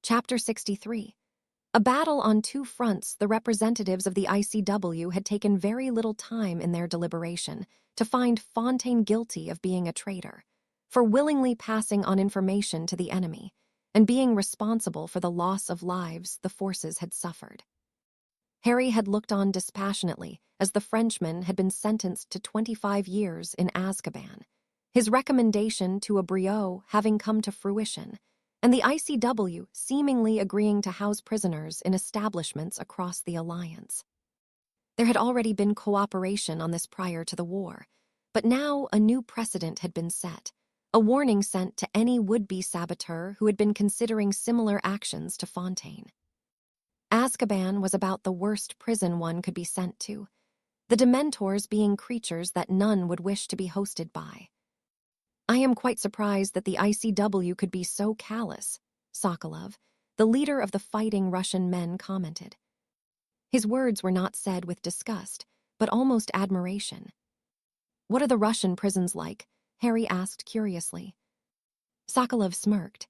Chapter 63. A battle on two fronts. The representatives of the ICW had taken very little time in their deliberation to find Fontaine guilty of being a traitor, for willingly passing on information to the enemy, and being responsible for the loss of lives the forces had suffered. Harry had looked on dispassionately as the Frenchman had been sentenced to 25 years in Azkaban, his recommendation to a Briot having come to fruition, and the ICW seemingly agreeing to house prisoners in establishments across the Alliance. There had already been cooperation on this prior to the war, but now a new precedent had been set, a warning sent to any would-be saboteur who had been considering similar actions to Fontaine. Azkaban was about the worst prison one could be sent to, the Dementors being creatures that none would wish to be hosted by. I am quite surprised that the ICW could be so callous, Sokolov, the leader of the fighting Russian men, commented. His words were not said with disgust, but almost admiration. What are the Russian prisons like? Harry asked curiously. Sokolov smirked.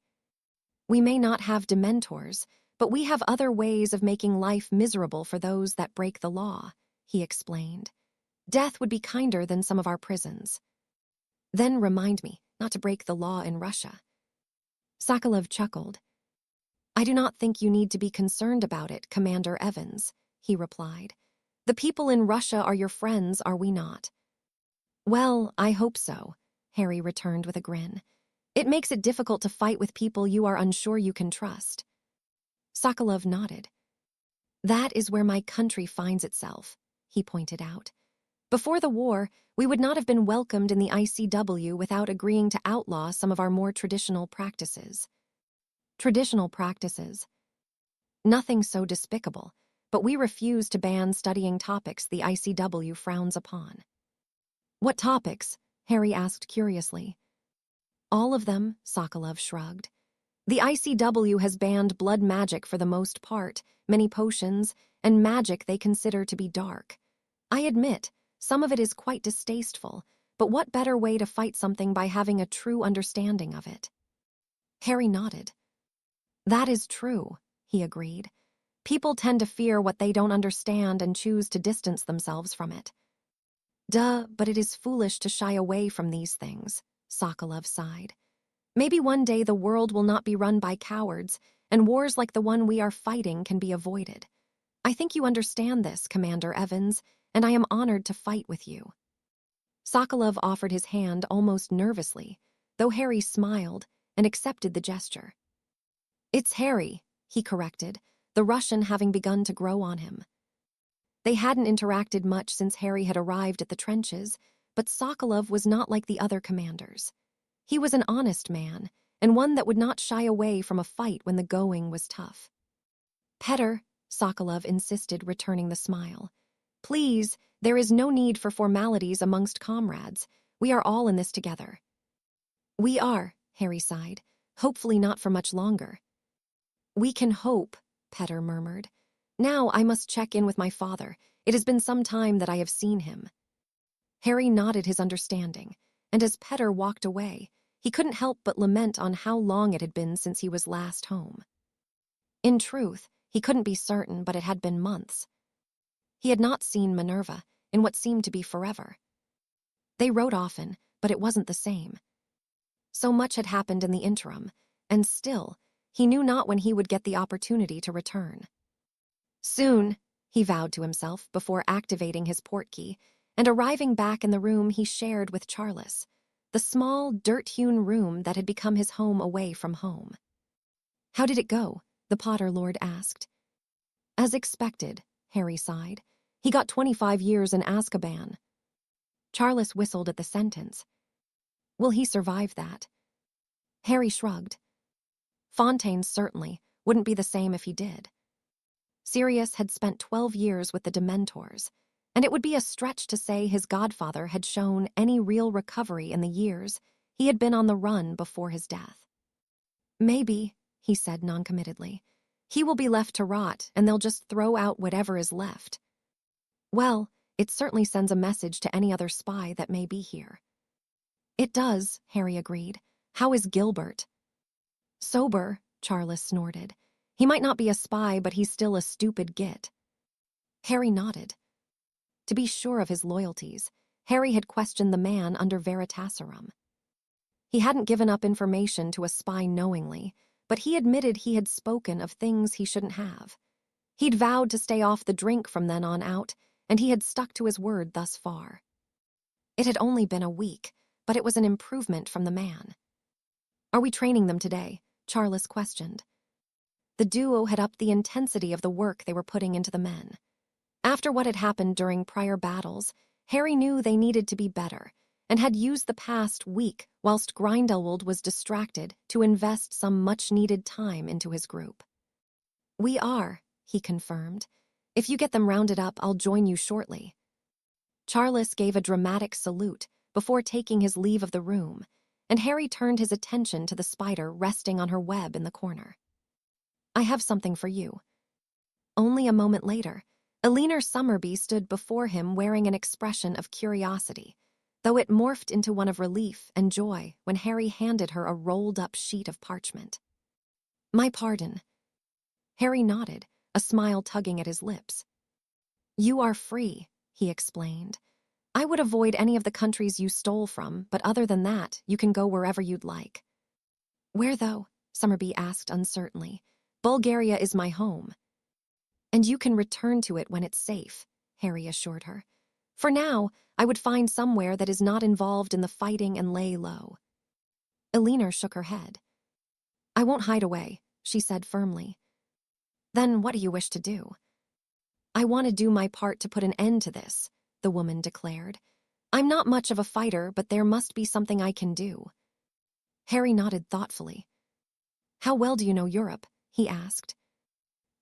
We may not have Dementors, but we have other ways of making life miserable for those that break the law, he explained. Death would be kinder than some of our prisons. Then remind me not to break the law in Russia. Sokolov chuckled. I do not think you need to be concerned about it, Commander Evans, he replied. The people in Russia are your friends, are we not? Well, I hope so, Harry returned with a grin. It makes it difficult to fight with people you are unsure you can trust. Sokolov nodded. That is where my country finds itself, he pointed out. Before the war, we would not have been welcomed in the ICW without agreeing to outlaw some of our more traditional practices. Traditional practices. Nothing so despicable, but we refuse to ban studying topics the ICW frowns upon. What topics? Harry asked curiously. All of them, Sokolov shrugged. The ICW has banned blood magic for the most part, many potions, and magic they consider to be dark. I admit, some of it is quite distasteful, but what better way to fight something by having a true understanding of it? Harry nodded. That is true, he agreed. People tend to fear what they don't understand and choose to distance themselves from it. Duh, but it is foolish to shy away from these things, Sokolov sighed. Maybe one day the world will not be run by cowards, and wars like the one we are fighting can be avoided. I think you understand this, Commander Evans, and I am honored to fight with you. Sokolov offered his hand almost nervously, though Harry smiled and accepted the gesture. It's Harry, he corrected, the Russian having begun to grow on him. They hadn't interacted much since Harry had arrived at the trenches, but Sokolov was not like the other commanders. He was an honest man, and one that would not shy away from a fight when the going was tough. Petter, Sokolov insisted, returning the smile. Please, there is no need for formalities amongst comrades. We are all in this together. We are, Harry sighed, hopefully not for much longer. We can hope, Petter murmured. Now I must check in with my father. It has been some time that I have seen him. Harry nodded his understanding, and as Petter walked away, he couldn't help but lament on how long it had been since he was last home. In truth, he couldn't be certain, but it had been months. He had not seen Minerva in what seemed to be forever. They wrote often, but it wasn't the same. So much had happened in the interim, and still, he knew not when he would get the opportunity to return. Soon, he vowed to himself before activating his portkey and arriving back in the room he shared with Charles, the small, dirt-hewn room that had become his home away from home. How did it go? The Potter Lord asked. As expected, Harry sighed. He got 25 years in Azkaban. Charles whistled at the sentence. Will he survive that? Harry shrugged. Fontaine certainly wouldn't be the same if he did. Sirius had spent 12 years with the Dementors, and it would be a stretch to say his godfather had shown any real recovery in the years he had been on the run before his death. Maybe, he said noncommittedly, he will be left to rot and they'll just throw out whatever is left. Well, it certainly sends a message to any other spy that may be here. It does, Harry agreed. How is Gilbert? Sober, Charles snorted. He might not be a spy, but he's still a stupid git. Harry nodded. To be sure of his loyalties, Harry had questioned the man under Veritaserum. He hadn't given up information to a spy knowingly, but he admitted he had spoken of things he shouldn't have. He'd vowed to stay off the drink from then on out, and he had stuck to his word thus far. It had only been a week, but it was an improvement from the man. "Are we training them today?" Charles questioned. The duo had upped the intensity of the work they were putting into the men. After what had happened during prior battles, Harry knew they needed to be better, and had used the past week whilst Grindelwald was distracted to invest some much-needed time into his group. "We are," he confirmed. "If you get them rounded up, I'll join you shortly." Charles gave a dramatic salute before taking his leave of the room, and Harry turned his attention to the spider resting on her web in the corner. "I have something for you." Only a moment later, Elinor Summerby stood before him wearing an expression of curiosity, though it morphed into one of relief and joy when Harry handed her a rolled-up sheet of parchment. "My pardon." Harry nodded, a smile tugging at his lips. "You are free," he explained. "I would avoid any of the countries you stole from, but other than that, you can go wherever you'd like." "Where, though?" Summerby asked uncertainly. "Bulgaria is my home." "And you can return to it when it's safe," Harry assured her. "For now, I would find somewhere that is not involved in the fighting and lay low." Elinor shook her head. "I won't hide away," she said firmly. "Then what do you wish to do?" "I want to do my part to put an end to this," the woman declared. "I'm not much of a fighter, but there must be something I can do." Harry nodded thoughtfully. "How well do you know Europe?" he asked.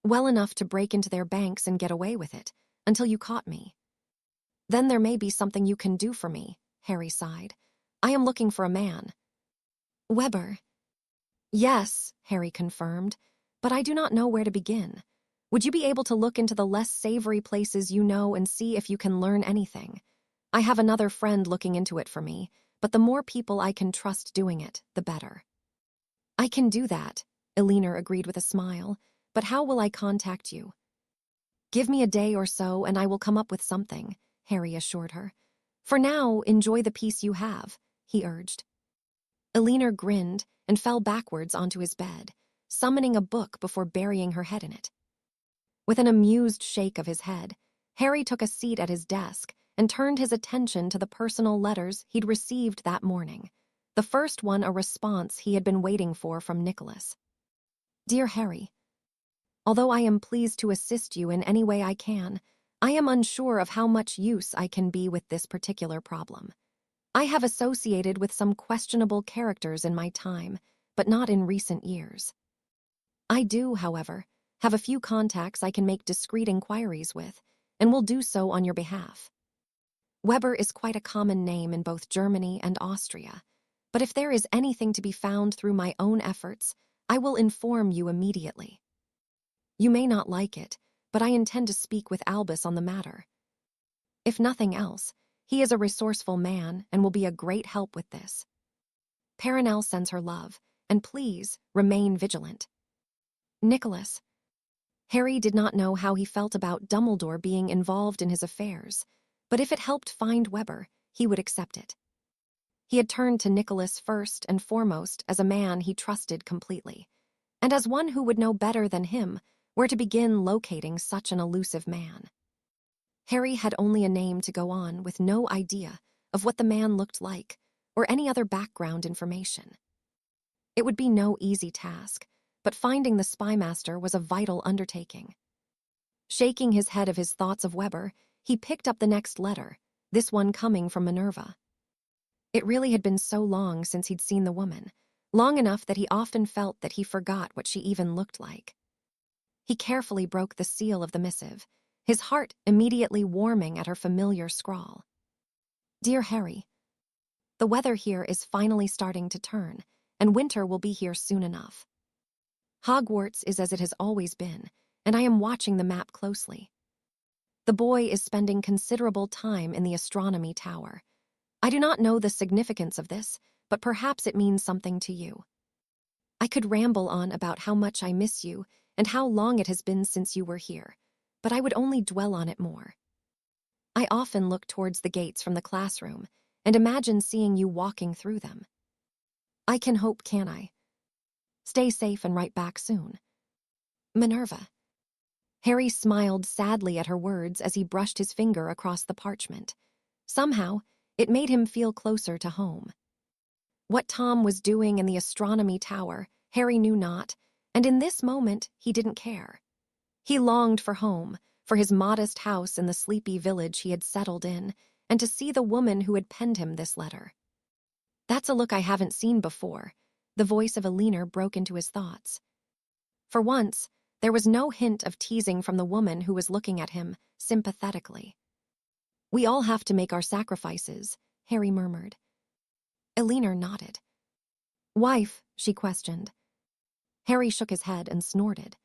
"Well enough to break into their banks and get away with it, until you caught me." "Then there may be something you can do for me," Harry sighed. "I am looking for a man." "Weber." "Yes," Harry confirmed, "but I do not know where to begin. Would you be able to look into the less savory places you know and see if you can learn anything? I have another friend looking into it for me, but the more people I can trust doing it, the better." "I can do that," Elinor agreed with a smile, "but how will I contact you?" "Give me a day or so and I will come up with something," Harry assured her. "For now, enjoy the peace you have," he urged. Elinor grinned and fell backwards onto his bed, summoning a book before burying her head in it. With an amused shake of his head, Harry took a seat at his desk and turned his attention to the personal letters he'd received that morning, the first one a response he had been waiting for from Nicholas. "Dear Harry, although I am pleased to assist you in any way I can, I am unsure of how much use I can be with this particular problem. I have associated with some questionable characters in my time, but not in recent years. I do, however, have a few contacts I can make discreet inquiries with, and will do so on your behalf. Weber is quite a common name in both Germany and Austria, but if there is anything to be found through my own efforts, I will inform you immediately. You may not like it, but I intend to speak with Albus on the matter. If nothing else, he is a resourceful man and will be a great help with this. Perenelle sends her love, and please remain vigilant. Nicholas." Harry did not know how he felt about Dumbledore being involved in his affairs, but if it helped find Weber, he would accept it. He had turned to Nicholas first and foremost as a man he trusted completely, and as one who would know better than him where to begin locating such an elusive man. Harry had only a name to go on with no idea of what the man looked like or any other background information. It would be no easy task, but finding the spymaster was a vital undertaking. Shaking his head of his thoughts of Weber, he picked up the next letter, this one coming from Minerva. It really had been so long since he'd seen the woman, long enough that he often felt that he forgot what she even looked like. He carefully broke the seal of the missive, his heart immediately warming at her familiar scrawl. "Dear Harry, the weather here is finally starting to turn, and winter will be here soon enough. Hogwarts is as it has always been, and I am watching the map closely. The boy is spending considerable time in the astronomy tower. I do not know the significance of this, but perhaps it means something to you. I could ramble on about how much I miss you and how long it has been since you were here, but I would only dwell on it more. I often look towards the gates from the classroom and imagine seeing you walking through them. I can hope, can I? Stay safe and write back soon. Minerva. Harry smiled sadly at her words as he brushed his finger across the parchment. Somehow, it made him feel closer to home. What Tom was doing in the astronomy tower, Harry knew not, and in this moment he didn't care. He longed for home, for his modest house in the sleepy village he had settled in, and to see the woman who had penned him this letter. That's a look I haven't seen before. The voice of Alina broke into his thoughts. For once, there was no hint of teasing from the woman who was looking at him sympathetically. We all have to make our sacrifices, Harry murmured. Alina nodded. Wife, she questioned. Harry shook his head and snorted.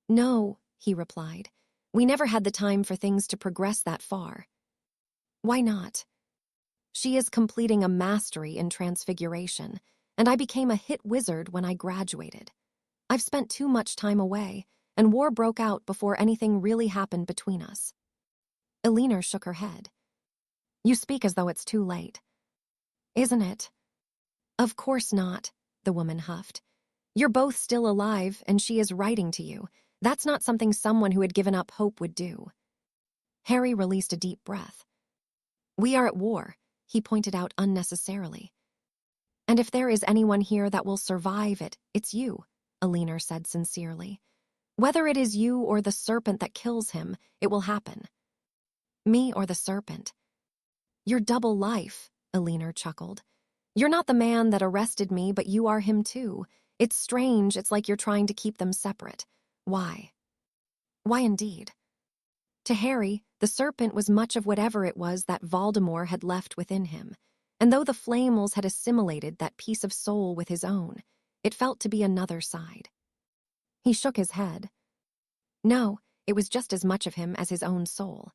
No, he replied. We never had the time for things to progress that far. Why not? She is completing a mastery in transfiguration, and I became a hit wizard when I graduated. I've spent too much time away, and war broke out before anything really happened between us. Alina shook her head. You speak as though it's too late. Isn't it? Of course not, the woman huffed. You're both still alive, and she is writing to you. That's not something someone who had given up hope would do. Harry released a deep breath. We are at war, he pointed out unnecessarily. And if there is anyone here that will survive it, it's you, Alina said sincerely. Whether it is you or the serpent that kills him, it will happen. Me or the serpent? Your double life, Alina chuckled. You're not the man that arrested me, but you are him too. It's strange, it's like you're trying to keep them separate. Why? Why indeed? To Harry, the serpent was much of whatever it was that Voldemort had left within him, and though the Flamels had assimilated that piece of soul with his own, it felt to be another side. He shook his head. No, it was just as much of him as his own soul.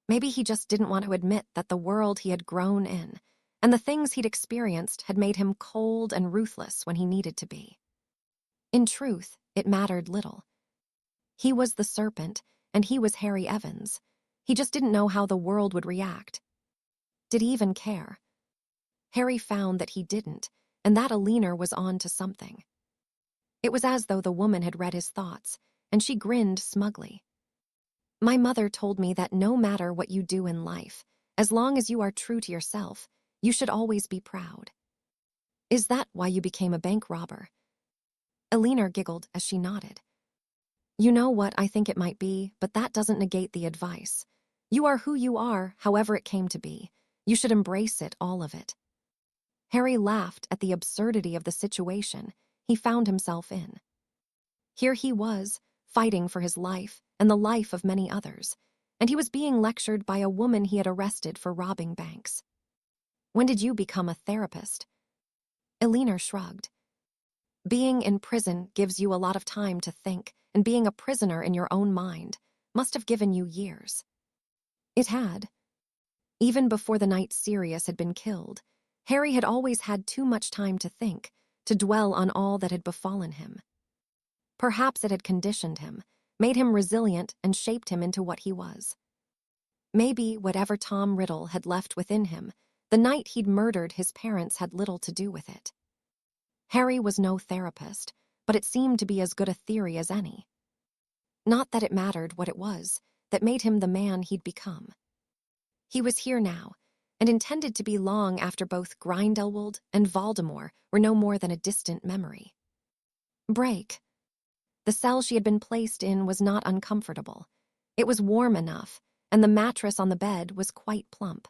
Maybe he just didn't want to admit that the world he had grown in, and the things he'd experienced had made him cold and ruthless when he needed to be. In truth, it mattered little. He was the serpent, and he was Harry Evans. He just didn't know how the world would react. Did he even care? Harry found that he didn't, and that Alina was on to something. It was as though the woman had read his thoughts, and she grinned smugly. My mother told me that no matter what you do in life, as long as you are true to yourself, you should always be proud. Is that why you became a bank robber? Alina giggled as she nodded. You know what I think it might be, but that doesn't negate the advice. You are who you are, however it came to be. You should embrace it, all of it. Harry laughed at the absurdity of the situation he found himself in. Here he was, fighting for his life and the life of many others, and he was being lectured by a woman he had arrested for robbing banks. When did you become a therapist? Alina shrugged. Being in prison gives you a lot of time to think, and being a prisoner in your own mind must have given you years. It had. Even before the night Sirius had been killed, Harry had always had too much time to think, to dwell on all that had befallen him. Perhaps it had conditioned him, made him resilient, and shaped him into what he was. Maybe whatever Tom Riddle had left within him, the night he'd murdered his parents had little to do with it. Harry was no therapist, but it seemed to be as good a theory as any. Not that it mattered what it was that made him the man he'd become. He was here now, and intended to be long after both Grindelwald and Voldemort were no more than a distant memory. Break. The cell she had been placed in was not uncomfortable. It was warm enough, and the mattress on the bed was quite plump.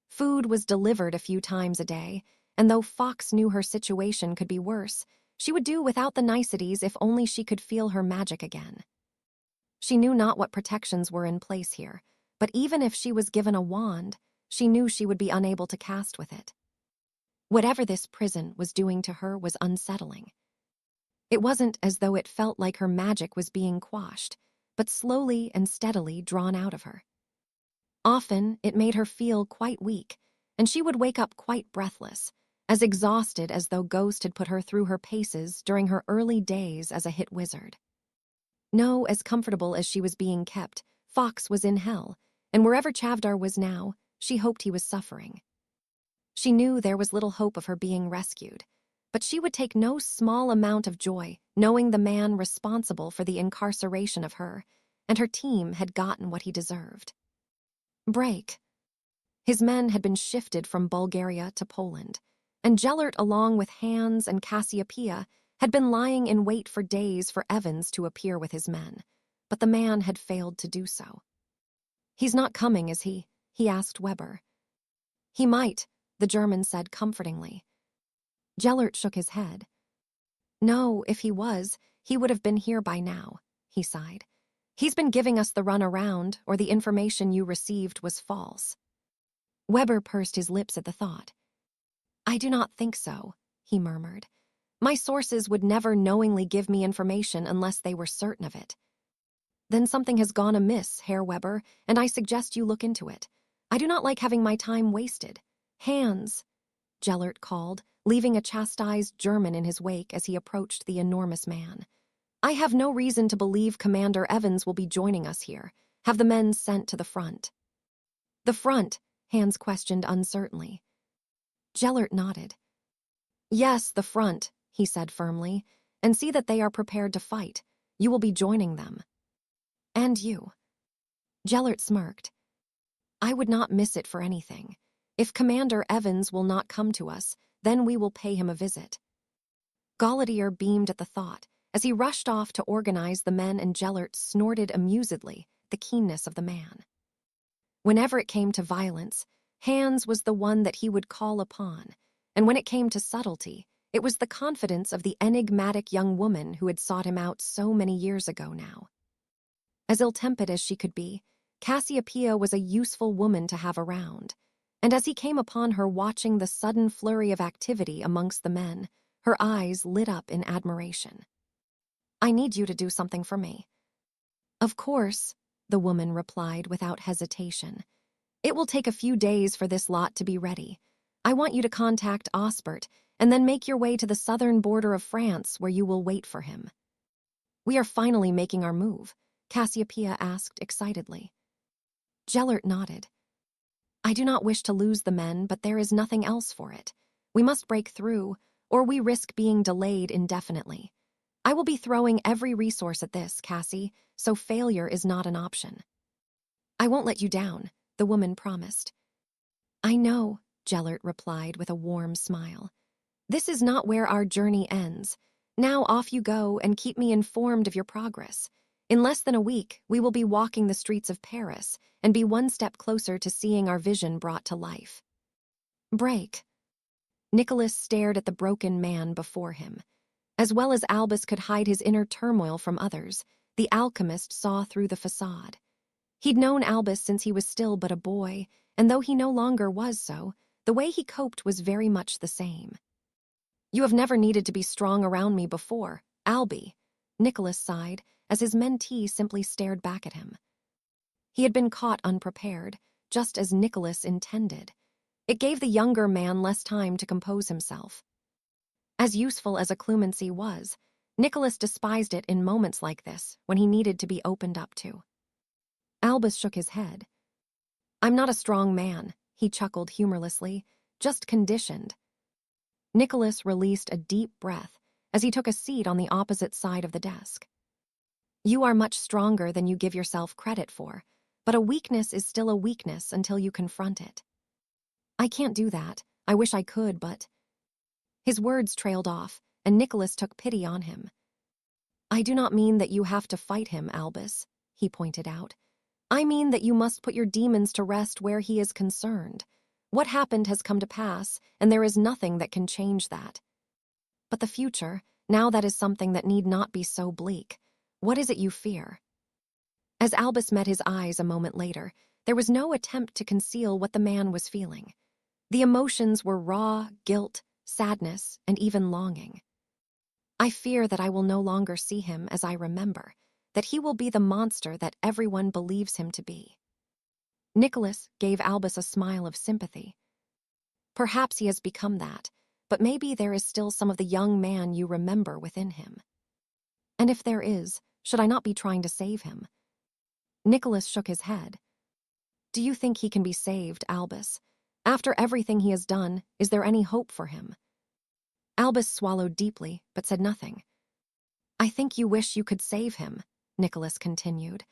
Food was delivered a few times a day, and though Fox knew her situation could be worse, she would do without the niceties if only she could feel her magic again. She knew not what protections were in place here, but even if she was given a wand, she knew she would be unable to cast with it. Whatever this prison was doing to her was unsettling. It wasn't as though it felt like her magic was being quashed, but slowly and steadily drawn out of her. Often, it made her feel quite weak, and she would wake up quite breathless, as exhausted as though Ghost had put her through her paces during her early days as a hit wizard. No, as comfortable as she was being kept, Fox was in hell, and wherever Chavdar was now, she hoped he was suffering. She knew there was little hope of her being rescued, but she would take no small amount of joy knowing the man responsible for the incarceration of her and her team had gotten what he deserved. Break. His men had been shifted from Bulgaria to Poland, and Gellert, along with Hans and Cassiopeia, had been lying in wait for days for Evans to appear with his men, but the man had failed to do so. "He's not coming, is he?" he asked Weber. "He might," the German said comfortingly. Gellert shook his head. "No, if he was, he would have been here by now," he sighed. "He's been giving us the run around, or the information you received was false." Weber pursed his lips at the thought. "I do not think so," he murmured. "My sources would never knowingly give me information unless they were certain of it." "Then something has gone amiss, Herr Weber, and I suggest you look into it. I do not like having my time wasted." "Hans," Gellert called, leaving a chastised German in his wake as he approached the enormous man. "I have no reason to believe Commander Evans will be joining us here. Have the men sent to the front." "The front?" Hans questioned uncertainly. Gellert nodded. "Yes, the front," he said firmly, "and see that they are prepared to fight. You will be joining them." "And you?" Gellert smirked. "I would not miss it for anything. If Commander Evans will not come to us, then we will pay him a visit." Gaulatier beamed at the thought. As he rushed off to organize the men, and Gellert snorted amusedly the keenness of the man. Whenever it came to violence, Hans was the one that he would call upon, and when it came to subtlety, it was the confidence of the enigmatic young woman who had sought him out so many years ago now. As ill-tempered as she could be, Cassiopeia was a useful woman to have around, and as he came upon her watching the sudden flurry of activity amongst the men, her eyes lit up in admiration. "I need you to do something for me." "Of course," the woman replied without hesitation. "It will take a few days for this lot to be ready. I want you to contact Osbert and then make your way to the southern border of France where you will wait for him." "We are finally making our move?" Cassiopeia asked excitedly. Gellert nodded. "I do not wish to lose the men, but there is nothing else for it. We must break through, or we risk being delayed indefinitely. I will be throwing every resource at this, Cassie, so failure is not an option." "I won't let you down," the woman promised. "I know," Gellert replied with a warm smile. "This is not where our journey ends. Now off you go and keep me informed of your progress. In less than a week, we will be walking the streets of Paris and be one step closer to seeing our vision brought to life." Break. Nicholas stared at the broken man before him. As well as Albus could hide his inner turmoil from others, the alchemist saw through the facade. He'd known Albus since he was still but a boy, and though he no longer was so, the way he coped was very much the same. "You have never needed to be strong around me before, Albie," Nicholas sighed, as his mentee simply stared back at him. He had been caught unprepared, just as Nicholas intended. It gave the younger man less time to compose himself. As useful as occlumency was, Nicholas despised it in moments like this, when he needed to be opened up to. Albus shook his head. "I'm not a strong man," he chuckled humorlessly, "just conditioned." Nicholas released a deep breath as he took a seat on the opposite side of the desk. "You are much stronger than you give yourself credit for, but a weakness is still a weakness until you confront it." "I can't do that. I wish I could, but—" His words trailed off, and Nicholas took pity on him. "I do not mean that you have to fight him, Albus," he pointed out. "I mean that you must put your demons to rest where he is concerned. What happened has come to pass, and there is nothing that can change that. But the future, now that is something that need not be so bleak. What is it you fear?" As Albus met his eyes a moment later, there was no attempt to conceal what the man was feeling. The emotions were raw guilt, sadness, and even longing. "I fear that I will no longer see him as I remember, that he will be the monster that everyone believes him to be." Nicholas gave Albus a smile of sympathy. "Perhaps he has become that, but maybe there is still some of the young man you remember within him. And if there is, Should I not be trying to save him? Nicholas shook his head. Do you think he can be saved, Albus? After everything he has done, is there any hope for him? Albus swallowed deeply, but said nothing. I think you wish you could save him, Nicholas continued.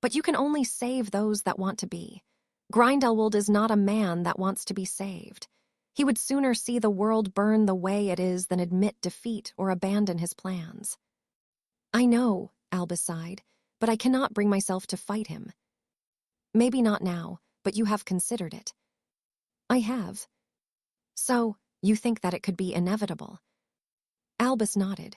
But you can only save those that want to be. Grindelwald is not a man that wants to be saved. He would sooner see the world burn the way it is than admit defeat or abandon his plans. I know, Albus sighed, but I cannot bring myself to fight him. Maybe not now, but you have considered it. I have. So, you think that it could be inevitable? Albus nodded.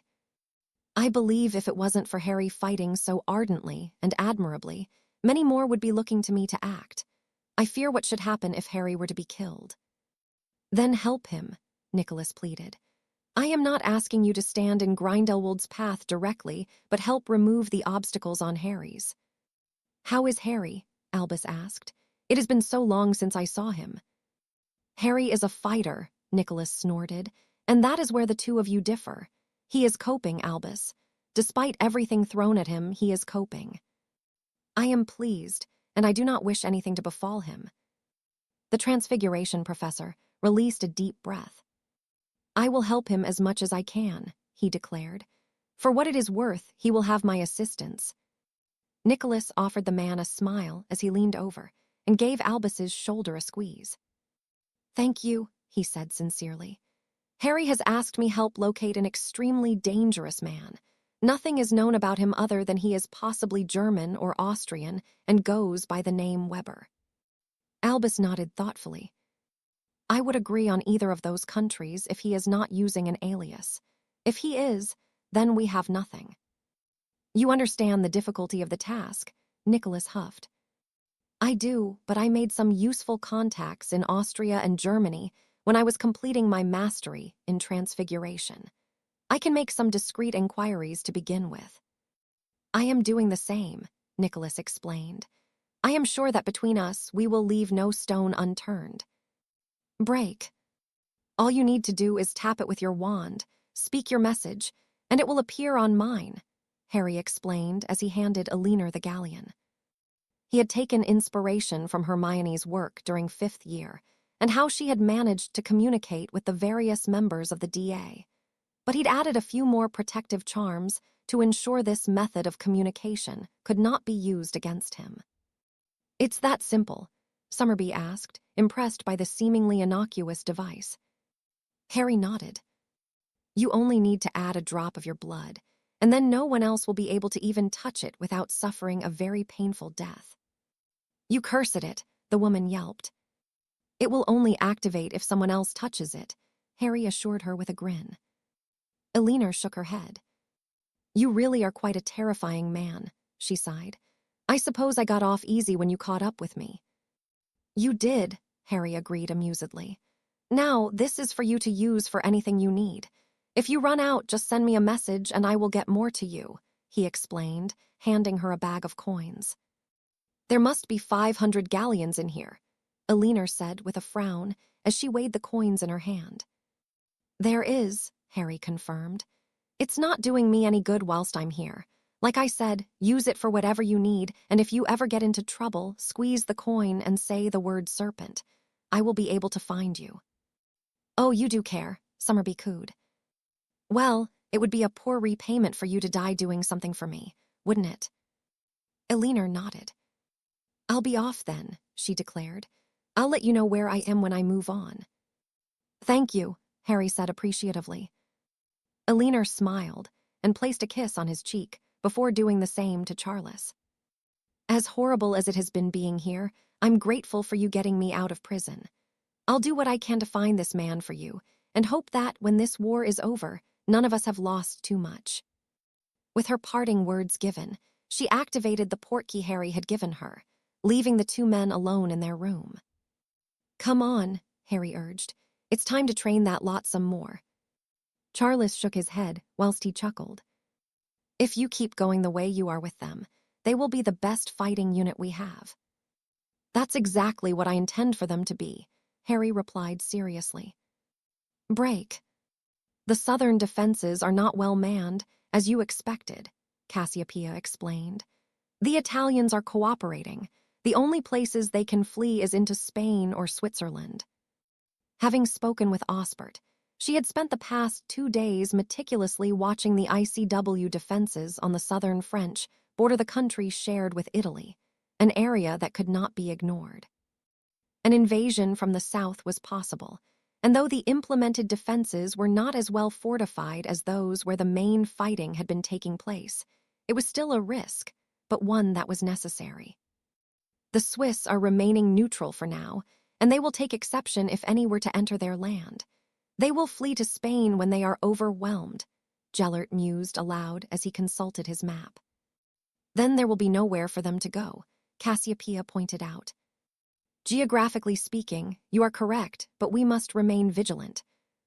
I believe if it wasn't for Harry fighting so ardently and admirably, many more would be looking to me to act. I fear what should happen if Harry were to be killed. Then help him, Nicholas pleaded. I am not asking you to stand in Grindelwald's path directly, but help remove the obstacles on Harry's. How is Harry? Albus asked. It has been so long since I saw him. Harry is a fighter, Nicholas snorted, and that is where the two of you differ. He is coping, Albus. Despite everything thrown at him, he is coping. I am pleased, and I do not wish anything to befall him. The Transfiguration Professor released a deep breath. I will help him as much as I can, he declared. For what it is worth, he will have my assistance. Nicholas offered the man a smile as he leaned over and gave Albus's shoulder a squeeze. Thank you, he said sincerely. Harry has asked me help locate an extremely dangerous man. Nothing is known about him other than he is possibly German or Austrian and goes by the name Weber. Albus nodded thoughtfully. I would agree on either of those countries if he is not using an alias. If he is, then we have nothing. You understand the difficulty of the task, Nicholas huffed. I do, but I made some useful contacts in Austria and Germany when I was completing my mastery in Transfiguration. I can make some discreet inquiries to begin with. I am doing the same, Nicholas explained. I am sure that between us we will leave no stone unturned. Break. All you need to do is tap it with your wand, speak your message, and it will appear on mine, Harry explained as he handed Elinor the galleon. He had taken inspiration from Hermione's work during 5th year and how she had managed to communicate with the various members of the DA. But he'd added a few more protective charms to ensure this method of communication could not be used against him. It's that simple, Summerby asked, impressed by the seemingly innocuous device. Harry nodded. You only need to add a drop of your blood, and then no one else will be able to even touch it without suffering a very painful death. You curse at it, the woman yelped. It will only activate if someone else touches it, Harry assured her with a grin. Elinor shook her head. You really are quite a terrifying man, she sighed. I suppose I got off easy when you caught up with me. You did, Harry agreed amusedly. Now, this is for you to use for anything you need. If you run out, just send me a message and I will get more to you, he explained, handing her a bag of coins. There must be 500 galleons in here, Elinor said with a frown as she weighed the coins in her hand. There is, Harry confirmed. It's not doing me any good whilst I'm here. Like I said, use it for whatever you need, and if you ever get into trouble, squeeze the coin and say the word serpent. I will be able to find you. Oh, you do care, Summerby cooed. Well, it would be a poor repayment for you to die doing something for me, wouldn't it? Elinor nodded. I'll be off then, she declared. I'll let you know where I am when I move on. Thank you, Harry said appreciatively. Elinor smiled and placed a kiss on his cheek before doing the same to Charles. As horrible as it has been being here, I'm grateful for you getting me out of prison. I'll do what I can to find this man for you, and hope that, when this war is over, none of us have lost too much. With her parting words given, she activated the portkey Harry had given her, leaving the two men alone in their room. Come on, Harry urged. It's time to train that lot some more. Charles shook his head whilst he chuckled. If you keep going the way you are with them, they will be the best fighting unit we have. That's exactly what I intend for them to be, Harry replied seriously. Break. The southern defenses are not well manned, as you expected, Cassiopeia explained. The Italians are cooperating. The only places they can flee is into Spain or Switzerland. Having spoken with Osbert, she had spent the past 2 days meticulously watching the ICW defenses on the southern French border the country shared with Italy, an area that could not be ignored. An invasion from the south was possible, and though the implemented defenses were not as well fortified as those where the main fighting had been taking place, it was still a risk, but one that was necessary. The Swiss are remaining neutral for now, and they will take exception if any were to enter their land. They will flee to Spain when they are overwhelmed, Gellert mused aloud as he consulted his map. Then there will be nowhere for them to go, Cassiopeia pointed out. Geographically speaking, you are correct, but we must remain vigilant.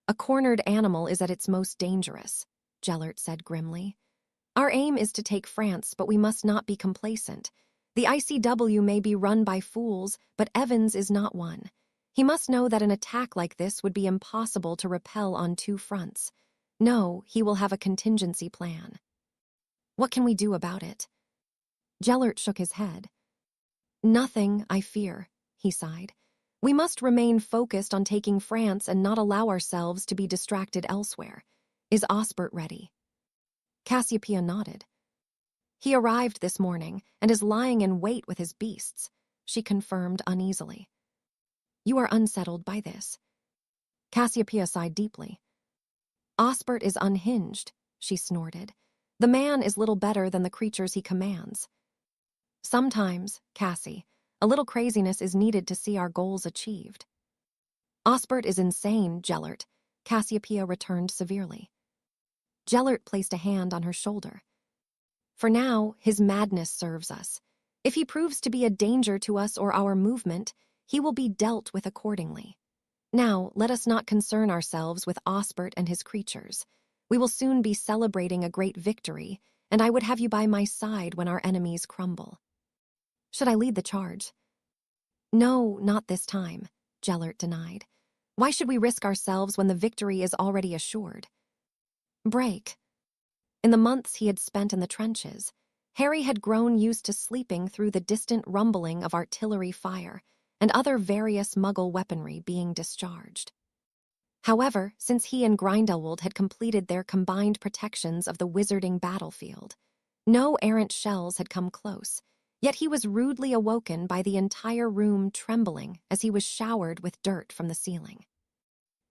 A cornered animal is at its most dangerous, Gellert said grimly. Our aim is to take France, but we must not be complacent. The ICW may be run by fools, but Evans is not one. He must know that an attack like this would be impossible to repel on 2 fronts. No, he will have a contingency plan. What can we do about it? Gellert shook his head. Nothing, I fear, he sighed. We must remain focused on taking France and not allow ourselves to be distracted elsewhere. Is Osbert ready? Cassiopeia nodded. He arrived this morning and is lying in wait with his beasts, she confirmed uneasily. You are unsettled by this. Cassiopeia sighed deeply. Osbert is unhinged, she snorted. The man is little better than the creatures he commands. Sometimes, Cassie, a little craziness is needed to see our goals achieved. Osbert is insane, Gellert, Cassiopeia returned severely. Gellert placed a hand on her shoulder. For now, his madness serves us. If he proves to be a danger to us or our movement, he will be dealt with accordingly. Now, let us not concern ourselves with Osbert and his creatures. We will soon be celebrating a great victory, and I would have you by my side when our enemies crumble. Should I lead the charge? No, not this time, Gellert denied. Why should we risk ourselves when the victory is already assured? Break. In the months he had spent in the trenches, Harry had grown used to sleeping through the distant rumbling of artillery fire and other various Muggle weaponry being discharged. However, since he and Grindelwald had completed their combined protections of the wizarding battlefield, no errant shells had come close, yet he was rudely awoken by the entire room trembling as he was showered with dirt from the ceiling.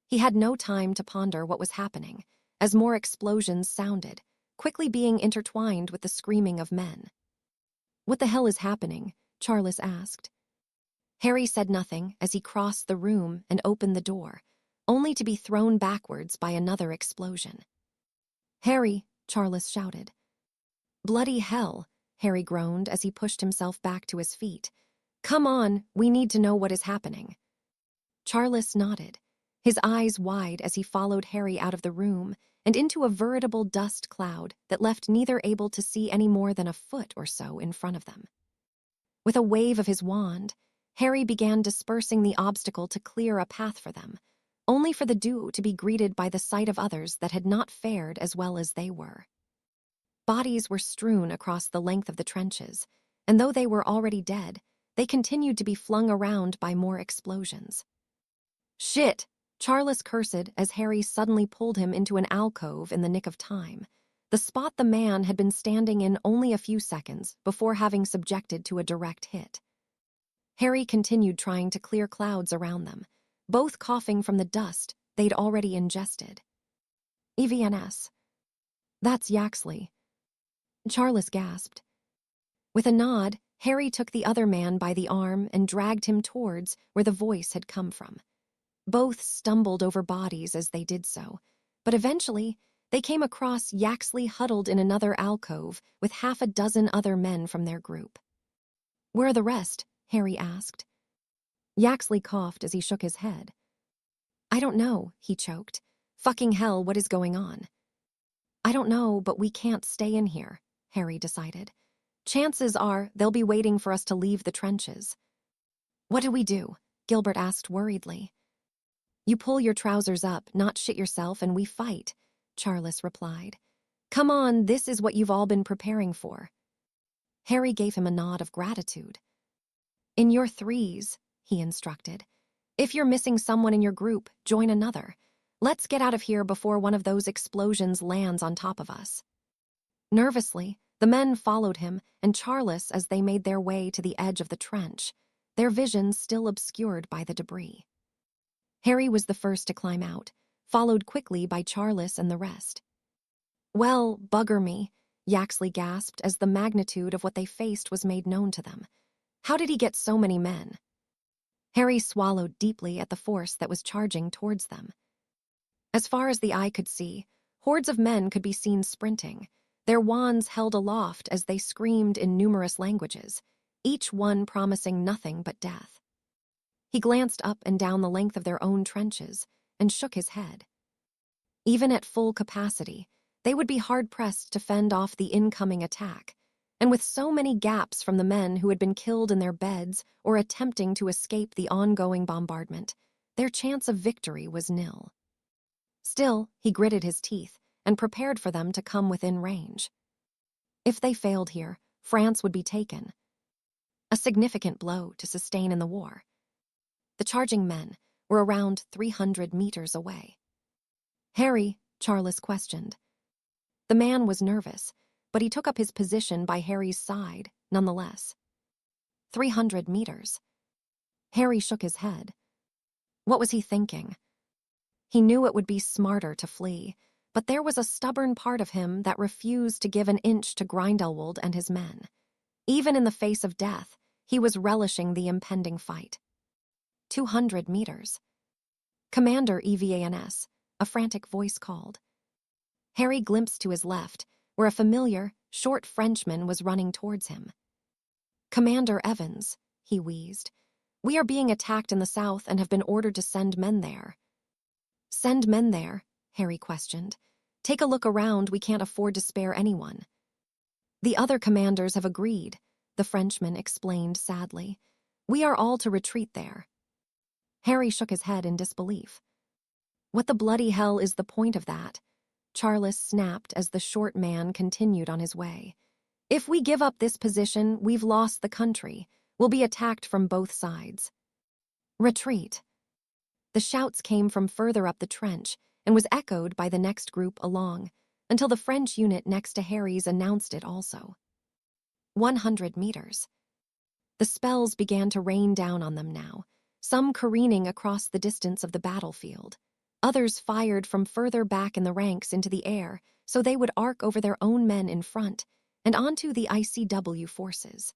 He had no time to ponder what was happening, as more explosions sounded, quickly being intertwined with the screaming of men. What the hell is happening? Charles asked. Harry said nothing as he crossed the room and opened the door, only to be thrown backwards by another explosion. Harry, Charles shouted. Bloody hell, Harry groaned as he pushed himself back to his feet. Come on, we need to know what is happening. Charles nodded, his eyes wide as he followed Harry out of the room and into a veritable dust cloud that left neither able to see any more than a foot or so in front of them. With a wave of his wand, Harry began dispersing the obstacle to clear a path for them, only for the duo to be greeted by the sight of others that had not fared as well as they were. Bodies were strewn across the length of the trenches, and though they were already dead, they continued to be flung around by more explosions. Shit! Charles cursed as Harry suddenly pulled him into an alcove in the nick of time, the spot the man had been standing in only a few seconds before having subjected to a direct hit. Harry continued trying to clear clouds around them, both coughing from the dust they'd already ingested. EVNS. That's Yaxley. Charles gasped. With a nod, Harry took the other man by the arm and dragged him towards where the voice had come from. Both stumbled over bodies as they did so, but eventually they came across Yaxley huddled in another alcove with half a dozen other men from their group. Where are the rest? Harry asked. Yaxley coughed as he shook his head. I don't know, he choked. Fucking hell, what is going on? I don't know, but we can't stay in here, Harry decided. Chances are they'll be waiting for us to leave the trenches. What do we do? Gilbert asked worriedly. You pull your trousers up, not shit yourself, and we fight, Charles replied. Come on, this is what you've all been preparing for. Harry gave him a nod of gratitude. In your threes, he instructed. If you're missing someone in your group, join another. Let's get out of here before one of those explosions lands on top of us. Nervously, the men followed him and Charles as they made their way to the edge of the trench, their vision still obscured by the debris. Harry was the first to climb out, followed quickly by Charles and the rest. Well, bugger me, Yaxley gasped as the magnitude of what they faced was made known to them. How did he get so many men? Harry swallowed deeply at the force that was charging towards them. As far as the eye could see, hordes of men could be seen sprinting, their wands held aloft as they screamed in numerous languages, each one promising nothing but death. He glanced up and down the length of their own trenches and shook his head. Even at full capacity, they would be hard-pressed to fend off the incoming attack, and with so many gaps from the men who had been killed in their beds or attempting to escape the ongoing bombardment, their chance of victory was nil. Still, he gritted his teeth and prepared for them to come within range. If they failed here, France would be taken. A significant blow to sustain in the war. The charging men were around 300 meters away. Harry, Charles questioned. The man was nervous, but he took up his position by Harry's side, nonetheless. 300 meters. Harry shook his head. What was he thinking? He knew it would be smarter to flee, but there was a stubborn part of him that refused to give an inch to Grindelwald and his men. Even in the face of death, he was relishing the impending fight. 200 meters. Commander EVANS, a frantic voice called. Harry glimpsed to his left, where a familiar, short Frenchman was running towards him. Commander Evans, he wheezed. We are being attacked in the south and have been ordered to send men there. Send men there? Harry questioned. Take a look around, we can't afford to spare anyone. The other commanders have agreed, the Frenchman explained sadly. We are all to retreat there. Harry shook his head in disbelief. What the bloody hell is the point of that? Charles snapped as the short man continued on his way. If we give up this position, we've lost the country. We'll be attacked from both sides. Retreat. The shouts came from further up the trench and was echoed by the next group along, until the French unit next to Harry's announced it also. 100 meters. The spells began to rain down on them now, some careening across the distance of the battlefield. Others fired from further back in the ranks into the air so they would arc over their own men in front and onto the ICW forces.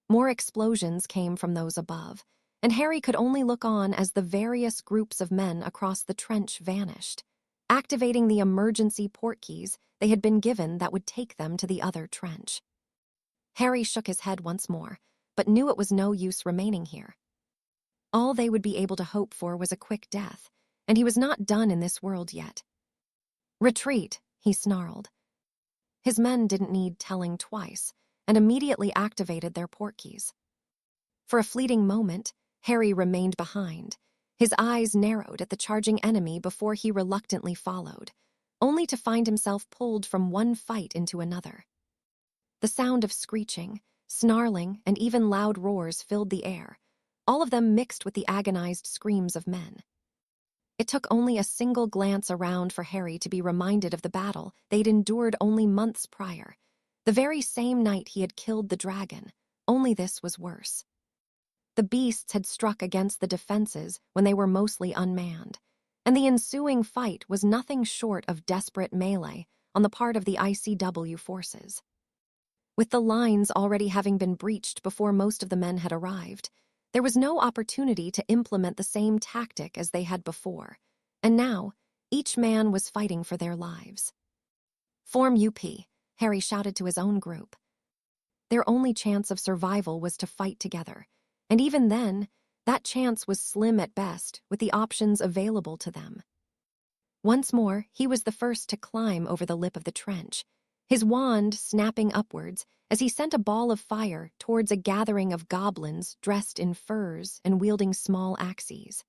More explosions came from those above, and Harry could only look on as the various groups of men across the trench vanished, activating the emergency portkeys they had been given that would take them to the other trench. Harry shook his head once more, but knew it was no use remaining here. All they would be able to hope for was a quick death, and he was not done in this world yet. Retreat, he snarled. His men didn't need telling twice, and immediately activated their portkeys. For a fleeting moment, Harry remained behind, his eyes narrowed at the charging enemy before he reluctantly followed, only to find himself pulled from one fight into another. The sound of screeching, snarling, and even loud roars filled the air, all of them mixed with the agonized screams of men. It took only a single glance around for Harry to be reminded of the battle they'd endured only months prior, the very same night he had killed the dragon, only this was worse. The beasts had struck against the defenses when they were mostly unmanned, and the ensuing fight was nothing short of desperate melee on the part of the ICW forces. With the lines already having been breached before most of the men had arrived, there was no opportunity to implement the same tactic as they had before, and now each man was fighting for their lives. Form UP, Harry shouted to his own group. Their only chance of survival was to fight together, and even then, that chance was slim at best with the options available to them. Once more, he was the first to climb over the lip of the trench, his wand snapping upwards as he sent a ball of fire towards a gathering of goblins dressed in furs and wielding small axes.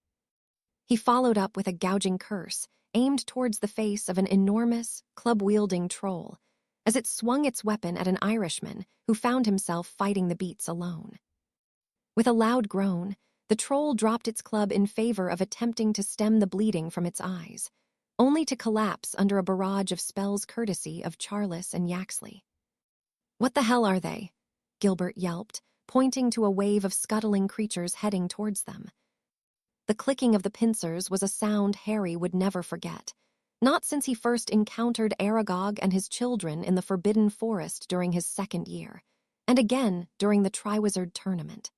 He followed up with a gouging curse, aimed towards the face of an enormous, club-wielding troll, as it swung its weapon at an Irishman who found himself fighting the beats alone. With a loud groan, the troll dropped its club in favor of attempting to stem the bleeding from its eyes, only to collapse under a barrage of spells courtesy of Charles and Yaxley. "What the hell are they?" Gilbert yelped, pointing to a wave of scuttling creatures heading towards them. The clicking of the pincers was a sound Harry would never forget, not since he first encountered Aragog and his children in the Forbidden Forest during his second year, and again during the Triwizard Tournament.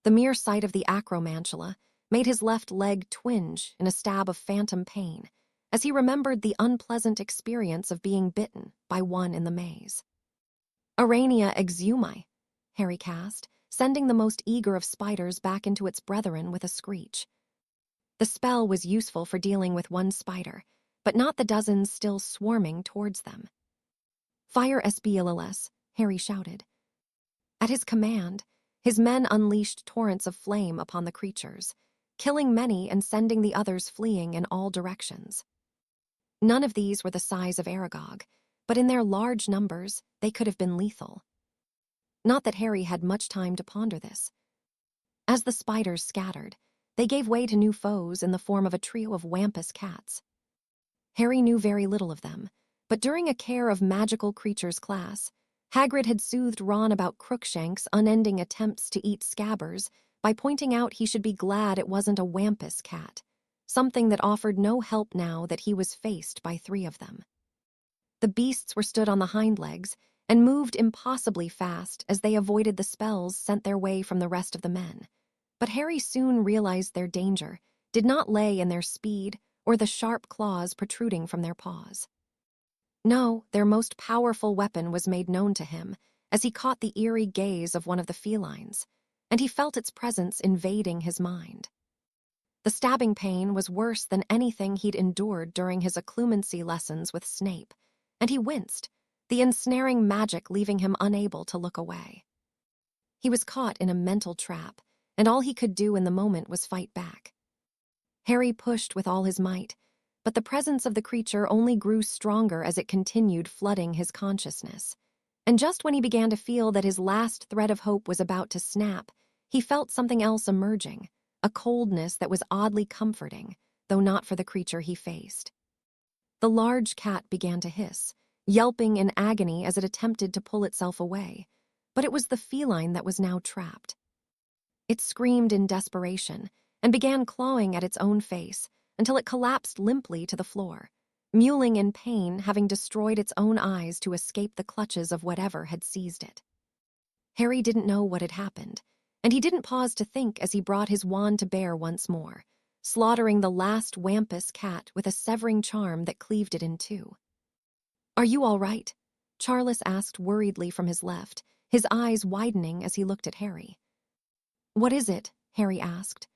The mere sight of the acromantula made his left leg twinge in a stab of phantom pain, as he remembered the unpleasant experience of being bitten by one in the maze. "Arania exumi," Harry cast, sending the most eager of spiders back into its brethren with a screech. The spell was useful for dealing with one spider, but not the dozens still swarming towards them. "Fire SBLLS," Harry shouted. At his command, his men unleashed torrents of flame upon the creatures, killing many and sending the others fleeing in all directions. None of these were the size of Aragog, but in their large numbers, they could have been lethal. Not that Harry had much time to ponder this. As the spiders scattered, they gave way to new foes in the form of a trio of wampus cats. Harry knew very little of them, but during a Care of Magical Creatures class, Hagrid had soothed Ron about Crookshank's unending attempts to eat scabbers by pointing out he should be glad it wasn't a wampus cat, something that offered no help now that he was faced by three of them. The beasts were stood on the hind legs and moved impossibly fast as they avoided the spells sent their way from the rest of the men. But Harry soon realized their danger did not lay in their speed or the sharp claws protruding from their paws. No, their most powerful weapon was made known to him as he caught the eerie gaze of one of the felines, and he felt its presence invading his mind. The stabbing pain was worse than anything he'd endured during his occlumency lessons with Snape, and he winced, the ensnaring magic leaving him unable to look away. He was caught in a mental trap, and all he could do in the moment was fight back. Harry pushed with all his might, but the presence of the creature only grew stronger as it continued flooding his consciousness. And just when he began to feel that his last thread of hope was about to snap, he felt something else emerging, a coldness that was oddly comforting, though not for the creature he faced. The large cat began to hiss, yelping in agony as it attempted to pull itself away, but it was the feline that was now trapped. It screamed in desperation and began clawing at its own face until it collapsed limply to the floor, mewling in pain, having destroyed its own eyes to escape the clutches of whatever had seized it. Harry didn't know what had happened, and he didn't pause to think as he brought his wand to bear once more, slaughtering the last wampus cat with a severing charm that cleaved it in two. "Are you all right?" Charles asked worriedly from his left, his eyes widening as he looked at Harry. "What is it?" Harry asked.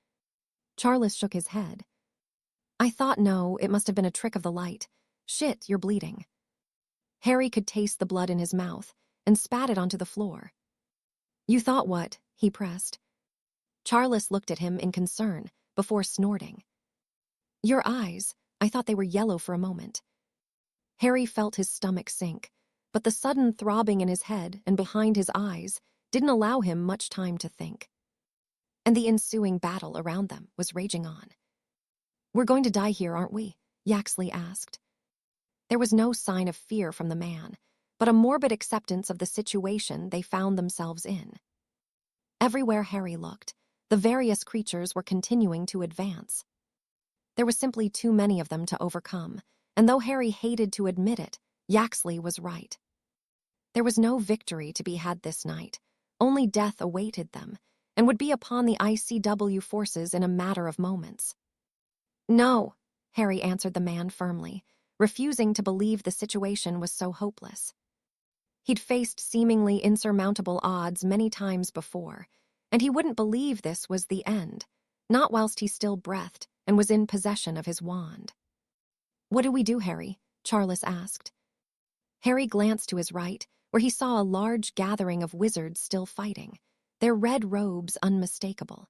Charles shook his head. "I thought no, it must have been a trick of the light. Shit, you're bleeding." Harry could taste the blood in his mouth and spat it onto the floor. "You thought what?" he pressed. Charles looked at him in concern before snorting. "Your eyes, I thought they were yellow for a moment." Harry felt his stomach sink, but the sudden throbbing in his head and behind his eyes didn't allow him much time to think. And the ensuing battle around them was raging on. "We're going to die here, aren't we?" Yaxley asked. There was no sign of fear from the man, but a morbid acceptance of the situation they found themselves in. Everywhere Harry looked, the various creatures were continuing to advance. There were simply too many of them to overcome, and though Harry hated to admit it, Yaxley was right. There was no victory to be had this night, only death awaited them, and would be upon the ICW forces in a matter of moments. "No," Harry answered the man firmly, refusing to believe the situation was so hopeless. He'd faced seemingly insurmountable odds many times before, and he wouldn't believe this was the end, not whilst he still breathed and was in possession of his wand. "What do we do, Harry?" Charles asked. Harry glanced to his right, where he saw a large gathering of wizards still fighting, their red robes unmistakable.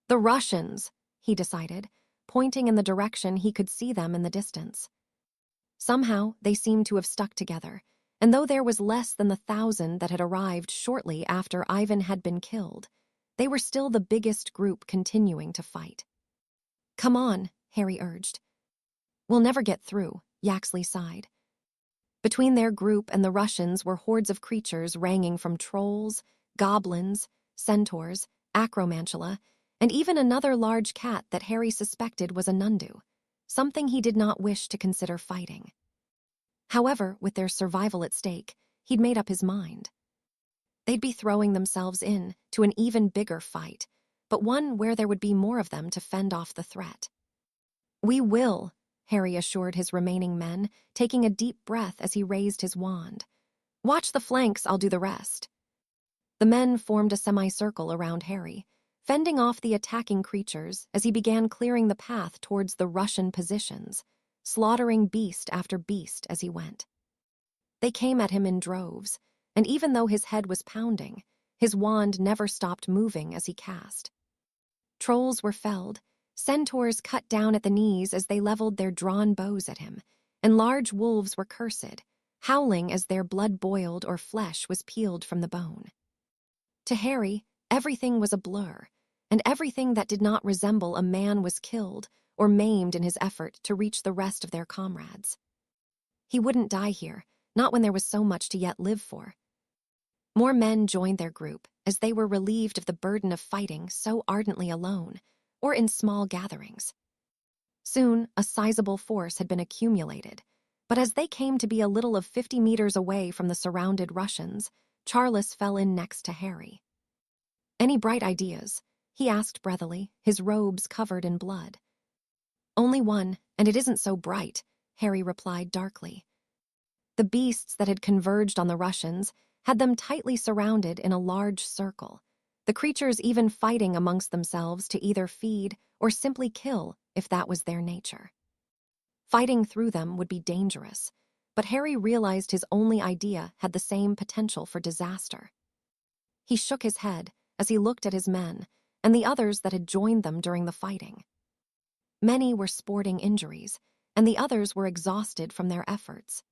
"The Russians," he decided, pointing in the direction he could see them in the distance. Somehow, they seemed to have stuck together, and though there was less than the 1,000 that had arrived shortly after Ivan had been killed, they were still the biggest group continuing to fight. "Come on," Harry urged. "We'll never get through," Yaxley sighed. Between their group and the Russians were hordes of creatures ranging from trolls, goblins, centaurs, acromantula, and even another large cat that Harry suspected was a nundu, something he did not wish to consider fighting. However, with their survival at stake, he'd made up his mind. They'd be throwing themselves in to an even bigger fight, but one where there would be more of them to fend off the threat. "We will," Harry assured his remaining men, taking a deep breath as he raised his wand. "Watch the flanks, I'll do the rest." The men formed a semicircle around Harry, fending off the attacking creatures as he began clearing the path towards the Russian positions, slaughtering beast after beast as he went. They came at him in droves, and even though his head was pounding, his wand never stopped moving as he cast. Trolls were felled, centaurs cut down at the knees as they leveled their drawn bows at him, and large wolves were cursed, howling as their blood boiled or flesh was peeled from the bone. To Harry, everything was a blur, and everything that did not resemble a man was killed or maimed in his effort to reach the rest of their comrades. He wouldn't die here, not when there was so much to yet live for. More men joined their group as they were relieved of the burden of fighting so ardently alone, or in small gatherings. Soon, a sizable force had been accumulated, but as they came to be a little of 50 meters away from the surrounded Russians, Charles fell in next to Harry. "Any bright ideas?" he asked breathily, his robes covered in blood. "Only one, and it isn't so bright," Harry replied darkly. The beasts that had converged on the Russians had them tightly surrounded in a large circle, the creatures even fighting amongst themselves to either feed or simply kill if that was their nature. Fighting through them would be dangerous, but Harry realized his only idea had the same potential for disaster. He shook his head as he looked at his men and the others that had joined them during the fighting. Many were sporting injuries, and the others were exhausted from their efforts.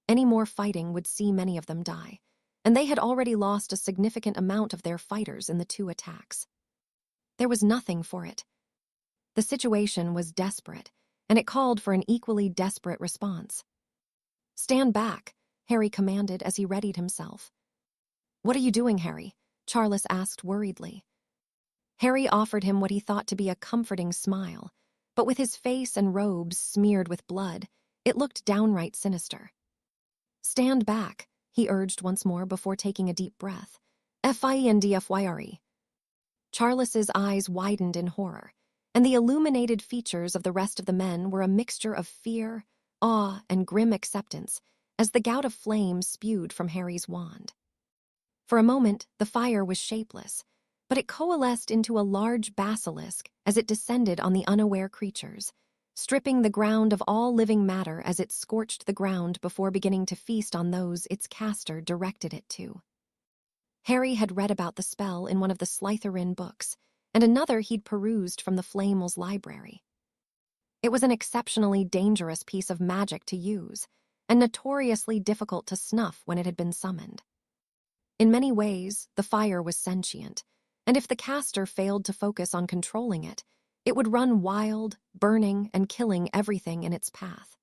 Any more fighting would see many of them die, and they had already lost a significant amount of their fighters in the 2 attacks. There was nothing for it. The situation was desperate, and it called for an equally desperate response. "Stand back," Harry commanded as he readied himself. "What are you doing, Harry?" Charles asked worriedly. Harry offered him what he thought to be a comforting smile, but with his face and robes smeared with blood, it looked downright sinister. "Stand back," he urged once more before taking a deep breath. "Findfyre." Charles's eyes widened in horror, and the illuminated features of the rest of the men were a mixture of fear, awe, and grim acceptance as the gout of flame spewed from Harry's wand. For a moment, the fire was shapeless, but it coalesced into a large basilisk as it descended on the unaware creatures, stripping the ground of all living matter as it scorched the ground before beginning to feast on those its caster directed it to. Harry had read about the spell in one of the Slytherin books, and another he'd perused from the Flamel's library. It was an exceptionally dangerous piece of magic to use, and notoriously difficult to snuff when it had been summoned. In many ways, the fire was sentient, and if the caster failed to focus on controlling it, it would run wild, burning and killing everything in its path.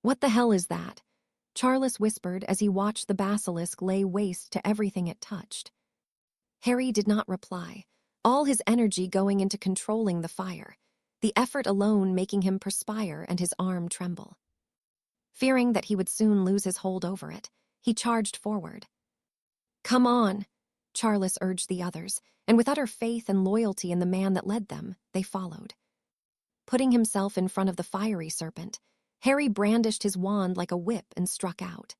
"What the hell is that?" Charles whispered as he watched the basilisk lay waste to everything it touched. Harry did not reply, all his energy going into controlling the fire, the effort alone making him perspire and his arm tremble. Fearing that he would soon lose his hold over it, he charged forward. "Come on," Charles urged the others, and with utter faith and loyalty in the man that led them, they followed. Putting himself in front of the fiery serpent, Harry brandished his wand like a whip and struck out.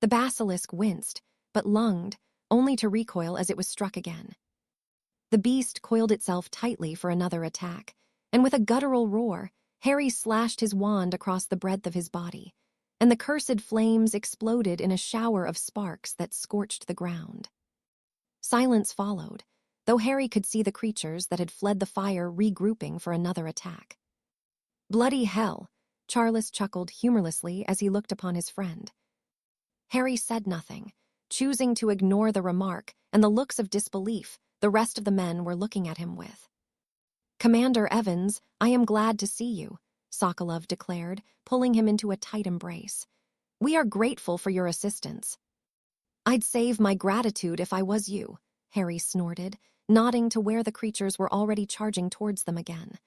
The basilisk winced, but lunged, only to recoil as it was struck again. The beast coiled itself tightly for another attack, and with a guttural roar, Harry slashed his wand across the breadth of his body, and the cursed flames exploded in a shower of sparks that scorched the ground. Silence followed, though Harry could see the creatures that had fled the fire regrouping for another attack. Bloody hell, Charles chuckled humorlessly as he looked upon his friend. Harry said nothing, choosing to ignore the remark and the looks of disbelief the rest of the men were looking at him with. "Commander Evans, I am glad to see you," Sokolov declared, pulling him into a tight embrace. "We are grateful for your assistance." "I'd save my gratitude if I was you," Harry snorted, nodding to where the creatures were already charging towards them again.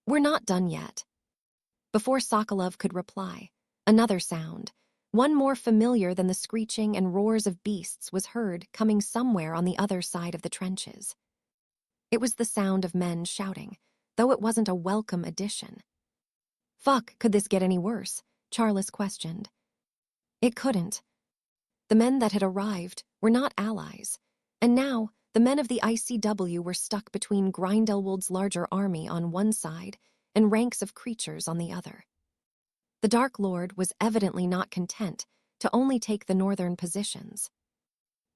"We're not done yet." Before Sokolov could reply, another sound, one more familiar than the screeching and roars of beasts, was heard coming somewhere on the other side of the trenches. It was the sound of men shouting, though it wasn't a welcome addition. "Fuck, could this get any worse?" Charles questioned. It couldn't. The men that had arrived were not allies, and now the men of the ICW were stuck between Grindelwald's larger army on one side and ranks of creatures on the other. The Dark Lord was evidently not content to only take the northern positions.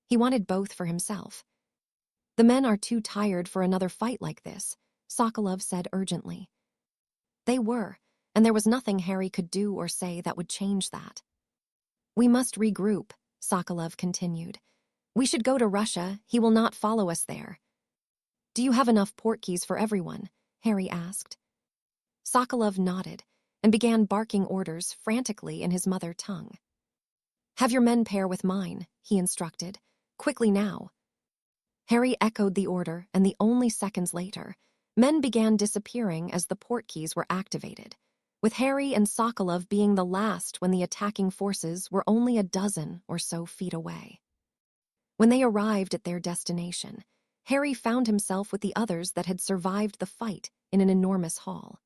He wanted both for himself. "The men are too tired for another fight like this," Sokolov said urgently. They were, and there was nothing Harry could do or say that would change that. "We must regroup," Sokolov continued. "We should go to Russia. He will not follow us there." "Do you have enough portkeys for everyone?" Harry asked. Sokolov nodded and began barking orders frantically in his mother tongue. "Have your men pair with mine," he instructed. "Quickly now." Harry echoed the order, and only seconds later, men began disappearing as the portkeys were activated, with Harry and Sokolov being the last when the attacking forces were only a dozen or so feet away. When they arrived at their destination, Harry found himself with the others that had survived the fight in an enormous hall.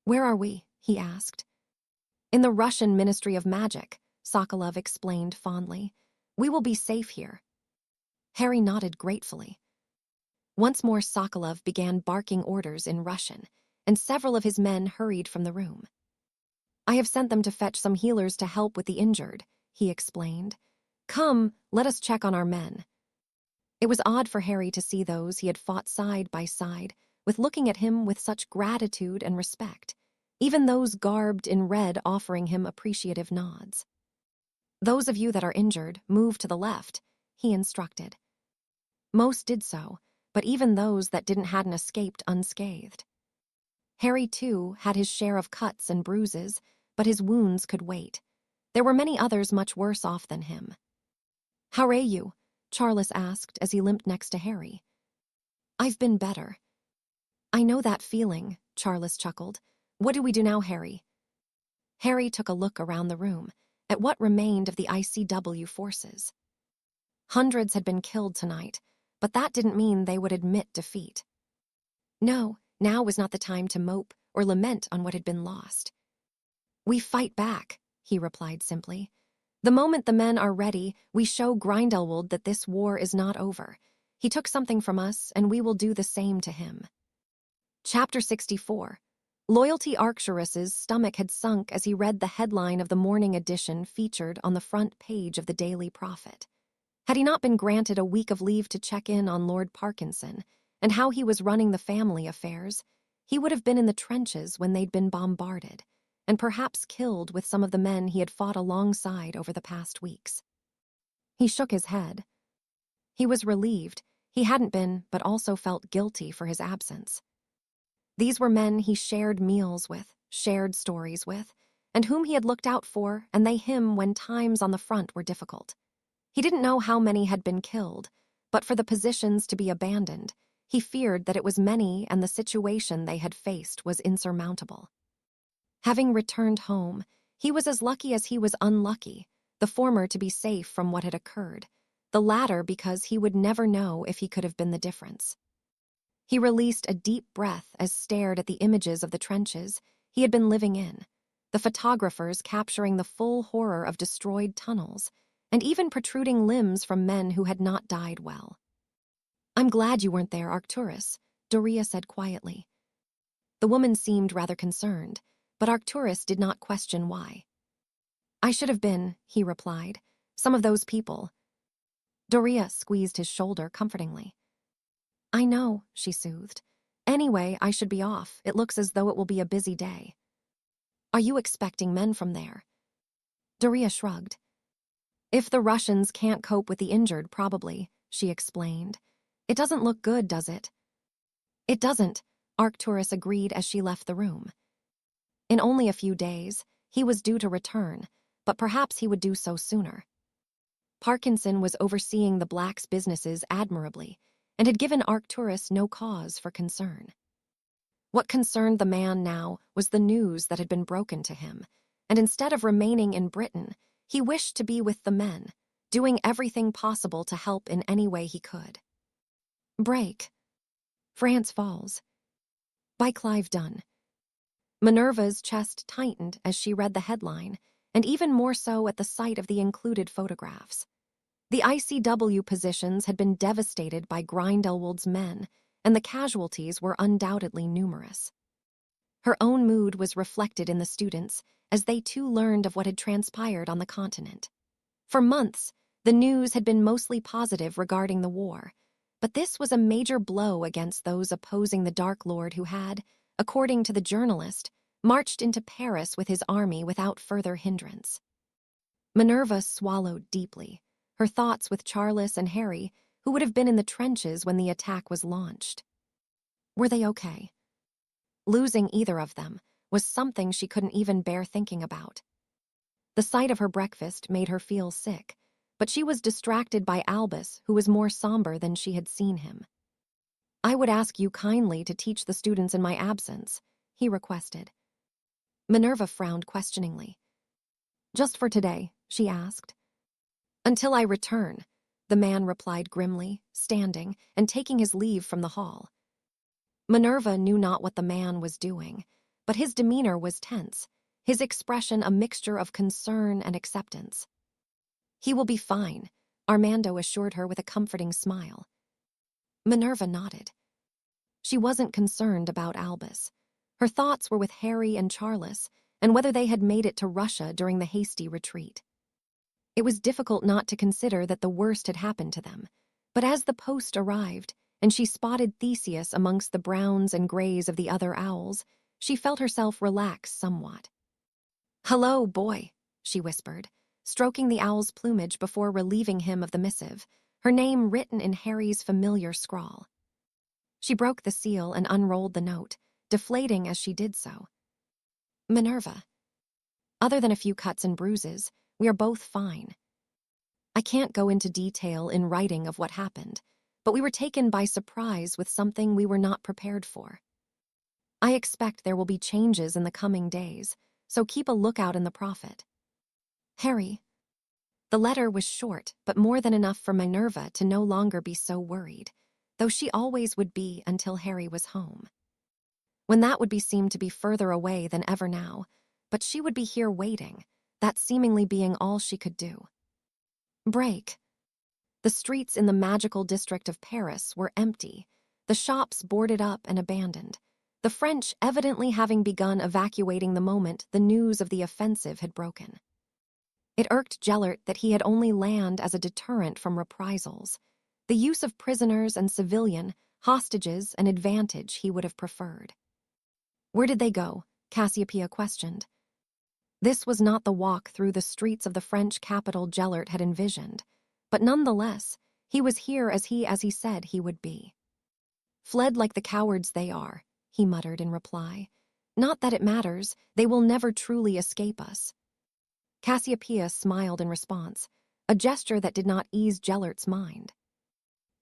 "Where are we?" he asked. "In the Russian Ministry of Magic," Sokolov explained fondly. "We will be safe here." Harry nodded gratefully. Once more Sokolov began barking orders in Russian, and several of his men hurried from the room. "I have sent them to fetch some healers to help with the injured," he explained. "Come, let us check on our men." It was odd for Harry to see those he had fought side by side with looking at him with such gratitude and respect, even those garbed in red offering him appreciative nods. "Those of you that are injured, move to the left," he instructed. Most did so, but even those that hadn't escaped unscathed. Harry, too, had his share of cuts and bruises, but his wounds could wait. There were many others much worse off than him. "How are you?" Charles asked as he limped next to Harry. "I've been better." "I know that feeling," Charles chuckled. "What do we do now, Harry?" Harry took a look around the room, at what remained of the ICW forces. Hundreds had been killed tonight, but that didn't mean they would admit defeat. No, now was not the time to mope or lament on what had been lost. "We fight back," he replied simply. "The moment the men are ready, we show Grindelwald that this war is not over. He took something from us, and we will do the same to him." Chapter 64. Loyalty Arcturus's stomach had sunk as he read the headline of the morning edition featured on the front page of the Daily Prophet. Had he not been granted a week of leave to check in on Lord Parkinson and how he was running the family affairs, he would have been in the trenches when they'd been bombarded, and perhaps killed with some of the men he had fought alongside over the past weeks. He shook his head. He was relieved he hadn't been, but also felt guilty for his absence. These were men he shared meals with, shared stories with, and whom he had looked out for, and they him when times on the front were difficult. He didn't know how many had been killed, but for the positions to be abandoned, he feared that it was many and the situation they had faced was insurmountable. Having returned home, he was as lucky as he was unlucky, the former to be safe from what had occurred, the latter because he would never know if he could have been the difference. He released a deep breath as stared at the images of the trenches he had been living in, the photographers capturing the full horror of destroyed tunnels, and even protruding limbs from men who had not died well. "I'm glad you weren't there, Arcturus," Doria said quietly. The woman seemed rather concerned, but Arcturus did not question why. "I should have been," he replied. "Some of those people." Doria squeezed his shoulder comfortingly. I know, she soothed. Anyway, I should be off. It looks as though it will be a busy day. Are you expecting men from there? Daria shrugged. If the Russians can't cope with the injured, probably, she explained. It doesn't look good, does it? It doesn't, Arcturus agreed as she left the room. In only a few days, he was due to return, but perhaps he would do so sooner. Parkinson was overseeing the Black's businesses admirably and had given Arcturus no cause for concern. What concerned the man now was the news that had been broken to him, and instead of remaining in Britain, he wished to be with the men, doing everything possible to help in any way he could. Break. France Falls. By Clive Dunn. Minerva's chest tightened as she read the headline, and even more so at the sight of the included photographs. The ICW positions had been devastated by Grindelwald's men, and the casualties were undoubtedly numerous. Her own mood was reflected in the students as they too learned of what had transpired on the continent. For months, the news had been mostly positive regarding the war, but this was a major blow against those opposing the Dark Lord who had, according to the journalist, marched into Paris with his army without further hindrance. Minerva swallowed deeply, her thoughts with Charles and Harry, who would have been in the trenches when the attack was launched. Were they okay? Losing either of them was something she couldn't even bear thinking about. The sight of her breakfast made her feel sick, but she was distracted by Albus, who was more somber than she had seen him. I would ask you kindly to teach the students in my absence, he requested. Minerva frowned questioningly. Just for today, she asked. Until I return, the man replied grimly, standing and taking his leave from the hall. Minerva knew not what the man was doing, but his demeanor was tense, his expression a mixture of concern and acceptance. He will be fine, Armando assured her with a comforting smile. Minerva nodded. She wasn't concerned about Albus. Her thoughts were with Harry and Charles, and whether they had made it to Russia during the hasty retreat. It was difficult not to consider that the worst had happened to them, but as the post arrived, and she spotted Theseus amongst the browns and grays of the other owls, she felt herself relax somewhat. Hello, boy, she whispered, stroking the owl's plumage before relieving him of the missive, her name written in Harry's familiar scrawl. She broke the seal and unrolled the note, deflating as she did so. Minerva. Other than a few cuts and bruises, we are both fine. I can't go into detail in writing of what happened, but we were taken by surprise with something we were not prepared for. I expect there will be changes in the coming days, so keep a lookout in the Prophet. Harry. The letter was short, but more than enough for Minerva to no longer be so worried, though she always would be until Harry was home. When that would be seemed to be further away than ever now, but she would be here waiting, that seemingly being all she could do. Break. The streets in the magical district of Paris were empty, the shops boarded up and abandoned, the French evidently having begun evacuating the moment the news of the offensive had broken. It irked Gellert that he had only land as a deterrent from reprisals. The use of prisoners and civilian, hostages, an advantage he would have preferred. Where did they go? Cassiopeia questioned. This was not the walk through the streets of the French capital Gellert had envisioned, but nonetheless, he was here as he said he would be. Fled like the cowards they are, he muttered in reply. Not that it matters, they will never truly escape us. Cassiopeia smiled in response, a gesture that did not ease Gellert's mind.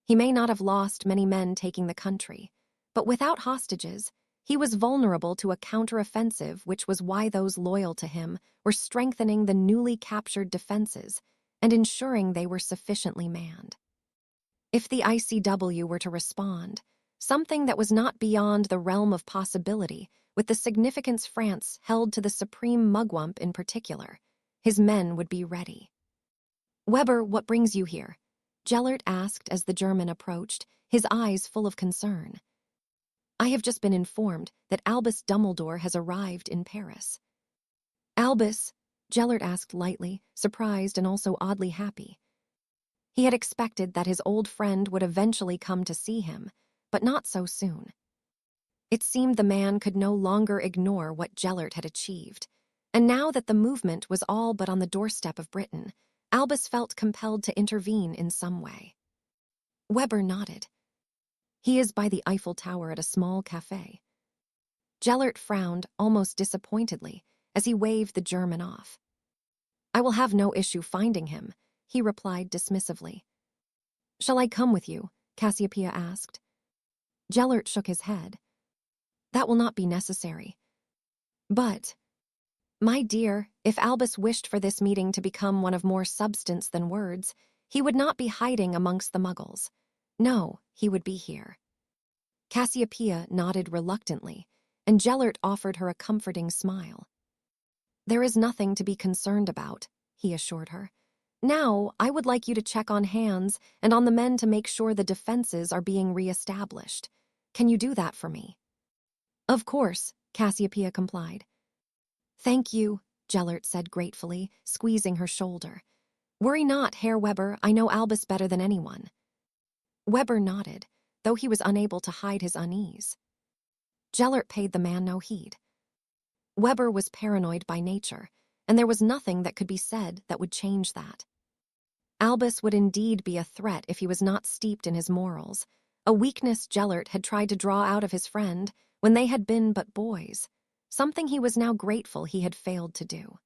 He may not have lost many men taking the country, but without hostages, he was vulnerable to a counteroffensive, which was why those loyal to him were strengthening the newly captured defenses and ensuring they were sufficiently manned. If the ICW were to respond, something that was not beyond the realm of possibility, with the significance France held to the supreme mugwump in particular, his men would be ready. Weber, what brings you here? Gellert asked as the German approached, his eyes full of concern. I have just been informed that Albus Dumbledore has arrived in Paris. Albus? Gellert asked lightly, surprised and also oddly happy. He had expected that his old friend would eventually come to see him, but not so soon. It seemed the man could no longer ignore what Gellert had achieved, and now that the movement was all but on the doorstep of Britain, Albus felt compelled to intervene in some way. Weber nodded. He is by the Eiffel Tower at a small cafe. Gellert frowned almost disappointedly as he waved the German off. I will have no issue finding him, he replied dismissively. Shall I come with you? Cassiopeia asked. Gellert shook his head. That will not be necessary. But, my dear, if Albus wished for this meeting to become one of more substance than words, he would not be hiding amongst the muggles. No, he would be here. Cassiopeia nodded reluctantly, and Gellert offered her a comforting smile. There is nothing to be concerned about, he assured her. Now, I would like you to check on Hans and on the men to make sure the defenses are being re-established. Can you do that for me? Of course, Cassiopeia complied. Thank you, Gellert said gratefully, squeezing her shoulder. Worry not, Herr Weber, I know Albus better than anyone. Weber nodded, though he was unable to hide his unease. Gellert paid the man no heed. Weber was paranoid by nature, and there was nothing that could be said that would change that. Albus would indeed be a threat if he was not steeped in his morals, a weakness Gellert had tried to draw out of his friend when they had been but boys, something he was now grateful he had failed to do.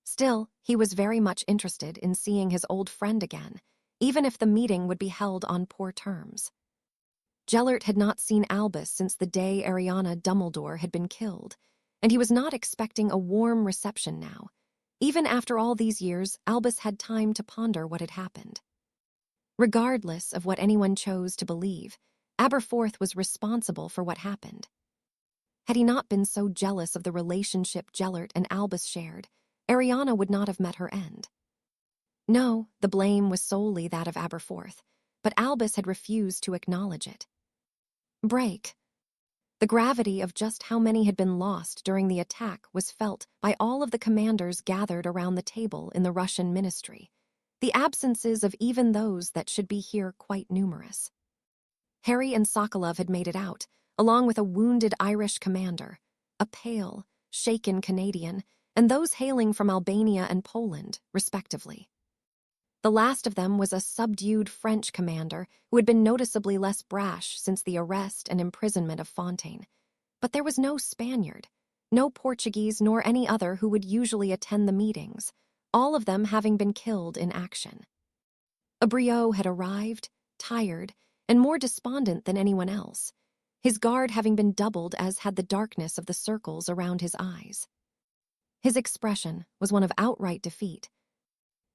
Still, he was very much interested in seeing his old friend again, even if the meeting would be held on poor terms. Gellert had not seen Albus since the day Ariana Dumbledore had been killed, and he was not expecting a warm reception now. Even after all these years, Albus had time to ponder what had happened. Regardless of what anyone chose to believe, Aberforth was responsible for what happened. Had he not been so jealous of the relationship Gellert and Albus shared, Ariana would not have met her end. No, the blame was solely that of Aberforth, but Albus had refused to acknowledge it. Break. The gravity of just how many had been lost during the attack was felt by all of the commanders gathered around the table in the Russian ministry, the absences of even those that should be here quite numerous. Harry and Sokolov had made it out, along with a wounded Irish commander, a pale, shaken Canadian, and those hailing from Albania and Poland, respectively. The last of them was a subdued French commander who had been noticeably less brash since the arrest and imprisonment of Fontaine. But there was no Spaniard, no Portuguese nor any other who would usually attend the meetings, all of them having been killed in action. Abriot had arrived, tired, and more despondent than anyone else, his guard having been doubled as had the darkness of the circles around his eyes. His expression was one of outright defeat,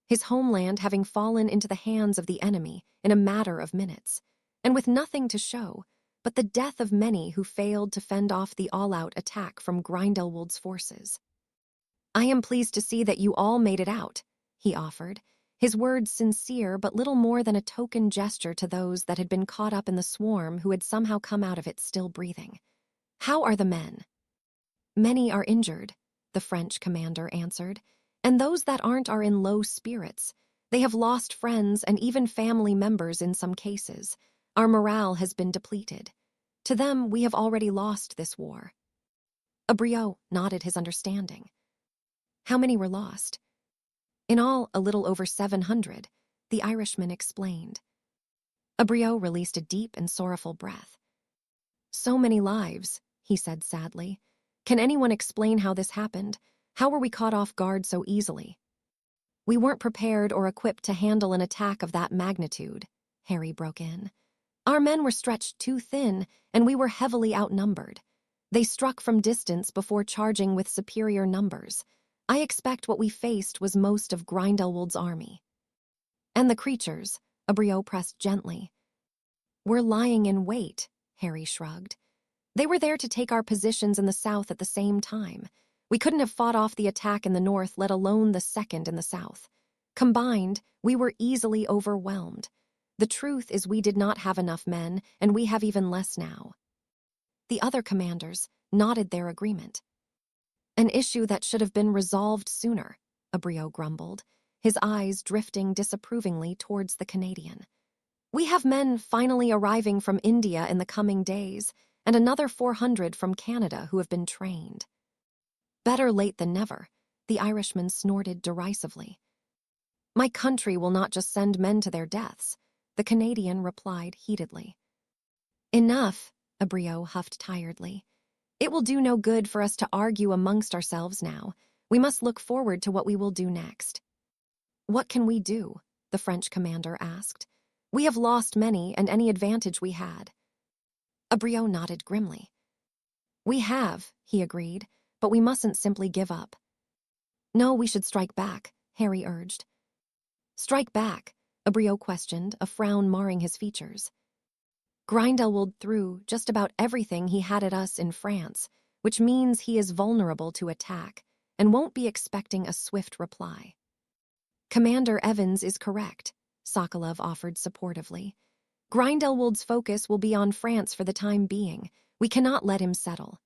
his homeland having fallen into the hands of the enemy in a matter of minutes, and with nothing to show but the death of many who failed to fend off the all-out attack from Grindelwald's forces. I am pleased to see that you all made it out, he offered, his words sincere but little more than a token gesture to those that had been caught up in the swarm who had somehow come out of it still breathing. How are the men? Many are injured, the French commander answered, and those that aren't are in low spirits. They have lost friends and even family members in some cases. Our morale has been depleted. To them, we have already lost this war. Abriot nodded his understanding. How many were lost? In all, a little over 700, the Irishman explained. Abriot released a deep and sorrowful breath. So many lives, he said sadly. Can anyone explain how this happened? How were we caught off guard so easily? We weren't prepared or equipped to handle an attack of that magnitude, Harry broke in. Our men were stretched too thin, and we were heavily outnumbered. They struck from distance before charging with superior numbers. I expect what we faced was most of Grindelwald's army. And the creatures, Abriot pressed gently. We're lying in wait, Harry shrugged. They were there to take our positions in the south at the same time. We couldn't have fought off the attack in the north, let alone the second in the south. Combined, we were easily overwhelmed. The truth is we did not have enough men, and we have even less now. The other commanders nodded their agreement. An issue that should have been resolved sooner, Abriot grumbled, his eyes drifting disapprovingly towards the Canadian. We have men finally arriving from India in the coming days, and another 400 from Canada who have been trained. Better late than never, the Irishman snorted derisively. My country will not just send men to their deaths, the Canadian replied heatedly. Enough, Abreu huffed tiredly. It will do no good for us to argue amongst ourselves now. We must look forward to what we will do next. What can we do? The French commander asked. We have lost many and any advantage we had. Abreu nodded grimly. We have, he agreed, but we mustn't simply give up. No, we should strike back, Harry urged. Strike back? Abreu questioned, a frown marring his features. Grindelwald threw just about everything he had at us in France, which means he is vulnerable to attack and won't be expecting a swift reply. Commander Evans is correct, Sokolov offered supportively. Grindelwald's focus will be on France for the time being. We cannot let him settle.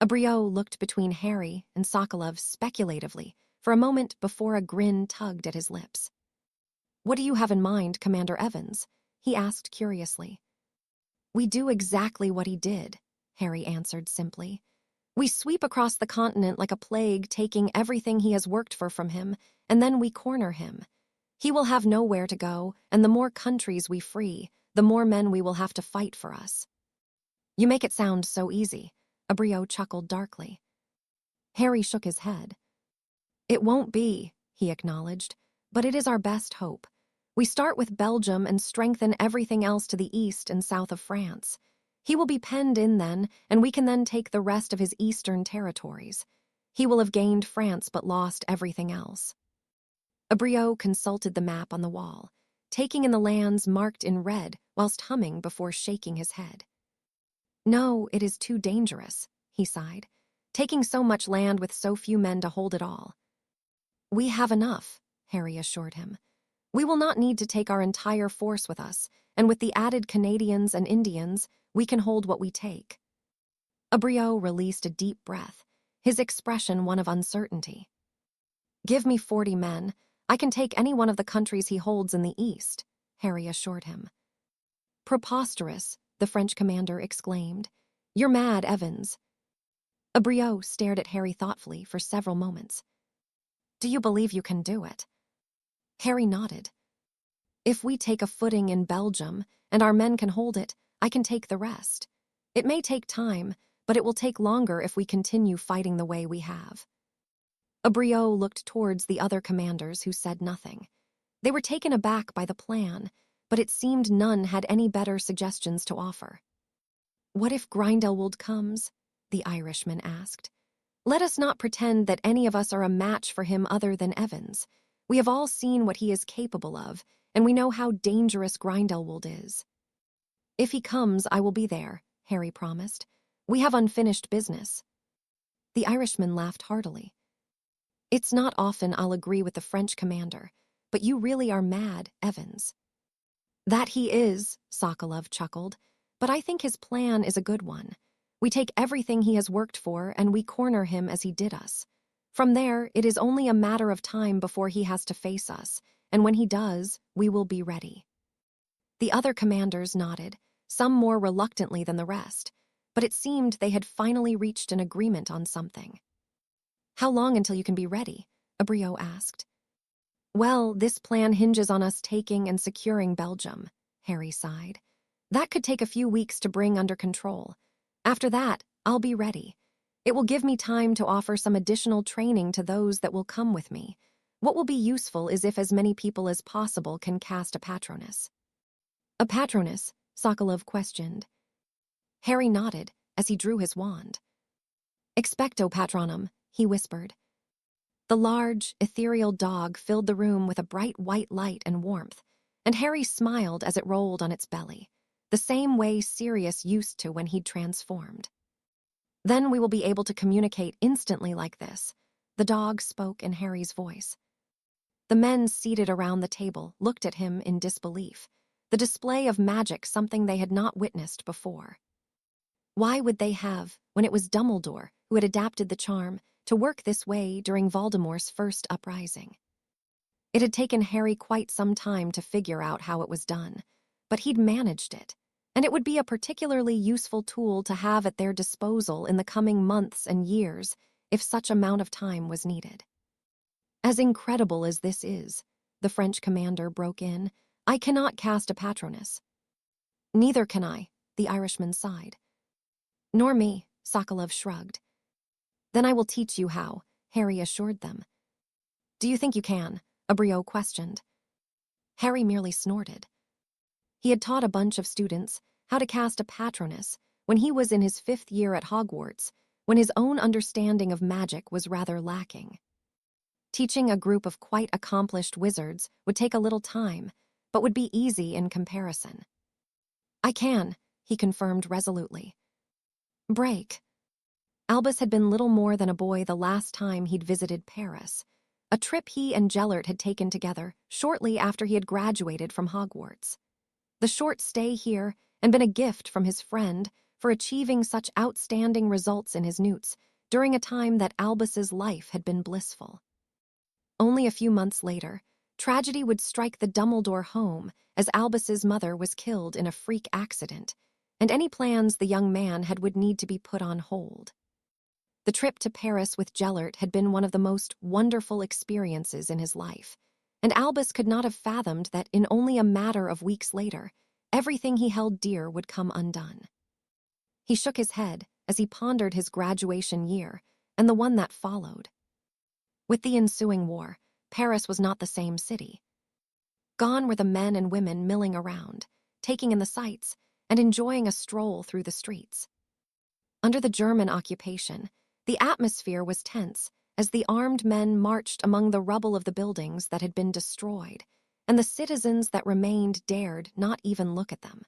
Abreu looked between Harry and Sokolov speculatively for a moment before a grin tugged at his lips. What do you have in mind, Commander Evans? He asked curiously. We do exactly what he did, Harry answered simply. We sweep across the continent like a plague, taking everything he has worked for from him, and then we corner him. He will have nowhere to go, and the more countries we free, the more men we will have to fight for us. You make it sound so easy, Abreu chuckled darkly. Harry shook his head. It won't be, he acknowledged, but it is our best hope. We start with Belgium and strengthen everything else to the east and south of France. He will be penned in then, and we can then take the rest of his eastern territories. He will have gained France but lost everything else. Abreu consulted the map on the wall, taking in the lands marked in red whilst humming before shaking his head. No, it is too dangerous, he sighed, taking so much land with so few men to hold it all. We have enough, Harry assured him. We will not need to take our entire force with us, and with the added Canadians and Indians, we can hold what we take. Abreu released a deep breath, his expression one of uncertainty. Give me 40 men. I can take any one of the countries he holds in the east, Harry assured him. Preposterous, the French commander exclaimed. You're mad, Evans. Abreu stared at Harry thoughtfully for several moments. Do you believe you can do it? Harry nodded. If we take a footing in Belgium, and our men can hold it, I can take the rest. It may take time, but it will take longer if we continue fighting the way we have. Abreu looked towards the other commanders who said nothing. They were taken aback by the plan, but it seemed none had any better suggestions to offer. What if Grindelwald comes? The Irishman asked. Let us not pretend that any of us are a match for him other than Evans. We have all seen what he is capable of, and we know how dangerous Grindelwald is. If he comes, I will be there, Harry promised. We have unfinished business. The Irishman laughed heartily. It's not often I'll agree with the French commander, but you really are mad, Evans. That he is, Sokolov chuckled, but I think his plan is a good one. We take everything he has worked for and we corner him as he did us. From there, it is only a matter of time before he has to face us, and when he does, we will be ready. The other commanders nodded, some more reluctantly than the rest, but it seemed they had finally reached an agreement on something. How long until you can be ready? Abreu asked. Well, this plan hinges on us taking and securing Belgium, Harry sighed. That could take a few weeks to bring under control. After that, I'll be ready. It will give me time to offer some additional training to those that will come with me. What will be useful is if as many people as possible can cast a patronus. A patronus? Sokolov questioned. Harry nodded as he drew his wand. Expecto patronum, he whispered. The large, ethereal dog filled the room with a bright white light and warmth, and Harry smiled as it rolled on its belly, the same way Sirius used to when he'd transformed. Then we will be able to communicate instantly like this, the dog spoke in Harry's voice. The men seated around the table looked at him in disbelief, the display of magic something they had not witnessed before. Why would they have, when it was Dumbledore who had adapted the charm, to work this way during Voldemort's first uprising? It had taken Harry quite some time to figure out how it was done, but he'd managed it, and it would be a particularly useful tool to have at their disposal in the coming months and years if such amount of time was needed. As incredible as this is, the French commander broke in, I cannot cast a Patronus. Neither can I, the Irishman sighed. Nor me, Sokolov shrugged. Then I will teach you how, Harry assured them. Do you think you can? Abriot questioned. Harry merely snorted. He had taught a bunch of students how to cast a Patronus when he was in his 5th year at Hogwarts, when his own understanding of magic was rather lacking. Teaching a group of quite accomplished wizards would take a little time, but would be easy in comparison. I can, he confirmed resolutely. Break. Albus had been little more than a boy the last time he'd visited Paris, a trip he and Gellert had taken together shortly after he had graduated from Hogwarts. The short stay here had been a gift from his friend for achieving such outstanding results in his newts during a time that Albus's life had been blissful. Only a few months later, tragedy would strike the Dumbledore home as Albus's mother was killed in a freak accident, and any plans the young man had would need to be put on hold. The trip to Paris with Gellert had been one of the most wonderful experiences in his life, and Albus could not have fathomed that in only a matter of weeks later, everything he held dear would come undone. He shook his head as he pondered his graduation year and the one that followed. With the ensuing war, Paris was not the same city. Gone were the men and women milling around, taking in the sights, and enjoying a stroll through the streets. Under the German occupation, the atmosphere was tense as the armed men marched among the rubble of the buildings that had been destroyed, and the citizens that remained dared not even look at them.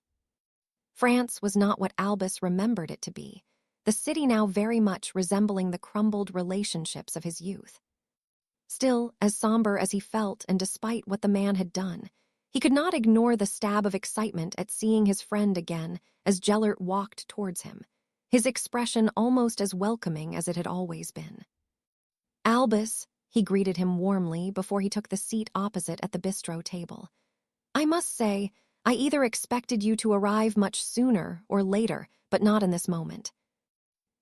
France was not what Albus remembered it to be, the city now very much resembling the crumbled relationships of his youth. Still, as somber as he felt and despite what the man had done, he could not ignore the stab of excitement at seeing his friend again as Gellert walked towards him, his expression almost as welcoming as it had always been. Albus, he greeted him warmly before he took the seat opposite at the bistro table. I must say, I either expected you to arrive much sooner or later, but not in this moment.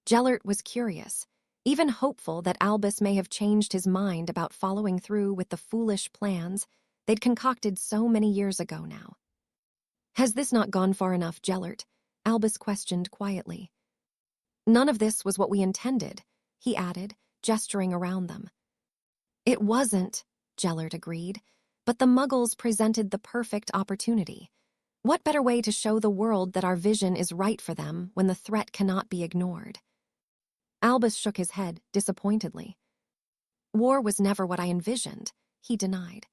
Gellert was curious, even hopeful that Albus may have changed his mind about following through with the foolish plans they'd concocted so many years ago now. Has this not gone far enough, Gellert? Albus questioned quietly. None of this was what we intended, he added, gesturing around them. It wasn't, Gellert agreed, but the Muggles presented the perfect opportunity. What better way to show the world that our vision is right for them when the threat cannot be ignored? Albus shook his head disappointedly. War was never what I envisioned, he denied.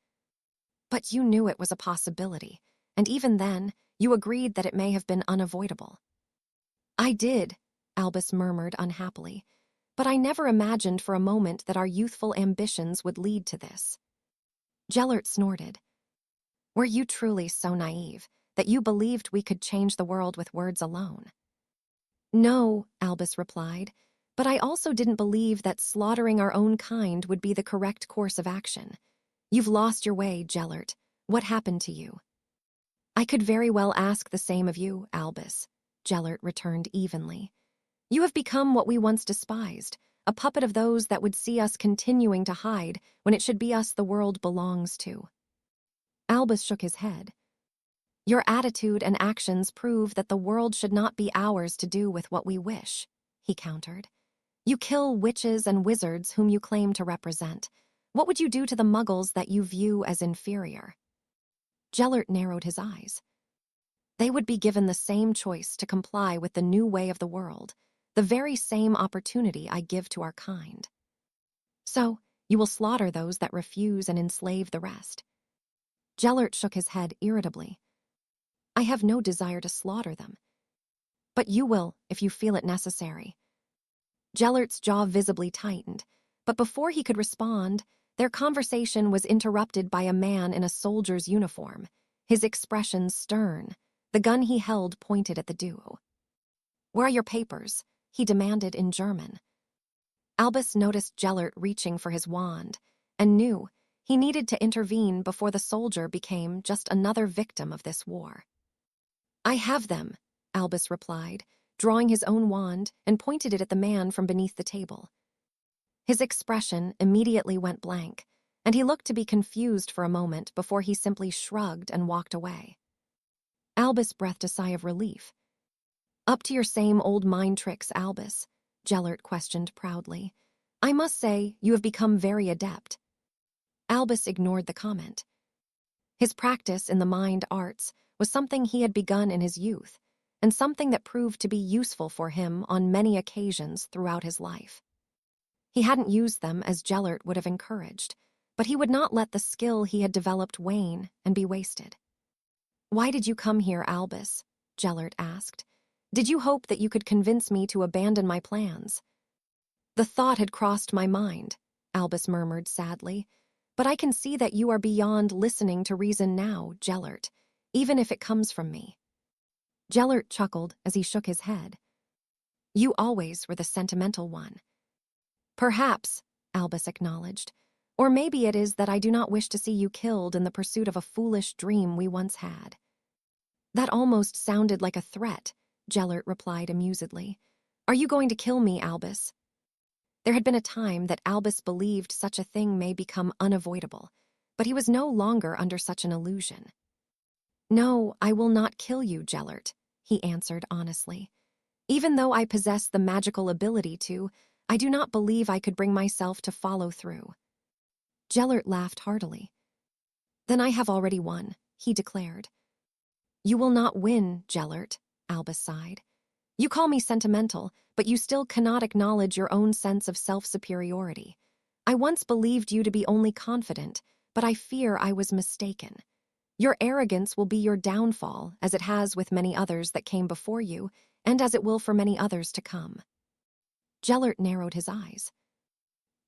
But you knew it was a possibility, and even then, you agreed that it may have been unavoidable. I did, Albus murmured unhappily, but I never imagined for a moment that our youthful ambitions would lead to this. Gellert snorted. Were you truly so naive that you believed we could change the world with words alone? No, Albus replied, but I also didn't believe that slaughtering our own kind would be the correct course of action. You've lost your way, Gellert. What happened to you? I could very well ask the same of you, Albus, Gellert returned evenly. You have become what we once despised, a puppet of those that would see us continuing to hide when it should be us the world belongs to. Albus shook his head. Your attitude and actions prove that the world should not be ours to do with what we wish, he countered. You kill witches and wizards whom you claim to represent. What would you do to the Muggles that you view as inferior? Gellert narrowed his eyes. They would be given the same choice to comply with the new way of the world, the very same opportunity I give to our kind. So, you will slaughter those that refuse and enslave the rest. Gellert shook his head irritably. I have no desire to slaughter them. But you will, if you feel it necessary. Gellert's jaw visibly tightened, but before he could respond, their conversation was interrupted by a man in a soldier's uniform, his expression stern, the gun he held pointed at the duo. Where are your papers? He demanded in German. Albus noticed Gellert reaching for his wand, and knew he needed to intervene before the soldier became just another victim of this war. I have them, Albus replied, drawing his own wand and pointed it at the man from beneath the table. His expression immediately went blank, and he looked to be confused for a moment before he simply shrugged and walked away. Albus breathed a sigh of relief. Up to your same old mind tricks, Albus, Gellert questioned proudly. I must say, you have become very adept. Albus ignored the comment. His practice in the mind arts was something he had begun in his youth, and something that proved to be useful for him on many occasions throughout his life. He hadn't used them as Gellert would have encouraged, but he would not let the skill he had developed wane and be wasted. Why did you come here, Albus? Gellert asked. Did you hope that you could convince me to abandon my plans? The thought had crossed my mind, Albus murmured sadly, but I can see that you are beyond listening to reason now, Gellert, even if it comes from me. Gellert chuckled as he shook his head. You always were the sentimental one. Perhaps, Albus acknowledged, or maybe it is that I do not wish to see you killed in the pursuit of a foolish dream we once had. That almost sounded like a threat, Gellert replied amusedly. Are you going to kill me, Albus? There had been a time that Albus believed such a thing may become unavoidable, but he was no longer under such an illusion. No, I will not kill you, Gellert, he answered honestly. Even though I possess the magical ability to, I do not believe I could bring myself to follow through. Gellert laughed heartily. Then I have already won, he declared. You will not win, Gellert, Albus sighed. You call me sentimental, but you still cannot acknowledge your own sense of self-superiority. I once believed you to be only confident, but I fear I was mistaken. Your arrogance will be your downfall, as it has with many others that came before you, and as it will for many others to come. Gellert narrowed his eyes.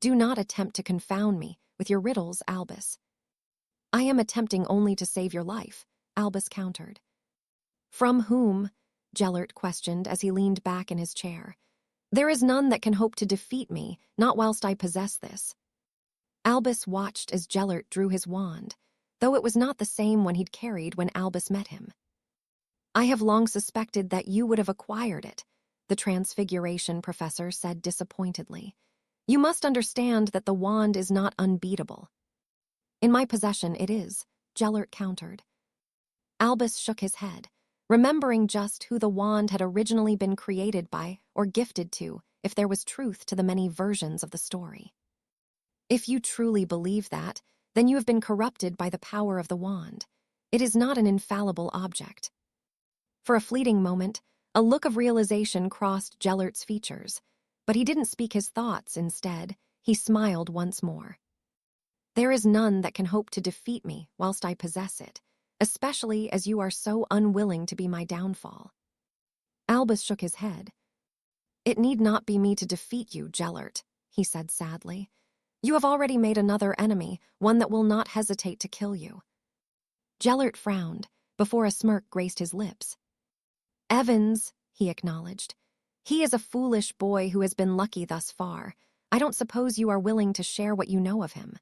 Do not attempt to confound me with your riddles, Albus. I am attempting only to save your life, Albus countered. From whom? Gellert questioned as he leaned back in his chair. There is none that can hope to defeat me, not whilst I possess this. Albus watched as Gellert drew his wand, though it was not the same one he'd carried when Albus met him. I have long suspected that you would have acquired it, the Transfiguration professor said disappointedly. You must understand that the wand is not unbeatable. In my possession it is, Gellert countered. Albus shook his head, remembering just who the wand had originally been created by or gifted to, if there was truth to the many versions of the story. If you truly believe that, then you have been corrupted by the power of the wand. It is not an infallible object. For a fleeting moment, a look of realization crossed Gellert's features, but he didn't speak his thoughts instead. He smiled once more. There is none that can hope to defeat me whilst I possess it, especially as you are so unwilling to be my downfall. Albus shook his head. It need not be me to defeat you, Gellert, he said sadly. You have already made another enemy, one that will not hesitate to kill you. Gellert frowned, before a smirk graced his lips. Evans, he acknowledged. He is a foolish boy who has been lucky thus far. I don't suppose you are willing to share what you know of him.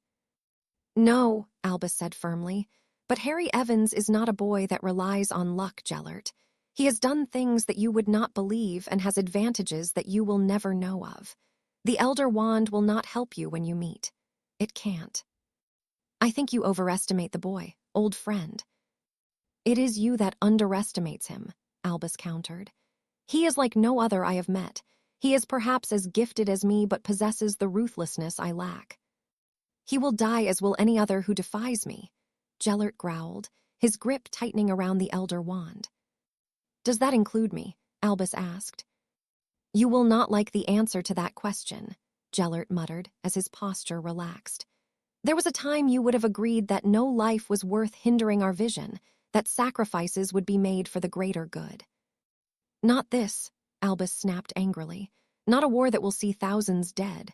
No, Albus said firmly, but Harry Evans is not a boy that relies on luck, Gellert. He has done things that you would not believe and has advantages that you will never know of. The Elder Wand will not help you when you meet. It can't. I think you overestimate the boy, old friend. It is you that underestimates him, Albus countered. He is like no other I have met. He is perhaps as gifted as me but possesses the ruthlessness I lack. He will die as will any other who defies me, Gellert growled, his grip tightening around the Elder Wand. Does that include me? Albus asked. You will not like the answer to that question, Gellert muttered as his posture relaxed. There was a time you would have agreed that no life was worth hindering our vision, that sacrifices would be made for the greater good. Not this, Albus snapped angrily. Not a war that will see thousands dead.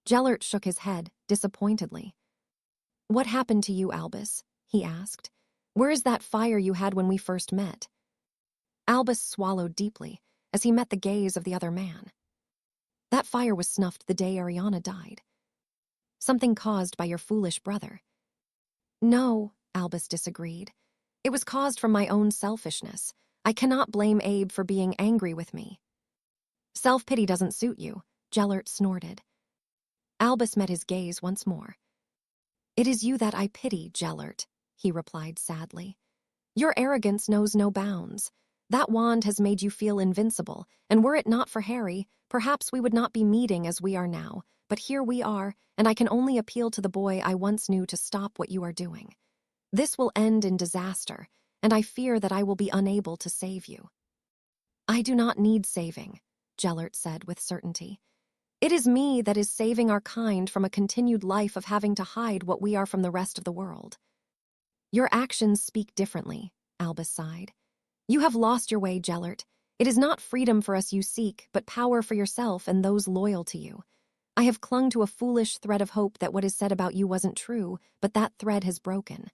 Gellert shook his head, disappointedly. What happened to you, Albus? He asked. Where is that fire you had when we first met? Albus swallowed deeply as he met the gaze of the other man. That fire was snuffed the day Ariana died. Something caused by your foolish brother. No, Albus disagreed. It was caused from my own selfishness. I cannot blame Abe for being angry with me. Self-pity doesn't suit you, Gellert snorted. Albus met his gaze once more. It is you that I pity, Gellert, he replied sadly. Your arrogance knows no bounds. That wand has made you feel invincible, and were it not for Harry, perhaps we would not be meeting as we are now, but here we are, and I can only appeal to the boy I once knew to stop what you are doing. This will end in disaster, and I fear that I will be unable to save you. I do not need saving, Gellert said with certainty. It is me that is saving our kind from a continued life of having to hide what we are from the rest of the world. Your actions speak differently, Albus sighed. You have lost your way, Gellert. It is not freedom for us you seek, but power for yourself and those loyal to you. I have clung to a foolish thread of hope that what is said about you wasn't true, but that thread has broken.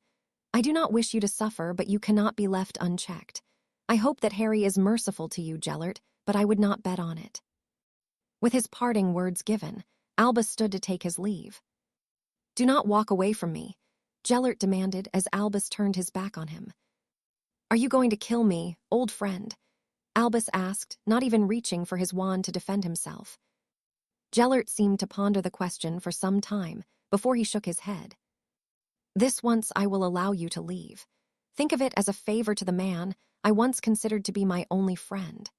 I do not wish you to suffer, but you cannot be left unchecked. I hope that Harry is merciful to you, Gellert, but I would not bet on it. With his parting words given, Albus stood to take his leave. Do not walk away from me, Gellert demanded as Albus turned his back on him. Are you going to kill me, old friend? Albus asked, not even reaching for his wand to defend himself. Gellert seemed to ponder the question for some time before he shook his head. This once I will allow you to leave. Think of it as a favor to the man I once considered to be my only friend.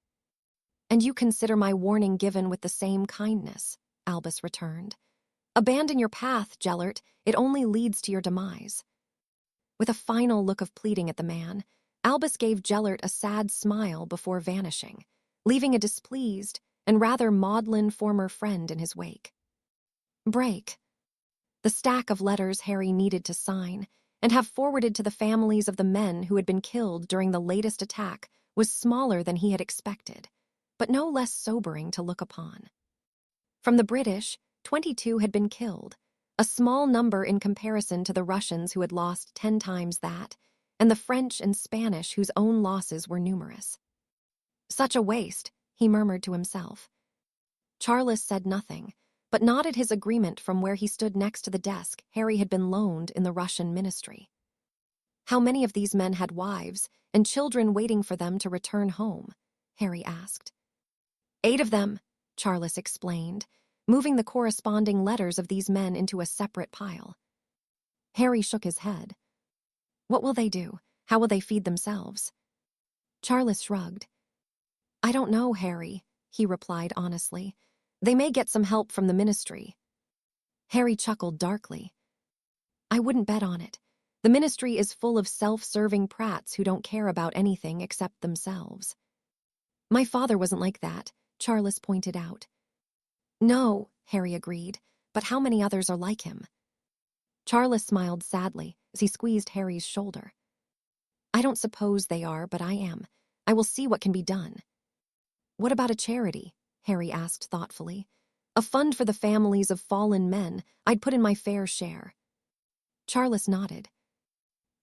And you consider my warning given with the same kindness, Albus returned. Abandon your path, Gellert. It only leads to your demise. With a final look of pleading at the man, Albus gave Gellert a sad smile before vanishing, leaving a displeased and rather maudlin former friend in his wake. Break. The stack of letters Harry needed to sign and have forwarded to the families of the men who had been killed during the latest attack was smaller than he had expected, but no less sobering to look upon. From the British, 22 had been killed, a small number in comparison to the Russians who had lost 10 times that, and the French and Spanish whose own losses were numerous. Such a waste, he murmured to himself. Charles said nothing, but nodded his agreement from where he stood next to the desk Harry had been loaned in the Russian ministry. How many of these men had wives and children waiting for them to return home? Harry asked. 8 of them, Charles explained, moving the corresponding letters of these men into a separate pile. Harry shook his head. What will they do? How will they feed themselves? Charles shrugged. I don't know, Harry, he replied honestly. They may get some help from the ministry. Harry chuckled darkly. I wouldn't bet on it. The ministry is full of self-serving prats who don't care about anything except themselves. My father wasn't like that, Charles pointed out. No, Harry agreed, but how many others are like him? Charles smiled sadly as he squeezed Harry's shoulder. I don't suppose they are, but I am. I will see what can be done. What about a charity? Harry asked thoughtfully. A fund for the families of fallen men. I'd put in my fair share. Charles nodded.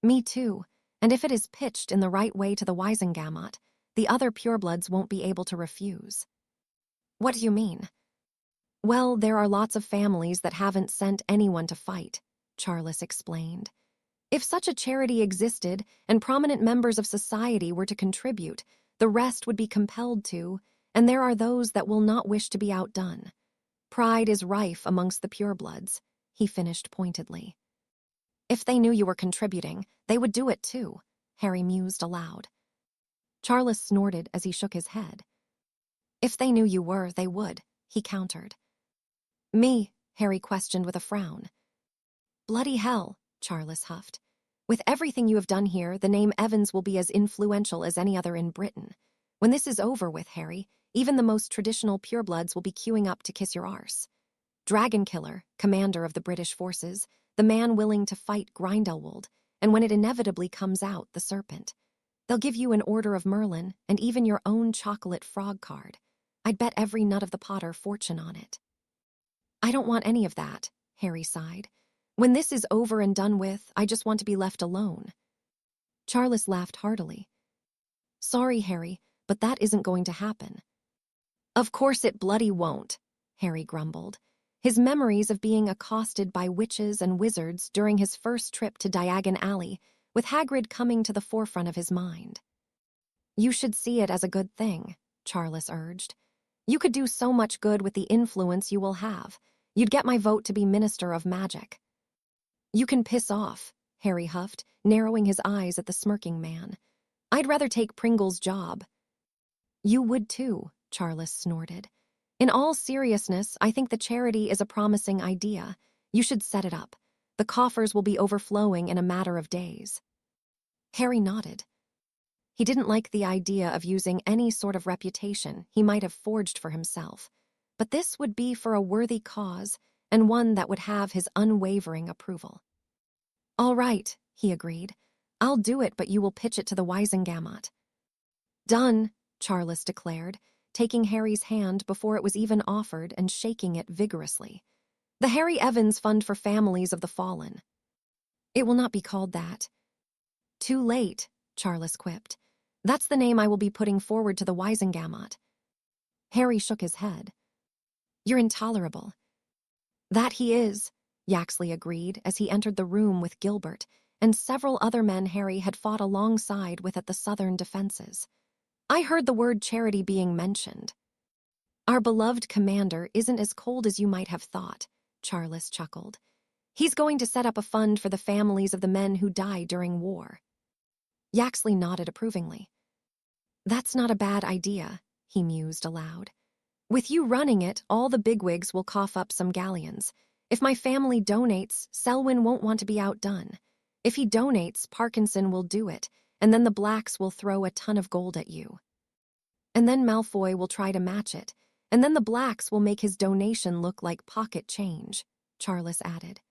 Me too, and if it is pitched in the right way to the Wisengamot, the other purebloods won't be able to refuse. What do you mean? Well, there are lots of families that haven't sent anyone to fight, Charles explained. If such a charity existed and prominent members of society were to contribute, the rest would be compelled to, and there are those that will not wish to be outdone. Pride is rife amongst the purebloods, he finished pointedly. If they knew you were contributing, they would do it too, Harry mused aloud. Charles snorted as he shook his head. If they knew you were, they would, he countered. Me? Harry questioned with a frown. Bloody hell, Charles huffed. With everything you have done here, the name Evans will be as influential as any other in Britain. When this is over with, Harry, even the most traditional purebloods will be queuing up to kiss your arse. Dragon Killer, commander of the British forces, the man willing to fight Grindelwald, and when it inevitably comes out, the serpent. They'll give you an Order of Merlin and even your own chocolate frog card. I'd bet every nut of the Potter fortune on it. I don't want any of that, Harry sighed. When this is over and done with, I just want to be left alone. Charles laughed heartily. Sorry, Harry, but that isn't going to happen. Of course it bloody won't, Harry grumbled. His memories of being accosted by witches and wizards during his first trip to Diagon Alley, with Hagrid coming to the forefront of his mind. "You should see it as a good thing," Charles urged. "You could do so much good with the influence you will have. You'd get my vote to be Minister of Magic." "You can piss off," Harry huffed, narrowing his eyes at the smirking man. "I'd rather take Pringle's job." "You would too," Charles snorted. "In all seriousness, I think the charity is a promising idea. You should set it up. The coffers will be overflowing in a matter of days." Harry nodded. He didn't like the idea of using any sort of reputation he might have forged for himself, but this would be for a worthy cause and one that would have his unwavering approval. "All right," he agreed. "I'll do it, but you will pitch it to the Wisengamot." "Done," Charles declared, taking Harry's hand before it was even offered and shaking it vigorously. "The Harry Evans Fund for Families of the Fallen." "It will not be called that." "Too late," Charles quipped. "That's the name I will be putting forward to the Wisengamot." Harry shook his head. "You're intolerable." "That he is," Yaxley agreed as he entered the room with Gilbert and several other men Harry had fought alongside with at the Southern defenses. "I heard the word charity being mentioned." "Our beloved commander isn't as cold as you might have thought," Charles chuckled. "He's going to set up a fund for the families of the men who died during war." Yaxley nodded approvingly. "That's not a bad idea," he mused aloud. "With you running it, all the bigwigs will cough up some galleons. If my family donates, Selwyn won't want to be outdone. If he donates, Parkinson will do it, and then the Blacks will throw a ton of gold at you. And then Malfoy will try to match it, and then the Blacks will make his donation look like pocket change," Charles added.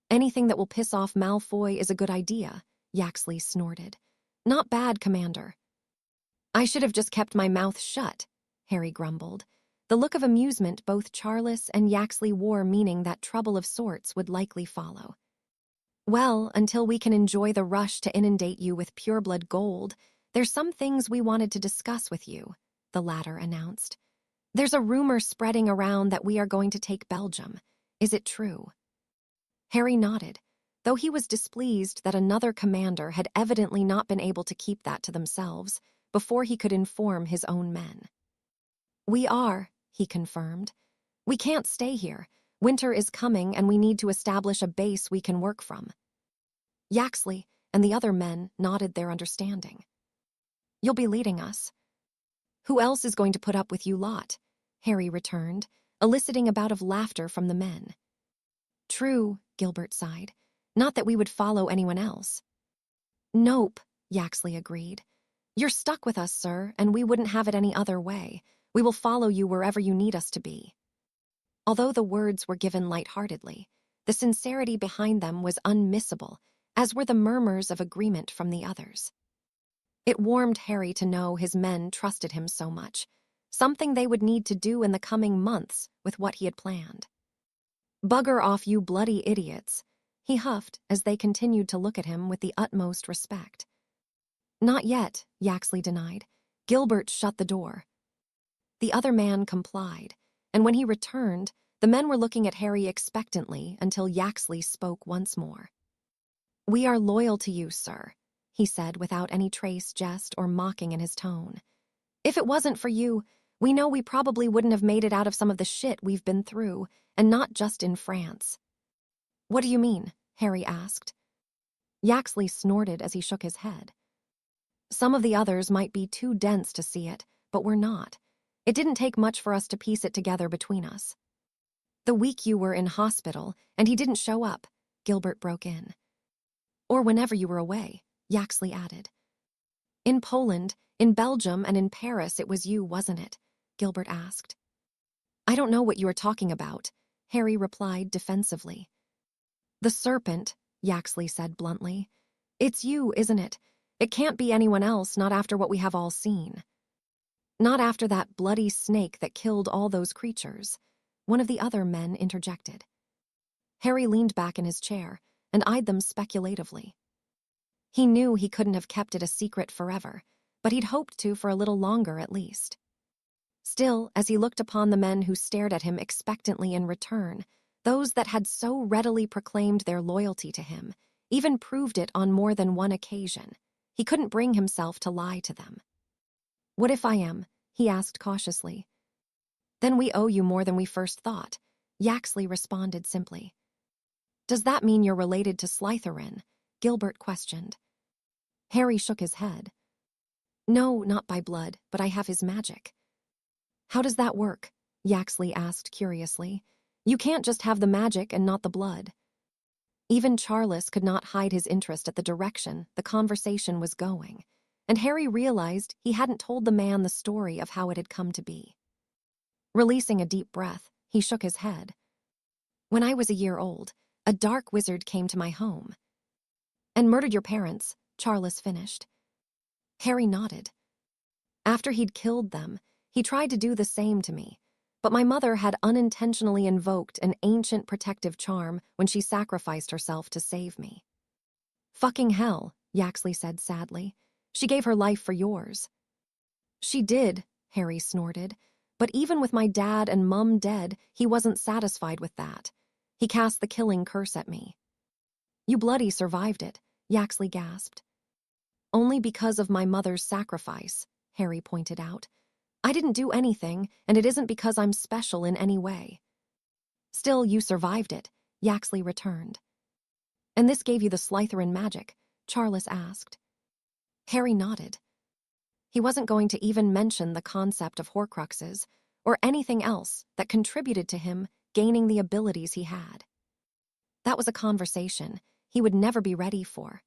"Anything that will piss off Malfoy is a good idea," Yaxley snorted. "Not bad, Commander." "I should have just kept my mouth shut," Harry grumbled. The look of amusement both Charles and Yaxley wore, meaning that trouble of sorts would likely follow. "Well, until we can enjoy the rush to inundate you with pureblood gold, there's some things we wanted to discuss with you," the latter announced. "There's a rumor spreading around that we are going to take Belgium. Is it true?" Harry nodded, though he was displeased that another commander had evidently not been able to keep that to themselves before he could inform his own men. "We are," he confirmed. "We can't stay here. Winter is coming and we need to establish a base we can work from." Yaxley and the other men nodded their understanding. "You'll be leading us." "Who else is going to put up with you lot?" Harry returned, eliciting a bout of laughter from the men. "True," Gilbert sighed. "Not that we would follow anyone else." "Nope," Yaxley agreed. "You're stuck with us, sir, and we wouldn't have it any other way. We will follow you wherever you need us to be." Although the words were given lightheartedly, the sincerity behind them was unmissable, as were the murmurs of agreement from the others. It warmed Harry to know his men trusted him so much, something they would need to do in the coming months with what he had planned. "Bugger off, you bloody idiots," he huffed as they continued to look at him with the utmost respect. "Not yet," Yaxley denied. Gilbert shut the door. The other man complied, and when he returned, the men were looking at Harry expectantly until Yaxley spoke once more. "We are loyal to you, sir," he said without any trace jest or mocking in his tone. "If it wasn't for you, we know we probably wouldn't have made it out of some of the shit we've been through, and not just in France." "What do you mean?" Harry asked. Yaxley snorted as he shook his head. "Some of the others might be too dense to see it, but we're not. It didn't take much for us to piece it together between us." "The week you were in hospital, and he didn't show up," Gilbert broke in. "Or whenever you were away," Yaxley added. "In Poland, in Belgium, and in Paris it was you, wasn't it?" Gilbert asked. "I don't know what you are talking about," Harry replied defensively. "The serpent," Yaxley said bluntly. "It's you, isn't it? It can't be anyone else, not after what we have all seen." "Not after that bloody snake that killed all those creatures," one of the other men interjected. Harry leaned back in his chair and eyed them speculatively. He knew he couldn't have kept it a secret forever, but he'd hoped to for a little longer at least. Still, as he looked upon the men who stared at him expectantly in return, those that had so readily proclaimed their loyalty to him, even proved it on more than one occasion. He couldn't bring himself to lie to them. "What if I am?" he asked cautiously. "Then we owe you more than we first thought," Yaxley responded simply. "Does that mean you're related to Slytherin?" Gilbert questioned. Harry shook his head. "No, not by blood, but I have his magic." "How does that work?" Yaxley asked curiously. "You can't just have the magic and not the blood." Even Charles could not hide his interest at the direction the conversation was going, and Harry realized he hadn't told the man the story of how it had come to be. Releasing a deep breath, he shook his head. "When I was a year old, a dark wizard came to my home." "And murdered your parents," Charles finished. Harry nodded. "After he'd killed them, he tried to do the same to me, but my mother had unintentionally invoked an ancient protective charm when she sacrificed herself to save me." "Fucking hell," Yaxley said sadly. "She gave her life for yours." "She did," Harry snorted, "but even with my dad and mum dead, he wasn't satisfied with that. He cast the killing curse at me." "You bloody survived it," Yaxley gasped. "Only because of my mother's sacrifice," Harry pointed out. "I didn't do anything, and it isn't because I'm special in any way." "Still, you survived it," Yaxley returned. "And this gave you the Slytherin magic?" Charles asked. Harry nodded. He wasn't going to even mention the concept of Horcruxes or anything else that contributed to him gaining the abilities he had. That was a conversation he would never be ready for.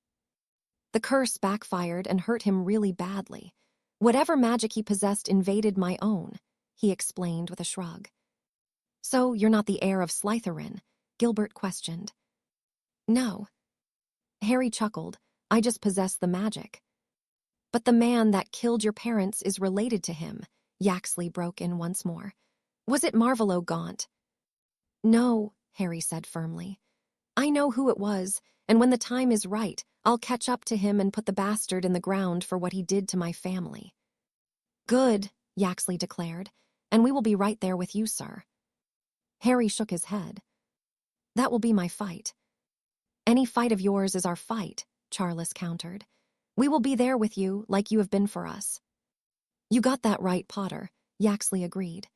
The curse backfired and hurt him really badly. "Whatever magic he possessed invaded my own," he explained with a shrug. "So you're not the heir of Slytherin?" Gilbert questioned. "No." Harry chuckled. "I just possess the magic." "But the man that killed your parents is related to him," Yaxley broke in once more. "Was it Marvolo Gaunt?" "No," Harry said firmly. "I know who it was, and when the time is right, I'll catch up to him and put the bastard in the ground for what he did to my family." "Good," Yaxley declared, "and we will be right there with you, sir." Harry shook his head. "That will be my fight." "Any fight of yours is our fight," Charles countered. "We will be there with you like you have been for us." "You got that right, Potter," Yaxley agreed.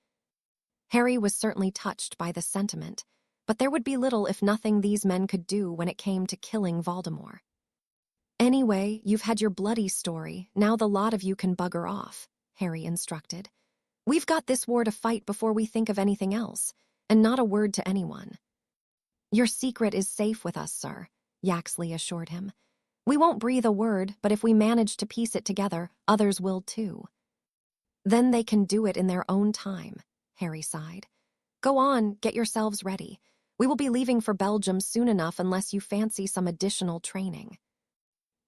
Harry was certainly touched by the sentiment, but there would be little if nothing these men could do when it came to killing Voldemort. "Anyway, you've had your bloody story, now the lot of you can bugger off," Harry instructed. "We've got this war to fight before we think of anything else, and not a word to anyone." "Your secret is safe with us, sir," Yaxley assured him. "We won't breathe a word, but if we manage to piece it together, others will too." "Then they can do it in their own time," Harry sighed. "Go on, get yourselves ready. We will be leaving for Belgium soon enough unless you fancy some additional training."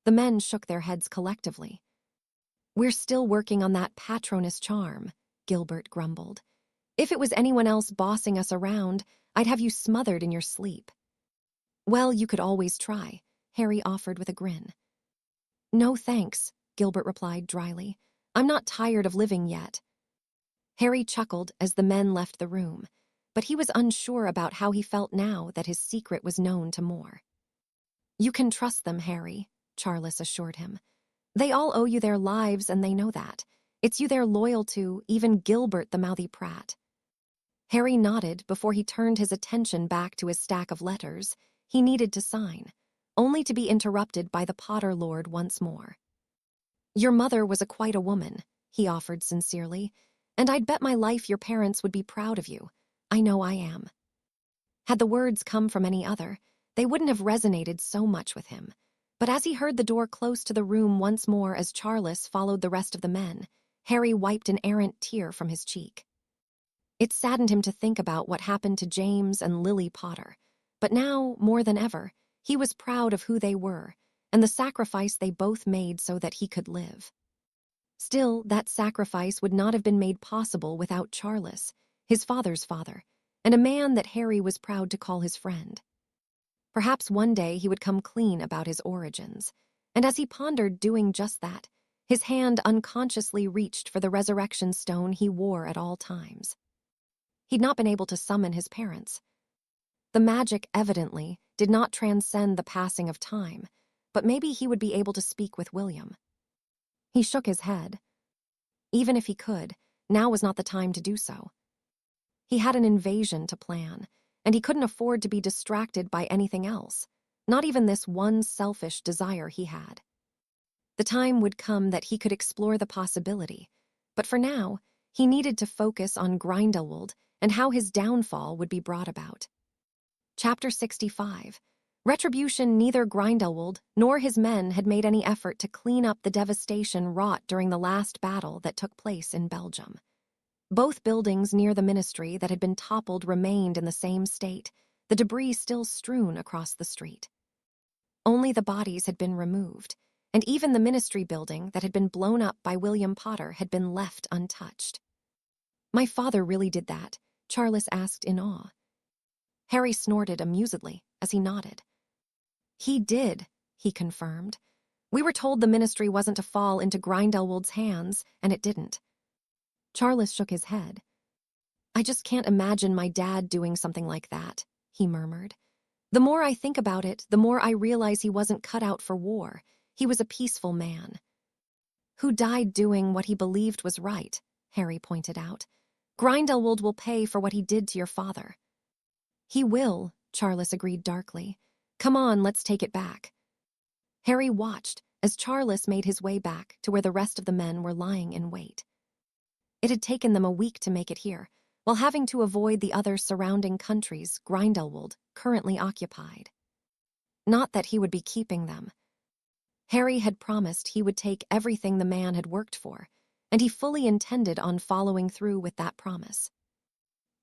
The men shook their heads collectively. "We're still working on that Patronus charm," Gilbert grumbled. "If it was anyone else bossing us around, I'd have you smothered in your sleep." "Well, you could always try," Harry offered with a grin. "No thanks," Gilbert replied dryly. "I'm not tired of living yet." Harry chuckled as the men left the room, but he was unsure about how he felt now that his secret was known to more. "You can trust them, Harry," Charles assured him. "They all owe you their lives and they know that. It's you they're loyal to, even Gilbert the mouthy prat." Harry nodded before he turned his attention back to his stack of letters he needed to sign, only to be interrupted by the Potter Lord once more. "Your mother was quite a woman," he offered sincerely, "and I'd bet my life your parents would be proud of you. I know I am." Had the words come from any other, they wouldn't have resonated so much with him. But as he heard the door close to the room once more as Charles followed the rest of the men, Harry wiped an errant tear from his cheek. It saddened him to think about what happened to James and Lily Potter, but now, more than ever, he was proud of who they were and the sacrifice they both made so that he could live. Still, that sacrifice would not have been made possible without Charles, his father's father, and a man that Harry was proud to call his friend. Perhaps one day he would come clean about his origins, and as he pondered doing just that, his hand unconsciously reached for the resurrection stone he wore at all times. He'd not been able to summon his parents. The magic, evidently, did not transcend the passing of time, but maybe he would be able to speak with William. He shook his head. Even if he could, now was not the time to do so. He had an invasion to plan, and he couldn't afford to be distracted by anything else, not even this one selfish desire he had. The time would come that he could explore the possibility, but for now, he needed to focus on Grindelwald and how his downfall would be brought about. Chapter 65. Retribution. Neither Grindelwald nor his men had made any effort to clean up the devastation wrought during the last battle that took place in Belgium. Both buildings near the ministry that had been toppled remained in the same state, the debris still strewn across the street. Only the bodies had been removed, and even the ministry building that had been blown up by William Potter had been left untouched. "My father really did that?" Charles asked in awe. Harry snorted amusedly as he nodded. "He did," he confirmed. "We were told the ministry wasn't to fall into Grindelwald's hands, and it didn't." Charles shook his head. "I just can't imagine my dad doing something like that," he murmured. "The more I think about it, the more I realize he wasn't cut out for war. He was a peaceful man." "Who died doing what he believed was right," Harry pointed out. "Grindelwald will pay for what he did to your father." "He will," Charles agreed darkly. "Come on, let's take it back." Harry watched as Charles made his way back to where the rest of the men were lying in wait. It had taken them a week to make it here, while having to avoid the other surrounding countries Grindelwald currently occupied. Not that he would be keeping them. Harry had promised he would take everything the man had worked for, and he fully intended on following through with that promise.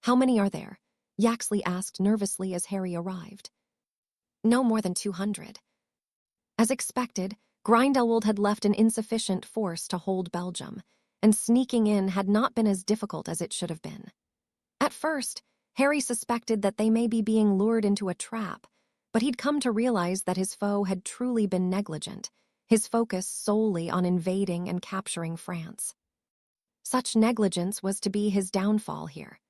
"How many are there?" Yaxley asked nervously as Harry arrived. "No more than 200. As expected, Grindelwald had left an insufficient force to hold Belgium, and sneaking in had not been as difficult as it should have been. At first, Harry suspected that they may be being lured into a trap, but he'd come to realize that his foe had truly been negligent, his focus solely on invading and capturing France. Such negligence was to be his downfall here.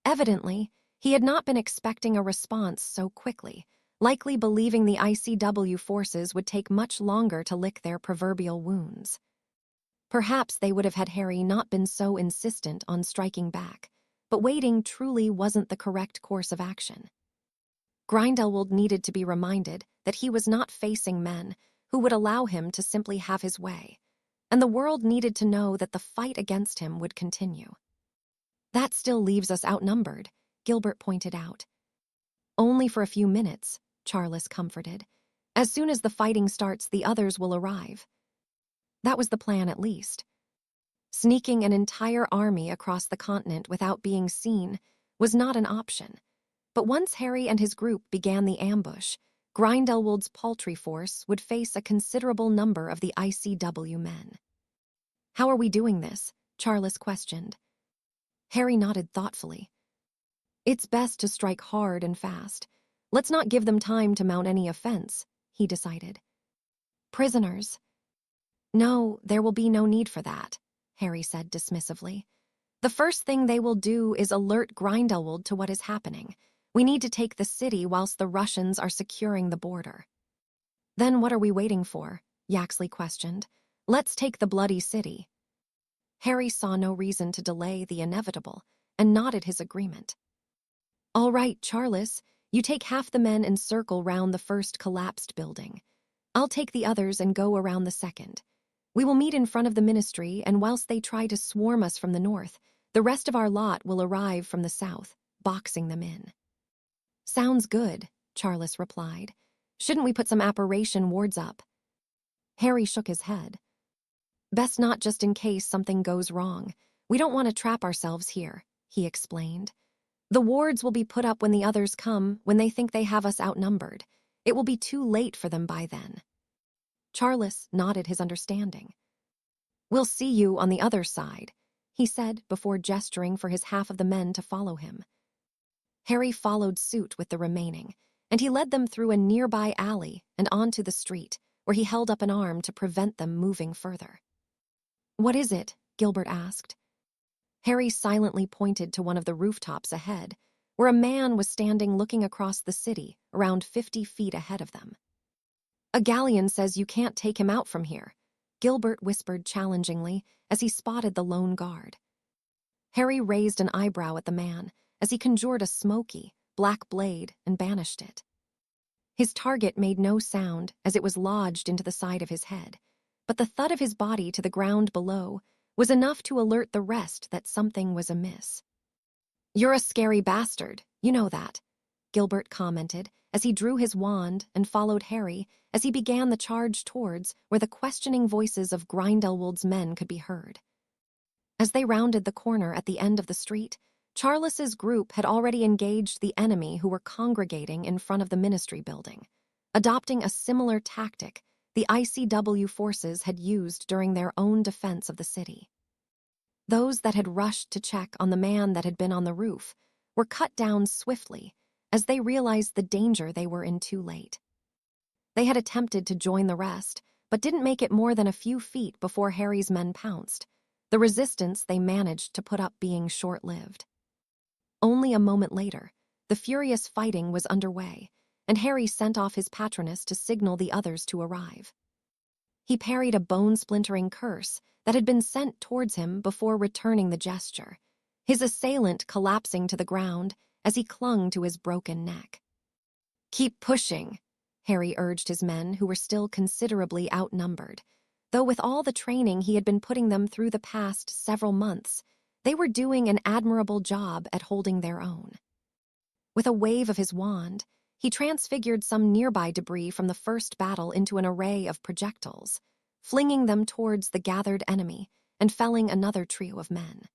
Evidently, he had not been expecting a response so quickly, likely believing the ICW forces would take much longer to lick their proverbial wounds. Perhaps they would have had Harry not been so insistent on striking back, but waiting truly wasn't the correct course of action. Grindelwald needed to be reminded that he was not facing men who would allow him to simply have his way, and the world needed to know that the fight against him would continue. "That still leaves us outnumbered," Gilbert pointed out. "Only for a few minutes," Charles comforted. "As soon as the fighting starts, the others will arrive." That was the plan, at least. Sneaking an entire army across the continent without being seen was not an option. But once Harry and his group began the ambush, Grindelwald's paltry force would face a considerable number of the ICW men. "How are we doing this?" Charles questioned. Harry nodded thoughtfully. "It's best to strike hard and fast. Let's not give them time to mount any offense," he decided. "Prisoners?" "No, there will be no need for that," Harry said dismissively. "The first thing they will do is alert Grindelwald to what is happening. We need to take the city whilst the Russians are securing the border." "Then what are we waiting for?" Yaxley questioned. "Let's take the bloody city." Harry saw no reason to delay the inevitable and nodded his agreement. "All right, Charles, you take half the men and circle round the first collapsed building. I'll take the others and go around the second. We will meet in front of the ministry, and whilst they try to swarm us from the north, the rest of our lot will arrive from the south, boxing them in." "Sounds good," Charles replied. "Shouldn't we put some apparition wards up?" Harry shook his head. "Best not, just in case something goes wrong. We don't want to trap ourselves here," he explained. "The wards will be put up when the others come, when they think they have us outnumbered. It will be too late for them by then." Charles nodded his understanding. "We'll see you on the other side," he said before gesturing for his half of the men to follow him. Harry followed suit with the remaining, and he led them through a nearby alley and onto the street, where he held up an arm to prevent them moving further. "What is it?" Gilbert asked. Harry silently pointed to one of the rooftops ahead, where a man was standing looking across the city, around 50 feet ahead of them. "A galleon says you can't take him out from here," Gilbert whispered challengingly as he spotted the lone guard. Harry raised an eyebrow at the man as he conjured a smoky, black blade and banished it. His target made no sound as it was lodged into the side of his head, but the thud of his body to the ground below was enough to alert the rest that something was amiss. "You're a scary bastard, you know that," Gilbert commented as he drew his wand and followed Harry as he began the charge towards where the questioning voices of Grindelwald's men could be heard. As they rounded the corner at the end of the street, Charles's group had already engaged the enemy who were congregating in front of the ministry building, adopting a similar tactic the ICW forces had used during their own defense of the city. Those that had rushed to check on the man that had been on the roof were cut down swiftly as they realized the danger they were in too late. They had attempted to join the rest, but didn't make it more than a few feet before Harry's men pounced, the resistance they managed to put up being short-lived. Only a moment later, the furious fighting was underway, and Harry sent off his patroness to signal the others to arrive. He parried a bone-splintering curse that had been sent towards him before returning the gesture, his assailant collapsing to the ground as he clung to his broken neck. "Keep pushing," Harry urged his men, who were still considerably outnumbered. Though with all the training he had been putting them through the past several months, they were doing an admirable job at holding their own. With a wave of his wand, he transfigured some nearby debris from the first battle into an array of projectiles, flinging them towards the gathered enemy and felling another trio of men.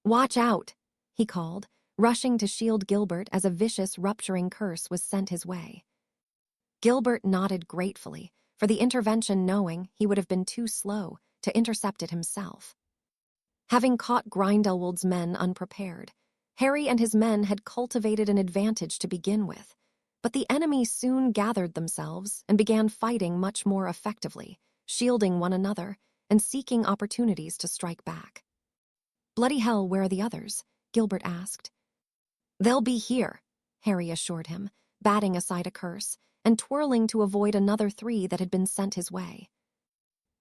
"Watch out," he called, rushing to shield Gilbert as a vicious rupturing curse was sent his way. Gilbert nodded gratefully for the intervention, knowing he would have been too slow to intercept it himself. Having caught Grindelwald's men unprepared, Harry and his men had cultivated an advantage to begin with, but the enemy soon gathered themselves and began fighting much more effectively, shielding one another and seeking opportunities to strike back. "Bloody hell, where are the others?" Gilbert asked. "They'll be here," Harry assured him, batting aside a curse and twirling to avoid another 3 that had been sent his way.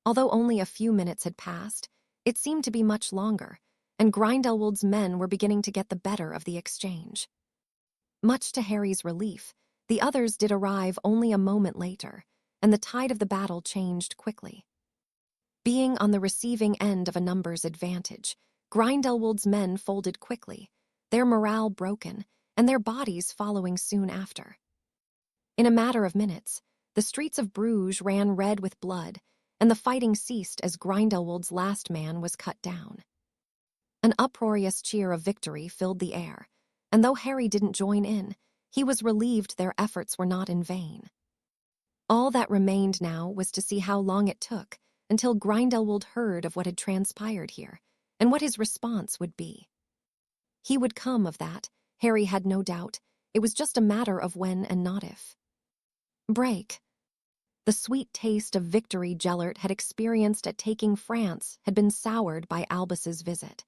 Although only a few minutes had passed, it seemed to be much longer, and Grindelwald's men were beginning to get the better of the exchange. Much to Harry's relief, the others did arrive only a moment later, and the tide of the battle changed quickly. Being on the receiving end of a numbers advantage, Grindelwald's men folded quickly, their morale broken, and their bodies following soon after. In a matter of minutes, the streets of Bruges ran red with blood, and the fighting ceased as Grindelwald's last man was cut down. An uproarious cheer of victory filled the air, and though Harry didn't join in, he was relieved their efforts were not in vain. All that remained now was to see how long it took until Grindelwald heard of what had transpired here, and what his response would be. He would come of that, Harry had no doubt. It was just a matter of when and not if. Break. The sweet taste of victory Gellert had experienced at taking France had been soured by Albus's visit.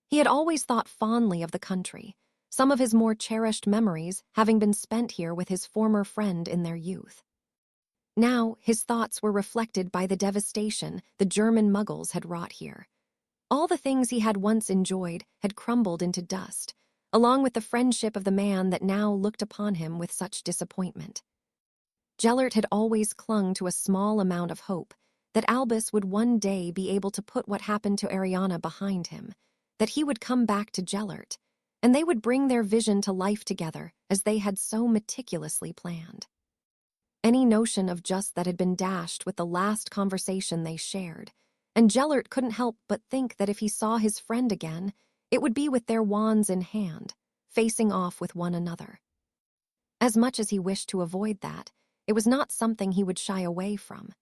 He had always thought fondly of the country, some of his more cherished memories having been spent here with his former friend in their youth. Now his thoughts were reflected by the devastation the German muggles had wrought here. All the things he had once enjoyed had crumbled into dust, along with the friendship of the man that now looked upon him with such disappointment. Gellert had always clung to a small amount of hope that Albus would one day be able to put what happened to Ariana behind him, that he would come back to Gellert, and they would bring their vision to life together as they had so meticulously planned. Any notion of just that had been dashed with the last conversation they shared, and Gellert couldn't help but think that if he saw his friend again, it would be with their wands in hand, facing off with one another. As much as he wished to avoid that, it was not something he would shy away from.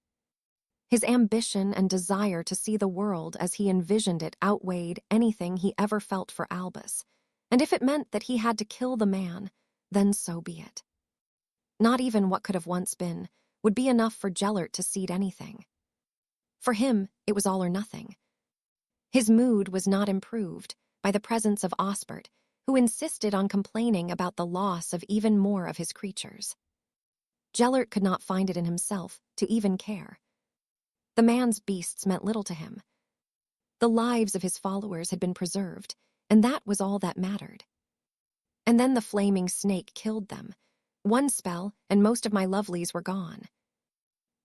His ambition and desire to see the world as he envisioned it outweighed anything he ever felt for Albus, and if it meant that he had to kill the man, then so be it. Not even what could have once been would be enough for Gellert to cede anything. For him, it was all or nothing. His mood was not improved by the presence of Osbert, who insisted on complaining about the loss of even more of his creatures. Gellert could not find it in himself to even care. The man's beasts meant little to him. The lives of his followers had been preserved, and that was all that mattered. And then the flaming snake killed them. One spell, and most of my lovelies were gone.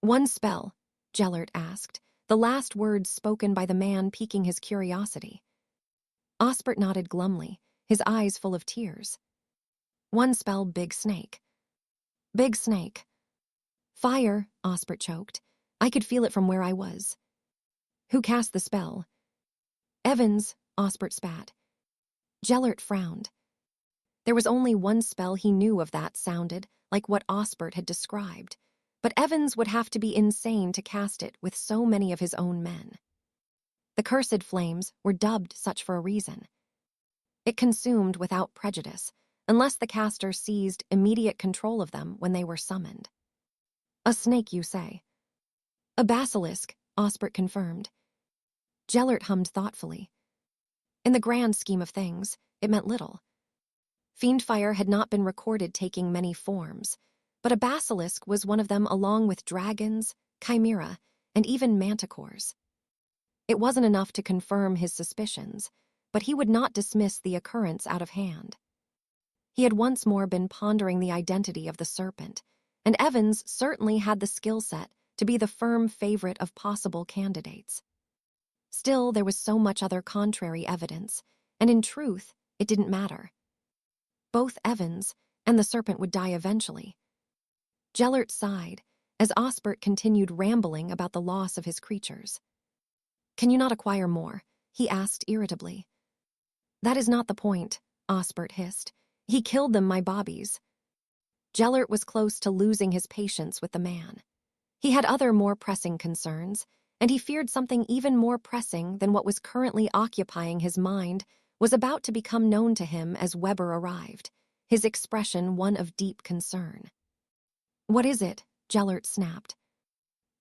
One spell? Gellert asked, the last words spoken by the man piquing his curiosity. Osbert nodded glumly, his eyes full of tears. One spell, big snake. Big snake. Fire, Osbert choked. I could feel it from where I was. Who cast the spell? Evans, Osbert spat. Gellert frowned. There was only one spell he knew of that sounded like what Osbert had described, but Evans would have to be insane to cast it with so many of his own men. The cursed flames were dubbed such for a reason. It consumed without prejudice, unless the caster seized immediate control of them when they were summoned. A snake, you say? A basilisk, Osbert confirmed. Gellert hummed thoughtfully. In the grand scheme of things, it meant little. Fiendfire had not been recorded taking many forms, but a basilisk was one of them along with dragons, chimera, and even manticores. It wasn't enough to confirm his suspicions, but he would not dismiss the occurrence out of hand. He had once more been pondering the identity of the serpent, and Evans certainly had the skill set to be the firm favorite of possible candidates. Still, there was so much other contrary evidence, and in truth, it didn't matter. Both Evans and the serpent would die eventually. Gellert sighed as Osbert continued rambling about the loss of his creatures. Can you not acquire more? He asked irritably. That is not the point, Osbert hissed. He killed them, my bobbies. Gellert was close to losing his patience with the man. He had other more pressing concerns, and he feared something even more pressing than what was currently occupying his mind was about to become known to him as Weber arrived, his expression one of deep concern. What is it? Gellert snapped.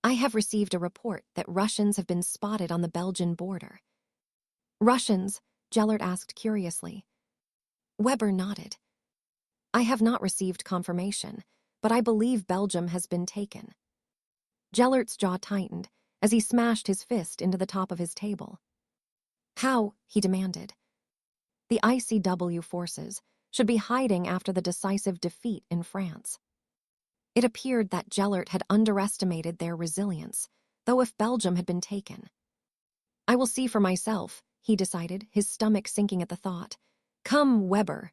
I have received a report that Russians have been spotted on the Belgian border. Russians? Gellert asked curiously. Weber nodded. I have not received confirmation, but I believe Belgium has been taken. Gellert's jaw tightened as he smashed his fist into the top of his table. How? He demanded. The ICW forces should be hiding after the decisive defeat in France. It appeared that Gellert had underestimated their resilience, though if Belgium had been taken. I will see for myself, he decided, his stomach sinking at the thought. Come, Weber.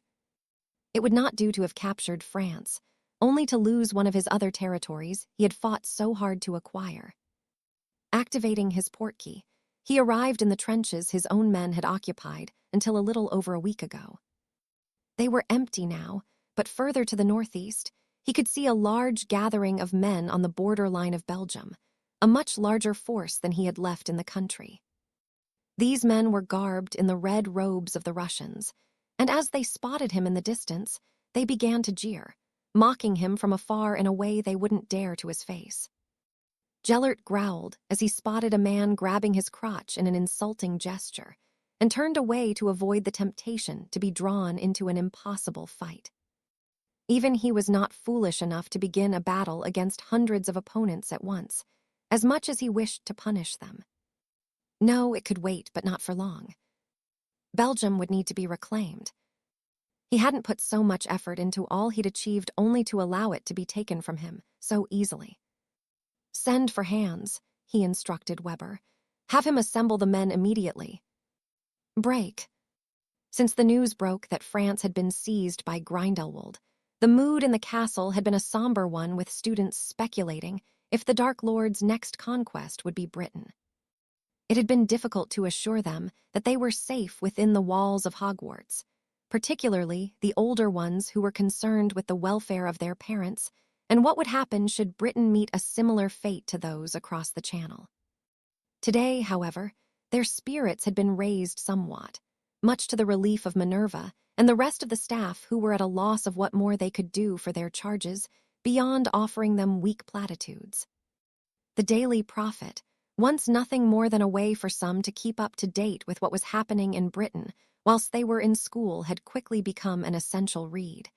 It would not do to have captured France, only to lose one of his other territories he had fought so hard to acquire. Activating his portkey, he arrived in the trenches his own men had occupied until a little over a week ago. They were empty now, but further to the northeast, he could see a large gathering of men on the borderline of Belgium, a much larger force than he had left in the country. These men were garbed in the red robes of the Russians, and as they spotted him in the distance, they began to jeer, mocking him from afar in a way they wouldn't dare to his face. Gellert growled as he spotted a man grabbing his crotch in an insulting gesture, and turned away to avoid the temptation to be drawn into an impossible fight. Even he was not foolish enough to begin a battle against hundreds of opponents at once, as much as he wished to punish them. No, it could wait, but not for long. Belgium would need to be reclaimed. He hadn't put so much effort into all he'd achieved only to allow it to be taken from him so easily. Send for hands, he instructed Weber. Have him assemble the men immediately. Break. Since the news broke that France had been seized by Grindelwald, the mood in the castle had been a somber one, with students speculating if the Dark Lord's next conquest would be Britain. It had been difficult to assure them that they were safe within the walls of Hogwarts, particularly the older ones who were concerned with the welfare of their parents and what would happen should Britain meet a similar fate to those across the Channel. Today, however, their spirits had been raised somewhat, much to the relief of Minerva and the rest of the staff, who were at a loss of what more they could do for their charges beyond offering them weak platitudes. The Daily Prophet, once nothing more than a way for some to keep up to date with what was happening in Britain, whilst they were in school had quickly become an essential read.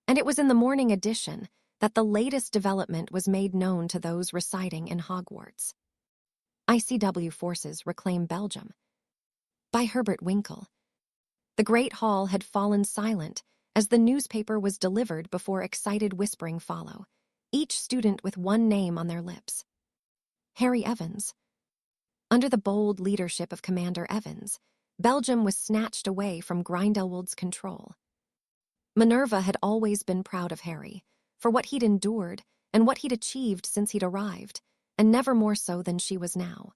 And it was in the morning edition that the latest development was made known to those residing in Hogwarts. ICW forces reclaim Belgium. By Herbert Winkle. The Great Hall had fallen silent as the newspaper was delivered before excited whispering follow, each student with one name on their lips. Harry Evans. Under the bold leadership of Commander Evans, Belgium was snatched away from Grindelwald's control. Minerva had always been proud of Harry, for what he'd endured and what he'd achieved since he'd arrived, and never more so than she was now.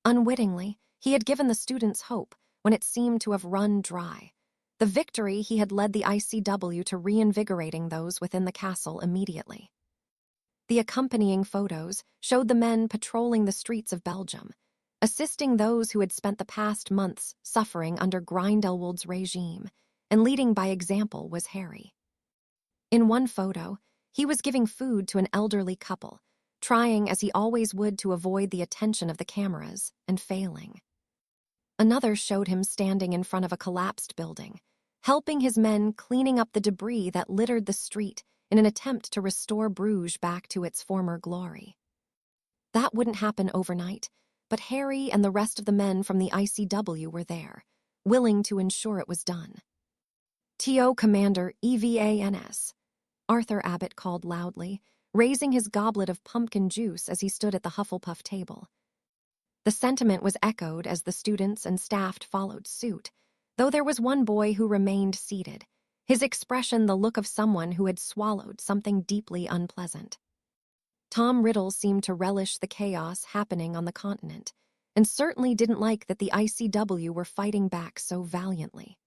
Unwittingly, he had given the students hope when it seemed to have run dry. The victory he had led the ICW to reinvigorating those within the castle immediately. The accompanying photos showed the men patrolling the streets of Belgium, assisting those who had spent the past months suffering under Grindelwald's regime, and leading by example was Harry. In one photo, he was giving food to an elderly couple, trying as he always would to avoid the attention of the cameras, and failing. Another showed him standing in front of a collapsed building, helping his men cleaning up the debris that littered the street in an attempt to restore Bruges back to its former glory. That wouldn't happen overnight, but Harry and the rest of the men from the ICW were there, willing to ensure it was done. "TO Commander EVANS," Arthur Abbott called loudly, raising his goblet of pumpkin juice as he stood at the Hufflepuff table. The sentiment was echoed as the students and staff followed suit, though there was one boy who remained seated, his expression the look of someone who had swallowed something deeply unpleasant. Tom Riddle seemed to relish the chaos happening on the continent, and certainly didn't like that the ICW were fighting back so valiantly.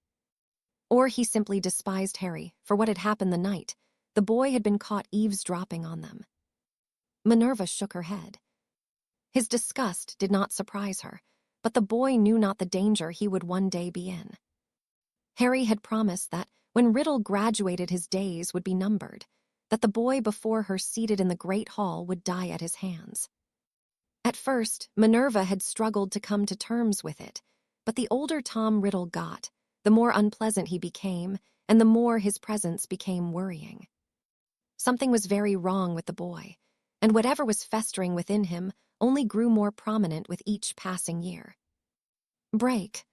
Or he simply despised Harry for what had happened the night the boy had been caught eavesdropping on them. Minerva shook her head. His disgust did not surprise her, but the boy knew not the danger he would one day be in. Harry had promised that when Riddle graduated his days would be numbered, that the boy before her seated in the Great Hall would die at his hands. At first, Minerva had struggled to come to terms with it, but the older Tom Riddle got, the more unpleasant he became, and the more his presence became worrying. Something was very wrong with the boy, and whatever was festering within him only grew more prominent with each passing year. Break.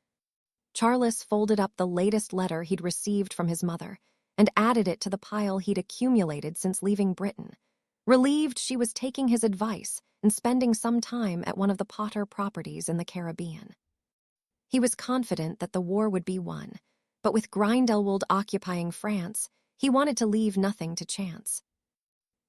Charles folded up the latest letter he'd received from his mother and added it to the pile he'd accumulated since leaving Britain, relieved she was taking his advice and spending some time at one of the Potter properties in the Caribbean. He was confident that the war would be won, but with Grindelwald occupying France, he wanted to leave nothing to chance.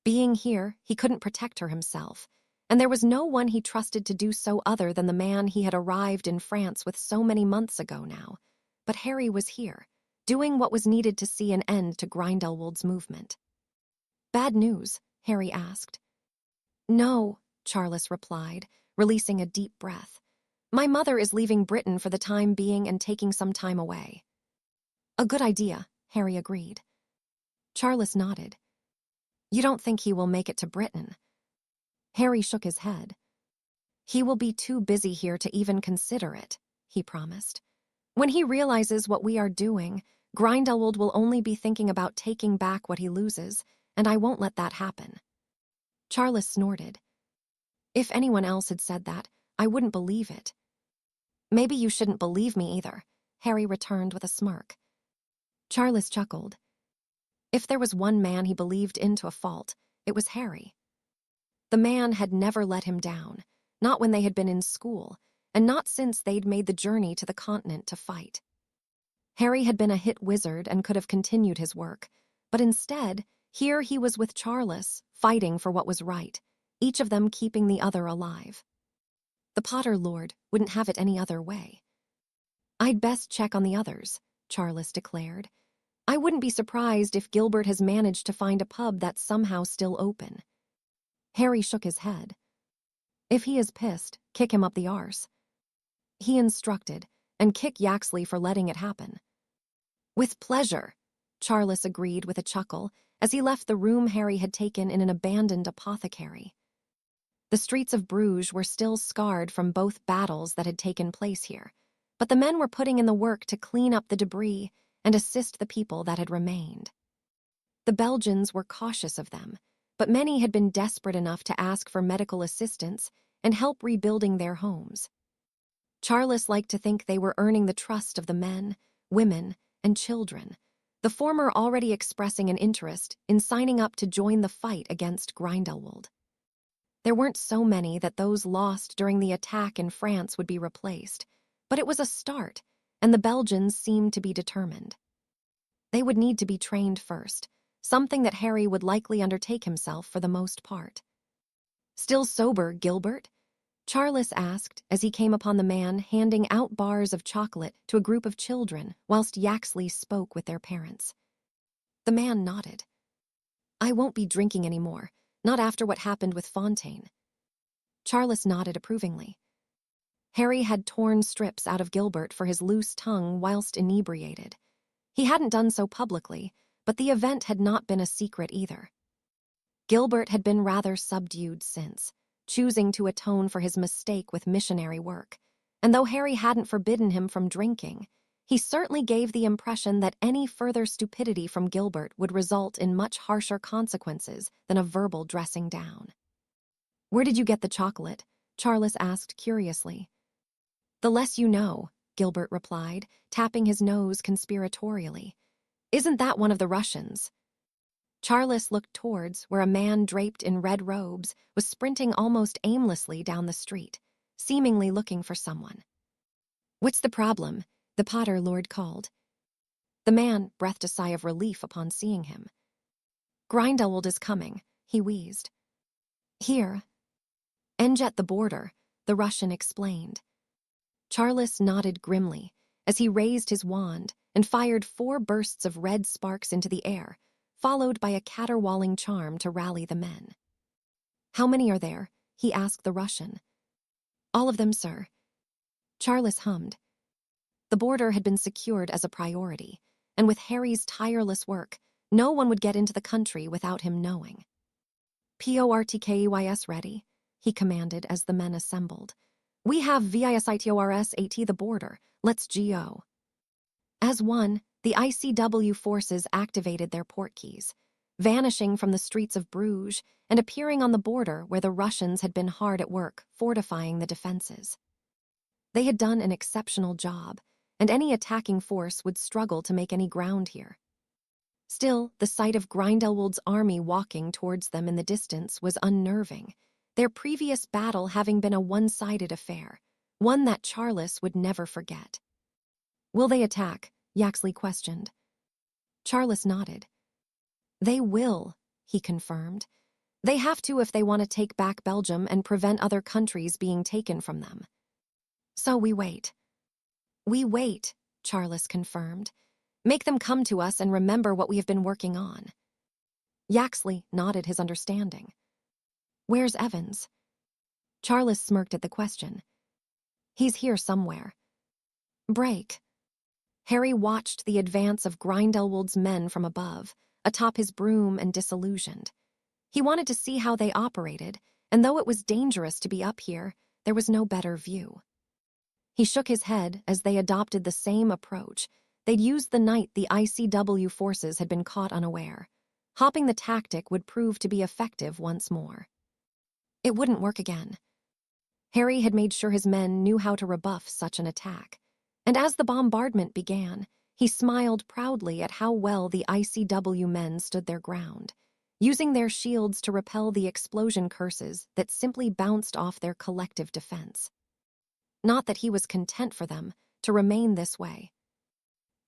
Being here, he couldn't protect her himself, and there was no one he trusted to do so other than the man he had arrived in France with so many months ago now. But Harry was here, doing what was needed to see an end to Grindelwald's movement. "Bad news?" Harry asked. "No," Charles replied, releasing a deep breath. "My mother is leaving Britain for the time being and taking some time away." "A good idea," Harry agreed. Charles nodded. "You don't think he will make it to Britain?" Harry shook his head. "He will be too busy here to even consider it," he promised. "When he realizes what we are doing, Grindelwald will only be thinking about taking back what he loses, and I won't let that happen." Charles snorted. "If anyone else had said that, I wouldn't believe it." "Maybe you shouldn't believe me either," Harry returned with a smirk. Charles chuckled. If there was one man he believed in to a fault, it was Harry. The man had never let him down, not when they had been in school, and not since they'd made the journey to the continent to fight. Harry had been a hit wizard and could have continued his work, but instead, here he was with Charles, fighting for what was right, each of them keeping the other alive. The Potter Lord wouldn't have it any other way. "I'd best check on the others," Charles declared. "I wouldn't be surprised if Gilbert has managed to find a pub that's somehow still open." Harry shook his head. "If he is pissed, kick him up the arse," he instructed, "and kick Yaxley for letting it happen." "With pleasure," Charles agreed with a chuckle as he left the room Harry had taken in an abandoned apothecary. The streets of Bruges were still scarred from both battles that had taken place here, but the men were putting in the work to clean up the debris and assist the people that had remained. The Belgians were cautious of them, but many had been desperate enough to ask for medical assistance and help rebuilding their homes. Charles liked to think they were earning the trust of the men, women, and children, the former already expressing an interest in signing up to join the fight against Grindelwald. There weren't so many that those lost during the attack in France would be replaced, but it was a start, and the Belgians seemed to be determined. They would need to be trained first, something that Harry would likely undertake himself for the most part. "Still sober, Gilbert?" Charles asked as he came upon the man handing out bars of chocolate to a group of children whilst Yaxley spoke with their parents. The man nodded. "I won't be drinking anymore, not after what happened with Fontaine." Charles nodded approvingly. Harry had torn strips out of Gilbert for his loose tongue whilst inebriated. He hadn't done so publicly, but the event had not been a secret either. Gilbert had been rather subdued since, choosing to atone for his mistake with missionary work, and though Harry hadn't forbidden him from drinking, he certainly gave the impression that any further stupidity from Gilbert would result in much harsher consequences than a verbal dressing down. "Where did you get the chocolate?" Charles asked curiously. "The less you know," Gilbert replied, tapping his nose conspiratorially. "Isn't that one of the Russians?" Charles looked towards where a man draped in red robes was sprinting almost aimlessly down the street, seemingly looking for someone. "What's the problem?" the Potter Lord called. The man breathed a sigh of relief upon seeing him. "Grindelwald is coming," he wheezed. "Here." "And at the border," the Russian explained. Charles nodded grimly as he raised his wand and fired 4 bursts of red sparks into the air, followed by a caterwauling charm to rally the men. "How many are there?" he asked the Russian. "All of them, sir." Charles hummed. The border had been secured as a priority, and with Harry's tireless work, no one would get into the country without him knowing. "PORTKEYS ready," he commanded as the men assembled. "We have VISITORS-AT the border. Let's go." As one, the ICW forces activated their portkeys, vanishing from the streets of Bruges and appearing on the border where the Russians had been hard at work fortifying the defenses. They had done an exceptional job, and any attacking force would struggle to make any ground here. Still, the sight of Grindelwald's army walking towards them in the distance was unnerving, their previous battle having been a one-sided affair, one that Charles would never forget. "Will they attack?" Yaxley questioned. Charles nodded. "They will," he confirmed. "They have to if they want to take back Belgium and prevent other countries being taken from them. So we wait." "We wait," Charles confirmed. "Make them come to us and remember what we have been working on." Yaxley nodded his understanding. "Where's Evans?" Charles smirked at the question. "He's here somewhere." "Break." Harry watched the advance of Grindelwald's men from above, atop his broom and disillusioned. He wanted to see how they operated, and though it was dangerous to be up here, there was no better view. He shook his head as they adopted the same approach. They'd used the night the ICW forces had been caught unaware. Hopping the tactic would prove to be effective once more. It wouldn't work again. Harry had made sure his men knew how to rebuff such an attack, and as the bombardment began, he smiled proudly at how well the ICW men stood their ground, using their shields to repel the explosion curses that simply bounced off their collective defense. Not that he was content for them to remain this way.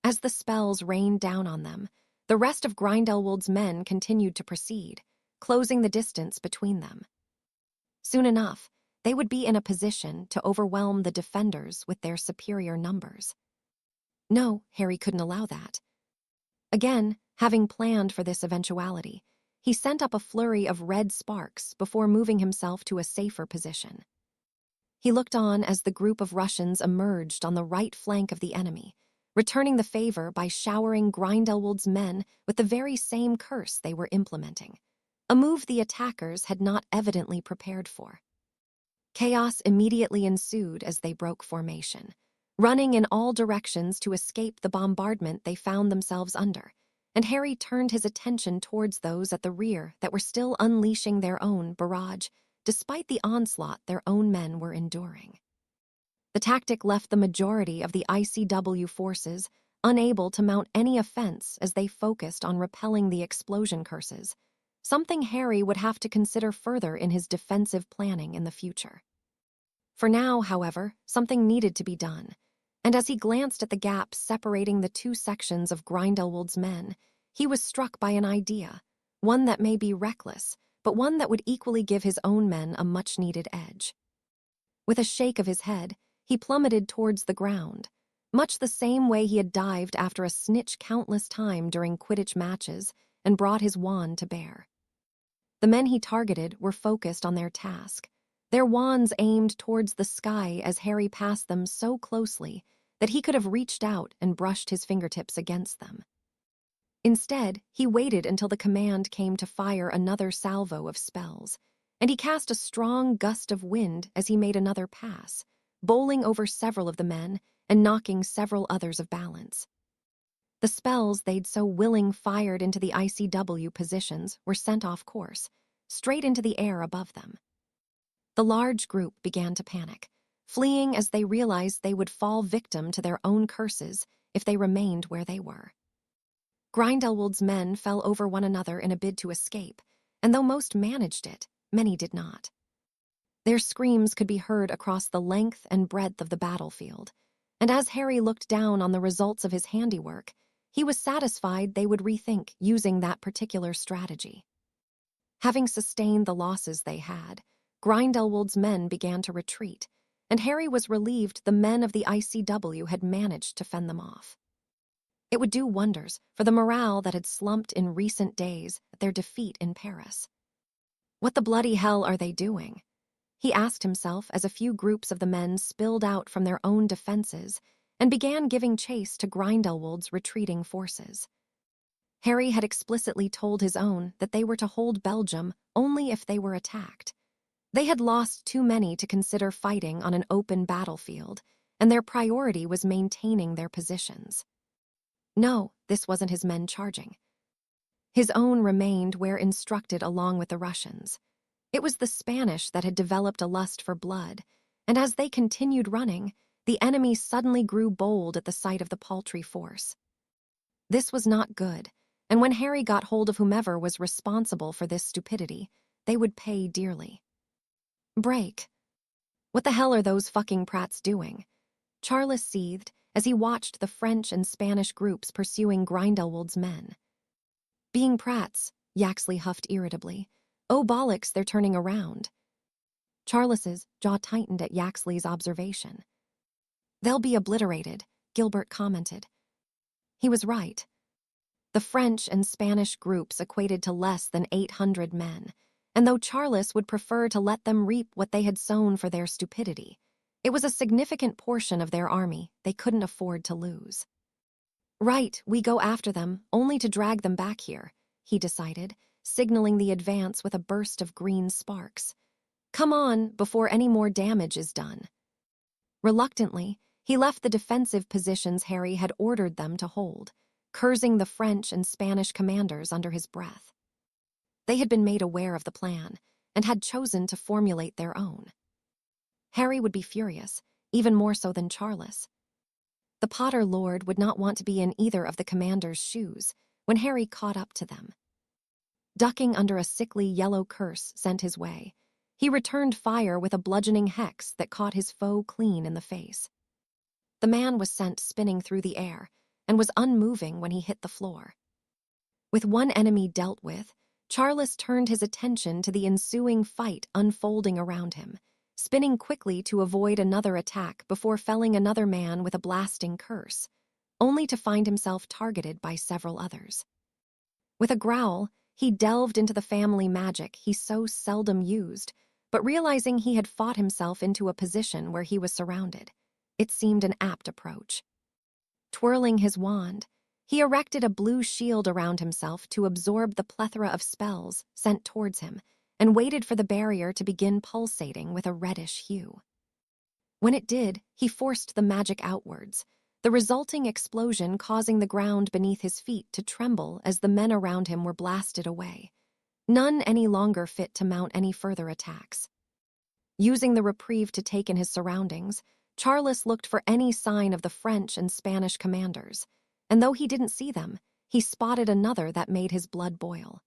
As the spells rained down on them, the rest of Grindelwald's men continued to proceed, closing the distance between them. Soon enough, they would be in a position to overwhelm the defenders with their superior numbers. No, Harry couldn't allow that. Again, having planned for this eventuality, he sent up a flurry of red sparks before moving himself to a safer position. He looked on as the group of Russians emerged on the right flank of the enemy, returning the favor by showering Grindelwald's men with the very same curse they were implementing, a move the attackers had not evidently prepared for. Chaos immediately ensued as they broke formation. Running in all directions to escape the bombardment they found themselves under, and Harry turned his attention towards those at the rear that were still unleashing their own barrage, despite the onslaught their own men were enduring. The tactic left the majority of the ICW forces unable to mount any offense as they focused on repelling the explosion curses, something Harry would have to consider further in his defensive planning in the future. For now, however, something needed to be done, and as he glanced at the gap separating the two sections of Grindelwald's men, he was struck by an idea, one that may be reckless, but one that would equally give his own men a much-needed edge. With a shake of his head, he plummeted towards the ground, much the same way he had dived after a snitch countless time during Quidditch matches and brought his wand to bear. The men he targeted were focused on their task, their wands aimed towards the sky as Harry passed them so closely that he could have reached out and brushed his fingertips against them. Instead, he waited until the command came to fire another salvo of spells, and he cast a strong gust of wind as he made another pass, bowling over several of the men and knocking several others of balance. The spells they'd so willing fired into the ICW positions were sent off course, straight into the air above them. The large group began to panic, fleeing as they realized they would fall victim to their own curses if they remained where they were. Grindelwald's men fell over one another in a bid to escape, and though most managed it, many did not. Their screams could be heard across the length and breadth of the battlefield, and as Harry looked down on the results of his handiwork, he was satisfied they would rethink using that particular strategy. Having sustained the losses they had, Grindelwald's men began to retreat, and Harry was relieved the men of the ICW had managed to fend them off. It would do wonders for the morale that had slumped in recent days at their defeat in Paris. What the bloody hell are they doing? He asked himself as a few groups of the men spilled out from their own defenses and began giving chase to Grindelwald's retreating forces. Harry had explicitly told his own that they were to hold Belgium only if they were attacked. They had lost too many to consider fighting on an open battlefield, and their priority was maintaining their positions. No, this wasn't his men charging. His own remained where instructed along with the Russians. It was the Spanish that had developed a lust for blood, and as they continued running, the enemy suddenly grew bold at the sight of the paltry force. This was not good, and when Harry got hold of whomever was responsible for this stupidity, they would pay dearly. Break. What the hell are those fucking prats doing? Charles seethed as he watched the French and Spanish groups pursuing Grindelwald's men. Being prats, Yaxley huffed irritably. Oh bollocks, they're turning around. Charles's jaw tightened at Yaxley's observation. They'll be obliterated, Gilbert commented. He was right. The French and Spanish groups equated to less than 800 men, and though Charles would prefer to let them reap what they had sown for their stupidity, it was a significant portion of their army they couldn't afford to lose. Right, we go after them, only to drag them back here, he decided, signaling the advance with a burst of green sparks. Come on, before any more damage is done. Reluctantly, he left the defensive positions Harry had ordered them to hold, cursing the French and Spanish commanders under his breath. They had been made aware of the plan, and had chosen to formulate their own. Harry would be furious, even more so than Charles. The Potter Lord would not want to be in either of the commander's shoes when Harry caught up to them. Ducking under a sickly yellow curse sent his way, he returned fire with a bludgeoning hex that caught his foe clean in the face. The man was sent spinning through the air and was unmoving when he hit the floor. With one enemy dealt with, Charles turned his attention to the ensuing fight unfolding around him, spinning quickly to avoid another attack before felling another man with a blasting curse, only to find himself targeted by several others. With a growl, he delved into the family magic he so seldom used, but realizing he had fought himself into a position where he was surrounded, it seemed an apt approach. Twirling his wand, he erected a blue shield around himself to absorb the plethora of spells sent towards him, and waited for the barrier to begin pulsating with a reddish hue. When it did, he forced the magic outwards, the resulting explosion causing the ground beneath his feet to tremble as the men around him were blasted away, none any longer fit to mount any further attacks. Using the reprieve to take in his surroundings, Charles looked for any sign of the French and Spanish commanders, and though he didn't see them, he spotted another that made his blood boil.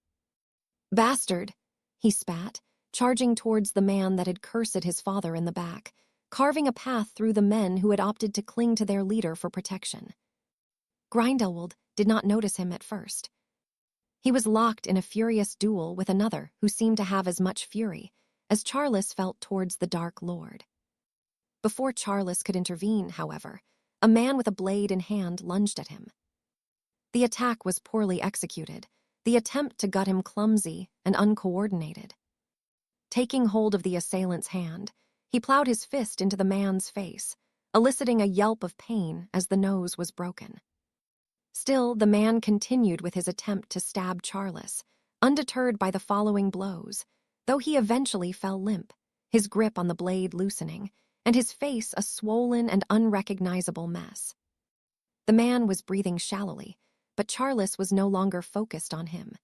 "Bastard!" he spat, charging towards the man that had cursed his father in the back, carving a path through the men who had opted to cling to their leader for protection. Grindelwald did not notice him at first. He was locked in a furious duel with another who seemed to have as much fury as Charles felt towards the Dark Lord. Before Charles could intervene, however, a man with a blade in hand lunged at him. The attack was poorly executed, the attempt to gut him clumsy and uncoordinated. Taking hold of the assailant's hand, he plowed his fist into the man's face, eliciting a yelp of pain as the nose was broken. Still, the man continued with his attempt to stab Charles, undeterred by the following blows, though he eventually fell limp, his grip on the blade loosening, and his face a swollen and unrecognizable mess. The man was breathing shallowly, but Charles was no longer focused on him.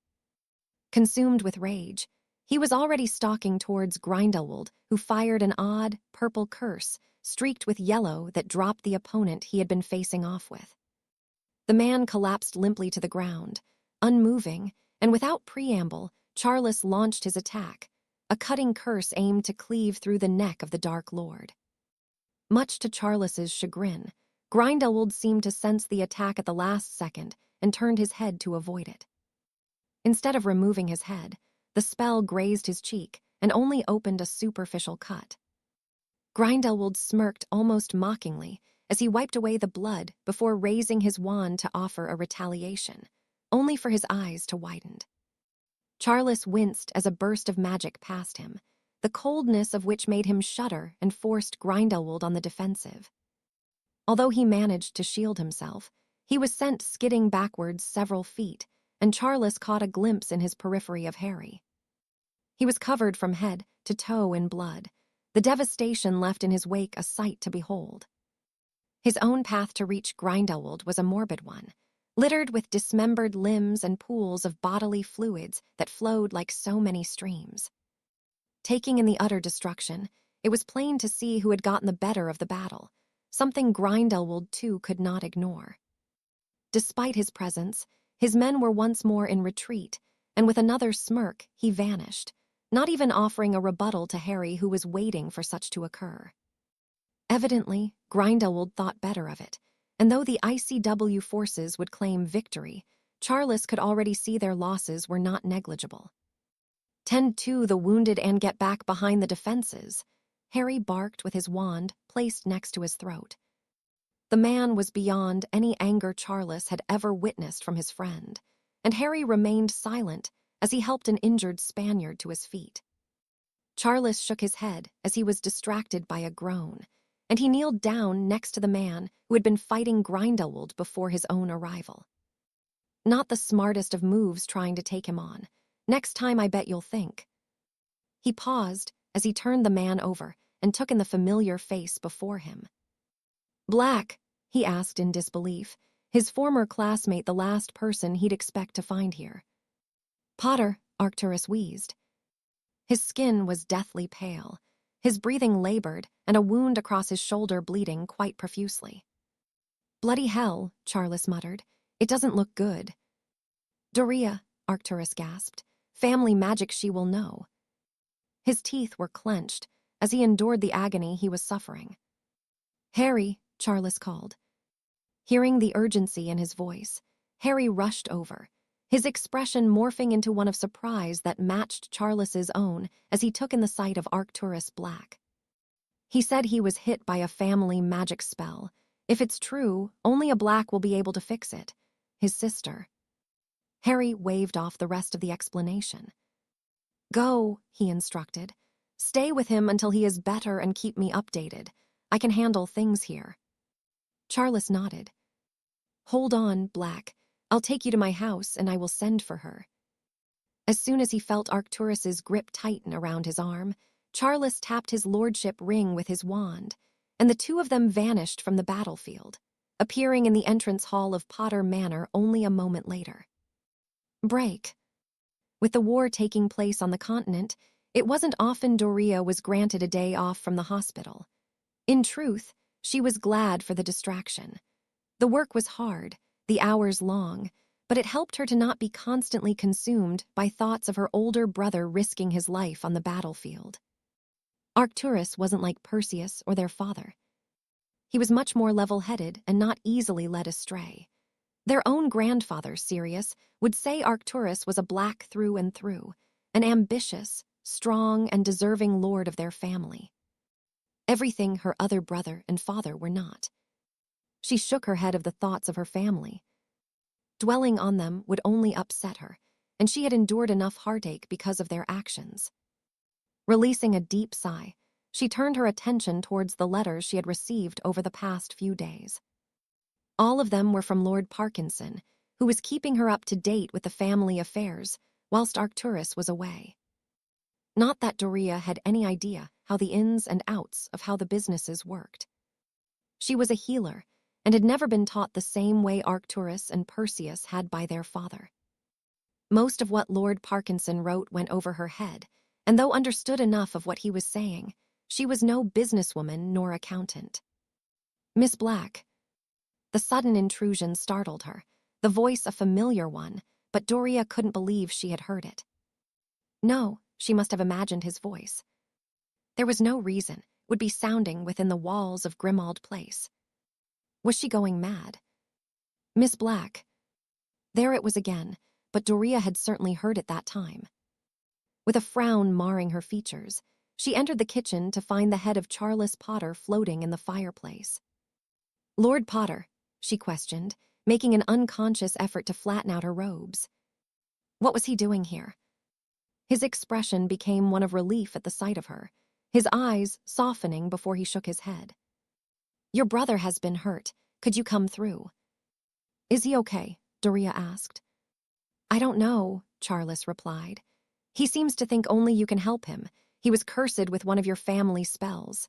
Consumed with rage, he was already stalking towards Grindelwald, who fired an odd, purple curse, streaked with yellow, that dropped the opponent he had been facing off with. The man collapsed limply to the ground, unmoving, and without preamble, Charles launched his attack, a cutting curse aimed to cleave through the neck of the Dark Lord. Much to Charles's chagrin, Grindelwald seemed to sense the attack at the last second and turned his head to avoid it. Instead of removing his head, the spell grazed his cheek and only opened a superficial cut. Grindelwald smirked almost mockingly as he wiped away the blood before raising his wand to offer a retaliation, only for his eyes to widen. Charles winced as a burst of magic passed him, the coldness of which made him shudder and forced Grindelwald on the defensive. Although he managed to shield himself, he was sent skidding backwards several feet, and Charles caught a glimpse in his periphery of Harry. He was covered from head to toe in blood, the devastation left in his wake a sight to behold. His own path to reach Grindelwald was a morbid one, littered with dismembered limbs and pools of bodily fluids that flowed like so many streams. Taking in the utter destruction, it was plain to see who had gotten the better of the battle, something Grindelwald too could not ignore. Despite his presence, his men were once more in retreat, and with another smirk, he vanished, not even offering a rebuttal to Harry, who was waiting for such to occur. Evidently, Grindelwald thought better of it, and though the ICW forces would claim victory, Charles could already see their losses were not negligible. "Tend to the wounded and get back behind the defenses," Harry barked with his wand placed next to his throat. The man was beyond any anger Charles had ever witnessed from his friend, and Harry remained silent as he helped an injured Spaniard to his feet. Charles shook his head as he was distracted by a groan, and he kneeled down next to the man who had been fighting Grindelwald before his own arrival. "Not the smartest of moves trying to take him on. Next time I bet you'll think." He paused as he turned the man over and took in the familiar face before him. "Black?" he asked in disbelief, his former classmate the last person he'd expect to find here. "Potter," Arcturus wheezed. His skin was deathly pale, his breathing labored, and a wound across his shoulder bleeding quite profusely. "Bloody hell," Charles muttered. "It doesn't look good." "Doria," Arcturus gasped. "Family magic she will know." His teeth were clenched as he endured the agony he was suffering. "Harry," Charles called. Hearing the urgency in his voice, Harry rushed over, his expression morphing into one of surprise that matched Charles's own as he took in the sight of Arcturus Black. He said he was hit by a family magic spell. If it's true, only a Black will be able to fix it. His sister. Harry waved off the rest of the explanation. "Go," he instructed. "Stay with him until he is better and keep me updated. I can handle things here." Charles nodded. "Hold on, Black. I'll take you to my house and I will send for her." As soon as he felt Arcturus's grip tighten around his arm, Charles tapped his lordship ring with his wand, and the two of them vanished from the battlefield, appearing in the entrance hall of Potter Manor only a moment later. Break. With the war taking place on the continent, it wasn't often Doria was granted a day off from the hospital. In truth, she was glad for the distraction. The work was hard, the hours long, but it helped her to not be constantly consumed by thoughts of her older brother risking his life on the battlefield. Arcturus wasn't like Perseus or their father. He was much more level-headed and not easily led astray. Their own grandfather, Sirius, would say Arcturus was a black through and through, an ambitious, strong, and deserving lord of their family. Everything her other brother and father were not. She shook her head of the thoughts of her family. Dwelling on them would only upset her, and she had endured enough heartache because of their actions. Releasing a deep sigh, she turned her attention towards the letters she had received over the past few days. All of them were from Lord Parkinson, who was keeping her up to date with the family affairs whilst Arcturus was away. Not that Doria had any idea how the ins and outs of how the businesses worked. She was a healer and had never been taught the same way Arcturus and Perseus had by their father. Most of what Lord Parkinson wrote went over her head, and though understood enough of what he was saying, she was no businesswoman nor accountant. "Miss Black." The sudden intrusion startled her, the voice a familiar one, but Doria couldn't believe she had heard it. No, she must have imagined his voice. There was no reason it would be sounding within the walls of Grimald Place. Was she going mad? "Miss Black." There it was again, but Doria had certainly heard it that time. With a frown marring her features, she entered the kitchen to find the head of Charles Potter floating in the fireplace. "Lord Potter," she questioned, making an unconscious effort to flatten out her robes. What was he doing here? His expression became one of relief at the sight of her, his eyes softening before he shook his head. "Your brother has been hurt. Could you come through?" "Is he okay?" Doria asked. "I don't know," Charles replied. "He seems to think only you can help him. He was cursed with one of your family's spells."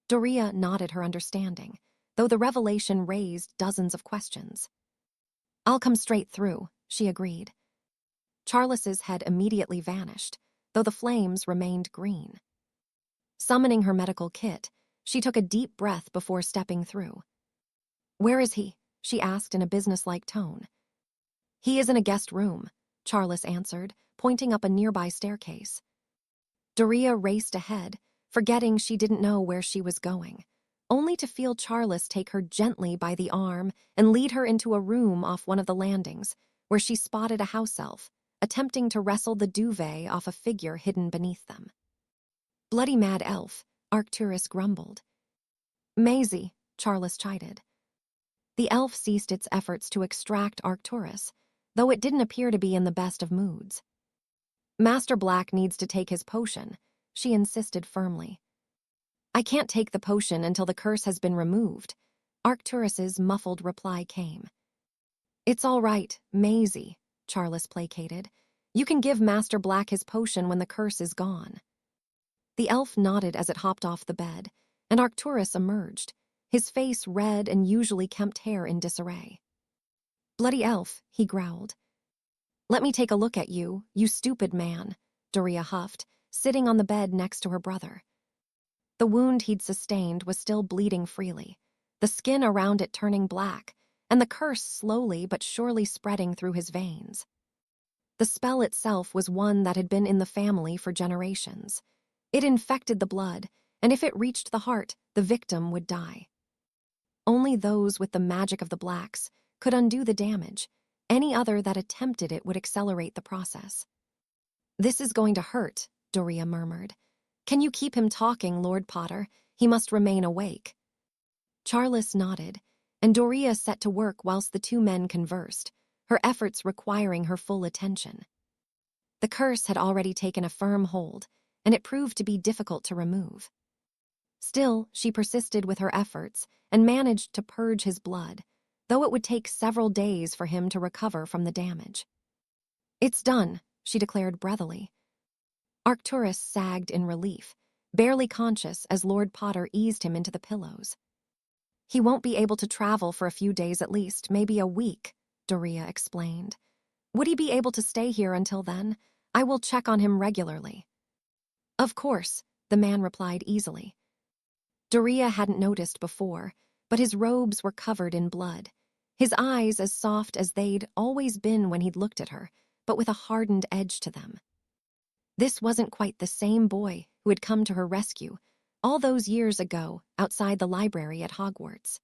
Doria nodded her understanding, though the revelation raised dozens of questions. "I'll come straight through," she agreed. Charles's head immediately vanished, though the flames remained green. Summoning her medical kit, she took a deep breath before stepping through. "Where is he?" she asked in a businesslike tone. "He is in a guest room," Charles answered, pointing up a nearby staircase. Doria raced ahead, forgetting she didn't know where she was going, only to feel Charles take her gently by the arm and lead her into a room off one of the landings, where she spotted a house elf, attempting to wrestle the duvet off a figure hidden beneath them. "Bloody mad elf," Arcturus grumbled. "Maisie," Charles chided. The elf ceased its efforts to extract Arcturus, though it didn't appear to be in the best of moods. "Master Black needs to take his potion," she insisted firmly. "I can't take the potion until the curse has been removed," Arcturus's muffled reply came. "It's all right, Maisie," Charles placated. "You can give Master Black his potion when the curse is gone." The elf nodded as it hopped off the bed, and Arcturus emerged, his face red and usually kempt hair in disarray. "Bloody elf," he growled. "Let me take a look at you, you stupid man," Doria huffed, sitting on the bed next to her brother. The wound he'd sustained was still bleeding freely, the skin around it turning black, and the curse slowly but surely spreading through his veins. The spell itself was one that had been in the family for generations. It infected the blood, and if it reached the heart, the victim would die. Only those with the magic of the Blacks could undo the damage. Any other that attempted it would accelerate the process. "This is going to hurt," Doria murmured. "Can you keep him talking, Lord Potter? He must remain awake." Charles nodded, and Doria set to work whilst the two men conversed, her efforts requiring her full attention. The curse had already taken a firm hold, and it proved to be difficult to remove. Still, she persisted with her efforts and managed to purge his blood, though it would take several days for him to recover from the damage. "It's done," she declared breathily. Arcturus sagged in relief, barely conscious as Lord Potter eased him into the pillows. "He won't be able to travel for a few days at least, maybe a week," Doria explained. "Would he be able to stay here until then? I will check on him regularly." "Of course," the man replied easily. Doria hadn't noticed before, but his robes were covered in blood. His eyes as soft as they'd always been when he'd looked at her, but with a hardened edge to them. This wasn't quite the same boy who had come to her rescue all those years ago outside the library at Hogwarts.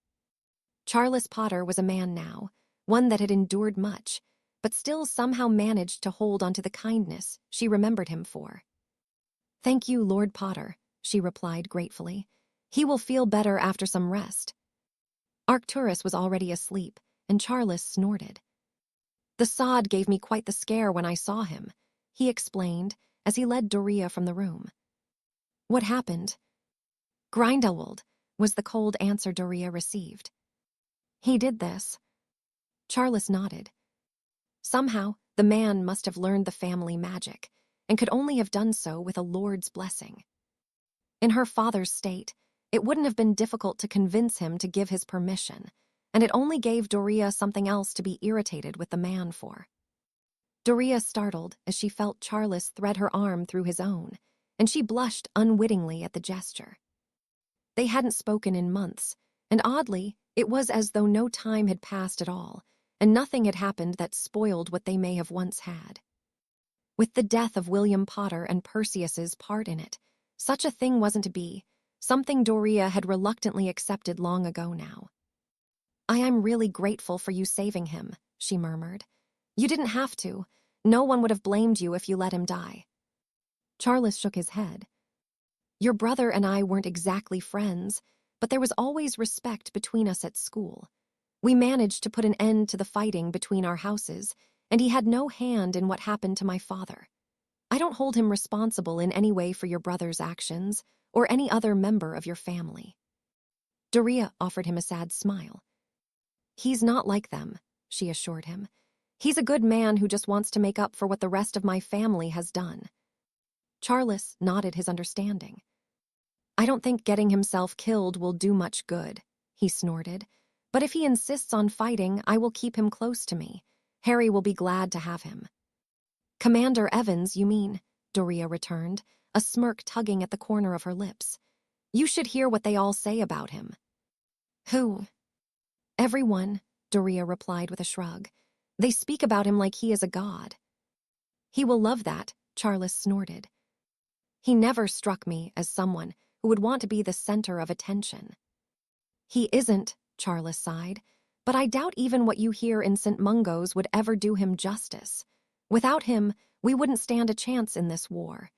Charles Potter was a man now, one that had endured much, but still somehow managed to hold onto the kindness she remembered him for. "Thank you, Lord Potter," she replied gratefully. "He will feel better after some rest." Arcturus was already asleep, and Charles snorted. "The sod gave me quite the scare when I saw him," he explained as he led Doria from the room. "What happened?" "Grindelwald," was the cold answer Doria received. "He did this." Charles nodded. Somehow, the man must have learned the family magic, and could only have done so with a lord's blessing. In her father's state, it wouldn't have been difficult to convince him to give his permission, and it only gave Doria something else to be irritated with the man for. Doria startled as she felt Charles thread her arm through his own, and she blushed unwittingly at the gesture. They hadn't spoken in months, and oddly, it was as though no time had passed at all, and nothing had happened that spoiled what they may have once had. With the death of William Potter and Perseus's part in it, such a thing wasn't to be, something Doria had reluctantly accepted long ago now. "I am really grateful for you saving him," she murmured. "You didn't have to. No one would have blamed you if you let him die." Charles shook his head. "Your brother and I weren't exactly friends, but there was always respect between us at school. We managed to put an end to the fighting between our houses, and he had no hand in what happened to my father. I don't hold him responsible in any way for your brother's actions, or any other member of your family." Doria offered him a sad smile. "He's not like them," she assured him. "He's a good man who just wants to make up for what the rest of my family has done." Charles nodded his understanding. "I don't think getting himself killed will do much good," he snorted. "But if he insists on fighting, I will keep him close to me. Harry will be glad to have him." "Commander Evans, you mean?" Doria returned, a smirk tugging at the corner of her lips. "You should hear what they all say about him." "Who?" "Everyone," Doria replied with a shrug. "They speak about him like he is a god." "He will love that," Charles snorted. "He never struck me as someone who would want to be the center of attention." "He isn't," Charles sighed, "but I doubt even what you hear in St. Mungo's would ever do him justice. Without him, we wouldn't stand a chance in this war.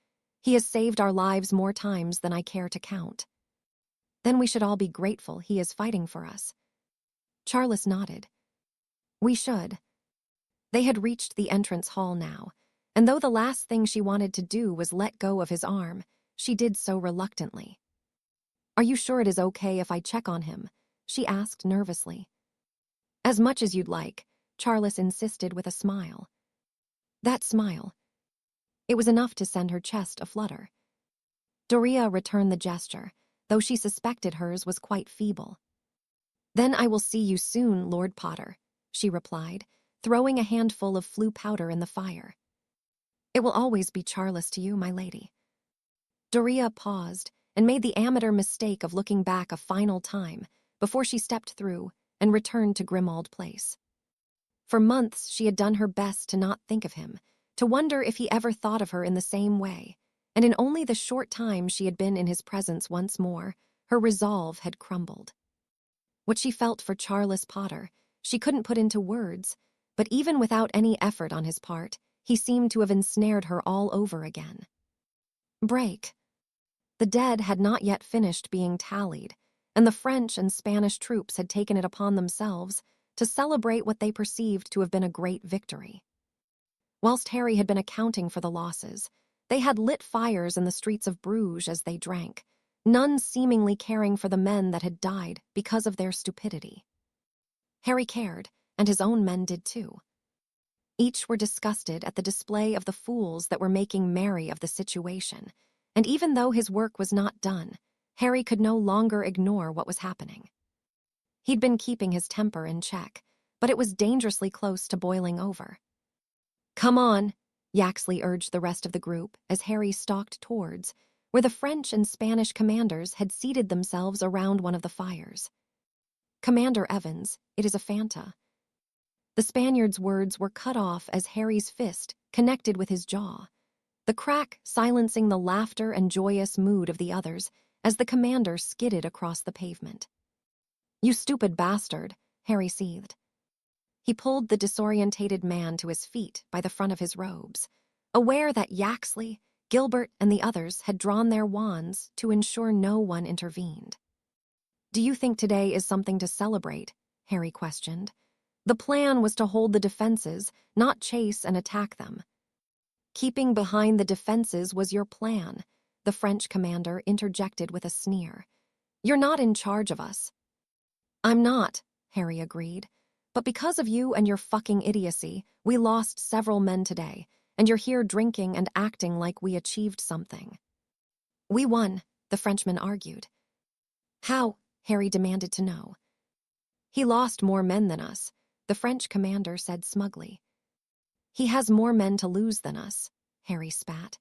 He has saved our lives more times than I care to count." "Then we should all be grateful he is fighting for us." Charles nodded. "We should." They had reached the entrance hall now, and though the last thing she wanted to do was let go of his arm, she did so reluctantly. "Are you sure it is okay if I check on him?" she asked nervously. "As much as you'd like," Charles insisted with a smile. That smile. It was enough to send her chest aflutter. Doria returned the gesture, though she suspected hers was quite feeble. "Then I will see you soon, Lord Potter," she replied, throwing a handful of flue powder in the fire. "It will always be Charles to you, my lady." Doria paused and made the amateur mistake of looking back a final time before she stepped through and returned to Grimmauld Place. For months she had done her best to not think of him, to wonder if he ever thought of her in the same way, and in only the short time she had been in his presence once more, her resolve had crumbled. What she felt for Charles Potter, she couldn't put into words, but even without any effort on his part, he seemed to have ensnared her all over again. Break. The dead had not yet finished being tallied, and the French and Spanish troops had taken it upon themselves to celebrate what they perceived to have been a great victory. Whilst Harry had been accounting for the losses, they had lit fires in the streets of Bruges as they drank, none seemingly caring for the men that had died because of their stupidity. Harry cared, and his own men did too. Each were disgusted at the display of the fools that were making merry of the situation, And even though his work was not done, Harry could no longer ignore what was happening. He'd been keeping his temper in check, but it was dangerously close to boiling over. "Come on," Yaxley urged the rest of the group as Harry stalked towards where the French and Spanish commanders had seated themselves around one of the fires. "Commander Evans, it is a Fanta." The Spaniard's words were cut off as Harry's fist connected with his jaw, the crack silencing the laughter and joyous mood of the others as the commander skidded across the pavement. "You stupid bastard," Harry seethed. He pulled the disorientated man to his feet by the front of his robes, aware that Yaxley, Gilbert, and the others had drawn their wands to ensure no one intervened. "Do you think today is something to celebrate?" Harry questioned. "The plan was to hold the defenses, not chase and attack them." "Keeping behind the defenses was your plan," the French commander interjected with a sneer. "You're not in charge of us." "I'm not," Harry agreed. "But because of you and your fucking idiocy, we lost several men today, and you're here drinking and acting like we achieved something." "We won," the Frenchman argued. "How?" Harry demanded to know. "He lost more men than us," the French commander said smugly. "He has more men to lose than us," Harry spat.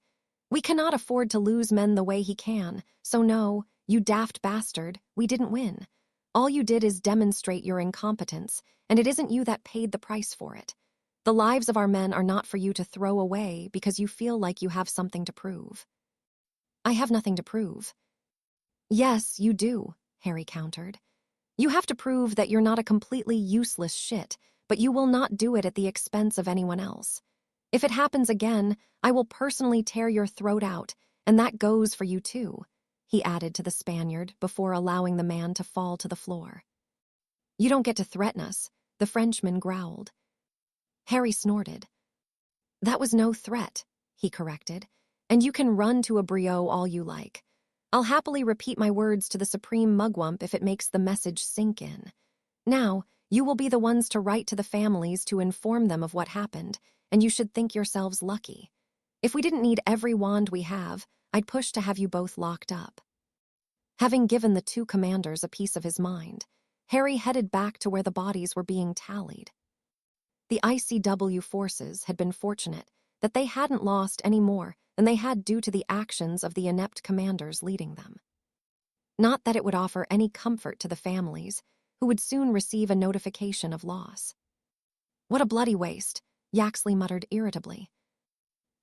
"We cannot afford to lose men the way he can, so no, you daft bastard, we didn't win. All you did is demonstrate your incompetence, and it isn't you that paid the price for it. The lives of our men are not for you to throw away because you feel like you have something to prove." "I have nothing to prove." "Yes, you do," Harry countered. "You have to prove that you're not a completely useless shit, but you will not do it at the expense of anyone else. If it happens again, I will personally tear your throat out, and that goes for you too," he added to the Spaniard before allowing the man to fall to the floor. "You don't get to threaten us," the Frenchman growled. Harry snorted. "That was no threat," he corrected, "and you can run to a brio all you like. I'll happily repeat my words to the Supreme Mugwump if it makes the message sink in. Now, you will be the ones to write to the families to inform them of what happened, and you should think yourselves lucky. If we didn't need every wand we have, I'd push to have you both locked up." Having given the two commanders a piece of his mind, Harry headed back to where the bodies were being tallied. The ICW forces had been fortunate that they hadn't lost any more than they had due to the actions of the inept commanders leading them. Not that it would offer any comfort to the families, who would soon receive a notification of loss. "What a bloody waste," Yaxley muttered irritably.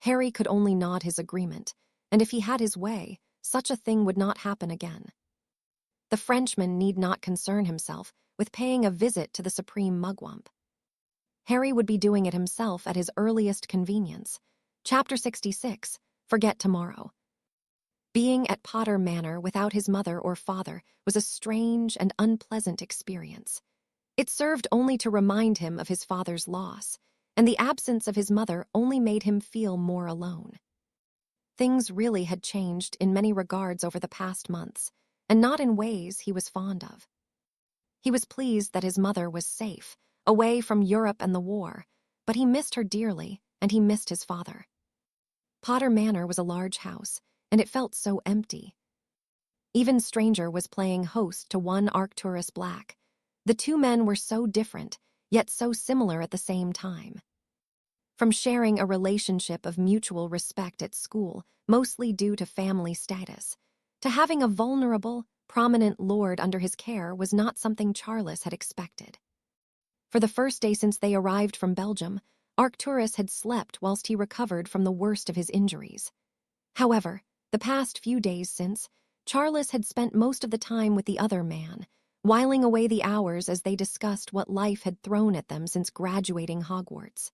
Harry could only nod his agreement, and if he had his way, such a thing would not happen again. The Frenchman need not concern himself with paying a visit to the Supreme Mugwump. Harry would be doing it himself at his earliest convenience. Chapter 66, Forget Tomorrow. Being at Potter Manor without his mother or father was a strange and unpleasant experience. It served only to remind him of his father's loss, and the absence of his mother only made him feel more alone. Things really had changed in many regards over the past months, and not in ways he was fond of. He was pleased that his mother was safe, away from Europe and the war, but he missed her dearly, and he missed his father. Potter Manor was a large house, and it felt so empty. Even Stranger was playing host to one Arcturus Black. The two men were so different, yet so similar at the same time. From sharing a relationship of mutual respect at school, mostly due to family status, to having a vulnerable, prominent lord under his care was not something Charles had expected. For the first day since they arrived from Belgium, Arcturus had slept whilst he recovered from the worst of his injuries. However, the past few days since, Charles had spent most of the time with the other man, whiling away the hours as they discussed what life had thrown at them since graduating Hogwarts.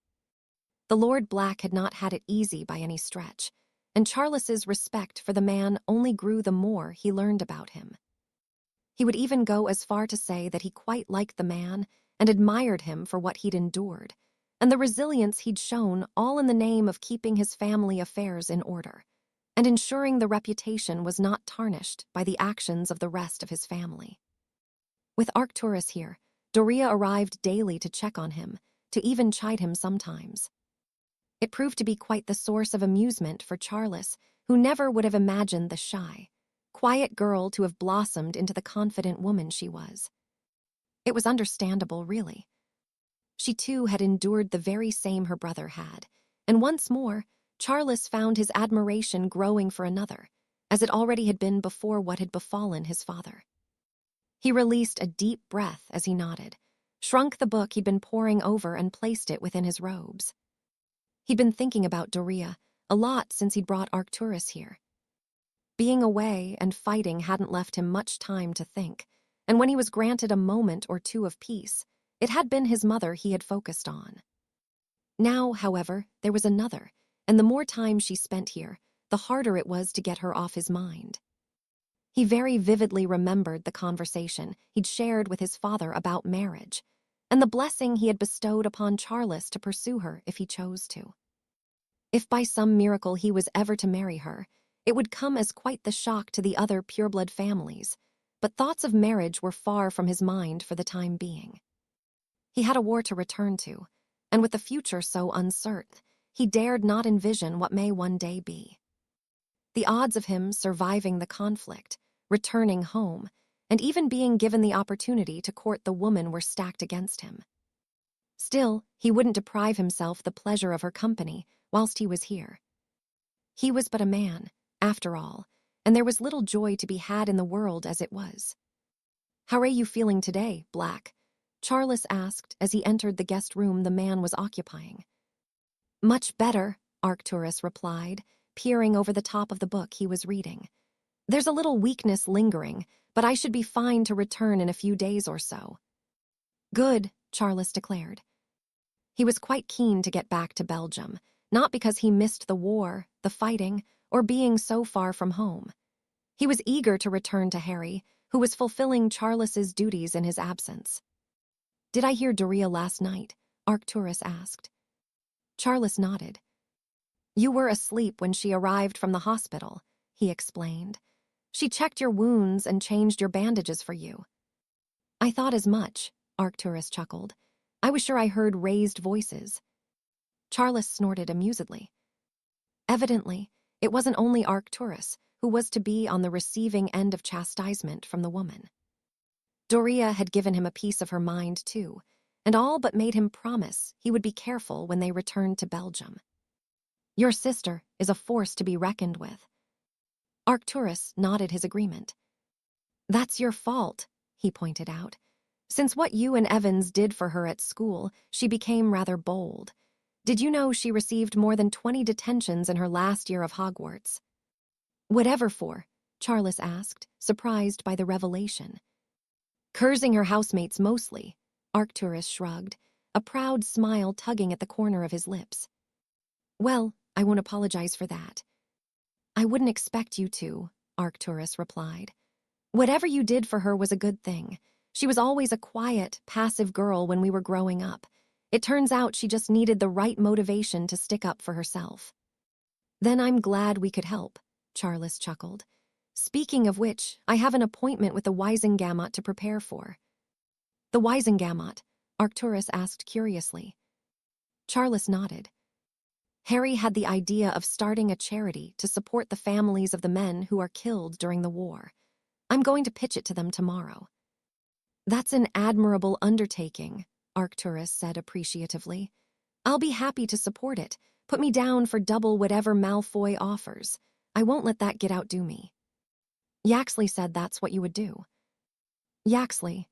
The Lord Black had not had it easy by any stretch, and Charles's respect for the man only grew the more he learned about him. He would even go as far to say that he quite liked the man and admired him for what he'd endured, and the resilience he'd shown, all in the name of keeping his family affairs in order, and ensuring the reputation was not tarnished by the actions of the rest of his family. With Arcturus here, Doria arrived daily to check on him, to even chide him sometimes. It proved to be quite the source of amusement for Charles who never would have imagined the shy, quiet girl to have blossomed into the confident woman she was. It was understandable, really. She too had endured the very same her brother had, and once more, Charles found his admiration growing for another, as it already had been before what had befallen his father. He released a deep breath as he nodded, shrunk the book he'd been poring over and placed it within his robes. He'd been thinking about Doria a lot since he'd brought Arcturus here. Being away and fighting hadn't left him much time to think, and when he was granted a moment or two of peace, it had been his mother he had focused on. Now, however, there was another, and the more time she spent here, the harder it was to get her off his mind. He very vividly remembered the conversation he'd shared with his father about marriage, and the blessing he had bestowed upon Charles to pursue her if he chose to. If by some miracle he was ever to marry her, it would come as quite the shock to the other pureblood families, but thoughts of marriage were far from his mind for the time being. He had a war to return to, and with the future so uncertain, he dared not envision what may one day be. The odds of him surviving the conflict, returning home, and even being given the opportunity to court the woman were stacked against him. Still, he wouldn't deprive himself the pleasure of her company whilst he was here. He was but a man, after all, and there was little joy to be had in the world as it was. "How are you feeling today, Black?" Charles asked as he entered the guest room the man was occupying. "Much better," Arcturus replied, peering over the top of the book he was reading. "There's a little weakness lingering, but I should be fine to return in a few days or so." "Good," Charles declared. He was quite keen to get back to Belgium, not because he missed the war, the fighting, or being so far from home. He was eager to return to Harry, who was fulfilling Charles's duties in his absence. "Did I hear Doria last night?" Arcturus asked. Charles nodded. "You were asleep when she arrived from the hospital," he explained. "She checked your wounds and changed your bandages for you." "I thought as much," Arcturus chuckled. "I was sure I heard raised voices." Charles snorted amusedly. Evidently, it wasn't only Arcturus who was to be on the receiving end of chastisement from the woman. Doria had given him a piece of her mind, too, and all but made him promise he would be careful when they returned to Belgium. "Your sister is a force to be reckoned with." Arcturus nodded his agreement. "That's your fault," he pointed out. "Since what you and Evans did for her at school, she became rather bold. Did you know she received more than 20 detentions in her last year of Hogwarts?" "Whatever for?" Charles asked, surprised by the revelation. "Cursing her housemates mostly," Arcturus shrugged, a proud smile tugging at the corner of his lips. "Well, I won't apologize for that." "I wouldn't expect you to," Arcturus replied. "Whatever you did for her was a good thing. She was always a quiet, passive girl when we were growing up. It turns out she just needed the right motivation to stick up for herself." "Then I'm glad we could help," Charles chuckled. "Speaking of which, I have an appointment with the Wisengamot to prepare for." "The Wisengamot?" Arcturus asked curiously. Charles nodded. Harry had the idea of starting a charity to support the families of the men who are killed during the war. "I'm going to pitch it to them tomorrow." "That's an admirable undertaking," Arcturus said appreciatively. "I'll be happy to support it. Put me down for double whatever Malfoy offers. I won't let that get outdo me." "Yaxley said that's what you would do." "Yaxley?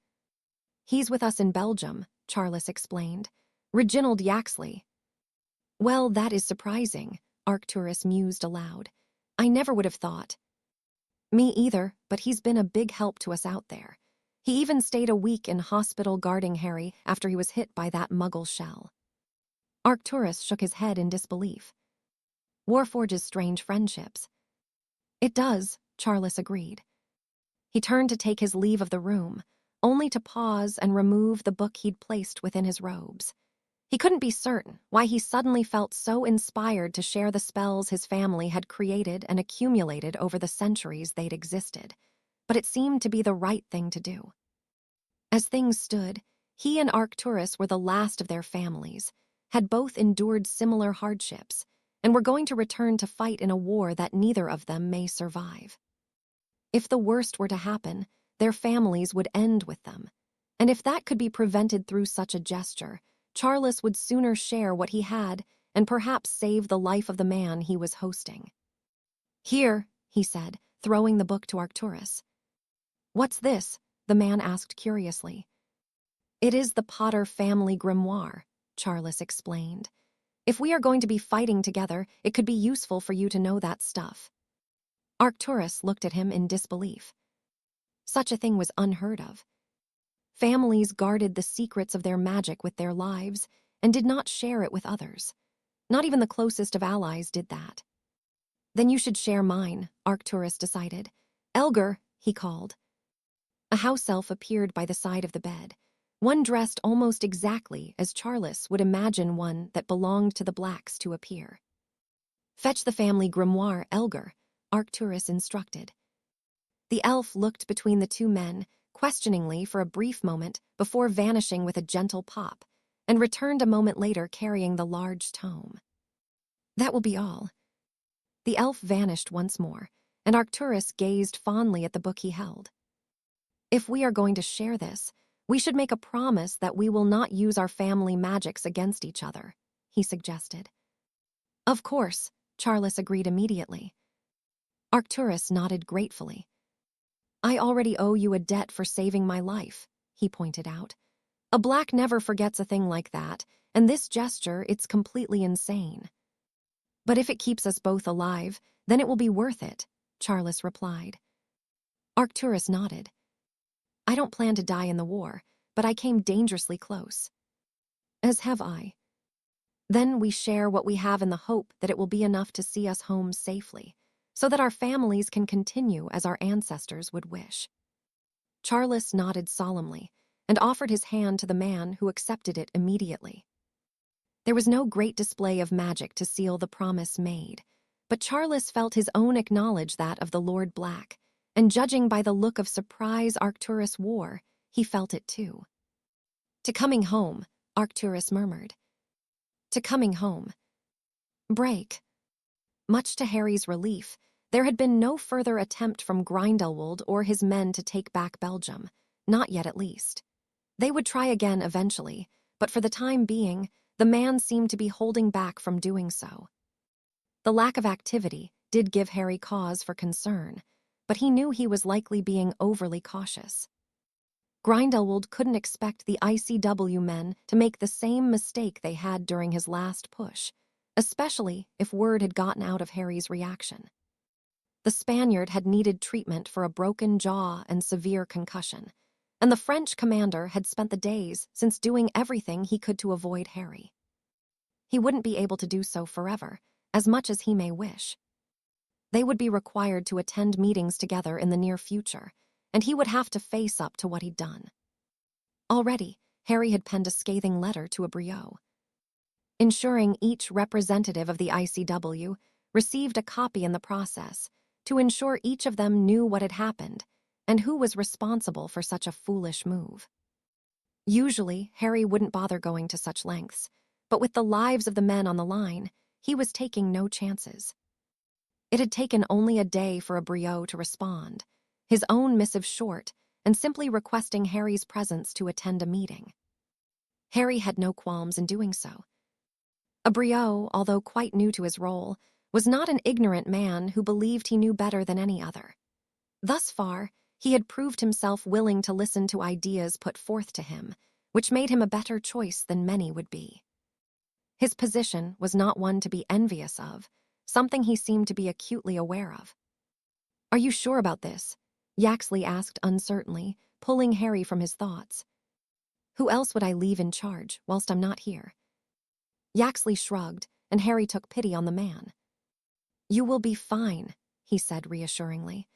He's with us in Belgium," Charles explained. "Reginald Yaxley." "Well, that is surprising," Arcturus mused aloud. "I never would have thought." "Me either, but he's been a big help to us out there. He even stayed a week in hospital guarding Harry after he was hit by that muggle shell." Arcturus shook his head in disbelief. "War forges strange friendships." "It does," Charles agreed. He turned to take his leave of the room, only to pause and remove the book he'd placed within his robes. He couldn't be certain why he suddenly felt so inspired to share the spells his family had created and accumulated over the centuries they'd existed, but it seemed to be the right thing to do. As things stood, he and Arcturus were the last of their families, had both endured similar hardships, and were going to return to fight in a war that neither of them may survive. If the worst were to happen, their families would end with them. And if that could be prevented through such a gesture, Charles would sooner share what he had and perhaps save the life of the man he was hosting. "Here," he said, throwing the book to Arcturus. "What's this?" the man asked curiously. "It is the Potter family grimoire," Charles explained. "If we are going to be fighting together, it could be useful for you to know that stuff." Arcturus looked at him in disbelief. Such a thing was unheard of. Families guarded the secrets of their magic with their lives and did not share it with others. Not even the closest of allies did that. "Then you should share mine," Arcturus decided. "Elgar," he called. A house elf appeared by the side of the bed, one dressed almost exactly as Charles would imagine one that belonged to the Blacks to appear. "Fetch the family grimoire, Elgar," Arcturus instructed. The elf looked between the two men, questioningly for a brief moment before vanishing with a gentle pop, and returned a moment later carrying the large tome. "That will be all." The elf vanished once more, and Arcturus gazed fondly at the book he held. "If we are going to share this, we should make a promise that we will not use our family magics against each other," he suggested. "Of course," Charles agreed immediately. Arcturus nodded gratefully. "I already owe you a debt for saving my life," he pointed out. "A Black never forgets a thing like that, and this gesture, it's completely insane." "But if it keeps us both alive, then it will be worth it," Charles replied. Arcturus nodded. "I don't plan to die in the war, but I came dangerously close." "As have I." "Then we share what we have in the hope that it will be enough to see us home safely, so that our families can continue as our ancestors would wish." Charles nodded solemnly and offered his hand to the man, who accepted it immediately. There was no great display of magic to seal the promise made, but Charles felt his own acknowledge that of the Lord Black, and judging by the look of surprise Arcturus wore, he felt it too. "To coming home," Arcturus murmured. "To coming home." Break. Much to Harry's relief, there had been no further attempt from Grindelwald or his men to take back Belgium, not yet at least. They would try again eventually, but for the time being, the man seemed to be holding back from doing so. The lack of activity did give Harry cause for concern, but he knew he was likely being overly cautious. Grindelwald couldn't expect the ICW men to make the same mistake they had during his last push, especially if word had gotten out of Harry's reaction. The Spaniard had needed treatment for a broken jaw and severe concussion, and the French commander had spent the days since doing everything he could to avoid Harry. He wouldn't be able to do so forever, as much as he may wish. They would be required to attend meetings together in the near future, and he would have to face up to what he'd done. Already, Harry had penned a scathing letter to a Briot, ensuring each representative of the ICW received a copy in the process, to ensure each of them knew what had happened and who was responsible for such a foolish move. Usually, Harry wouldn't bother going to such lengths, but with the lives of the men on the line, he was taking no chances. It had taken only a day for a Briot to respond, his own missive short, and simply requesting Harry's presence to attend a meeting. Harry had no qualms in doing so. A Briot, although quite new to his role, was not an ignorant man who believed he knew better than any other. Thus far, he had proved himself willing to listen to ideas put forth to him, which made him a better choice than many would be. His position was not one to be envious of, something he seemed to be acutely aware of. "Are you sure about this?" Yaxley asked uncertainly, pulling Harry from his thoughts. "Who else would I leave in charge whilst I'm not here?" Yaxley shrugged, and Harry took pity on the man. "You will be fine," he said reassuringly.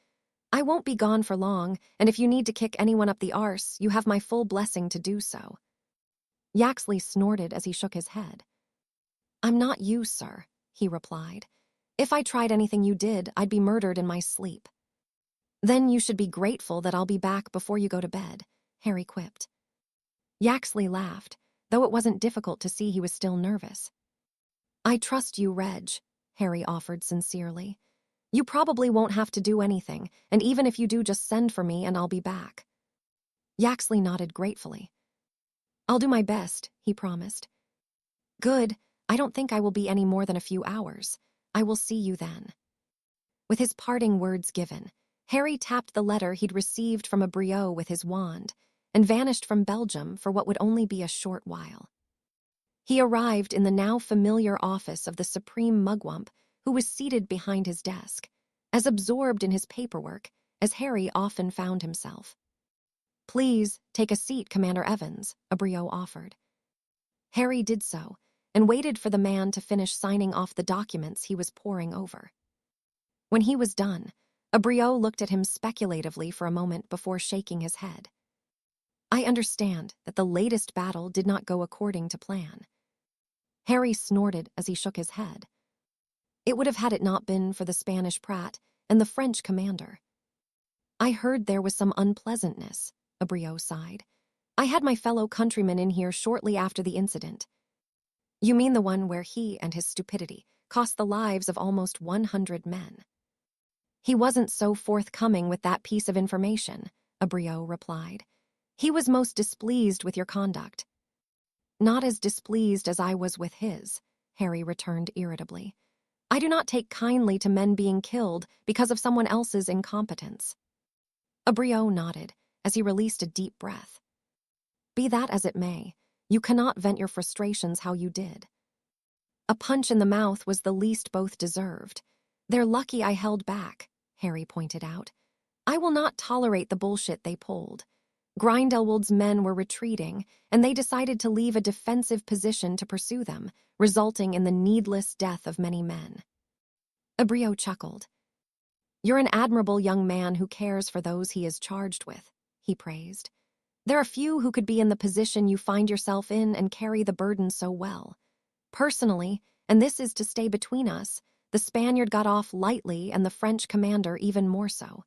"I won't be gone for long, and if you need to kick anyone up the arse, you have my full blessing to do so." Yaxley snorted as he shook his head. "I'm not you, sir," he replied. "If I tried anything you did, I'd be murdered in my sleep." "Then you should be grateful that I'll be back before you go to bed," Harry quipped. Yaxley laughed, though it wasn't difficult to see he was still nervous. "I trust you, Reg," Harry offered sincerely. You probably won't have to do anything, and even if you do, just send for me and I'll be back. Yaxley nodded gratefully. I'll do my best, he promised. Good, I don't think I will be any more than a few hours. I will see you then. With his parting words given, Harry tapped the letter he'd received from a Briot with his wand and vanished from Belgium for what would only be a short while. He arrived in the now familiar office of the Supreme Mugwump, who was seated behind his desk, as absorbed in his paperwork as Harry often found himself. Please take a seat, Commander Evans, a Briot offered. Harry did so and waited for the man to finish signing off the documents he was poring over. When he was done, a Briot looked at him speculatively for a moment before shaking his head. I understand that the latest battle did not go according to plan. Harry snorted as he shook his head. It would have had it not been for the Spanish Pratt and the French commander. I heard there was some unpleasantness, a Briot sighed. I had my fellow countryman in here shortly after the incident. You mean the one where he and his stupidity cost the lives of almost 100 men? He wasn't so forthcoming with that piece of information, a Briot replied. He was most displeased with your conduct. Not as displeased as I was with his, Harry returned irritably. I do not take kindly to men being killed because of someone else's incompetence. A Briot nodded as he released a deep breath. Be that as it may, you cannot vent your frustrations how you did. A punch in the mouth was the least both deserved. They're lucky I held back, Harry pointed out. I will not tolerate the bullshit they pulled. Grindelwald's men were retreating, and they decided to leave a defensive position to pursue them, resulting in the needless death of many men. A Briot chuckled. You're an admirable young man who cares for those he is charged with, he praised. There are few who could be in the position you find yourself in and carry the burden so well. Personally, and this is to stay between us, the Spaniard got off lightly and the French commander even more so.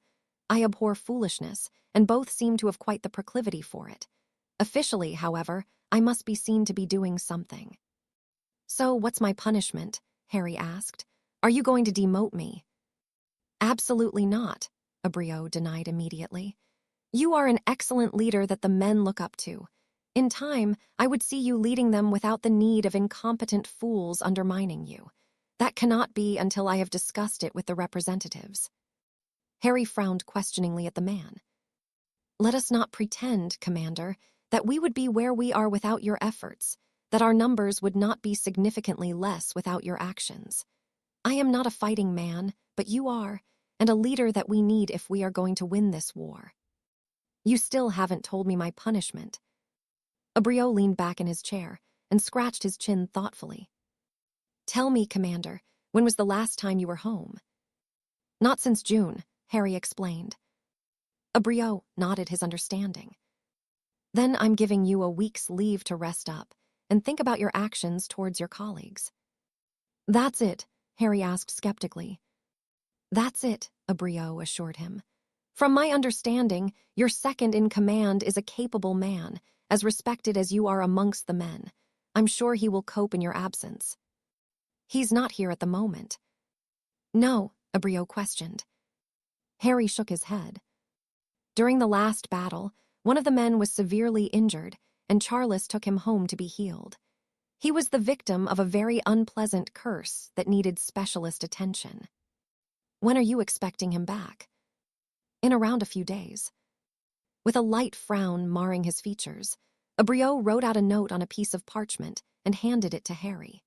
I abhor foolishness, and both seem to have quite the proclivity for it. Officially, however, I must be seen to be doing something. So what's my punishment? Harry asked. Are you going to demote me? Absolutely not, a Briot denied immediately. You are an excellent leader that the men look up to. In time, I would see you leading them without the need of incompetent fools undermining you. That cannot be until I have discussed it with the representatives. Harry frowned questioningly at the man. Let us not pretend, Commander, that we would be where we are without your efforts, that our numbers would not be significantly less without your actions. I am not a fighting man, but you are, and a leader that we need if we are going to win this war. You still haven't told me my punishment. A Briot leaned back in his chair and scratched his chin thoughtfully. Tell me, Commander, when was the last time you were home? Not since June, Harry explained. A Briot nodded his understanding. Then I'm giving you a week's leave to rest up and think about your actions towards your colleagues. That's it, Harry asked skeptically. That's it, a Briot assured him. From my understanding, your second in command is a capable man, as respected as you are amongst the men. I'm sure he will cope in your absence. He's not here at the moment. No, a Briot questioned. Harry shook his head. During the last battle, one of the men was severely injured, and Charles took him home to be healed. He was the victim of a very unpleasant curse that needed specialist attention. When are you expecting him back? In around a few days. With a light frown marring his features, a Briot wrote out a note on a piece of parchment and handed it to Harry.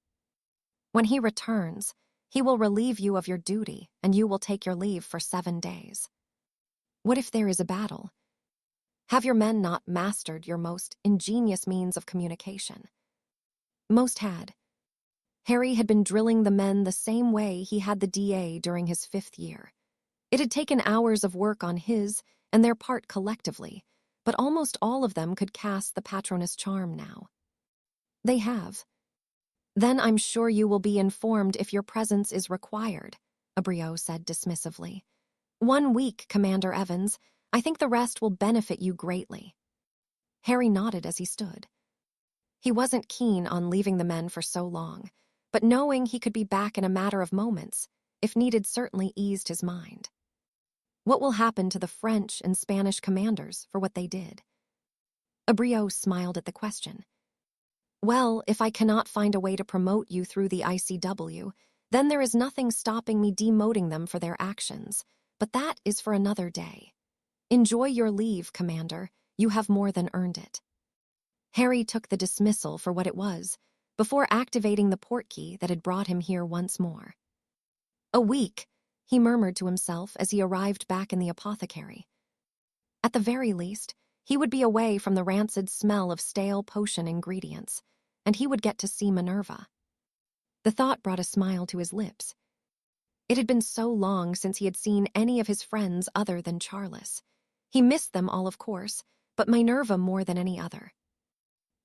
When he returns, he will relieve you of your duty, and you will take your leave for 7 days. What if there is a battle? Have your men not mastered your most ingenious means of communication? Most had. Harry had been drilling the men the same way he had the DA during his 5th year. It had taken hours of work on his and their part collectively, but almost all of them could cast the Patronus charm now. They have. Then I'm sure you will be informed if your presence is required, a Briot said dismissively. 1 week, Commander Evans. I think the rest will benefit you greatly. Harry nodded as he stood. He wasn't keen on leaving the men for so long, but knowing he could be back in a matter of moments, if needed, certainly eased his mind. What will happen to the French and Spanish commanders for what they did? Abreu smiled at the question. Well, if I cannot find a way to promote you through the ICW, then there is nothing stopping me demoting them for their actions, but that is for another day. Enjoy your leave, Commander. You have more than earned it. Harry took the dismissal for what it was, before activating the portkey that had brought him here once more. A week, he murmured to himself as he arrived back in the apothecary. At the very least, he would be away from the rancid smell of stale potion ingredients, and he would get to see Minerva. The thought brought a smile to his lips. It had been so long since he had seen any of his friends other than Charles. He missed them all, of course, but Minerva more than any other.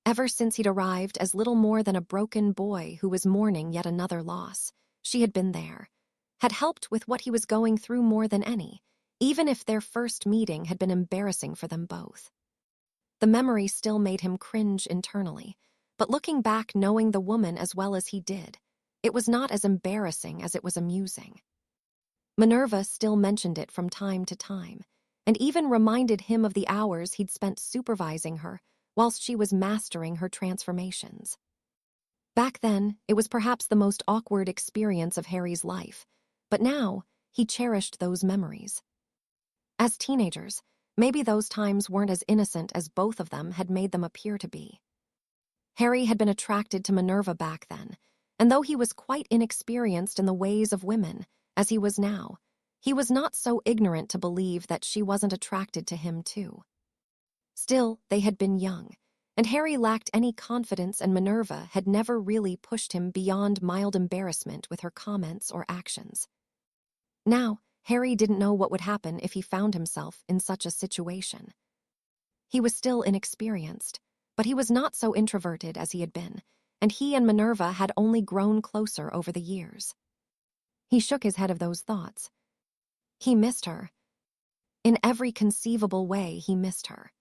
Ever since he'd arrived as little more than a broken boy who was mourning yet another loss, she had been there, had helped with what he was going through more than any, even if their first meeting had been embarrassing for them both. The memory still made him cringe internally, but looking back knowing the woman as well as he did, it was not as embarrassing as it was amusing. Minerva still mentioned it from time to time, and even reminded him of the hours he'd spent supervising her whilst she was mastering her transformations. Back then, it was perhaps the most awkward experience of Harry's life, but now he cherished those memories. As teenagers, maybe those times weren't as innocent as both of them had made them appear to be. Harry had been attracted to Minerva back then, and though he was quite inexperienced in the ways of women, as he was now, he was not so ignorant to believe that she wasn't attracted to him too. Still, they had been young, and Harry lacked any confidence, and Minerva had never really pushed him beyond mild embarrassment with her comments or actions. Now, Harry didn't know what would happen if he found himself in such a situation. He was still inexperienced, but he was not so introverted as he had been, and he and Minerva had only grown closer over the years. He shook his head of those thoughts. He missed her. In every conceivable way, he missed her.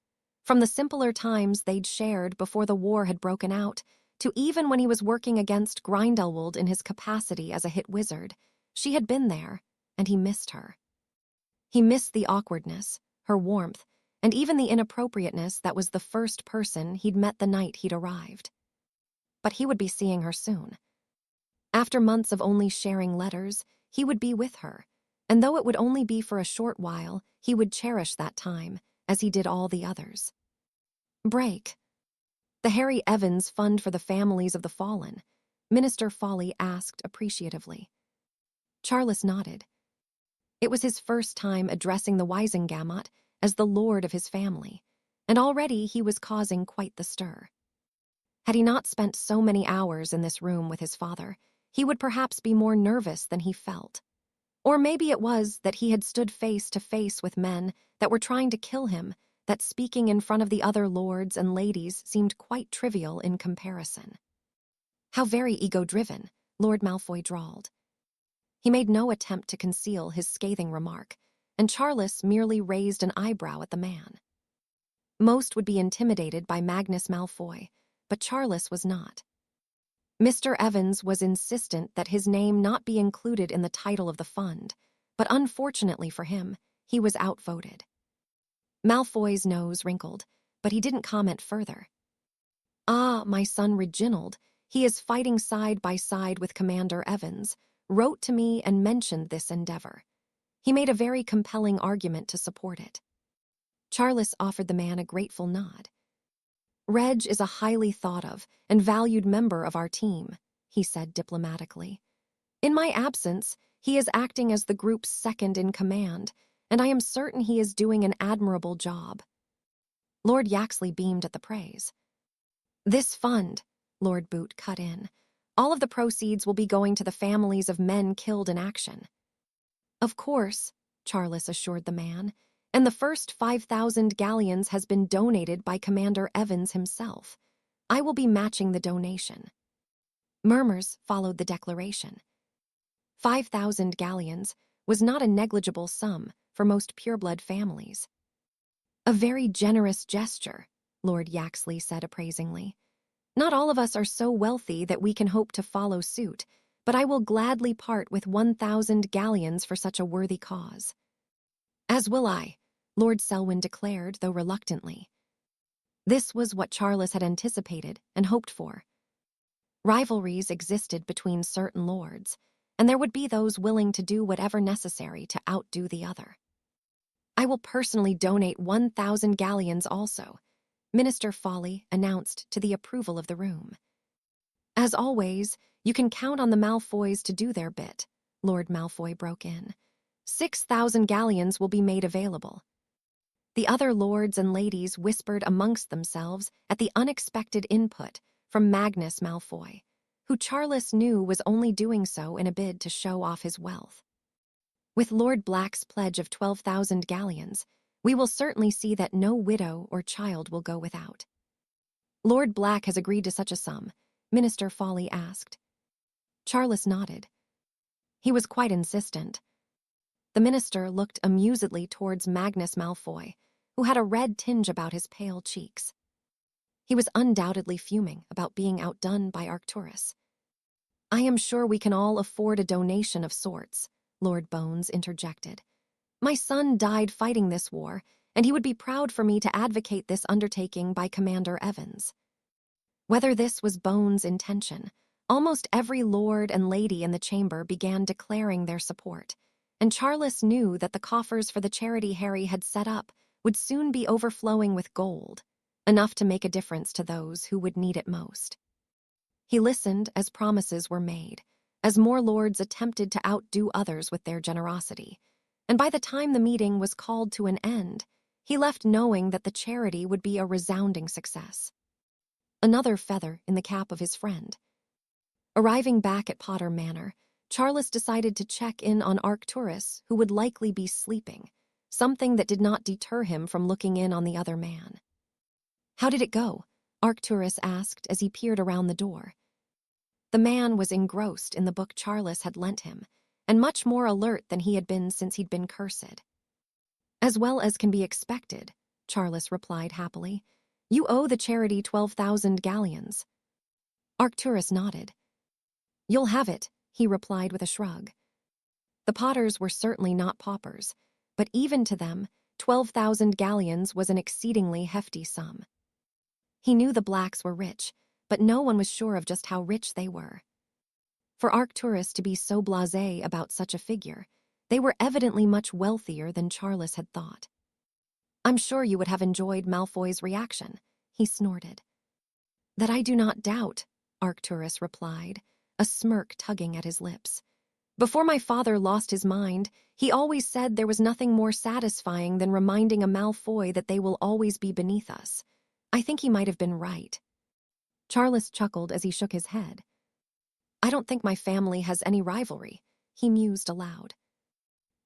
From the simpler times they'd shared before the war had broken out, to even when he was working against Grindelwald in his capacity as a hit wizard, she had been there, and he missed her. He missed the awkwardness, her warmth, and even the inappropriateness that was the first person he'd met the night he'd arrived. But he would be seeing her soon. After months of only sharing letters, he would be with her, and though it would only be for a short while, he would cherish that time, as he did all the others. Break. The Harry Evans Fund for the Families of the Fallen, Minister Folly asked appreciatively. Charles nodded. It was his first time addressing the Wisengamot as the lord of his family, and already he was causing quite the stir. Had he not spent so many hours in this room with his father, he would perhaps be more nervous than he felt. Or maybe it was that he had stood face to face with men that were trying to kill him, that speaking in front of the other lords and ladies seemed quite trivial in comparison. How very ego-driven, Lord Malfoy drawled. He made no attempt to conceal his scathing remark, and Charles merely raised an eyebrow at the man. Most would be intimidated by Magnus Malfoy, but Charles was not. Mr. Evans was insistent that his name not be included in the title of the fund, but unfortunately for him, he was outvoted. Malfoy's nose wrinkled, but he didn't comment further. Ah, my son Reginald, he is fighting side by side with Commander Evans, wrote to me and mentioned this endeavor. He made a very compelling argument to support it. Charles offered the man a grateful nod. Reg is a highly thought of and valued member of our team, he said diplomatically. In my absence, he is acting as the group's second in command, and I am certain he is doing an admirable job. Lord Yaxley beamed at the praise. This fund, Lord Boot cut in, all of the proceeds will be going to the families of men killed in action. Of course, Charles assured the man, and the first 5,000 galleons has been donated by Commander Evans himself. I will be matching the donation. Murmurs followed the declaration. 5,000 galleons was not a negligible sum for most pureblood families. A very generous gesture, Lord Yaxley said appraisingly. Not all of us are so wealthy that we can hope to follow suit, but I will gladly part with 1,000 galleons for such a worthy cause." "As will I," Lord Selwyn declared, though reluctantly. This was what Charles had anticipated and hoped for. Rivalries existed between certain lords, and there would be those willing to do whatever necessary to outdo the other. "I will personally donate 1,000 galleons also," Minister Folly announced to the approval of the room. "As always, you can count on the Malfoys to do their bit," Lord Malfoy broke in. 6,000 galleons will be made available." The other lords and ladies whispered amongst themselves at the unexpected input from Magnus Malfoy, who Charles knew was only doing so in a bid to show off his wealth. "With Lord Black's pledge of 12,000 galleons, we will certainly see that no widow or child will go without." "Lord Black has agreed to such a sum?" Minister Folly asked. Charles nodded. He was quite insistent. The minister looked amusedly towards Magnus Malfoy, who had a red tinge about his pale cheeks. He was undoubtedly fuming about being outdone by Arcturus. "I am sure we can all afford a donation of sorts," Lord Bones interjected. "My son died fighting this war, and he would be proud for me to advocate this undertaking by Commander Evans." Whether this was Bones' intention, almost every lord and lady in the chamber began declaring their support, and Charles knew that the coffers for the charity Harry had set up would soon be overflowing with gold, enough to make a difference to those who would need it most. He listened as promises were made, as more lords attempted to outdo others with their generosity, and by the time the meeting was called to an end, he left knowing that the charity would be a resounding success. Another feather in the cap of his friend. Arriving back at Potter Manor, Charles decided to check in on Arcturus, who would likely be sleeping, something that did not deter him from looking in on the other man. "How did it go?" Arcturus asked as he peered around the door. The man was engrossed in the book Charles had lent him, and much more alert than he had been since he'd been cursed. "As well as can be expected," Charles replied happily. "You owe the charity 12,000 galleons." Arcturus nodded. "You'll have it," he replied with a shrug. The Potters were certainly not paupers, but even to them, 12,000 galleons was an exceedingly hefty sum. He knew the Blacks were rich, but no one was sure of just how rich they were. For Arcturus to be so blasé about such a figure, they were evidently much wealthier than Charles had thought. "I'm sure you would have enjoyed Malfoy's reaction," he snorted. "That I do not doubt," Arcturus replied, a smirk tugging at his lips. "Before my father lost his mind, he always said there was nothing more satisfying than reminding a Malfoy that they will always be beneath us. I think he might have been right." Charles chuckled as he shook his head. "I don't think my family has any rivalry," he mused aloud.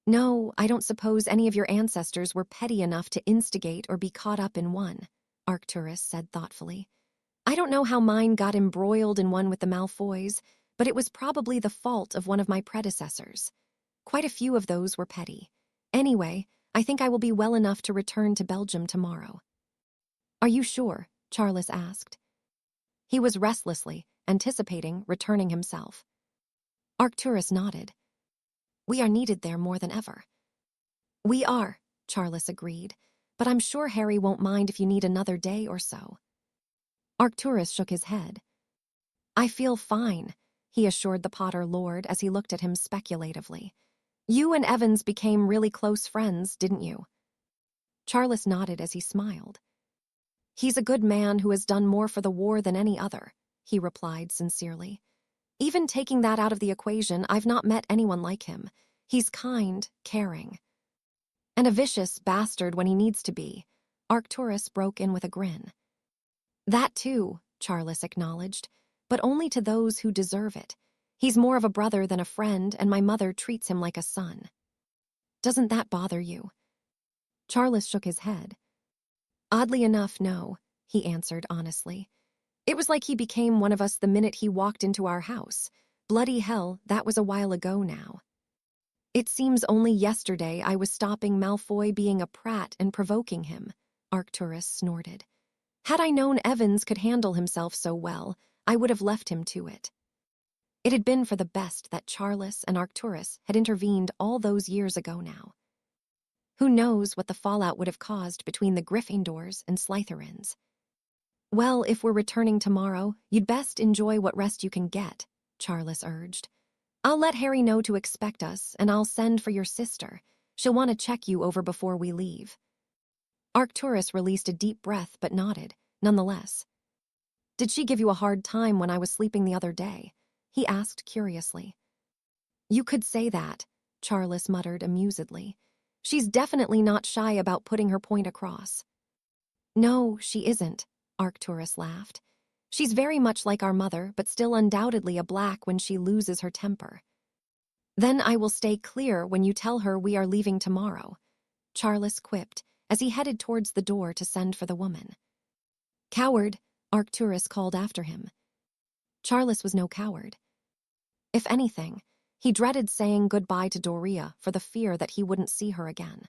"No, I don't suppose any of your ancestors were petty enough to instigate or be caught up in one," Arcturus said thoughtfully. "I don't know how mine got embroiled in one with the Malfoys, but it was probably the fault of one of my predecessors. Quite a few of those were petty. Anyway, I think I will be well enough to return to Belgium tomorrow." "Are you sure?" Charles asked. He was restlessly anticipating returning himself. Arcturus nodded. "We are needed there more than ever." "We are," Charles agreed, "but I'm sure Harry won't mind if you need another day or so." Arcturus shook his head. "I feel fine," he assured the Potter Lord as he looked at him speculatively. "You and Evans became really close friends, didn't you?" Charles nodded as he smiled. "He's a good man who has done more for the war than any other," he replied sincerely. "Even taking that out of the equation, I've not met anyone like him. He's kind, caring. And a vicious bastard when he needs to be." Arcturus broke in with a grin. "That too," Charles acknowledged, "but only to those who deserve it. He's more of a brother than a friend, and my mother treats him like a son." "Doesn't that bother you?" Charles shook his head. "Oddly enough, no," he answered honestly. "It was like he became one of us the minute he walked into our house. Bloody hell, that was a while ago now. It seems only yesterday I was stopping Malfoy being a prat and provoking him," Arcturus snorted. Had I known Evans could handle himself so well, I would have left him to it. It had been for the best that Charles and Arcturus had intervened all those years ago now. Who knows what the fallout would have caused between the Gryffindors and Slytherins. Well, if we're returning tomorrow, you'd best enjoy what rest you can get, Charles urged. I'll let Harry know to expect us, and I'll send for your sister. She'll want to check you over before we leave. Arcturus released a deep breath but nodded, nonetheless. Did she give you a hard time when I was sleeping the other day? He asked curiously. You could say that, Charles muttered amusedly. She's definitely not shy about putting her point across. No, she isn't, Arcturus laughed. She's very much like our mother, but still undoubtedly a Black when she loses her temper. Then I will stay clear when you tell her we are leaving tomorrow, Charles quipped as he headed towards the door to send for the woman. Coward, Arcturus called after him. Charles was no coward. If anything, he dreaded saying goodbye to Doria for the fear that he wouldn't see her again.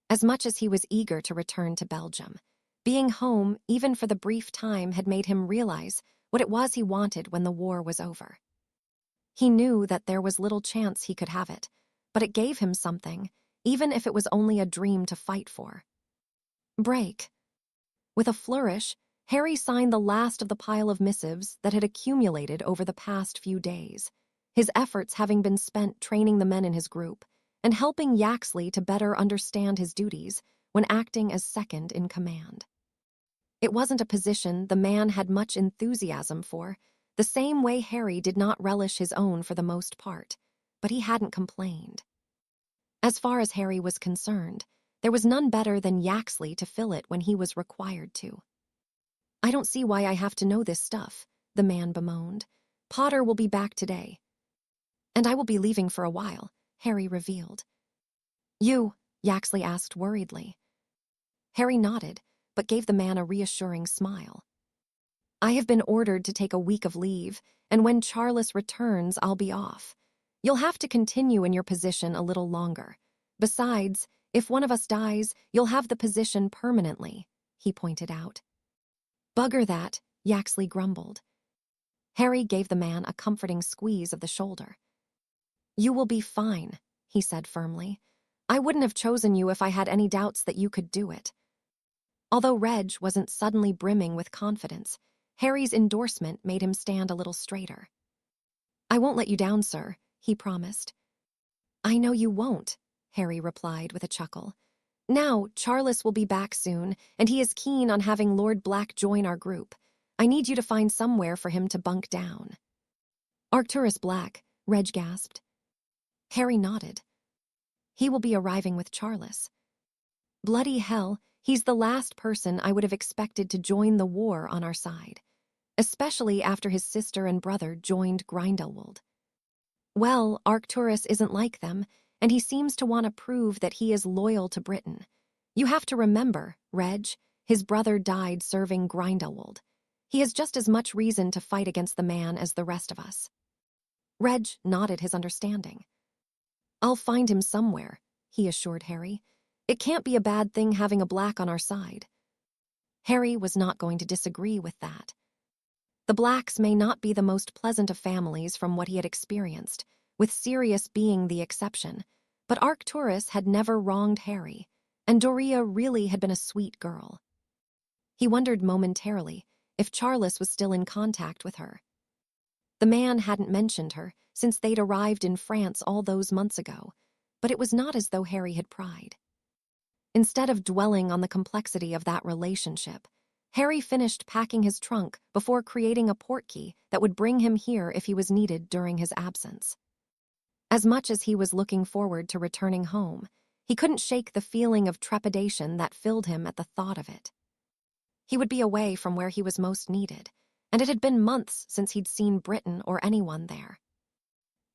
As much as he was eager to return to Belgium, being home, even for the brief time, had made him realize what it was he wanted when the war was over. He knew that there was little chance he could have it, but it gave him something, even if it was only a dream to fight for. Break. With a flourish, Harry signed the last of the pile of missives that had accumulated over the past few days, his efforts having been spent training the men in his group and helping Yaxley to better understand his duties when acting as second in command. It wasn't a position the man had much enthusiasm for, the same way Harry did not relish his own for the most part, but he hadn't complained. As far as Harry was concerned, there was none better than Yaxley to fill it when he was required to. I don't see why I have to know this stuff, the man bemoaned. Potter will be back today. And I will be leaving for a while, Harry revealed. You, Yaxley asked worriedly. Harry nodded, but gave the man a reassuring smile. I have been ordered to take a week of leave, and when Charles returns, I'll be off. You'll have to continue in your position a little longer. Besides, if one of us dies, you'll have the position permanently, he pointed out. Bugger that, Yaxley grumbled. Harry gave the man a comforting squeeze of the shoulder. You will be fine, he said firmly. I wouldn't have chosen you if I had any doubts that you could do it. Although Reg wasn't suddenly brimming with confidence, Harry's endorsement made him stand a little straighter. I won't let you down, sir, he promised. I know you won't, Harry replied with a chuckle. Now, Charles will be back soon, and he is keen on having Lord Black join our group. I need you to find somewhere for him to bunk down. Arcturus Black, Reg gasped. Harry nodded. He will be arriving with Charles. Bloody hell, he's the last person I would have expected to join the war on our side, especially after his sister and brother joined Grindelwald. Well, Arcturus isn't like them, and he seems to want to prove that he is loyal to Britain. You have to remember, Reg, his brother died serving Grindelwald. He has just as much reason to fight against the man as the rest of us. Reg nodded his understanding. I'll find him somewhere, he assured Harry. It can't be a bad thing having a Black on our side. Harry was not going to disagree with that. The Blacks may not be the most pleasant of families from what he had experienced, with Sirius being the exception, but Arcturus had never wronged Harry, and Doria really had been a sweet girl. He wondered momentarily if Charles was still in contact with her. The man hadn't mentioned her since they'd arrived in France all those months ago, but it was not as though Harry had pried. Instead of dwelling on the complexity of that relationship, Harry finished packing his trunk before creating a portkey that would bring him here if he was needed during his absence. As much as he was looking forward to returning home, he couldn't shake the feeling of trepidation that filled him at the thought of it. He would be away from where he was most needed, and it had been months since he'd seen Britain or anyone there.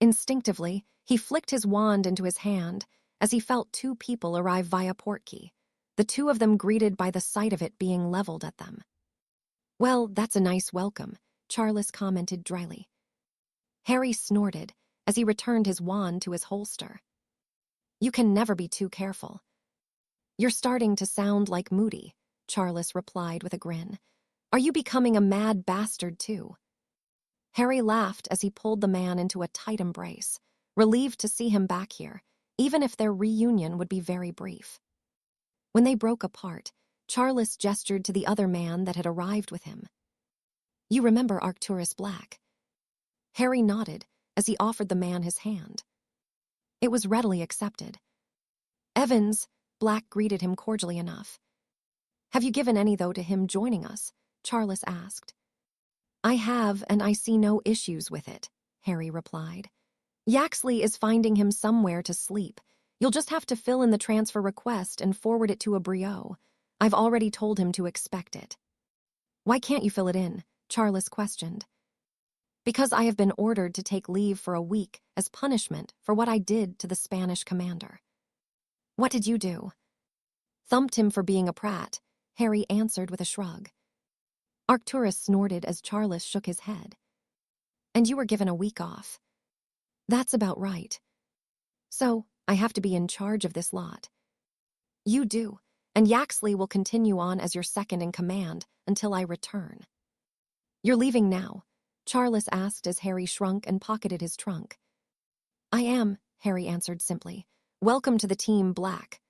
Instinctively, he flicked his wand into his hand as he felt two people arrive via portkey, the two of them greeted by the sight of it being leveled at them. Well, that's a nice welcome, Charles commented dryly. Harry snorted as he returned his wand to his holster. You can never be too careful. You're starting to sound like Moody, Charles replied with a grin. Are you becoming a mad bastard too? Harry laughed as he pulled the man into a tight embrace, relieved to see him back here, even if their reunion would be very brief. When they broke apart, Charles gestured to the other man that had arrived with him. You remember Arcturus Black? Harry nodded as he offered the man his hand. It was readily accepted. Evans, Black greeted him cordially enough. Have you given any, though, to him joining us? Charles asked. I have, and I see no issues with it, Harry replied. Yaxley is finding him somewhere to sleep. You'll just have to fill in the transfer request and forward it to a Brio. I've already told him to expect it. Why can't you fill it in? Charles questioned. Because I have been ordered to take leave for a week as punishment for what I did to the Spanish commander. What did you do? Thumped him for being a prat, Harry answered with a shrug. Arcturus snorted as Charles shook his head. And you were given a week off. That's about right. So, I have to be in charge of this lot. You do, and Yaxley will continue on as your second in command until I return. You're leaving now? Charles asked as Harry shrunk and pocketed his trunk. I am, Harry answered simply. Welcome to the Team Black.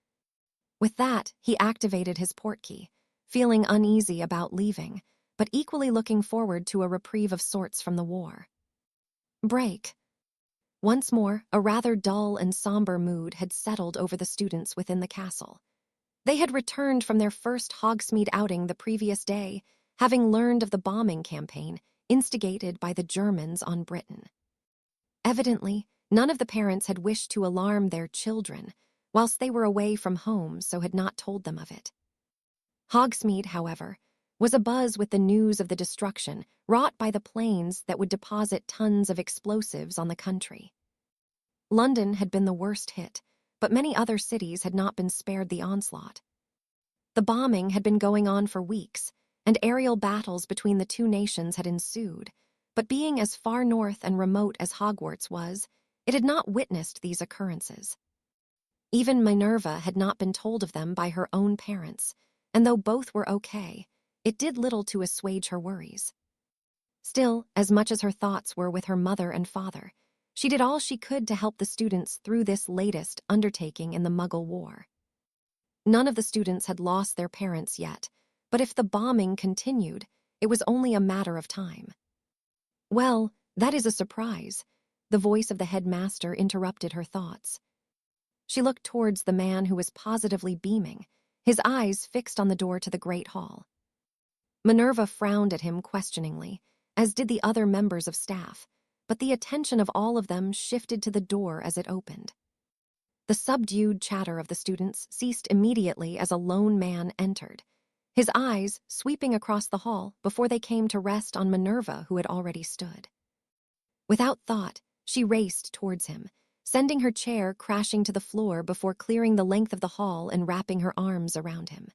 With that, he activated his portkey, feeling uneasy about leaving, but equally looking forward to a reprieve of sorts from the war. Break. Once more, a rather dull and somber mood had settled over the students within the castle. They had returned from their first Hogsmeade outing the previous day, having learned of the bombing campaign instigated by the Germans on Britain. Evidently, none of the parents had wished to alarm their children, whilst they were away from home, so had not told them of it. Hogsmeade, however, was abuzz with the news of the destruction wrought by the planes that would deposit tons of explosives on the country. London had been the worst hit, but many other cities had not been spared the onslaught. The bombing had been going on for weeks, and aerial battles between the two nations had ensued, but being as far north and remote as Hogwarts was, it had not witnessed these occurrences. Even Minerva had not been told of them by her own parents, and though both were okay, it did little to assuage her worries. Still, as much as her thoughts were with her mother and father, she did all she could to help the students through this latest undertaking in the Muggle War. None of the students had lost their parents yet, but if the bombing continued, it was only a matter of time. Well, that is a surprise, the voice of the headmaster interrupted her thoughts. She looked towards the man who was positively beaming, his eyes fixed on the door to the Great Hall. Minerva frowned at him questioningly, as did the other members of staff, but the attention of all of them shifted to the door as it opened. The subdued chatter of the students ceased immediately as a lone man entered, his eyes sweeping across the hall before they came to rest on Minerva, who had already stood. Without thought, she raced towards him, sending her chair crashing to the floor before clearing the length of the hall and wrapping her arms around him.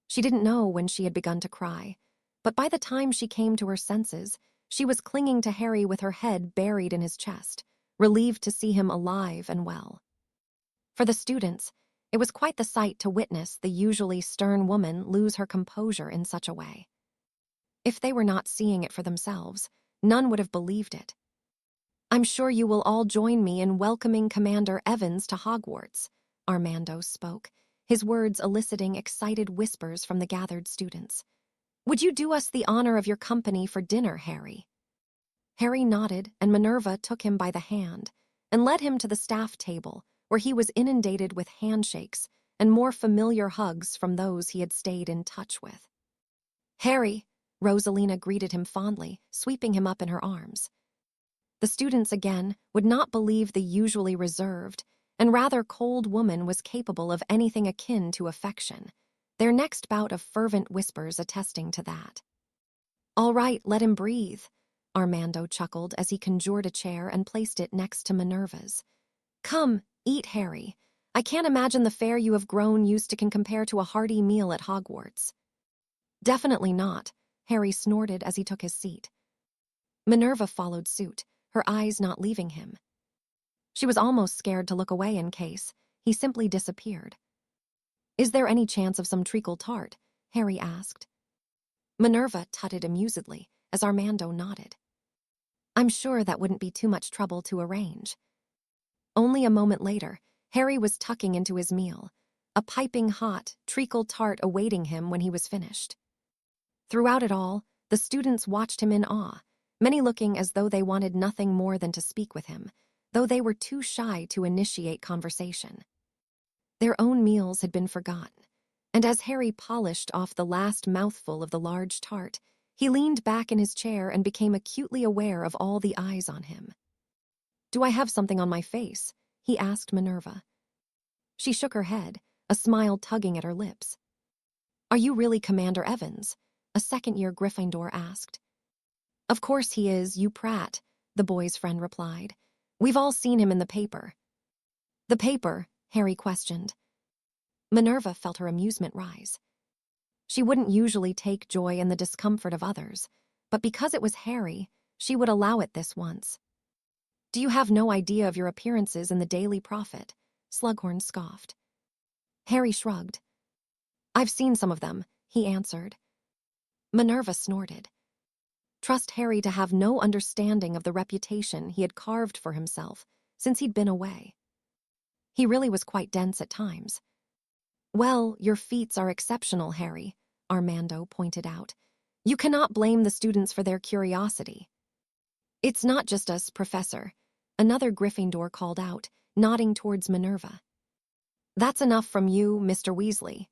She didn't know when she had begun to cry, but by the time she came to her senses, she was clinging to Harry with her head buried in his chest, relieved to see him alive and well. For the students, it was quite the sight to witness the usually stern woman lose her composure in such a way. If they were not seeing it for themselves, none would have believed it. I'm sure you will all join me in welcoming Commander Evans to Hogwarts, Armando spoke, his words eliciting excited whispers from the gathered students. Would you do us the honor of your company for dinner, Harry? Harry nodded, and Minerva took him by the hand and led him to the staff table, where he was inundated with handshakes and more familiar hugs from those he had stayed in touch with. Harry, Rosalina greeted him fondly, sweeping him up in her arms. The students again would not believe the usually reserved and rather cold woman was capable of anything akin to affection, their next bout of fervent whispers attesting to that. All right, let him breathe, Armando chuckled as he conjured a chair and placed it next to Minerva's. Come, eat, Harry. I can't imagine the fare you have grown used to can compare to a hearty meal at Hogwarts. Definitely not, Harry snorted as he took his seat. Minerva followed suit, her eyes not leaving him. She was almost scared to look away in case he simply disappeared. Is there any chance of some treacle tart? Harry asked. Minerva tutted amusedly as Armando nodded. I'm sure that wouldn't be too much trouble to arrange. Only a moment later, Harry was tucking into his meal, a piping hot treacle tart awaiting him when he was finished. Throughout it all, the students watched him in awe, many looking as though they wanted nothing more than to speak with him, though they were too shy to initiate conversation. Their own meals had been forgotten, and as Harry polished off the last mouthful of the large tart, he leaned back in his chair and became acutely aware of all the eyes on him. "Do I have something on my face?" he asked Minerva. She shook her head, a smile tugging at her lips. "Are you really Commander Evans?" a second-year Gryffindor asked. "Of course he is, you prat," the boy's friend replied. "We've all seen him in the paper." "The paper?" Harry questioned. Minerva felt her amusement rise. She wouldn't usually take joy in the discomfort of others, but because it was Harry, she would allow it this once. "Do you have no idea of your appearances in the Daily Prophet?" Slughorn scoffed. Harry shrugged. "I've seen some of them," he answered. Minerva snorted. Trust Harry to have no understanding of the reputation he had carved for himself since he'd been away. He really was quite dense at times. "Well, your feats are exceptional, Harry," Armando pointed out. "You cannot blame the students for their curiosity." "It's not just us, Professor," another Gryffindor called out, nodding towards Minerva. "That's enough from you, Mr. Weasley,"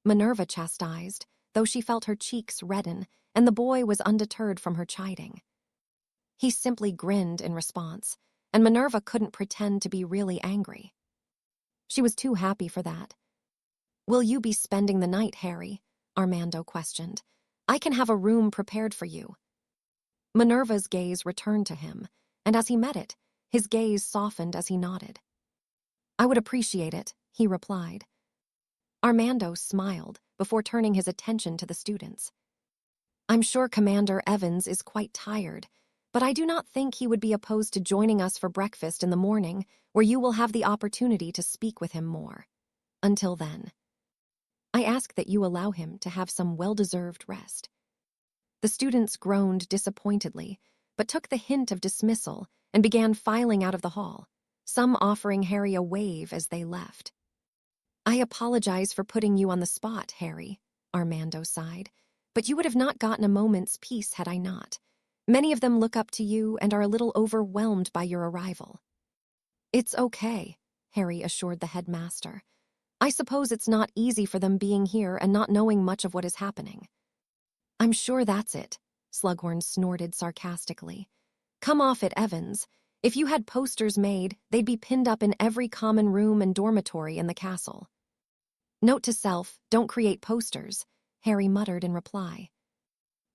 Minerva chastised, though she felt her cheeks redden, and the boy was undeterred from her chiding. He simply grinned in response, and Minerva couldn't pretend to be really angry. She was too happy for that. "Will you be spending the night, Harry?" Armando questioned. "I can have a room prepared for you." Minerva's gaze returned to him, and as he met it, his gaze softened as he nodded. "I would appreciate it," he replied. Armando smiled before turning his attention to the students. "I'm sure Commander Evans is quite tired, but I do not think he would be opposed to joining us for breakfast in the morning, where you will have the opportunity to speak with him more. Until then, I ask that you allow him to have some well-deserved rest." The students groaned disappointedly, but took the hint of dismissal and began filing out of the hall, some offering Harry a wave as they left. "I apologize for putting you on the spot, Harry," Armando sighed, "but you would have not gotten a moment's peace had I not. Many of them look up to you and are a little overwhelmed by your arrival." "It's okay," Harry assured the headmaster. "I suppose it's not easy for them being here and not knowing much of what is happening." "I'm sure that's it," Slughorn snorted sarcastically. "Come off it, Evans. If you had posters made, they'd be pinned up in every common room and dormitory in the castle." "Note to self, don't create posters," Harry muttered in reply.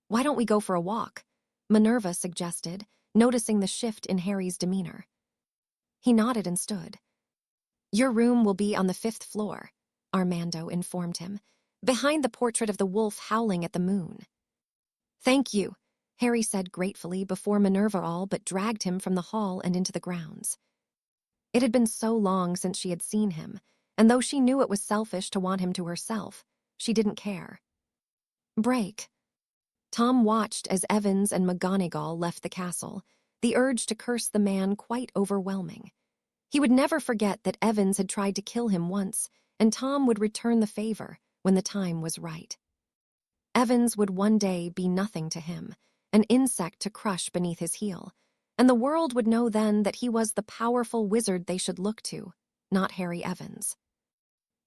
"Why don't we go for a walk?" Minerva suggested, noticing the shift in Harry's demeanor. He nodded and stood. "Your room will be on the 5th floor," Armando informed him, "behind the portrait of the wolf howling at the moon." "Thank you," Harry said gratefully before Minerva all but dragged him from the hall and into the grounds. It had been so long since she had seen him, and though she knew it was selfish to want him to herself, she didn't care. Break. Tom watched as Evans and McGonagall left the castle, the urge to curse the man quite overwhelming. He would never forget that Evans had tried to kill him once, and Tom would return the favor when the time was right. Evans would one day be nothing to him, an insect to crush beneath his heel, and the world would know then that he was the powerful wizard they should look to, not Harry Evans.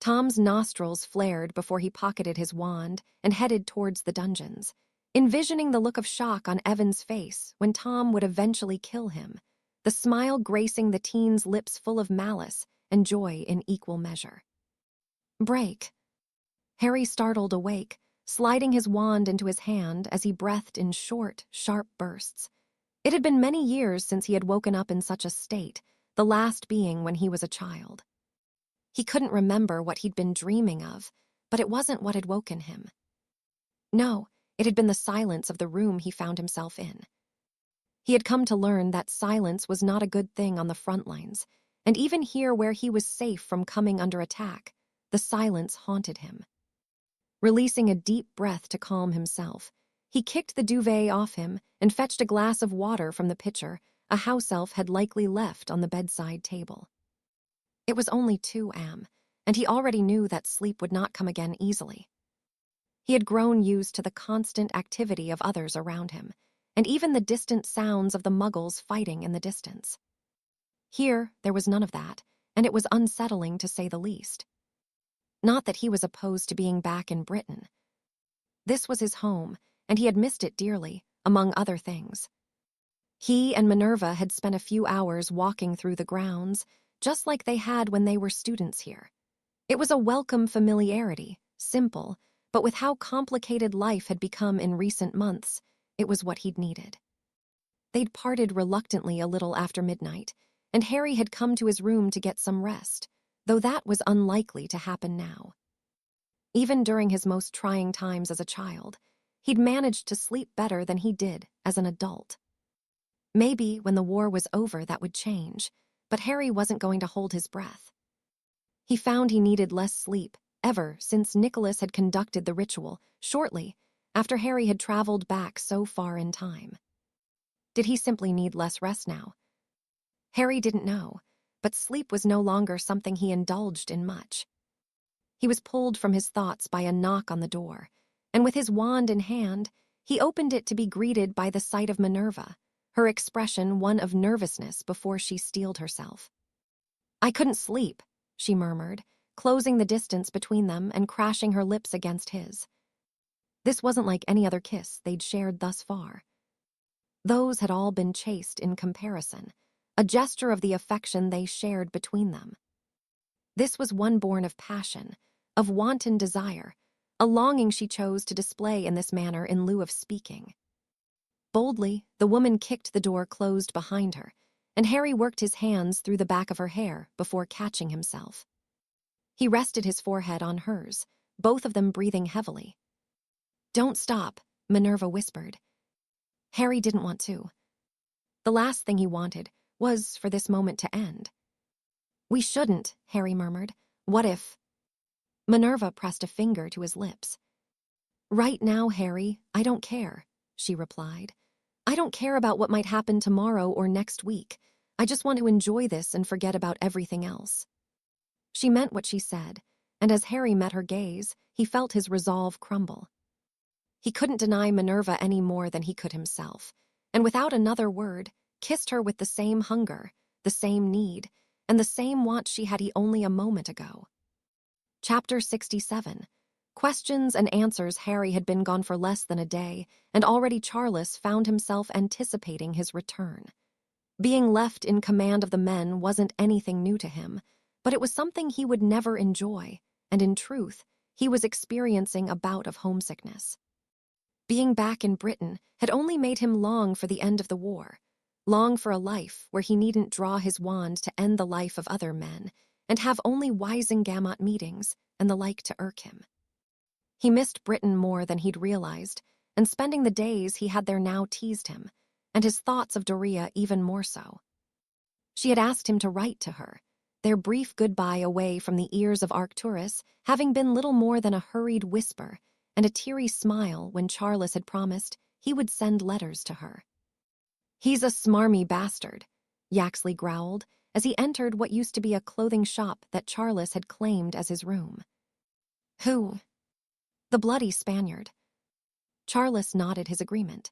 Tom's nostrils flared before he pocketed his wand and headed towards the dungeons, envisioning the look of shock on Evans' face when Tom would eventually kill him, the smile gracing the teen's lips full of malice and joy in equal measure. Break. Harry startled awake, sliding his wand into his hand as he breathed in short, sharp bursts. It had been many years since he had woken up in such a state, the last being when he was a child. He couldn't remember what he'd been dreaming of, but it wasn't what had woken him. No, it had been the silence of the room he found himself in. He had come to learn that silence was not a good thing on the front lines, and even here where he was safe from coming under attack, the silence haunted him. Releasing a deep breath to calm himself, he kicked the duvet off him and fetched a glass of water from the pitcher a house elf had likely left on the bedside table. It was only 2 a.m., and he already knew that sleep would not come again easily. He had grown used to the constant activity of others around him, and even the distant sounds of the muggles fighting in the distance. Here, there was none of that, and it was unsettling to say the least. Not that he was opposed to being back in Britain. This was his home, and he had missed it dearly, among other things. He and Minerva had spent a few hours walking through the grounds, just like they had when they were students here. It was a welcome familiarity, simple, but with how complicated life had become in recent months, it was what he'd needed. They'd parted reluctantly a little after midnight, and Harry had come to his room to get some rest, though that was unlikely to happen now. Even during his most trying times as a child, he'd managed to sleep better than he did as an adult. Maybe when the war was over that would change, but Harry wasn't going to hold his breath. He found he needed less sleep ever since Nicholas had conducted the ritual shortly after Harry had traveled back so far in time. Did he simply need less rest now? Harry didn't know, but sleep was no longer something he indulged in much. He was pulled from his thoughts by a knock on the door, and with his wand in hand, he opened it to be greeted by the sight of Minerva, her expression one of nervousness before she steeled herself. "I couldn't sleep," she murmured, closing the distance between them and crashing her lips against his. This wasn't like any other kiss they'd shared thus far. Those had all been chaste in comparison, a gesture of the affection they shared between them. This was one born of passion, of wanton desire, a longing she chose to display in this manner in lieu of speaking. Boldly, the woman kicked the door closed behind her, and Harry worked his hands through the back of her hair before catching himself. He rested his forehead on hers, both of them breathing heavily. "Don't stop," Minerva whispered. Harry didn't want to. The last thing he wanted was for this moment to end. "We shouldn't," Harry murmured. "What if—" Minerva pressed a finger to his lips. "Right now, Harry, I don't care," she replied. "I don't care about what might happen tomorrow or next week. I just want to enjoy this and forget about everything else." She meant what she said, and as Harry met her gaze, he felt his resolve crumble. He couldn't deny Minerva any more than he could himself, and without another word, kissed her with the same hunger, the same need, and the same want she had only a moment ago. Chapter 67. Questions and answers. Harry had been gone for less than a day, and already Charles found himself anticipating his return. Being left in command of the men wasn't anything new to him, but it was something he would never enjoy, and in truth, he was experiencing a bout of homesickness. Being back in Britain had only made him long for the end of the war, long for a life where he needn't draw his wand to end the life of other men, and have only Wisengamot meetings and the like to irk him. He missed Britain more than he'd realized, and spending the days he had there now teased him, and his thoughts of Doria even more so. She had asked him to write to her, their brief goodbye away from the ears of Arcturus having been little more than a hurried whisper and a teary smile when Charles had promised he would send letters to her. "He's a smarmy bastard," Yaxley growled as he entered what used to be a clothing shop that Charles had claimed as his room. "Who?" "The bloody Spaniard." Charles nodded his agreement.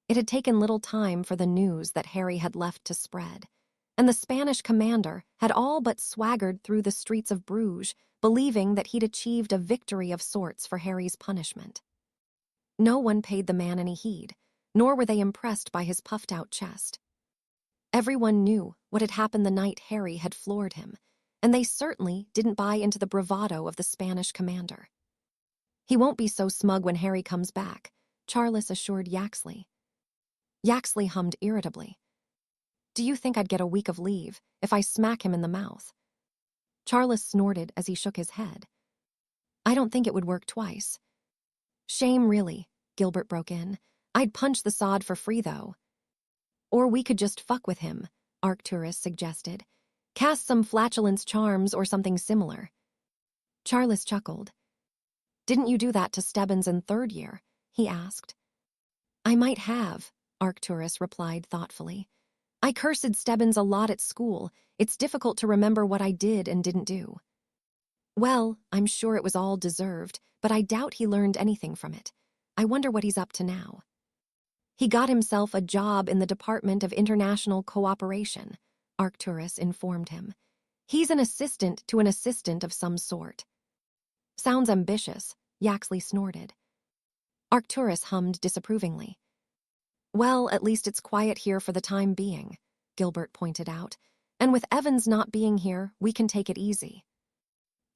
It had taken little time for the news that Harry had left to spread, and the Spanish commander had all but swaggered through the streets of Bruges, believing that he'd achieved a victory of sorts for Harry's punishment. No one paid the man any heed, nor were they impressed by his puffed-out chest. Everyone knew what had happened the night Harry had floored him, and they certainly didn't buy into the bravado of the Spanish commander. "He won't be so smug when Harry comes back," Charles assured Yaxley. Yaxley hummed irritably. "Do you think I'd get a week of leave if I smack him in the mouth?" Charles snorted as he shook his head. "I don't think it would work twice." "Shame, really," Gilbert broke in. "I'd punch the sod for free, though." "Or we could just fuck with him," Arcturus suggested. "Cast some flatulence charms or something similar." Charles chuckled. Didn't you do that to Stebbins in third year? He asked. I might have, Arcturus replied thoughtfully. I cursed Stebbins a lot at school. It's difficult to remember what I did and didn't do. Well, I'm sure it was all deserved, but I doubt he learned anything from it. I wonder what he's up to now. He got himself a job in the Department of International Cooperation, Arcturus informed him. He's an assistant to an assistant of some sort. Sounds ambitious, Yaxley snorted. Arcturus hummed disapprovingly. Well, at least it's quiet here for the time being, Gilbert pointed out. And with Evans not being here, we can take it easy.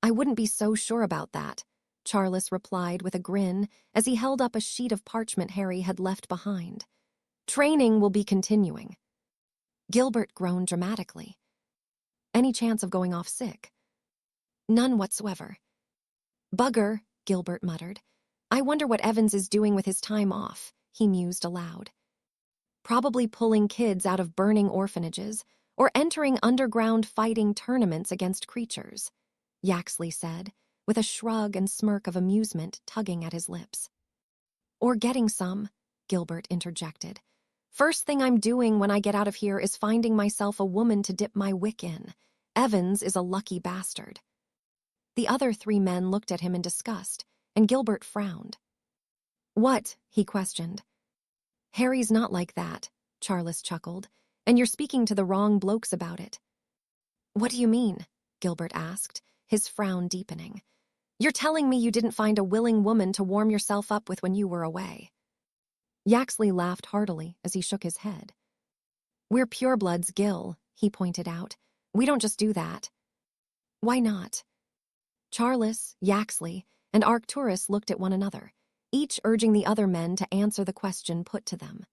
I wouldn't be so sure about that, Charles replied with a grin as he held up a sheet of parchment Harry had left behind. Training will be continuing. Gilbert groaned dramatically. Any chance of going off sick? None whatsoever. Bugger, Gilbert muttered. I wonder what Evans is doing with his time off, he mused aloud. Probably pulling kids out of burning orphanages or entering underground fighting tournaments against creatures, Yaxley said, with a shrug and smirk of amusement tugging at his lips. Or getting some, Gilbert interjected. First thing I'm doing when I get out of here is finding myself a woman to dip my wick in. Evans is a lucky bastard. The other three men looked at him in disgust, and Gilbert frowned. What? He questioned. Harry's not like that, Charles chuckled, and you're speaking to the wrong blokes about it. What do you mean? Gilbert asked, his frown deepening. You're telling me you didn't find a willing woman to warm yourself up with when you were away. Yaxley laughed heartily as he shook his head. We're purebloods, Gil, he pointed out. We don't just do that. Why not? Charles, Yaxley, and Arcturus looked at one another, each urging the other men to answer the question put to them.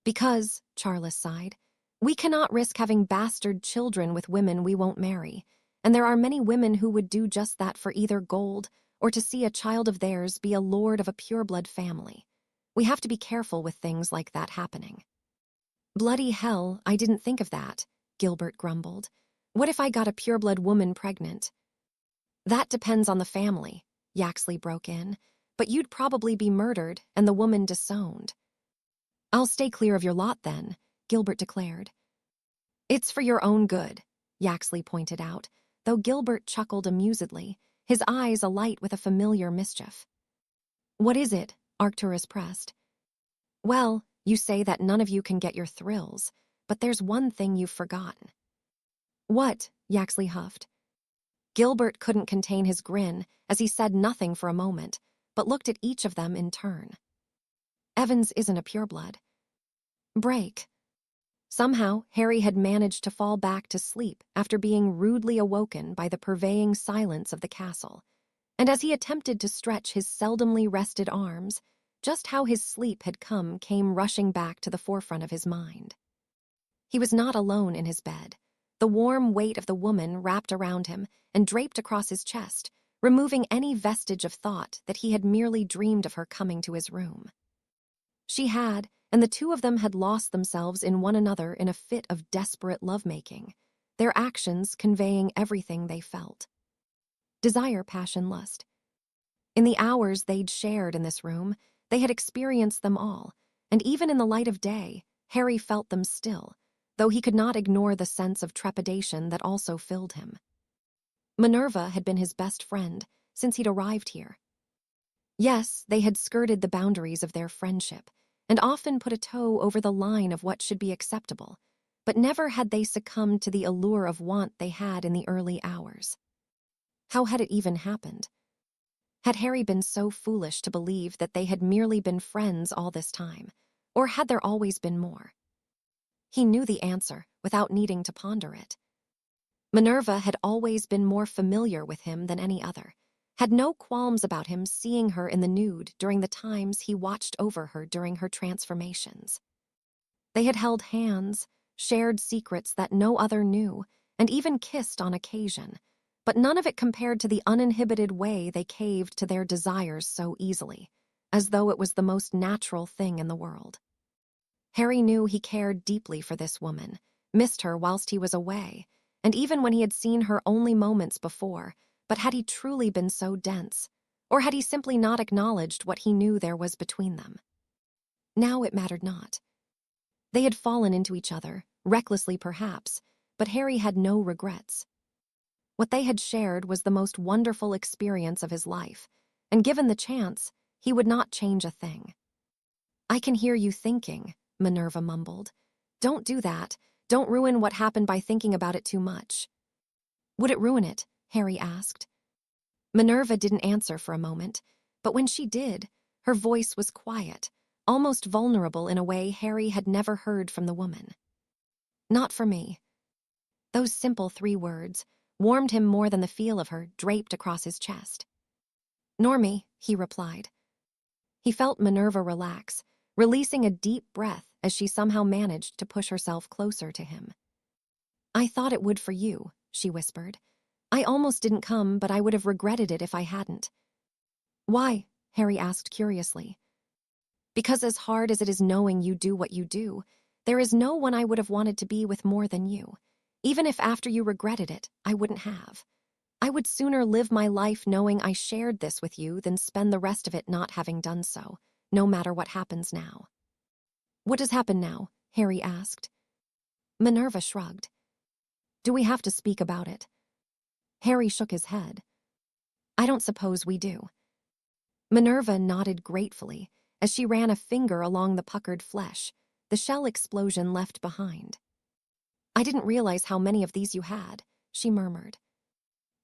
Because, Charles sighed, we cannot risk having bastard children with women we won't marry, and there are many women who would do just that for either gold or to see a child of theirs be a lord of a pureblood family. We have to be careful with things like that happening. Bloody hell, I didn't think of that, Gilbert grumbled. What if I got a pureblood woman pregnant? That depends on the family, Yaxley broke in, but you'd probably be murdered and the woman disowned. I'll stay clear of your lot then, Gilbert declared. It's for your own good, Yaxley pointed out, though Gilbert chuckled amusedly, his eyes alight with a familiar mischief. What is it? Arcturus pressed. Well, you say that none of you can get your thrills, but there's one thing you've forgotten. What? Yaxley huffed. Gilbert couldn't contain his grin as he said nothing for a moment, but looked at each of them in turn. Evans isn't a pureblood. Break. Somehow, Harry had managed to fall back to sleep after being rudely awoken by the purveying silence of the castle, and as he attempted to stretch his seldomly rested arms, just how his sleep had come came rushing back to the forefront of his mind. He was not alone in his bed. The warm weight of the woman wrapped around him and draped across his chest, removing any vestige of thought that he had merely dreamed of her coming to his room. She had, and the two of them had lost themselves in one another in a fit of desperate lovemaking, their actions conveying everything they felt. Desire, passion, lust. In the hours they'd shared in this room, they had experienced them all, and even in the light of day, Harry felt them still, though he could not ignore the sense of trepidation that also filled him. Minerva had been his best friend since he'd arrived here. Yes, they had skirted the boundaries of their friendship, and often put a toe over the line of what should be acceptable, but never had they succumbed to the allure of want they had in the early hours. How had it even happened? Had Harry been so foolish to believe that they had merely been friends all this time, or had there always been more? He knew the answer without needing to ponder it. Minerva had always been more familiar with him than any other, had no qualms about him seeing her in the nude during the times he watched over her during her transformations. They had held hands, shared secrets that no other knew, and even kissed on occasion, but none of it compared to the uninhibited way they caved to their desires so easily, as though it was the most natural thing in the world. Harry knew he cared deeply for this woman, missed her whilst he was away, and even when he had seen her only moments before, but had he truly been so dense, Or had he simply not acknowledged what he knew there was between them? Now it mattered not. They had fallen into each other, recklessly perhaps, but Harry had no regrets. What they had shared was the most wonderful experience of his life, and given the chance, he would not change a thing. "I can hear you thinking," Minerva mumbled. "Don't do that. Don't ruin what happened by thinking about it too much." "Would it ruin it?" Harry asked. Minerva didn't answer for a moment, but when she did, her voice was quiet, almost vulnerable in a way Harry had never heard from the woman. "Not for me." Those simple 3 words warmed him more than the feel of her draped across his chest. "Nor me," he replied. He felt Minerva relax, releasing a deep breath as she somehow managed to push herself closer to him. "I thought it would for you," she whispered. "I almost didn't come, but I would have regretted it if I hadn't." "Why?" Harry asked curiously. "Because as hard as it is knowing you do what you do, there is no one I would have wanted to be with more than you. Even if after you regretted it, I wouldn't have. I would sooner live my life knowing I shared this with you than spend the rest of it not having done so, no matter what happens now." "What does happen now?" Harry asked. Minerva shrugged. "Do we have to speak about it?" Harry shook his head. "I don't suppose we do." Minerva nodded gratefully as she ran a finger along the puckered flesh, the shell explosion left behind. "I didn't realize how many of these you had," she murmured.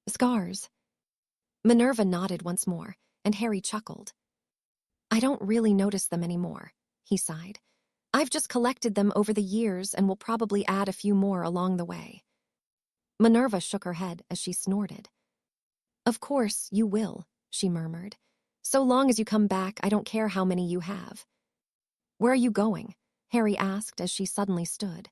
"Scars." Minerva nodded once more, and Harry chuckled. "I don't really notice them anymore," he sighed. "I've just collected them over the years and will probably add a few more along the way." Minerva shook her head as she snorted. "Of course, you will," she murmured. "So long as you come back, I don't care how many you have." "Where are you going?" Harry asked as she suddenly stood.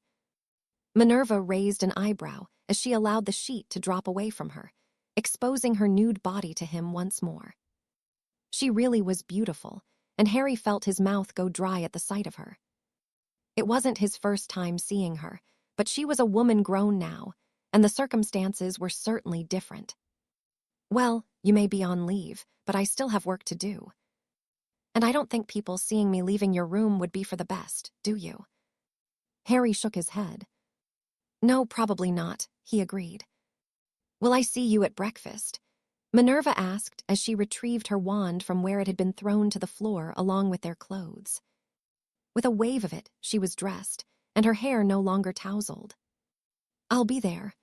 Minerva raised an eyebrow as she allowed the sheet to drop away from her, exposing her nude body to him once more. She really was beautiful, and Harry felt his mouth go dry at the sight of her. It wasn't his first time seeing her, but she was a woman grown now, and the circumstances were certainly different. "Well, you may be on leave, but I still have work to do. And I don't think people seeing me leaving your room would be for the best, do you?" Harry shook his head. "No, probably not," he agreed. "Will I see you at breakfast?" Minerva asked as she retrieved her wand from where it had been thrown to the floor along with their clothes. With a wave of it, she was dressed, and her hair no longer tousled. "I'll be there."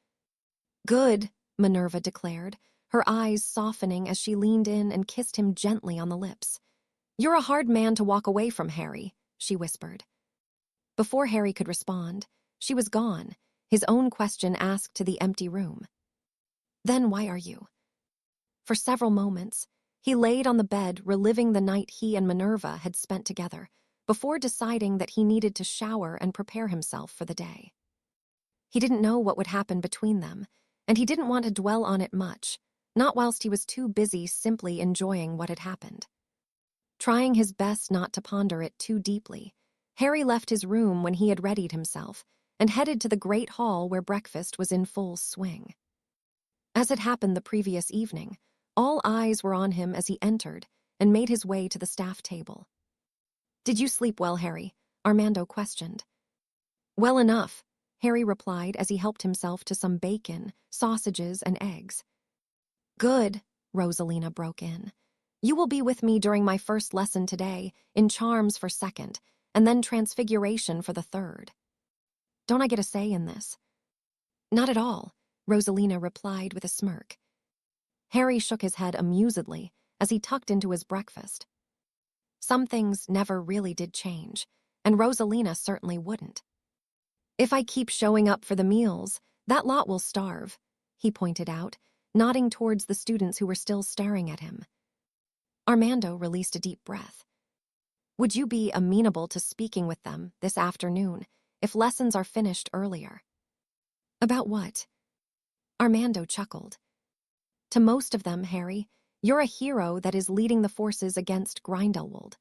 "Good," Minerva declared, her eyes softening as she leaned in and kissed him gently on the lips. "You're a hard man to walk away from, Harry," she whispered. Before Harry could respond, she was gone, his own question asked to the empty room. "Then why are you?" For several moments, he laid on the bed reliving the night he and Minerva had spent together, before deciding that he needed to shower and prepare himself for the day. He didn't know what would happen between them, and he didn't want to dwell on it much, not whilst he was too busy simply enjoying what had happened. Trying his best not to ponder it too deeply, Harry left his room when he had readied himself and headed to the great hall where breakfast was in full swing. As had happened the previous evening, all eyes were on him as he entered and made his way to the staff table. "Did you sleep well, Harry?" Armando questioned. "Well enough," Harry replied as he helped himself to some bacon, sausages, and eggs. "Good," Rosalina broke in. "You will be with me during my first lesson today, in charms for second, and then transfiguration for the third." "Don't I get a say in this?" "Not at all," Rosalina replied with a smirk. Harry shook his head amusedly as he tucked into his breakfast. Some things never really did change, and Rosalina certainly wouldn't. "If I keep showing up for the meals, that lot will starve," he pointed out, nodding towards the students who were still staring at him. Armando released a deep breath. "Would you be amenable to speaking with them this afternoon if lessons are finished earlier?" "About what?" Armando chuckled. "To most of them, Harry, you're a hero that is leading the forces against Grindelwald.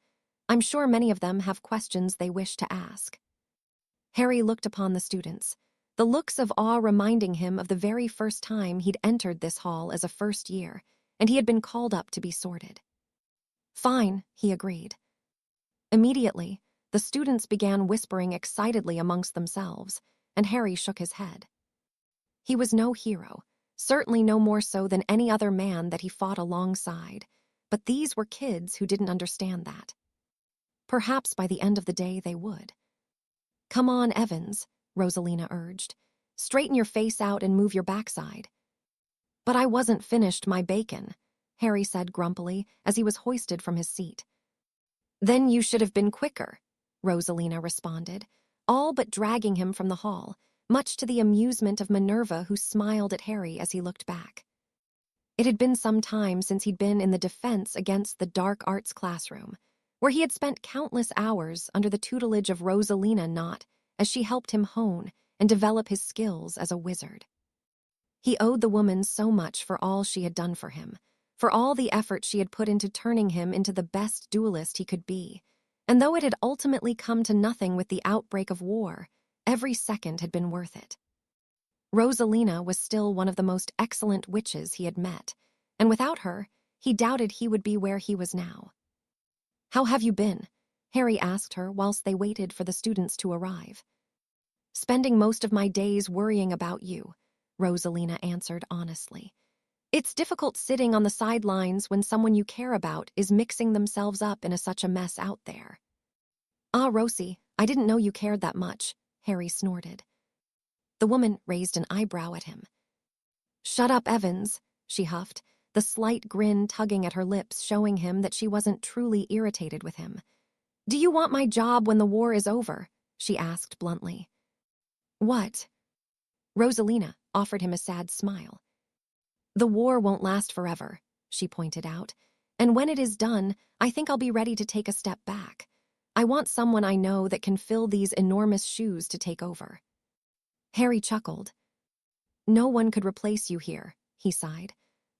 I'm sure many of them have questions they wish to ask." Harry looked upon the students, the looks of awe reminding him of the very first time he'd entered this hall as a first year, and he had been called up to be sorted. Fine, he agreed. Immediately, the students began whispering excitedly amongst themselves, and Harry shook his head. He was no hero, certainly no more so than any other man that he fought alongside, but these were kids who didn't understand that. Perhaps by the end of the day they would. Come on, Evans, Rosalina urged. Straighten your face out and move your backside. But I wasn't finished my bacon, Harry said grumpily as he was hoisted from his seat. Then you should have been quicker, Rosalina responded, all but dragging him from the hall, much to the amusement of Minerva, who smiled at Harry as he looked back. It had been some time since he'd been in the defense against the dark arts classroom, where he had spent countless hours under the tutelage of Rosalina Knott as she helped him hone and develop his skills as a wizard. He owed the woman so much for all she had done for him, for all the effort she had put into turning him into the best duelist he could be, and though it had ultimately come to nothing with the outbreak of war, every second had been worth it. Rosalina was still one of the most excellent witches he had met, and without her, he doubted he would be where he was now. How have you been? Harry asked her whilst they waited for the students to arrive. Spending most of my days worrying about you, Rosalina answered honestly. It's difficult sitting on the sidelines when someone you care about is mixing themselves up in such a mess out there. Ah, Rosie, I didn't know you cared that much, Harry snorted. The woman raised an eyebrow at him. Shut up, Evans, she huffed, the slight grin tugging at her lips showing him that she wasn't truly irritated with him. Do you want my job when the war is over? She asked bluntly. What? Rosalina offered him a sad smile. The war won't last forever, she pointed out, and when it is done, I think I'll be ready to take a step back. I want someone I know that can fill these enormous shoes to take over. Harry chuckled. No one could replace you here, he sighed.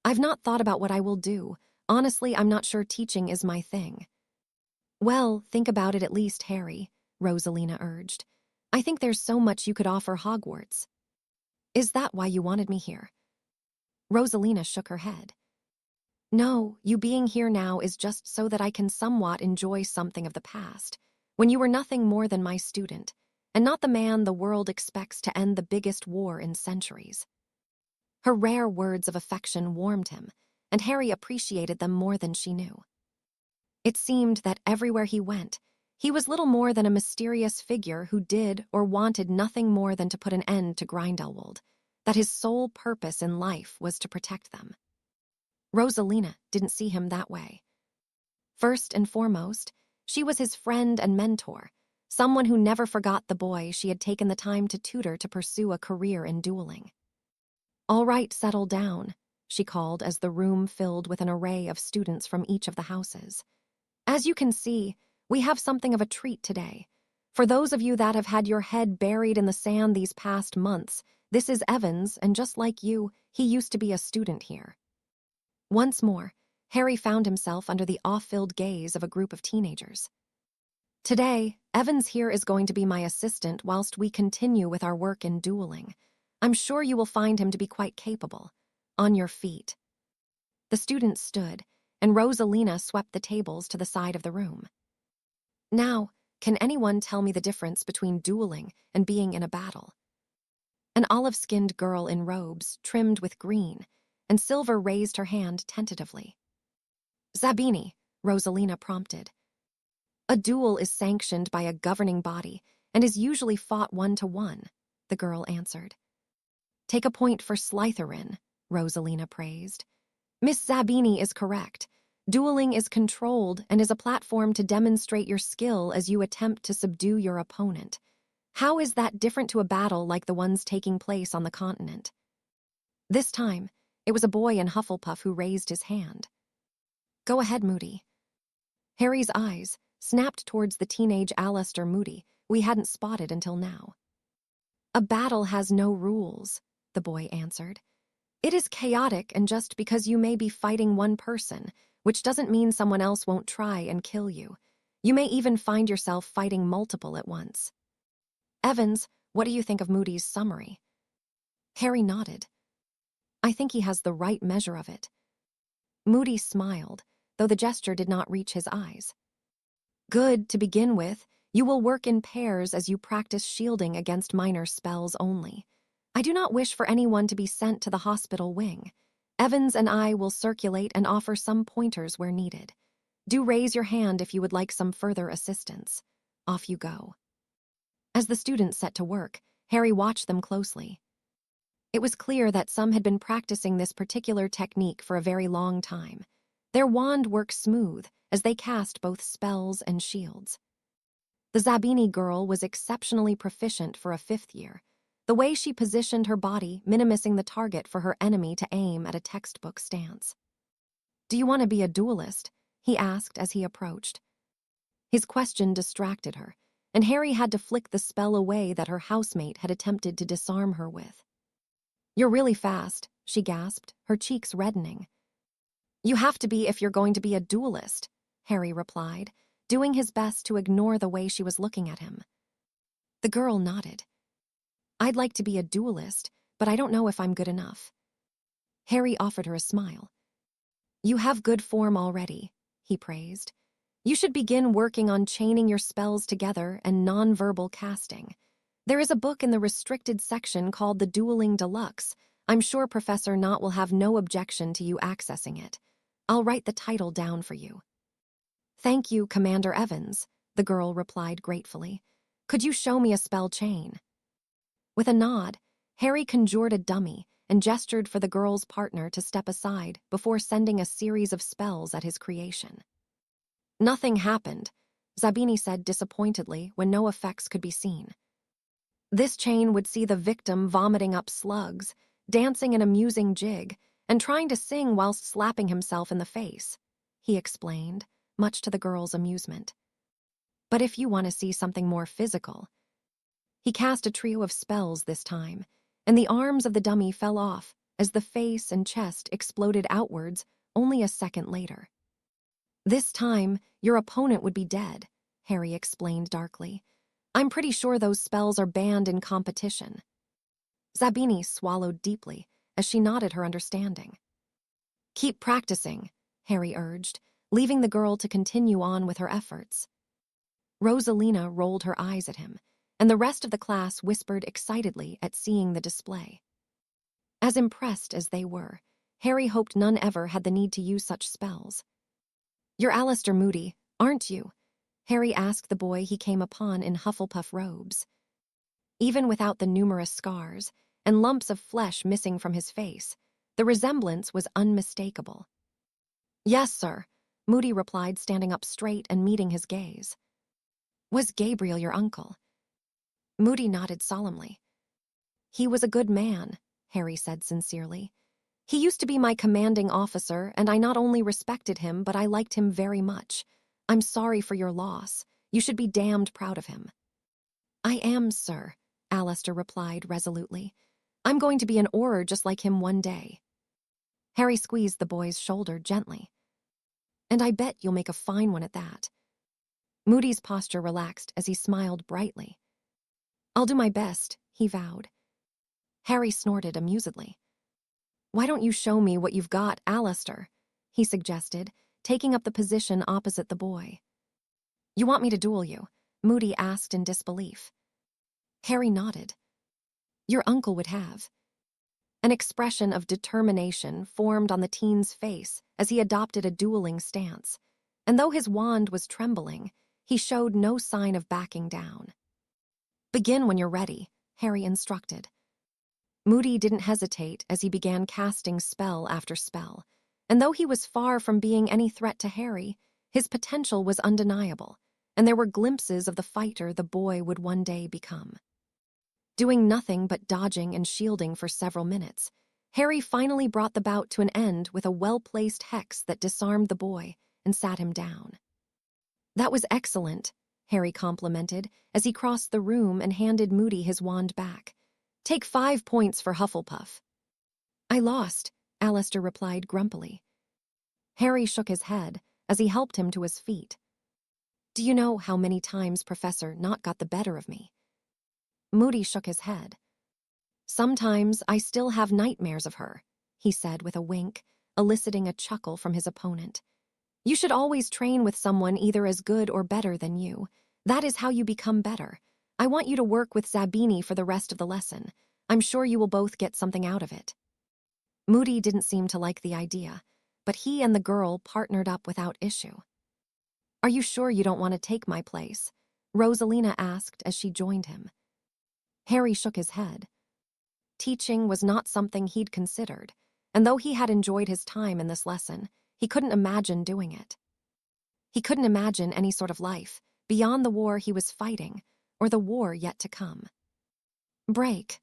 I've not thought about what I will do. Honestly, I'm not sure teaching is my thing. Well, think about it at least, Harry, Rosalina urged. I think there's so much you could offer Hogwarts. Is that why you wanted me here? Rosalina shook her head. No, you being here now is just so that I can somewhat enjoy something of the past, when you were nothing more than my student, and not the man the world expects to end the biggest war in centuries. Her rare words of affection warmed him, and Harry appreciated them more than she knew. It seemed that everywhere he went, he was little more than a mysterious figure who did or wanted nothing more than to put an end to Grindelwald, that his sole purpose in life was to protect them. Rosalina didn't see him that way. First and foremost, she was his friend and mentor, someone who never forgot the boy she had taken the time to tutor to pursue a career in dueling. All right, settle down, she called as the room filled with an array of students from each of the houses. As you can see, we have something of a treat today. For those of you that have had your head buried in the sand these past months, this is Evans, and just like you, he used to be a student here. Once more, Harry found himself under the awe-filled gaze of a group of teenagers. Today, Evans here is going to be my assistant whilst we continue with our work in dueling. I'm sure you will find him to be quite capable. On your feet. The students stood, and Rosalina swept the tables to the side of the room. Now, can anyone tell me the difference between dueling and being in a battle? An olive-skinned girl in robes trimmed with green and silver raised her hand tentatively. Zabini, Rosalina prompted. A duel is sanctioned by a governing body and is usually fought 1-to-1, the girl answered. Take a point for Slytherin, Rosalina praised. Miss Zabini is correct. Dueling is controlled and is a platform to demonstrate your skill as you attempt to subdue your opponent. How is that different to a battle like the ones taking place on the continent? This time, it was a boy in Hufflepuff who raised his hand. Go ahead, Moody. Harry's eyes snapped towards the teenage Alistair Moody we hadn't spotted until now. A battle has no rules, the boy answered. It is chaotic, and just because you may be fighting one person, which doesn't mean someone else won't try and kill you. You may even find yourself fighting multiple at once. Evans, what do you think of Moody's summary? Harry nodded. I think he has the right measure of it. Moody smiled, though the gesture did not reach his eyes. Good to begin with. You will work in pairs as you practice shielding against minor spells only. I do not wish for anyone to be sent to the hospital wing. Evans and I will circulate and offer some pointers where needed. Do raise your hand if you would like some further assistance. Off you go. As the students set to work, Harry watched them closely. It was clear that some had been practicing this particular technique for a very long time. Their wand worked smooth as they cast both spells and shields. The Zabini girl was exceptionally proficient for a 5th year, the way she positioned her body mimicking the target for her enemy to aim at a textbook stance. "Do you want to be a duelist?" he asked as he approached. His question distracted her, and Harry had to flick the spell away that her housemate had attempted to disarm her with. "You're really fast," she gasped, her cheeks reddening. "You have to be if you're going to be a duelist," Harry replied, doing his best to ignore the way she was looking at him. The girl nodded. "I'd like to be a duelist, but I don't know if I'm good enough." Harry offered her a smile. "You have good form already," he praised. "You should begin working on chaining your spells together and non-verbal casting. There is a book in the restricted section called The Dueling Deluxe. I'm sure Professor Knott will have no objection to you accessing it. I'll write the title down for you." "Thank you, Commander Evans," the girl replied gratefully. "Could you show me a spell chain?" With a nod, Harry conjured a dummy and gestured for the girl's partner to step aside before sending a series of spells at his creation. Nothing happened, Zabini said disappointedly when no effects could be seen. This chain would see the victim vomiting up slugs, dancing an amusing jig, and trying to sing whilst slapping himself in the face, he explained, much to the girl's amusement. "But if you want to see something more physical..." He cast a trio of spells this time, and the arms of the dummy fell off as the face and chest exploded outwards only a second later. "This time, your opponent would be dead," Harry explained darkly. "I'm pretty sure those spells are banned in competition." Zabini swallowed deeply as she nodded her understanding. "Keep practicing," Harry urged, leaving the girl to continue on with her efforts. Rosalina rolled her eyes at him, and the rest of the class whispered excitedly at seeing the display. As impressed as they were, Harry hoped none ever had the need to use such spells. "You're Alistair Moody, aren't you?" Harry asked the boy he came upon in Hufflepuff robes. Even without the numerous scars and lumps of flesh missing from his face, the resemblance was unmistakable. "Yes, sir," Moody replied, standing up straight and meeting his gaze. "Was Gabriel your uncle?" Moody nodded solemnly. "He was a good man," Harry said sincerely. "He used to be my commanding officer, and I not only respected him, but I liked him very much. I'm sorry for your loss. You should be damned proud of him." "I am, sir," Alistair replied resolutely. "I'm going to be an Auror just like him one day." Harry squeezed the boy's shoulder gently. "And I bet you'll make a fine one at that." Moody's posture relaxed as he smiled brightly. "I'll do my best," he vowed. Harry snorted amusedly. "Why don't you show me what you've got, Alistair?" he suggested, taking up the position opposite the boy. "You want me to duel you?" Moody asked in disbelief. Harry nodded. "Your uncle would have." An expression of determination formed on the teen's face as he adopted a dueling stance, and though his wand was trembling, he showed no sign of backing down. "Begin when you're ready," Harry instructed. Moody didn't hesitate as he began casting spell after spell, and though he was far from being any threat to Harry, his potential was undeniable, and there were glimpses of the fighter the boy would one day become. Doing nothing but dodging and shielding for several minutes, Harry finally brought the bout to an end with a well-placed hex that disarmed the boy and sat him down. "That was excellent," Harry complimented as he crossed the room and handed Moody his wand back. "Take 5 points for Hufflepuff." "I lost," Alistair replied grumpily. Harry shook his head as he helped him to his feet. "Do you know how many times Professor Knott got the better of me?" Moody shook his head. "Sometimes I still have nightmares of her," he said with a wink, eliciting a chuckle from his opponent. You should always train with someone either as good or better than you. That is how you become better. I want you to work with Zabini for the rest of the lesson. I'm sure you will both get something out of it. Moody didn't seem to like the idea, but he and the girl partnered up without issue. Are you sure you don't want to take my place? Rosalina asked as she joined him. Harry shook his head. Teaching was not something he'd considered, and though he had enjoyed his time in this lesson, he couldn't imagine doing it. He couldn't imagine any sort of life beyond the war he was fighting or the war yet to come. Break.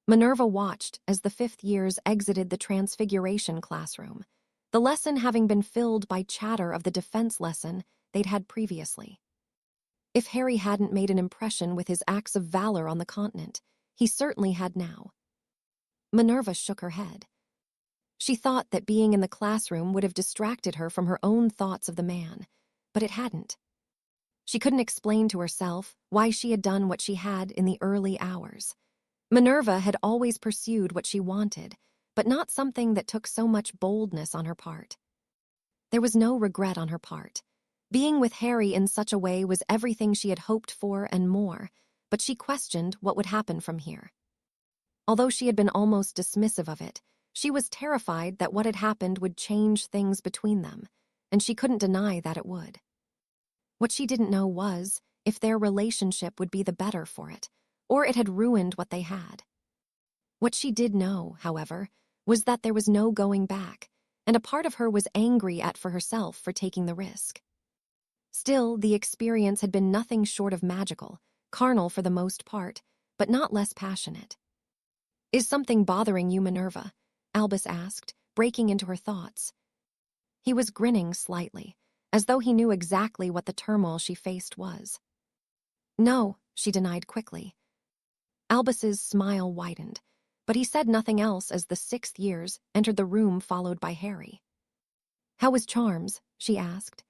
Minerva watched as the fifth years exited the Transfiguration classroom, the lesson having been filled by chatter of the defense lesson they'd had previously. If Harry hadn't made an impression with his acts of valor on the continent, he certainly had now. Minerva shook her head. She thought that being in the classroom would have distracted her from her own thoughts of the man, but it hadn't. She couldn't explain to herself why she had done what she had in the early hours. Minerva had always pursued what she wanted, but not something that took so much boldness on her part. There was no regret on her part. Being with Harry in such a way was everything she had hoped for and more, but she questioned what would happen from here. Although she had been almost dismissive of it, she was terrified that what had happened would change things between them, and she couldn't deny that it would. What she didn't know was if their relationship would be the better for it, or it had ruined what they had. What she did know, however, was that there was no going back, and a part of her was angry at herself for taking the risk. Still, the experience had been nothing short of magical, carnal for the most part, but not less passionate. Is something bothering you, Minerva? Albus asked, breaking into her thoughts. He was grinning slightly, as though he knew exactly what the turmoil she faced was. No, she denied quickly. Albus's smile widened, but he said nothing else as the sixth years entered the room followed by Harry. How was Charms? She asked.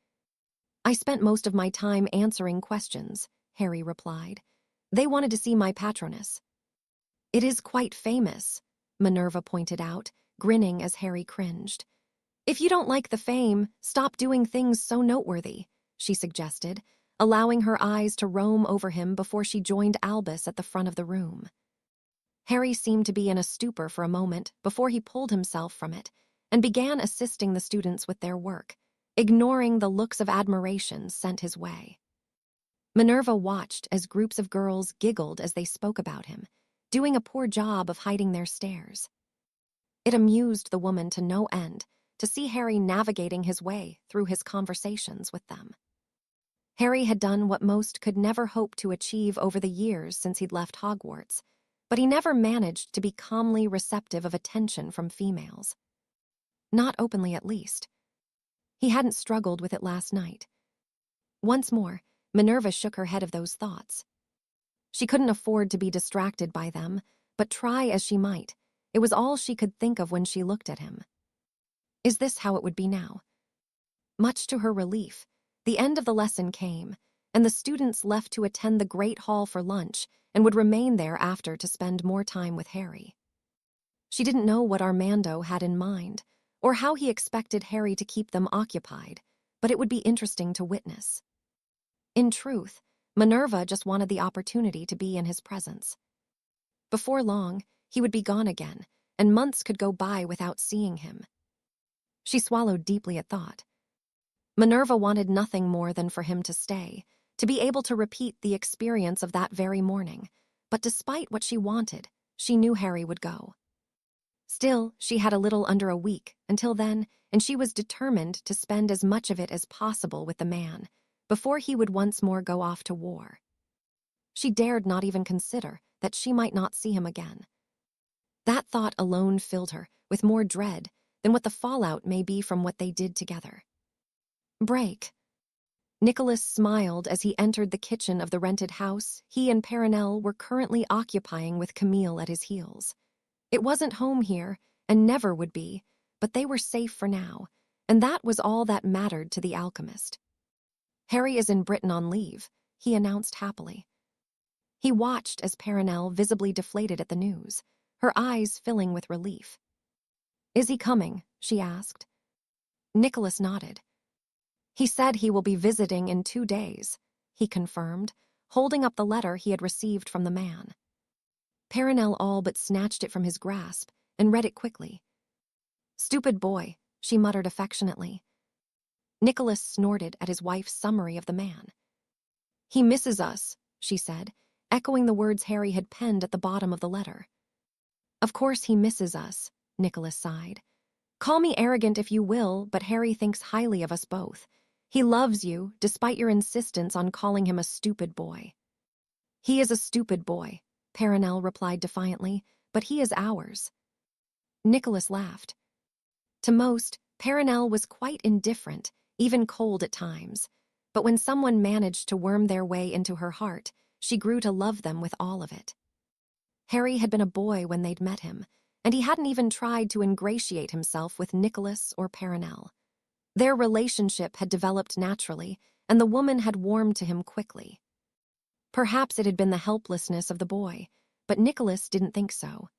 I spent most of my time answering questions, Harry replied. They wanted to see my patroness. It is quite famous, Minerva pointed out, grinning as Harry cringed. If you don't like the fame, stop doing things so noteworthy, she suggested, allowing her eyes to roam over him before she joined Albus at the front of the room. Harry seemed to be in a stupor for a moment before he pulled himself from it and began assisting the students with their work, ignoring the looks of admiration sent his way. Minerva watched as groups of girls giggled as they spoke about him, doing a poor job of hiding their stares. It amused the woman to no end to see Harry navigating his way through his conversations with them. Harry had done what most could never hope to achieve over the years since he'd left Hogwarts, but he never managed to be calmly receptive of attention from females. Not openly, at least. He hadn't struggled with it last night. Once more, Minerva shook her head of those thoughts. She couldn't afford to be distracted by them, but try as she might, it was all she could think of when she looked at him. Is this how it would be now? Much to her relief, the end of the lesson came, and the students left to attend the Great Hall for lunch and would remain there after to spend more time with Harry. She didn't know what Armando had in mind, or how he expected Harry to keep them occupied, but it would be interesting to witness. In truth, Minerva just wanted the opportunity to be in his presence. Before long, he would be gone again, and months could go by without seeing him. She swallowed deeply at thought. Minerva wanted nothing more than for him to stay, to be able to repeat the experience of that very morning, but despite what she wanted, she knew Harry would go. Still, she had a little under a week until then, and she was determined to spend as much of it as possible with the man, before he would once more go off to war. She dared not even consider that she might not see him again. That thought alone filled her with more dread than what the fallout may be from what they did together. Break. Nicholas smiled as he entered the kitchen of the rented house he and Perenelle were currently occupying with Camille at his heels. It wasn't home here, and never would be, but they were safe for now, and that was all that mattered to the alchemist. Harry is in Britain on leave, he announced happily. He watched as Perenelle visibly deflated at the news, her eyes filling with relief. "Is he coming?" she asked. Nicholas nodded. "He said he will be visiting in 2 days," he confirmed, holding up the letter he had received from the man. Perenelle all but snatched it from his grasp and read it quickly. "Stupid boy," she muttered affectionately. Nicholas snorted at his wife's summary of the man. "He misses us," she said, echoing the words Harry had penned at the bottom of the letter. "Of course he misses us," Nicholas sighed. "Call me arrogant if you will, but Harry thinks highly of us both. He loves you, despite your insistence on calling him a stupid boy." "He is a stupid boy," Perenelle replied defiantly, "but he is ours." Nicholas laughed. To most, Perenelle was quite indifferent, even cold at times. But when someone managed to worm their way into her heart, she grew to love them with all of it. Harry had been a boy when they'd met him, and he hadn't even tried to ingratiate himself with Nicholas or Perenelle. Their relationship had developed naturally, and the woman had warmed to him quickly. Perhaps it had been the helplessness of the boy, but Nicholas didn't think so.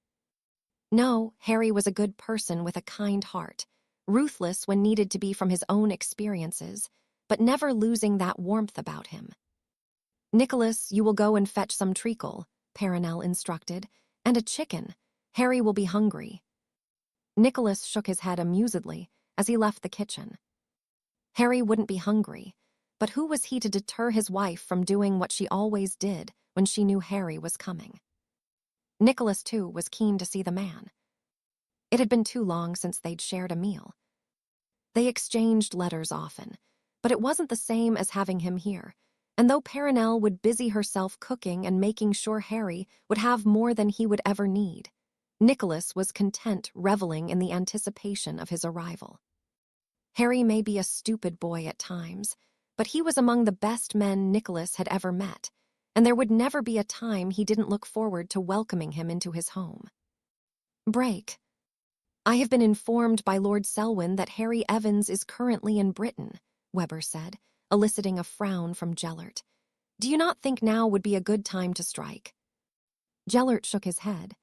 No, Harry was a good person with a kind heart, ruthless when needed to be from his own experiences, but never losing that warmth about him. "Nicholas, you will go and fetch some treacle," Perenelle instructed, "and a chicken. Harry will be hungry." Nicholas shook his head amusedly as he left the kitchen. Harry wouldn't be hungry, but who was he to deter his wife from doing what she always did when she knew Harry was coming? Nicholas, too, was keen to see the man. It had been too long since they'd shared a meal. They exchanged letters often, but it wasn't the same as having him here, and though Perenelle would busy herself cooking and making sure Harry would have more than he would ever need, Nicholas was content reveling in the anticipation of his arrival. Harry may be a stupid boy at times, but he was among the best men Nicholas had ever met, and there would never be a time he didn't look forward to welcoming him into his home. Break. "I have been informed by Lord Selwyn that Harry Evans is currently in Britain," Weber said, eliciting a frown from Gellert. "Do you not think now would be a good time to strike?" Gellert shook his head.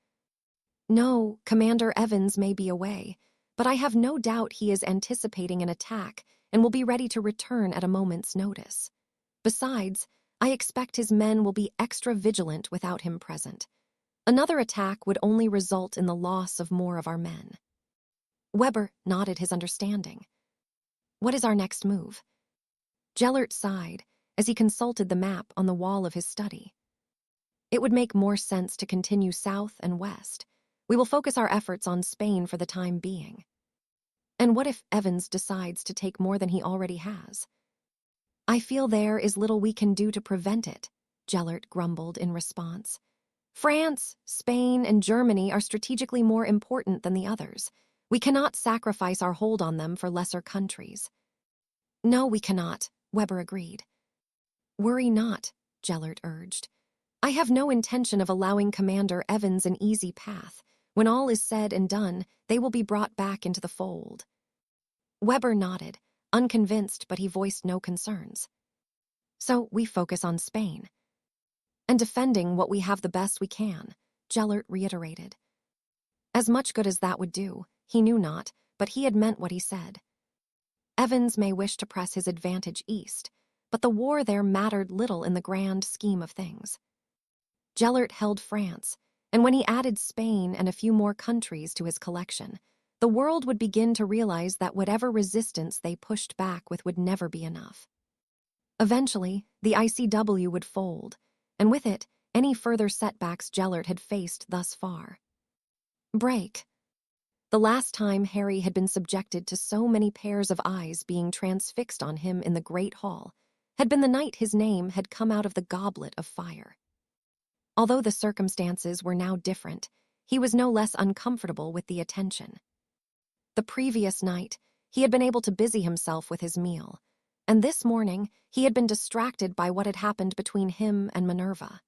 "No, Commander Evans may be away, but I have no doubt he is anticipating an attack and will be ready to return at a moment's notice. Besides, I expect his men will be extra vigilant without him present. Another attack would only result in the loss of more of our men." Weber nodded his understanding. "What is our next move?" Gellert sighed as he consulted the map on the wall of his study. "It would make more sense to continue south and west. We will focus our efforts on Spain for the time being." "And what if Evans decides to take more than he already has?" "I feel there is little we can do to prevent it," Gellert grumbled in response. "France, Spain, and Germany are strategically more important than the others. We cannot sacrifice our hold on them for lesser countries." "No, we cannot," Weber agreed. "Worry not," Gellert urged. "I have no intention of allowing Commander Evans an easy path. When all is said and done, they will be brought back into the fold." Weber nodded, unconvinced, but he voiced no concerns. "So we focus on Spain." "And defending what we have the best we can," Gellert reiterated. As much good as that would do, he knew not, but he had meant what he said. Evans may wish to press his advantage east, but the war there mattered little in the grand scheme of things. Gellert held France, and when he added Spain and a few more countries to his collection, the world would begin to realize that whatever resistance they pushed back with would never be enough. Eventually, the ICW would fold, and with it, any further setbacks Gellert had faced thus far. Break. The last time Harry had been subjected to so many pairs of eyes being transfixed on him in the Great Hall had been the night his name had come out of the goblet of fire. Although the circumstances were now different, he was no less uncomfortable with the attention. The previous night, he had been able to busy himself with his meal, and this morning he had been distracted by what had happened between him and Minerva.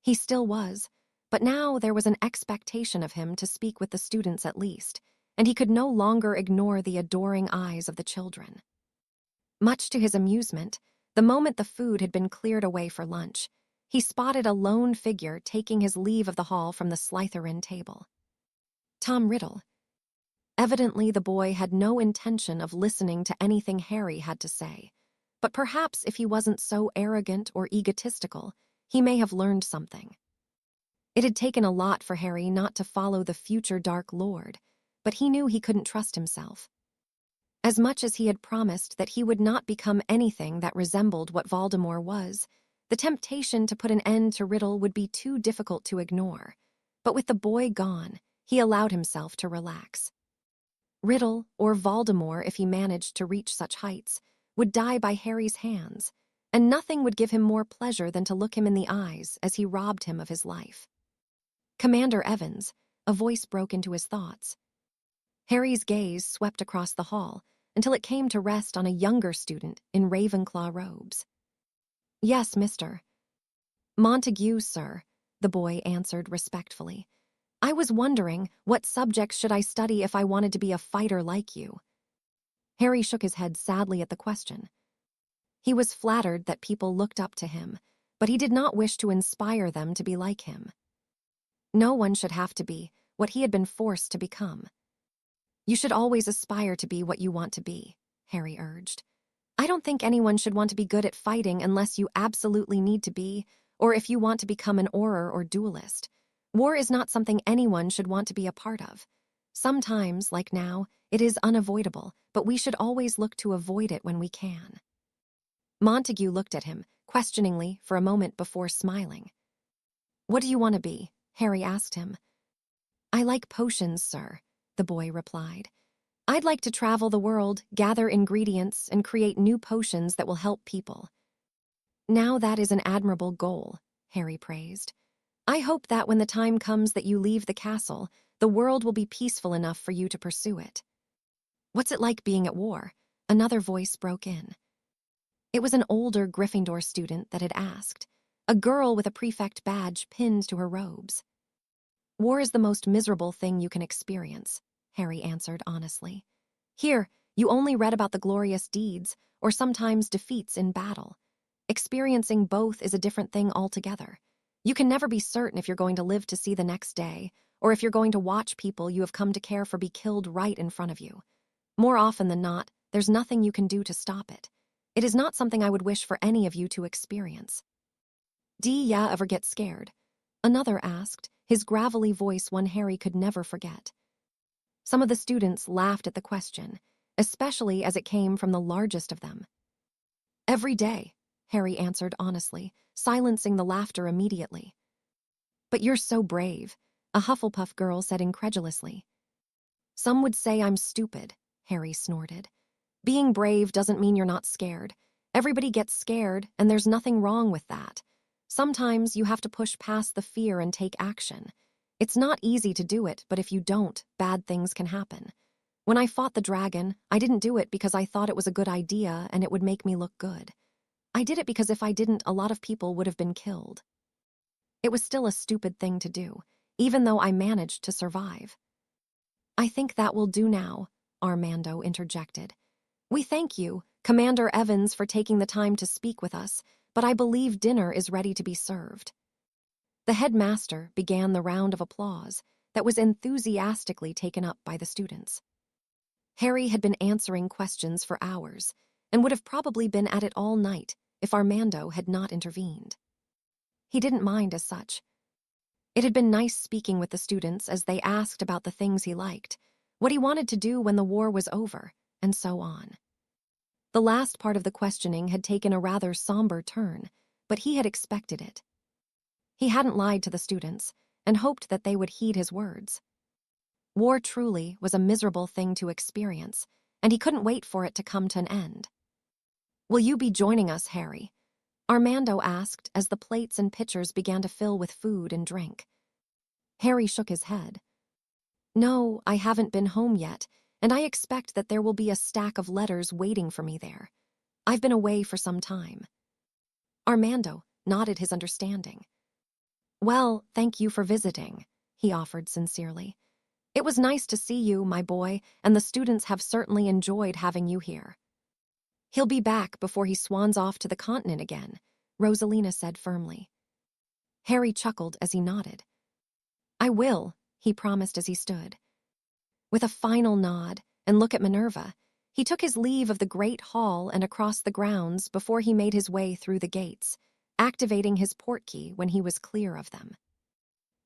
He still was, but now there was an expectation of him to speak with the students at least, and he could no longer ignore the adoring eyes of the children. Much to his amusement, the moment the food had been cleared away for lunch, he spotted a lone figure taking his leave of the hall from the Slytherin table. Tom Riddle. Evidently, the boy had no intention of listening to anything Harry had to say. But perhaps if he wasn't so arrogant or egotistical, he may have learned something. It had taken a lot for Harry not to follow the future Dark Lord, but he knew he couldn't trust himself. As much as he had promised that he would not become anything that resembled what Voldemort was, the temptation to put an end to Riddle would be too difficult to ignore. But with the boy gone, he allowed himself to relax. Riddle, or Voldemort if he managed to reach such heights, would die by Harry's hands, and nothing would give him more pleasure than to look him in the eyes as he robbed him of his life. Commander Evans, a voice broke into his thoughts. Harry's gaze swept across the hall until it came to rest on a younger student in Ravenclaw robes. Yes, Mr. Montague, sir, the boy answered respectfully. I was wondering, what subjects should I study if I wanted to be a fighter like you? Harry shook his head sadly at the question. He was flattered that people looked up to him, but he did not wish to inspire them to be like him. No one should have to be what he had been forced to become. You should always aspire to be what you want to be, Harry urged. I don't think anyone should want to be good at fighting unless you absolutely need to be, or if you want to become an Auror or duelist. War is not something anyone should want to be a part of. Sometimes, like now, it is unavoidable, but we should always look to avoid it when we can. Montague looked at him, questioningly, for a moment before smiling. What do you want to be? Harry asked him. I like potions, sir, the boy replied. I'd like to travel the world, gather ingredients, and create new potions that will help people. Now that is an admirable goal, Harry praised. I hope that when the time comes that you leave the castle, the world will be peaceful enough for you to pursue it. What's it like being at war? Another voice broke in. It was an older Gryffindor student that had asked, a girl with a prefect badge pinned to her robes. War is the most miserable thing you can experience, Harry answered honestly. Here, you only read about the glorious deeds, or sometimes defeats in battle. Experiencing both is a different thing altogether. You can never be certain if you're going to live to see the next day, or if you're going to watch people you have come to care for be killed right in front of you. More often than not, there's nothing you can do to stop it. It is not something I would wish for any of you to experience. Do ya ever get scared? Another asked, his gravelly voice one Harry could never forget. Some of the students laughed at the question, especially as it came from the largest of them. Every day, Harry answered honestly, silencing the laughter immediately. But you're so brave, a Hufflepuff girl said incredulously. Some would say I'm stupid, Harry snorted. Being brave doesn't mean you're not scared. Everybody gets scared, and there's nothing wrong with that. Sometimes you have to push past the fear and take action. It's not easy to do it, but if you don't, bad things can happen. When I fought the dragon, I didn't do it because I thought it was a good idea and it would make me look good. I did it because if I didn't, a lot of people would have been killed. It was still a stupid thing to do, even though I managed to survive. I think that will do now, Armando interjected. We thank you, Commander Evans, for taking the time to speak with us, but I believe dinner is ready to be served. The headmaster began the round of applause that was enthusiastically taken up by the students. Harry had been answering questions for hours and would have probably been at it all night if Armando had not intervened. He didn't mind as such. It had been nice speaking with the students as they asked about the things he liked, what he wanted to do when the war was over, and so on. The last part of the questioning had taken a rather somber turn, but he had expected it. He hadn't lied to the students and hoped that they would heed his words. War truly was a miserable thing to experience, and he couldn't wait for it to come to an end. Will you be joining us, Harry? Armando asked as the plates and pitchers began to fill with food and drink. Harry shook his head. No, I haven't been home yet, and I expect that there will be a stack of letters waiting for me there. I've been away for some time. Armando nodded his understanding. Well, thank you for visiting, he offered sincerely. It was nice to see you, my boy, and the students have certainly enjoyed having you here. He'll be back before he swans off to the continent again, Rosalina said firmly. Harry chuckled as he nodded. I will, he promised as he stood. With a final nod and look at Minerva, he took his leave of the great hall and across the grounds before he made his way through the gates, activating his portkey when he was clear of them.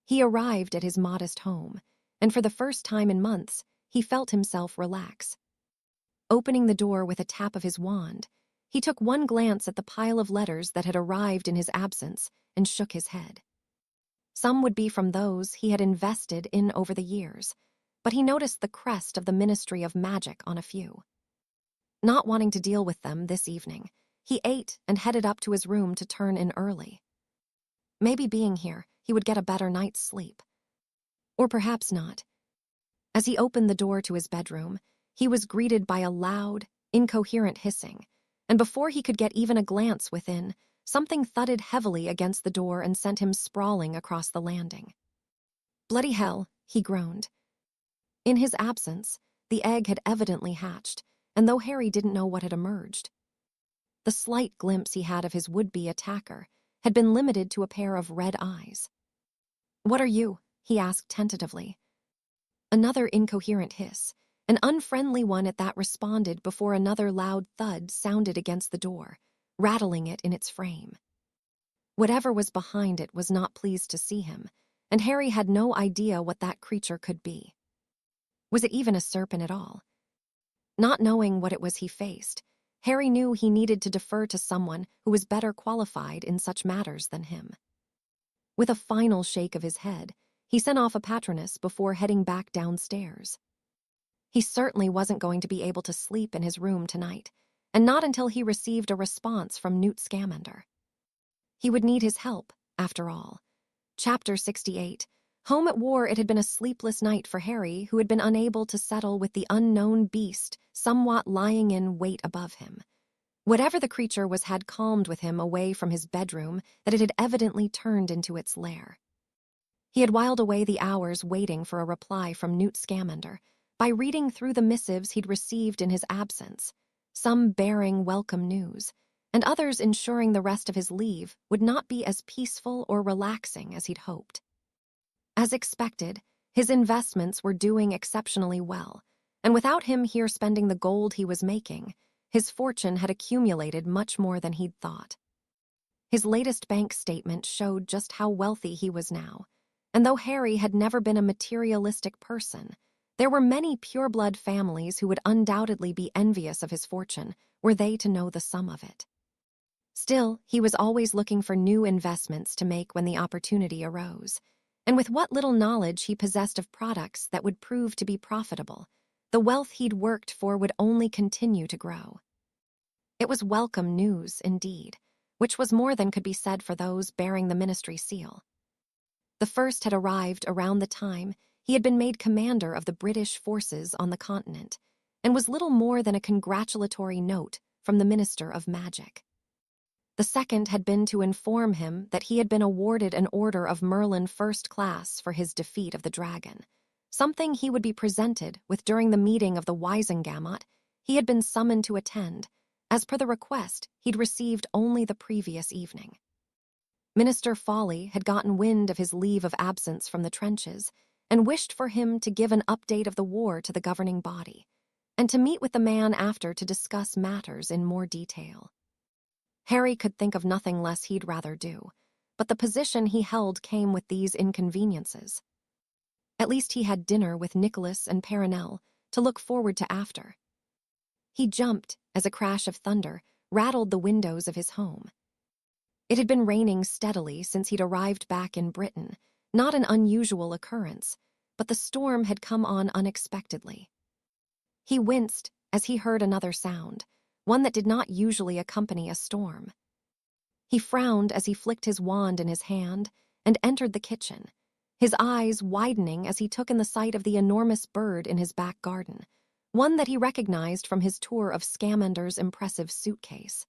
He arrived at his modest home, and for the first time in months, he felt himself relax. Opening the door with a tap of his wand, he took one glance at the pile of letters that had arrived in his absence and shook his head. Some would be from those he had invested in over the years, but he noticed the crest of the Ministry of Magic on a few. Not wanting to deal with them this evening, he ate and headed up to his room to turn in early. Maybe being here, he would get a better night's sleep. Or perhaps not. As he opened the door to his bedroom, he was greeted by a loud, incoherent hissing, and before he could get even a glance within, something thudded heavily against the door and sent him sprawling across the landing. "Bloody hell," he groaned. In his absence, the egg had evidently hatched, and though Harry didn't know what had emerged, the slight glimpse he had of his would-be attacker had been limited to a pair of red eyes. "What are you?" he asked tentatively. Another incoherent hiss, an unfriendly one at that, responded before another loud thud sounded against the door, rattling it in its frame. Whatever was behind it was not pleased to see him, and Harry had no idea what that creature could be. Was it even a serpent at all? Not knowing what it was he faced, Harry knew he needed to defer to someone who was better qualified in such matters than him. With a final shake of his head, he sent off a patroness before heading back downstairs. He certainly wasn't going to be able to sleep in his room tonight, and not until he received a response from Newt Scamander. He would need his help, after all. Chapter 68. Home at war. It had been a sleepless night for Harry, who had been unable to settle with the unknown beast somewhat lying in wait above him. Whatever the creature was had calmed with him away from his bedroom that it had evidently turned into its lair. He had whiled away the hours waiting for a reply from Newt Scamander by reading through the missives he'd received in his absence, some bearing welcome news, and others ensuring the rest of his leave would not be as peaceful or relaxing as he'd hoped. As expected, his investments were doing exceptionally well, and without him here spending the gold he was making, his fortune had accumulated much more than he'd thought. His latest bank statement showed just how wealthy he was now, and though Harry had never been a materialistic person, there were many pureblood families who would undoubtedly be envious of his fortune were they to know the sum of it. Still, he was always looking for new investments to make when the opportunity arose, and with what little knowledge he possessed of products that would prove to be profitable, the wealth he'd worked for would only continue to grow. It was welcome news, indeed, which was more than could be said for those bearing the ministry seal. The first had arrived around the time he had been made commander of the British forces on the continent, and was little more than a congratulatory note from the Minister of Magic. The second had been to inform him that he had been awarded an Order of Merlin First Class for his defeat of the dragon, something he would be presented with during the meeting of the Wisengamot he had been summoned to attend, as per the request he'd received only the previous evening. Minister Folly had gotten wind of his leave of absence from the trenches and wished for him to give an update of the war to the governing body, and to meet with the man after to discuss matters in more detail. Harry could think of nothing less he'd rather do, but the position he held came with these inconveniences. At least he had dinner with Nicholas and Perenelle to look forward to after. He jumped as a crash of thunder rattled the windows of his home. It had been raining steadily since he'd arrived back in Britain, not an unusual occurrence, but the storm had come on unexpectedly. He winced as he heard another sound, one that did not usually accompany a storm. He frowned as he flicked his wand in his hand and entered the kitchen, his eyes widening as he took in the sight of the enormous bird in his back garden, one that he recognized from his tour of Scamander's impressive suitcase.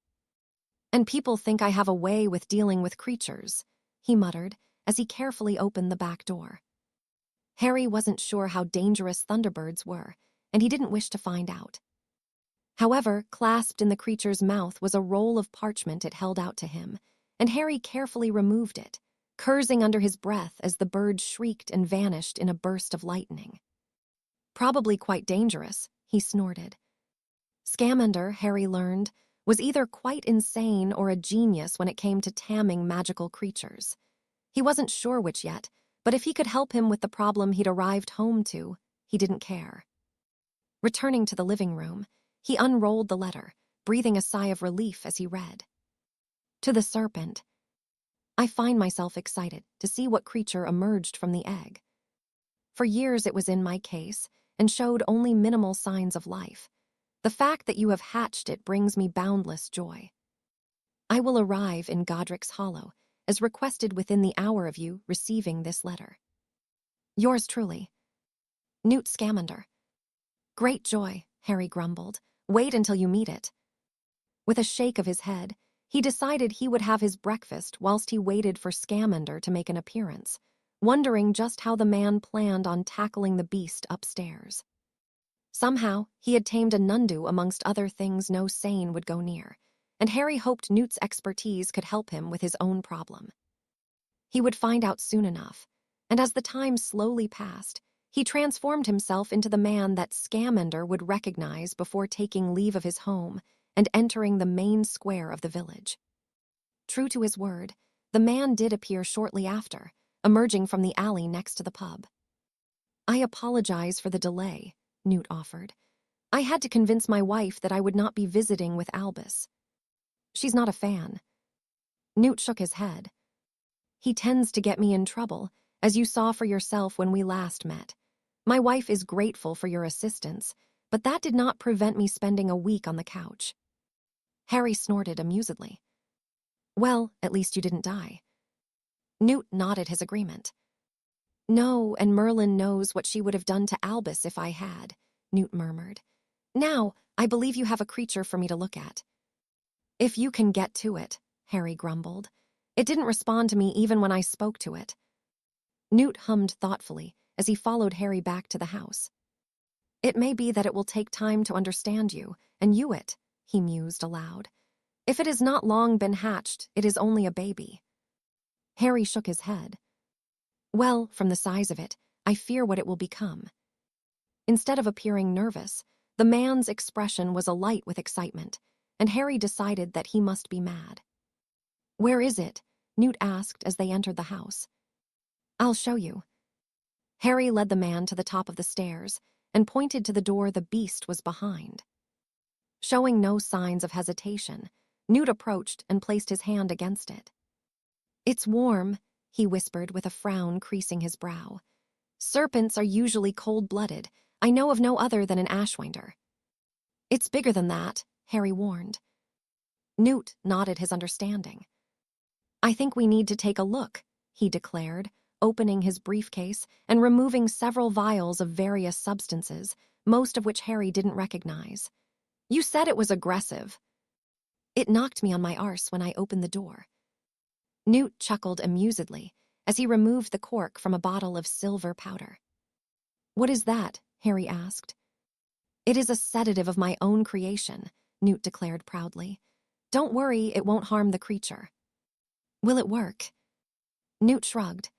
"And people think I have a way with dealing with creatures," he muttered as he carefully opened the back door. Harry wasn't sure how dangerous thunderbirds were, and he didn't wish to find out. However, clasped in the creature's mouth was a roll of parchment it held out to him, and Harry carefully removed it, cursing under his breath as the bird shrieked and vanished in a burst of lightning. Probably quite dangerous, he snorted. Scamander, Harry learned, was either quite insane or a genius when it came to taming magical creatures. He wasn't sure which yet, but if he could help him with the problem he'd arrived home to, he didn't care. Returning to the living room, he unrolled the letter, breathing a sigh of relief as he read. To the serpent. I find myself excited to see what creature emerged from the egg. For years it was in my case and showed only minimal signs of life. The fact that you have hatched it brings me boundless joy. I will arrive in Godric's Hollow, as requested within the hour of you receiving this letter. Yours truly, Newt Scamander. Great joy, Harry grumbled. Wait until you meet it. With a shake of his head, he decided he would have his breakfast whilst he waited for Scamander to make an appearance, wondering just how the man planned on tackling the beast upstairs. Somehow, he had tamed a nundu amongst other things no sane would go near, and Harry hoped Newt's expertise could help him with his own problem. He would find out soon enough, and as the time slowly passed, he transformed himself into the man that Scamander would recognize before taking leave of his home and entering the main square of the village. True to his word, the man did appear shortly after, emerging from the alley next to the pub. I apologize for the delay, Newt offered. I had to convince my wife that I would not be visiting with Albus. She's not a fan. Newt shook his head. He tends to get me in trouble, as you saw for yourself when we last met. My wife is grateful for your assistance, but that did not prevent me spending a week on the couch. Harry snorted amusedly. Well, at least you didn't die. Newt nodded his agreement. No, and Merlin knows what she would have done to Albus if I had, Newt murmured. Now, I believe you have a creature for me to look at. If you can get to it, Harry grumbled. It didn't respond to me even when I spoke to it. Newt hummed thoughtfully as he followed Harry back to the house. It may be that it will take time to understand you, and you it, he mused aloud. If it has not long been hatched, it is only a baby. Harry shook his head. Well, from the size of it, I fear what it will become. Instead of appearing nervous, the man's expression was alight with excitement, and Harry decided that he must be mad. Where is it? Newt asked as they entered the house. I'll show you. Harry led the man to the top of the stairs and pointed to the door the beast was behind. Showing no signs of hesitation, Newt approached and placed his hand against it. It's warm, he whispered with a frown creasing his brow. Serpents are usually cold-blooded. I know of no other than an Ashwinder. It's bigger than that, Harry warned. Newt nodded his understanding. I think we need to take a look, he declared, opening his briefcase and removing several vials of various substances, most of which Harry didn't recognize. You said it was aggressive. It knocked me on my arse when I opened the door. Newt chuckled amusedly as he removed the cork from a bottle of silver powder. What is that? Harry asked. It is a sedative of my own creation, Newt declared proudly. Don't worry, it won't harm the creature. Will it work? Newt shrugged.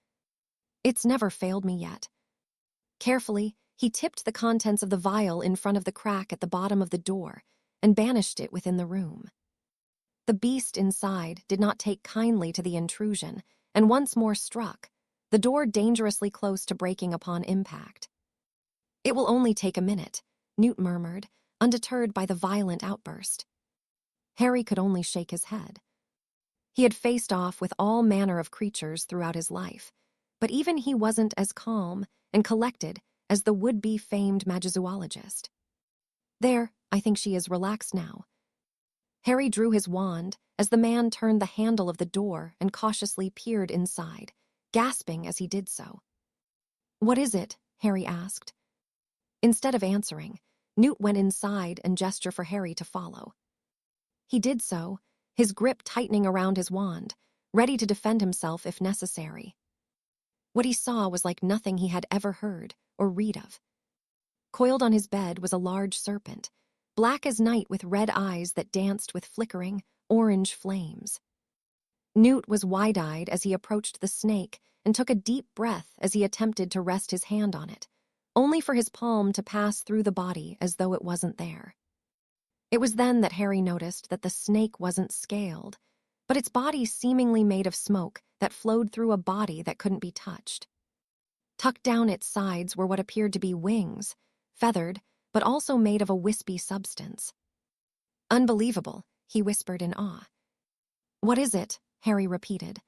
It's never failed me yet. Carefully, he tipped the contents of the vial in front of the crack at the bottom of the door and banished it within the room. The beast inside did not take kindly to the intrusion and once more struck, the door dangerously close to breaking upon impact. It will only take a minute, Newt murmured, undeterred by the violent outburst. Harry could only shake his head. He had faced off with all manner of creatures throughout his life, but even he wasn't as calm and collected as the would-be famed magizoologist. There, I think she is relaxed now. Harry drew his wand as the man turned the handle of the door and cautiously peered inside, gasping as he did so. What is it? Harry asked. Instead of answering, Newt went inside and gestured for Harry to follow. He did so, his grip tightening around his wand, ready to defend himself if necessary. What he saw was like nothing he had ever heard or read of. Coiled on his bed was a large serpent, black as night with red eyes that danced with flickering, orange flames. Newt was wide-eyed as he approached the snake and took a deep breath as he attempted to rest his hand on it, only for his palm to pass through the body as though it wasn't there. It was then that Harry noticed that the snake wasn't scaled, but its body seemingly made of smoke that flowed through a body that couldn't be touched. Tucked down its sides were what appeared to be wings, feathered, but also made of a wispy substance. "Unbelievable," he whispered in awe. "What is it?" Harry repeated.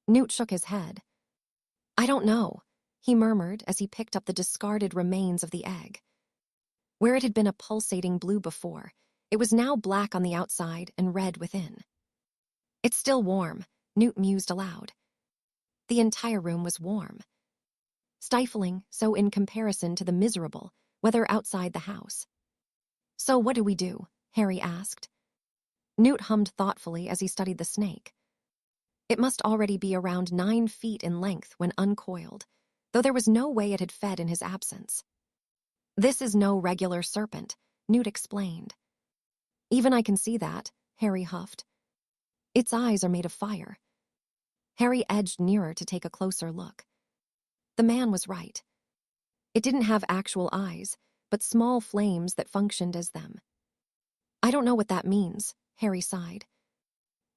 Newt shook his head. "I don't know," he murmured as he picked up the discarded remains of the egg. Where it had been a pulsating blue before, it was now black on the outside and red within. "It's still warm," Newt mused aloud. The entire room was warm. Stifling, so in comparison to the miserable weather outside the house. "So what do we do?" Harry asked. Newt hummed thoughtfully as he studied the snake. It must already be around 9 feet in length when uncoiled, though there was no way it had fed in his absence. "This is no regular serpent," Newt explained. "Even I can see that," Harry huffed. "Its eyes are made of fire." Harry edged nearer to take a closer look. The man was right. It didn't have actual eyes, but small flames that functioned as them. "I don't know what that means," Harry sighed.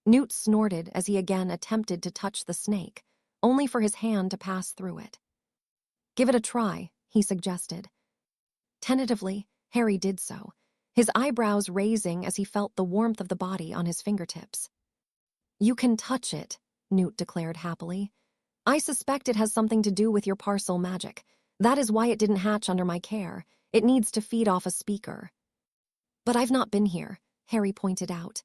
Newt snorted as he again attempted to touch the snake, only for his hand to pass through it. "Give it a try," he suggested. Tentatively, Harry did so, his eyebrows raising as he felt the warmth of the body on his fingertips. "You can touch it," Newt declared happily. "I suspect it has something to do with your parcel magic. That is why it didn't hatch under my care. It needs to feed off a speaker." "But I've not been here," Harry pointed out.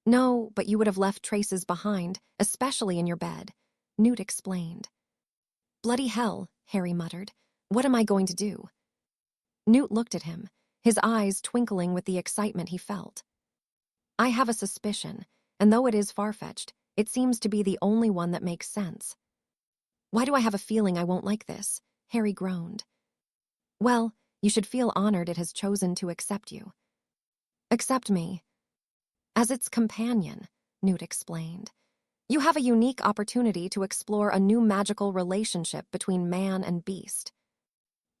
"No, but you would have left traces behind, especially in your bed," Newt explained. "Bloody hell," Harry muttered. "What am I going to do?" Newt looked at him, his eyes twinkling with the excitement he felt. "I have a suspicion, and though it is far-fetched, it seems to be the only one that makes sense." "Why do I have a feeling I won't like this?" Harry groaned. "Well, you should feel honored it has chosen to accept you." "Accept me?" "As its companion," Newt explained. "You have a unique opportunity to explore a new magical relationship between man and beast."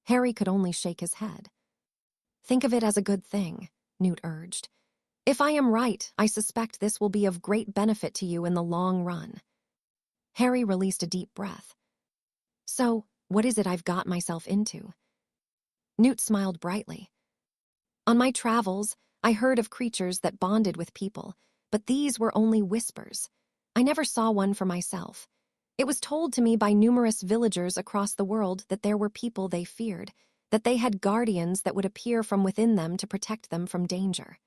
Harry could only shake his head. "Think of it as a good thing," Newt urged. "If I am right, I suspect this will be of great benefit to you in the long run." Harry released a deep breath. "So, what is it I've got myself into?" Newt smiled brightly. "On my travels, I heard of creatures that bonded with people, but these were only whispers. I never saw one for myself. It was told to me by numerous villagers across the world that there were people they feared, that they had guardians that would appear from within them to protect them from danger.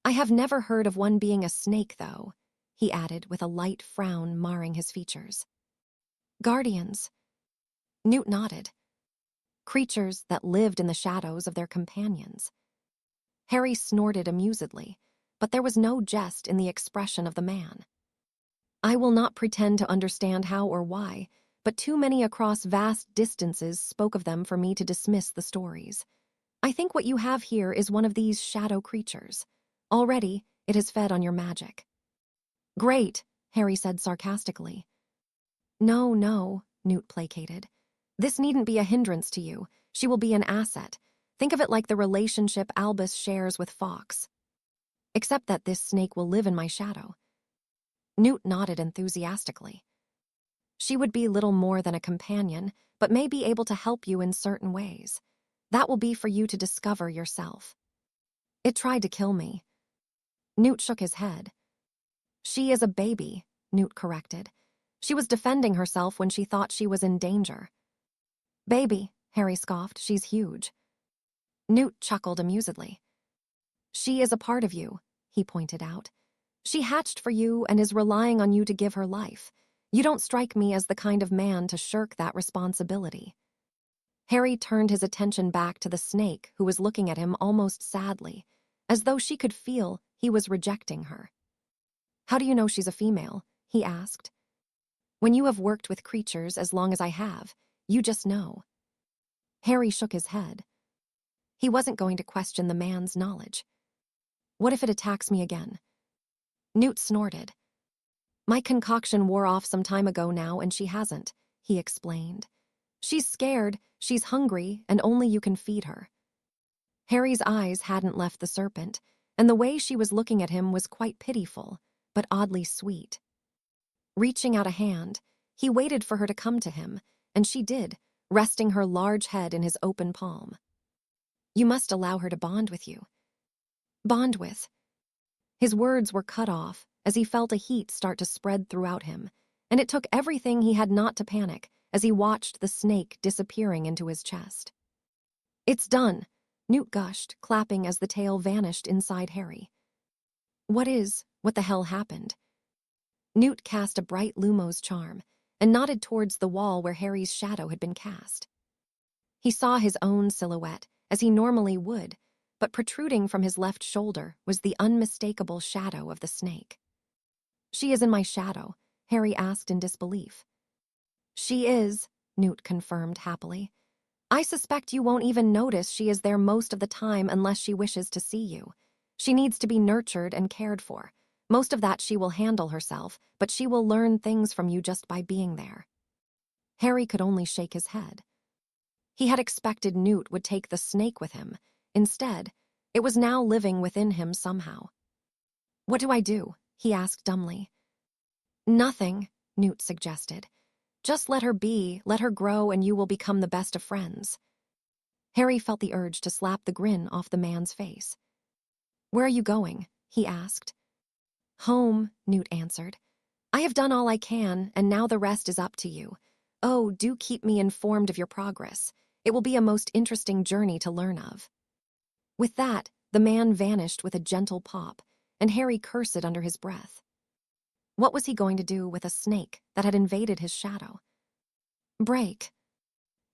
I have never heard of one being a snake, though," he added with a light frown marring his features. "Guardians?" Newt nodded. "Creatures that lived in the shadows of their companions." Harry snorted amusedly, but there was no jest in the expression of the man. "I will not pretend to understand how or why, but too many across vast distances spoke of them for me to dismiss the stories. I think what you have here is one of these shadow creatures. Already, it has fed on your magic." "Great," Harry said sarcastically. "No, no," Newt placated. "This needn't be a hindrance to you. She will be an asset. Think of it like the relationship Albus shares with Fox. Except that this snake will live in my shadow." Newt nodded enthusiastically. "She would be little more than a companion, but may be able to help you in certain ways. That will be for you to discover yourself." "It tried to kill me." Newt shook his head. "She is a baby," Newt corrected. "She was defending herself when she thought she was in danger." "Baby," Harry scoffed. "She's huge." Newt chuckled amusedly. "She is a part of you," he pointed out. "She hatched for you and is relying on you to give her life. You don't strike me as the kind of man to shirk that responsibility." Harry turned his attention back to the snake, who was looking at him almost sadly, as though she could feel he was rejecting her. "How do you know she's a female?" he asked. "When you have worked with creatures as long as I have, you just know." Harry shook his head. He wasn't going to question the man's knowledge. "What if it attacks me again?" Newt snorted. "My concoction wore off some time ago now, and she hasn't," he explained. She's scared, she's hungry, and only you can feed her. Harry's eyes hadn't left the serpent, and the way she was looking at him was quite pitiful, but oddly sweet. Reaching out a hand, he waited for her to come to him, and she did, resting her large head in his open palm. You must allow her to bond with you. Bond with. His words were cut off as he felt a heat start to spread throughout him, and it took everything he had not to panic as he watched the snake disappearing into his chest. It's done, Newt gushed, clapping as the tail vanished inside Harry. What the hell happened? Newt cast a bright Lumos charm and nodded towards the wall where Harry's shadow had been cast. He saw his own silhouette, as he normally would, but protruding from his left shoulder was the unmistakable shadow of the snake. She is in my shadow, Harry asked in disbelief. She is, Newt confirmed happily. I suspect you won't even notice she is there most of the time unless she wishes to see you. She needs to be nurtured and cared for. Most of that she will handle herself, but she will learn things from you just by being there. Harry could only shake his head. He had expected Newt would take the snake with him. Instead, it was now living within him somehow. What do I do? He asked dumbly. Nothing, Newt suggested. Just let her be, let her grow, and you will become the best of friends. Harry felt the urge to slap the grin off the man's face. Where are you going? He asked. Home, Newt answered. I have done all I can, and now the rest is up to you. Oh, do keep me informed of your progress. It will be a most interesting journey to learn of. With that, the man vanished with a gentle pop, and Harry cursed under his breath. What was he going to do with a snake that had invaded his shadow? Break.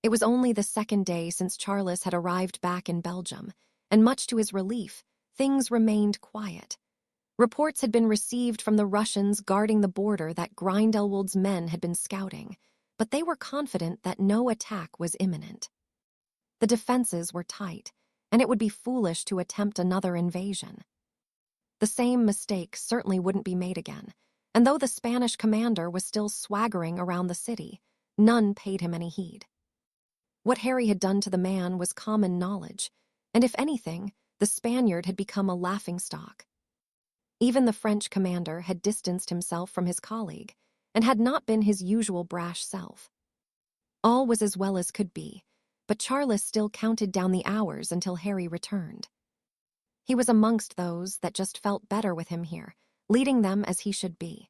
It was only the second day since Charles had arrived back in Belgium, and much to his relief, things remained quiet. Reports had been received from the Russians guarding the border that Grindelwald's men had been scouting, but they were confident that no attack was imminent. The defenses were tight, and it would be foolish to attempt another invasion. The same mistake certainly wouldn't be made again, and though the Spanish commander was still swaggering around the city, none paid him any heed. What Harry had done to the man was common knowledge, and if anything, the Spaniard had become a laughingstock. Even the French commander had distanced himself from his colleague, and had not been his usual brash self. All was as well as could be, but Charles still counted down the hours until Harry returned. He was amongst those that just felt better with him here, leading them as he should be.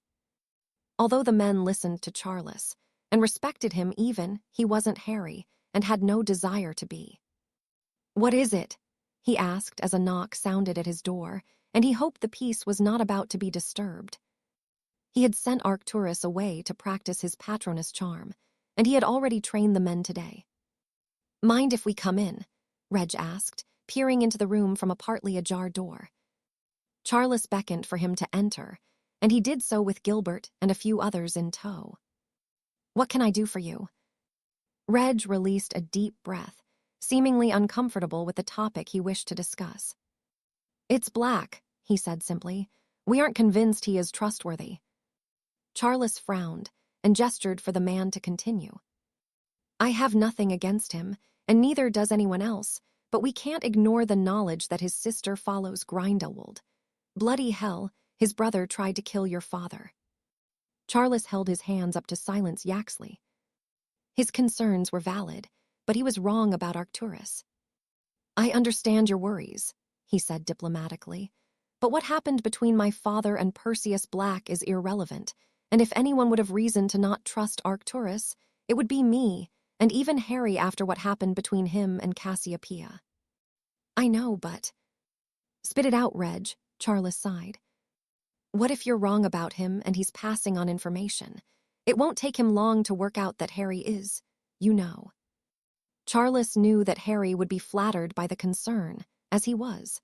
Although the men listened to Charles, and respected him even, he wasn't Harry, and had no desire to be. What is it? He asked as a knock sounded at his door, and he hoped the peace was not about to be disturbed. He had sent Arcturus away to practice his Patronus charm, and he had already trained the men today. Mind if we come in? Reg asked, peering into the room from a partly ajar door. Charles beckoned for him to enter, and he did so with Gilbert and a few others in tow. What can I do for you? Reg released a deep breath, seemingly uncomfortable with the topic he wished to discuss. It's Black, he said simply. We aren't convinced he is trustworthy. Charles frowned and gestured for the man to continue. I have nothing against him, and neither does anyone else, but we can't ignore the knowledge that his sister follows Grindelwald. Bloody hell, his brother tried to kill your father. Charles held his hands up to silence Yaxley. His concerns were valid, but he was wrong about Arcturus. I understand your worries, he said diplomatically, but what happened between my father and Perseus Black is irrelevant, and if anyone would have reason to not trust Arcturus, it would be me, and even Harry after what happened between him and Cassiopeia. I know, but... Spit it out, Reg, Charles sighed. What if you're wrong about him and he's passing on information? It won't take him long to work out that Harry is, you know. Charles knew that Harry would be flattered by the concern, as he was.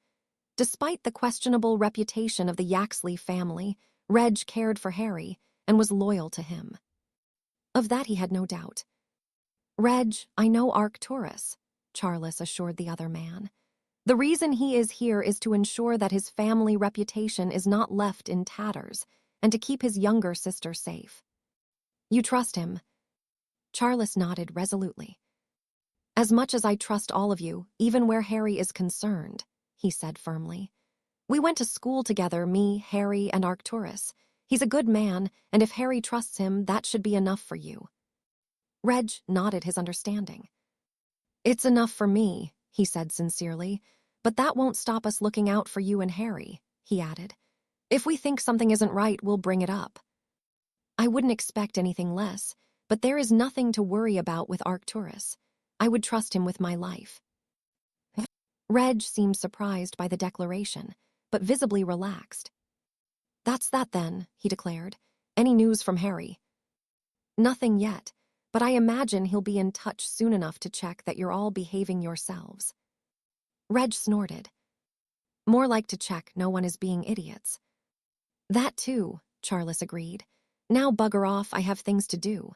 Despite the questionable reputation of the Yaxley family, Reg cared for Harry and was loyal to him. Of that he had no doubt. Reg, I know Arcturus, Charles assured the other man. The reason he is here is to ensure that his family reputation is not left in tatters and to keep his younger sister safe. You trust him? Charles nodded resolutely. As much as I trust all of you, even where Harry is concerned, he said firmly. We went to school together, me, Harry, and Arcturus. He's a good man, and if Harry trusts him, that should be enough for you. Reg nodded his understanding. It's enough for me, he said sincerely, but that won't stop us looking out for you and Harry, he added. If we think something isn't right, we'll bring it up. I wouldn't expect anything less, but there is nothing to worry about with Arcturus. I would trust him with my life. Reg seemed surprised by the declaration, but visibly relaxed. That's that then, he declared. Any news from Harry? Nothing yet, but I imagine he'll be in touch soon enough to check that you're all behaving yourselves. Reg snorted. More like to check no one is being idiots. That too, Charles agreed. Now bugger off, I have things to do.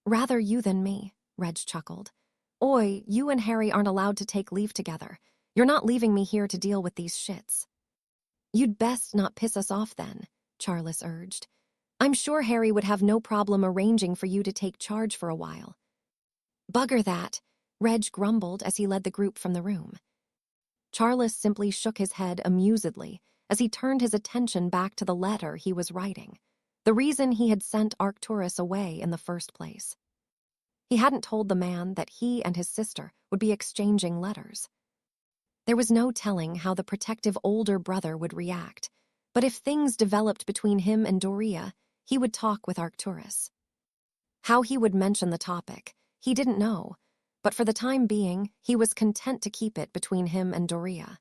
Rather you than me, Reg chuckled. Oi, you and Harry aren't allowed to take leave together. You're not leaving me here to deal with these shits. You'd best not piss us off then, Charles urged. I'm sure Harry would have no problem arranging for you to take charge for a while. Bugger that, Reg grumbled as he led the group from the room. Charles simply shook his head amusedly as he turned his attention back to the letter he was writing, the reason he had sent Arcturus away in the first place. He hadn't told the man that he and his sister would be exchanging letters. There was no telling how the protective older brother would react, but if things developed between him and Doria, he would talk with Arcturus. How he would mention the topic, he didn't know, but for the time being, he was content to keep it between him and Doria.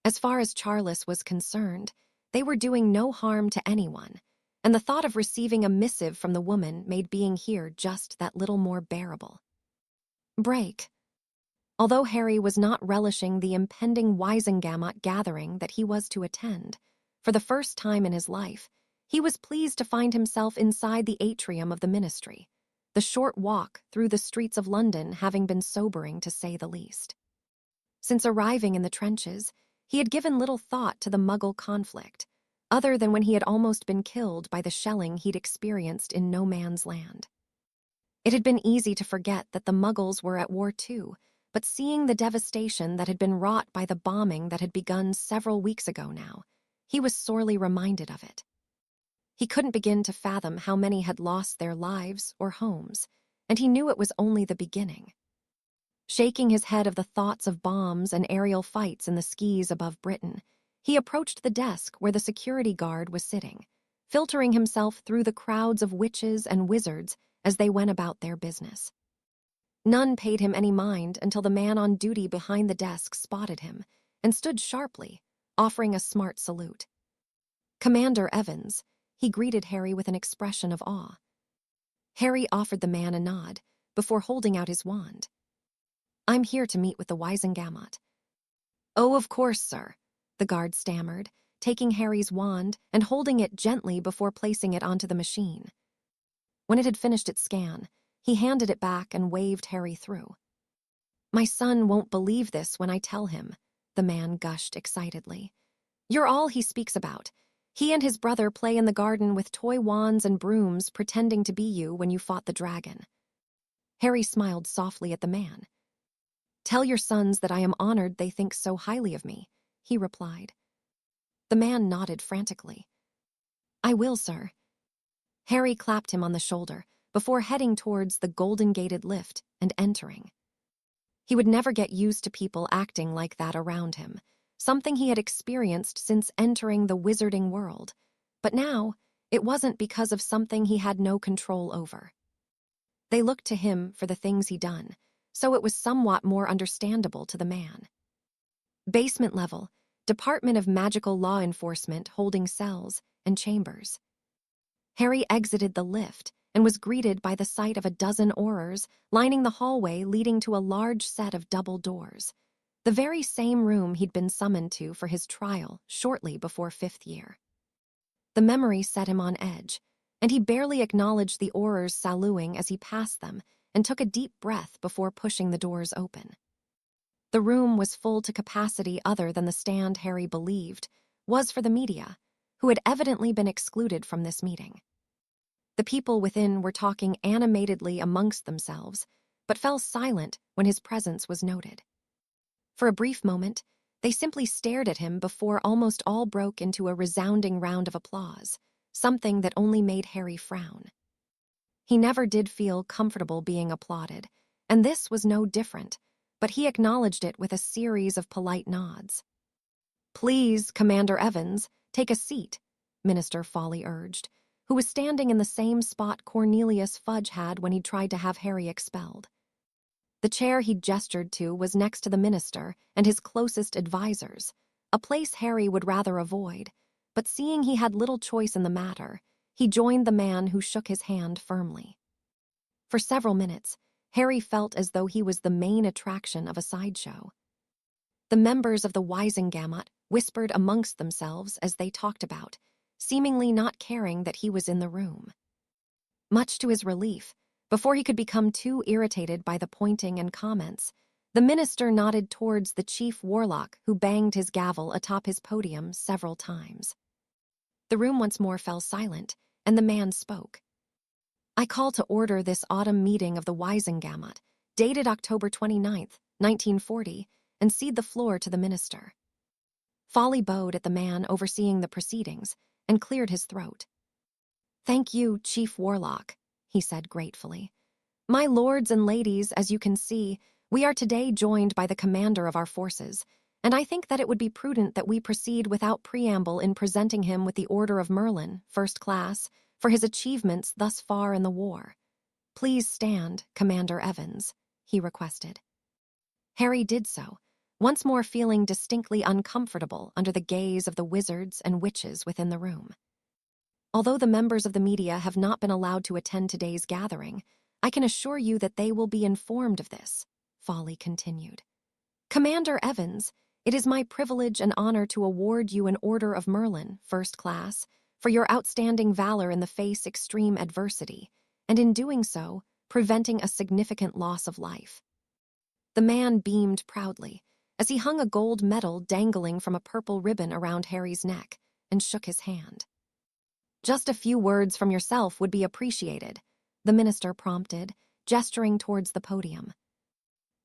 As far as Charles was concerned, they were doing no harm to anyone, and the thought of receiving a missive from the woman made being here just that little more bearable. Break. Although Harry was not relishing the impending Wisengamot gathering that he was to attend, for the first time in his life, he was pleased to find himself inside the atrium of the ministry, the short walk through the streets of London having been sobering to say the least. Since arriving in the trenches, he had given little thought to the Muggle conflict, other than when he had almost been killed by the shelling he'd experienced in no man's land. It had been easy to forget that the Muggles were at war too, but seeing the devastation that had been wrought by the bombing that had begun several weeks ago now, he was sorely reminded of it. He couldn't begin to fathom how many had lost their lives or homes, and he knew it was only the beginning. Shaking his head of the thoughts of bombs and aerial fights in the skies above Britain, he approached the desk where the security guard was sitting, filtering himself through the crowds of witches and wizards as they went about their business. None paid him any mind until the man on duty behind the desk spotted him and stood sharply, offering a smart salute. Commander Evans, he greeted Harry with an expression of awe. Harry offered the man a nod before holding out his wand. I'm here to meet with the Wisengamot. Oh, of course, sir, the guard stammered, taking Harry's wand and holding it gently before placing it onto the machine. When it had finished its scan, he handed it back and waved Harry through. My son won't believe this when I tell him, the man gushed excitedly. You're all he speaks about. He and his brother play in the garden with toy wands and brooms pretending to be you when you fought the dragon. Harry smiled softly at the man. Tell your sons that I am honored they think so highly of me, he replied. The man nodded frantically. I will, sir. Harry clapped him on the shoulder before heading towards the golden-gated lift and entering. He would never get used to people acting like that around him, something he had experienced since entering the wizarding world. But now, it wasn't because of something he had no control over. They looked to him for the things he'd done, so it was somewhat more understandable to the man. Basement level, Department of Magical Law Enforcement holding cells and chambers. Harry exited the lift and was greeted by the sight of a dozen aurors lining the hallway leading to a large set of double doors, the very same room he'd been summoned to for his trial shortly before 5th year. The memory set him on edge, and he barely acknowledged the aurors saluting as he passed them and took a deep breath before pushing the doors open. The room was full to capacity other than the stand Harry believed was for the media, who had evidently been excluded from this meeting. The people within were talking animatedly amongst themselves, but fell silent when his presence was noted. For a brief moment, they simply stared at him before almost all broke into a resounding round of applause, something that only made Harry frown. He never did feel comfortable being applauded, and this was no different, but he acknowledged it with a series of polite nods. "Please, Commander Evans, take a seat," Minister Foley urged, who was standing in the same spot Cornelius Fudge had when he tried to have Harry expelled. The chair he gestured to was next to the minister and his closest advisors, a place Harry would rather avoid, but seeing he had little choice in the matter, he joined the man who shook his hand firmly. For several minutes, Harry felt as though he was the main attraction of a sideshow. The members of the Wisengamot whispered amongst themselves as they talked about, seemingly not caring that he was in the room. Much to his relief, before he could become too irritated by the pointing and comments, the minister nodded towards the chief warlock who banged his gavel atop his podium several times. The room once more fell silent, and the man spoke. "I call to order this autumn meeting of the Wisengamot, dated October 29th, 1940, and cede the floor to the minister." Foley bowed at the man overseeing the proceedings and cleared his throat. "Thank you, Chief Warlock," he said gratefully. "My lords and ladies, as you can see, we are today joined by the commander of our forces, and I think that it would be prudent that we proceed without preamble in presenting him with the Order of Merlin, First Class, for his achievements thus far in the war. Please stand, Commander Evans," he requested. Harry did so, once more feeling distinctly uncomfortable under the gaze of the wizards and witches within the room. "Although the members of the media have not been allowed to attend today's gathering, I can assure you that they will be informed of this," Foley continued. "Commander Evans, it is my privilege and honor to award you an Order of Merlin, First Class, for your outstanding valor in the face extreme adversity, and in doing so, preventing a significant loss of life." The man beamed proudly, as he hung a gold medal dangling from a purple ribbon around Harry's neck, and shook his hand. "Just a few words from yourself would be appreciated," the minister prompted, gesturing towards the podium.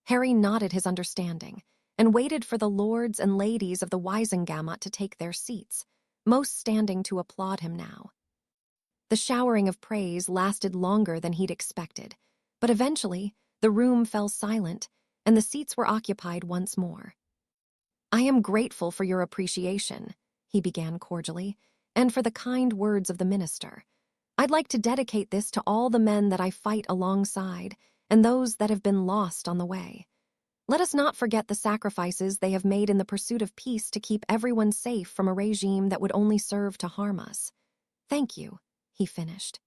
Harry nodded his understanding, and waited for the lords and ladies of the Wisengamot to take their seats, most standing to applaud him now. The showering of praise lasted longer than he'd expected, but eventually the room fell silent, and the seats were occupied once more. "I am grateful for your appreciation," he began cordially, "and for the kind words of the minister. I'd like to dedicate this to all the men that I fight alongside and those that have been lost on the way. Let us not forget the sacrifices they have made in the pursuit of peace to keep everyone safe from a regime that would only serve to harm us. Thank you," he finished.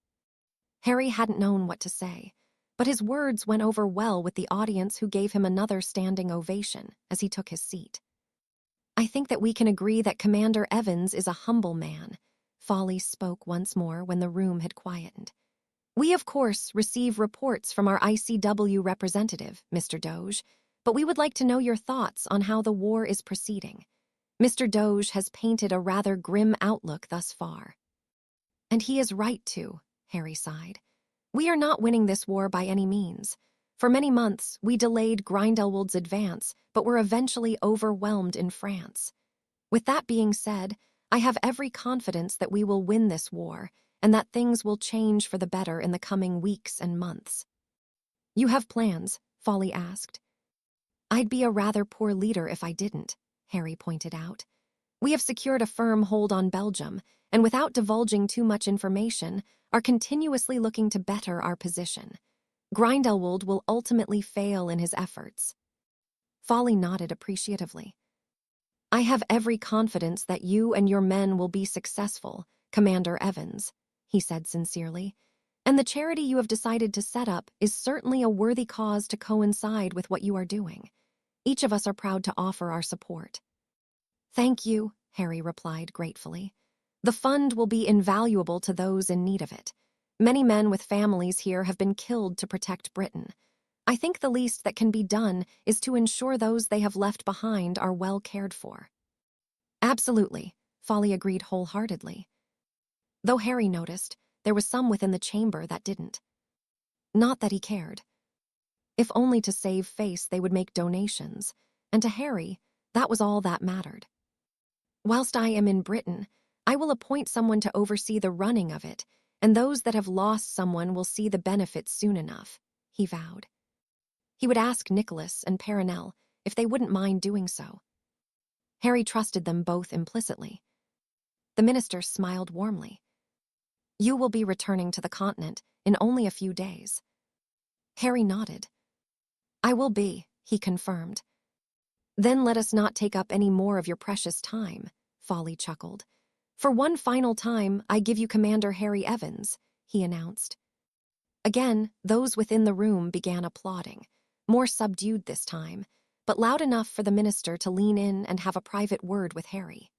Harry hadn't known what to say, but his words went over well with the audience, who gave him another standing ovation as he took his seat. "I think that we can agree that Commander Evans is a humble man," Foley spoke once more when the room had quietened. "We, of course, receive reports from our ICW representative, Mr. Doge, but we would like to know your thoughts on how the war is proceeding. Mr. Doge has painted a rather grim outlook thus far." "And he is right to," Harry sighed. "We are not winning this war by any means. For many months, we delayed Grindelwald's advance, but were eventually overwhelmed in France. With that being said, I have every confidence that we will win this war, and that things will change for the better in the coming weeks and months." "You have plans?" Foley asked. "I'd be a rather poor leader if I didn't," Harry pointed out. "We have secured a firm hold on Belgium, and without divulging too much information, are continuously looking to better our position. Grindelwald will ultimately fail in his efforts." Foley nodded appreciatively. "I have every confidence that you and your men will be successful, Commander Evans," he said sincerely, "and the charity you have decided to set up is certainly a worthy cause to coincide with what you are doing. Each of us are proud to offer our support." "Thank you," Harry replied gratefully. "The fund will be invaluable to those in need of it. Many men with families here have been killed to protect Britain. I think the least that can be done is to ensure those they have left behind are well cared for." "Absolutely," Foley agreed wholeheartedly. Though Harry noticed, there was some within the chamber that didn't. Not that he cared. If only to save face they would make donations, and to Harry, that was all that mattered. Whilst I am in Britain, I will appoint someone to oversee the running of it, and those that have lost someone will see the benefits soon enough, he vowed. He would ask Nicholas and Perenelle if they wouldn't mind doing so. Harry trusted them both implicitly. The minister smiled warmly. You will be returning to the continent in only a few days. Harry nodded. I will be, he confirmed. Then let us not take up any more of your precious time, Folly chuckled. For one final time, I give you Commander Harry Evans, he announced. Again, those within the room began applauding, more subdued this time, but loud enough for the minister to lean in and have a private word with Harry.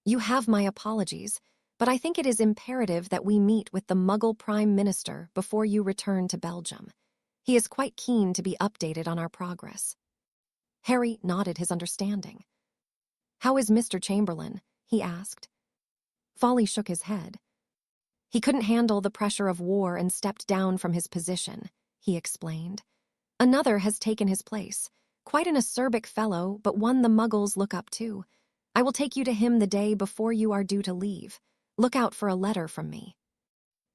You have my apologies, but I think it is imperative that we meet with the Muggle Prime Minister before you return to Belgium. He is quite keen to be updated on our progress. Harry nodded his understanding. How is Mr. Chamberlain? He asked. Folly shook his head. He couldn't handle the pressure of war and stepped down from his position, he explained. Another has taken his place, quite an acerbic fellow, but one the Muggles look up to. I will take you to him the day before you are due to leave. Look out for a letter from me.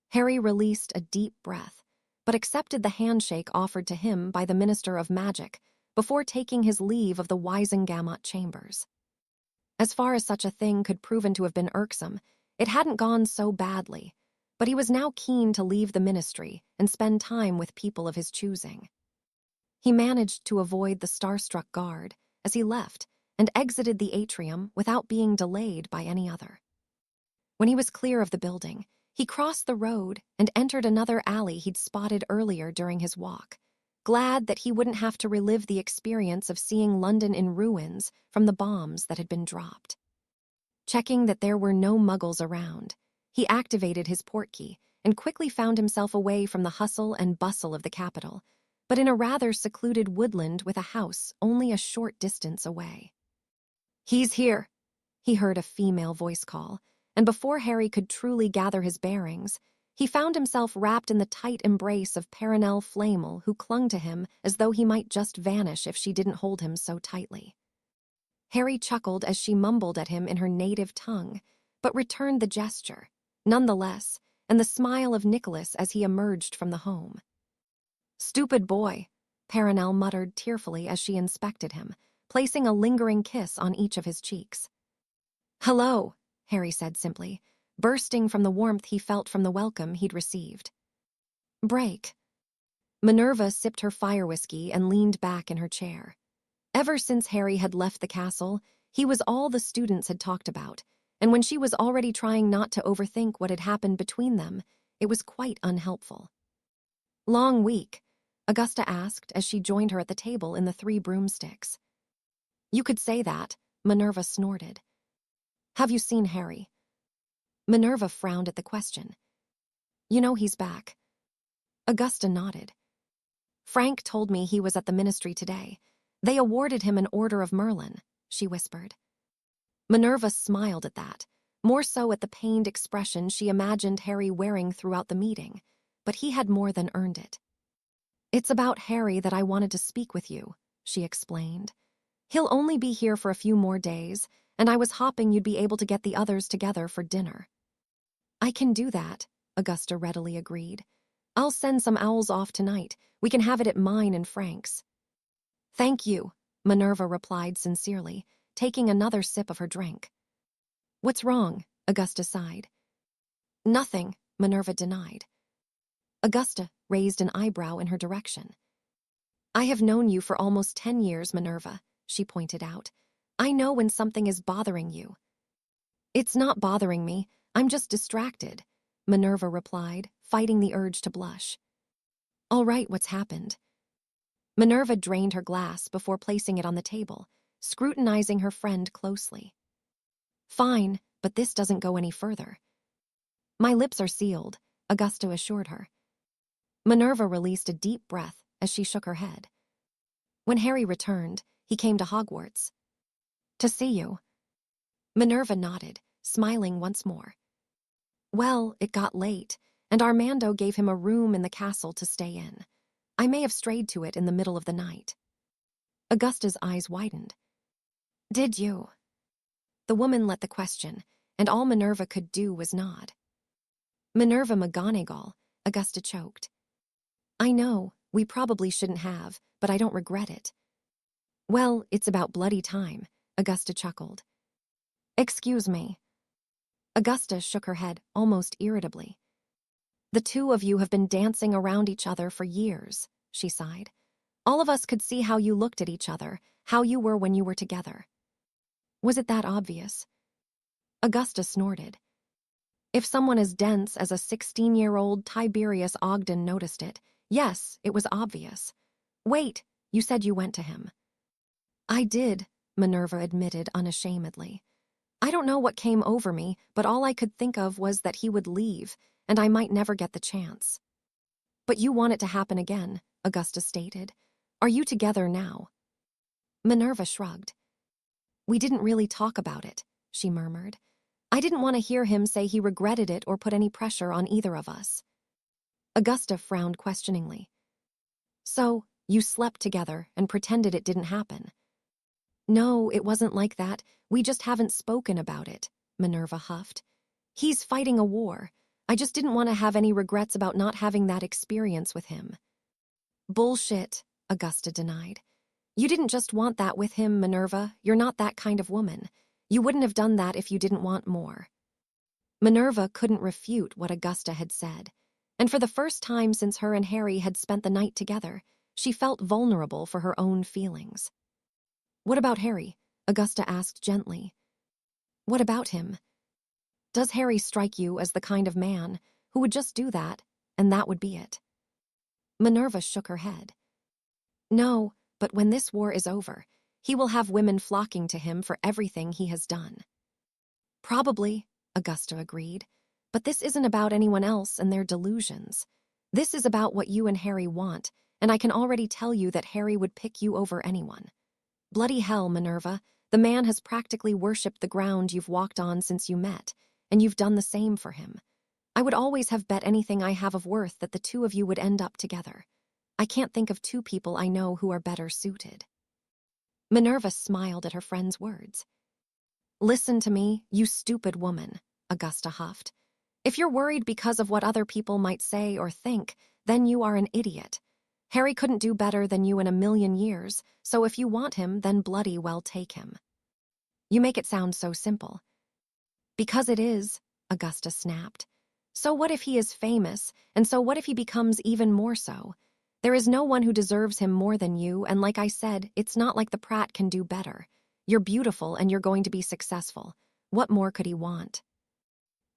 Harry released a deep breath, but accepted the handshake offered to him by the Minister of Magic before taking his leave of the Wisengamot chambers. As far as such a thing could proven to have been irksome, it hadn't gone so badly, but he was now keen to leave the ministry and spend time with people of his choosing. He managed to avoid the starstruck guard as he left and exited the atrium without being delayed by any other. When he was clear of the building, he crossed the road and entered another alley he'd spotted earlier during his walk, glad that he wouldn't have to relive the experience of seeing London in ruins from the bombs that had been dropped. Checking that there were no Muggles around, he activated his portkey and quickly found himself away from the hustle and bustle of the capital, but in a rather secluded woodland with a house only a short distance away. He's here, he heard a female voice call, and before Harry could truly gather his bearings, he found himself wrapped in the tight embrace of Perenelle Flamel, who clung to him as though he might just vanish if she didn't hold him so tightly. Harry chuckled as she mumbled at him in her native tongue, but returned the gesture, nonetheless, and the smile of Nicholas as he emerged from the home. Stupid boy, Perenelle muttered tearfully as she inspected him, placing a lingering kiss on each of his cheeks. Hello, Harry said simply, bursting from the warmth he felt from the welcome he'd received. Break. Minerva sipped her fire whiskey and leaned back in her chair. Ever since Harry had left the castle, he was all the students had talked about, and when she was already trying not to overthink what had happened between them, it was quite unhelpful. Long week, Augusta asked as she joined her at the table in the Three Broomsticks. You could say that, Minerva snorted. Have you seen Harry? Minerva frowned at the question. You know he's back. Augusta nodded. Frank told me he was at the ministry today. They awarded him an Order of Merlin, she whispered. Minerva smiled at that, more so at the pained expression she imagined Harry wearing throughout the meeting, but he had more than earned it. It's about Harry that I wanted to speak with you, she explained. He'll only be here for a few more days, and I was hoping you'd be able to get the others together for dinner. I can do that, Augusta readily agreed. I'll send some owls off tonight. We can have it at mine and Frank's. Thank you, Minerva replied sincerely, taking another sip of her drink. What's wrong? Augusta sighed. Nothing, Minerva denied. Augusta raised an eyebrow in her direction. I have known you for almost 10 years, Minerva, she pointed out. I know when something is bothering you. It's not bothering me. I'm just distracted, Minerva replied, fighting the urge to blush. All right, what's happened? Minerva drained her glass before placing it on the table, scrutinizing her friend closely. Fine, but this doesn't go any further. My lips are sealed, Augusta assured her. Minerva released a deep breath as she shook her head. When Harry returned, he came to Hogwarts. To see you. Minerva nodded, smiling once more. Well, it got late, and Armando gave him a room in the castle to stay in. I may have strayed to it in the middle of the night. Augusta's eyes widened. Did you? The woman let the question, and all Minerva could do was nod. Minerva McGonagall, Augusta choked. I know, we probably shouldn't have, but I don't regret it. Well, it's about bloody time, Augusta chuckled. Excuse me. Augusta shook her head, almost irritably. The two of you have been dancing around each other for years, she sighed. All of us could see how you looked at each other, how you were when you were together. Was it that obvious? Augusta snorted. If someone as dense as a 16-year-old Tiberius Ogden noticed it, yes, it was obvious. Wait, you said you went to him. I did, Minerva admitted unashamedly. I don't know what came over me, but all I could think of was that he would leave, and I might never get the chance. But you want it to happen again, Augusta stated. Are you together now? Minerva shrugged. We didn't really talk about it, she murmured. I didn't want to hear him say he regretted it or put any pressure on either of us. Augusta frowned questioningly. So, you slept together and pretended it didn't happen? No, it wasn't like that. We just haven't spoken about it, Minerva huffed. He's fighting a war. I just didn't want to have any regrets about not having that experience with him. Bullshit, Augusta denied. You didn't just want that with him, Minerva. You're not that kind of woman. You wouldn't have done that if you didn't want more. Minerva couldn't refute what Augusta had said, and for the first time since her and Harry had spent the night together, she felt vulnerable for her own feelings. What about Harry? Augusta asked gently. What about him? Does Harry strike you as the kind of man who would just do that, and that would be it? Minerva shook her head. No, but when this war is over, he will have women flocking to him for everything he has done. Probably, Augusta agreed, but this isn't about anyone else and their delusions. This is about what you and Harry want, and I can already tell you that Harry would pick you over anyone. Bloody hell, Minerva, the man has practically worshipped the ground you've walked on since you met, and you've done the same for him. I would always have bet anything I have of worth that the two of you would end up together. I can't think of two people I know who are better suited. Minerva smiled at her friend's words. Listen to me, you stupid woman, Augusta huffed. If you're worried because of what other people might say or think, then you are an idiot. Harry couldn't do better than you in a million years, so if you want him, then bloody well take him. You make it sound so simple. Because it is, Augusta snapped. So what if he is famous, and so what if he becomes even more so? There is no one who deserves him more than you, and like I said, it's not like the Pratt can do better. You're beautiful and you're going to be successful. What more could he want?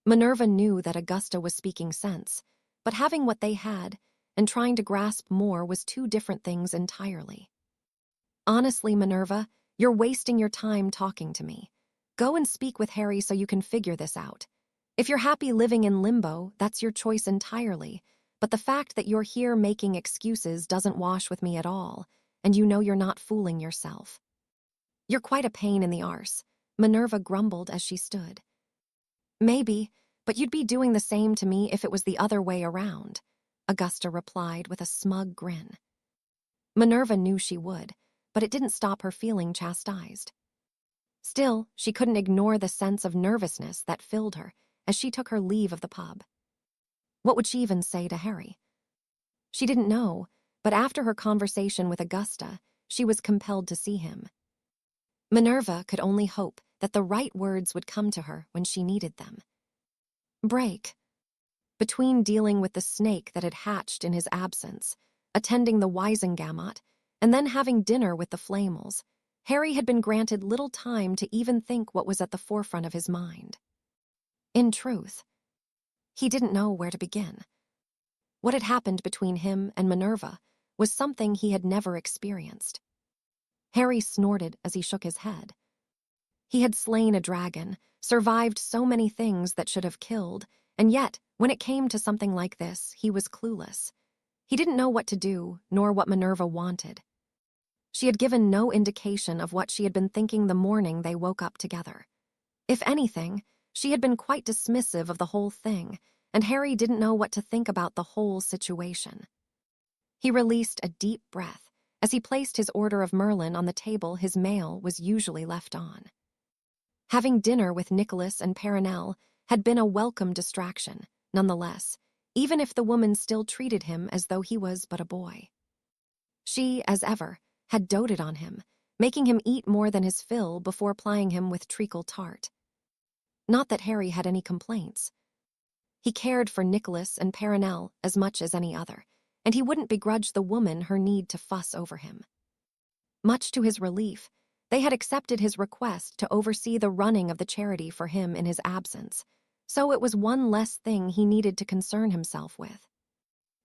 Minerva knew that Augusta was speaking sense, but having what they had and trying to grasp more was two different things entirely. Honestly, Minerva, you're wasting your time talking to me. Go and speak with Harry so you can figure this out. If you're happy living in limbo, that's your choice entirely, but the fact that you're here making excuses doesn't wash with me at all, and you know you're not fooling yourself. You're quite a pain in the arse, Minerva grumbled as she stood. Maybe, but you'd be doing the same to me if it was the other way around, Augusta replied with a smug grin. Minerva knew she would, but it didn't stop her feeling chastised. Still, she couldn't ignore the sense of nervousness that filled her as she took her leave of the pub. What would she even say to Harry? She didn't know, but after her conversation with Augusta, she was compelled to see him. Minerva could only hope that the right words would come to her when she needed them. Break. Between dealing with the snake that had hatched in his absence, attending the Wisengamot, and then having dinner with the Flamels, Harry had been granted little time to even think what was at the forefront of his mind. In truth, he didn't know where to begin. What had happened between him and Minerva was something he had never experienced. Harry snorted as he shook his head. He had slain a dragon, survived so many things that should have killed, and yet, when it came to something like this, he was clueless. He didn't know what to do, nor what Minerva wanted. She had given no indication of what she had been thinking the morning they woke up together. If anything, She had been quite dismissive of the whole thing, and Harry didn't know what to think about the whole situation. He released a deep breath. As he placed his order of Merlin on the table his mail was usually left on. Having dinner with Nicholas and Perenelle had been a welcome distraction, nonetheless, even if the woman still treated him as though he was but a boy. She, as ever, had doted on him, making him eat more than his fill before plying him with treacle tart. Not that Harry had any complaints. He cared for Nicholas and Perenelle as much as any other, and he wouldn't begrudge the woman her need to fuss over him. Much to his relief, they had accepted his request to oversee the running of the charity for him in his absence, so it was one less thing he needed to concern himself with.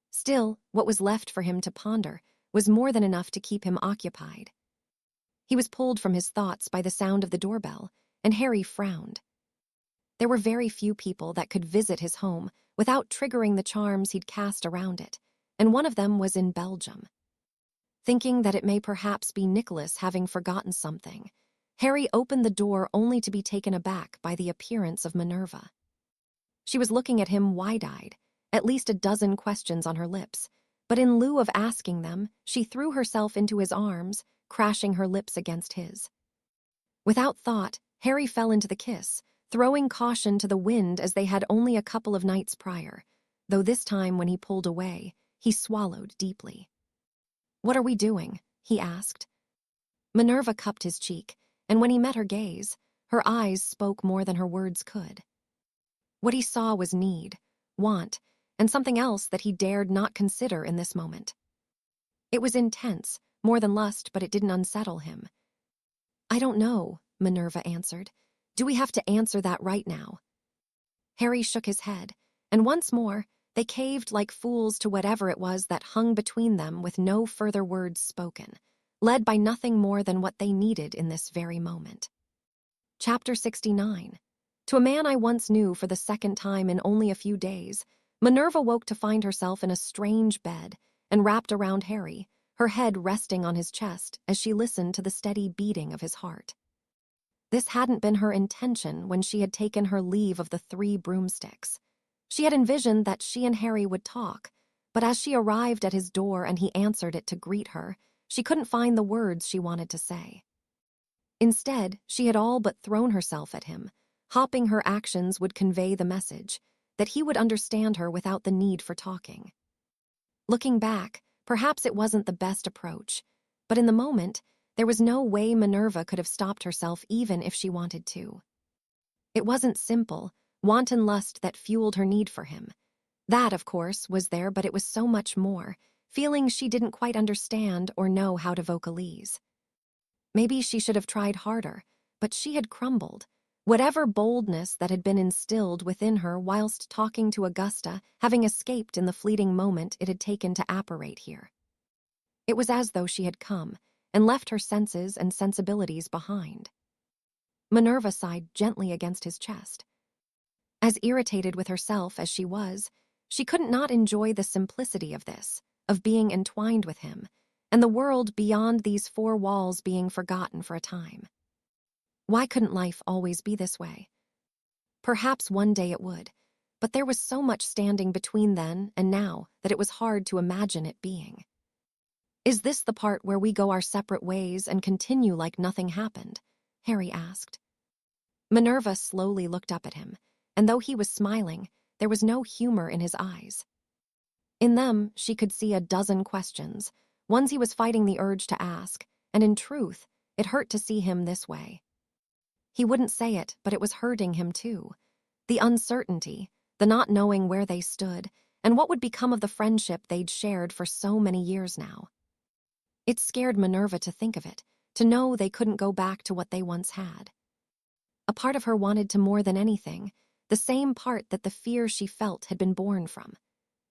Still, what was left for him to ponder was more than enough to keep him occupied. He was pulled from his thoughts by the sound of the doorbell, and Harry frowned. There were very few people that could visit his home without triggering the charms he'd cast around it, and one of them was in Belgium. Thinking that it may perhaps be Nicholas having forgotten something, Harry opened the door only to be taken aback by the appearance of Minerva. She was looking at him wide-eyed, at least a dozen questions on her lips, but in lieu of asking them, she threw herself into his arms, crashing her lips against his. Without thought, Harry fell into the kiss, throwing caution to the wind as they had only a couple of nights prior, though this time when he pulled away, he swallowed deeply. "What are we doing?" he asked. Minerva cupped his cheek, and when he met her gaze, her eyes spoke more than her words could. What he saw was need, want, and something else that he dared not consider in this moment. It was intense, more than lust, but it didn't unsettle him. "I don't know," Minerva answered. "Do we have to answer that right now?" Harry shook his head, and once more, they caved like fools to whatever it was that hung between them with no further words spoken, led by nothing more than what they needed in this very moment. Chapter 69. To a man I once knew for the second time in only a few days, Minerva woke to find herself in a strange bed and wrapped around Harry, her head resting on his chest as she listened to the steady beating of his heart. This hadn't been her intention when she had taken her leave of the 3 broomsticks. She had envisioned that she and Harry would talk, but as she arrived at his door and he answered it to greet her, she couldn't find the words she wanted to say. Instead, she had all but thrown herself at him, hoping her actions would convey the message, that he would understand her without the need for talking. Looking back, perhaps it wasn't the best approach, but in the moment, there was no way Minerva could have stopped herself even if she wanted to. It wasn't simple, wanton lust that fueled her need for him. That, of course, was there, but it was so much more, feelings she didn't quite understand or know how to vocalize. Maybe she should have tried harder, but she had crumbled. Whatever boldness that had been instilled within her whilst talking to Augusta, having escaped in the fleeting moment it had taken to apparate here. It was as though she had come and left her senses and sensibilities behind. Minerva sighed gently against his chest. As irritated with herself as she was, she couldn't not enjoy the simplicity of this, of being entwined with him, and the world beyond these 4 walls being forgotten for a time. Why couldn't life always be this way? Perhaps one day it would, but there was so much standing between then and now that it was hard to imagine it being. "Is this the part where we go our separate ways and continue like nothing happened?" Harry asked. Minerva slowly looked up at him, and though he was smiling, there was no humor in his eyes. In them, she could see a dozen questions, ones he was fighting the urge to ask, and in truth, it hurt to see him this way. He wouldn't say it, but it was hurting him too. The uncertainty, the not knowing where they stood, and what would become of the friendship they'd shared for so many years now. It scared Minerva to think of it, to know they couldn't go back to what they once had. A part of her wanted to more than anything, the same part that the fear she felt had been born from.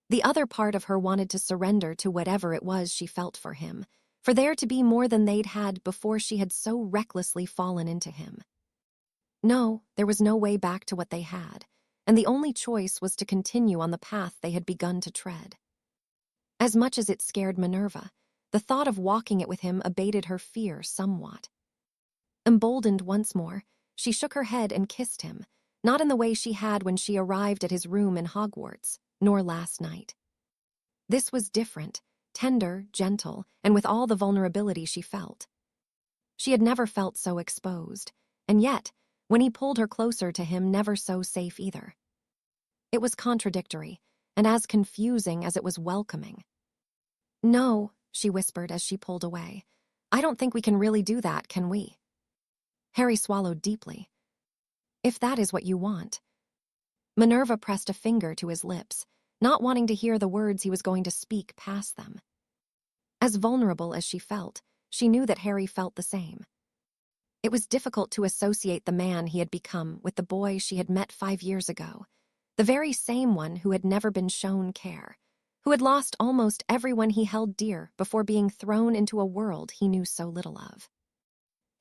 The other part of her wanted to surrender to whatever it was she felt for him, for there to be more than they'd had before she had so recklessly fallen into him. No, there was no way back to what they had, and the only choice was to continue on the path they had begun to tread. As much as it scared Minerva, the thought of walking it with him abated her fear somewhat. Emboldened once more, she shook her head and kissed him, not in the way she had when she arrived at his room in Hogwarts, nor last night. This was different, tender, gentle, and with all the vulnerability she felt. She had never felt so exposed, and yet, when he pulled her closer to him, never so safe either. It was contradictory, and as confusing as it was welcoming. "No," she whispered as she pulled away. "I don't think we can really do that, can we?" Harry swallowed deeply. "If that is what you want." Minerva pressed a finger to his lips, not wanting to hear the words he was going to speak past them. As vulnerable as she felt, she knew that Harry felt the same. It was difficult to associate the man he had become with the boy she had met 5 years ago, the very same one who had never been shown care, who had lost almost everyone he held dear before being thrown into a world he knew so little of.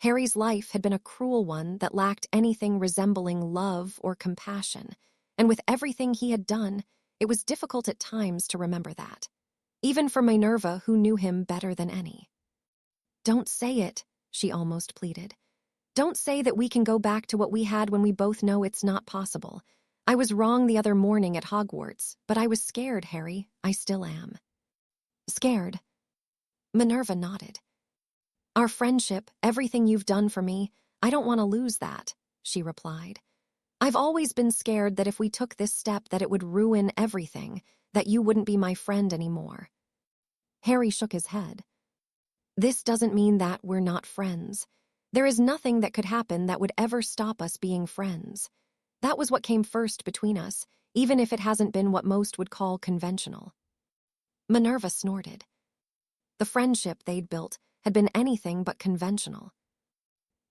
Harry's life had been a cruel one that lacked anything resembling love or compassion, and with everything he had done, it was difficult at times to remember that, even for Minerva, who knew him better than any. "Don't say it," she almost pleaded. "Don't say that we can go back to what we had when we both know it's not possible. I was wrong the other morning at Hogwarts, but I was scared, Harry. I still am." "Scared?" Minerva nodded. "Our friendship, everything you've done for me, I don't want to lose that," she replied. "I've always been scared that if we took this step that it would ruin everything, that you wouldn't be my friend anymore." Harry shook his head. "This doesn't mean that we're not friends. There is nothing that could happen that would ever stop us being friends. That was what came first between us, even if it hasn't been what most would call conventional." Minerva snorted. The friendship they'd built had been anything but conventional.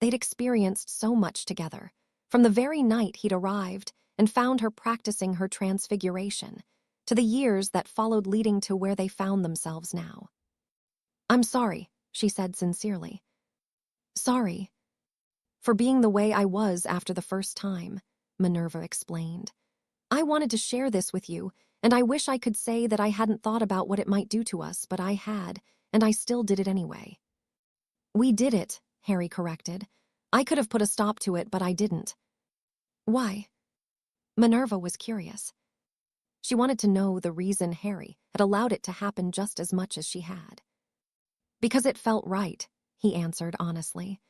They'd experienced so much together, from the very night he'd arrived and found her practicing her transfiguration, to the years that followed leading to where they found themselves now. "I'm sorry," she said sincerely. "Sorry for being the way I was after the first time," Minerva explained. "I wanted to share this with you, and I wish I could say that I hadn't thought about what it might do to us, but I had, and I still did it anyway." "We did it," Harry corrected. "I could have put a stop to it, but I didn't." "Why?" Minerva was curious. She wanted to know the reason Harry had allowed it to happen just as much as she had. "Because it felt right," he answered honestly.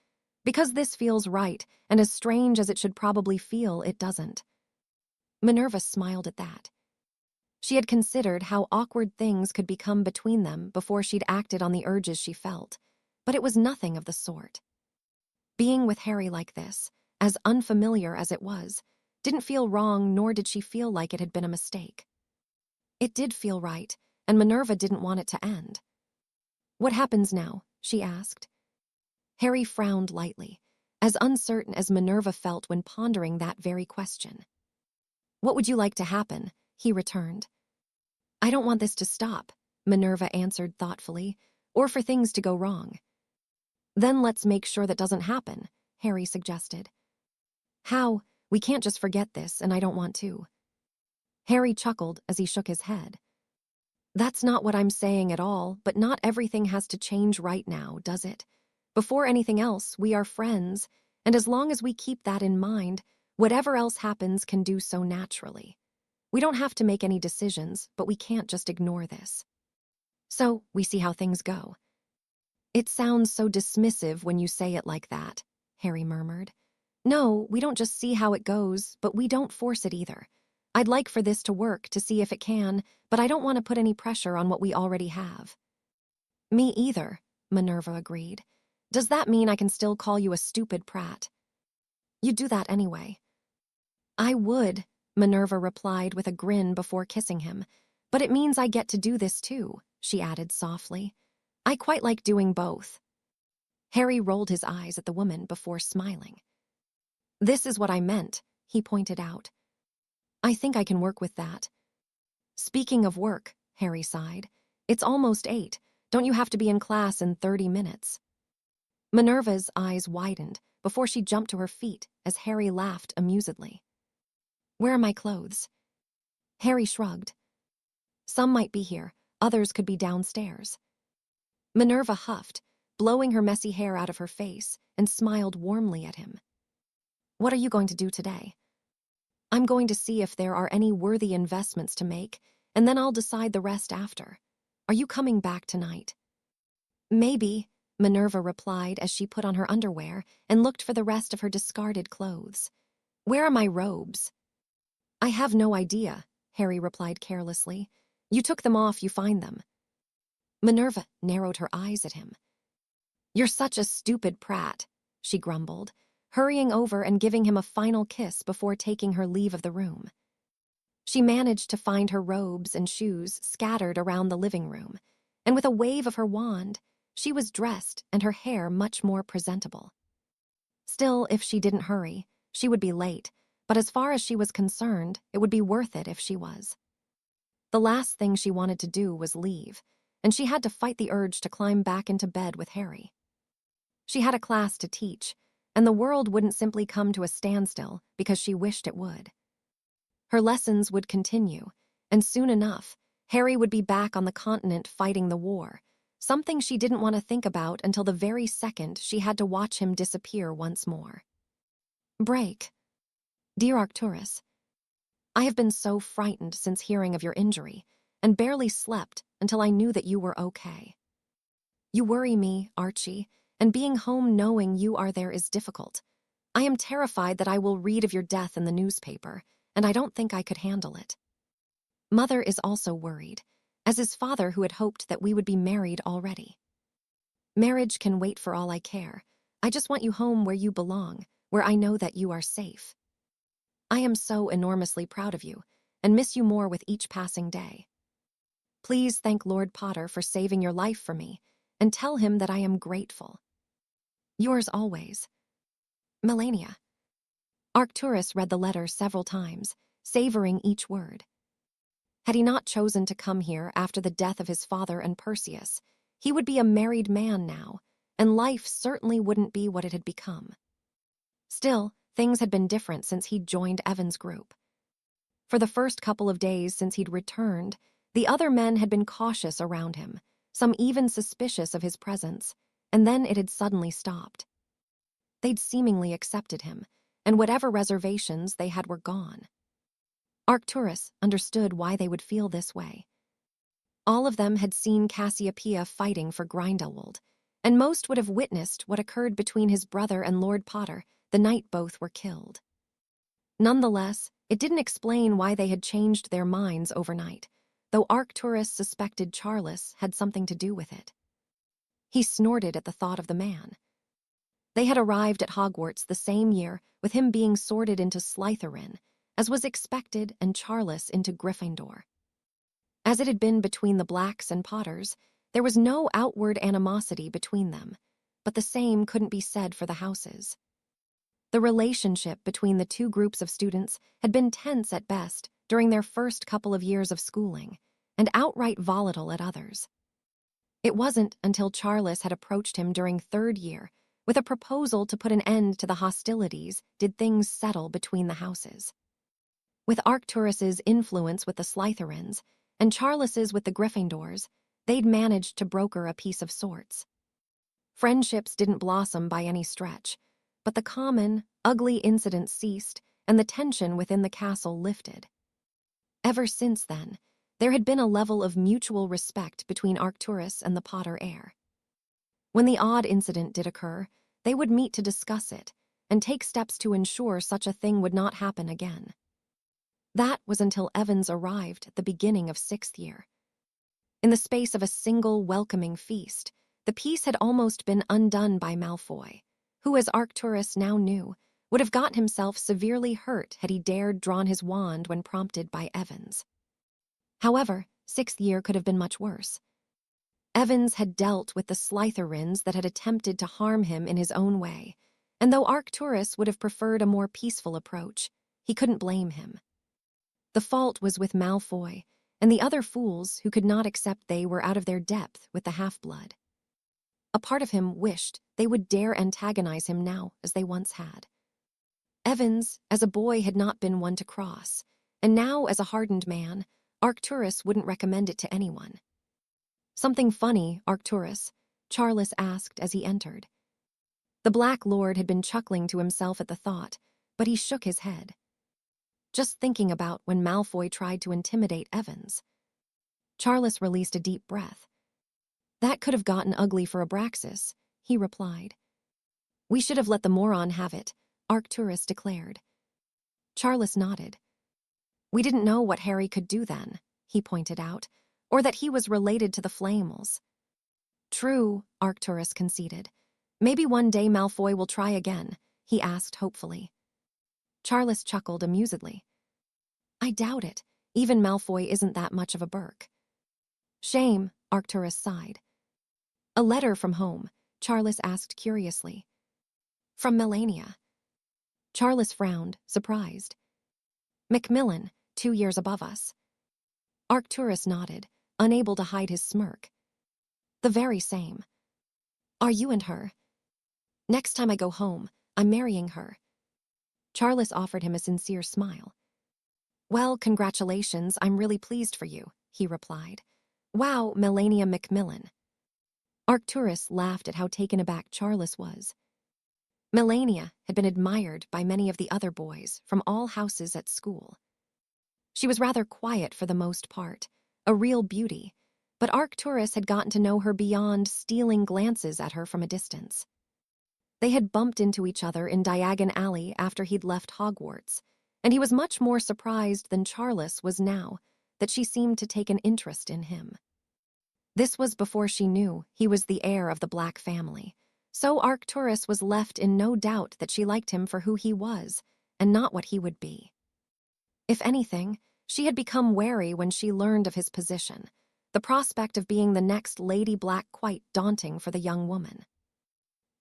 "Because this feels right, and as strange as it should probably feel, it doesn't." Minerva smiled at that. She had considered how awkward things could become between them before she'd acted on the urges she felt, but it was nothing of the sort. Being with Harry like this, as unfamiliar as it was, didn't feel wrong, nor did she feel like it had been a mistake. It did feel right, and Minerva didn't want it to end. "What happens now?" she asked. Harry frowned lightly, as uncertain as Minerva felt when pondering that very question. "What would you like to happen?" he returned. "I don't want this to stop," Minerva answered thoughtfully, "or for things to go wrong." "Then let's make sure that doesn't happen," Harry suggested. "How? We can't just forget this, and I don't want to." Harry chuckled as he shook his head. "That's not what I'm saying at all, but not everything has to change right now, does it? Before anything else, we are friends, and as long as we keep that in mind, whatever else happens can do so naturally. We don't have to make any decisions, but we can't just ignore this. So, we see how things go." "It sounds so dismissive when you say it like that," Harry murmured. "No, we don't just see how it goes, but we don't force it either. I'd like for this to work to see if it can, but I don't want to put any pressure on what we already have." "Me either," Minerva agreed. "Does that mean I can still call you a stupid prat?" "You'd do that anyway." "I would," Minerva replied with a grin before kissing him. "But it means I get to do this too," she added softly. "I quite like doing both." Harry rolled his eyes at the woman before smiling. "This is what I meant," he pointed out. "I think I can work with that." "Speaking of work," Harry sighed, "it's almost 8. Don't you have to be in class in 30 minutes? Minerva's eyes widened before she jumped to her feet as Harry laughed amusedly. "Where are my clothes?" Harry shrugged. "Some might be here, others could be downstairs." Minerva huffed, blowing her messy hair out of her face, and smiled warmly at him. "What are you going to do today?" I'm going to see if there are any worthy investments to make, and then I'll decide the rest after. Are you coming back tonight?" "Maybe," Minerva replied as she put on her underwear and looked for the rest of her discarded clothes. "Where are my robes?" "I have no idea," Harry replied carelessly. "You took them off, you find them." Minerva narrowed her eyes at him. "You're such a stupid prat," she grumbled, hurrying over and giving him a final kiss before taking her leave of the room. She managed to find her robes and shoes scattered around the living room, and with a wave of her wand, she was dressed and her hair much more presentable. Still, if she didn't hurry, she would be late, but as far as she was concerned, it would be worth it if she was. The last thing she wanted to do was leave, and she had to fight the urge to climb back into bed with Harry. She had a class to teach, and the world wouldn't simply come to a standstill because she wished it would. Her lessons would continue, and soon enough, Harry would be back on the continent fighting the war, something she didn't want to think about until the very second she had to watch him disappear once more. Break. Dear Arcturus, I have been so frightened since hearing of your injury, and barely slept until I knew that you were okay. You worry me, Archie, and being home knowing you are there is difficult. I am terrified that I will read of your death in the newspaper, and I don't think I could handle it. Mother is also worried, as is father, who had hoped that we would be married already. Marriage can wait for all I care. I just want you home where you belong, where I know that you are safe. I am so enormously proud of you, and miss you more with each passing day. Please thank Lord Potter for saving your life for me, and tell him that I am grateful. Yours always, Melania. Arcturus read the letter several times, savoring each word. Had he not chosen to come here after the death of his father and Perseus, he would be a married man now, and life certainly wouldn't be what it had become. Still, things had been different since he'd joined Evan's group. For the first couple of days since he'd returned, the other men had been cautious around him, some even suspicious of his presence, and then it had suddenly stopped. They'd seemingly accepted him, and whatever reservations they had were gone. Arcturus understood why they would feel this way. All of them had seen Cassiopeia fighting for Grindelwald, and most would have witnessed what occurred between his brother and Lord Potter the night both were killed. Nonetheless, it didn't explain why they had changed their minds overnight, though Arcturus suspected Charles had something to do with it. He snorted at the thought of the man. They had arrived at Hogwarts the same year, with him being sorted into Slytherin, as was expected, and Charles into Gryffindor. As it had been between the Blacks and Potters, there was no outward animosity between them, but the same couldn't be said for the houses. The relationship between the two groups of students had been tense at best during their first couple of years of schooling, and outright volatile at others. It wasn't until Charles had approached him during third year with a proposal to put an end to the hostilities did things settle between the houses. With Arcturus's influence with the Slytherins and Charles's with the Gryffindors, they'd managed to broker a peace of sorts. Friendships didn't blossom by any stretch, but the common, ugly incidents ceased and the tension within the castle lifted. Ever since then, there had been a level of mutual respect between Arcturus and the Potter heir. When the odd incident did occur, they would meet to discuss it and take steps to ensure such a thing would not happen again. That was until Evans arrived at the beginning of sixth year. In the space of a single welcoming feast, the peace had almost been undone by Malfoy, who, as Arcturus now knew, would have gotten himself severely hurt had he dared drawn his wand when prompted by Evans. However, sixth year could have been much worse. Evans had dealt with the Slytherins that had attempted to harm him in his own way, and though Arcturus would have preferred a more peaceful approach, he couldn't blame him. The fault was with Malfoy and the other fools who could not accept they were out of their depth with the half-blood. A part of him wished they would dare antagonize him now as they once had. Evans, as a boy, had not been one to cross, and now, as a hardened man, Arcturus wouldn't recommend it to anyone. "Something funny, Arcturus?" Charles asked as he entered. The Black Lord had been chuckling to himself at the thought, but he shook his head. just thinking about when Malfoy tried to intimidate Evans. Charles released a deep breath. That could have gotten ugly for Abraxas, he replied. We should have let the moron have it, Arcturus declared. Charles nodded. We didn't know what Harry could do then, he pointed out, or that he was related to the Flamels. True, Arcturus conceded. Maybe one day Malfoy will try again, he asked hopefully. Charles chuckled amusedly. I doubt it. Even Malfoy isn't that much of a Burke. Shame, Arcturus sighed. A letter from home, Charles asked curiously. From Melania. Charles frowned, surprised. Macmillan, 2 years above us. Arcturus nodded, unable to hide his smirk. The very same. Are you and her? Next time I go home, I'm marrying her. Charles offered him a sincere smile. Well, congratulations, I'm really pleased for you, he replied. Wow, Melania Macmillan. Arcturus laughed at how taken aback Charles was. Melania had been admired by many of the other boys from all houses at school. She was rather quiet for the most part, a real beauty, but Arcturus had gotten to know her beyond stealing glances at her from a distance. They had bumped into each other in Diagon Alley after he'd left Hogwarts, and he was much more surprised than Charles was now that she seemed to take an interest in him. This was before she knew he was the heir of the Black family, so Arcturus was left in no doubt that she liked him for who he was and not what he would be. If anything, she had become wary when she learned of his position, the prospect of being the next Lady Black quite daunting for the young woman.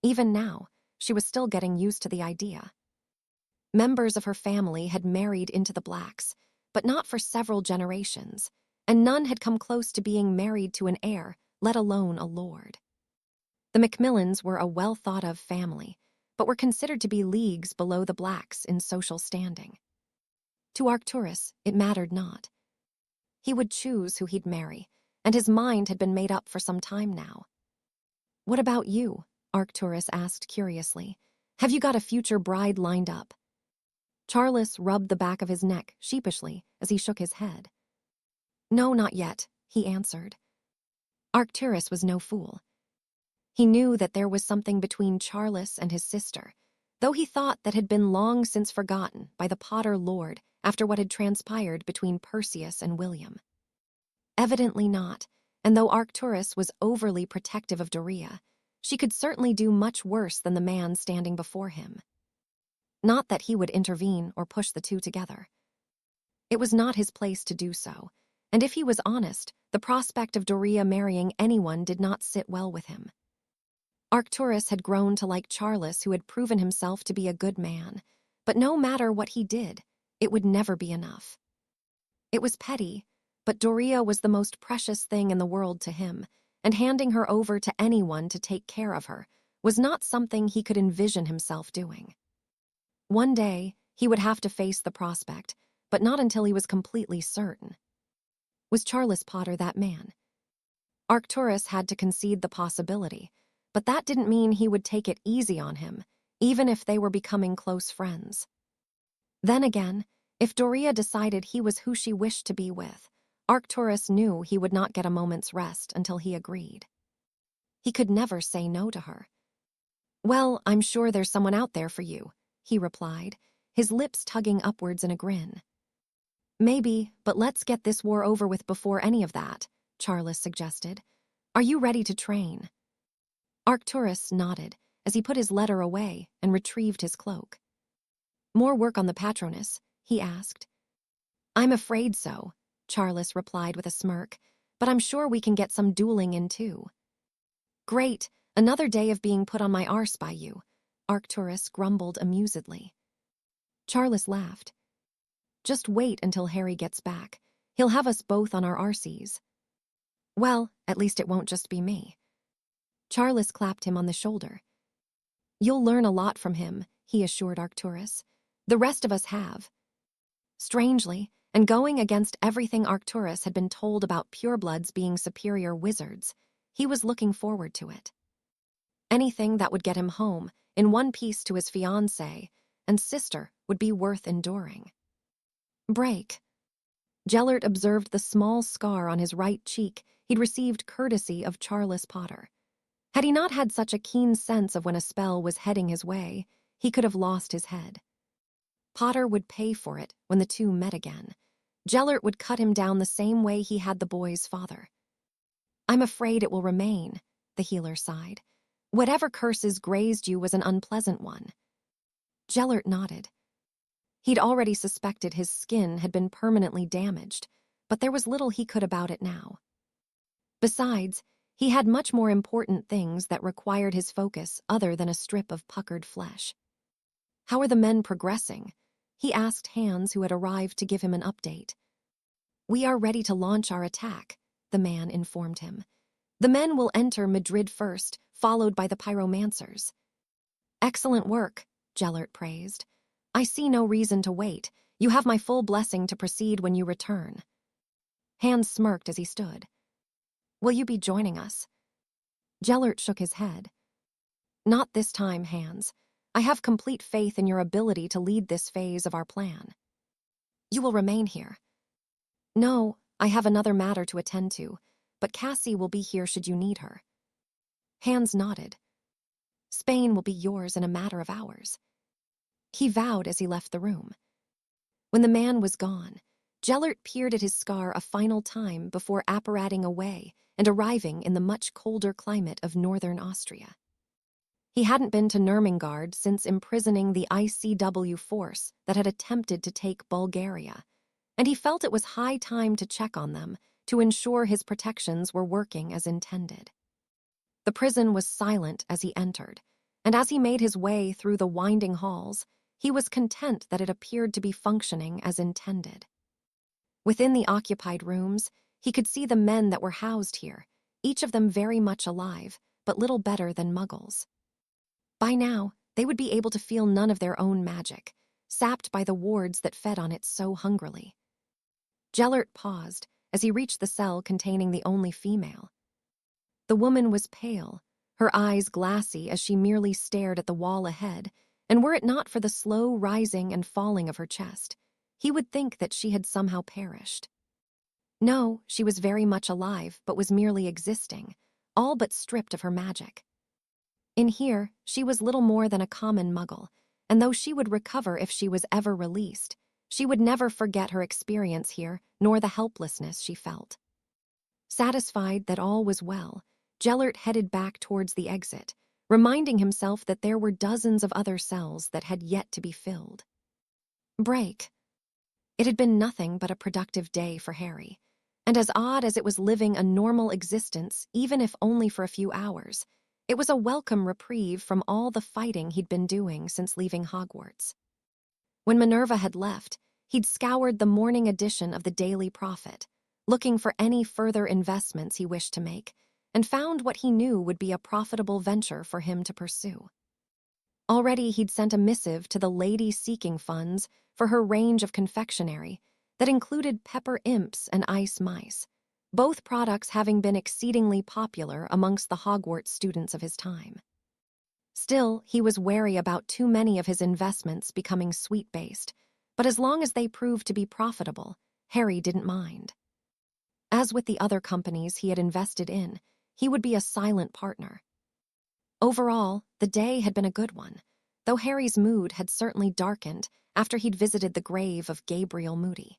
Even now, she was still getting used to the idea. Members of her family had married into the Blacks, but not for several generations, and none had come close to being married to an heir, let alone a lord. The Macmillans were a well-thought-of family, but were considered to be leagues below the Blacks in social standing. To Arcturus, it mattered not. He would choose who he'd marry, and his mind had been made up for some time now. What about you? Arcturus asked curiously. Have you got a future bride lined up? Charles rubbed the back of his neck sheepishly as he shook his head. No, not yet, he answered. Arcturus was no fool. He knew that there was something between Charles and his sister, though he thought that had been long since forgotten by the Potter Lord after what had transpired between Perseus and William. Evidently not, and though Arcturus was overly protective of Dorea, she could certainly do much worse than the man standing before him. Not that he would intervene or push the two together. It was not his place to do so, and if he was honest, the prospect of Dorea marrying anyone did not sit well with him. Arcturus had grown to like Charles, who had proven himself to be a good man, but no matter what he did, it would never be enough. It was petty, but Dorea was the most precious thing in the world to him, and handing her over to anyone to take care of her was not something he could envision himself doing. One day, he would have to face the prospect, but not until he was completely certain. Was Charles Potter that man? Arcturus had to concede the possibility, but that didn't mean he would take it easy on him, even if they were becoming close friends. Then again, if Dorea decided he was who she wished to be with, Arcturus knew he would not get a moment's rest until he agreed. He could never say no to her. Well, I'm sure there's someone out there for you, he replied, his lips tugging upwards in a grin. Maybe, but let's get this war over with before any of that, Charles suggested. Are you ready to train? Arcturus nodded as he put his letter away and retrieved his cloak. More work on the Patronus, he asked. I'm afraid so, Charles replied with a smirk, but I'm sure we can get some dueling in too. Great, another day of being put on my arse by you, Arcturus grumbled amusedly. Charles laughed. Just wait until Harry gets back. He'll have us both on our arses. Well, at least it won't just be me. Charles clapped him on the shoulder. You'll learn a lot from him, he assured Arcturus. The rest of us have. Strangely, and going against everything Arcturus had been told about purebloods being superior wizards, he was looking forward to it. Anything that would get him home, in one piece to his fiancée and sister, would be worth enduring. Break. Gellert observed the small scar on his right cheek he'd received courtesy of Charles Potter. Had he not had such a keen sense of when a spell was heading his way, he could have lost his head. Potter would pay for it when the two met again. Gellert would cut him down the same way he had the boy's father. "I'm afraid it will remain," the healer sighed. "Whatever curses grazed you was an unpleasant one." Gellert nodded. He'd already suspected his skin had been permanently damaged, but there was little he could about it now. Besides, he had much more important things that required his focus other than a strip of puckered flesh. "How are the men progressing?" he asked Hans, who had arrived to give him an update. "We are ready to launch our attack," the man informed him. "The men will enter Madrid first, followed by the pyromancers." "Excellent work," Gellert praised. "I see no reason to wait. You have my full blessing to proceed when you return." Hans smirked as he stood. "Will you be joining us?" Gellert shook his head. "Not this time, Hans. I have complete faith in your ability to lead this phase of our plan." "You will remain here?" "No, I have another matter to attend to, but Cassie will be here should you need her." Hans nodded. "Spain will be yours in a matter of hours," he vowed as he left the room. When the man was gone, Gellert peered at his scar a final time before apparating away and arriving in the much colder climate of northern Austria. He hadn't been to Nurmengard since imprisoning the ICW force that had attempted to take Bulgaria, and he felt it was high time to check on them to ensure his protections were working as intended. The prison was silent as he entered, and as he made his way through the winding halls, he was content that it appeared to be functioning as intended. Within the occupied rooms, he could see the men that were housed here, each of them very much alive, but little better than muggles. By now, they would be able to feel none of their own magic, sapped by the wards that fed on it so hungrily. Gellert paused as he reached the cell containing the only female. The woman was pale, her eyes glassy as she merely stared at the wall ahead, and were it not for the slow rising and falling of her chest, he would think that she had somehow perished. No, she was very much alive, but was merely existing, all but stripped of her magic. In here, she was little more than a common muggle, and though she would recover if she was ever released, she would never forget her experience here, nor the helplessness she felt. Satisfied that all was well, Gellert headed back towards the exit, reminding himself that there were dozens of other cells that had yet to be filled. Break. It had been nothing but a productive day for Harry, and as odd as it was living a normal existence, even if only for a few hours, it was a welcome reprieve from all the fighting he'd been doing since leaving Hogwarts. When Minerva had left, he'd scoured the morning edition of the Daily Prophet, looking for any further investments he wished to make, and found what he knew would be a profitable venture for him to pursue. Already he'd sent a missive to the lady seeking funds for her range of confectionery that included pepper imps and ice mice, both products having been exceedingly popular amongst the Hogwarts students of his time. Still, he was wary about too many of his investments becoming sweet-based, but as long as they proved to be profitable, Harry didn't mind. As with the other companies he had invested in, he would be a silent partner. Overall, the day had been a good one, though Harry's mood had certainly darkened after he'd visited the grave of Gabriel Moody.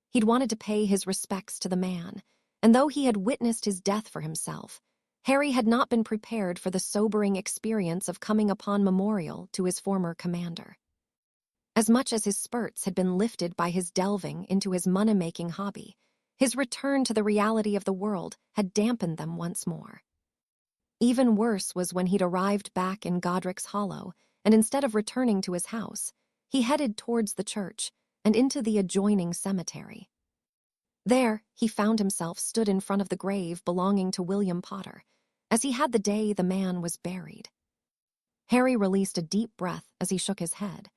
He'd wanted to pay his respects to the man, and though he had witnessed his death for himself, Harry had not been prepared for the sobering experience of coming upon memorial to his former commander. As much as his spurts had been lifted by his delving into his money-making hobby, his return to the reality of the world had dampened them once more. Even worse was when he'd arrived back in Godric's Hollow, and instead of returning to his house, he headed towards the church and into the adjoining cemetery. There, he found himself stood in front of the grave belonging to William Potter, as he had the day the man was buried. Harry released a deep breath as he shook his head.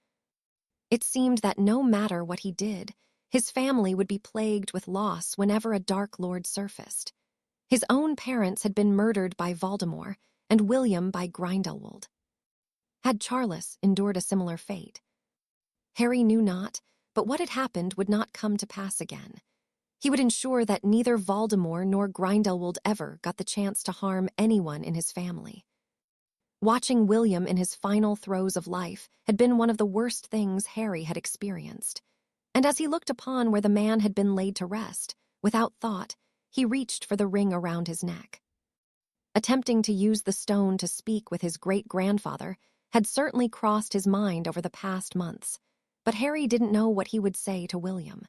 It seemed that no matter what he did, his family would be plagued with loss whenever a Dark Lord surfaced. His own parents had been murdered by Voldemort, and William by Grindelwald. Had Charles endured a similar fate? Harry knew not, but what had happened would not come to pass again. He would ensure that neither Voldemort nor Grindelwald ever got the chance to harm anyone in his family. Watching William in his final throes of life had been one of the worst things Harry had experienced. And as he looked upon where the man had been laid to rest, without thought, he reached for the ring around his neck. Attempting to use the stone to speak with his great-grandfather had certainly crossed his mind over the past months, but Harry didn't know what he would say to William.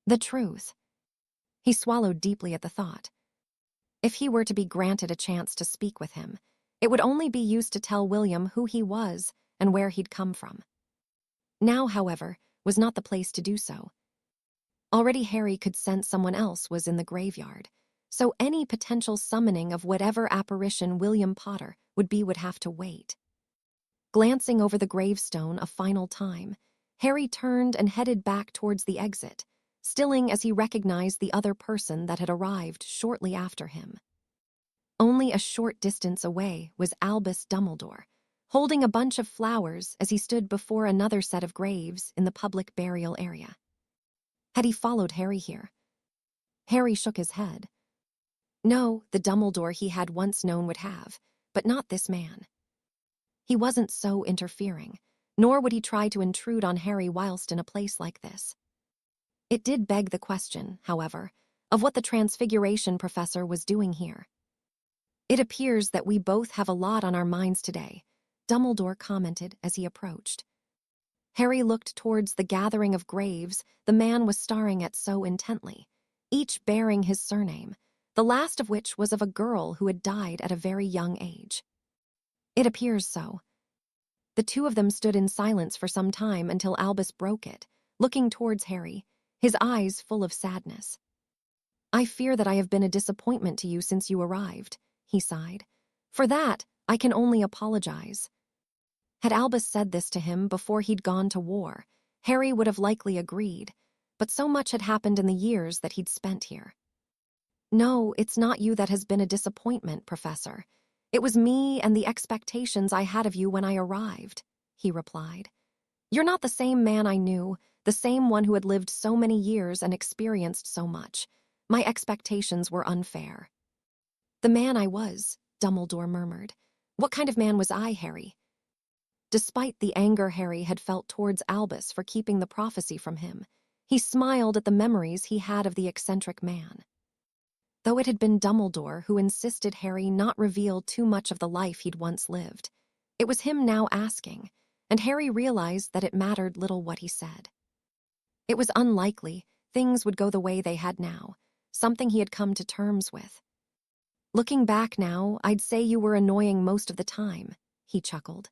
The truth. He swallowed deeply at the thought. If he were to be granted a chance to speak with him, it would only be used to tell William who he was and where he'd come from. Now, however, was not the place to do so. Already Harry could sense someone else was in the graveyard, so any potential summoning of whatever apparition William Potter would have to wait. Glancing over the gravestone a final time, Harry turned and headed back towards the exit, stilling as he recognized the other person that had arrived shortly after him. Only a short distance away was Albus Dumbledore, holding a bunch of flowers as he stood before another set of graves in the public burial area. Had he followed Harry here? Harry shook his head. No, the Dumbledore he had once known would have, but not this man. He wasn't so interfering, nor would he try to intrude on Harry whilst in a place like this. It did beg the question, however, of what the Transfiguration Professor was doing here. It appears that we both have a lot on our minds today, Dumbledore commented as he approached. Harry looked towards the gathering of graves the man was staring at so intently, each bearing his surname, the last of which was of a girl who had died at a very young age. It appears so. The two of them stood in silence for some time until Albus broke it, looking towards Harry, his eyes full of sadness. I fear that I have been a disappointment to you since you arrived, he sighed. For that, I can only apologize. Had Albus said this to him before he'd gone to war, Harry would have likely agreed, but so much had happened in the years that he'd spent here. No, it's not you that has been a disappointment, Professor. It was me and the expectations I had of you when I arrived, he replied. You're not the same man I knew, the same one who had lived so many years and experienced so much. My expectations were unfair. The man I was, Dumbledore murmured. What kind of man was I, Harry? Despite the anger Harry had felt towards Albus for keeping the prophecy from him, he smiled at the memories he had of the eccentric man. Though it had been Dumbledore who insisted Harry not reveal too much of the life he'd once lived, it was him now asking, and Harry realized that it mattered little what he said. It was unlikely things would go the way they had now, something he had come to terms with. Looking back now, I'd say you were annoying most of the time, he chuckled.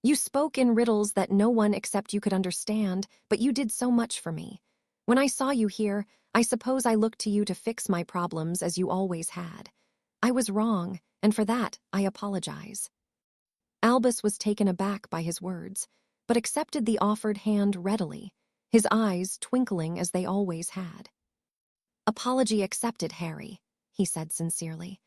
You spoke in riddles that no one except you could understand, but you did so much for me. When I saw you here, I suppose I looked to you to fix my problems as you always had. I was wrong, and for that, I apologize. Albus was taken aback by his words, but accepted the offered hand readily, his eyes twinkling as they always had. Apology accepted, Harry, he said sincerely.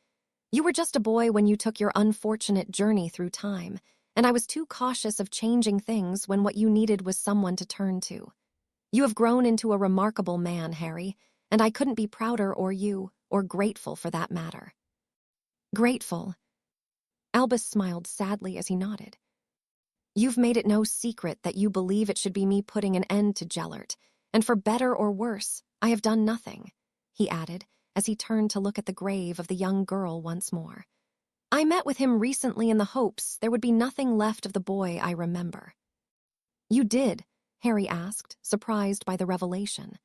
You were just a boy when you took your unfortunate journey through time, and I was too cautious of changing things when what you needed was someone to turn to. You have grown into a remarkable man, Harry, and I couldn't be prouder or grateful for that matter. Grateful? Albus smiled sadly as he nodded. You've made it no secret that you believe it should be me putting an end to Gellert, and for better or worse, I have done nothing, he added as he turned to look at the grave of the young girl once more. I met with him recently in the hopes there would be nothing left of the boy I remember. You did? Harry asked, surprised by the revelation.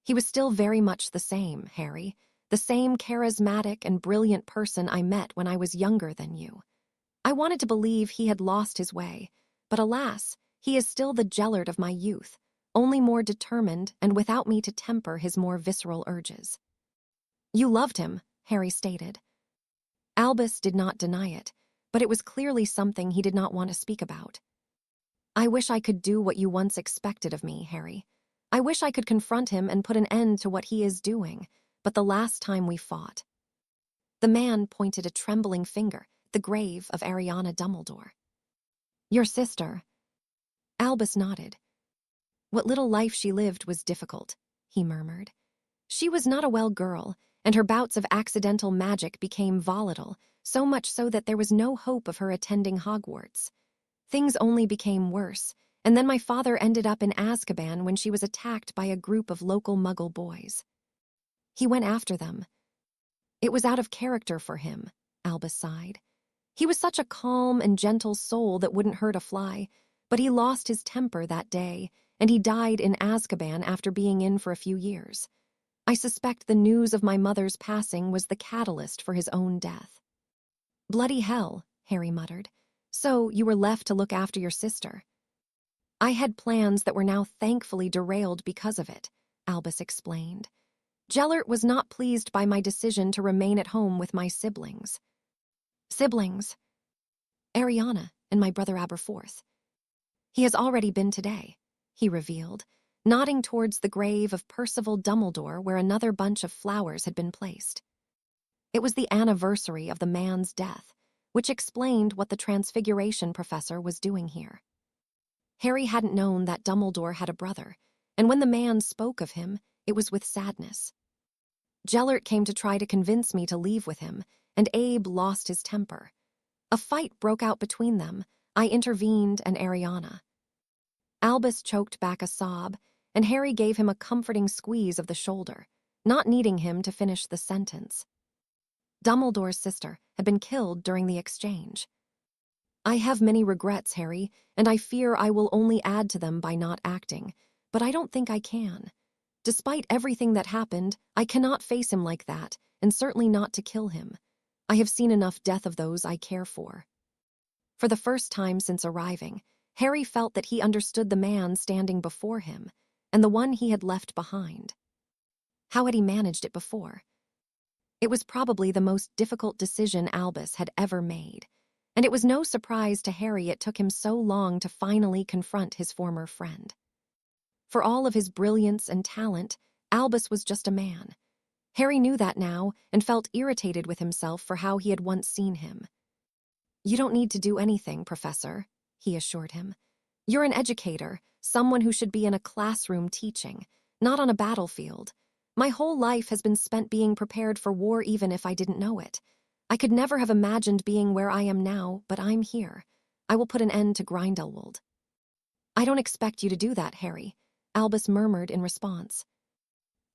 He was still very much the same, Harry, the same charismatic and brilliant person I met when I was younger than you. I wanted to believe he had lost his way, but alas, he is still the Gellert of my youth, only more determined and without me to temper his more visceral urges. You loved him, Harry stated. Albus did not deny it, but it was clearly something he did not want to speak about. I wish I could do what you once expected of me, Harry. I wish I could confront him and put an end to what he is doing, but the last time we fought. The man pointed a trembling finger at the grave of Ariana Dumbledore. Your sister. Albus nodded. What little life she lived was difficult, he murmured. She was not a well girl, and her bouts of accidental magic became volatile, so much so that there was no hope of her attending Hogwarts. Things only became worse, and then my father ended up in Azkaban when she was attacked by a group of local Muggle boys. He went after them. It was out of character for him, Albus sighed. He was such a calm and gentle soul that wouldn't hurt a fly, but he lost his temper that day, and he died in Azkaban after being in for a few years. I suspect the news of my mother's passing was the catalyst for his own death. Bloody hell, Harry muttered. So you were left to look after your sister. I had plans that were now thankfully derailed because of it, Albus explained. Gellert was not pleased by my decision to remain at home with my siblings. Siblings? Ariana and my brother Aberforth. He has already been today, he revealed, nodding towards the grave of Percival Dumbledore where another bunch of flowers had been placed. It was the anniversary of the man's death, which explained what the Transfiguration professor was doing here. Harry hadn't known that Dumbledore had a brother, and when the man spoke of him, it was with sadness. Gellert came to try to convince me to leave with him, and Abe lost his temper. A fight broke out between them. I intervened and Ariana. Albus choked back a sob, and Harry gave him a comforting squeeze of the shoulder, not needing him to finish the sentence. Dumbledore's sister had been killed during the exchange. I have many regrets, Harry, and I fear I will only add to them by not acting, but I don't think I can. Despite everything that happened, I cannot face him like that, and certainly not to kill him. I have seen enough death of those I care for. For the first time since arriving, Harry felt that he understood the man standing before him, and the one he had left behind. How had he managed it before? It was probably the most difficult decision Albus had ever made, and it was no surprise to Harry it took him so long to finally confront his former friend. For all of his brilliance and talent, Albus was just a man. Harry knew that now and felt irritated with himself for how he had once seen him. You don't need to do anything, Professor, he assured him. You're an educator, someone who should be in a classroom teaching, not on a battlefield. My whole life has been spent being prepared for war even if I didn't know it. I could never have imagined being where I am now, but I'm here. I will put an end to Grindelwald. I don't expect you to do that, Harry, Albus murmured in response.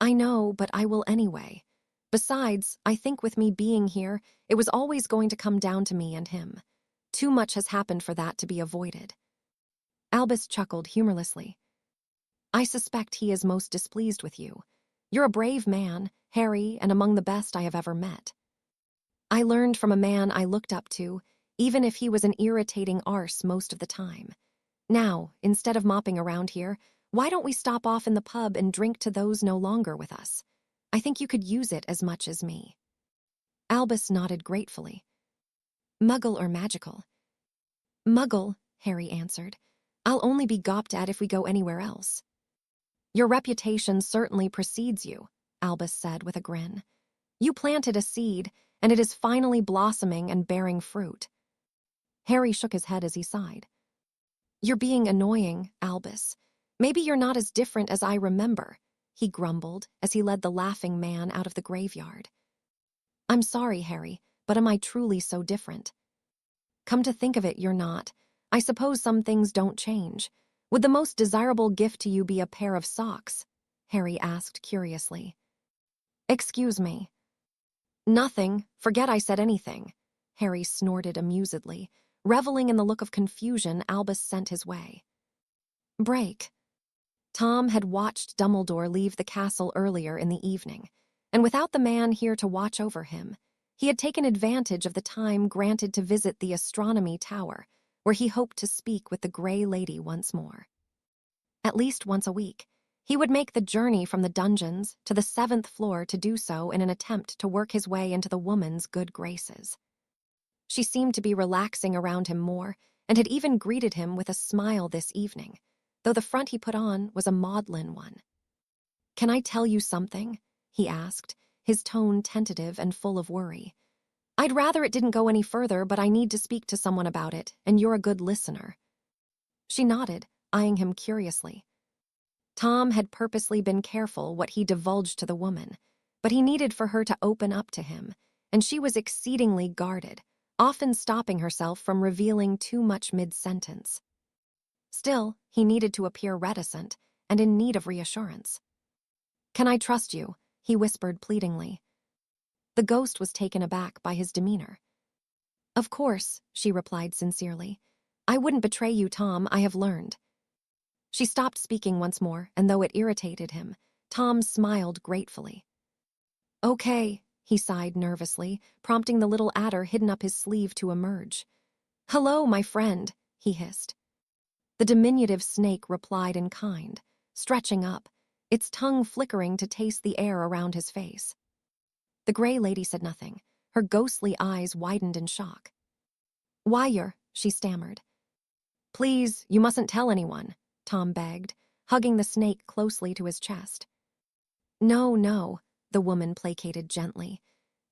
I know, but I will anyway. Besides, I think with me being here, it was always going to come down to me and him. Too much has happened for that to be avoided. Albus chuckled humorlessly. I suspect he is most displeased with you. You're a brave man, Harry, and among the best I have ever met. I learned from a man I looked up to, even if he was an irritating arse most of the time. Now, instead of mopping around here, why don't we stop off in the pub and drink to those no longer with us? I think you could use it as much as me. Albus nodded gratefully. Muggle or magical? Muggle, Harry answered. I'll only be gawped at if we go anywhere else. Your reputation certainly precedes you, Albus said with a grin. You planted a seed, and it is finally blossoming and bearing fruit. Harry shook his head as he sighed. You're being annoying, Albus. Maybe you're not as different as I remember, he grumbled as he led the laughing man out of the graveyard. I'm sorry, Harry, but am I truly so different? Come to think of it, you're not. I suppose some things don't change. Would the most desirable gift to you be a pair of socks? Harry asked curiously. Excuse me. Nothing. Forget I said anything. Harry snorted amusedly, reveling in the look of confusion Albus sent his way. Break. Tom had watched Dumbledore leave the castle earlier in the evening, and without the man here to watch over him, he had taken advantage of the time granted to visit the astronomy tower, where he hoped to speak with the Grey Lady once more. At least once a week, he would make the journey from the dungeons to the 7th floor to do so in an attempt to work his way into the woman's good graces. She seemed to be relaxing around him more, and had even greeted him with a smile this evening, though the front he put on was a maudlin one. Can I tell you something? He asked, his tone tentative and full of worry. I'd rather it didn't go any further, but I need to speak to someone about it, and you're a good listener. She nodded, eyeing him curiously. Tom had purposely been careful what he divulged to the woman, but he needed for her to open up to him, and she was exceedingly guarded, often stopping herself from revealing too much mid-sentence. Still, he needed to appear reticent and in need of reassurance. "Can I trust you?" he whispered pleadingly. The ghost was taken aback by his demeanor. "Of course," she replied sincerely. "I wouldn't betray you, Tom, I have learned." She stopped speaking once more, and though it irritated him, Tom smiled gratefully. "Okay," he sighed nervously, prompting the little adder hidden up his sleeve to emerge. "Hello, my friend," he hissed. The diminutive snake replied in kind, stretching up, its tongue flickering to taste the air around his face. The gray lady said nothing, her ghostly eyes widened in shock. "Wire," she stammered. "Please, you mustn't tell anyone," Tom begged, hugging the snake closely to his chest. "No, no," the woman placated gently.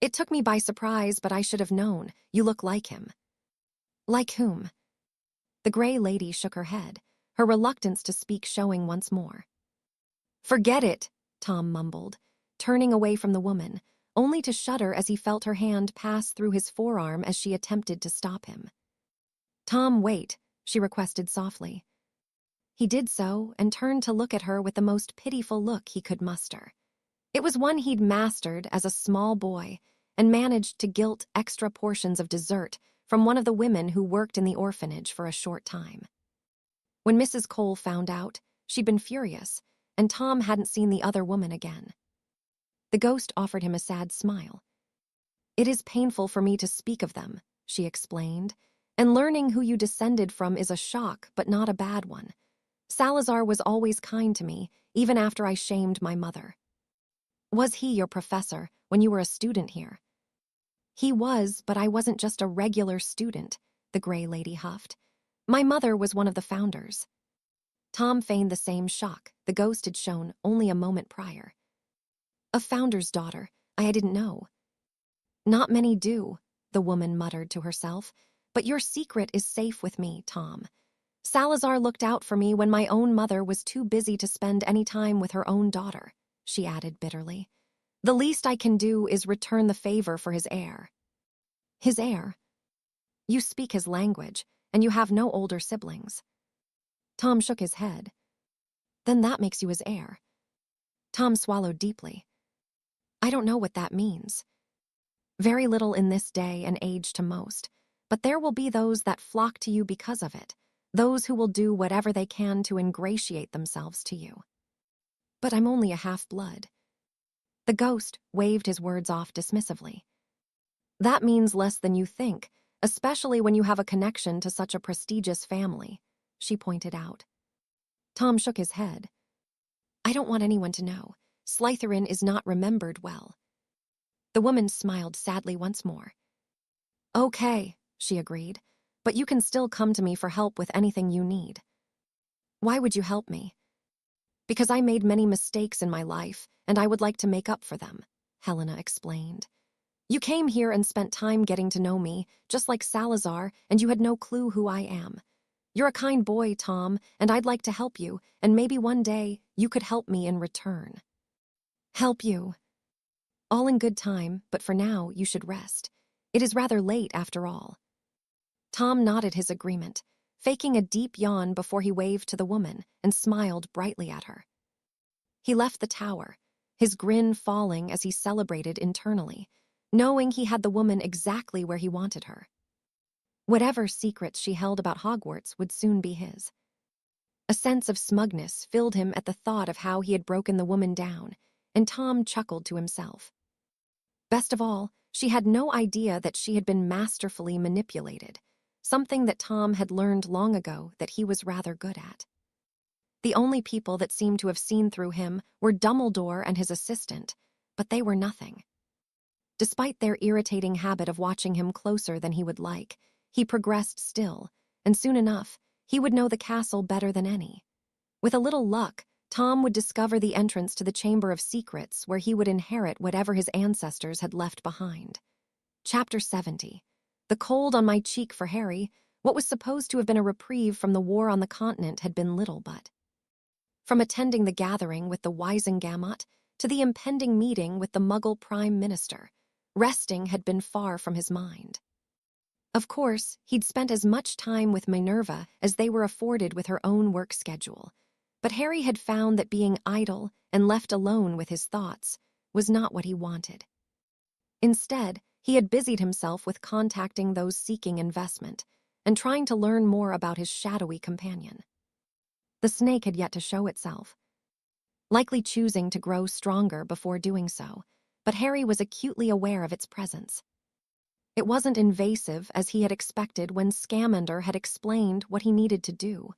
"It took me by surprise, but I should have known. You look like him." "Like whom?" The gray lady shook her head, her reluctance to speak showing once more. "Forget it," Tom mumbled, turning away from the woman, only to shudder as he felt her hand pass through his forearm as she attempted to stop him. "Tom, wait," she requested softly. He did so and turned to look at her with the most pitiful look he could muster. It was one he'd mastered as a small boy and managed to gilt extra portions of dessert from one of the women who worked in the orphanage for a short time. When Mrs. Cole found out, she'd been furious, and Tom hadn't seen the other woman again. The ghost offered him a sad smile. "It is painful for me to speak of them," she explained, "and learning who you descended from is a shock, but not a bad one. Salazar was always kind to me, even after I shamed my mother." "Was he your professor when you were a student here?" "He was, but I wasn't just a regular student," the gray lady huffed. "My mother was one of the founders." Tom feigned the same shock the ghost had shown only a moment prior. "A founder's daughter, I didn't know." "Not many do," the woman muttered to herself, "but your secret is safe with me, Tom. Salazar looked out for me when my own mother was too busy to spend any time with her own daughter," she added bitterly. "The least I can do is return the favor for his heir." "His heir? You speak his language, and you have no older siblings." Tom shook his head. "Then that makes you his heir." Tom swallowed deeply. "I don't know what that means." "Very little in this day and age to most, but there will be those that flock to you because of it, those who will do whatever they can to ingratiate themselves to you." "But I'm only a half-blood." The ghost waved his words off dismissively. "That means less than you think, especially when you have a connection to such a prestigious family," she pointed out. Tom shook his head. "I don't want anyone to know. Slytherin is not remembered well." The woman smiled sadly once more. "Okay," she agreed, "but you can still come to me for help with anything you need." "Why would you help me?" "Because I made many mistakes in my life, and I would like to make up for them," Helena explained. "You came here and spent time getting to know me, just like Salazar, and you had no clue who I am. You're a kind boy, Tom, and I'd like to help you, and maybe one day you could help me in return." "Help you?" "All in good time, but for now you should rest. It is rather late after all." Tom nodded his agreement, faking a deep yawn before he waved to the woman and smiled brightly at her. He left the tower, his grin falling as he celebrated internally, knowing he had the woman exactly where he wanted her. Whatever secrets she held about Hogwarts would soon be his. A sense of smugness filled him at the thought of how he had broken the woman down, and Tom chuckled to himself. Best of all, she had no idea that she had been masterfully manipulated, something that Tom had learned long ago that he was rather good at. The only people that seemed to have seen through him were Dumbledore and his assistant, but they were nothing. Despite their irritating habit of watching him closer than he would like, he progressed still, and soon enough, he would know the castle better than any. With a little luck, Tom would discover the entrance to the Chamber of Secrets where he would inherit whatever his ancestors had left behind. Chapter 70. The cold on my cheek for Harry, what was supposed to have been a reprieve from the war on the continent had been little but. from attending the gathering with the Wisengamot to the impending meeting with the Muggle Prime Minister. Resting had been far from his mind. Of course, he'd spent as much time with Minerva as they were afforded with her own work schedule, but Harry had found that being idle and left alone with his thoughts was not what he wanted. Instead, he had busied himself with contacting those seeking investment and trying to learn more about his shadowy companion. The snake had yet to show itself, likely choosing to grow stronger before doing so, but Harry was acutely aware of its presence. It wasn't invasive as he had expected when Scamander had explained what he needed to do,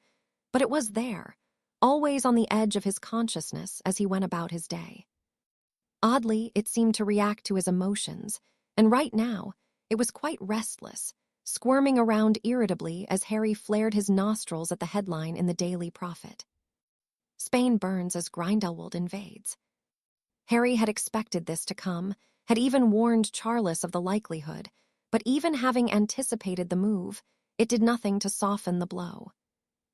but it was there, always on the edge of his consciousness as he went about his day. Oddly, it seemed to react to his emotions, and right now, it was quite restless, squirming around irritably as Harry flared his nostrils at the headline in the Daily Prophet. Spain burns as Grindelwald invades. Harry had expected this to come, had even warned Charles of the likelihood, but even having anticipated the move, it did nothing to soften the blow.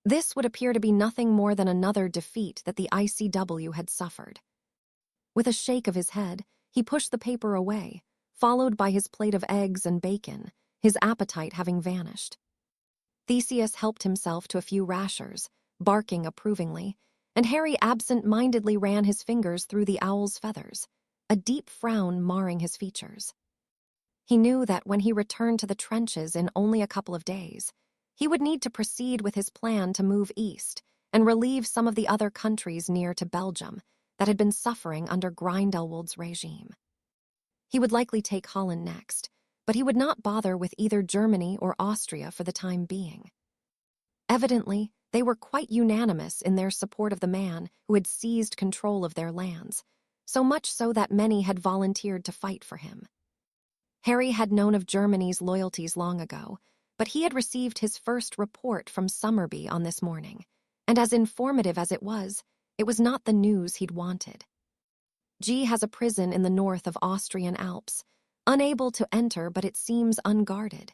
This would appear to be nothing more than another defeat that the ICW had suffered. With a shake of his head, he pushed the paper away, followed by his plate of eggs and bacon, his appetite having vanished. Theseus helped himself to a few rashers, barking approvingly, and Harry absent-mindedly ran his fingers through the owl's feathers, a deep frown marring his features. He knew that when he returned to the trenches in only a couple of days, he would need to proceed with his plan to move east and relieve some of the other countries near to Belgium that had been suffering under Grindelwald's regime. He would likely take Holland next, but he would not bother with either Germany or Austria for the time being. Evidently, they were quite unanimous in their support of the man who had seized control of their lands, so much so that many had volunteered to fight for him. Harry had known of Germany's loyalties long ago, but he had received his first report from Summerby on this morning, and as informative as it was not the news he'd wanted. G has a prison in the north of Austrian Alps, unable to enter but it seems unguarded.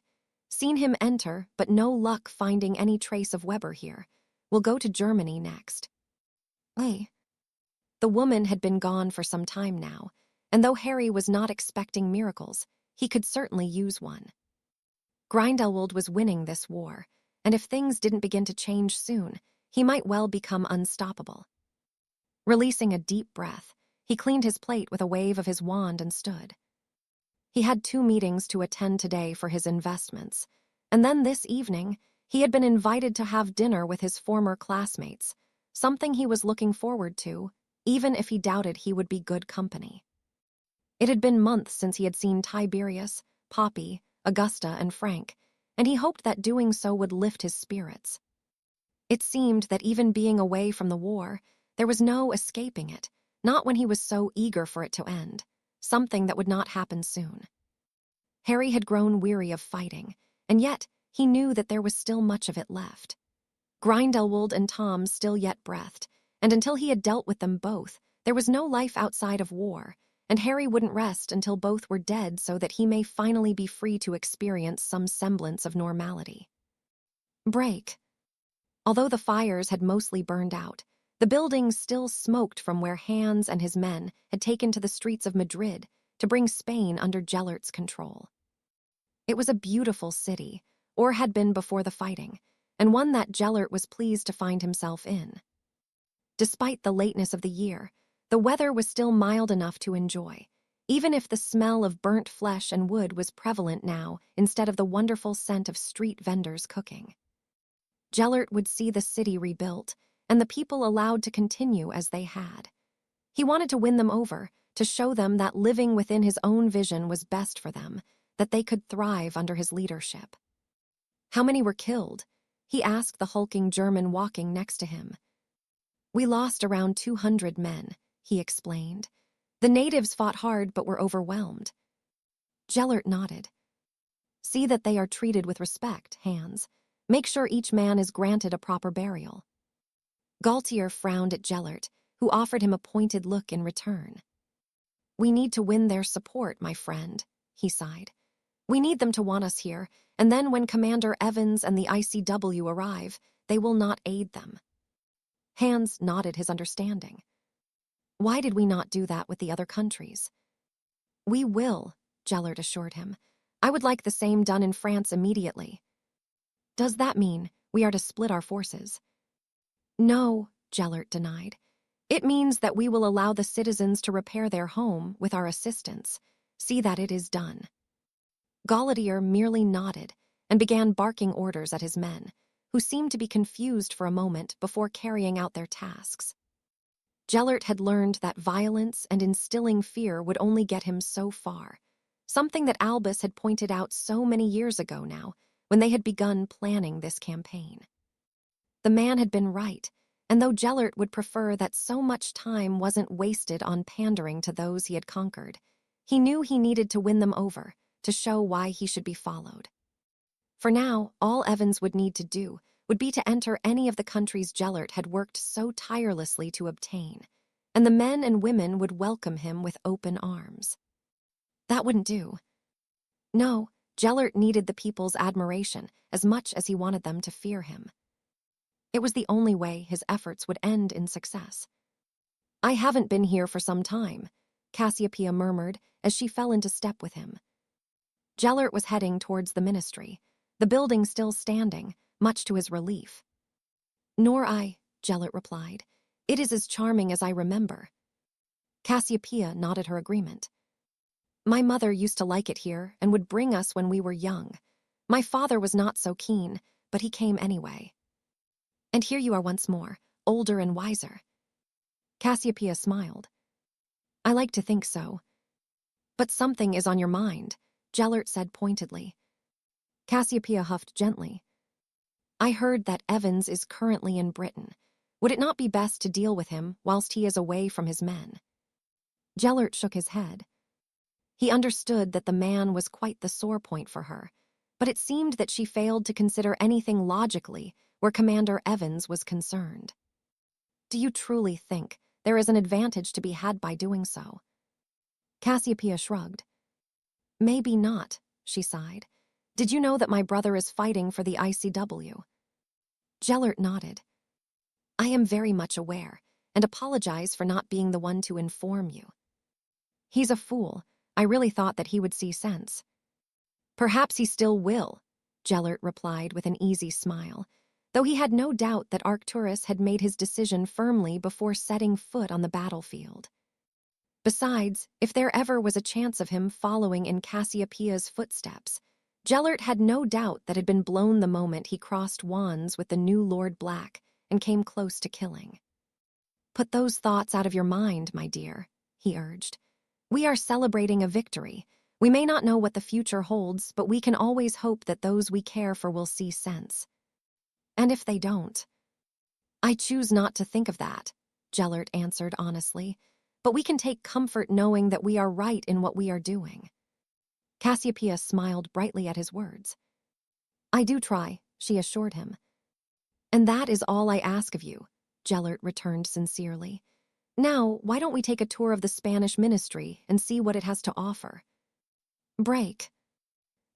Seen him enter, but no luck finding any trace of Weber here. Will go to Germany next. The woman had been gone for some time now, and though Harry was not expecting miracles, he could certainly use one. Grindelwald was winning this war, and if things didn't begin to change soon, he might well become unstoppable. Releasing a deep breath, he cleaned his plate with a wave of his wand and stood. He had 2 meetings to attend today for his investments, and then this evening, he had been invited to have dinner with his former classmates, something he was looking forward to, even if he doubted he would be good company. It had been months since he had seen Tiberius, Poppy, Augusta, and Frank, and he hoped that doing so would lift his spirits. It seemed that even being away from the war, there was no escaping it, not when he was so eager for it to end, something that would not happen soon. Harry had grown weary of fighting, and yet he knew that there was still much of it left. Grindelwald and Tom still yet breathed, and until he had dealt with them both, there was no life outside of war, and Harry wouldn't rest until both were dead so that he may finally be free to experience some semblance of normality. Break. Although the fires had mostly burned out, the buildings still smoked from where Hans and his men had taken to the streets of Madrid to bring Spain under Gellert's control. It was a beautiful city, or had been before the fighting, and one that Gellert was pleased to find himself in. Despite the lateness of the year, the weather was still mild enough to enjoy, even if the smell of burnt flesh and wood was prevalent now instead of the wonderful scent of street vendors cooking. Gellert would see the city rebuilt, and the people allowed to continue as they had. He wanted to win them over, to show them that living within his own vision was best for them, that they could thrive under his leadership. How many were killed? He asked the hulking German walking next to him. We lost around 200 men, he explained. The natives fought hard but were overwhelmed. Gellert nodded. See that they are treated with respect, Hans. Make sure each man is granted a proper burial. Gaultier frowned at Gellert, who offered him a pointed look in return. We need to win their support, my friend, he sighed. We need them to want us here, and then when Commander Evans and the ICW arrive, they will not aid them. Hans nodded his understanding. Why did we not do that with the other countries? We will, Gellert assured him. I would like the same done in France immediately. Does that mean we are to split our forces? No, Gellert denied. It means that we will allow the citizens to repair their home with our assistance. See that it is done. Galletier merely nodded and began barking orders at his men, who seemed to be confused for a moment before carrying out their tasks. Gellert had learned that violence and instilling fear would only get him so far, something that Albus had pointed out so many years ago now, when they had begun planning this campaign. The man had been right, and though Gellert would prefer that so much time wasn't wasted on pandering to those he had conquered, he knew he needed to win them over, to show why he should be followed. For now, all Evans would need to do would be to enter any of the countries Gellert had worked so tirelessly to obtain, and the men and women would welcome him with open arms. That wouldn't do. No, Gellert needed the people's admiration as much as he wanted them to fear him. It was the only way his efforts would end in success. I haven't been here for some time, Cassiopeia murmured as she fell into step with him. Gellert was heading towards the ministry, the building still standing, much to his relief. Nor I, Gellert replied. It is as charming as I remember. Cassiopeia nodded her agreement. My mother used to like it here and would bring us when we were young. My father was not so keen, but he came anyway. And here you are once more, older and wiser. Cassiopeia smiled. I like to think so. But something is on your mind, Gellert said pointedly. Cassiopeia huffed gently. I heard that Evans is currently in Britain. Would it not be best to deal with him whilst he is away from his men? Gellert shook his head. He understood that the man was quite the sore point for her, but it seemed that she failed to consider anything logically where Commander Evans was concerned. Do you truly think there is an advantage to be had by doing so? Cassiopeia shrugged. Maybe not, she sighed. Did you know that my brother is fighting for the ICW? Gellert nodded. I am very much aware, and apologize for not being the one to inform you. He's a fool. I really thought that he would see sense. Perhaps he still will, Gellert replied with an easy smile, though he had no doubt that Arcturus had made his decision firmly before setting foot on the battlefield. Besides, if there ever was a chance of him following in Cassiopeia's footsteps, Gellert had no doubt that had been blown the moment he crossed wands with the new Lord Black and came close to killing. Put those thoughts out of your mind, my dear, he urged. We are celebrating a victory. We may not know what the future holds, but we can always hope that those we care for will see sense. And if they don't? I choose not to think of that, Gellert answered honestly, but we can take comfort knowing that we are right in what we are doing. Cassiopeia smiled brightly at his words. I do try, she assured him. And that is all I ask of you, Gellert returned sincerely. Now, why don't we take a tour of the Spanish ministry and see what it has to offer? Break.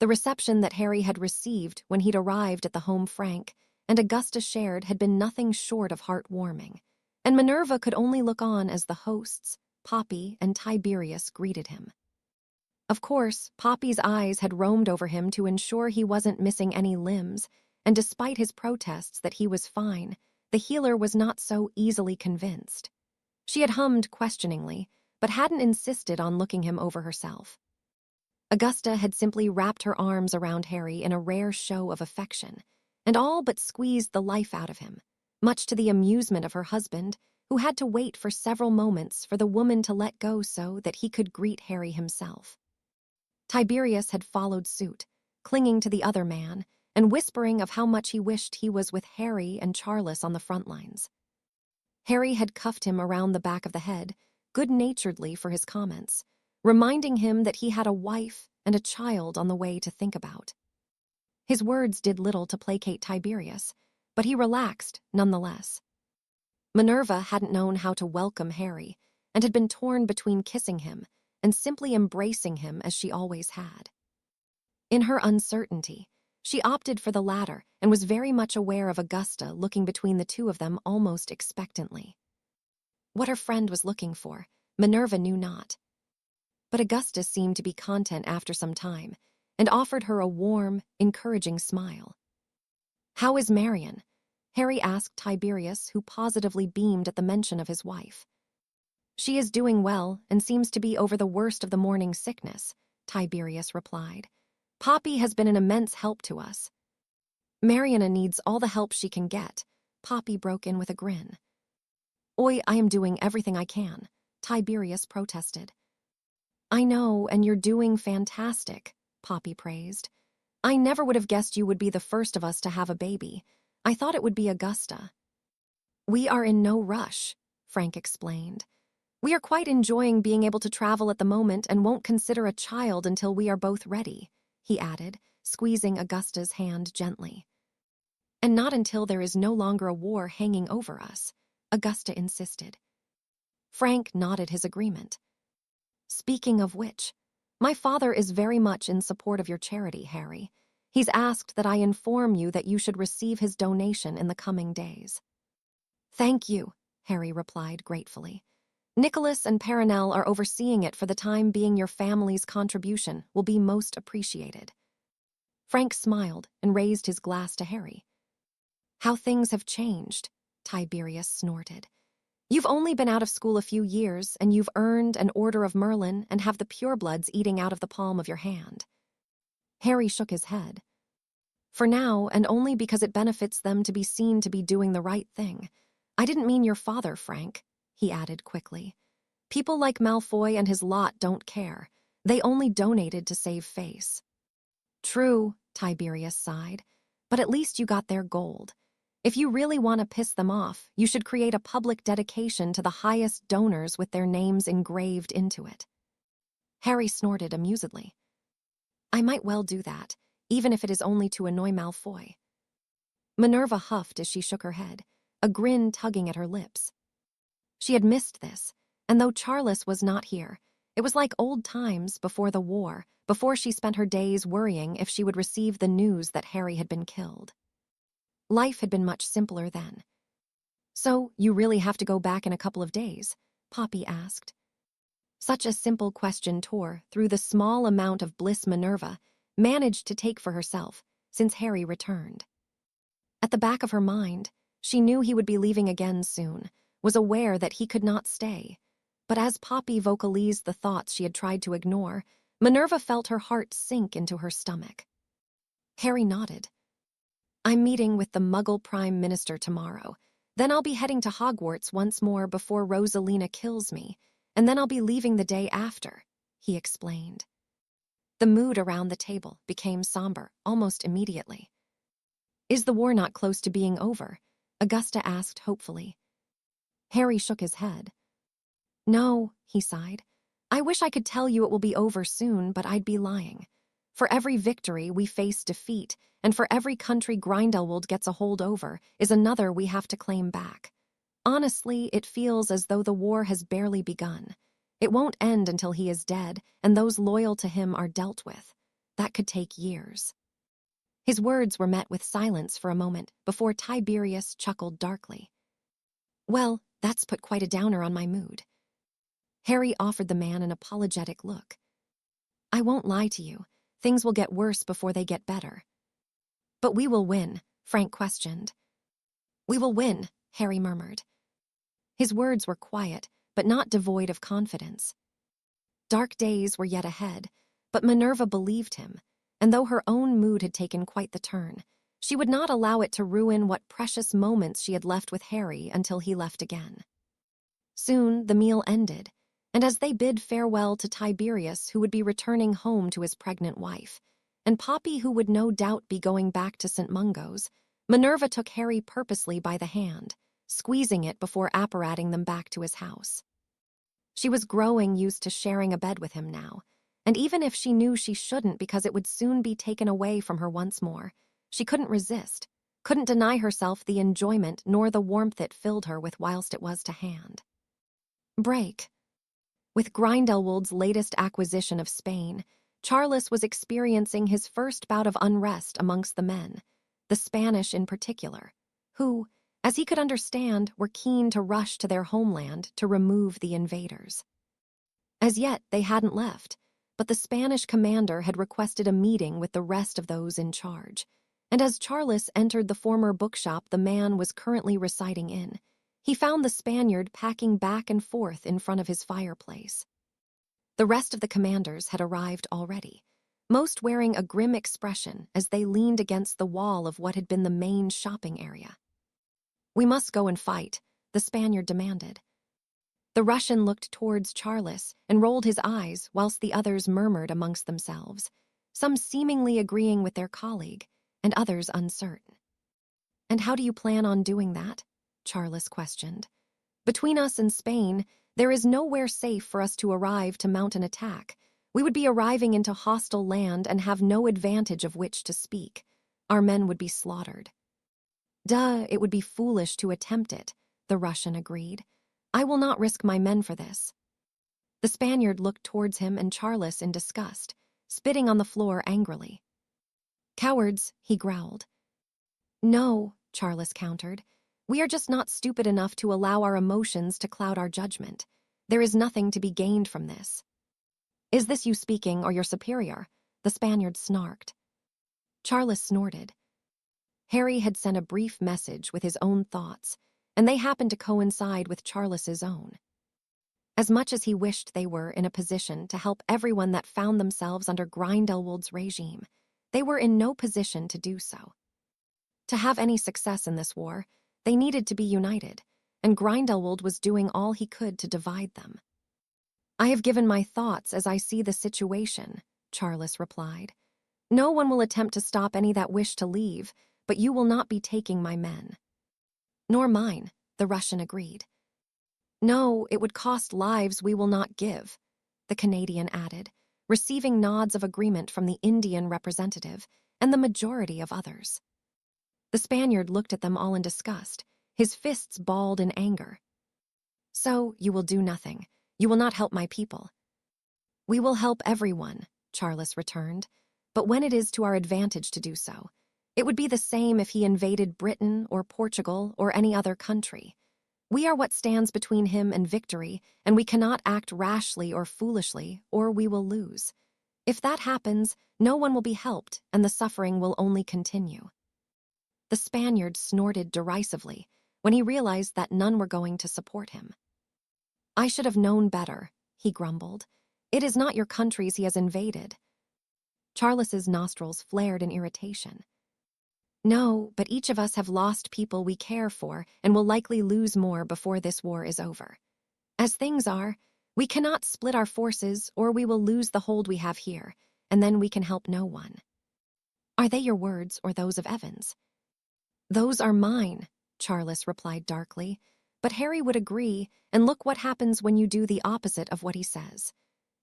The reception that Harry had received when he'd arrived at the home Frank and Augusta shared had been nothing short of heartwarming, and Minerva could only look on as the hosts, Poppy and Tiberius, greeted him. Of course, Poppy's eyes had roamed over him to ensure he wasn't missing any limbs, and despite his protests that he was fine, the healer was not so easily convinced. She had hummed questioningly, but hadn't insisted on looking him over herself. Augusta had simply wrapped her arms around Harry in a rare show of affection, and all but squeezed the life out of him, much to the amusement of her husband, who had to wait for several moments for the woman to let go so that he could greet Harry himself. Tiberius had followed suit, clinging to the other man, and whispering of how much he wished he was with Harry and Charles on the front lines. Harry had cuffed him around the back of the head, good-naturedly for his comments, reminding him that he had a wife and a child on the way to think about. His words did little to placate Tiberius, but he relaxed nonetheless. Minerva hadn't known how to welcome Harry and had been torn between kissing him and simply embracing him as she always had. In her uncertainty, She opted for the latter and was very much aware of Augusta looking between the two of them almost expectantly. What her friend was looking for, Minerva knew not. But Augusta seemed to be content after some time and offered her a warm, encouraging smile. "How is Marion?" Harry asked Tiberius, who positively beamed at the mention of his wife. "She is doing well and seems to be over the worst of the morning sickness," Tiberius replied. "Poppy has been an immense help to us." "Mariana needs all the help she can get," Poppy broke in with a grin. "Oi, I am doing everything I can," Tiberius protested. "I know, and you're doing fantastic," Poppy praised. "I never would have guessed you would be the first of us to have a baby. I thought it would be Augusta." "We are in no rush," Frank explained. "We are quite enjoying being able to travel at the moment and won't consider a child until we are both ready," he added, squeezing Augusta's hand gently. "And not until there is no longer a war hanging over us," Augusta insisted. Frank nodded his agreement. "Speaking of which, my father is very much in support of your charity, Harry. He's asked that I inform you that you should receive his donation in the coming days." "Thank you," Harry replied gratefully. "Nicholas and Perenelle are overseeing it for the time being. Your family's contribution will be most appreciated." Frank smiled and raised his glass to Harry. "How things have changed," Tiberius snorted. "You've only been out of school a few years, and you've earned an Order of Merlin and have the purebloods eating out of the palm of your hand." Harry shook his head. "For now, and only because it benefits them to be seen to be doing the right thing. I didn't mean your father, Frank," he added quickly. "People like Malfoy and his lot don't care. They only donated to save face." "True," Tiberius sighed, "but at least you got their gold. If you really want to piss them off, you should create a public dedication to the highest donors with their names engraved into it." Harry snorted amusedly. "I might well do that, even if it is only to annoy Malfoy." Minerva huffed as she shook her head, a grin tugging at her lips. She had missed this, and though Charles was not here, it was like old times before the war, before she spent her days worrying if she would receive the news that Harry had been killed. Life had been much simpler then. "So, you really have to go back in a couple of days?" Poppy asked. Such a simple question tore through the small amount of bliss Minerva managed to take for herself since Harry returned. At the back of her mind, she knew he would be leaving again soon, was aware that he could not stay. But as Poppy vocalized the thoughts she had tried to ignore, Minerva felt her heart sink into her stomach. Harry nodded. "I'm meeting with the Muggle Prime Minister tomorrow. Then I'll be heading to Hogwarts once more before Rosalina kills me, and then I'll be leaving the day after," he explained. The mood around the table became somber almost immediately. "Is the war not close to being over?" Augusta asked hopefully. Harry shook his head. "No," he sighed. "I wish I could tell you it will be over soon, but I'd be lying. For every victory we face defeat, and for every country Grindelwald gets a hold over is another we have to claim back. Honestly, it feels as though the war has barely begun. It won't end until he is dead, and those loyal to him are dealt with. That could take years." His words were met with silence for a moment before Tiberius chuckled darkly. "Well, that's put quite a downer on my mood." Harry offered the man an apologetic look. "I won't lie to you. Things will get worse before they get better." "But we will win," Frank questioned. "We will win," Harry murmured. His words were quiet, but not devoid of confidence. Dark days were yet ahead, but Minerva believed him, and though her own mood had taken quite the turn, she would not allow it to ruin what precious moments she had left with Harry until he left again. Soon the meal ended, and as they bid farewell to Tiberius, who would be returning home to his pregnant wife, and Poppy, who would no doubt be going back to St. Mungo's, Minerva took Harry purposely by the hand, squeezing it before apparating them back to his house. She was growing used to sharing a bed with him now, and even if she knew she shouldn't because it would soon be taken away from her once more, she couldn't resist, couldn't deny herself the enjoyment nor the warmth it filled her with whilst it was to hand. Break. With Grindelwald's latest acquisition of Spain, Charles was experiencing his first bout of unrest amongst the men, the Spanish in particular, who, as he could understand, were keen to rush to their homeland to remove the invaders. As yet, they hadn't left, but the Spanish commander had requested a meeting with the rest of those in charge, and as Charles entered the former bookshop the man was currently reciting in, he found the Spaniard packing back and forth in front of his fireplace. The rest of the commanders had arrived already, most wearing a grim expression as they leaned against the wall of what had been the main shopping area. "We must go and fight," the Spaniard demanded. The Russian looked towards Charles and rolled his eyes whilst the others murmured amongst themselves, some seemingly agreeing with their colleague, and others uncertain. "And how do you plan on doing that?" Charles questioned. "Between us and Spain, there is nowhere safe for us to arrive to mount an attack. We would be arriving into hostile land and have no advantage of which to speak. Our men would be slaughtered." "Duh, it would be foolish to attempt it," the Russian agreed. "I will not risk my men for this." The Spaniard looked towards him and Charles in disgust, spitting on the floor angrily. "Cowards," he growled. "No," Charles countered. "We are just not stupid enough to allow our emotions to cloud our judgment. There is nothing to be gained from this." "Is this you speaking or your superior?" the Spaniard snarked. Charles snorted. Harry had sent a brief message with his own thoughts, and they happened to coincide with Charles's own. As much as he wished they were in a position to help everyone that found themselves under Grindelwald's regime, they were in no position to do so. To have any success in this war, they needed to be united, and Grindelwald was doing all he could to divide them. "I have given my thoughts as I see the situation," Charles replied. "No one will attempt to stop any that wish to leave, but you will not be taking my men." "Nor mine," the Russian agreed. "No, it would cost lives we will not give," the Canadian added, receiving nods of agreement from the Indian representative and the majority of others. The Spaniard looked at them all in disgust, his fists balled in anger. "So, you will do nothing. You will not help my people." "We will help everyone," Charles returned, "but when it is to our advantage to do so. It would be the same if he invaded Britain or Portugal or any other country. We are what stands between him and victory, and we cannot act rashly or foolishly, or we will lose. If that happens, no one will be helped, and the suffering will only continue." The Spaniard snorted derisively when he realized that none were going to support him. "I should have known better," he grumbled. "It is not your countries he has invaded." Charles's nostrils flared in irritation. "No, but each of us have lost people we care for and will likely lose more before this war is over. As things are, we cannot split our forces or we will lose the hold we have here, and then we can help no one." "Are they your words or those of Evans?" "Those are mine," Charles replied darkly, "but Harry would agree, and look what happens when you do the opposite of what he says.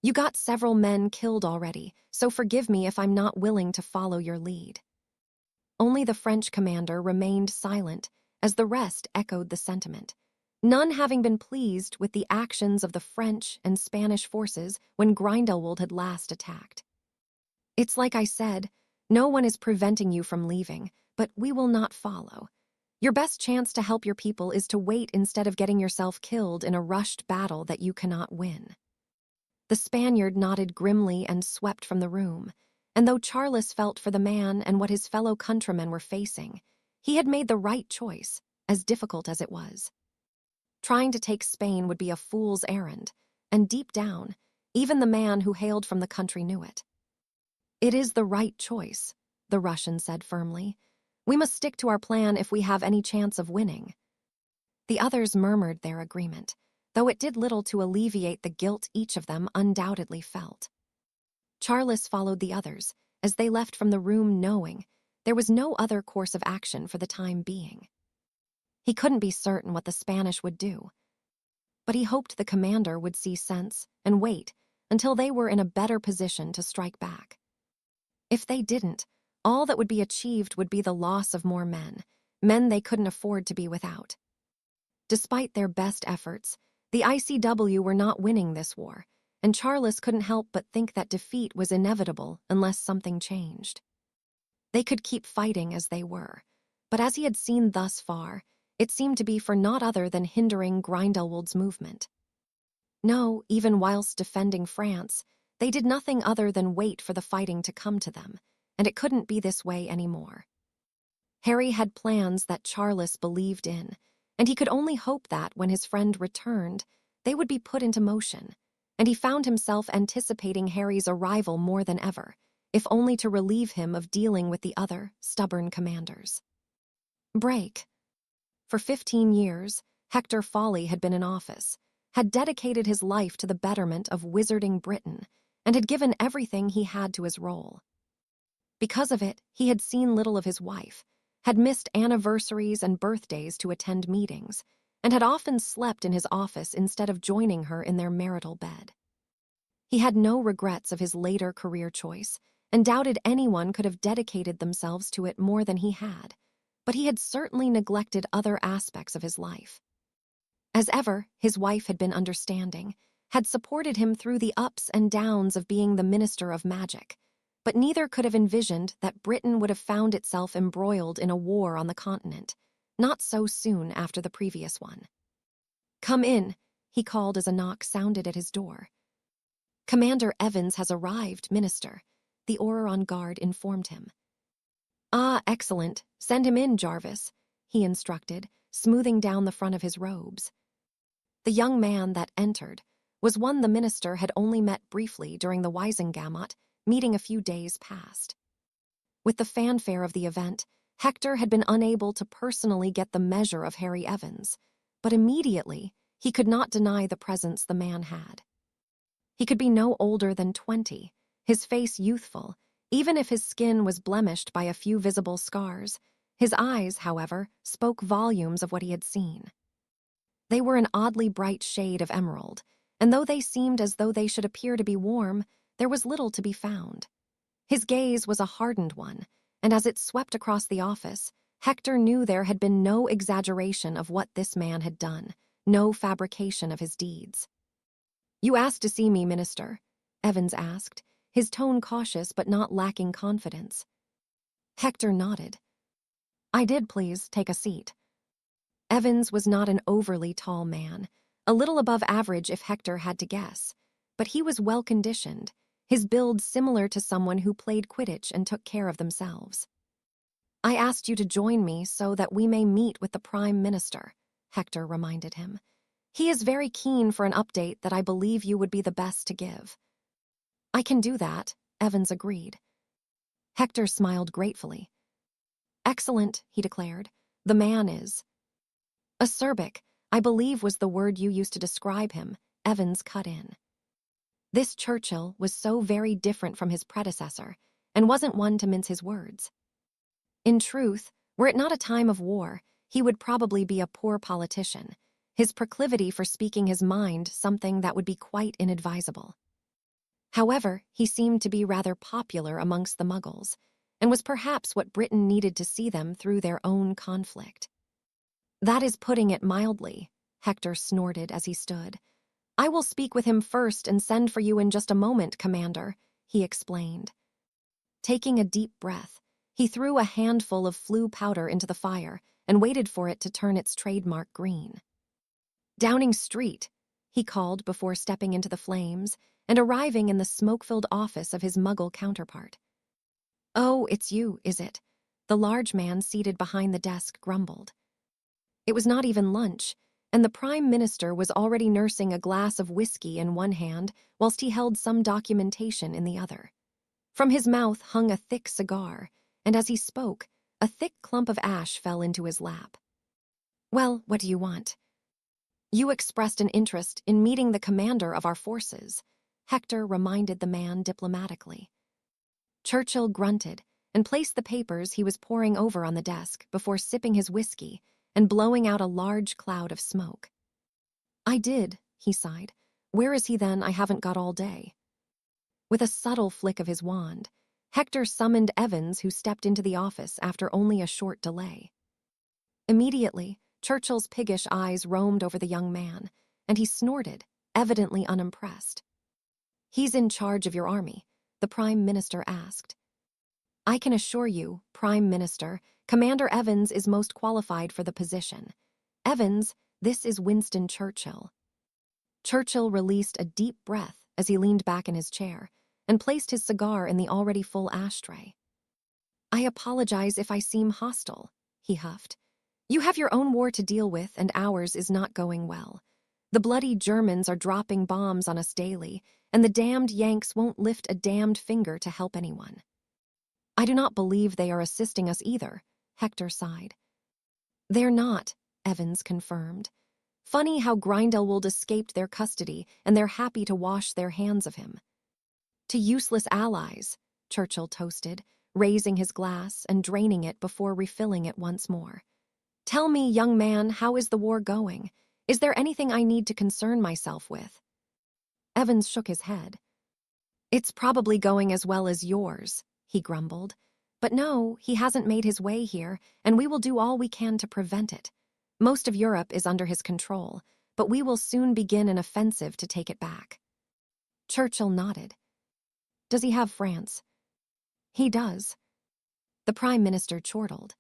You got several men killed already, so forgive me if I'm not willing to follow your lead." Only the French commander remained silent, as the rest echoed the sentiment, none having been pleased with the actions of the French and Spanish forces when Grindelwald had last attacked. "It's like I said, no one is preventing you from leaving, but we will not follow. Your best chance to help your people is to wait instead of getting yourself killed in a rushed battle that you cannot win." The Spaniard nodded grimly and swept from the room, and though Charles felt for the man and what his fellow countrymen were facing, he had made the right choice, as difficult as it was. Trying to take Spain would be a fool's errand, and deep down, even the man who hailed from the country knew it. "It is the right choice," the Russian said firmly. "We must stick to our plan if we have any chance of winning." The others murmured their agreement, though it did little to alleviate the guilt each of them undoubtedly felt. Charles followed the others, as they left from the room knowing there was no other course of action for the time being. He couldn't be certain what the Spanish would do, but he hoped the commander would see sense and wait until they were in a better position to strike back. If they didn't, all that would be achieved would be the loss of more men they couldn't afford to be without. Despite their best efforts, the ICW were not winning this war, and Charles couldn't help but think that defeat was inevitable unless something changed. They could keep fighting as they were, but as he had seen thus far, it seemed to be for naught other than hindering Grindelwald's movement. No, even whilst defending France, they did nothing other than wait for the fighting to come to them, and it couldn't be this way anymore. Harry had plans that Charles believed in, and he could only hope that, when his friend returned, they would be put into motion, and he found himself anticipating Harry's arrival more than ever, if only to relieve him of dealing with the other, stubborn commanders. Break. For 15 years, Hector Fawley had been in office, had dedicated his life to the betterment of wizarding Britain, and had given everything he had to his role. Because of it, he had seen little of his wife, had missed anniversaries and birthdays to attend meetings, and had often slept in his office instead of joining her in their marital bed. He had no regrets of his later career choice, and doubted anyone could have dedicated themselves to it more than he had, but he had certainly neglected other aspects of his life. As ever, his wife had been understanding, had supported him through the ups and downs of being the Minister of Magic, but neither could have envisioned that Britain would have found itself embroiled in a war on the continent, not so soon after the previous one. "Come in," he called as a knock sounded at his door. "Commander Evans has arrived, Minister," the Auror on guard informed him. "Ah, excellent. Send him in, Jarvis," he instructed, smoothing down the front of his robes. The young man that entered was one the minister had only met briefly during the Wisengamot meeting a few days past. With the fanfare of the event, Hector had been unable to personally get the measure of Harry Evans, but immediately he could not deny the presence the man had. He could be no older than 20, his face youthful, even if his skin was blemished by a few visible scars. His eyes, however, spoke volumes of what he had seen. They were an oddly bright shade of emerald, and though they seemed as though they should appear to be warm, there was little to be found. His gaze was a hardened one, and as it swept across the office, Hector knew there had been no exaggeration of what this man had done, no fabrication of his deeds. "You asked to see me, Minister?" Evans asked, his tone cautious but not lacking confidence. Hector nodded. "I did, please. Take a seat." Evans was not an overly tall man, a little above average if Hector had to guess, but he was well-conditioned, his build similar to someone who played Quidditch and took care of themselves. "I asked you to join me so that we may meet with the Prime Minister," Hector reminded him. "He is very keen for an update that I believe you would be the best to give." "I can do that," Evans agreed. Hector smiled gratefully. "Excellent," he declared. "The man is." "Acerbic, I believe was the word you used to describe him," Evans cut in. This Churchill was so very different from his predecessor, and wasn't one to mince his words. In truth, were it not a time of war, he would probably be a poor politician, his proclivity for speaking his mind something that would be quite inadvisable. However, he seemed to be rather popular amongst the Muggles, and was perhaps what Britain needed to see them through their own conflict. "That is putting it mildly," Hector snorted as he stood. "I will speak with him first and send for you in just a moment, Commander," he explained. Taking a deep breath, he threw a handful of flue powder into the fire and waited for it to turn its trademark green. "Downing Street," he called before stepping into the flames and arriving in the smoke-filled office of his Muggle counterpart. "Oh, it's you, is it?" the large man seated behind the desk grumbled. It was not even lunch, and the Prime Minister was already nursing a glass of whiskey in one hand whilst he held some documentation in the other. From his mouth hung a thick cigar, and as he spoke, a thick clump of ash fell into his lap. "Well, what do you want?" "You expressed an interest in meeting the commander of our forces," Hector reminded the man diplomatically. Churchill grunted and placed the papers he was poring over on the desk before sipping his whiskey and blowing out a large cloud of smoke. "I did," he sighed. "Where is he then? I haven't got all day." With a subtle flick of his wand, Hector summoned Evans, who stepped into the office after only a short delay. Immediately, Churchill's piggish eyes roamed over the young man, and he snorted, evidently unimpressed. He's in charge of your army, the Prime Minister asked. I can assure you, Prime Minister, Commander Evans is most qualified for the position. Evans, this is Winston Churchill. Churchill released a deep breath as he leaned back in his chair and placed his cigar in the already full ashtray. I apologize if I seem hostile, he huffed. You have your own war to deal with, and ours is not going well. The bloody Germans are dropping bombs on us daily, and the damned Yanks won't lift a damned finger to help anyone. I do not believe they are assisting us either, Hector sighed. They're not, Evans confirmed. Funny how Grindelwald escaped their custody, and they're happy to wash their hands of him. To useless allies, Churchill toasted, raising his glass and draining it before refilling it once more. Tell me, young man, how is the war going? Is there anything I need to concern myself with? Evans shook his head. It's probably going as well as yours, he grumbled. But no, he hasn't made his way here, and we will do all we can to prevent it. Most of Europe is under his control, but we will soon begin an offensive to take it back. Churchill nodded. Does he have France? He does. The Prime Minister chortled.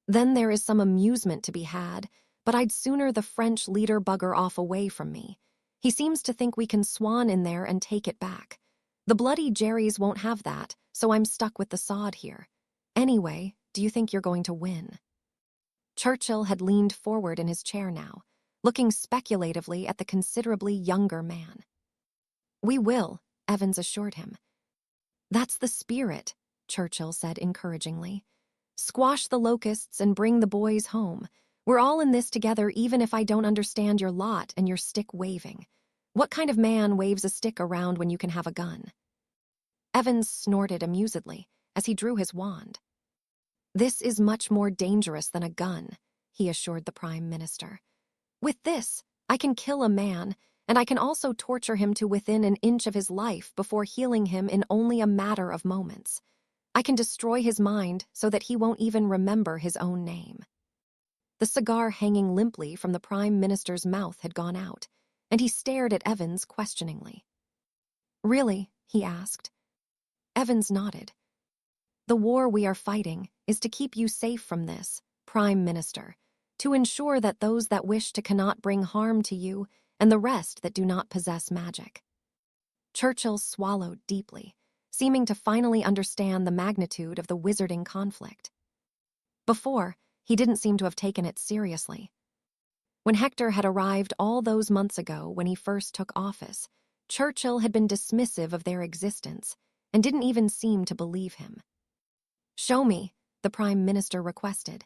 Then there is some amusement to be had, but I'd sooner the French leader bugger off away from me. He seems to think we can swan in there and take it back. The bloody Jerrys won't have that, so I'm stuck with the sod here. Anyway, do you think you're going to win? Churchill had leaned forward in his chair now, looking speculatively at the considerably younger man. We will, Evans assured him. That's the spirit, Churchill said encouragingly. Squash the locusts and bring the boys home. We're all in this together even if I don't understand your lot and your stick waving. What kind of man waves a stick around when you can have a gun? Evans snorted amusedly as he drew his wand. This is much more dangerous than a gun, he assured the Prime Minister. With this, I can kill a man, and I can also torture him to within an inch of his life before healing him in only a matter of moments. I can destroy his mind so that he won't even remember his own name. The cigar hanging limply from the Prime Minister's mouth had gone out, and he stared at Evans questioningly. Really? He asked. Evans nodded. The war we are fighting is to keep you safe from this, Prime Minister, to ensure that those that wish to cannot bring harm to you and the rest that do not possess magic. Churchill swallowed deeply, seeming to finally understand the magnitude of the wizarding conflict. Before, he didn't seem to have taken it seriously. When Hector had arrived all those months ago when he first took office, Churchill had been dismissive of their existence and didn't even seem to believe him. Show me, the Prime Minister requested.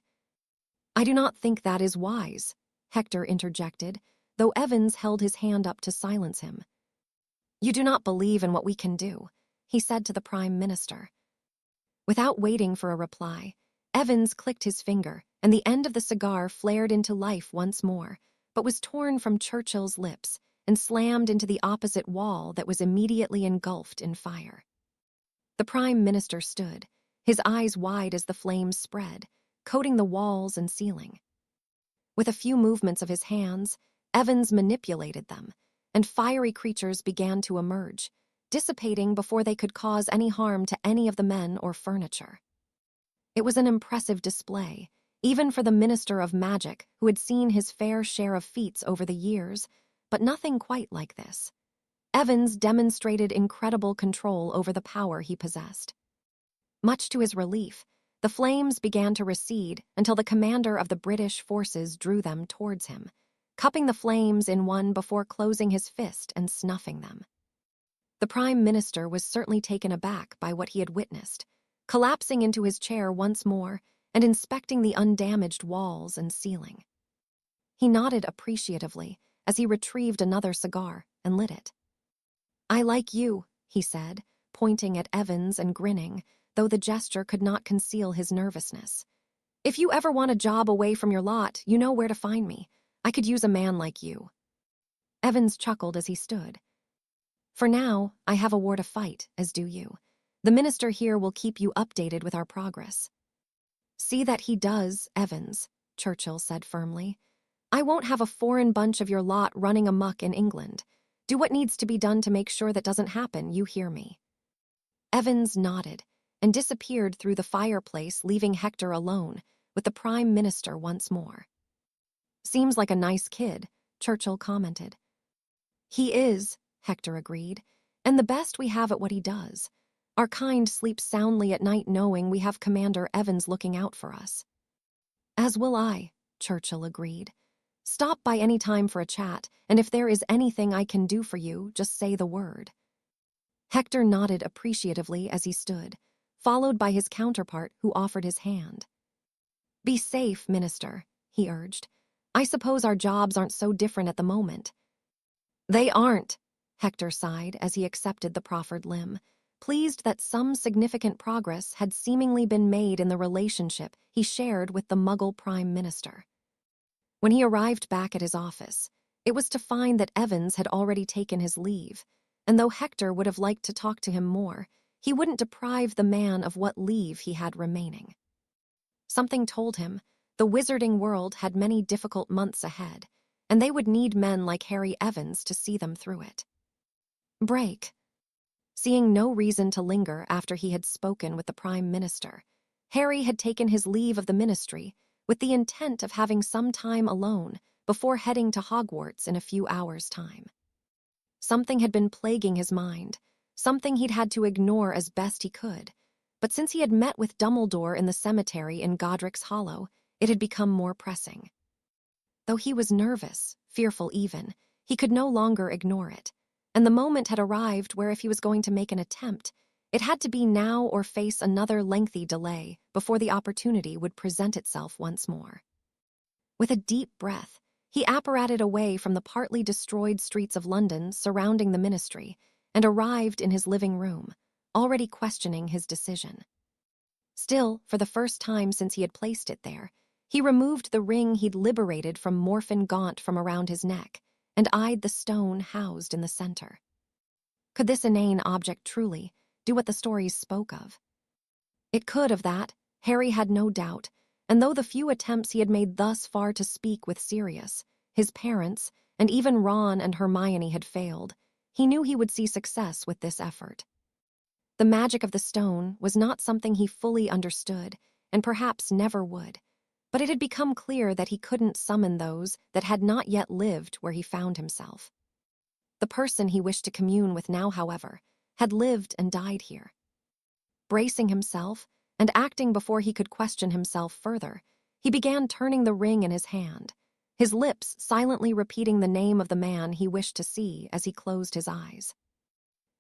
I do not think that is wise, Hector interjected, though Evans held his hand up to silence him. You do not believe in what we can do, he said to the Prime Minister. Without waiting for a reply, Evans clicked his finger, and the end of the cigar flared into life once more, but was torn from Churchill's lips and slammed into the opposite wall that was immediately engulfed in fire. The Prime Minister stood, his eyes wide as the flames spread, coating the walls and ceiling. With a few movements of his hands, Evans manipulated them, and fiery creatures began to emerge, dissipating before they could cause any harm to any of the men or furniture. It was an impressive display, even for the Minister of Magic, who had seen his fair share of feats over the years, but nothing quite like this. Evans demonstrated incredible control over the power he possessed. Much to his relief, the flames began to recede until the commander of the British forces drew them towards him, cupping the flames in one before closing his fist and snuffing them. The Prime Minister was certainly taken aback by what he had witnessed, collapsing into his chair once more and inspecting the undamaged walls and ceiling. He nodded appreciatively as he retrieved another cigar and lit it. I like you, he said, pointing at Evans and grinning, though the gesture could not conceal his nervousness. If you ever want a job away from your lot, you know where to find me. I could use a man like you. Evans chuckled as he stood. For now, I have a war to fight, as do you. The minister here will keep you updated with our progress. See that he does, Evans, Churchill said firmly. I won't have a foreign bunch of your lot running amok in England. Do what needs to be done to make sure that doesn't happen, you hear me." Evans nodded and disappeared through the fireplace, leaving Hector alone with the Prime Minister once more. "Seems like a nice kid," Churchill commented. "He is," Hector agreed, "and the best we have at what he does. Our kind sleeps soundly at night knowing we have Commander Evans looking out for us." "As will I," Churchill agreed. "Stop by any time for a chat, and if there is anything I can do for you, just say the word." Hector nodded appreciatively as he stood, followed by his counterpart who offered his hand. "Be safe, Minister," he urged. "I suppose our jobs aren't so different at the moment." "They aren't," Hector sighed as he accepted the proffered limb, pleased that some significant progress had seemingly been made in the relationship he shared with the Muggle Prime Minister. When he arrived back at his office, it was to find that Evans had already taken his leave, and though Hector would have liked to talk to him more, he wouldn't deprive the man of what leave he had remaining. Something told him the wizarding world had many difficult months ahead, and they would need men like Harry Evans to see them through it. Break. Seeing no reason to linger after he had spoken with the Prime Minister, Harry had taken his leave of the ministry with the intent of having some time alone before heading to Hogwarts in a few hours' time. Something had been plaguing his mind, something he'd had to ignore as best he could, but since he had met with Dumbledore in the cemetery in Godric's Hollow, it had become more pressing. Though he was nervous, fearful even, he could no longer ignore it, and the moment had arrived where if he was going to make an attempt, it had to be now or face another lengthy delay before the opportunity would present itself once more. With a deep breath, he apparated away from the partly destroyed streets of London surrounding the ministry and arrived in his living room, already questioning his decision. Still, for the first time since he had placed it there, he removed the ring he'd liberated from Morphin Gaunt from around his neck and eyed the stone housed in the center. Could this inane object truly do what the stories spoke of? It could of that, Harry had no doubt, and though the few attempts he had made thus far to speak with Sirius, his parents, and even Ron and Hermione had failed, he knew he would see success with this effort. The magic of the stone was not something he fully understood, and perhaps never would, but it had become clear that he couldn't summon those that had not yet lived where he found himself. The person he wished to commune with now, however, had lived and died here. Bracing himself, and acting before he could question himself further, he began turning the ring in his hand, his lips silently repeating the name of the man he wished to see as he closed his eyes.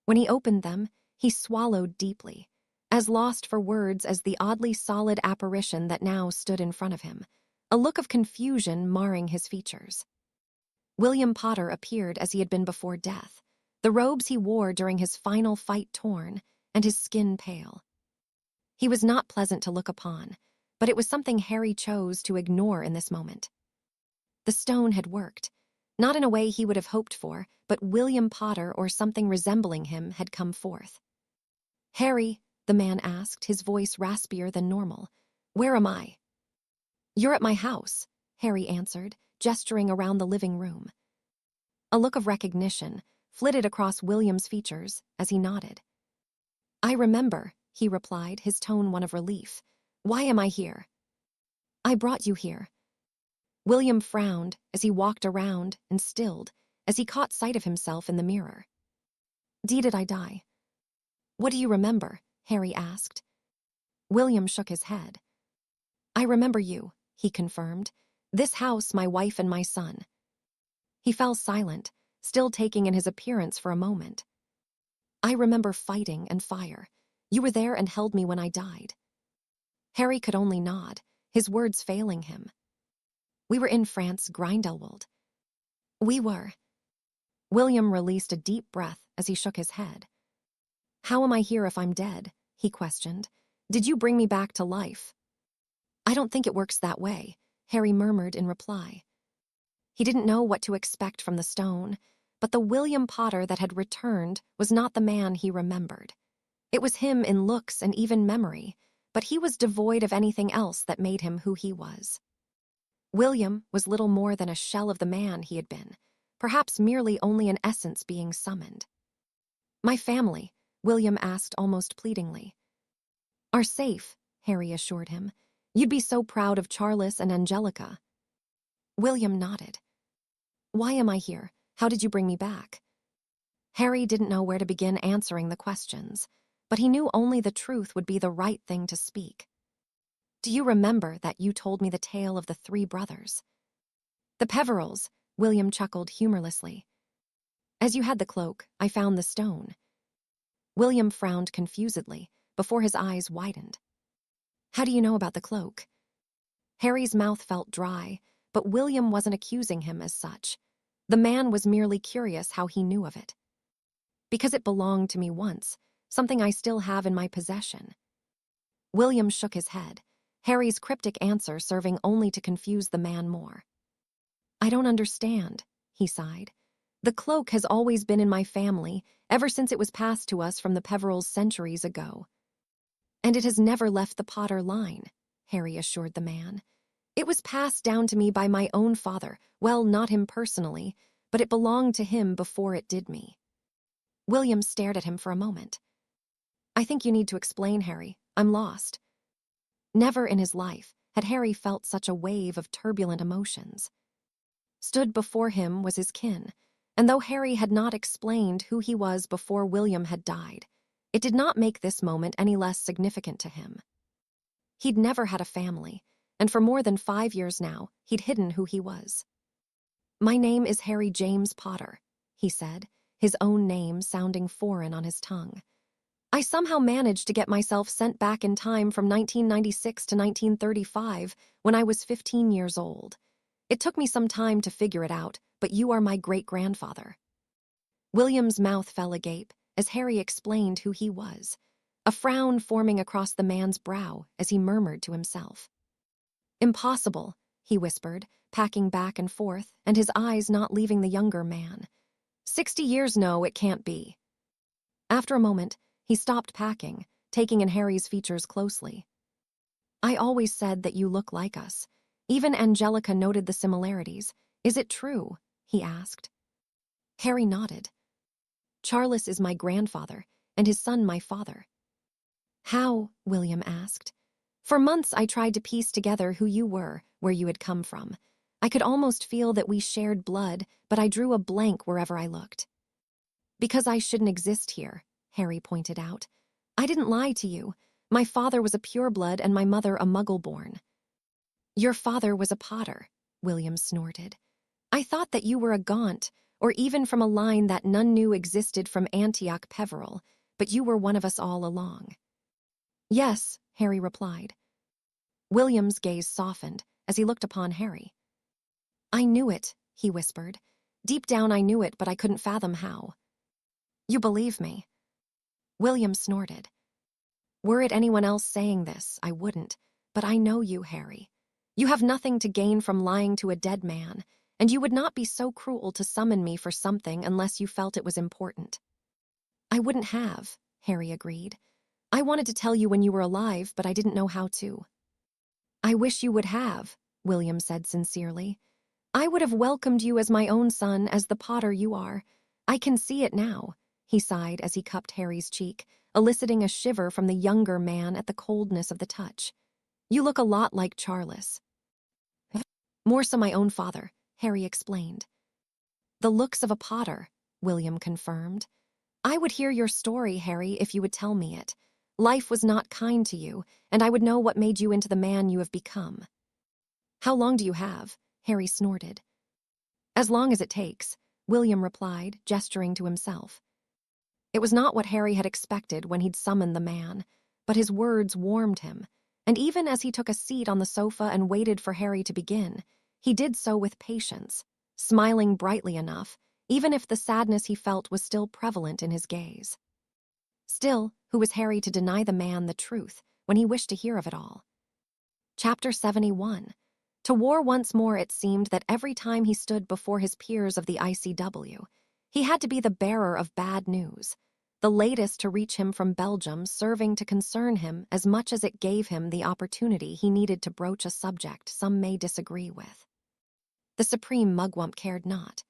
When he opened them, he swallowed deeply, as lost for words as the oddly solid apparition that now stood in front of him, a look of confusion marring his features. William Potter appeared as he had been before death, the robes he wore during his final fight torn, and his skin pale. He was not pleasant to look upon, but it was something Harry chose to ignore in this moment. The stone had worked, not in a way he would have hoped for, but William Potter or something resembling him had come forth. "Harry," the man asked, his voice raspier than normal, "where am I?" "You're at my house," Harry answered, gesturing around the living room. A look of recognition flitted across William's features as he nodded. "I remember," he replied, his tone one of relief. "Why am I here?" "I brought you here." William frowned as he walked around and stilled as he caught sight of himself in the mirror. "Did I die?" "What do you remember?" Harry asked. William shook his head. "I remember you," he confirmed. "This house, my wife, and my son." He fell silent, still taking in his appearance for a moment. "I remember fighting and fire. You were there and held me when I died." Harry could only nod, his words failing him. "We were in France, Grindelwald." "We were." William released a deep breath as he shook his head. "How am I here if I'm dead?" he questioned. "Did you bring me back to life?" "I don't think it works that way," Harry murmured in reply. He didn't know what to expect from the stone, but the William Potter that had returned was not the man he remembered. It was him in looks and even memory, but he was devoid of anything else that made him who he was. William was little more than a shell of the man he had been, perhaps merely only an essence being summoned. My family, William asked almost pleadingly. Are safe, Harry assured him. You'd be so proud of Charles and Angelica. William nodded. Why am I here? How did you bring me back? Harry didn't know where to begin answering the questions, but he knew only the truth would be the right thing to speak. Do you remember that you told me the tale of the 3 brothers? The Peverills, William chuckled humorlessly. As you had the cloak, I found the stone. William frowned confusedly before his eyes widened. How do you know about the cloak? Harry's mouth felt dry, but William wasn't accusing him as such. The man was merely curious how he knew of it. Because it belonged to me once, something I still have in my possession. William shook his head, Harry's cryptic answer serving only to confuse the man more. I don't understand, he sighed. The cloak has always been in my family, ever since it was passed to us from the Peverills centuries ago. And it has never left the Potter line, Harry assured the man. It was passed down to me by my own father, well, not him personally, but it belonged to him before it did me. William stared at him for a moment. I think you need to explain, Harry. I'm lost. Never in his life had Harry felt such a wave of turbulent emotions. Stood before him was his kin, and though Harry had not explained who he was before William had died, it did not make this moment any less significant to him. He'd never had a family, and for more than 5 years now, he'd hidden who he was. My name is Harry James Potter, he said, his own name sounding foreign on his tongue. I somehow managed to get myself sent back in time from 1996 to 1935 when I was 15 years old. It took me some time to figure it out, but you are my great-grandfather. William's mouth fell agape as Harry explained who he was, a frown forming across the man's brow as he murmured to himself. Impossible, he whispered, packing back and forth, and his eyes not leaving the younger man. 60 years, no, it can't be. After a moment, he stopped packing, taking in Harry's features closely. I always said that you look like us. Even Angelica noted the similarities. Is it true? He asked. Harry nodded. Charles is my grandfather, and his son my father. How? William asked. For months I tried to piece together who you were, where you had come from. I could almost feel that we shared blood, but I drew a blank wherever I looked. Because I shouldn't exist here, Harry pointed out. I didn't lie to you. My father was a pureblood and my mother a muggle-born. Your father was a Potter, William snorted. I thought that you were a Gaunt, or even from a line that none knew existed from Antioch Peveril, but you were one of us all along. Yes, Harry replied. William's gaze softened as he looked upon Harry. I knew it, he whispered. Deep down I knew it, but I couldn't fathom how. You believe me? William snorted. Were it anyone else saying this, I wouldn't, but I know you, Harry. You have nothing to gain from lying to a dead man, and you would not be so cruel to summon me for something unless you felt it was important. I wouldn't have, Harry agreed. I wanted to tell you when you were alive, but I didn't know how to. I wish you would have, William said sincerely. I would have welcomed you as my own son, as the Potter you are. I can see it now, he sighed as he cupped Harry's cheek, eliciting a shiver from the younger man at the coldness of the touch. You look a lot like Charles. More so my own father, Harry explained. The looks of a Potter, William confirmed. I would hear your story, Harry, if you would tell me it. Life was not kind to you, and I would know what made you into the man you have become. How long do you have? Harry snorted. As long as it takes, William replied, gesturing to himself. It was not what Harry had expected when he'd summoned the man, but his words warmed him, and even as he took a seat on the sofa and waited for Harry to begin, he did so with patience, smiling brightly enough, even if the sadness he felt was still prevalent in his gaze. Still, who was Harry to deny the man the truth when he wished to hear of it all? Chapter 71. To war once more it seemed that every time he stood before his peers of the ICW, he had to be the bearer of bad news, the latest to reach him from Belgium serving to concern him as much as it gave him the opportunity he needed to broach a subject some may disagree with. The Supreme Mugwump cared not.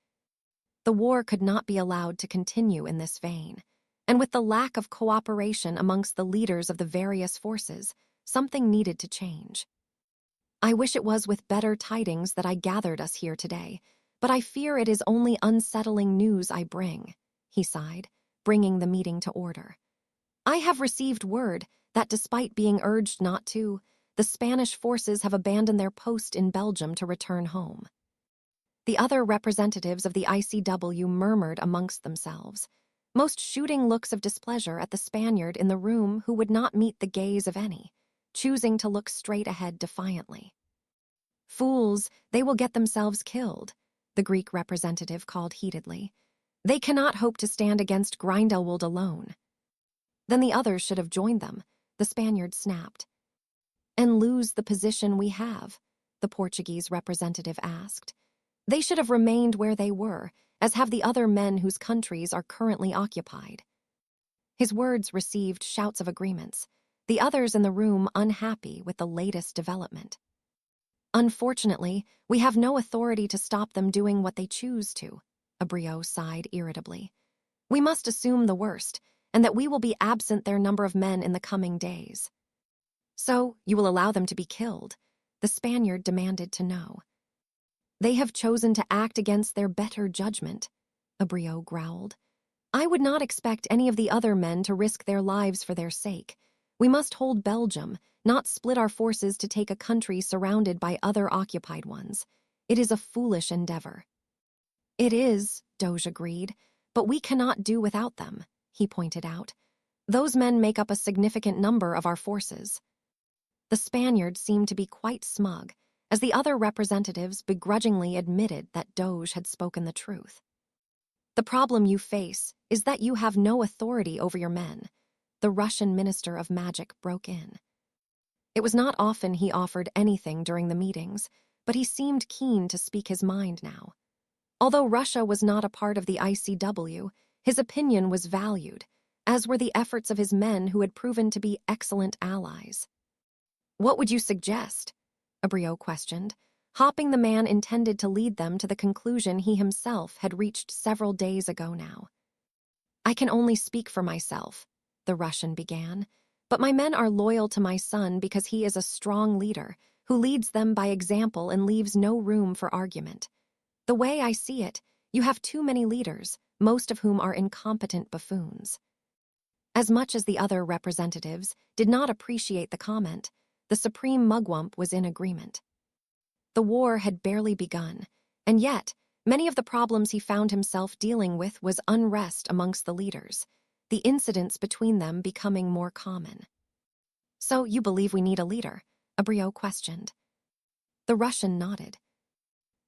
The war could not be allowed to continue in this vein, and with the lack of cooperation amongst the leaders of the various forces, something needed to change. I wish it was with better tidings that I gathered us here today, but I fear it is only unsettling news I bring, he sighed, bringing the meeting to order. I have received word that despite being urged not to, the Spanish forces have abandoned their post in Belgium to return home. The other representatives of the ICW murmured amongst themselves, most shooting looks of displeasure at the Spaniard in the room who would not meet the gaze of any, choosing to look straight ahead defiantly. Fools, they will get themselves killed, the Greek representative called heatedly. They cannot hope to stand against Grindelwald alone. Then the others should have joined them, the Spaniard snapped. And lose the position we have, the Portuguese representative asked. They should have remained where they were, as have the other men whose countries are currently occupied. His words received shouts of agreements, the others in the room unhappy with the latest development. Unfortunately, we have no authority to stop them doing what they choose to, Abreu sighed irritably. We must assume the worst, and that we will be absent their number of men in the coming days. So, you will allow them to be killed? The Spaniard demanded to know. They have chosen to act against their better judgment, Abreu growled. I would not expect any of the other men to risk their lives for their sake. We must hold Belgium, not split our forces to take a country surrounded by other occupied ones. It is a foolish endeavor. It is, Doge agreed, but we cannot do without them, he pointed out. Those men make up a significant number of our forces. The Spaniard seemed to be quite smug, as the other representatives begrudgingly admitted that Doge had spoken the truth. The problem you face is that you have no authority over your men, the Russian Minister of Magic broke in. It was not often he offered anything during the meetings, but he seemed keen to speak his mind now. Although Russia was not a part of the ICW, his opinion was valued, as were the efforts of his men who had proven to be excellent allies. What would you suggest? Abreu questioned, hopping the man intended to lead them to the conclusion he himself had reached several days ago now. I can only speak for myself, the Russian began, but my men are loyal to my son because he is a strong leader who leads them by example and leaves no room for argument. The way I see it, you have too many leaders, most of whom are incompetent buffoons. As much as the other representatives did not appreciate the comment, the Supreme Mugwump was in agreement. The war had barely begun, and yet, many of the problems he found himself dealing with was unrest amongst the leaders, the incidents between them becoming more common. So you believe we need a leader? Abreu questioned. The Russian nodded.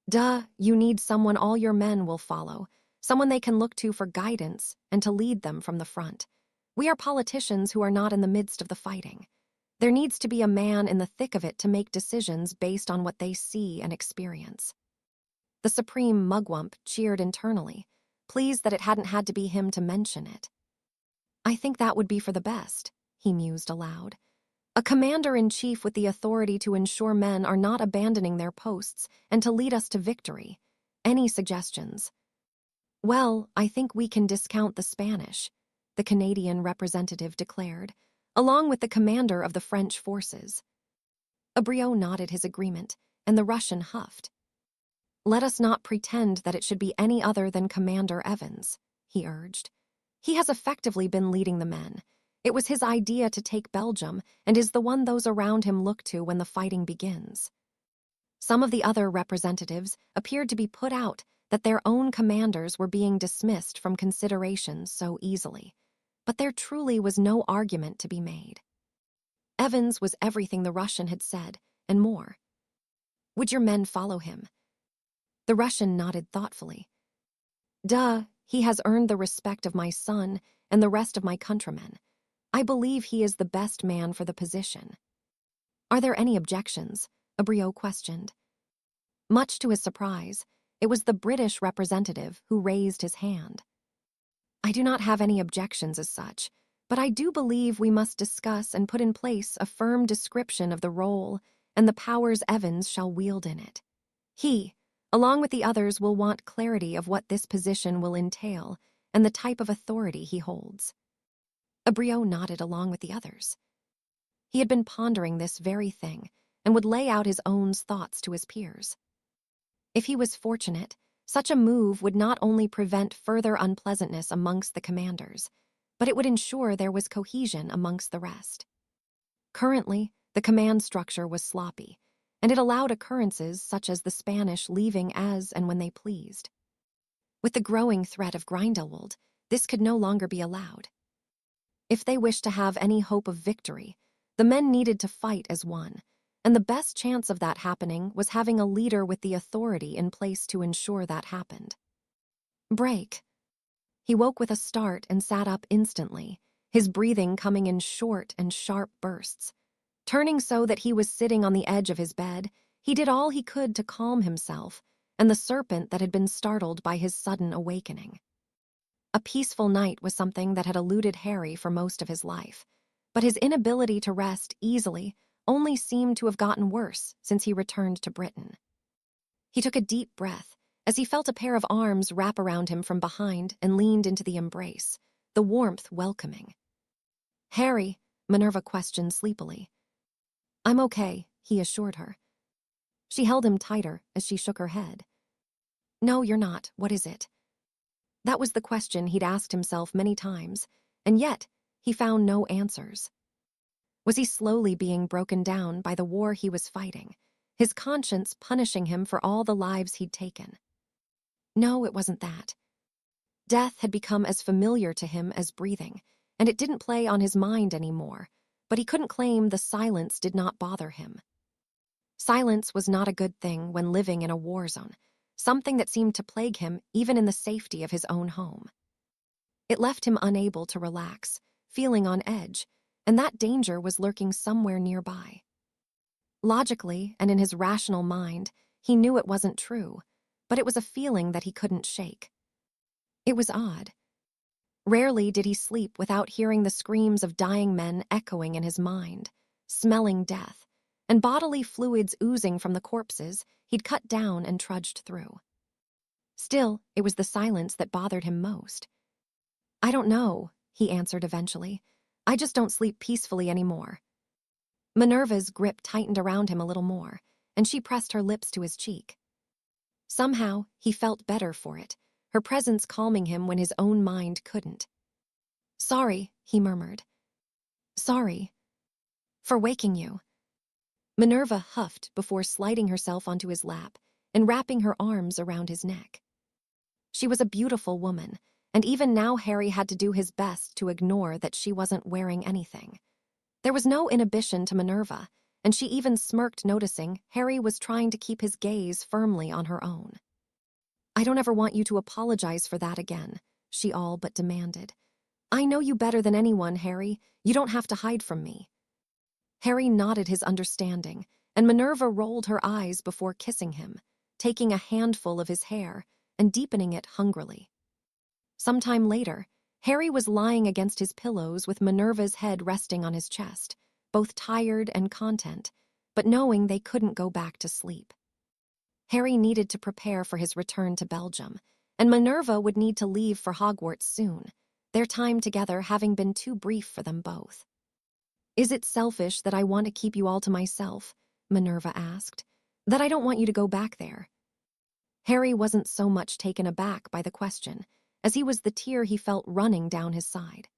Duh, you need someone all your men will follow, someone they can look to for guidance and to lead them from the front. We are politicians who are not in the midst of the fighting. There needs to be a man in the thick of it to make decisions based on what they see and experience. The Supreme Mugwump cheered internally, pleased that it hadn't had to be him to mention it. I think that would be for the best, he mused aloud. A commander-in-chief with the authority to ensure men are not abandoning their posts and to lead us to victory. Any suggestions? Well, I think we can discount the Spanish, the Canadian representative declared, along with the commander of the French forces. Abreu nodded his agreement, and the Russian huffed. Let us not pretend that it should be any other than Commander Evans, he urged. He has effectively been leading the men. It was his idea to take Belgium and is the one those around him look to when the fighting begins. Some of the other representatives appeared to be put out that their own commanders were being dismissed from consideration so easily, but there truly was no argument to be made. Evans was everything the Russian had said, and more. Would your men follow him? The Russian nodded thoughtfully. Duh, he has earned the respect of my son and the rest of my countrymen. I believe he is the best man for the position. Are there any objections? Abreu questioned. Much to his surprise, it was the British representative who raised his hand. I do not have any objections as such, but I do believe we must discuss and put in place a firm description of the role and the powers Evans shall wield in it. He, Along with the others, we'll want clarity of what this position will entail and the type of authority he holds. Abreu nodded along with the others. He had been pondering this very thing and would lay out his own thoughts to his peers. If he was fortunate, such a move would not only prevent further unpleasantness amongst the commanders, but it would ensure there was cohesion amongst the rest. Currently, the command structure was sloppy, and it allowed occurrences such as the Spanish leaving as and when they pleased. With the growing threat of Grindelwald, this could no longer be allowed. If they wished to have any hope of victory, the men needed to fight as one, and the best chance of that happening was having a leader with the authority in place to ensure that happened. Break. He woke with a start and sat up instantly, his breathing coming in short and sharp bursts. Turning so that he was sitting on the edge of his bed, he did all he could to calm himself and the serpent that had been startled by his sudden awakening. A peaceful night was something that had eluded Harry for most of his life, but his inability to rest easily only seemed to have gotten worse since he returned to Britain. He took a deep breath as he felt a pair of arms wrap around him from behind and leaned into the embrace, the warmth welcoming. "Harry," Minerva questioned sleepily. "I'm okay," he assured her. She held him tighter as she shook her head. "No, you're not. What is it?" That was the question he'd asked himself many times, and yet he found no answers. Was he slowly being broken down by the war he was fighting, his conscience punishing him for all the lives he'd taken? No, it wasn't that. Death had become as familiar to him as breathing, and it didn't play on his mind anymore, but he couldn't claim the silence did not bother him. Silence was not a good thing when living in a war zone, something that seemed to plague him even in the safety of his own home. It left him unable to relax, feeling on edge, and that danger was lurking somewhere nearby. Logically, and in his rational mind, he knew it wasn't true, but it was a feeling that he couldn't shake. It was odd. Rarely did he sleep without hearing the screams of dying men echoing in his mind, smelling death, and bodily fluids oozing from the corpses he'd cut down and trudged through. Still, it was the silence that bothered him most. "I don't know," he answered eventually. "I just don't sleep peacefully anymore." Minerva's grip tightened around him a little more, and she pressed her lips to his cheek. Somehow, he felt better for it, her presence calming him when his own mind couldn't. "Sorry," he murmured. "Sorry for waking you." Minerva huffed before sliding herself onto his lap and wrapping her arms around his neck. She was a beautiful woman, and even now Harry had to do his best to ignore that she wasn't wearing anything. There was no inhibition to Minerva, and she even smirked, noticing Harry was trying to keep his gaze firmly on her own. "I don't ever want you to apologize for that again," she all but demanded. "I know you better than anyone, Harry. You don't have to hide from me." Harry nodded his understanding, and Minerva rolled her eyes before kissing him, taking a handful of his hair and deepening it hungrily. Sometime later, Harry was lying against his pillows with Minerva's head resting on his chest, both tired and content, but knowing they couldn't go back to sleep. Harry needed to prepare for his return to Belgium, and Minerva would need to leave for Hogwarts soon, their time together having been too brief for them both. "Is it selfish that I want to keep you all to myself?" Minerva asked. "That I don't want you to go back there?" Harry wasn't so much taken aback by the question, as he was the tear he felt running down his side.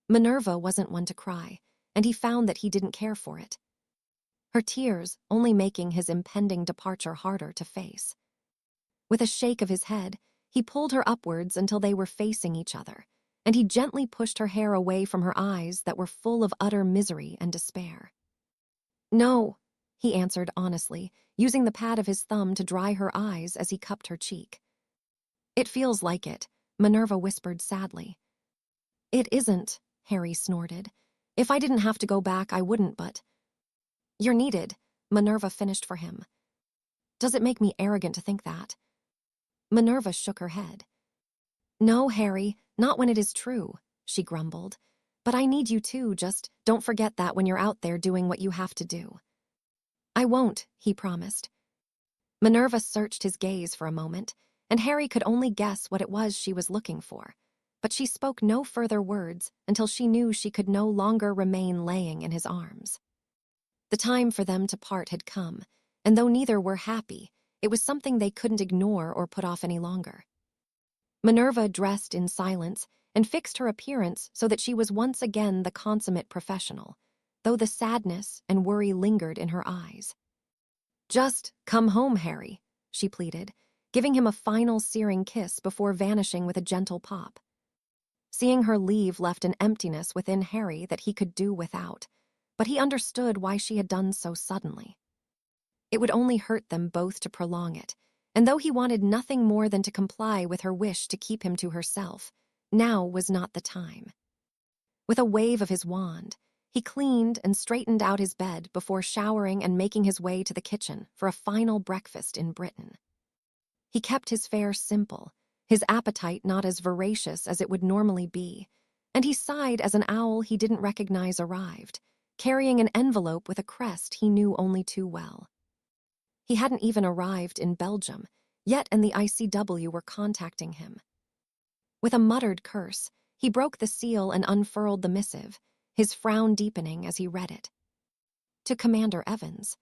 Minerva wasn't one to cry, and he found that he didn't care for it. Her tears only making his impending departure harder to face. With a shake of his head, he pulled her upwards until they were facing each other, and he gently pushed her hair away from her eyes that were full of utter misery and despair. "No," he answered honestly, using the pad of his thumb to dry her eyes as he cupped her cheek. "It feels like it," Minerva whispered sadly. "It isn't," Harry snorted. "If I didn't have to go back, I wouldn't, but—" "You're needed," Minerva finished for him. "Does it make me arrogant to think that?" Minerva shook her head. "No, Harry, not when it is true," she grumbled. "But I need you too, just don't forget that when you're out there doing what you have to do." "I won't," he promised. Minerva searched his gaze for a moment, and Harry could only guess what it was she was looking for. But she spoke no further words until she knew she could no longer remain laying in his arms. The time for them to part had come, and though neither were happy, it was something they couldn't ignore or put off any longer. Minerva dressed in silence and fixed her appearance so that she was once again the consummate professional, though the sadness and worry lingered in her eyes. "Just come home, Harry," she pleaded, giving him a final searing kiss before vanishing with a gentle pop. Seeing her leave left an emptiness within Harry that he could do without, but he understood why she had done so suddenly. It would only hurt them both to prolong it, and though he wanted nothing more than to comply with her wish to keep him to herself, now was not the time. With a wave of his wand, he cleaned and straightened out his bed before showering and making his way to the kitchen for a final breakfast in Britain. He kept his fare simple, his appetite not as voracious as it would normally be, and he sighed as an owl he didn't recognize arrived, carrying an envelope with a crest he knew only too well. He hadn't even arrived in Belgium, yet and the ICW were contacting him. With a muttered curse, he broke the seal and unfurled the missive, his frown deepening as he read it. To Commander Evans,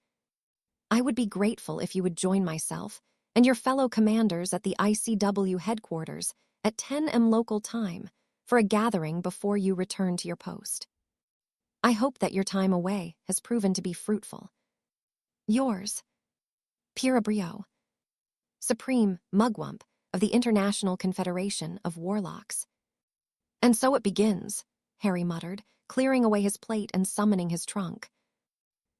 "I would be grateful if you would join myself and your fellow commanders at the ICW headquarters at 10 a.m. local time for a gathering before you return to your post. I hope that your time away has proven to be fruitful. Yours, Pierre Abriot, Supreme Mugwump of the International Confederation of Warlocks." "And so it begins," Harry muttered, clearing away his plate and summoning his trunk.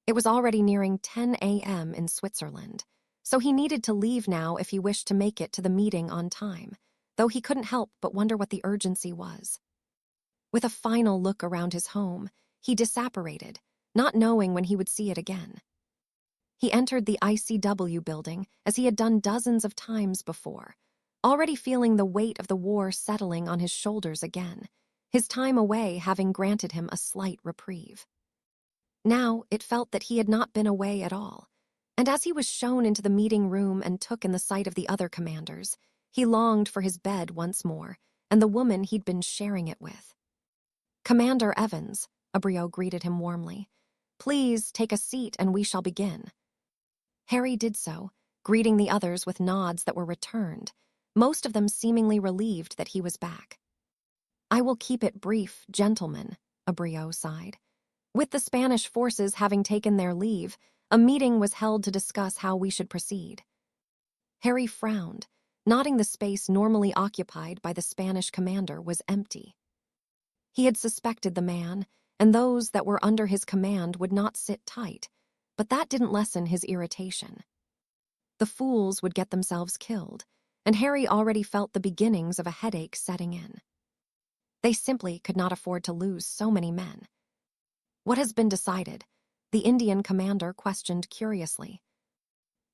It was already nearing 10 a.m. in Switzerland, so he needed to leave now if he wished to make it to the meeting on time, though he couldn't help but wonder what the urgency was. With a final look around his home, he disapparated, not knowing when he would see it again. He entered the ICW building as he had done dozens of times before, already feeling the weight of the war settling on his shoulders again, his time away having granted him a slight reprieve. Now it felt that he had not been away at all, and as he was shown into the meeting room and took in the sight of the other commanders, he longed for his bed once more and the woman he'd been sharing it with. "Commander Evans," Abriot greeted him warmly, "please take a seat and we shall begin." Harry did so, greeting the others with nods that were returned, most of them seemingly relieved that he was back. "I will keep it brief, gentlemen," Abriot sighed. "With the Spanish forces having taken their leave, a meeting was held to discuss how we should proceed." Harry frowned, noting the space normally occupied by the Spanish commander was empty. He had suspected the man, and those that were under his command would not sit tight, but that didn't lessen his irritation. The fools would get themselves killed, and Harry already felt the beginnings of a headache setting in. They simply could not afford to lose so many men. "What has been decided?" the Indian commander questioned curiously.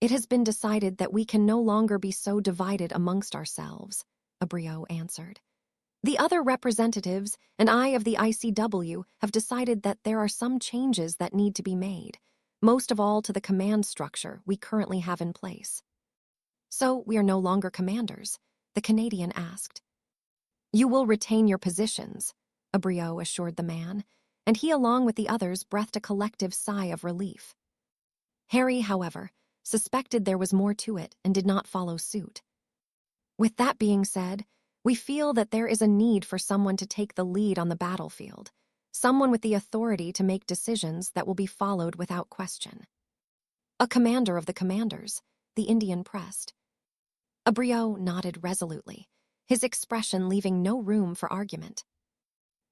"It has been decided that we can no longer be so divided amongst ourselves," Abriot answered. "The other representatives and I of the ICW have decided that there are some changes that need to be made, most of all to the command structure we currently have in place." "So we are no longer commanders?" the Canadian asked. "You will retain your positions," Abriot assured the man, and he along with the others breathed a collective sigh of relief. Harry, however, suspected there was more to it and did not follow suit. "With that being said, we feel that there is a need for someone to take the lead on the battlefield, someone with the authority to make decisions that will be followed without question." "A commander of the commanders," the Indian pressed. Abriot nodded resolutely, his expression leaving no room for argument.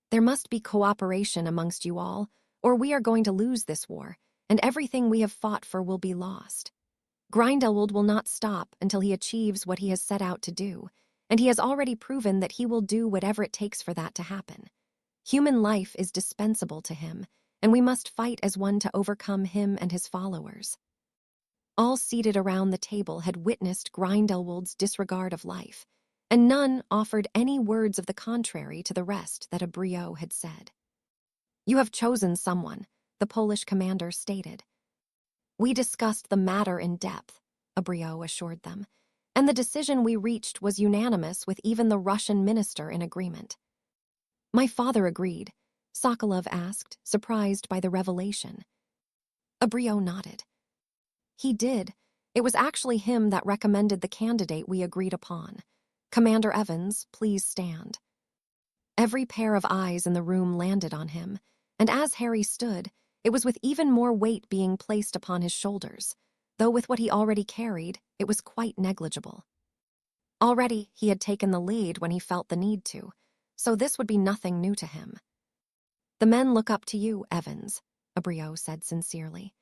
"There must be cooperation amongst you all, or we are going to lose this war, and everything we have fought for will be lost. Grindelwald will not stop until he achieves what he has set out to do, and he has already proven that he will do whatever it takes for that to happen. Human life is dispensable to him, and we must fight as one to overcome him and his followers." All seated around the table had witnessed Grindelwald's disregard of life, and none offered any words of the contrary to the rest that Abriot had said. "You have chosen someone," the Polish commander stated. "We discussed the matter in depth," Abriot assured them, and the decision we reached was unanimous, with even the Russian minister in agreement. My father agreed, Sokolov asked, surprised by the revelation. Abriot nodded. He did. It was actually him that recommended the candidate we agreed upon. Commander Evans, please stand. Every pair of eyes in the room landed on him, and as Harry stood, it was with even more weight being placed upon his shoulders, though with what he already carried, it was quite negligible. Already, he had taken the lead when he felt the need to, so this would be nothing new to him. The men look up to you, Evans, Abriot said sincerely.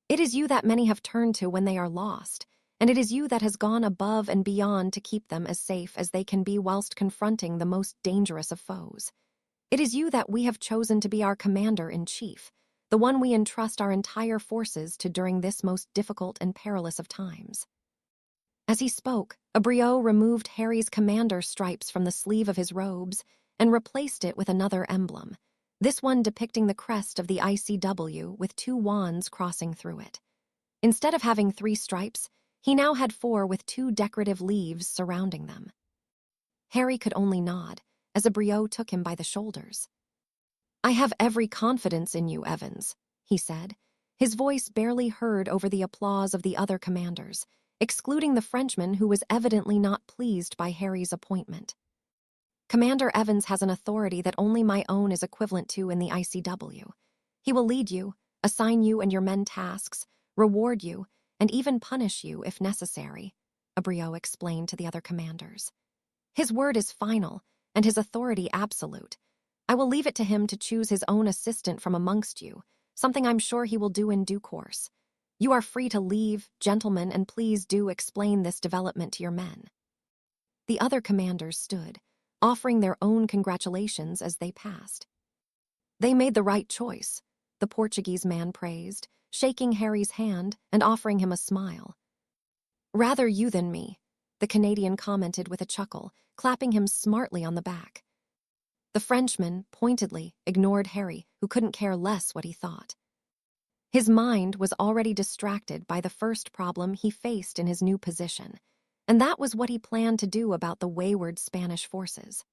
It is you that many have turned to when they are lost, and it is you that has gone above and beyond to keep them as safe as they can be whilst confronting the most dangerous of foes. It is you that we have chosen to be our commander-in-chief, the one we entrust our entire forces to during this most difficult and perilous of times. As he spoke, Abriot removed Harry's commander stripes from the sleeve of his robes and replaced it with another emblem, this one depicting the crest of the ICW with 2 wands crossing through it. Instead of having 3 stripes, he now had 4 with 2 decorative leaves surrounding them. Harry could only nod, as Abriot took him by the shoulders. I have every confidence in you, Evans, he said, his voice barely heard over the applause of the other commanders, excluding the Frenchman who was evidently not pleased by Harry's appointment. Commander Evans has an authority that only my own is equivalent to in the ICW. He will lead you, assign you and your men tasks, reward you, and even punish you if necessary, Abriot explained to the other commanders. His word is final, and his authority absolute. I will leave it to him to choose his own assistant from amongst you, something I'm sure he will do in due course. You are free to leave, gentlemen, and please do explain this development to your men. The other commanders stood, offering their own congratulations as they passed. They made the right choice, the Portuguese man praised, shaking Harry's hand and offering him a smile. Rather you than me, the Canadian commented with a chuckle, clapping him smartly on the back. The Frenchman, pointedly, ignored Harry, who couldn't care less what he thought. His mind was already distracted by the first problem he faced in his new position, and that was what he planned to do about the wayward Spanish forces.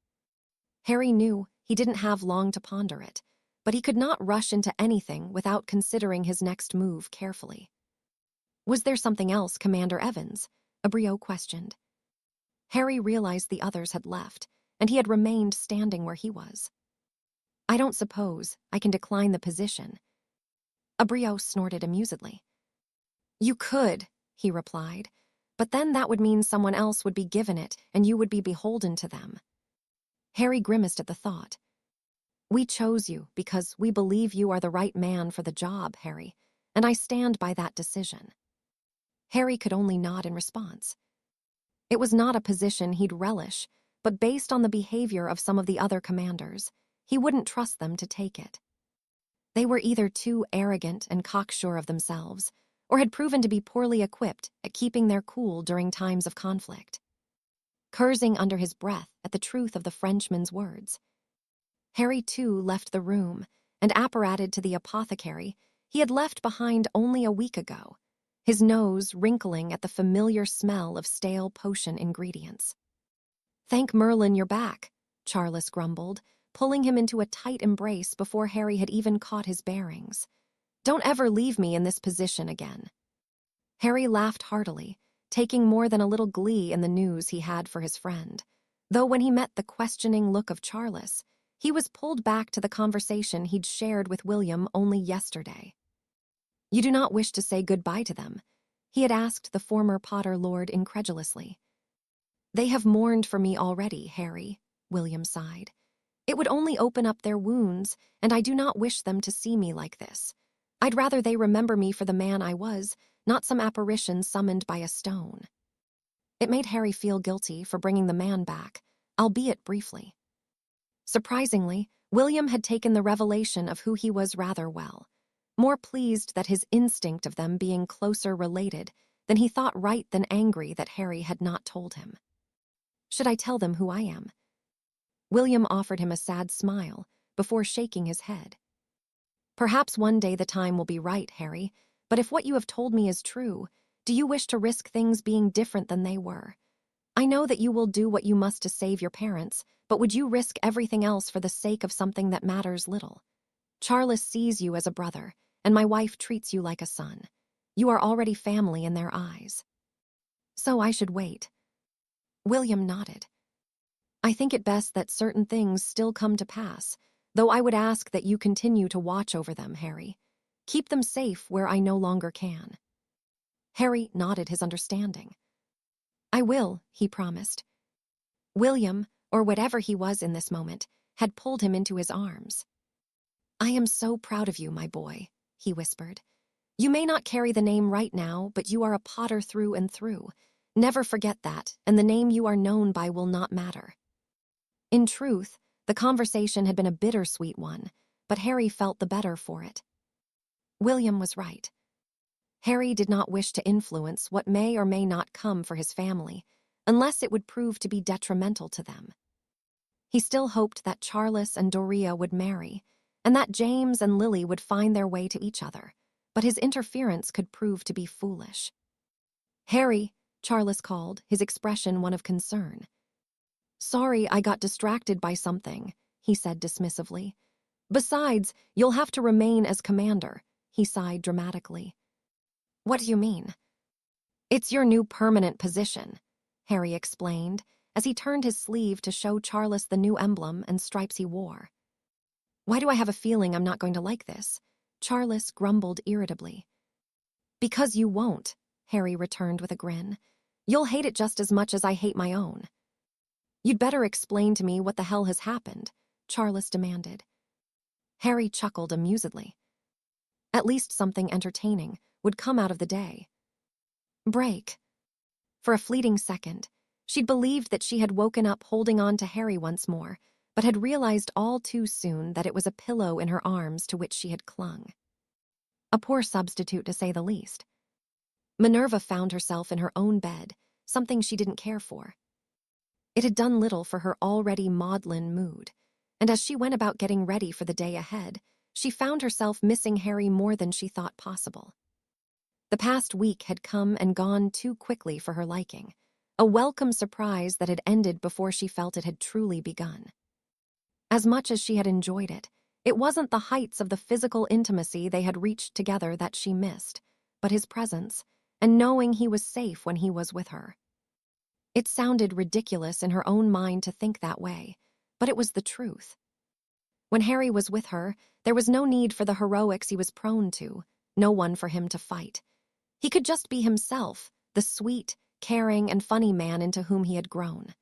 Harry knew he didn't have long to ponder it, but he could not rush into anything without considering his next move carefully. Was there something else, Commander Evans? Abriot questioned. Harry realized the others had left, and he had remained standing where he was. I don't suppose I can decline the position. Abriot snorted amusedly. You could, he replied, but then that would mean someone else would be given it and you would be beholden to them. Harry grimaced at the thought. We chose you because we believe you are the right man for the job, Harry, and I stand by that decision. Harry could only nod in response. It was not a position he'd relish, but based on the behavior of some of the other commanders, he wouldn't trust them to take it. They were either too arrogant and cocksure of themselves, or had proven to be poorly equipped at keeping their cool during times of conflict. Cursing under his breath at the truth of the Frenchman's words, Harry too left the room and apparated to the apothecary he had left behind only a week ago, his nose wrinkling at the familiar smell of stale potion ingredients. Thank Merlin you're back, Charles grumbled, pulling him into a tight embrace before Harry had even caught his bearings. Don't ever leave me in this position again. Harry laughed heartily, taking more than a little glee in the news he had for his friend, though when he met the questioning look of Charles, he was pulled back to the conversation he'd shared with William only yesterday. You do not wish to say goodbye to them? He had asked the former Potter Lord incredulously. They have mourned for me already, Harry, William sighed. It would only open up their wounds, and I do not wish them to see me like this. I'd rather they remember me for the man I was, not some apparition summoned by a stone. It made Harry feel guilty for bringing the man back, albeit briefly. Surprisingly, William had taken the revelation of who he was rather well, more pleased that his instinct of them being closer related than he thought right than angry that Harry had not told him. Should I tell them who I am? William offered him a sad smile before shaking his head. Perhaps one day the time will be right, Harry, but if what you have told me is true, Do you wish to risk things being different than they were? I know that you will do what you must to save your parents, but would you risk everything else for the sake of something that matters little? Charles sees you as a brother, and my wife treats you like a son. You are already family in their eyes. So I should wait. William nodded. I think it best that certain things still come to pass, though I would ask that you continue to watch over them, Harry. Keep them safe where I no longer can. Harry nodded his understanding. I will, he promised. William, or whatever he was in this moment, had pulled him into his arms. I am so proud of you, my boy, he whispered. You may not carry the name right now, but you are a Potter through and through. Never forget that, and the name you are known by will not matter. In truth, the conversation had been a bittersweet one, but Harry felt the better for it. William was right. Harry did not wish to influence what may or may not come for his family, unless it would prove to be detrimental to them. He still hoped that Charles and Doria would marry, and that James and Lily would find their way to each other, but his interference could prove to be foolish. Harry, Charles called, his expression one of concern. Sorry, I got distracted by something, he said dismissively. Besides, you'll have to remain as commander, he sighed dramatically. What do you mean? It's your new permanent position, Harry explained, as he turned his sleeve to show Charles the new emblem and stripes he wore. Why do I have a feeling I'm not going to like this? Charles grumbled irritably. Because you won't, Harry returned with a grin. You'll hate it just as much as I hate my own. You'd better explain to me what the hell has happened, Charles demanded. Harry chuckled amusedly. At least something entertaining would come out of the day. Break. For a fleeting second, she'd believed that she had woken up holding on to Harry once more, but had realized all too soon that it was a pillow in her arms to which she had clung. A poor substitute, to say the least. Minerva found herself in her own bed, something she didn't care for. It had done little for her already maudlin mood, and as she went about getting ready for the day ahead, she found herself missing Harry more than she thought possible. The past week had come and gone too quickly for her liking, a welcome surprise that had ended before she felt it had truly begun. As much as she had enjoyed it, it wasn't the heights of the physical intimacy they had reached together that she missed, but his presence, and knowing he was safe when he was with her. It sounded ridiculous in her own mind to think that way, but it was the truth. When Harry was with her, there was no need for the heroics he was prone to, no one for him to fight. He could just be himself, the sweet, caring, and funny man into whom he had grown.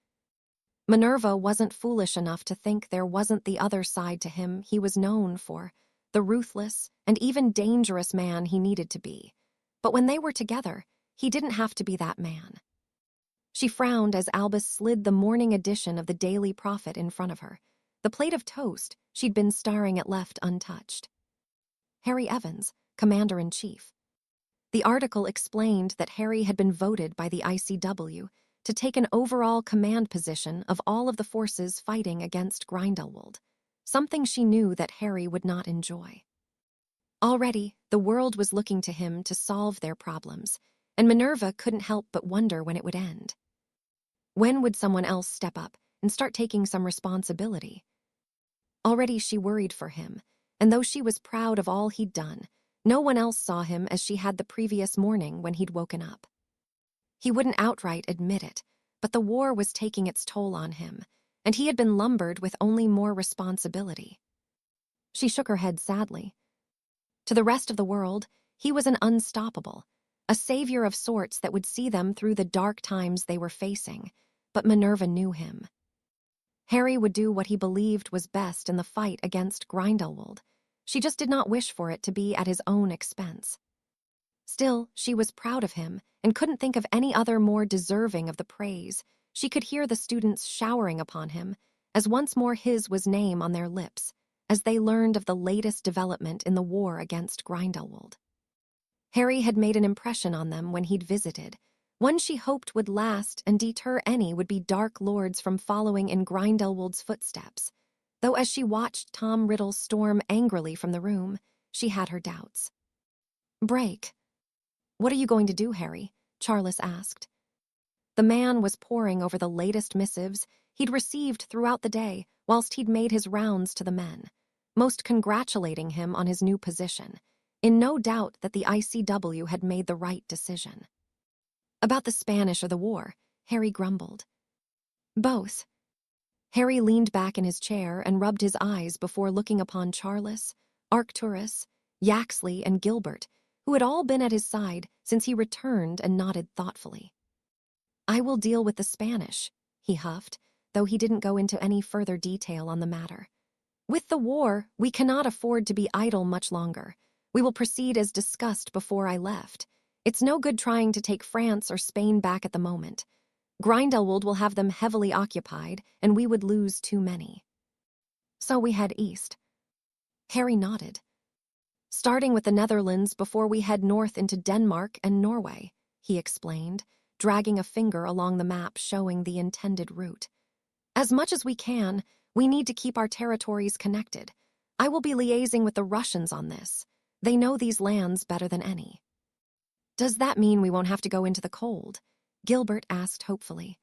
Minerva wasn't foolish enough to think there wasn't the other side to him he was known for, the ruthless and even dangerous man he needed to be. But when they were together, he didn't have to be that man. She frowned as Albus slid the morning edition of the Daily Prophet in front of her, the plate of toast she'd been staring at left untouched. Harry Evans, Commander-in-Chief. The article explained that Harry had been voted by the ICW to take an overall command position of all of the forces fighting against Grindelwald, something she knew that Harry would not enjoy. Already, the world was looking to him to solve their problems, and Minerva couldn't help but wonder when it would end. When would someone else step up and start taking some responsibility? Already she worried for him, and though she was proud of all he'd done, no one else saw him as she had the previous morning when he'd woken up. He wouldn't outright admit it, but the war was taking its toll on him, and he had been lumbered with only more responsibility. She shook her head sadly. To the rest of the world, he was an unstoppable, a savior of sorts that would see them through the dark times they were facing, but Minerva knew him. Harry would do what he believed was best in the fight against Grindelwald. She just did not wish for it to be at his own expense. Still, she was proud of him and couldn't think of any other more deserving of the praise. She could hear the students showering upon him, as once more his was name on their lips, as they learned of the latest development in the war against Grindelwald. Harry had made an impression on them when he'd visited, one she hoped would last and deter any would-be Dark Lords from following in Grindelwald's footsteps, though as she watched Tom Riddle storm angrily from the room, she had her doubts. Break. "What are you going to do, Harry?" Charles asked. The man was poring over the latest missives he'd received throughout the day whilst he'd made his rounds to the men, most congratulating him on his new position, in no doubt that the ICW had made the right decision. "About the Spanish or the war?" Harry grumbled. "Both." Harry leaned back in his chair and rubbed his eyes before looking upon Charles, Arcturus, Yaxley, and Gilbert, who had all been at his side since he returned, and nodded thoughtfully. "I will deal with the Spanish," he huffed, though he didn't go into any further detail on the matter. "With the war, we cannot afford to be idle much longer. We will proceed as discussed before I left. It's no good trying to take France or Spain back at the moment. Grindelwald will have them heavily occupied, and we would lose too many. So we head east." Harry nodded. "Starting with the Netherlands before we head north into Denmark and Norway," he explained, dragging a finger along the map showing the intended route. "As much as we can, we need to keep our territories connected. I will be liaising with the Russians on this. They know these lands better than any." "Does that mean we won't have to go into the cold?" Gilbert asked hopefully.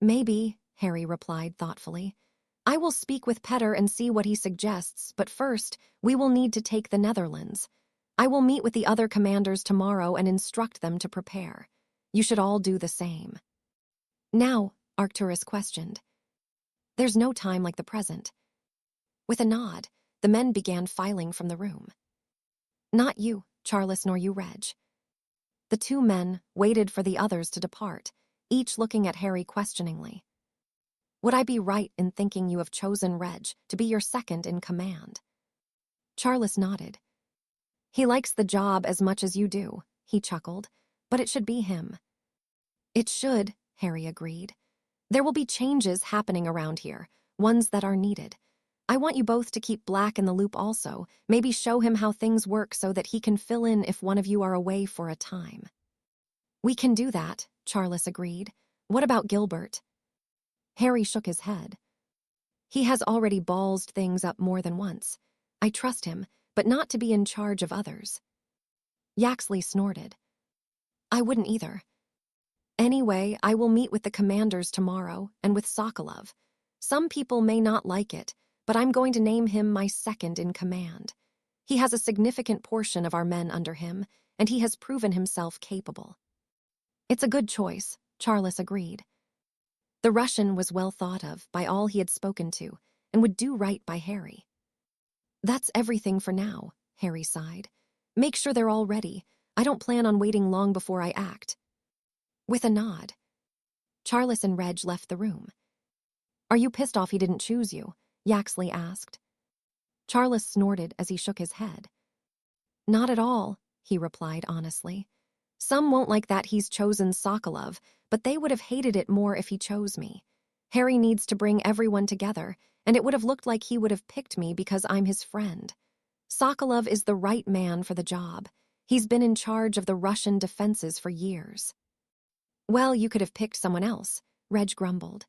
"Maybe," Harry replied thoughtfully. "I will speak with Petter and see what he suggests, but first, we will need to take the Netherlands. I will meet with the other commanders tomorrow and instruct them to prepare. You should all do the same." "Now," Arcturus questioned. "There's no time like the present." With a nod, the men began filing from the room. "Not you, Charles, nor you, Reg." The two men waited for the others to depart, each looking at Harry questioningly. "Would I be right in thinking you have chosen Reg to be your second in command?" Charles nodded. "He likes the job as much as you do," he chuckled, "but it should be him." "It should," Harry agreed. "There will be changes happening around here, ones that are needed. I want you both to keep Black in the loop also, maybe show him how things work so that he can fill in if one of you are away for a time." "We can do that," Charles agreed. "What about Gilbert?" Harry shook his head. "He has already ballsed things up more than once. I trust him, but not to be in charge of others." Yaxley snorted. "I wouldn't either. Anyway, I will meet with the commanders tomorrow and with Sokolov. Some people may not like it, but I'm going to name him my second in command. He has a significant portion of our men under him, and he has proven himself capable." "It's a good choice," Charles agreed. The Russian was well thought of by all he had spoken to, and would do right by Harry. "That's everything for now," Harry sighed. "Make sure they're all ready. I don't plan on waiting long before I act." With a nod, Charles and Reg left the room. "Are you pissed off he didn't choose you?" Yaxley asked. Charles snorted as he shook his head. "Not at all," he replied honestly. "Some won't like that he's chosen Sokolov, but they would have hated it more if he chose me. Harry needs to bring everyone together, and it would have looked like he would have picked me because I'm his friend. Sokolov is the right man for the job. He's been in charge of the Russian defenses for years." "Well, you could have picked someone else," Reg grumbled.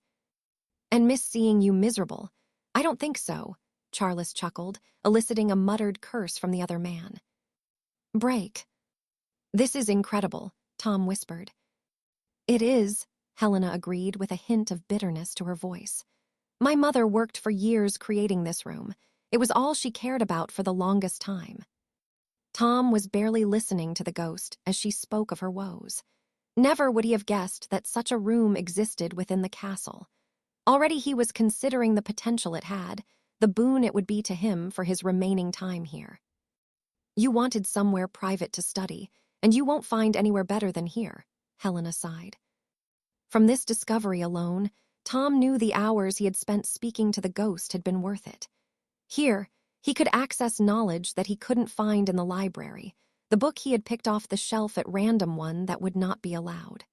"And miss seeing you miserable." "I don't think so," Charles chuckled, eliciting a muttered curse from the other man. "Break." "This is incredible," Tom whispered. "It is," Helena agreed with a hint of bitterness to her voice. "My mother worked for years creating this room. It was all she cared about for the longest time." Tom was barely listening to the ghost as she spoke of her woes. Never would he have guessed that such a room existed within the castle. Already he was considering the potential it had, the boon it would be to him for his remaining time here. "You wanted somewhere private to study, and you won't find anywhere better than here," Helena sighed. From this discovery alone, Tom knew the hours he had spent speaking to the ghost had been worth it. Here, he could access knowledge that he couldn't find in the library, the book he had picked off the shelf at random, one that would not be allowed.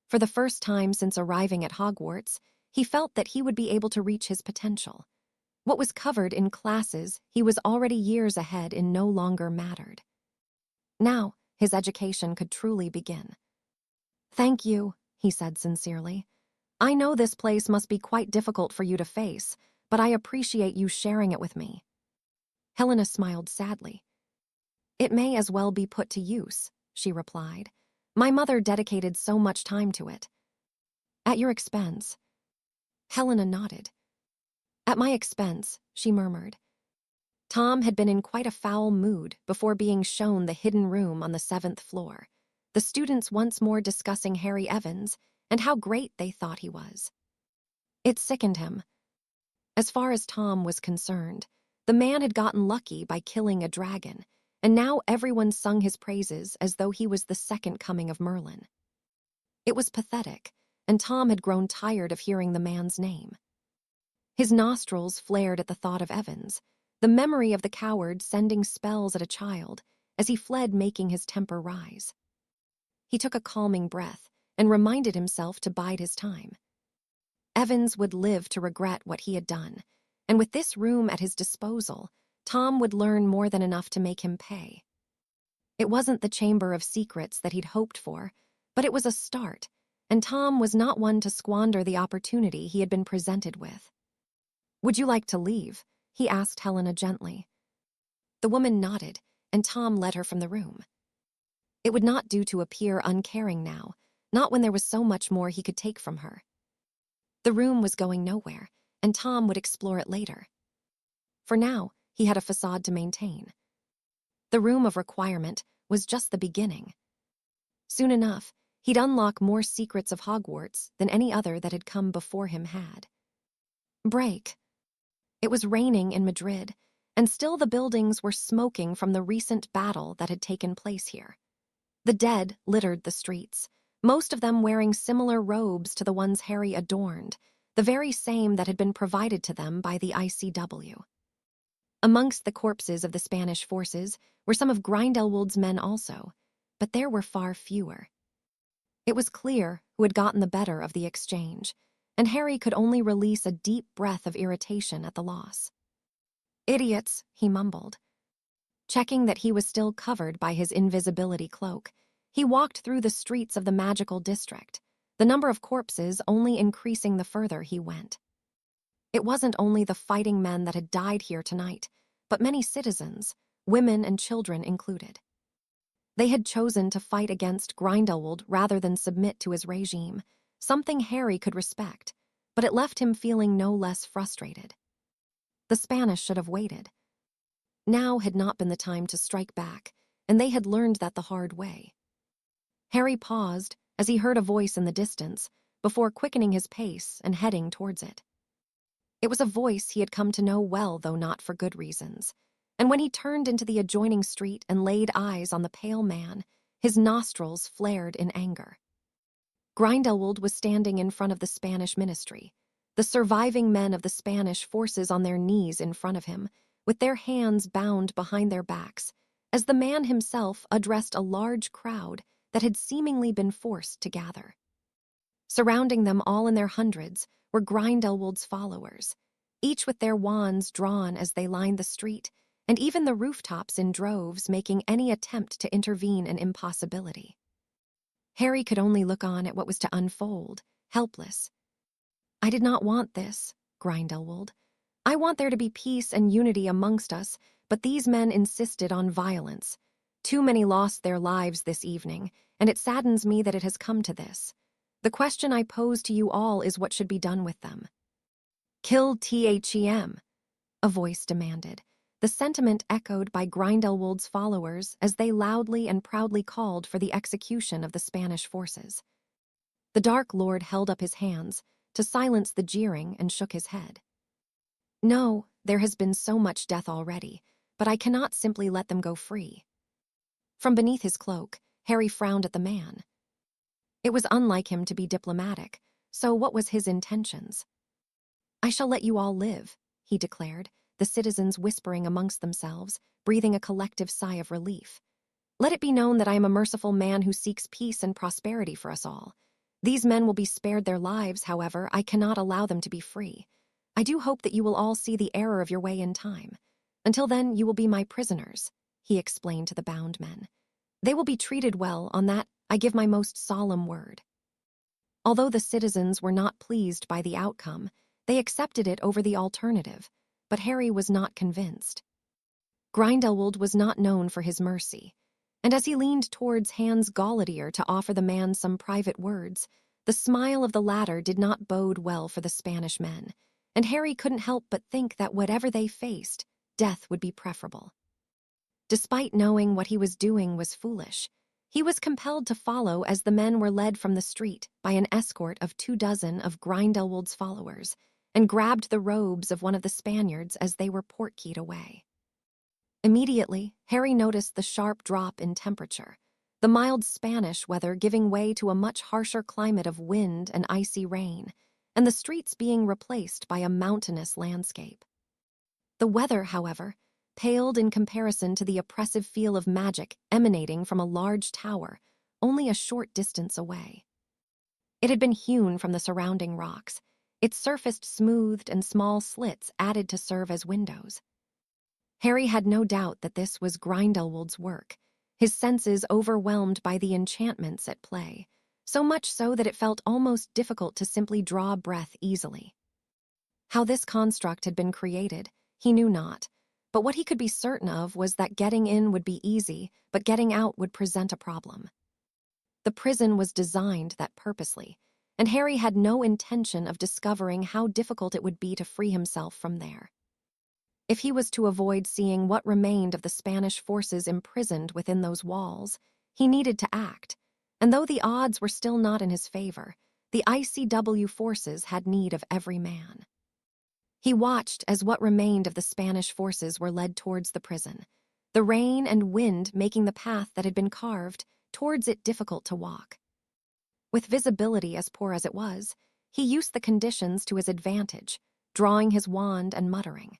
For the first time since arriving at Hogwarts, he felt that he would be able to reach his potential. What was covered in classes he was already years ahead in no longer mattered. Now, his education could truly begin. "Thank you," he said sincerely. "I know this place must be quite difficult for you to face, but I appreciate you sharing it with me." Helena smiled sadly. "It may as well be put to use," she replied. "My mother dedicated so much time to it." "At your expense?" Helena nodded. "At my expense," she murmured. Tom had been in quite a foul mood before being shown the hidden room on the 7th floor, the students once more discussing Harry Evans and how great they thought he was. It sickened him. As far as Tom was concerned, the man had gotten lucky by killing a dragon, and now everyone sung his praises as though he was the second coming of Merlin. It was pathetic, and Tom had grown tired of hearing the man's name. His nostrils flared at the thought of Evans, the memory of the coward sending spells at a child as he fled, making his temper rise. He took a calming breath and reminded himself to bide his time. Evans would live to regret what he had done, and with this room at his disposal, Tom would learn more than enough to make him pay. It wasn't the Chamber of Secrets that he'd hoped for, but it was a start, and Tom was not one to squander the opportunity he had been presented with. "Would you like to leave?" he asked Helena gently. The woman nodded, and Tom led her from the room. It would not do to appear uncaring now, not when there was so much more he could take from her. The room was going nowhere, and Tom would explore it later. For now, he had a facade to maintain. The room of requirement was just the beginning. Soon enough, he'd unlock more secrets of Hogwarts than any other that had come before him had. Break. It was raining in Madrid, and still the buildings were smoking from the recent battle that had taken place here. The dead littered the streets, most of them wearing similar robes to the ones Harry adorned, the very same that had been provided to them by the ICW. Amongst the corpses of the Spanish forces were some of Grindelwald's men also, but there were far fewer. It was clear who had gotten the better of the exchange, and Harry could only release a deep breath of irritation at the loss. "Idiots," he mumbled. Checking that he was still covered by his invisibility cloak, he walked through the streets of the magical district, the number of corpses only increasing the further he went. It wasn't only the fighting men that had died here tonight, but many citizens, women and children included. They had chosen to fight against Grindelwald rather than submit to his regime, something Harry could respect, but it left him feeling no less frustrated. The Spanish should have waited. Now had not been the time to strike back, and they had learned that the hard way. Harry paused as he heard a voice in the distance, before quickening his pace and heading towards it. It was a voice he had come to know well, though not for good reasons, and when he turned into the adjoining street and laid eyes on the pale man, his nostrils flared in anger. Grindelwald was standing in front of the Spanish ministry, the surviving men of the Spanish forces on their knees in front of him, with their hands bound behind their backs, as the man himself addressed a large crowd that had seemingly been forced to gather. Surrounding them all in their hundreds were Grindelwald's followers, each with their wands drawn as they lined the street, and even the rooftops in droves, making any attempt to intervene an impossibility. Harry could only look on at what was to unfold, helpless. "I did not want this, Grindelwald. I want there to be peace and unity amongst us, but these men insisted on violence. Too many lost their lives this evening, and it saddens me that it has come to this. The question I pose to you all is what should be done with them." "Kill THEM," a voice demanded, the sentiment echoed by Grindelwald's followers as they loudly and proudly called for the execution of the Spanish forces. The Dark Lord held up his hands to silence the jeering and shook his head. "No, there has been so much death already, but I cannot simply let them go free." From beneath his cloak, Harry frowned at the man. It was unlike him to be diplomatic, so what was his intentions? "I shall let you all live," he declared, the citizens whispering amongst themselves, breathing a collective sigh of relief. "Let it be known that I am a merciful man who seeks peace and prosperity for us all. These men will be spared their lives, however, I cannot allow them to be free. I do hope that you will all see the error of your way in time. Until then, you will be my prisoners," he explained to the bound men. "They will be treated well, on that I give my most solemn word." Although the citizens were not pleased by the outcome, they accepted it over the alternative, but Harry was not convinced. Grindelwald was not known for his mercy. And as he leaned towards Hans Golletier to offer the man some private words, the smile of the latter did not bode well for the Spanish men, and Harry couldn't help but think that whatever they faced, death would be preferable. Despite knowing what he was doing was foolish, he was compelled to follow as the men were led from the street by an escort of 24 of Grindelwald's followers, and grabbed the robes of one of the Spaniards as they were portkeyed away. Immediately, Harry noticed the sharp drop in temperature, the mild Spanish weather giving way to a much harsher climate of wind and icy rain, and the streets being replaced by a mountainous landscape. The weather, however, paled in comparison to the oppressive feel of magic emanating from a large tower only a short distance away. It had been hewn from the surrounding rocks, its surface smoothed and small slits added to serve as windows. Harry had no doubt that this was Grindelwald's work, his senses overwhelmed by the enchantments at play, so much so that it felt almost difficult to simply draw breath easily. How this construct had been created, he knew not, but what he could be certain of was that getting in would be easy, but getting out would present a problem. The prison was designed that purposely, and Harry had no intention of discovering how difficult it would be to free himself from there. If he was to avoid seeing what remained of the Spanish forces imprisoned within those walls, he needed to act, and though the odds were still not in his favor, the ICW forces had need of every man. He watched as what remained of the Spanish forces were led towards the prison, the rain and wind making the path that had been carved towards it difficult to walk. With visibility as poor as it was, he used the conditions to his advantage, drawing his wand and muttering.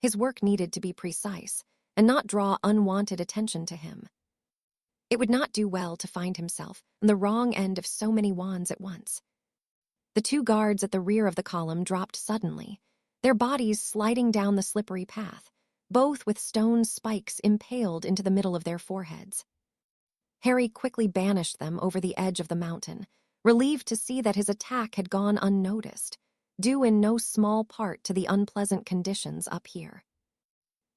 His work needed to be precise and not draw unwanted attention to him. It would not do well to find himself on the wrong end of so many wands at once. The 2 guards at the rear of the column dropped suddenly, their bodies sliding down the slippery path, both with stone spikes impaled into the middle of their foreheads. Harry quickly banished them over the edge of the mountain, relieved to see that his attack had gone unnoticed, due in no small part to the unpleasant conditions up here.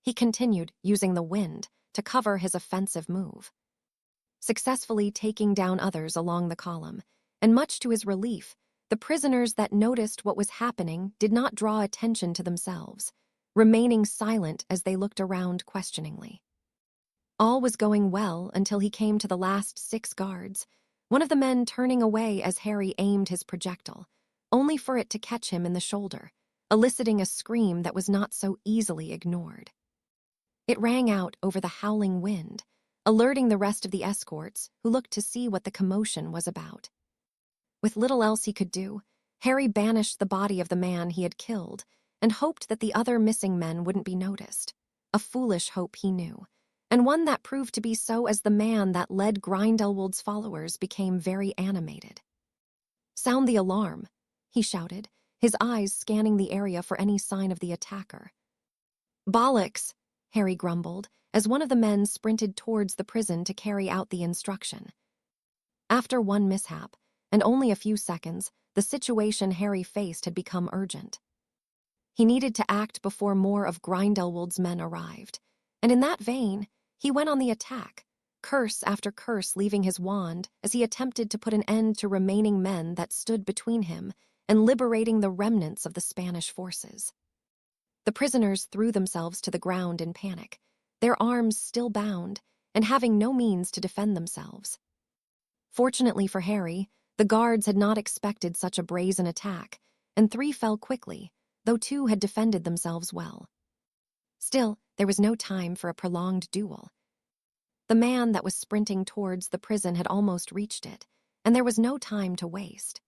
He continued, using the wind, to cover his offensive move, successfully taking down others along the column, and much to his relief, the prisoners that noticed what was happening did not draw attention to themselves, remaining silent as they looked around questioningly. All was going well until he came to the last 6 guards, one of the men turning away as Harry aimed his projectile, only for it to catch him in the shoulder, eliciting a scream that was not so easily ignored. It rang out over the howling wind, alerting the rest of the escorts, who looked to see what the commotion was about. With little else he could do, Harry banished the body of the man he had killed and hoped that the other missing men wouldn't be noticed, a foolish hope he knew, and one that proved to be so as the man that led Grindelwald's followers became very animated. "Sound the alarm," he shouted, his eyes scanning the area for any sign of the attacker. "Bollocks," Harry grumbled, as one of the men sprinted towards the prison to carry out the instruction. After one mishap, and only a few seconds, the situation Harry faced had become urgent. He needed to act before more of Grindelwald's men arrived, and in that vein, he went on the attack, curse after curse leaving his wand as he attempted to put an end to remaining men that stood between him and liberating the remnants of the Spanish forces. The prisoners threw themselves to the ground in panic, their arms still bound and having no means to defend themselves. Fortunately for Harry, the guards had not expected such a brazen attack, and 3 fell quickly, though 2 had defended themselves well. Still, there was no time for a prolonged duel. The man that was sprinting towards the prison had almost reached it, and there was no time to waste.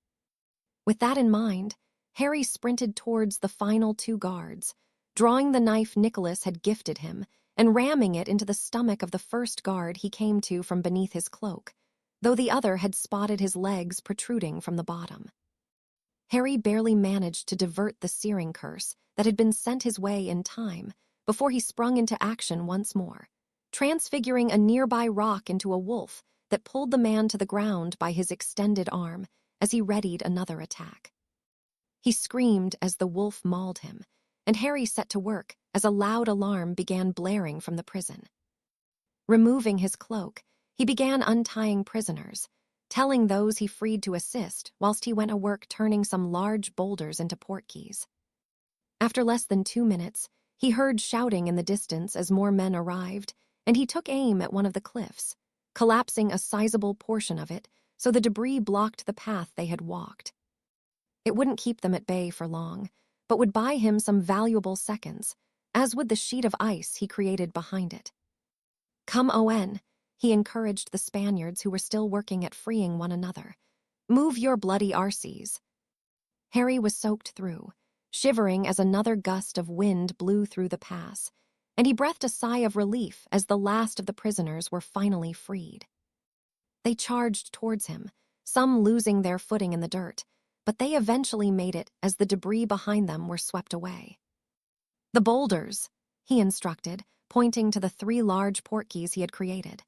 With that in mind, Harry sprinted towards the final 2 guards, drawing the knife Nicholas had gifted him and ramming it into the stomach of the first guard he came to from beneath his cloak, though the other had spotted his legs protruding from the bottom. Harry barely managed to divert the searing curse that had been sent his way in time before he sprung into action once more, transfiguring a nearby rock into a wolf that pulled the man to the ground by his extended arm as he readied another attack. He screamed as the wolf mauled him, and Harry set to work as a loud alarm began blaring from the prison. Removing his cloak, he began untying prisoners, telling those he freed to assist whilst he went to work turning some large boulders into portkeys. After less than 2 minutes, he heard shouting in the distance as more men arrived, and he took aim at one of the cliffs, collapsing a sizable portion of it so the debris blocked the path they had walked. It wouldn't keep them at bay for long, but would buy him some valuable seconds, as would the sheet of ice he created behind it. "Come, Owen," he encouraged the Spaniards who were still working at freeing one another. "Move your bloody arses." Harry was soaked through, shivering as another gust of wind blew through the pass, and he breathed a sigh of relief as the last of the prisoners were finally freed. They charged towards him, some losing their footing in the dirt, but they eventually made it as the debris behind them were swept away. "The boulders," he instructed, pointing to the 3 large portkeys he had created.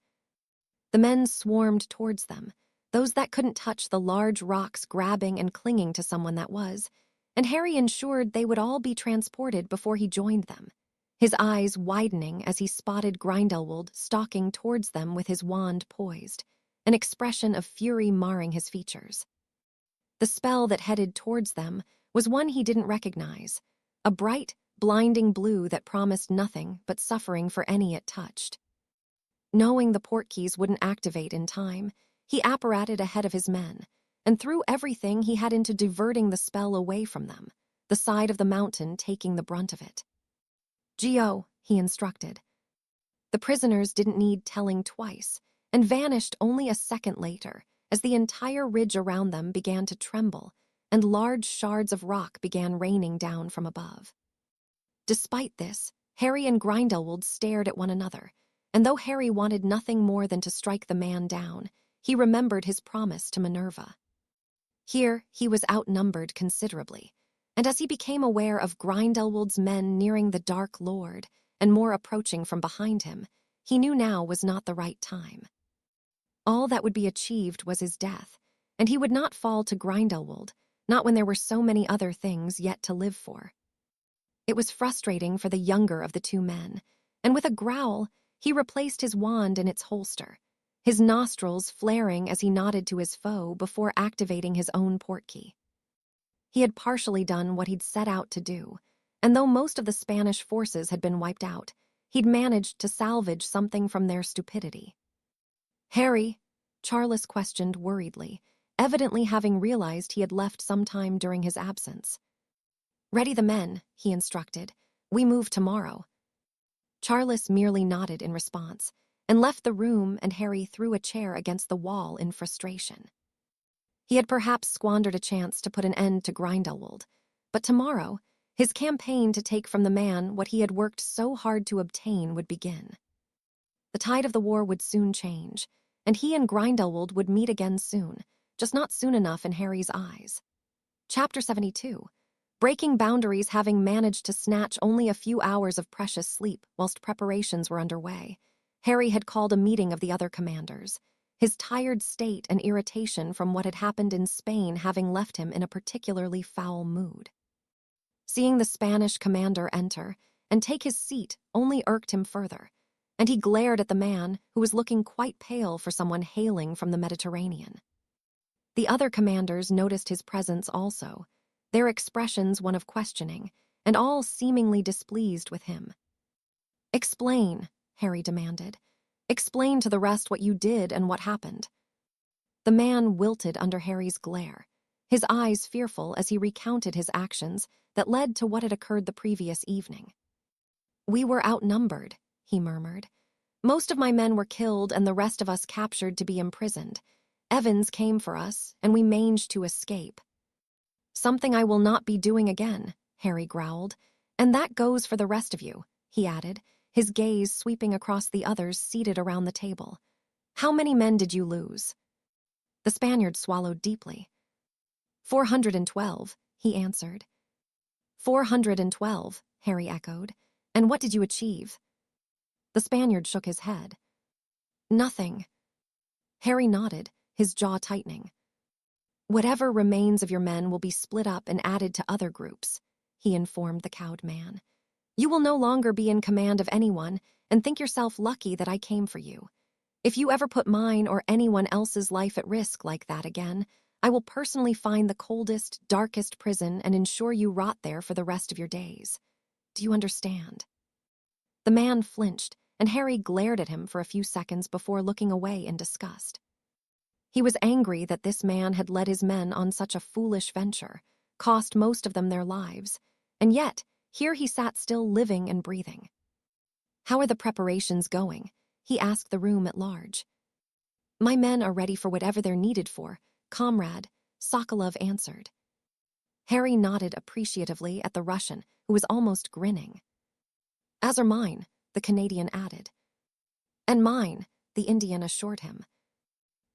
The men swarmed towards them, those that couldn't touch the large rocks grabbing and clinging to someone that was, and Harry ensured they would all be transported before he joined them, his eyes widening as he spotted Grindelwald stalking towards them with his wand poised, an expression of fury marring his features. The spell that headed towards them was one he didn't recognize, a bright, blinding blue that promised nothing but suffering for any it touched. Knowing the portkeys wouldn't activate in time, he apparated ahead of his men, and threw everything he had into diverting the spell away from them, the side of the mountain taking the brunt of it. "Geo," he instructed. The prisoners didn't need telling twice, and vanished only a second later, as the entire ridge around them began to tremble, and large shards of rock began raining down from above. Despite this, Harry and Grindelwald stared at one another, and though Harry wanted nothing more than to strike the man down, he remembered his promise to Minerva. Here, he was outnumbered considerably, and as he became aware of Grindelwald's men nearing the Dark Lord and more approaching from behind him, he knew now was not the right time. All that would be achieved was his death, and he would not fall to Grindelwald, not when there were so many other things yet to live for. It was frustrating for the younger of the 2 men, and with a growl, he replaced his wand in its holster, his nostrils flaring as he nodded to his foe before activating his own portkey. He had partially done what he'd set out to do, and though most of the Spanish forces had been wiped out, he'd managed to salvage something from their stupidity. "Harry?" Charles questioned worriedly, evidently having realized he had left some time during his absence. "Ready the men," he instructed. "We move tomorrow." Charles merely nodded in response, and left the room, and Harry threw a chair against the wall in frustration. He had perhaps squandered a chance to put an end to Grindelwald, but tomorrow, his campaign to take from the man what he had worked so hard to obtain would begin. The tide of the war would soon change, and he and Grindelwald would meet again soon, just not soon enough in Harry's eyes. Chapter 72. Breaking boundaries, having managed to snatch only a few hours of precious sleep whilst preparations were underway, Harry had called a meeting of the other commanders, his tired state and irritation from what had happened in Spain having left him in a particularly foul mood. Seeing the Spanish commander enter and take his seat only irked him further, and he glared at the man who was looking quite pale for someone hailing from the Mediterranean. The other commanders noticed his presence also, their expressions one of questioning, and all seemingly displeased with him. "Explain," Harry demanded. "Explain to the rest what you did and what happened." The man wilted under Harry's glare, his eyes fearful as he recounted his actions that led to what had occurred the previous evening. "We were outnumbered," he murmured. "Most of my men were killed and the rest of us captured to be imprisoned. Evans came for us, and we managed to escape." "Something I will not be doing again," Harry growled. "And that goes for the rest of you," he added, his gaze sweeping across the others seated around the table. "How many men did you lose?" The Spaniard swallowed deeply. 412, he answered. 412, Harry echoed. "And what did you achieve?" The Spaniard shook his head. "Nothing." Harry nodded, his jaw tightening. "Whatever remains of your men will be split up and added to other groups," he informed the cowed man. You will no longer be in command of anyone and think yourself lucky that I came for you. If you ever put mine or anyone else's life at risk like that again, I will personally find the coldest, darkest prison and ensure you rot there for the rest of your days. Do you understand?" The man flinched, and Harry glared at him for a few seconds before looking away in disgust. He was angry that this man had led his men on such a foolish venture, cost most of them their lives, and yet here he sat still living and breathing. "How are the preparations going?" he asked the room at large. "My men are ready for whatever they're needed for, comrade," Sokolov answered. Harry nodded appreciatively at the Russian, who was almost grinning. "As are mine," the Canadian added. "And mine," the Indian assured him.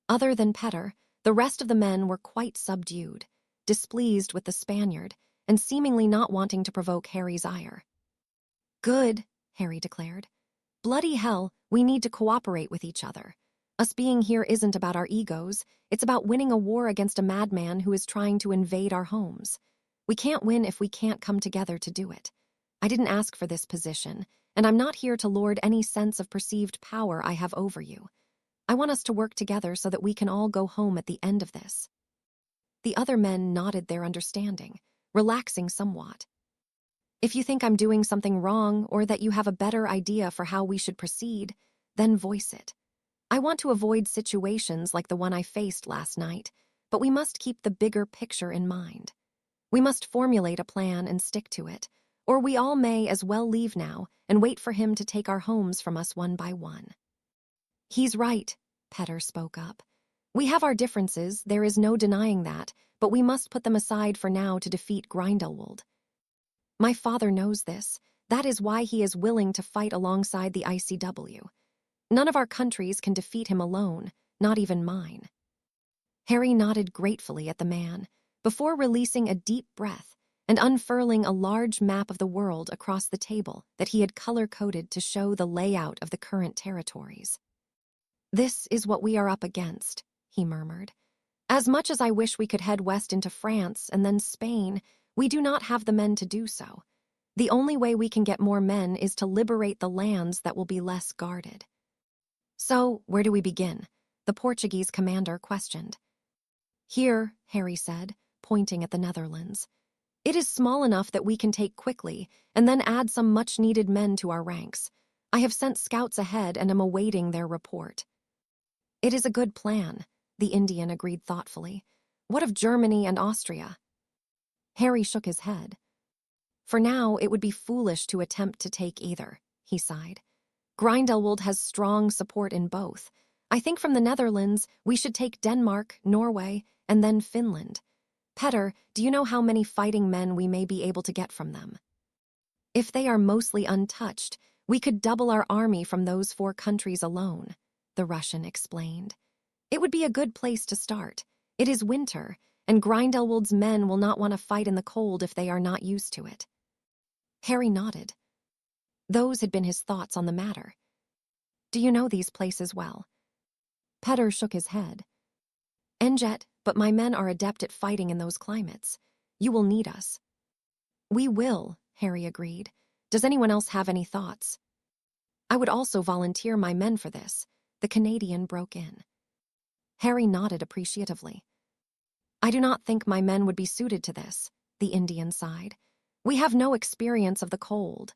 Other than Petter, the rest of the men were quite subdued, displeased with the Spaniard, and seemingly not wanting to provoke Harry's ire. "Good," Harry declared. "Bloody hell, we need to cooperate with each other. Us being here isn't about our egos, it's about winning a war against a madman who is trying to invade our homes. We can't win if we can't come together to do it. I didn't ask for this position, and I'm not here to lord any sense of perceived power I have over you. I want us to work together so that we can all go home at the end of this." The other men nodded their understanding, relaxing somewhat. "If you think I'm doing something wrong or that you have a better idea for how we should proceed, then voice it. I want to avoid situations like the one I faced last night, but we must keep the bigger picture in mind. We must formulate a plan and stick to it, or we all may as well leave now and wait for him to take our homes from us one by one." "He's right," Petter spoke up. "We have our differences, there is no denying that, but we must put them aside for now to defeat Grindelwald. My father knows this. That is why he is willing to fight alongside the ICW. None of our countries can defeat him alone, not even mine." Harry nodded gratefully at the man, before releasing a deep breath and unfurling a large map of the world across the table that he had color-coded to show the layout of the current territories. "This is what we are up against," he murmured. "As much as I wish we could head west into France and then Spain, we do not have the men to do so. The only way we can get more men is to liberate the lands that will be less guarded." "So, where do we begin?" the Portuguese commander questioned. "Here," Harry said, pointing at the Netherlands. "It is small enough that we can take quickly and then add some much-needed men to our ranks. I have sent scouts ahead and am awaiting their report." "It is a good plan," the Indian agreed thoughtfully. "What of Germany and Austria?" Harry shook his head. "For now, it would be foolish to attempt to take either," he sighed. "Grindelwald has strong support in both. I think from the Netherlands, we should take Denmark, Norway, and then Finland. Petter, do you know how many fighting men we may be able to get from them?" "If they are mostly untouched, we could double our army from those 4 countries alone," the Russian explained. "It would be a good place to start. It is winter, and Grindelwald's men will not want to fight in the cold if they are not used to it." Harry nodded. Those had been his thoughts on the matter. "Do you know these places well?" Petter shook his head. "Enjet, but my men are adept at fighting in those climates. You will need us." "We will," Harry agreed. "Does anyone else have any thoughts?" "I would also volunteer my men for this," the Canadian broke in. Harry nodded appreciatively. "I do not think my men would be suited to this," the Indian sighed. "We have no experience of the cold."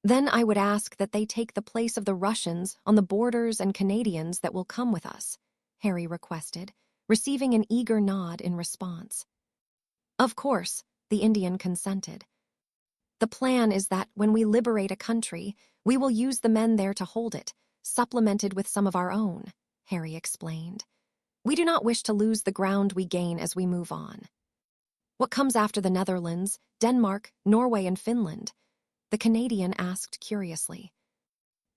"Then I would ask that they take the place of the Russians on the borders and Canadians that will come with us," Harry requested, receiving an eager nod in response. "Of course," the Indian consented. "The plan is that when we liberate a country, we will use the men there to hold it, supplemented with some of our own," Harry explained. "We do not wish to lose the ground we gain as we move on." "What comes after the Netherlands, Denmark, Norway, and Finland?" the Canadian asked curiously.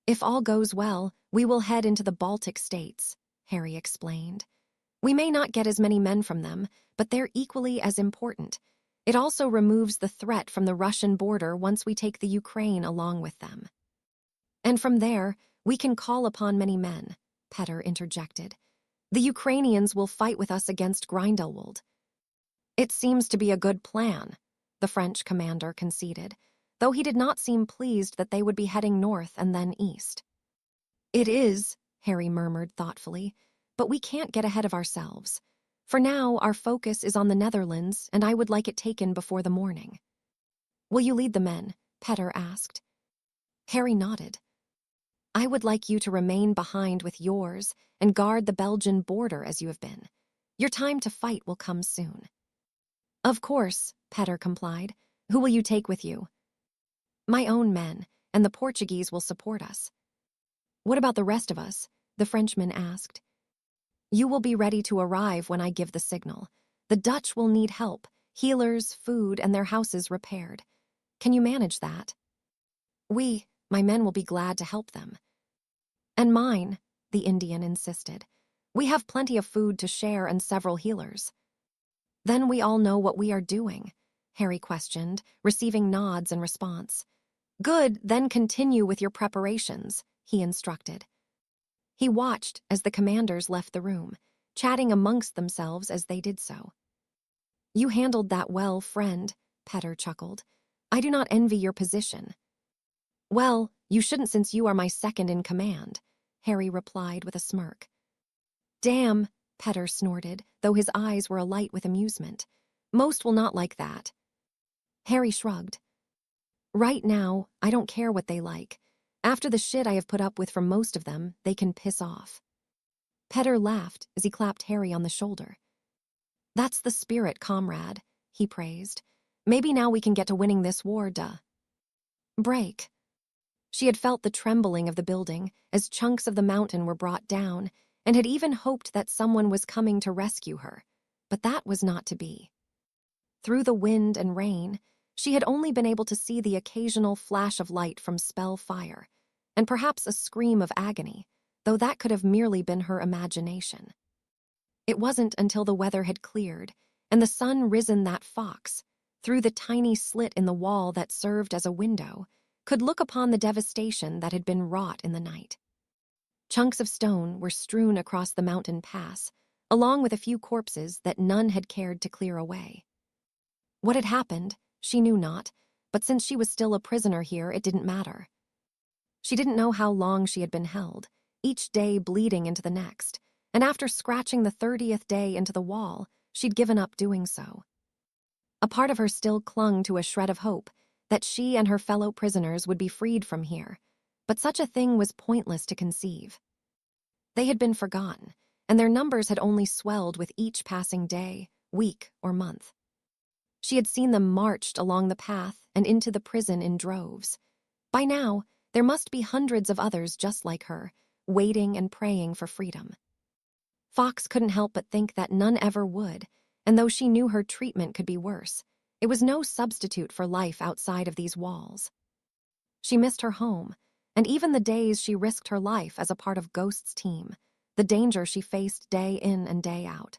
"If all goes well, we will head into the Baltic states," Harry explained. "We may not get as many men from them, but they're equally as important. It also removes the threat from the Russian border once we take the Ukraine along with them." "And from there, we can call upon many men," Petter interjected. "The Ukrainians will fight with us against Grindelwald." "It seems to be a good plan," the French commander conceded. though he did not seem pleased that they would be heading north and then east. "It is," Harry murmured thoughtfully, "but we can't get ahead of ourselves. For now, our focus is on the Netherlands, and I would like it taken before the morning." "Will you lead the men?" Petter asked. Harry nodded. "I would like you to remain behind with yours and guard the Belgian border as you have been. Your time to fight will come soon." "Of course," Petter complied. "Who will you take with you?" "My own men, and the Portuguese will support us." "What about the rest of us?" the Frenchman asked. "You will be ready to arrive when I give the signal. The Dutch will need help, healers, food, and their houses repaired. Can you manage that?" My men will be glad to help them." "And mine," the Indian insisted. "We have plenty of food to share and several healers." "Then we all know what we are doing?" Harry questioned, receiving nods in response. "Good, then continue with your preparations," he instructed. He watched as the commanders left the room, chatting amongst themselves as they did so. "You handled that well, friend," Petter chuckled. "I do not envy your position." "Well, you shouldn't since you are my second in command," Harry replied with a smirk. "Damn," Petter snorted, though his eyes were alight with amusement. "Most will not like that." Harry shrugged. "Right now, I don't care what they like. After the shit I have put up with from most of them, they can piss off." Petter laughed as he clapped Harry on the shoulder. "That's the spirit, comrade," he praised. "Maybe now we can get to winning this war, duh." Break. She had felt the trembling of the building as chunks of the mountain were brought down, and had even hoped that someone was coming to rescue her, but that was not to be. Through the wind and rain, she had only been able to see the occasional flash of light from spell fire, and perhaps a scream of agony, though that could have merely been her imagination. It wasn't until the weather had cleared and the sun risen that Fox, through the tiny slit in the wall that served as a window, could look upon the devastation that had been wrought in the night. Chunks of stone were strewn across the mountain pass, along with a few corpses that none had cared to clear away. What had happened, she knew not, but since she was still a prisoner here, it didn't matter. She didn't know how long she had been held, each day bleeding into the next, and after scratching the 30th day into the wall, she'd given up doing so. A part of her still clung to a shred of hope that she and her fellow prisoners would be freed from here, but such a thing was pointless to conceive. They had been forgotten, and their numbers had only swelled with each passing day, week, or month. She had seen them marched along the path and into the prison in droves. By now, there must be hundreds of others just like her, waiting and praying for freedom. Fox couldn't help but think that none ever would, and though she knew her treatment could be worse, it was no substitute for life outside of these walls. She missed her home, and even the days she risked her life as a part of Ghost's team, the danger she faced day in and day out.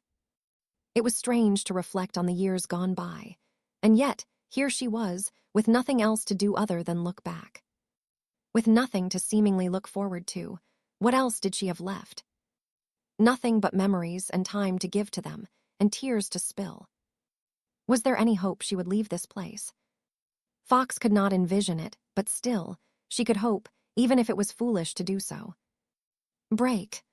It was strange to reflect on the years gone by, and yet here she was, with nothing else to do other than look back. With nothing to seemingly look forward to, what else did she have left? Nothing but memories and time to give to them, and tears to spill. Was there any hope she would leave this place? Fox could not envision it, but still, she could hope, even if it was foolish to do so. Break.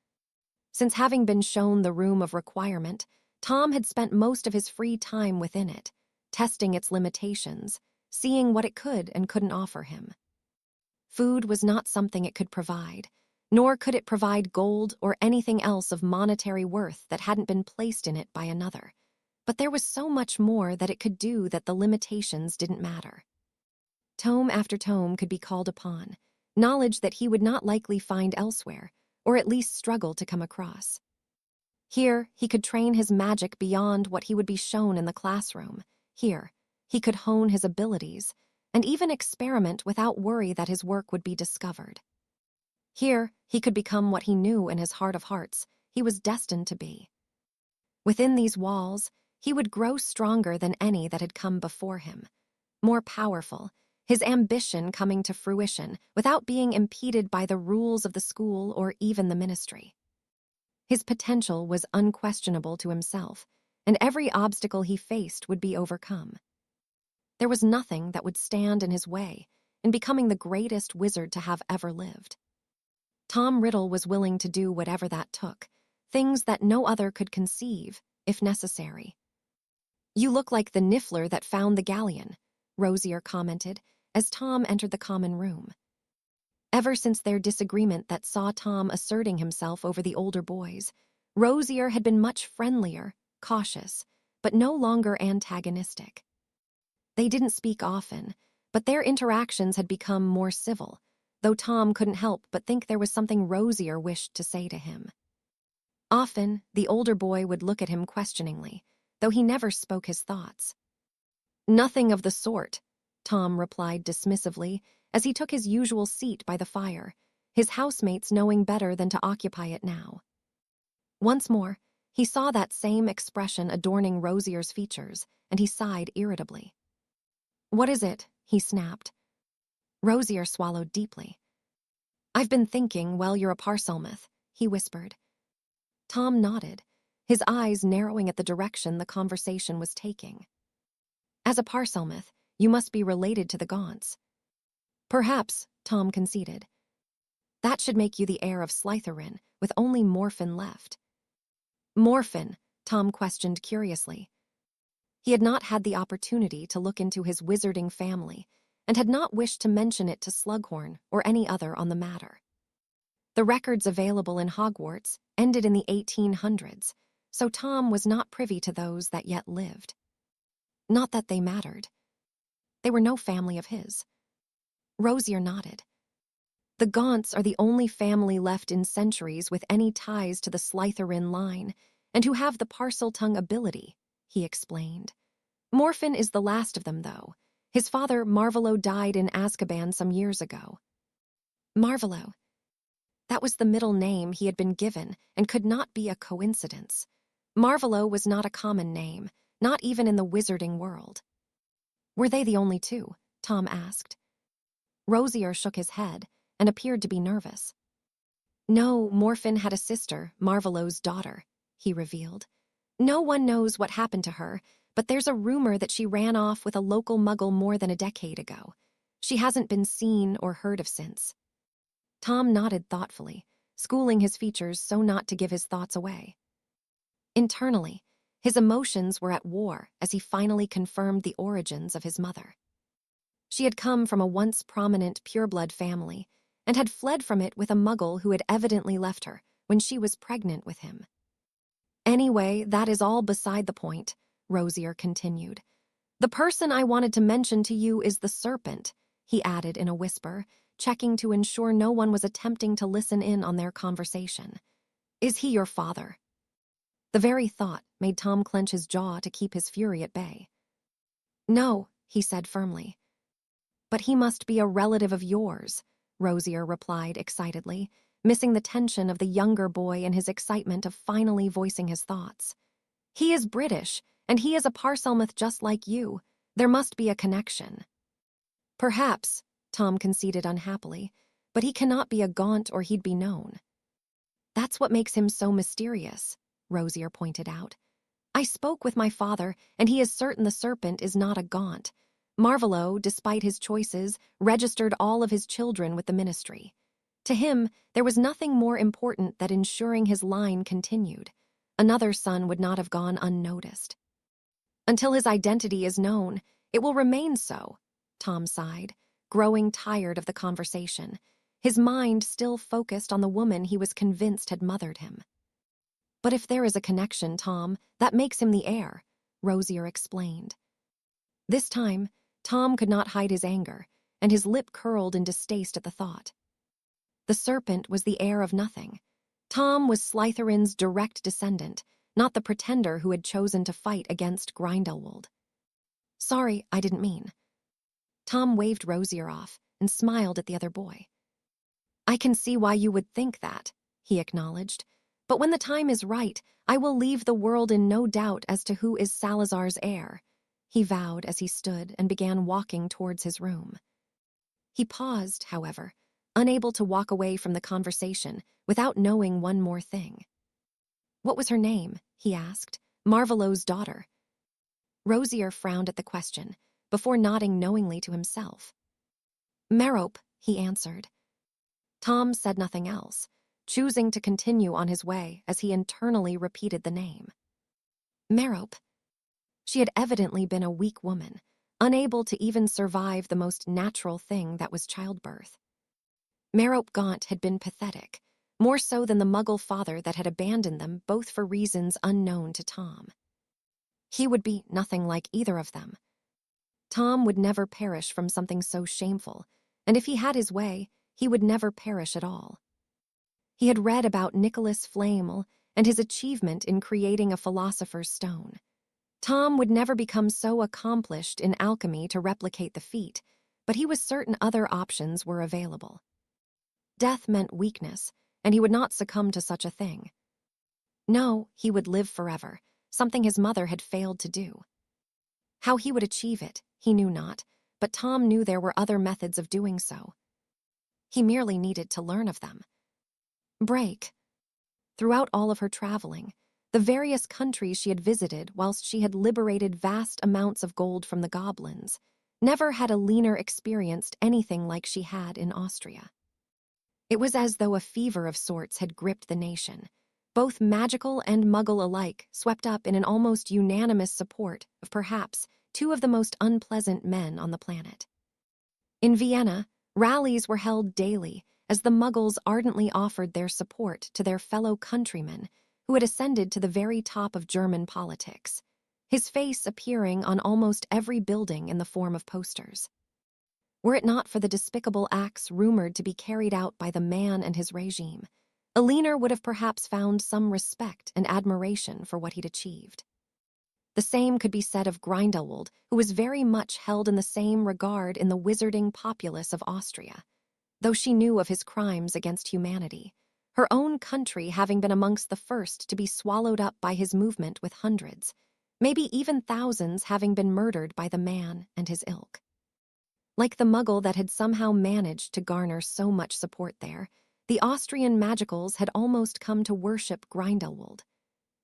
Since having been shown the room of requirement, Tom had spent most of his free time within it, testing its limitations, seeing what it could and couldn't offer him. Food was not something it could provide, nor could it provide gold or anything else of monetary worth that hadn't been placed in it by another. But there was so much more that it could do that the limitations didn't matter. Tome after tome could be called upon, knowledge that he would not likely find elsewhere, or at least struggle to come across. Here, he could train his magic beyond what he would be shown in the classroom. Here, he could hone his abilities, and even experiment without worry that his work would be discovered. Here, he could become what he knew in his heart of hearts he was destined to be. Within these walls, he would grow stronger than any that had come before him, more powerful, his ambition coming to fruition without being impeded by the rules of the school or even the ministry. His potential was unquestionable to himself, and every obstacle he faced would be overcome. There was nothing that would stand in his way in becoming the greatest wizard to have ever lived. Tom Riddle was willing to do whatever that took, things that no other could conceive, if necessary. "You look like the niffler that found the galleon," Rosier commented as Tom entered the common room. Ever since their disagreement that saw Tom asserting himself over the older boys, Rosier had been much friendlier, cautious, but no longer antagonistic. They didn't speak often, but their interactions had become more civil, though Tom couldn't help but think there was something Rosier wished to say to him. Often, the older boy would look at him questioningly, though he never spoke his thoughts. "Nothing of the sort," Tom replied dismissively as he took his usual seat by the fire, his housemates knowing better than to occupy it now. Once more, he saw that same expression adorning Rosier's features, and he sighed irritably. "What is it?" he snapped. Rosier swallowed deeply. "I've been thinking, well, you're a Parselmouth," he whispered. Tom nodded, his eyes narrowing at the direction the conversation was taking. "As a Parselmouth, you must be related to the Gaunts." "Perhaps," Tom conceded. "That should make you the heir of Slytherin, with only Morphin left." "Morphin?" Tom questioned curiously. He had not had the opportunity to look into his wizarding family, and had not wished to mention it to Slughorn or any other on the matter. The records available in Hogwarts ended in the 1800s, so Tom was not privy to those that yet lived. Not that they mattered. They were no family of his. Rosier nodded. "The Gaunts are the only family left in centuries with any ties to the Slytherin line, and who have the Parseltongue ability," he explained. "Morphin is the last of them, though. His father, Marvolo, died in Azkaban some years ago." Marvolo. That was the middle name he had been given and could not be a coincidence. Marvolo was not a common name, not even in the wizarding world. "Were they the only two?" Tom asked. Rosier shook his head and appeared to be nervous. "No, Morphin had a sister, Marvolo's daughter," he revealed. "No one knows what happened to her, but there's a rumor that she ran off with a local muggle more than a decade ago. She hasn't been seen or heard of since." Tom nodded thoughtfully, schooling his features so not to give his thoughts away. Internally, his emotions were at war as he finally confirmed the origins of his mother. She had come from a once prominent pureblood family and had fled from it with a muggle who had evidently left her when she was pregnant with him. "Anyway, that is all beside the point," Rosier continued. "The person I wanted to mention to you is the serpent," he added in a whisper, checking to ensure no one was attempting to listen in on their conversation. "Is he your father?" The very thought made Tom clench his jaw to keep his fury at bay. "No," he said firmly. "But he must be a relative of yours," Rosier replied excitedly, missing the tension of the younger boy in his excitement of finally voicing his thoughts. "He is British, and he is a Parselmouth just like you. There must be a connection." "Perhaps," Tom conceded unhappily, "but he cannot be a Gaunt or he'd be known." "That's what makes him so mysterious," Rosier pointed out. "I spoke with my father, and he is certain the serpent is not a Gaunt. Marvolo, despite his choices, registered all of his children with the ministry. To him, there was nothing more important than ensuring his line continued. Another son would not have gone unnoticed. Until his identity is known, it will remain so," Tom sighed, growing tired of the conversation, his mind still focused on the woman he was convinced had mothered him. "But if there is a connection, Tom, that makes him the heir," Rosier explained. This time, Tom could not hide his anger, and his lip curled in distaste at the thought. The serpent was the heir of nothing. Tom was Slytherin's direct descendant, not the pretender who had chosen to fight against Grindelwald. "Sorry, I didn't mean." Tom waved Rosier off and smiled at the other boy. "I can see why you would think that," he acknowledged. "But when the time is right, I will leave the world in no doubt as to who is Salazar's heir," he vowed as he stood and began walking towards his room. He paused, however, unable to walk away from the conversation without knowing one more thing. "What was her name?" he asked. "Marvolo's daughter." Rosier frowned at the question, before nodding knowingly to himself. "Merope," he answered. Tom said nothing else, choosing to continue on his way as he internally repeated the name. Merope. She had evidently been a weak woman, unable to even survive the most natural thing that was childbirth. Merope Gaunt had been pathetic, more so than the Muggle father that had abandoned them, both for reasons unknown to Tom. He would be nothing like either of them. Tom would never perish from something so shameful, and if he had his way, he would never perish at all. He had read about Nicholas Flamel and his achievement in creating a philosopher's stone. Tom would never become so accomplished in alchemy to replicate the feat, but he was certain other options were available. Death meant weakness, and he would not succumb to such a thing. No, he would live forever, something his mother had failed to do. How he would achieve it, he knew not, but Tom knew there were other methods of doing so. He merely needed to learn of them. Break. Throughout all of her traveling, the various countries she had visited whilst she had liberated vast amounts of gold from the goblins, never had Alina experienced anything like she had in Austria. It was as though a fever of sorts had gripped the nation, both magical and Muggle alike swept up in an almost unanimous support of perhaps two of the most unpleasant men on the planet. In Vienna, rallies were held daily as the Muggles ardently offered their support to their fellow countrymen who had ascended to the very top of German politics, his face appearing on almost every building in the form of posters. Were it not for the despicable acts rumored to be carried out by the man and his regime, Alina would have perhaps found some respect and admiration for what he'd achieved. The same could be said of Grindelwald, who was very much held in the same regard in the wizarding populace of Austria, though she knew of his crimes against humanity, her own country having been amongst the first to be swallowed up by his movement, with hundreds, maybe even thousands, having been murdered by the man and his ilk. Like the Muggle that had somehow managed to garner so much support there, the Austrian magicals had almost come to worship Grindelwald,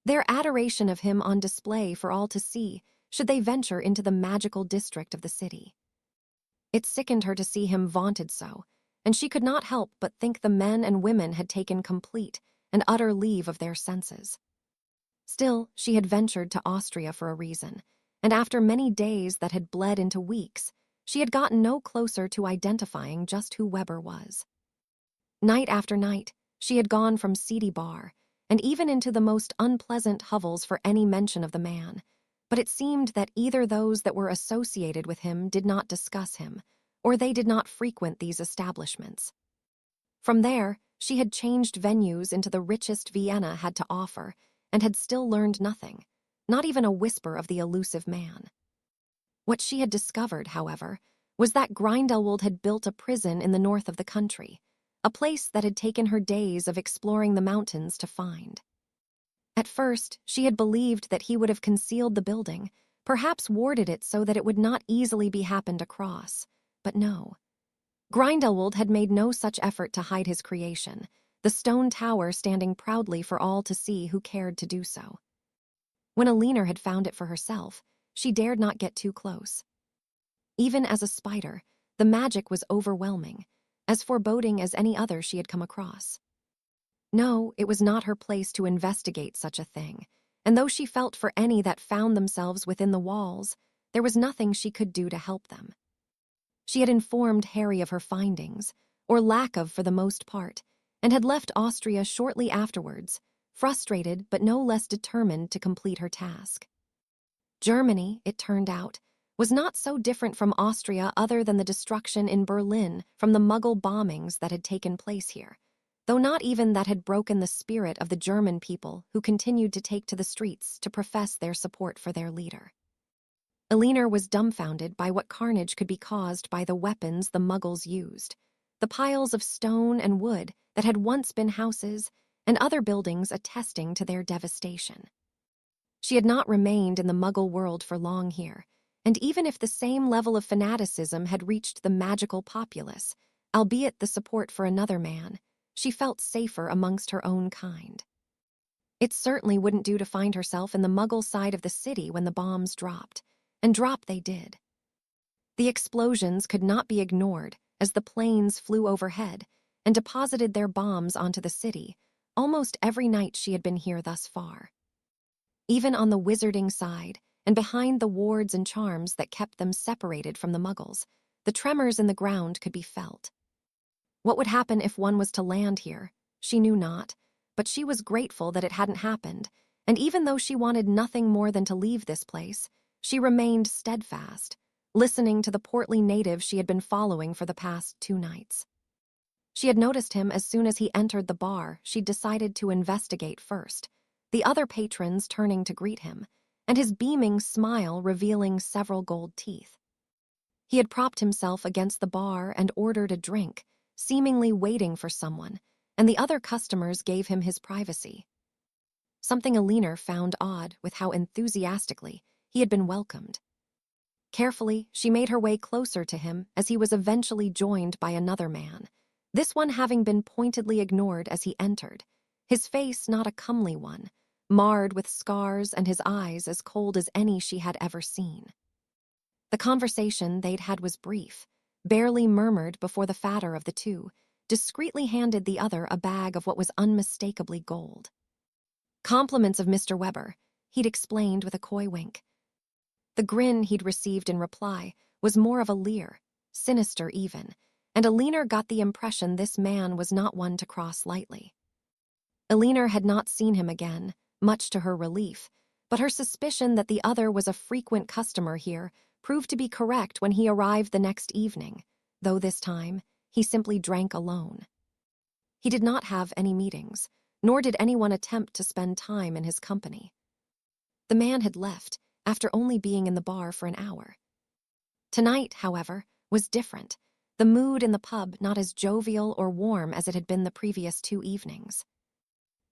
their adoration of him on display for all to see should they venture into the magical district of the city. It sickened her to see him vaunted so, and she could not help but think the men and women had taken complete and utter leave of their senses. Still, she had ventured to Austria for a reason, and after many days that had bled into weeks, she had gotten no closer to identifying just who Weber was. Night after night, she had gone from seedy bar, and even into the most unpleasant hovels for any mention of the man, but it seemed that either those that were associated with him did not discuss him, or they did not frequent these establishments. From there, she had changed venues into the richest Vienna had to offer, and had still learned nothing, not even a whisper of the elusive man. What she had discovered, however, was that Grindelwald had built a prison in the north of the country, a place that had taken her days of exploring the mountains to find. At first, she had believed that he would have concealed the building, perhaps warded it so that it would not easily be happened across, but no. Grindelwald had made no such effort to hide his creation, the stone tower standing proudly for all to see who cared to do so. When Alina had found it for herself, she dared not get too close. Even as a spider, the magic was overwhelming, as foreboding as any other she had come across. No, it was not her place to investigate such a thing, and though she felt for any that found themselves within the walls, there was nothing she could do to help them. She had informed Harry of her findings, or lack of for the most part, and had left Austria shortly afterwards, frustrated but no less determined to complete her task. Germany, it turned out, was not so different from Austria other than the destruction in Berlin from the Muggle bombings that had taken place here, though not even that had broken the spirit of the German people who continued to take to the streets to profess their support for their leader. Alina was dumbfounded by what carnage could be caused by the weapons the Muggles used, the piles of stone and wood that had once been houses, and other buildings attesting to their devastation. She had not remained in the Muggle world for long here, and even if the same level of fanaticism had reached the magical populace, albeit the support for another man, she felt safer amongst her own kind. It certainly wouldn't do to find herself in the Muggle side of the city when the bombs dropped, and drop they did. The explosions could not be ignored as the planes flew overhead and deposited their bombs onto the city almost every night she had been here thus far. Even on the wizarding side, and behind the wards and charms that kept them separated from the muggles, the tremors in the ground could be felt. What would happen if one was to land here? She knew not, but she was grateful that it hadn't happened, and even though she wanted nothing more than to leave this place, she remained steadfast, listening to the portly native she had been following for the past 2 nights. She had noticed him as soon as he entered the bar. She decided to investigate first, the other patrons turning to greet him, and his beaming smile revealing several gold teeth. He had propped himself against the bar and ordered a drink, seemingly waiting for someone, and the other customers gave him his privacy. Something Alina found odd with how enthusiastically he had been welcomed. Carefully, she made her way closer to him as he was eventually joined by another man, this one having been pointedly ignored as he entered, his face not a comely one, marred with scars and his eyes as cold as any she had ever seen. The conversation they'd had was brief, barely murmured before the fatter of the two discreetly handed the other a bag of what was unmistakably gold. Compliments of Mr. Weber, he'd explained with a coy wink. The grin he'd received in reply was more of a leer, sinister even, and Alina got the impression this man was not one to cross lightly. Alina had not seen him again, much to her relief, but her suspicion that the other was a frequent customer here proved to be correct when he arrived the next evening, though this time he simply drank alone. He did not have any meetings, nor did anyone attempt to spend time in his company. The man had left after only being in the bar for an hour. Tonight, however, was different, the mood in the pub not as jovial or warm as it had been the previous 2 evenings.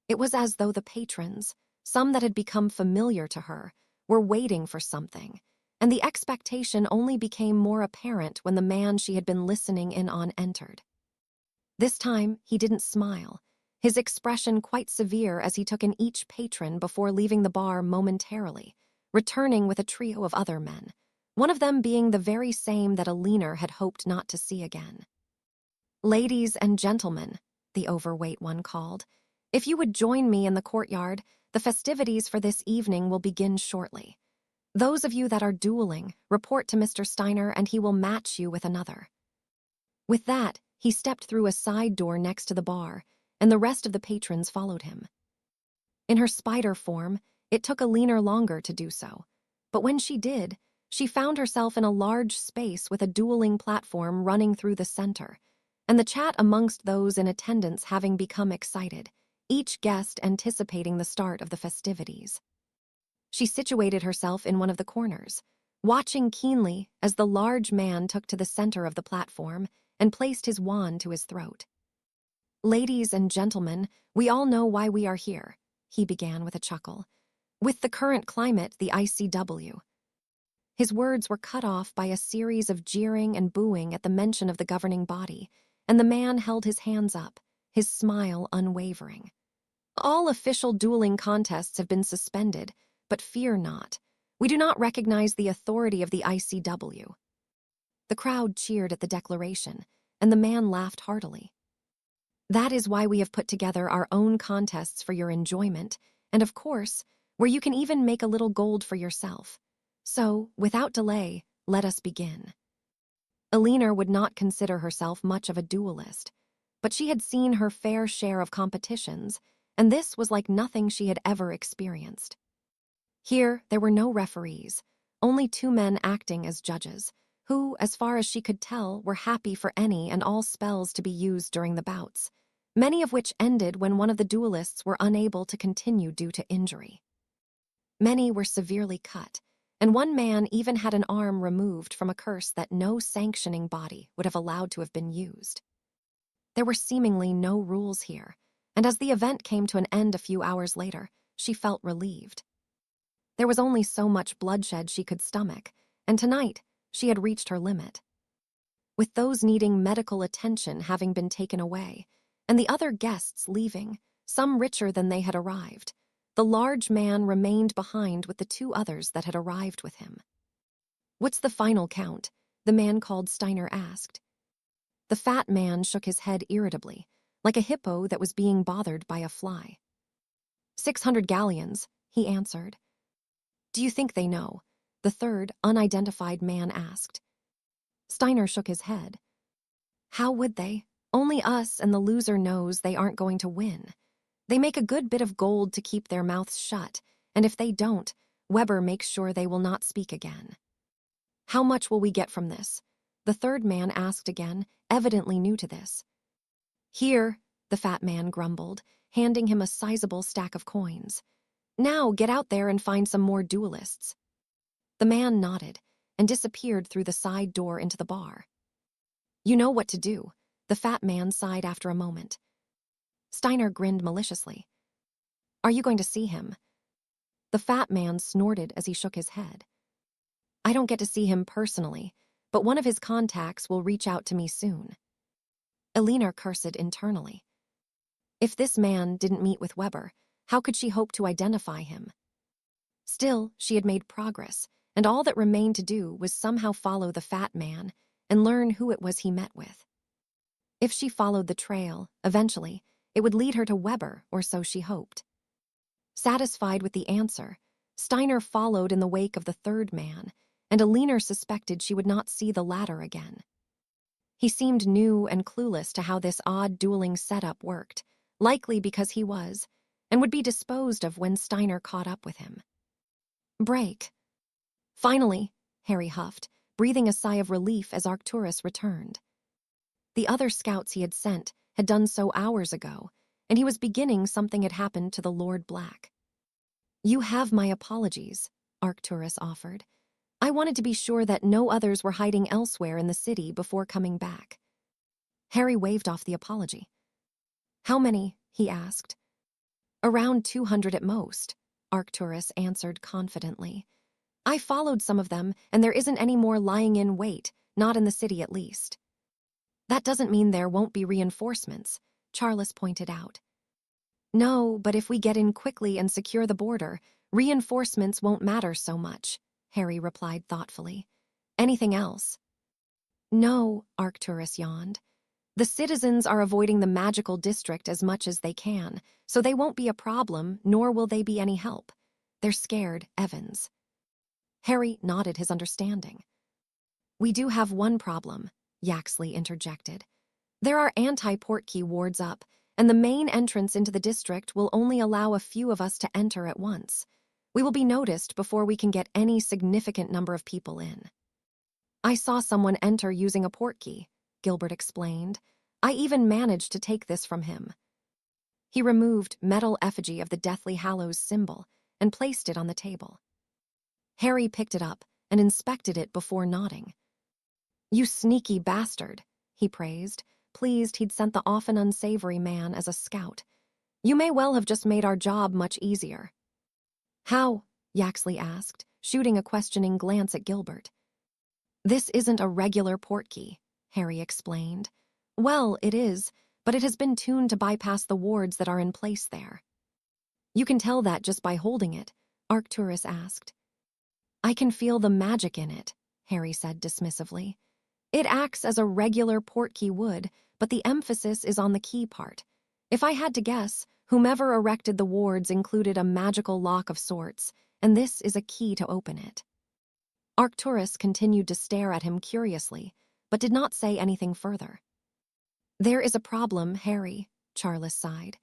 It was as though the patrons, some that had become familiar to her, were waiting for something, and the expectation only became more apparent when the man she had been listening in on entered. This time, he didn't smile, his expression quite severe as he took in each patron before leaving the bar momentarily, returning with a trio of other men, one of them being the very same that Alina had hoped not to see again. "Ladies and gentlemen," the overweight one called, "if you would join me in the courtyard, the festivities for this evening will begin shortly. Those of you that are dueling, report to Mr. Steiner and he will match you with another." With that, he stepped through a side door next to the bar, and the rest of the patrons followed him. In her spider form, it took Alina longer to do so, but when she did, she found herself in a large space with a dueling platform running through the center, and the chat amongst those in attendance having become excited, each guest anticipating the start of the festivities. She situated herself in one of the corners, watching keenly as the large man took to the center of the platform and placed his wand to his throat. "Ladies and gentlemen, we all know why we are here," he began with a chuckle. "With the current climate, the ICW." His words were cut off by a series of jeering and booing at the mention of the governing body, and the man held his hands up, his smile unwavering. "All official dueling contests have been suspended, but fear not. We do not recognize the authority of the ICW." The crowd cheered at the declaration, and the man laughed heartily. "That is why we have put together our own contests for your enjoyment, and of course, where you can even make a little gold for yourself. So, without delay, let us begin." Alina would not consider herself much of a duelist, but she had seen her fair share of competitions, and this was like nothing she had ever experienced. Here, there were no referees, only 2 men acting as judges, who, as far as she could tell, were happy for any and all spells to be used during the bouts, many of which ended when one of the duelists were unable to continue due to injury. Many were severely cut, and one man even had an arm removed from a curse that no sanctioning body would have allowed to have been used. There were seemingly no rules here, and as the event came to an end a few hours later, she felt relieved. There was only so much bloodshed she could stomach, and tonight she had reached her limit. With those needing medical attention having been taken away, and the other guests leaving, some richer than they had arrived, the large man remained behind with the 2 others that had arrived with him. "What's the final count?" the man called Steiner asked. The fat man shook his head irritably, like a hippo that was being bothered by a fly. 600 galleons, he answered. Do you think they know? The third, unidentified man asked. Steiner shook his head. How would they? Only us, and the loser knows they aren't going to win. They make a good bit of gold to keep their mouths shut, and if they don't, Weber makes sure they will not speak again. How much will we get from this? The third man asked again, evidently new to this. Here, the fat man grumbled, handing him a sizable stack of coins. Now get out there and find some more duelists. The man nodded and disappeared through the side door into the bar. You know what to do, the fat man sighed after a moment. Steiner grinned maliciously. Are you going to see him? The fat man snorted as he shook his head. I don't get to see him personally, but one of his contacts will reach out to me soon. Elena cursed internally. If this man didn't meet with Weber, how could she hope to identify him? Still, she had made progress, and all that remained to do was somehow follow the fat man and learn who it was he met with. If she followed the trail, eventually, it would lead her to Weber, or so she hoped. Satisfied with the answer, Steiner followed in the wake of the third man, and Elena suspected she would not see the latter again. He seemed new and clueless to how this odd dueling setup worked, likely because he was, and would be disposed of when Steiner caught up with him. Break. Finally, Harry huffed, breathing a sigh of relief as Arcturus returned. The other scouts he had sent had done so hours ago, and he was beginning something had happened to the Lord Black. You have my apologies, Arcturus offered. I wanted to be sure that no others were hiding elsewhere in the city before coming back. Harry waved off the apology. How many? He asked. Around 200 at most, Arcturus answered confidently. I followed some of them, and there isn't any more lying in wait, not in the city at least. That doesn't mean there won't be reinforcements, Charles pointed out. No, but if we get in quickly and secure the border, reinforcements won't matter so much, Harry replied thoughtfully. Anything else? No, Arcturus yawned. The citizens are avoiding the magical district as much as they can, so they won't be a problem, nor will they be any help. They're scared, Evans. Harry nodded his understanding. We do have one problem, Yaxley interjected. There are anti-portkey wards up, and the main entrance into the district will only allow a few of us to enter at once. We will be noticed before we can get any significant number of people in. I saw someone enter using a portkey, Gilbert explained. I even managed to take this from him. He removed metal effigy of the Deathly Hallows symbol and placed it on the table. Harry picked it up and inspected it before nodding. You sneaky bastard, he praised, pleased he'd sent the often unsavory man as a scout. You may well have just made our job much easier. How? Yaxley asked, shooting a questioning glance at Gilbert. This isn't a regular portkey, Harry explained. Well, it is, but it has been tuned to bypass the wards that are in place there. You can tell that just by holding it, Arcturus asked. I can feel the magic in it, Harry said dismissively. It acts as a regular portkey would, but the emphasis is on the key part. If I had to guess, whomever erected the wards included a magical lock of sorts, and this is a key to open it. Arcturus continued to stare at him curiously, but did not say anything further. There is a problem, Harry, Charles sighed.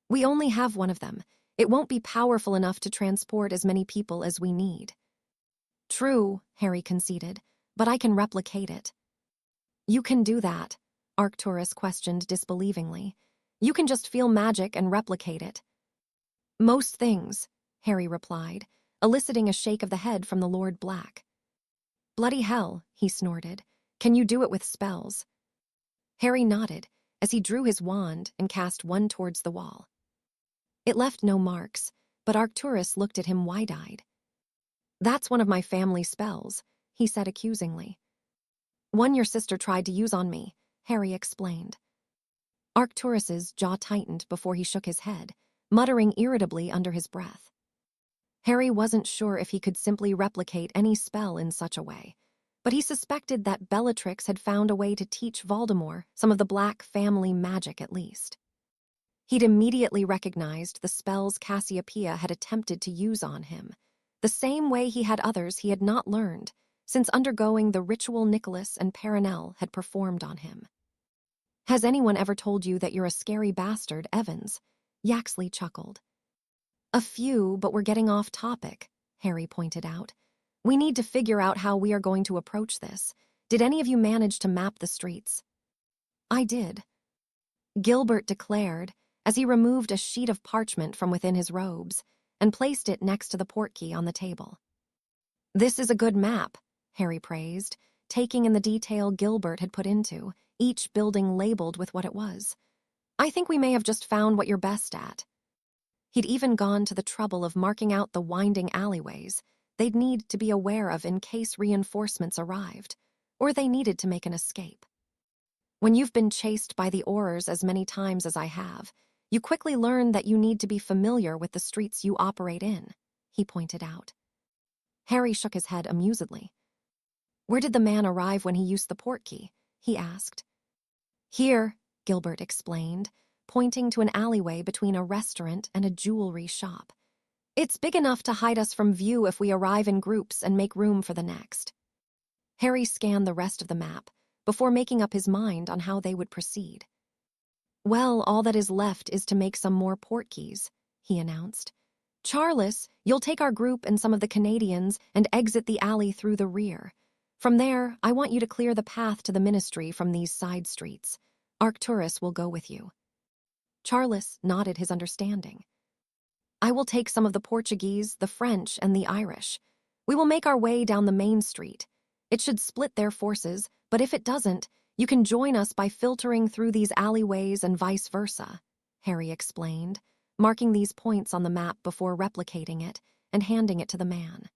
We only have one of them. It won't be powerful enough to transport as many people as we need. True, Harry conceded, but I can replicate it. You can do that, Arcturus questioned disbelievingly. You can just feel magic and replicate it. Most things, Harry replied, eliciting a shake of the head from the Lord Black. Bloody hell, he snorted. Can you do it with spells? Harry nodded as he drew his wand and cast one towards the wall. It left no marks, but Arcturus looked at him wide-eyed. That's one of my family spells, he said accusingly. One your sister tried to use on me, Harry explained. Arcturus's jaw tightened before he shook his head, muttering irritably under his breath. Harry wasn't sure if he could simply replicate any spell in such a way. But he suspected that Bellatrix had found a way to teach Voldemort some of the Black family magic at least. He'd immediately recognized the spells Cassiopeia had attempted to use on him, the same way he had others he had not learned, since undergoing the ritual Nicholas and Perenelle had performed on him. "Has anyone ever told you that you're a scary bastard, Evans?" Yaxley chuckled. "A few, but we're getting off topic," Harry pointed out. "We need to figure out how we are going to approach this. Did any of you manage to map the streets?" "I did," Gilbert declared, as he removed a sheet of parchment from within his robes and placed it next to the portkey on the table. "This is a good map," Harry praised, taking in the detail Gilbert had put into, each building labeled with what it was. "I think we may have just found what you're best at." He'd even gone to the trouble of marking out the winding alleyways they'd need to be aware of in case reinforcements arrived, or they needed to make an escape. "When you've been chased by the Aurors as many times as I have, you quickly learn that you need to be familiar with the streets you operate in," he pointed out. Harry shook his head amusedly. "Where did the man arrive when he used the portkey?" he asked. "Here," Gilbert explained, pointing to an alleyway between a restaurant and a jewelry shop. "It's big enough to hide us from view if we arrive in groups and make room for the next." Harry scanned the rest of the map before making up his mind on how they would proceed. "Well, all that is left is to make some more portkeys," he announced. "Charles, you'll take our group and some of the Canadians and exit the alley through the rear. From there, I want you to clear the path to the ministry from these side streets. Arcturus will go with you." Charles nodded his understanding. "I will take some of the Portuguese, the French, and the Irish. We will make our way down the main street. It should split their forces, but if it doesn't, you can join us by filtering through these alleyways and vice versa," Harry explained, marking these points on the map before replicating it and handing it to the man.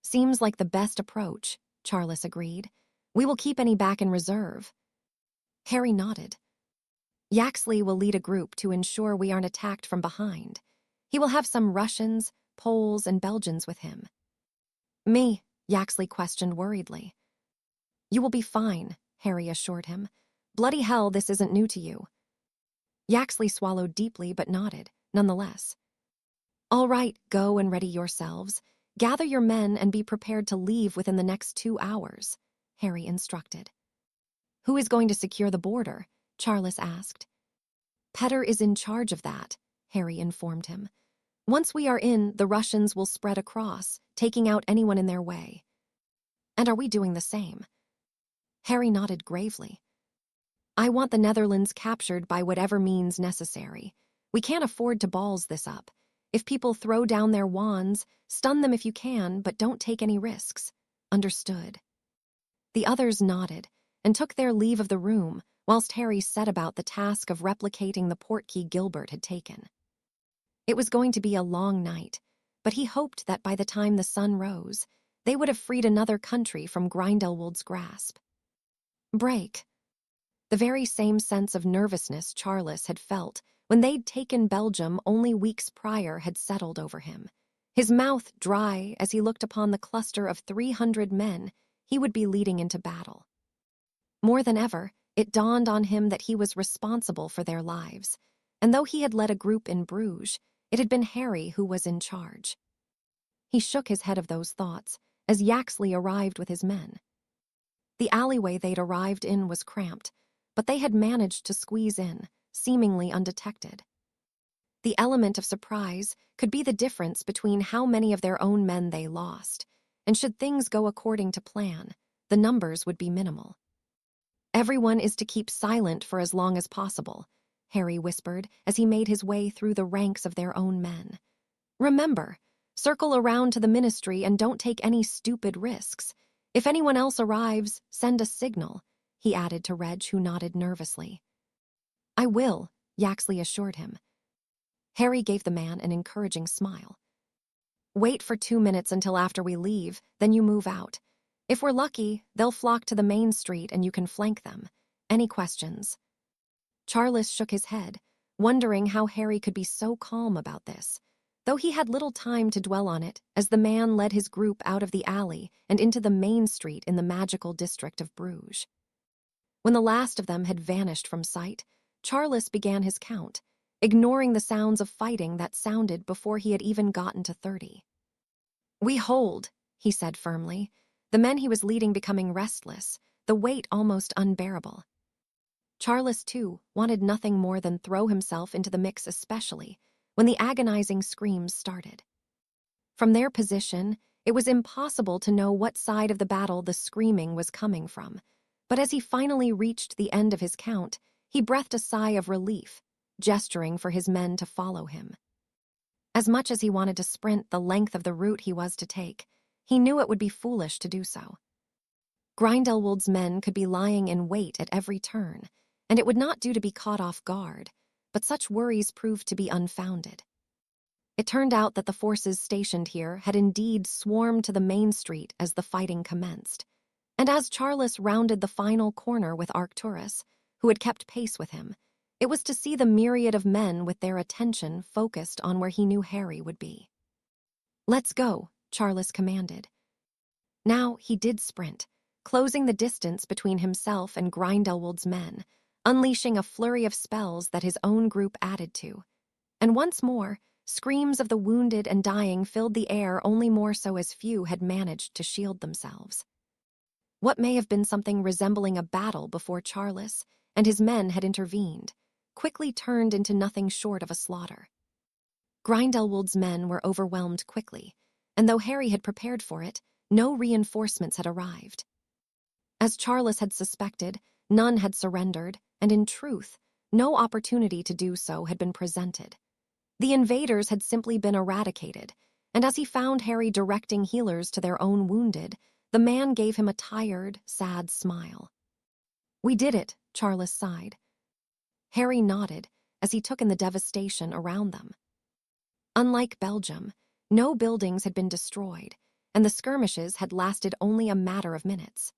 "Seems like the best approach," Charles agreed. "We will keep any back in reserve." Harry nodded. "Yaxley will lead a group to ensure we aren't attacked from behind. He will have some Russians, Poles, and Belgians with him." "Me?" Yaxley questioned worriedly. "You will be fine," Harry assured him. "Bloody hell, this isn't new to you." Yaxley swallowed deeply but nodded, nonetheless. "All right, go and ready yourselves. Gather your men and be prepared to leave within the next 2 hours," Harry instructed. "Who is going to secure the border?" Charles asked. "Petter is in charge of that," Harry informed him. "Once we are in, the Russians will spread across, taking out anyone in their way." "And are we doing the same?" Harry nodded gravely. "I want the Netherlands captured by whatever means necessary. We can't afford to balls this up. If people throw down their wands, stun them if you can, but don't take any risks." "Understood." The others nodded and took their leave of the room whilst Harry set about the task of replicating the portkey Gilbert had taken. It was going to be a long night, but he hoped that by the time the sun rose, they would have freed another country from Grindelwald's grasp. Break. The very same sense of nervousness Charles had felt when they'd taken Belgium only weeks prior had settled over him, his mouth dry as he looked upon the cluster of 300 men he would be leading into battle. More than ever, it dawned on him that he was responsible for their lives, and though he had led a group in Bruges, it had been Harry who was in charge. He shook his head of those thoughts as Yaxley arrived with his men. The alleyway they'd arrived in was cramped, but they had managed to squeeze in, seemingly undetected. The element of surprise could be the difference between how many of their own men they lost, and should things go according to plan, the numbers would be minimal. "Everyone is to keep silent for as long as possible," Harry whispered as he made his way through the ranks of their own men. "Remember, circle around to the ministry and don't take any stupid risks. If anyone else arrives, send a signal," he added to Reg, who nodded nervously. "I will," Yaxley assured him. Harry gave the man an encouraging smile. "Wait for 2 minutes until after we leave, then you move out. If we're lucky, they'll flock to the main street and you can flank them. Any questions?" Charles shook his head, wondering how Harry could be so calm about this. though he had little time to dwell on it as the man led his group out of the alley and into the main street in the magical district of Bruges. When the last of them had vanished from sight, Charles began his count, ignoring the sounds of fighting that sounded before he had even gotten to 30. "We hold," he said firmly, the men he was leading becoming restless, the weight almost unbearable. Charles, too, wanted nothing more than throw himself into the mix, especially when the agonizing screams started. From their position, it was impossible to know what side of the battle the screaming was coming from, but as he finally reached the end of his count, he breathed a sigh of relief, gesturing for his men to follow him. As much as he wanted to sprint the length of the route he was to take, he knew it would be foolish to do so. Grindelwald's men could be lying in wait at every turn, and it would not do to be caught off guard, but such worries proved to be unfounded. It turned out that the forces stationed here had indeed swarmed to the main street as the fighting commenced, and as Charles rounded the final corner with Arcturus, who had kept pace with him, it was to see the myriad of men with their attention focused on where he knew Harry would be. "Let's go," Charles commanded. Now he did sprint, closing the distance between himself and Grindelwald's men, unleashing a flurry of spells that his own group added to. And once more, screams of the wounded and dying filled the air, only more so as few had managed to shield themselves. What may have been something resembling a battle before Charles and his men had intervened, quickly turned into nothing short of a slaughter. Grindelwald's men were overwhelmed quickly, and though Harry had prepared for it, no reinforcements had arrived. As Charles had suspected, none had surrendered, and in truth, no opportunity to do so had been presented. The invaders had simply been eradicated, and as he found Harry directing healers to their own wounded, the man gave him a tired, sad smile. "We did it," Charles sighed. Harry nodded as he took in the devastation around them. Unlike Belgium, no buildings had been destroyed, and the skirmishes had lasted only a matter of minutes.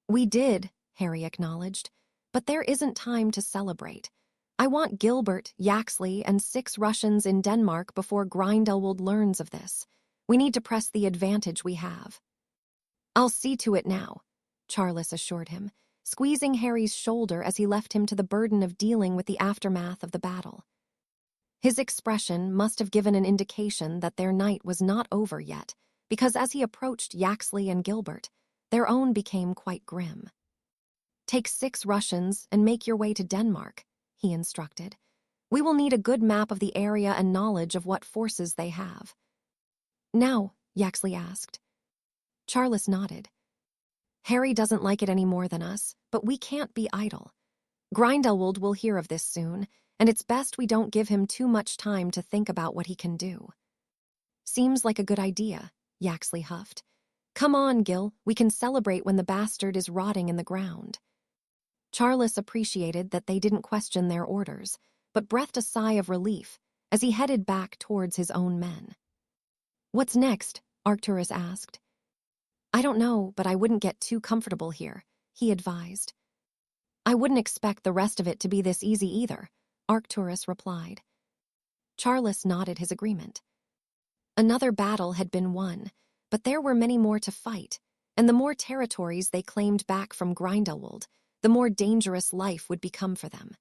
"We did," Harry acknowledged, "but there isn't time to celebrate. I want Gilbert, Yaxley, and 6 Russians in Denmark before Grindelwald learns of this. We need to press the advantage we have." "I'll see to it now," Charles assured him, squeezing Harry's shoulder as he left him to the burden of dealing with the aftermath of the battle. His expression must have given an indication that their night was not over yet, because as he approached Yaxley and Gilbert, their own became quite grim. "Take 6 Russians and make your way to Denmark," he instructed. "We will need a good map of the area and knowledge of what forces they have." "Now?" Yaxley asked. Charles nodded. "Harry doesn't like it any more than us, but we can't be idle. Grindelwald will hear of this soon, and it's best we don't give him too much time to think about what he can do." "Seems like a good idea," Yaxley huffed. "Come on, Gil, we can celebrate when the bastard is rotting in the ground." Charles appreciated that they didn't question their orders, but breathed a sigh of relief as he headed back towards his own men. "What's next?" Arcturus asked. "I don't know, but I wouldn't get too comfortable here," he advised. "I wouldn't expect the rest of it to be this easy either," Arcturus replied. Charles nodded his agreement. Another battle had been won, but there were many more to fight, and the more territories they claimed back from Grindelwald, the more dangerous life would become for them.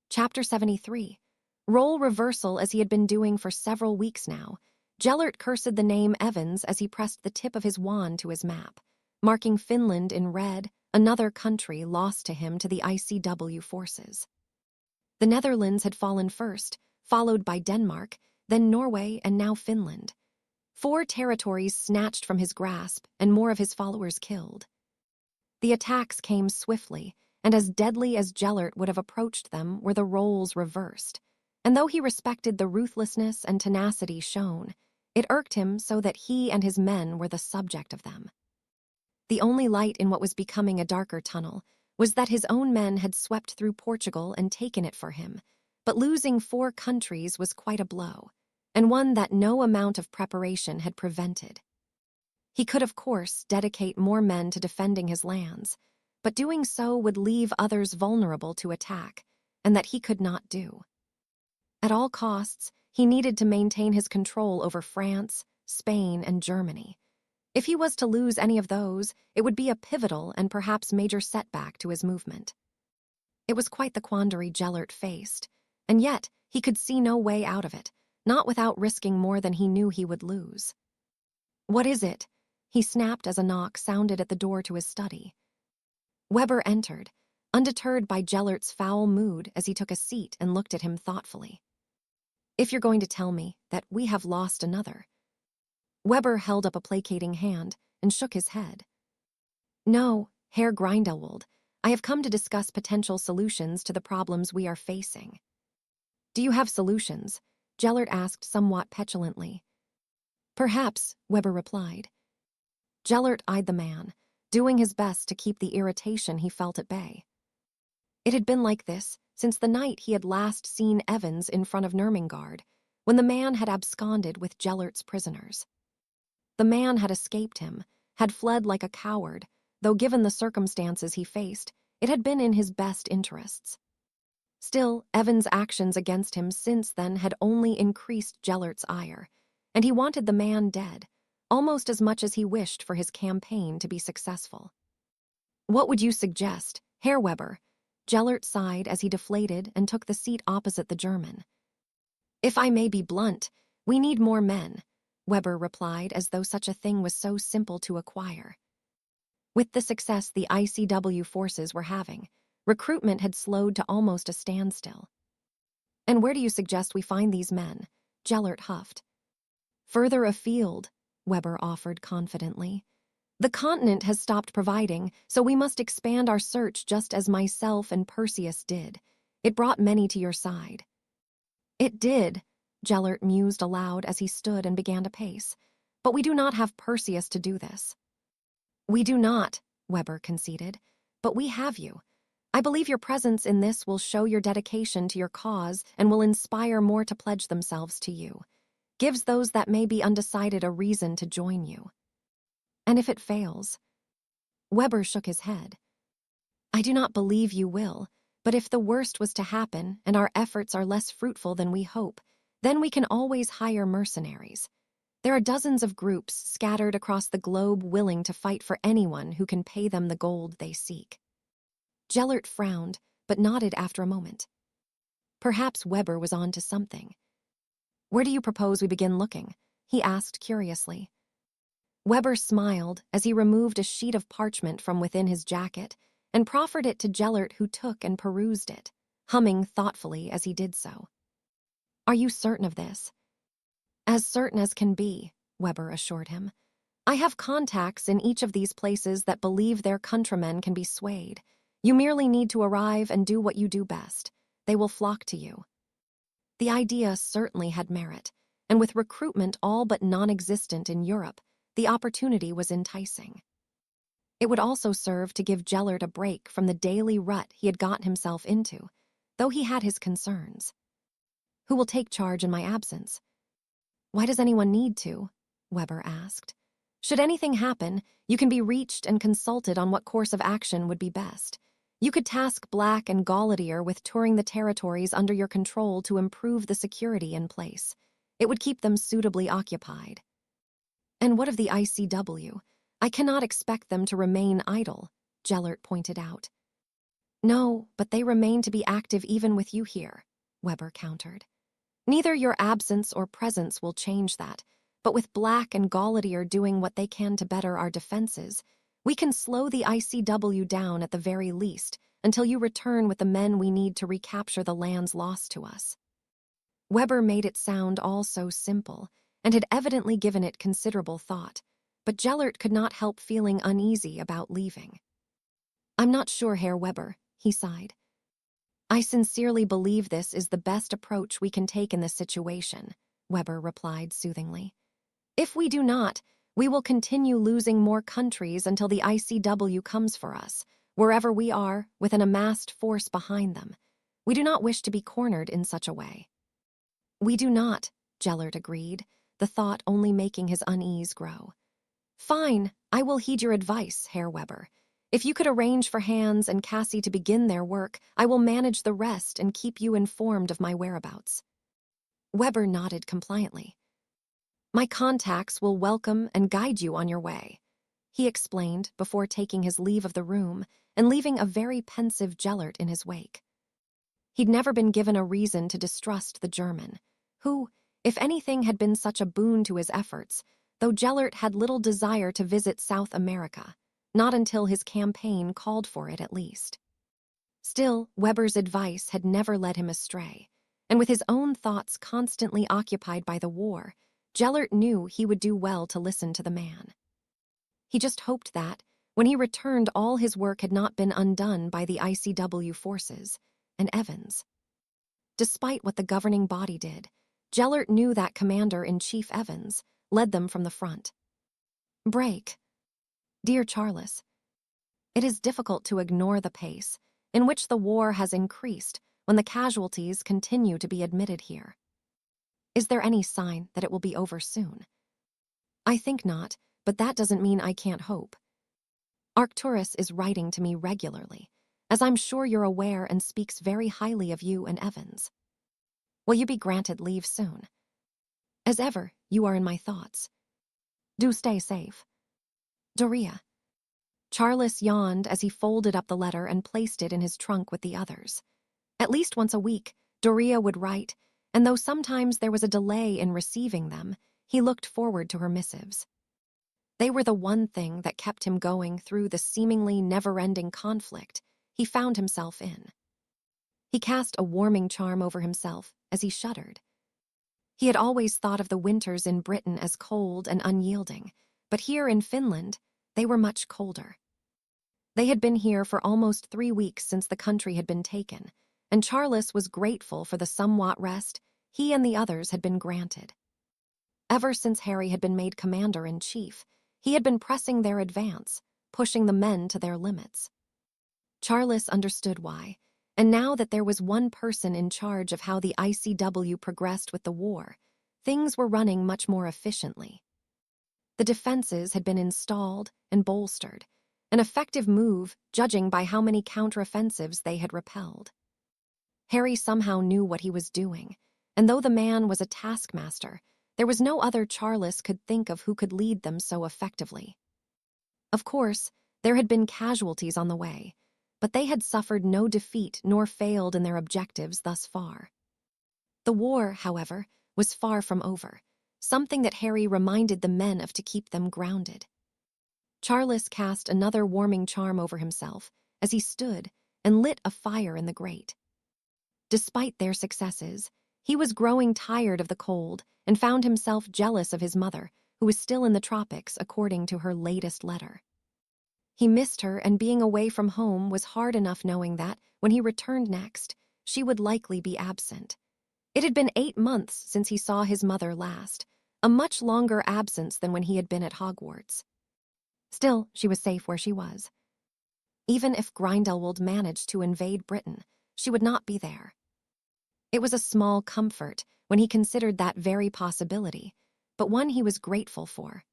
Chapter 73. Role reversal as he had been doing for several weeks now, Gellert cursed the name Evans as he pressed the tip of his wand to his map, marking Finland in red, another country lost to him to the ICW forces. The Netherlands had fallen first, followed by Denmark, then Norway, and now Finland. 4 territories snatched from his grasp and more of his followers killed. The attacks came swiftly, and as deadly as Gellert would have approached them were the roles reversed. And though he respected the ruthlessness and tenacity shown, it irked him so that he and his men were the subject of them. The only light in what was becoming a darker tunnel was that his own men had swept through Portugal and taken it for him, but losing 4 countries was quite a blow, and one that no amount of preparation had prevented. He could, of course, dedicate more men to defending his lands, but doing so would leave others vulnerable to attack, and that he could not do. At all costs, he needed to maintain his control over France, Spain, and Germany. If he was to lose any of those, it would be a pivotal and perhaps major setback to his movement. It was quite the quandary Gellert faced, and yet he could see no way out of it, not without risking more than he knew he would lose. "What is it?" he snapped as a knock sounded at the door to his study. Weber entered, undeterred by Gellert's foul mood as he took a seat and looked at him thoughtfully. "If you're going to tell me that we have lost another." Weber held up a placating hand and shook his head. "No, Herr Grindelwald, I have come to discuss potential solutions to the problems we are facing." "Do you have solutions?" Gellert asked somewhat petulantly. "Perhaps," Weber replied. Gellert eyed the man, doing his best to keep the irritation he felt at bay. It had been like this since the night he had last seen Evans in front of Nurmengard, when the man had absconded with Gellert's prisoners. The man had escaped him, had fled like a coward, though given the circumstances he faced, it had been in his best interests. Still, Evans' actions against him since then had only increased Gellert's ire, and he wanted the man dead, almost as much as he wished for his campaign to be successful. "What would you suggest, Herr Weber?" Gellert sighed as he deflated and took the seat opposite the German. "If I may be blunt, we need more men," Weber replied as though such a thing was so simple to acquire. With the success the ICW forces were having, recruitment had slowed to almost a standstill. "And where do you suggest we find these men?" Gellert huffed. "Further afield," Weber offered confidently. "The continent has stopped providing, so we must expand our search just as myself and Perseus did. It brought many to your side." "It did," Gellert mused aloud as he stood and began to pace. "But we do not have Perseus to do this." "We do not," Weber conceded, "but we have you. I believe your presence in this will show your dedication to your cause and will inspire more to pledge themselves to you. Gives those that may be undecided a reason to join you." "And if it fails?" Weber shook his head. "I do not believe you will, but if the worst was to happen and our efforts are less fruitful than we hope, then we can always hire mercenaries. There are dozens of groups scattered across the globe willing to fight for anyone who can pay them the gold they seek." Gellert frowned, but nodded after a moment. Perhaps Weber was on to something. "Where do you propose we begin looking?" he asked curiously. Weber smiled as he removed a sheet of parchment from within his jacket and proffered it to Gellert, who took and perused it, humming thoughtfully as he did so. "Are you certain of this?" "As certain as can be," Weber assured him. "I have contacts in each of these places that believe their countrymen can be swayed. You merely need to arrive and do what you do best. They will flock to you." The idea certainly had merit, and with recruitment all but non-existent in Europe, the opportunity was enticing. It would also serve to give Gellert a break from the daily rut he had gotten himself into, though he had his concerns. "Who will take charge in my absence?" "Why does anyone need to?" Weber asked. "Should anything happen, you can be reached and consulted on what course of action would be best. You could task Black and Galletier with touring the territories under your control to improve the security in place. It would keep them suitably occupied." "And what of the ICW? I cannot expect them to remain idle," Gellert pointed out. "No, but they remain to be active even with you here," Weber countered. "Neither your absence or presence will change that, but with Black and Galletier doing what they can to better our defenses, we can slow the ICW down at the very least until you return with the men we need to recapture the lands lost to us." Weber made it sound all so simple, and had evidently given it considerable thought, but Gellert could not help feeling uneasy about leaving. "I'm not sure, Herr Weber," he sighed. "I sincerely believe this is the best approach we can take in this situation," Weber replied soothingly. "If we do not, we will continue losing more countries until the ICW comes for us, wherever we are, with an amassed force behind them. We do not wish to be cornered in such a way." "We do not," Gellert agreed, the thought only making his unease grow. "Fine, I will heed your advice, Herr Weber. If you could arrange for Hans and Cassie to begin their work, I will manage the rest and keep you informed of my whereabouts." Weber nodded compliantly. My contacts will welcome and guide you on your way, he explained before taking his leave of the room and leaving a very pensive Gellert in his wake. He'd never been given a reason to distrust the German, who, if anything, had been such a boon to his efforts, though Gellert had little desire to visit South America, not until his campaign called for it at least. Still, Weber's advice had never led him astray, and with his own thoughts constantly occupied by the war, Gellert knew he would do well to listen to the man. He just hoped that, when he returned, all his work had not been undone by the ICW forces and Evans. Despite what the governing body did, Gellert knew that Commander-in-Chief Evans led them from the front. Break. Dear Charles, it is difficult to ignore the pace in which the war has increased when the casualties continue to be admitted here. Is there any sign that it will be over soon? I think not, but that doesn't mean I can't hope. Arcturus is writing to me regularly, as I'm sure you're aware, and speaks very highly of you and Evans. Will you be granted leave soon? As ever, you are in my thoughts. Do stay safe. Doria. Charles yawned as he folded up the letter and placed it in his trunk with the others. At least once a week, Doria would write, and though sometimes there was a delay in receiving them, he looked forward to her missives. They were the one thing that kept him going through the seemingly never-ending conflict he found himself in. He cast a warming charm over himself as he shuddered. He had always thought of the winters in Britain as cold and unyielding, but here in Finland, they were much colder. They had been here for almost 3 weeks since the country had been taken, and Charles was grateful for the somewhat rest he and the others had been granted. Ever since Harry had been made commander-in-chief, he had been pressing their advance, pushing the men to their limits. Charles understood why, and now that there was one person in charge of how the ICW progressed with the war, things were running much more efficiently. The defenses had been installed and bolstered, an effective move judging by how many counteroffensives they had repelled. Harry somehow knew what he was doing, and though the man was a taskmaster, there was no other Charles could think of who could lead them so effectively. Of course, there had been casualties on the way, but they had suffered no defeat nor failed in their objectives thus far. The war, however, was far from over, something that Harry reminded the men of to keep them grounded. Charles cast another warming charm over himself as he stood and lit a fire in the grate. Despite their successes, he was growing tired of the cold and found himself jealous of his mother, who was still in the tropics according to her latest letter. He missed her, and being away from home was hard enough knowing that, when he returned next, she would likely be absent. It had been 8 months since he saw his mother last, a much longer absence than when he had been at Hogwarts. Still, she was safe where she was. Even if Grindelwald managed to invade Britain, she would not be there. It was a small comfort when he considered that very possibility, but one he was grateful for.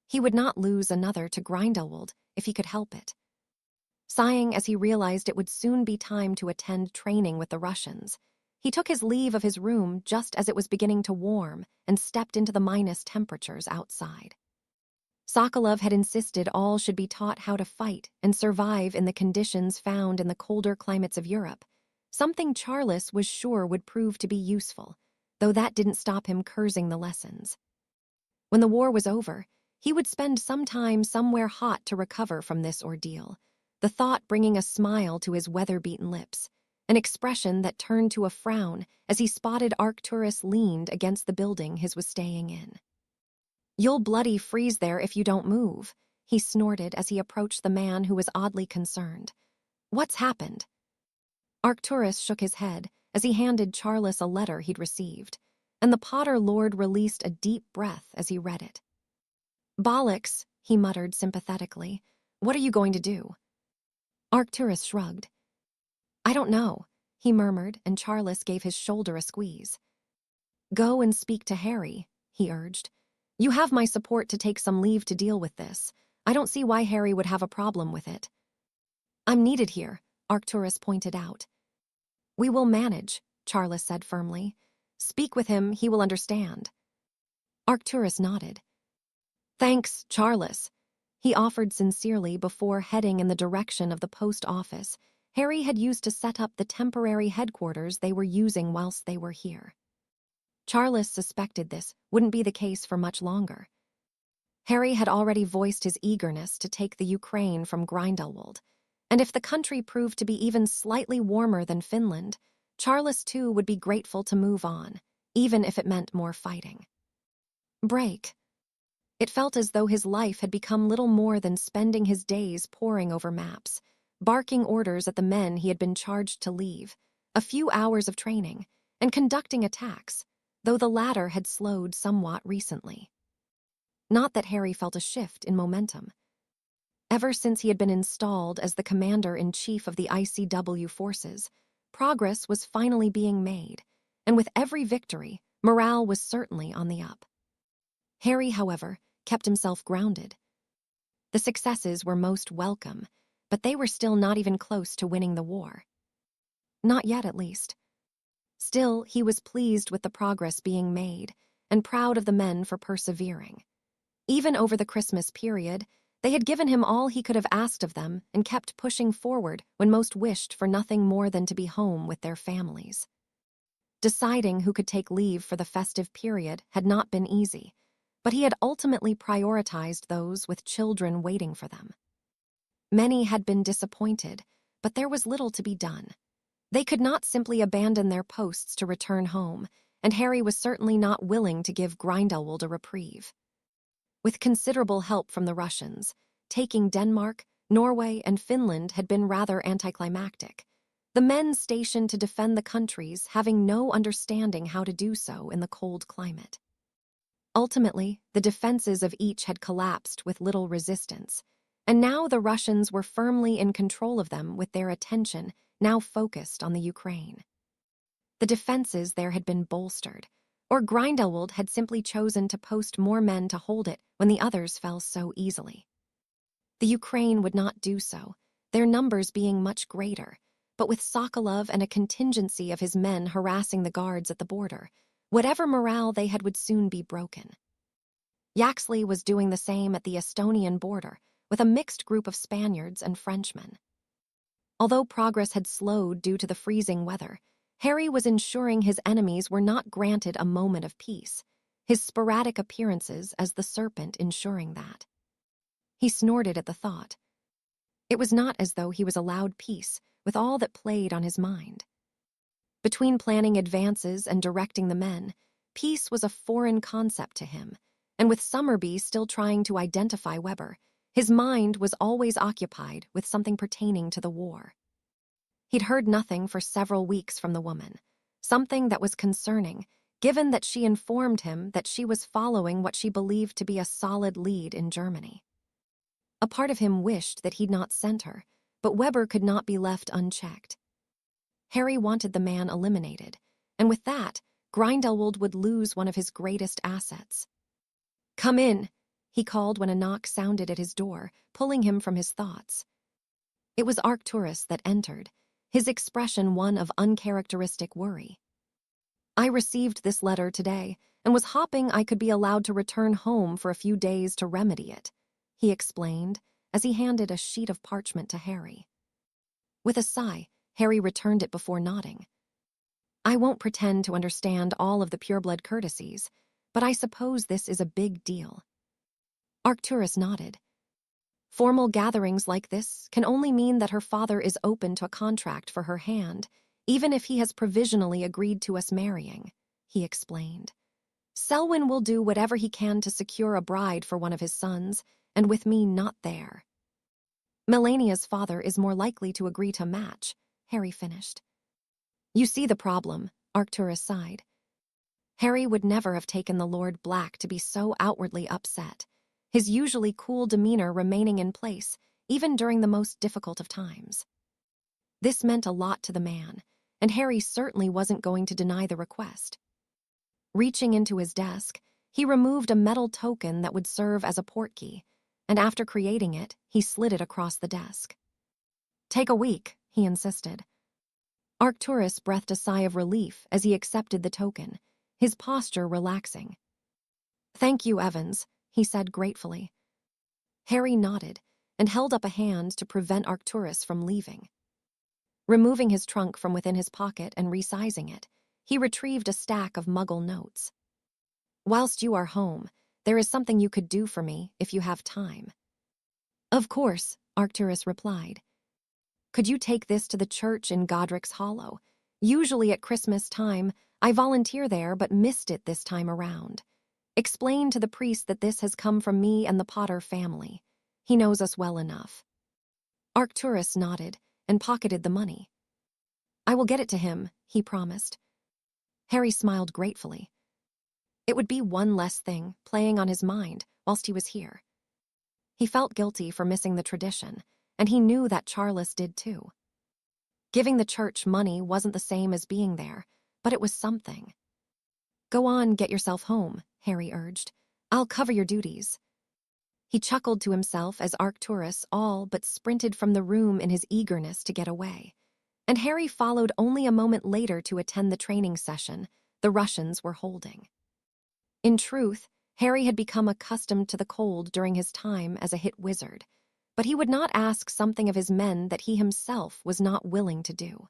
He would not lose another to Grindelwald if he could help it. Sighing as he realized it would soon be time to attend training with the Russians, he took his leave of his room just as it was beginning to warm and stepped into the minus temperatures outside. Sokolov had insisted all should be taught how to fight and survive in the conditions found in the colder climates of Europe, something Charles was sure would prove to be useful, though that didn't stop him cursing the lessons. When the war was over, he would spend some time somewhere hot to recover from this ordeal, the thought bringing a smile to his weather-beaten lips, an expression that turned to a frown as he spotted Arcturus leaned against the building his was staying in. "You'll bloody freeze there if you don't move," he snorted as he approached the man who was oddly concerned. "What's happened?" Arcturus shook his head as he handed Charles a letter he'd received, and the Potter Lord released a deep breath as he read it. "Bollocks," he muttered sympathetically. "What are you going to do?" Arcturus shrugged. "I don't know," he murmured, and Charles gave his shoulder a squeeze. "Go and speak to Harry," he urged. "You have my support to take some leave to deal with this. I don't see why Harry would have a problem with it." "I'm needed here," Arcturus pointed out. "We will manage," Charles said firmly. Speak with him, he will understand. Arcturus nodded. Thanks, Charles. He offered sincerely before heading in the direction of the post office Harry had used to set up the temporary headquarters they were using whilst they were here. Charles suspected this wouldn't be the case for much longer. Harry had already voiced his eagerness to take the Ukraine from Grindelwald, and if the country proved to be even slightly warmer than Finland, Charles too would be grateful to move on, even if it meant more fighting. Break. It felt as though his life had become little more than spending his days poring over maps, barking orders at the men he had been charged to leave, a few hours of training, and conducting attacks, though the latter had slowed somewhat recently. Not that Harry felt a shift in momentum. Ever since he had been installed as the commander-in-chief of the ICW forces, progress was finally being made, and with every victory, morale was certainly on the up. Harry, however, kept himself grounded. The successes were most welcome, but they were still not even close to winning the war. Not yet, at least. Still, he was pleased with the progress being made, and proud of the men for persevering. Even over the Christmas period, they had given him all he could have asked of them and kept pushing forward when most wished for nothing more than to be home with their families. Deciding who could take leave for the festive period had not been easy, but he had ultimately prioritized those with children waiting for them. Many had been disappointed, but there was little to be done. They could not simply abandon their posts to return home, and Harry was certainly not willing to give Grindelwald a reprieve. With considerable help from the Russians, taking Denmark, Norway, and Finland had been rather anticlimactic, the men stationed to defend the countries having no understanding how to do so in the cold climate. Ultimately, the defenses of each had collapsed with little resistance, and now the Russians were firmly in control of them with their attention now focused on the Ukraine. The defenses there had been bolstered, or Grindelwald had simply chosen to post more men to hold it when the others fell so easily. The Ukraine would not do so, their numbers being much greater, but with Sokolov and a contingency of his men harassing the guards at the border, whatever morale they had would soon be broken. Yaxley was doing the same at the Estonian border, with a mixed group of Spaniards and Frenchmen. Although progress had slowed due to the freezing weather, Harry was ensuring his enemies were not granted a moment of peace, his sporadic appearances as the Serpent ensuring that. He snorted at the thought. It was not as though he was allowed peace with all that played on his mind. Between planning advances and directing the men, peace was a foreign concept to him, and with Summerby still trying to identify Weber, his mind was always occupied with something pertaining to the war. He'd heard nothing for several weeks from the woman, something that was concerning, given that she informed him that she was following what she believed to be a solid lead in Germany. A part of him wished that he'd not sent her, but Weber could not be left unchecked. Harry wanted the man eliminated, and with that, Grindelwald would lose one of his greatest assets. "Come in," he called when a knock sounded at his door, pulling him from his thoughts. It was Arcturus that entered, his expression one of uncharacteristic worry. "I received this letter today, and was hoping I could be allowed to return home for a few days to remedy it," he explained, as he handed a sheet of parchment to Harry. With a sigh, Harry returned it before nodding. "I won't pretend to understand all of the pureblood courtesies, but I suppose this is a big deal." Arcturus nodded. "Formal gatherings like this can only mean that her father is open to a contract for her hand, even if he has provisionally agreed to us marrying," he explained. "Selwyn will do whatever he can to secure a bride for one of his sons, and with me not there." "Melania's father is more likely to agree to match," Harry finished. "You see the problem," Arcturus sighed. Harry would never have taken the Lord Black to be so outwardly upset, his usually cool demeanor remaining in place, even during the most difficult of times. This meant a lot to the man, and Harry certainly wasn't going to deny the request. Reaching into his desk, he removed a metal token that would serve as a portkey, and after creating it, he slid it across the desk. "Take a week," he insisted. Arcturus breathed a sigh of relief as he accepted the token, his posture relaxing. "Thank you, Evans," he said gratefully. Harry nodded and held up a hand to prevent Arcturus from leaving. Removing his trunk from within his pocket and resizing it, he retrieved a stack of Muggle notes. "Whilst you are home, there is something you could do for me if you have time." "Of course," Arcturus replied. "Could you take this to the church in Godric's Hollow? Usually at Christmas time, I volunteer there but missed it this time around. Explain to the priest that this has come from me and the Potter family. He knows us well enough." Arcturus nodded and pocketed the money. "I will get it to him," he promised. Harry smiled gratefully. It would be one less thing playing on his mind whilst he was here. He felt guilty for missing the tradition, and he knew that Charles did too. Giving the church money wasn't the same as being there, but it was something. "Go on, get yourself home," Harry urged. "I'll cover your duties." He chuckled to himself as Arcturus all but sprinted from the room in his eagerness to get away. And Harry followed only a moment later to attend the training session the Russians were holding. In truth, Harry had become accustomed to the cold during his time as a hit wizard, but he would not ask something of his men that he himself was not willing to do.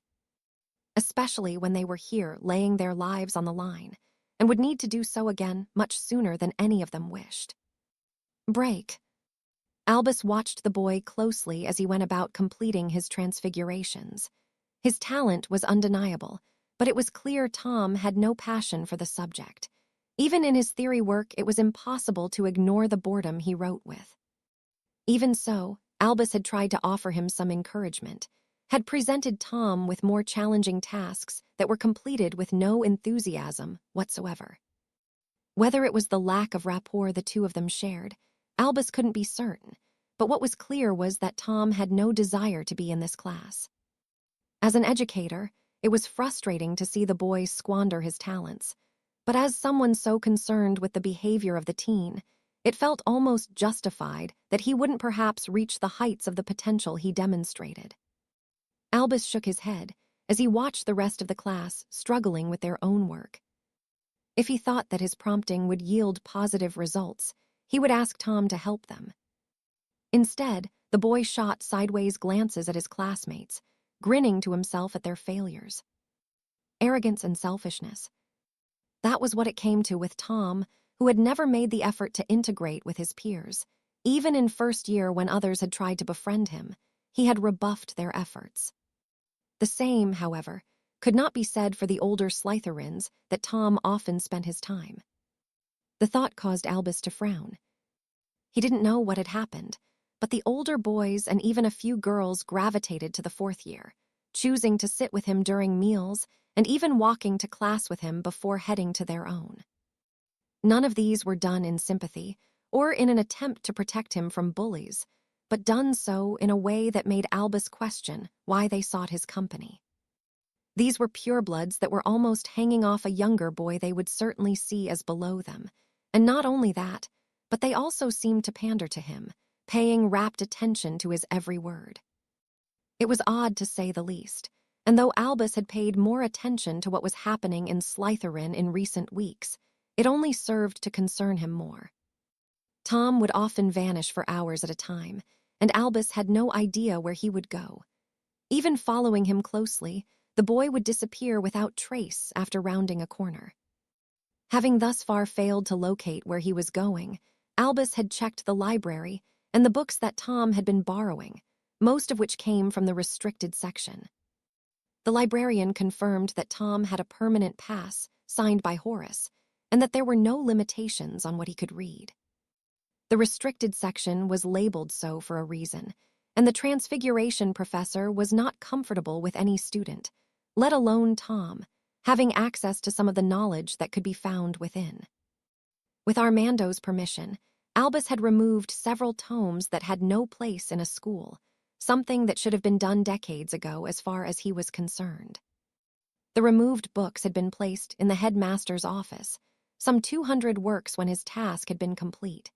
Especially when they were here laying their lives on the line, and would need to do so again much sooner than any of them wished. Break. Albus watched the boy closely as he went about completing his transfigurations. His talent was undeniable, but it was clear Tom had no passion for the subject. Even in his theory work, it was impossible to ignore the boredom he wrote with. Even so, Albus had tried to offer him some encouragement, had presented Tom with more challenging tasks that were completed with no enthusiasm whatsoever. Whether it was the lack of rapport the two of them shared, Albus couldn't be certain, but what was clear was that Tom had no desire to be in this class. As an educator, it was frustrating to see the boy squander his talents, but as someone so concerned with the behavior of the teen, it felt almost justified that he wouldn't perhaps reach the heights of the potential he demonstrated. Albus shook his head as he watched the rest of the class struggling with their own work. If he thought that his prompting would yield positive results, he would ask Tom to help them. Instead, the boy shot sideways glances at his classmates, grinning to himself at their failures. Arrogance and selfishness. That was what it came to with Tom, who had never made the effort to integrate with his peers. Even in first year when others had tried to befriend him, he had rebuffed their efforts. The same, however, could not be said for the older Slytherins that Tom often spent his time. The thought caused Albus to frown. He didn't know what had happened, but the older boys and even a few girls gravitated to the fourth year, choosing to sit with him during meals and even walking to class with him before heading to their own. None of these were done in sympathy or in an attempt to protect him from bullies, but done so in a way that made Albus question why they sought his company. These were purebloods that were almost hanging off a younger boy they would certainly see as below them, and not only that, but they also seemed to pander to him, paying rapt attention to his every word. It was odd to say the least, and though Albus had paid more attention to what was happening in Slytherin in recent weeks, it only served to concern him more. Tom would often vanish for hours at a time, and Albus had no idea where he would go. Even following him closely, the boy would disappear without trace after rounding a corner. Having thus far failed to locate where he was going, Albus had checked the library and the books that Tom had been borrowing, most of which came from the restricted section. The librarian confirmed that Tom had a permanent pass signed by Horace, and that there were no limitations on what he could read. The restricted section was labeled so for a reason, and the Transfiguration professor was not comfortable with any student, let alone Tom, having access to some of the knowledge that could be found within. With Armando's permission, Albus had removed several tomes that had no place in a school, something that should have been done decades ago as far as he was concerned. The removed books had been placed in the headmaster's office, some 200 works when his task had been complete.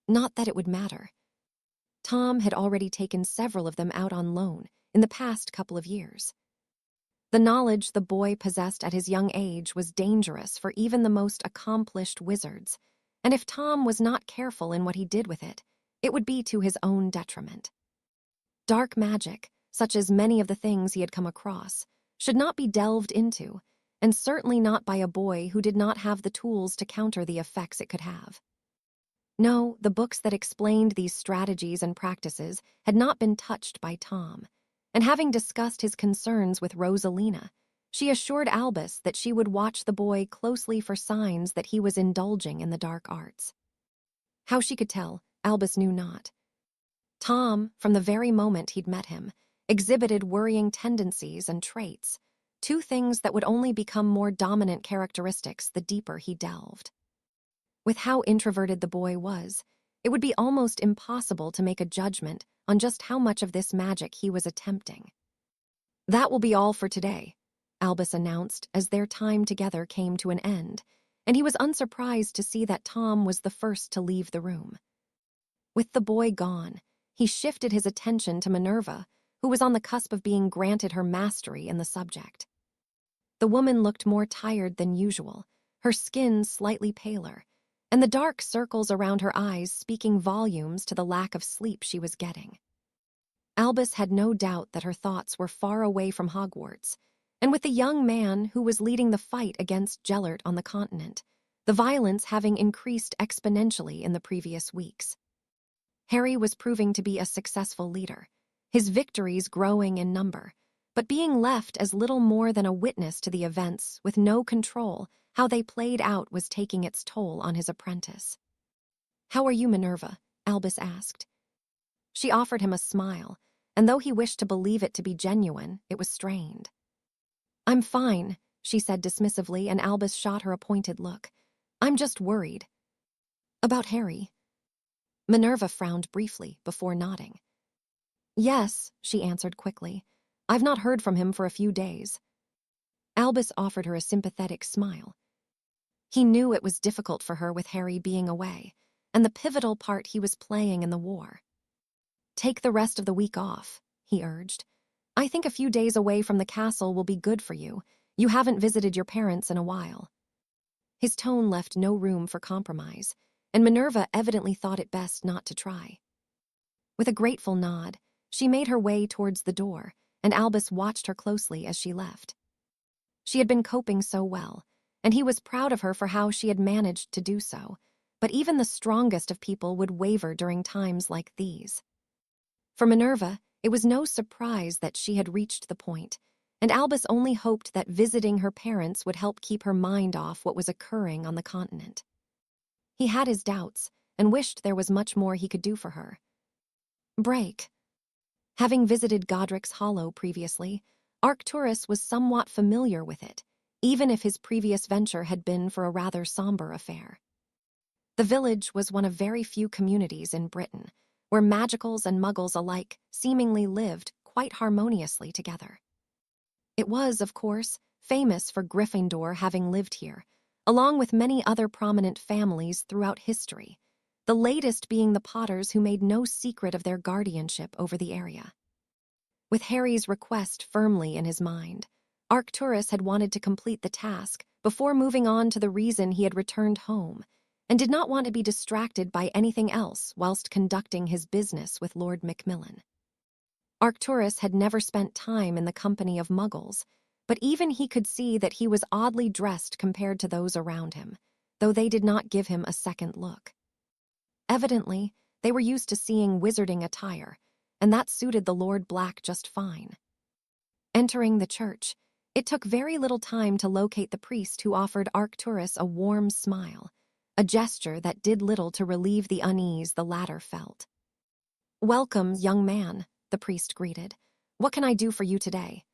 Not that it would matter. Tom had already taken several of them out on loan in the past couple of years. The knowledge the boy possessed at his young age was dangerous for even the most accomplished wizards, and if Tom was not careful in what he did with it, it would be to his own detriment. Dark magic, such as many of the things he had come across, should not be delved into, and certainly not by a boy who did not have the tools to counter the effects it could have. No, the books that explained these strategies and practices had not been touched by Tom, and having discussed his concerns with Rosalina, she assured Albus that she would watch the boy closely for signs that he was indulging in the dark arts. How she could tell, Albus knew not. Tom, from the very moment he'd met him, exhibited worrying tendencies and traits, two things that would only become more dominant characteristics the deeper he delved. With how introverted the boy was, it would be almost impossible to make a judgment on just how much of this magic he was attempting. "That will be all for today," Albus announced as their time together came to an end, and he was unsurprised to see that Tom was the first to leave the room. With the boy gone, he shifted his attention to Minerva, who was on the cusp of being granted her mastery in the subject. The woman looked more tired than usual, her skin slightly paler, and the dark circles around her eyes speaking volumes to the lack of sleep she was getting. Albus had no doubt that her thoughts were far away from Hogwarts, and with the young man who was leading the fight against Gellert on the continent, the violence having increased exponentially in the previous weeks. Harry was proving to be a successful leader, his victories growing in number, but being left as little more than a witness to the events with no control. How they played out was taking its toll on his apprentice. "How are you, Minerva?" Albus asked. She offered him a smile, and though he wished to believe it to be genuine, it was strained. "I'm fine," she said dismissively, and Albus shot her a pointed look. "I'm just worried." "About Harry?" Minerva frowned briefly before nodding. "Yes," she answered quickly. "I've not heard from him for a few days." Albus offered her a sympathetic smile. He knew it was difficult for her with Harry being away, and the pivotal part he was playing in the war. "Take the rest of the week off," he urged. "I think a few days away from the castle will be good for you. You haven't visited your parents in a while." His tone left no room for compromise, and Minerva evidently thought it best not to try. With a grateful nod, she made her way towards the door, and Albus watched her closely as she left. She had been coping so well, and he was proud of her for how she had managed to do so, but even the strongest of people would waver during times like these. For Minerva, it was no surprise that she had reached the point, and Albus only hoped that visiting her parents would help keep her mind off what was occurring on the continent. He had his doubts, and wished there was much more he could do for her. Break. Having visited Godric's Hollow previously, Arcturus was somewhat familiar with it, even if his previous venture had been for a rather somber affair. The village was one of very few communities in Britain where magicals and muggles alike seemingly lived quite harmoniously together. It was, of course, famous for Gryffindor having lived here, along with many other prominent families throughout history, the latest being the Potters, who made no secret of their guardianship over the area. With Harry's request firmly in his mind, Arcturus had wanted to complete the task before moving on to the reason he had returned home, and did not want to be distracted by anything else whilst conducting his business with Lord Macmillan. Arcturus had never spent time in the company of muggles, but even he could see that he was oddly dressed compared to those around him, though they did not give him a second look. Evidently, they were used to seeing wizarding attire, and that suited the Lord Black just fine. Entering the church, it took very little time to locate the priest who offered Arcturus a warm smile, a gesture that did little to relieve the unease the latter felt. "Welcome, young man," the priest greeted. "What can I do for you today?"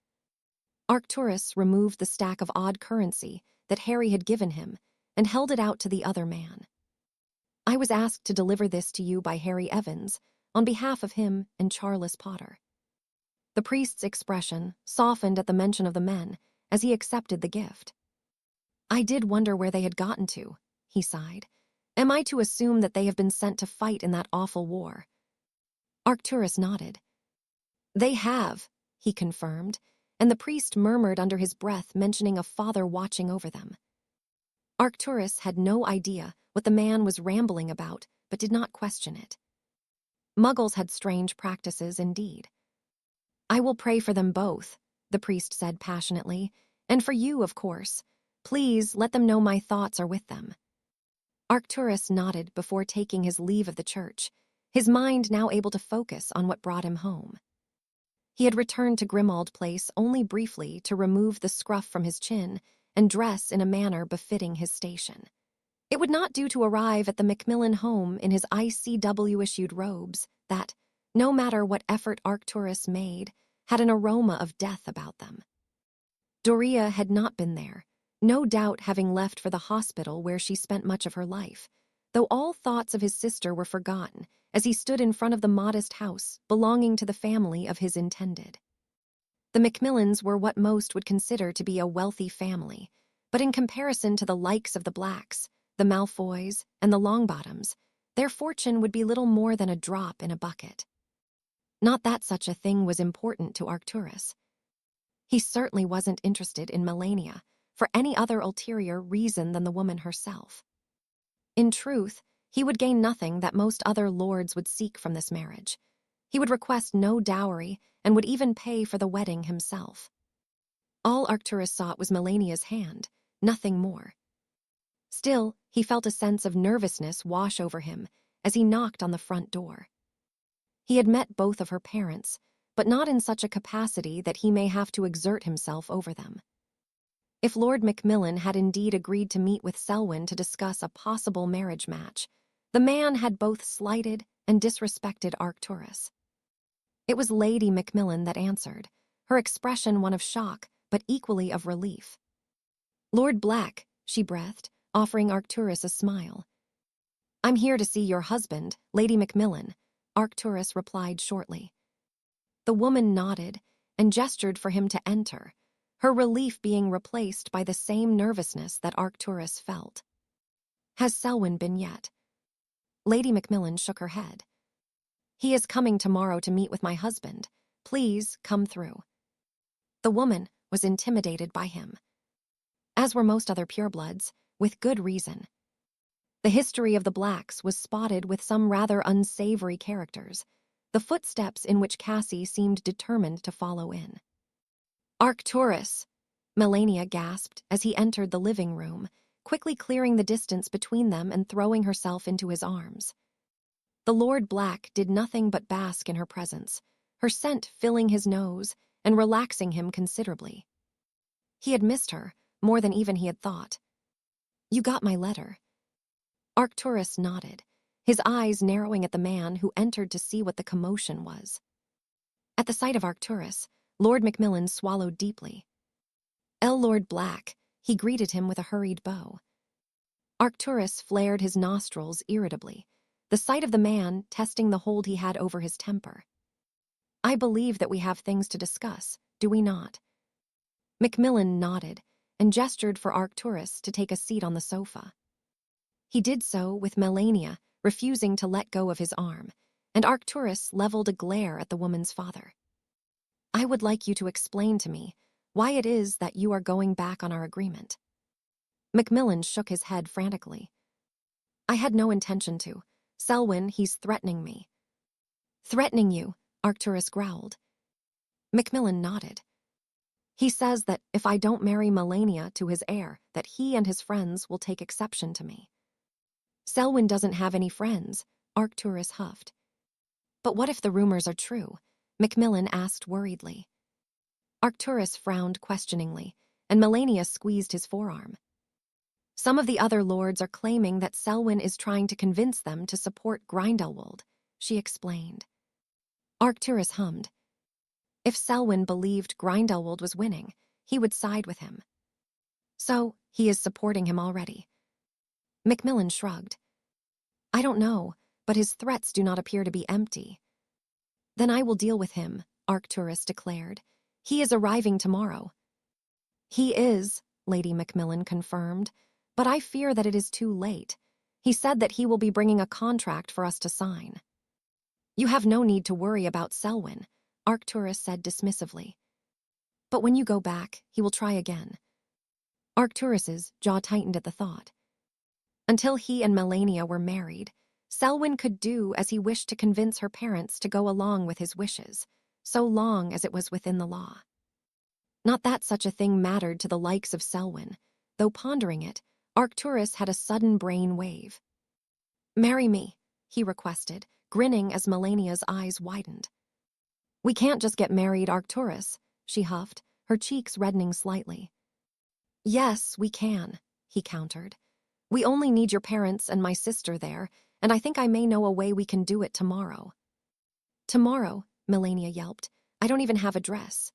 Arcturus removed the stack of odd currency that Harry had given him and held it out to the other man. "I was asked to deliver this to you by Harry Evans, on behalf of him and Charles Potter." The priest's expression softened at the mention of the men as he accepted the gift. "I did wonder where they had gotten to," he sighed. "Am I to assume that they have been sent to fight in that awful war?" Arcturus nodded. "They have," he confirmed, and the priest murmured under his breath, mentioning a father watching over them. Arcturus had no idea what the man was rambling about, but did not question it. Muggles had strange practices indeed. "I will pray for them both," the priest said passionately, "and for you, of course. Please let them know my thoughts are with them." Arcturus nodded before taking his leave of the church, his mind now able to focus on what brought him home. He had returned to Grimmauld Place only briefly to remove the scruff from his chin and dress in a manner befitting his station. It would not do to arrive at the Macmillan home in his ICW-issued robes that, no matter what effort Arcturus made, had an aroma of death about them. Doria had not been there, no doubt having left for the hospital where she spent much of her life, though all thoughts of his sister were forgotten as he stood in front of the modest house belonging to the family of his intended. The Macmillans were what most would consider to be a wealthy family, but in comparison to the likes of the Blacks, the Malfoys, and the Longbottoms, their fortune would be little more than a drop in a bucket. Not that such a thing was important to Arcturus. He certainly wasn't interested in Melania for any other ulterior reason than the woman herself. In truth, he would gain nothing that most other lords would seek from this marriage. He would request no dowry and would even pay for the wedding himself. All Arcturus sought was Melania's hand, nothing more. Still, he felt a sense of nervousness wash over him as he knocked on the front door. He had met both of her parents, but not in such a capacity that he may have to exert himself over them. If Lord Macmillan had indeed agreed to meet with Selwyn to discuss a possible marriage match, the man had both slighted and disrespected Arcturus. It was Lady Macmillan that answered, her expression one of shock, but equally of relief. "Lord Black," she breathed, offering Arcturus a smile. "I'm here to see your husband, Lady Macmillan," Arcturus replied shortly. The woman nodded and gestured for him to enter, her relief being replaced by the same nervousness that Arcturus felt. "Has Selwyn been yet?" Lady Macmillan shook her head. "He is coming tomorrow to meet with my husband. Please come through." The woman was intimidated by him, as were most other purebloods, with good reason. The history of the Blacks was spotted with some rather unsavory characters, the footsteps in which Cassie seemed determined to follow in. "Arcturus!" Melania gasped as he entered the living room, quickly clearing the distance between them and throwing herself into his arms. The Lord Black did nothing but bask in her presence, her scent filling his nose and relaxing him considerably. He had missed her, more than even he had thought. "You got my letter?" Arcturus nodded, his eyes narrowing at the man who entered to see what the commotion was. At the sight of Arcturus, Lord Macmillan swallowed deeply. Lord Black," he greeted him with a hurried bow. Arcturus flared his nostrils irritably, the sight of the man testing the hold he had over his temper. "I believe that we have things to discuss, do we not?" Macmillan nodded and gestured for Arcturus to take a seat on the sofa. He did so with Melania refusing to let go of his arm, and Arcturus leveled a glare at the woman's father. "I would like you to explain to me why it is that you are going back on our agreement." Macmillan shook his head frantically. "I had no intention to. Selwyn, he's threatening me." "Threatening you?" Arcturus growled. Macmillan nodded. "He says that if I don't marry Melania to his heir, that he and his friends will take exception to me." "Selwyn doesn't have any friends," Arcturus huffed. "But what if the rumors are true?" Macmillan asked worriedly. Arcturus frowned questioningly, and Melania squeezed his forearm. "Some of the other lords are claiming that Selwyn is trying to convince them to support Grindelwald," she explained. Arcturus hummed. If Selwyn believed Grindelwald was winning, he would side with him. "So, he is supporting him already." Macmillan shrugged. "I don't know, but his threats do not appear to be empty." "Then I will deal with him," Arcturus declared. "He is arriving tomorrow." "He is," Lady Macmillan confirmed, "but I fear that it is too late. He said that he will be bringing a contract for us to sign." "You have no need to worry about Selwyn," Arcturus said dismissively. But when you go back, he will try again. Arcturus's jaw tightened at the thought. Until he and Melania were married, Selwyn could do as he wished to convince her parents to go along with his wishes, so long as it was within the law. Not that such a thing mattered to the likes of Selwyn, though pondering it, Arcturus had a sudden brain wave. "Marry me," he requested, grinning as Melania's eyes widened. "We can't just get married, Arcturus," she huffed, her cheeks reddening slightly. "Yes, we can," he countered. "We only need your parents and my sister there, and I think I may know a way we can do it tomorrow." "Tomorrow," Melania yelped. "I don't even have a dress."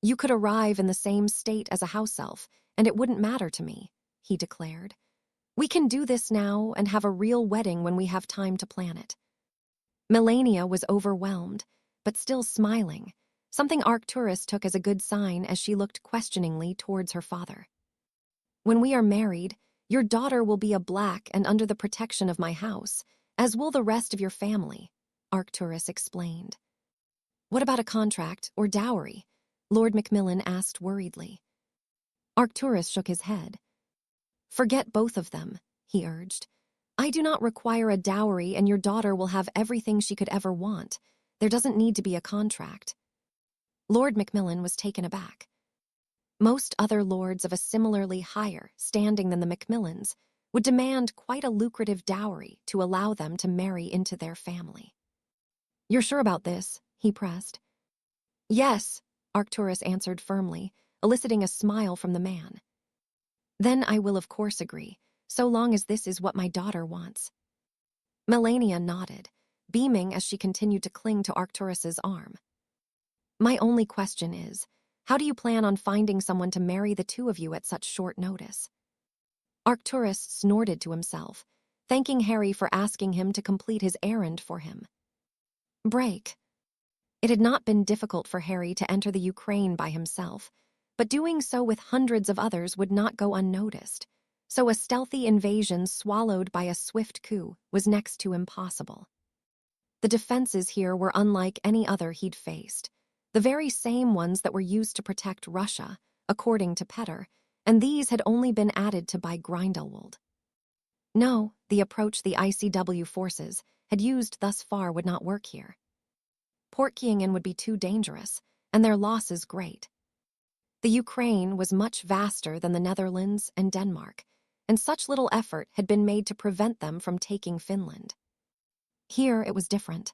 "You could arrive in the same state as a house elf, and it wouldn't matter to me," he declared. "We can do this now and have a real wedding when we have time to plan it." Melania was overwhelmed, but still smiling, something Arcturus took as a good sign as she looked questioningly towards her father. "When we are married, your daughter will be a black and under the protection of my house, as will the rest of your family," Arcturus explained. "What about a contract or dowry?" Lord Macmillan asked worriedly. Arcturus shook his head. "Forget both of them," he urged. "I do not require a dowry, and your daughter will have everything she could ever want. There doesn't need to be a contract." Lord Macmillan was taken aback. Most other lords of a similarly higher standing than the Macmillans would demand quite a lucrative dowry to allow them to marry into their family. "You're sure about this?" he pressed. "Yes," Arcturus answered firmly, eliciting a smile from the man. "Then I will of course agree, so long as this is what my daughter wants." Melania nodded, beaming as she continued to cling to Arcturus's arm. "My only question is, how do you plan on finding someone to marry the two of you at such short notice?" Arcturus snorted to himself, thanking Harry for asking him to complete his errand for him. Break. It had not been difficult for Harry to enter the Ukraine by himself, but doing so with hundreds of others would not go unnoticed, so a stealthy invasion swallowed by a swift coup was next to impossible. The defenses here were unlike any other he'd faced, the very same ones that were used to protect Russia, according to Petter, and these had only been added to by Grindelwald. No, the approach the ICW forces had used thus far would not work here. Portkingen would be too dangerous, and their losses great. The Ukraine was much vaster than the Netherlands and Denmark, and such little effort had been made to prevent them from taking Finland. Here it was different.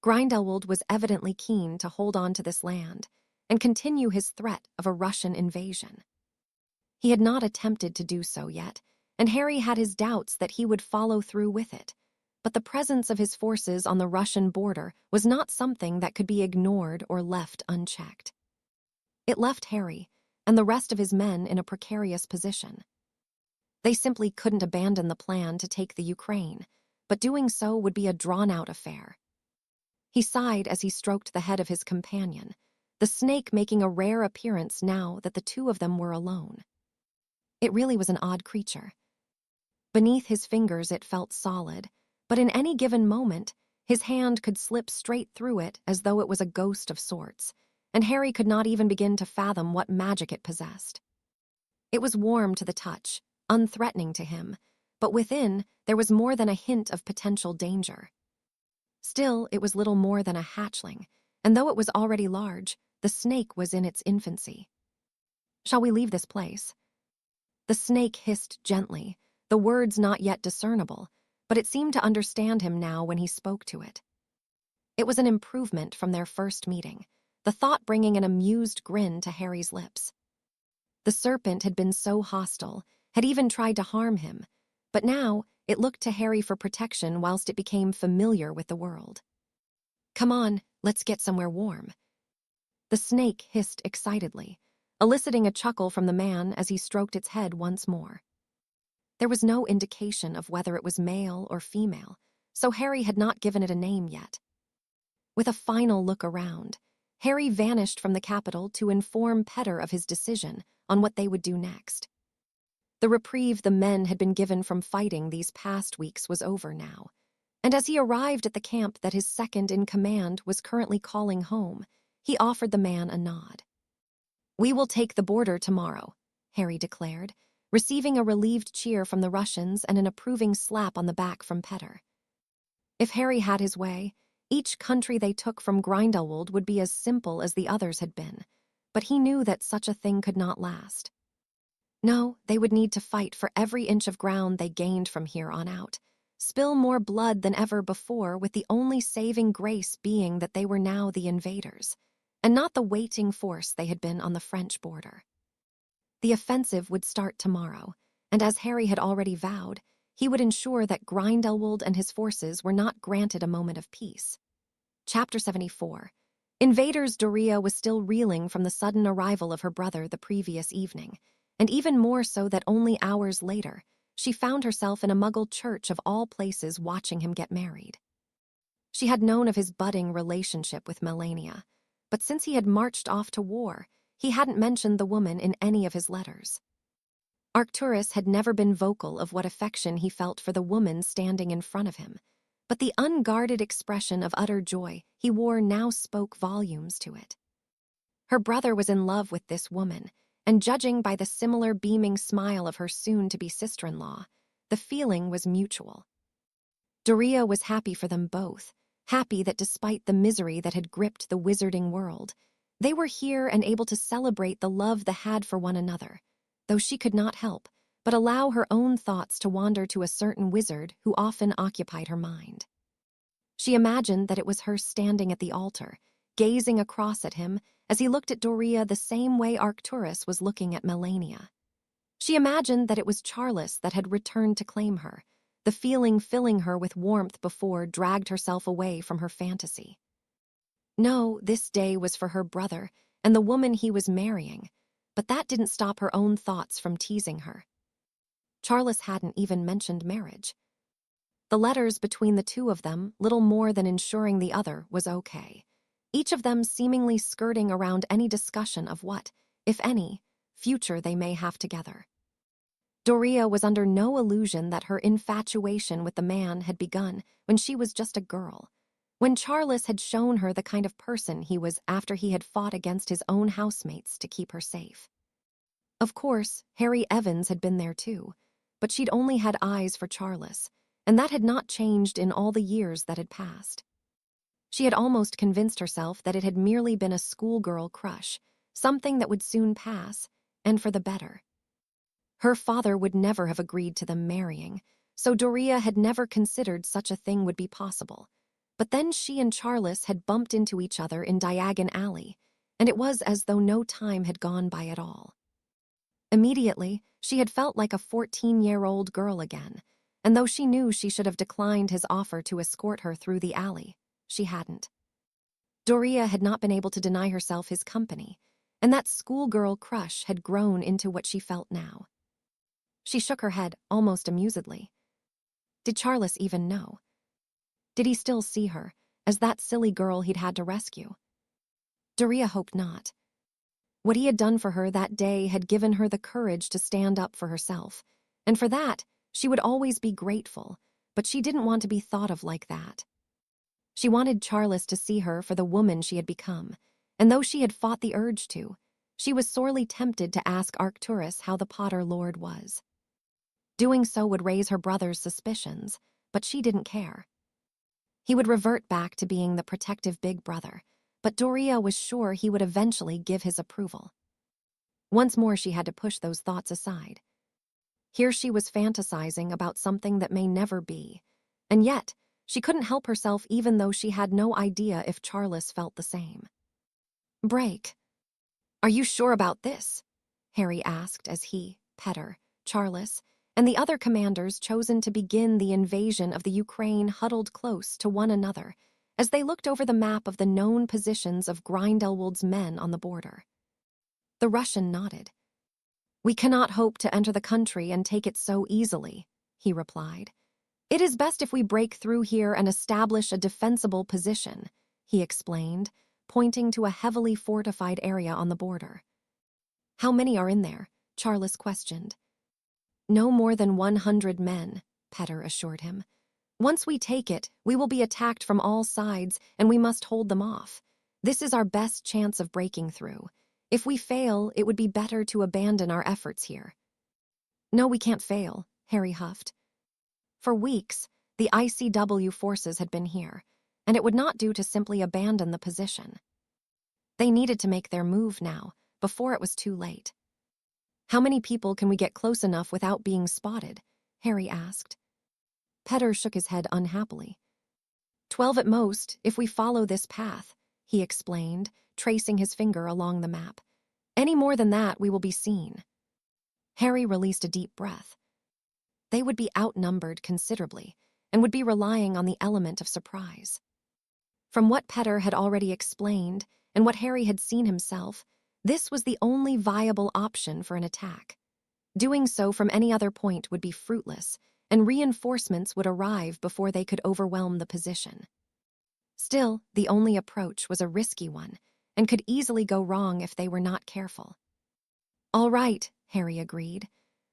Grindelwald was evidently keen to hold on to this land and continue his threat of a Russian invasion. He had not attempted to do so yet, and Harry had his doubts that he would follow through with it. But the presence of his forces on the Russian border was not something that could be ignored or left unchecked. It left Harry and the rest of his men in a precarious position. They simply couldn't abandon the plan to take the Ukraine, but doing so would be a drawn-out affair. He sighed as he stroked the head of his companion, the snake making a rare appearance now that the two of them were alone. It really was an odd creature. Beneath his fingers it felt solid, but in any given moment, his hand could slip straight through it as though it was a ghost of sorts, and Harry could not even begin to fathom what magic it possessed. It was warm to the touch, unthreatening to him, but within there was more than a hint of potential danger. Still, it was little more than a hatchling, and though it was already large, the snake was in its infancy. "Shall we leave this place?" The snake hissed gently, the words not yet discernible, but it seemed to understand him now when he spoke to it. It was an improvement from their first meeting, the thought bringing an amused grin to Harry's lips. The serpent had been so hostile, had even tried to harm him, but now it looked to Harry for protection whilst it became familiar with the world. "Come on, let's get somewhere warm." The snake hissed excitedly, eliciting a chuckle from the man as he stroked its head once more. There was no indication of whether it was male or female, so Harry had not given it a name yet. With a final look around, Harry vanished from the capital to inform Petter of his decision on what they would do next. The reprieve the men had been given from fighting these past weeks was over now, and as he arrived at the camp that his second in command was currently calling home, he offered the man a nod. "We will take the border tomorrow," Harry declared, receiving a relieved cheer from the Russians and an approving slap on the back from Petter. If Harry had his way, each country they took from Grindelwald would be as simple as the others had been, but he knew that such a thing could not last. No, they would need to fight for every inch of ground they gained from here on out, spill more blood than ever before, with the only saving grace being that they were now the invaders, and not the waiting force they had been on the French border. The offensive would start tomorrow, and as Harry had already vowed, he would ensure that Grindelwald and his forces were not granted a moment of peace. Chapter 74. Invaders. Doria was still reeling from the sudden arrival of her brother the previous evening, and even more so that only hours later, she found herself in a Muggle church of all places watching him get married. She had known of his budding relationship with Melania, but since he had marched off to war, he hadn't mentioned the woman in any of his letters. Arcturus had never been vocal of what affection he felt for the woman standing in front of him, but the unguarded expression of utter joy he wore now spoke volumes to it. Her brother was in love with this woman, and judging by the similar beaming smile of her soon-to-be sister-in-law, the feeling was mutual. Doria was happy for them both, happy that despite the misery that had gripped the wizarding world, they were here and able to celebrate the love they had for one another, though she could not help but allow her own thoughts to wander to a certain wizard who often occupied her mind. She imagined that it was her standing at the altar, gazing across at him as he looked at Doria the same way Arcturus was looking at Melania. She imagined that it was Charles that had returned to claim her, the feeling filling her with warmth before dragged herself away from her fantasy. No, this day was for her brother and the woman he was marrying, but that didn't stop her own thoughts from teasing her. Charles hadn't even mentioned marriage. The letters between the two of them, little more than ensuring the other was okay, each of them seemingly skirting around any discussion of what, if any, future they may have together. Doria was under no illusion that her infatuation with the man had begun when she was just a girl, when Charles had shown her the kind of person he was after he had fought against his own housemates to keep her safe. Of course, Harry Evans had been there too, but she'd only had eyes for Charles, and that had not changed in all the years that had passed. She had almost convinced herself that it had merely been a schoolgirl crush, something that would soon pass, and for the better. Her father would never have agreed to them marrying, so Doria had never considered such a thing would be possible. But then she and Charles had bumped into each other in Diagon Alley, and it was as though no time had gone by at all. Immediately, she had felt like a 14-year-old girl again, and though she knew she should have declined his offer to escort her through the alley, she hadn't. Doria had not been able to deny herself his company, and that schoolgirl crush had grown into what she felt now. She shook her head almost amusedly. Did Charles even know? Did he still see her as that silly girl he'd had to rescue? Doria hoped not. What he had done for her that day had given her the courage to stand up for herself, and for that, she would always be grateful, but she didn't want to be thought of like that. She wanted Charles to see her for the woman she had become, and though she had fought the urge to, she was sorely tempted to ask Arcturus how the Potter Lord was. Doing so would raise her brother's suspicions, but she didn't care. He would revert back to being the protective big brother, but Doria was sure he would eventually give his approval. Once more she had to push those thoughts aside. Here she was fantasizing about something that may never be, and yet she couldn't help herself even though she had no idea if Charles felt the same. "Break. Are you sure about this?" Harry asked as he, Petter, Charles, and the other commanders chosen to begin the invasion of the Ukraine huddled close to one another as they looked over the map of the known positions of Grindelwald's men on the border. The Russian nodded. "We cannot hope to enter the country and take it so easily," he replied. "It is best if we break through here and establish a defensible position," he explained, pointing to a heavily fortified area on the border. "How many are in there?" Charles questioned. "No more than 100 men," Petter assured him. "Once we take it, we will be attacked from all sides, and we must hold them off. This is our best chance of breaking through. If we fail, it would be better to abandon our efforts here. No, we can't fail, Harry huffed. For weeks, the ICW forces had been here, and it would not do to simply abandon the position. They needed to make their move now, before it was too late. How many people can we get close enough without being spotted? Harry asked. Petter shook his head unhappily. 12 at most, if we follow this path, he explained, tracing his finger along the map. Any more than that, we will be seen. Harry released a deep breath. They would be outnumbered considerably, and would be relying on the element of surprise. From what Petter had already explained, and what Harry had seen himself, this was the only viable option for an attack. Doing so from any other point would be fruitless, and reinforcements would arrive before they could overwhelm the position. Still, the only approach was a risky one, and could easily go wrong if they were not careful. All right, Harry agreed.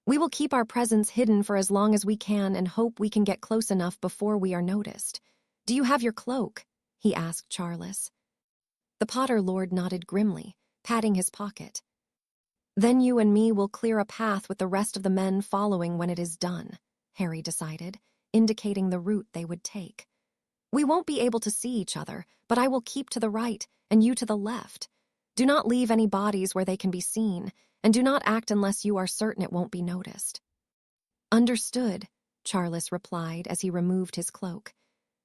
We will keep our presence hidden for as long as we can and hope we can get close enough before we are noticed. Do you have your cloak? He asked Charles. The Potter Lord nodded grimly, patting his pocket. Then you and me will clear a path with the rest of the men following when it is done, Harry decided, indicating the route they would take. We won't be able to see each other, but I will keep to the right and you to the left. Do not leave any bodies where they can be seen, and do not act unless you are certain it won't be noticed. Understood, Charles replied as he removed his cloak.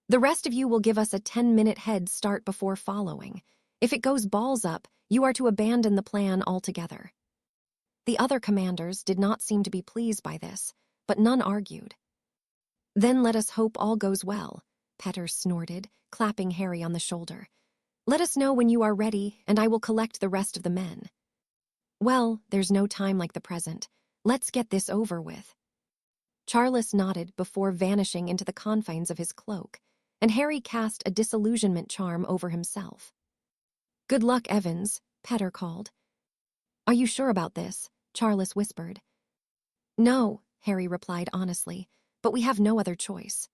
The rest of you will give us a 10-minute head start before following. If it goes balls up, you are to abandon the plan altogether. The other commanders did not seem to be pleased by this, but none argued. Then let us hope all goes well, Petter snorted, clapping Harry on the shoulder. Let us know when you are ready, and I will collect the rest of the men. Well, there's no time like the present. Let's get this over with. Charles nodded before vanishing into the confines of his cloak, and Harry cast a disillusionment charm over himself. Good luck, Evans, Petter called. Are you sure about this? Charles whispered. No, Harry replied honestly, but we have no other choice.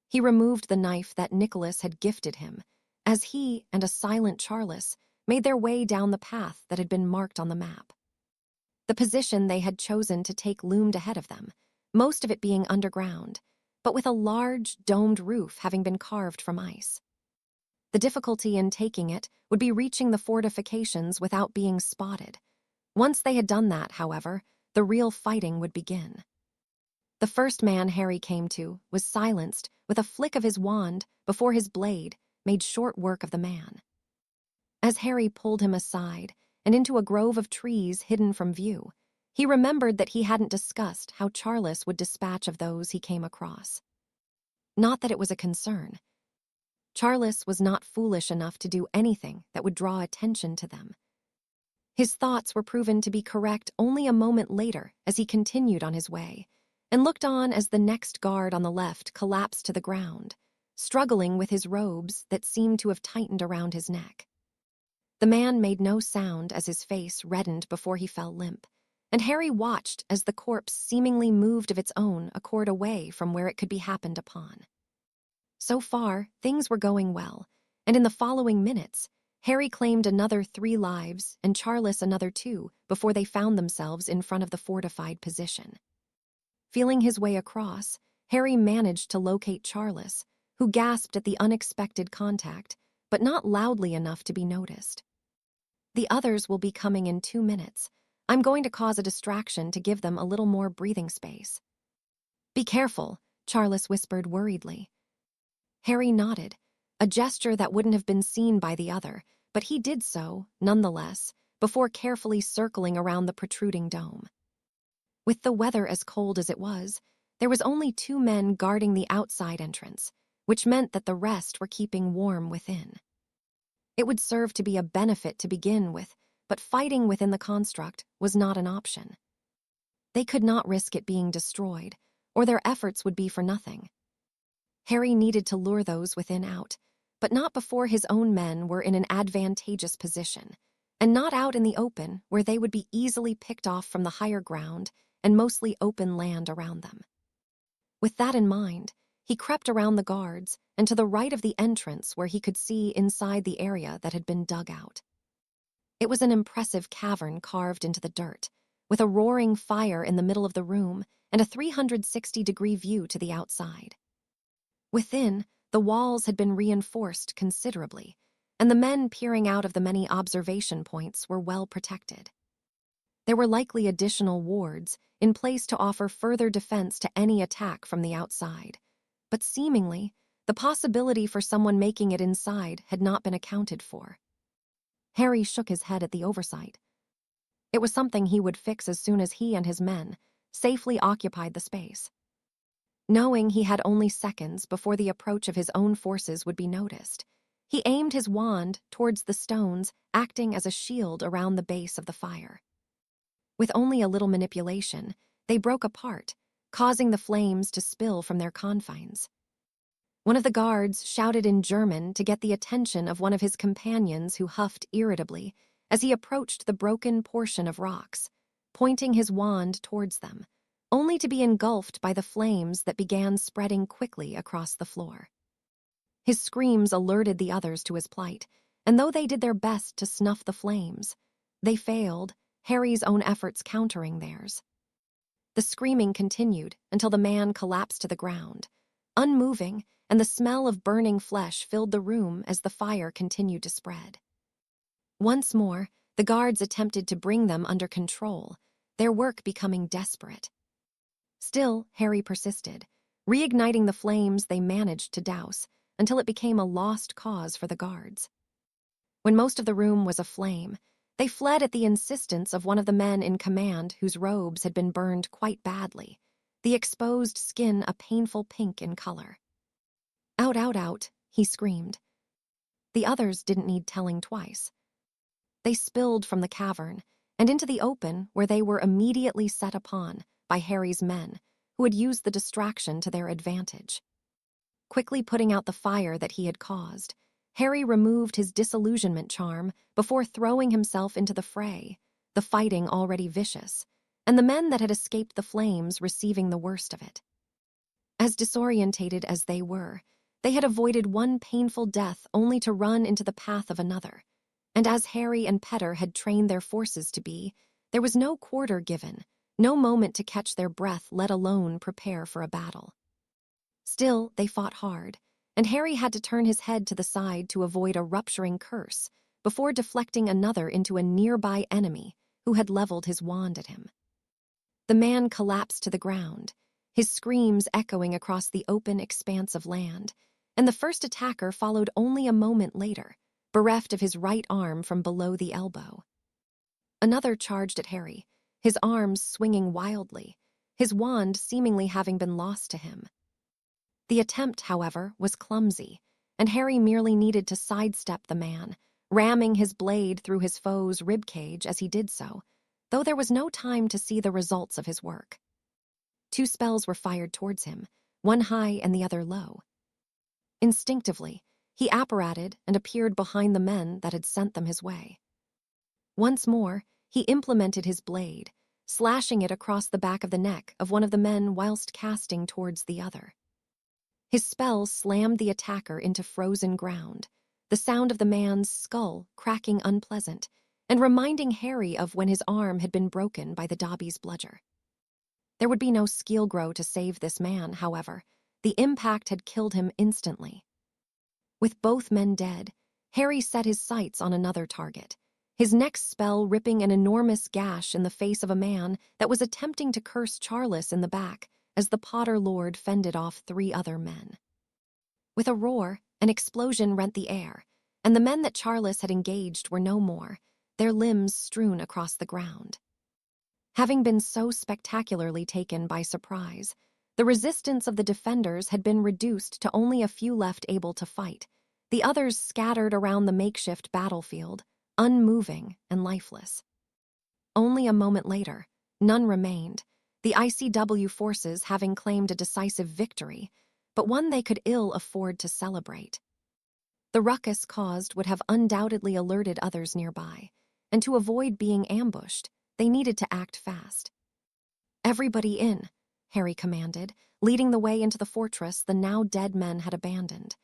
He removed the knife that Nicholas had gifted him, as he and a silent Charles made their way down the path that had been marked on the map. The position they had chosen to take loomed ahead of them, most of it being underground, but with a large, domed roof having been carved from ice. The difficulty in taking it would be reaching the fortifications without being spotted. Once they had done that, however, the real fighting would begin. The first man Harry came to was silenced with a flick of his wand before his blade made short work of the man. As Harry pulled him aside and into a grove of trees hidden from view, he remembered that he hadn't discussed how Charles would dispatch of those he came across. Not that it was a concern. Charles was not foolish enough to do anything that would draw attention to them. His thoughts were proven to be correct only a moment later as he continued on his way, and looked on as the next guard on the left collapsed to the ground, struggling with his robes that seemed to have tightened around his neck. The man made no sound as his face reddened before he fell limp, and Harry watched as the corpse seemingly moved of its own accord away from where it could be happened upon. So far, things were going well, and in the following minutes, Harry claimed another 3 lives and Charles another 2 before they found themselves in front of the fortified position. Feeling his way across, Harry managed to locate Charles, who gasped at the unexpected contact, but not loudly enough to be noticed. The others will be coming in 2 minutes. I'm going to cause a distraction to give them a little more breathing space. Be careful, Charles whispered worriedly. Harry nodded, a gesture that wouldn't have been seen by the other, but he did so, nonetheless, before carefully circling around the protruding dome. With the weather as cold as it was, there was only 2 men guarding the outside entrance, which meant that the rest were keeping warm within. It would serve to be a benefit to begin with, but fighting within the construct was not an option. They could not risk it being destroyed, or their efforts would be for nothing. Harry needed to lure those within out, but not before his own men were in an advantageous position, and not out in the open where they would be easily picked off from the higher ground and mostly open land around them. With that in mind, he crept around the guards and to the right of the entrance where he could see inside the area that had been dug out. It was an impressive cavern carved into the dirt, with a roaring fire in the middle of the room and a 360-degree view to the outside. Within, the walls had been reinforced considerably, and the men peering out of the many observation points were well protected. There were likely additional wards in place to offer further defense to any attack from the outside, but seemingly, the possibility for someone making it inside had not been accounted for. Harry shook his head at the oversight. It was something he would fix as soon as he and his men safely occupied the space. Knowing he had only seconds before the approach of his own forces would be noticed, he aimed his wand towards the stones, acting as a shield around the base of the fire. With only a little manipulation, they broke apart, causing the flames to spill from their confines. One of the guards shouted in German to get the attention of one of his companions who huffed irritably as he approached the broken portion of rocks, pointing his wand towards them, only to be engulfed by the flames that began spreading quickly across the floor. His screams alerted the others to his plight, and though they did their best to snuff the flames, they failed, Harry's own efforts countering theirs. The screaming continued until the man collapsed to the ground, unmoving, and the smell of burning flesh filled the room as the fire continued to spread. Once more, the guards attempted to bring them under control, their work becoming desperate. Still, Harry persisted, reigniting the flames they managed to douse until it became a lost cause for the guards. When most of the room was aflame, they fled at the insistence of one of the men in command whose robes had been burned quite badly, the exposed skin a painful pink in color. "Out, out, out," he screamed. The others didn't need telling twice. They spilled from the cavern and into the open where they were immediately set upon by Harry's men, who had used the distraction to their advantage. Quickly putting out the fire that he had caused, Harry removed his disillusionment charm before throwing himself into the fray, the fighting already vicious, and the men that had escaped the flames receiving the worst of it. As disorientated as they were, they had avoided one painful death only to run into the path of another, and as Harry and Petter had trained their forces to be, there was no quarter given, no moment to catch their breath, let alone prepare for a battle. Still, they fought hard, and Harry had to turn his head to the side to avoid a rupturing curse before deflecting another into a nearby enemy who had leveled his wand at him. The man collapsed to the ground, his screams echoing across the open expanse of land, and the first attacker followed only a moment later, bereft of his right arm from below the elbow. Another charged at Harry, his arms swinging wildly, his wand seemingly having been lost to him. The attempt, however, was clumsy, and Harry merely needed to sidestep the man, ramming his blade through his foe's ribcage as he did so, though there was no time to see the results of his work. 2 spells were fired towards him, one high and the other low. Instinctively, he apparated and appeared behind the men that had sent them his way. Once more, he implemented his blade, slashing it across the back of the neck of one of the men whilst casting towards the other. His spell slammed the attacker into frozen ground, the sound of the man's skull cracking unpleasant, and reminding Harry of when his arm had been broken by the Dobby's bludger. There would be no skill grow to save this man, however. The impact had killed him instantly. With both men dead, Harry set his sights on another target, his next spell ripping an enormous gash in the face of a man that was attempting to curse Charles in the back as the Potter Lord fended off 3 other men. With a roar, an explosion rent the air, and the men that Charles had engaged were no more, their limbs strewn across the ground. Having been so spectacularly taken by surprise, the resistance of the defenders had been reduced to only a few left able to fight, the others scattered around the makeshift battlefield, unmoving and lifeless. Only a moment later, none remained, the ICW forces having claimed a decisive victory, but one they could ill afford to celebrate. The ruckus caused would have undoubtedly alerted others nearby, and to avoid being ambushed, they needed to act fast. "Everybody in," Harry commanded, leading the way into the fortress the now dead men had abandoned.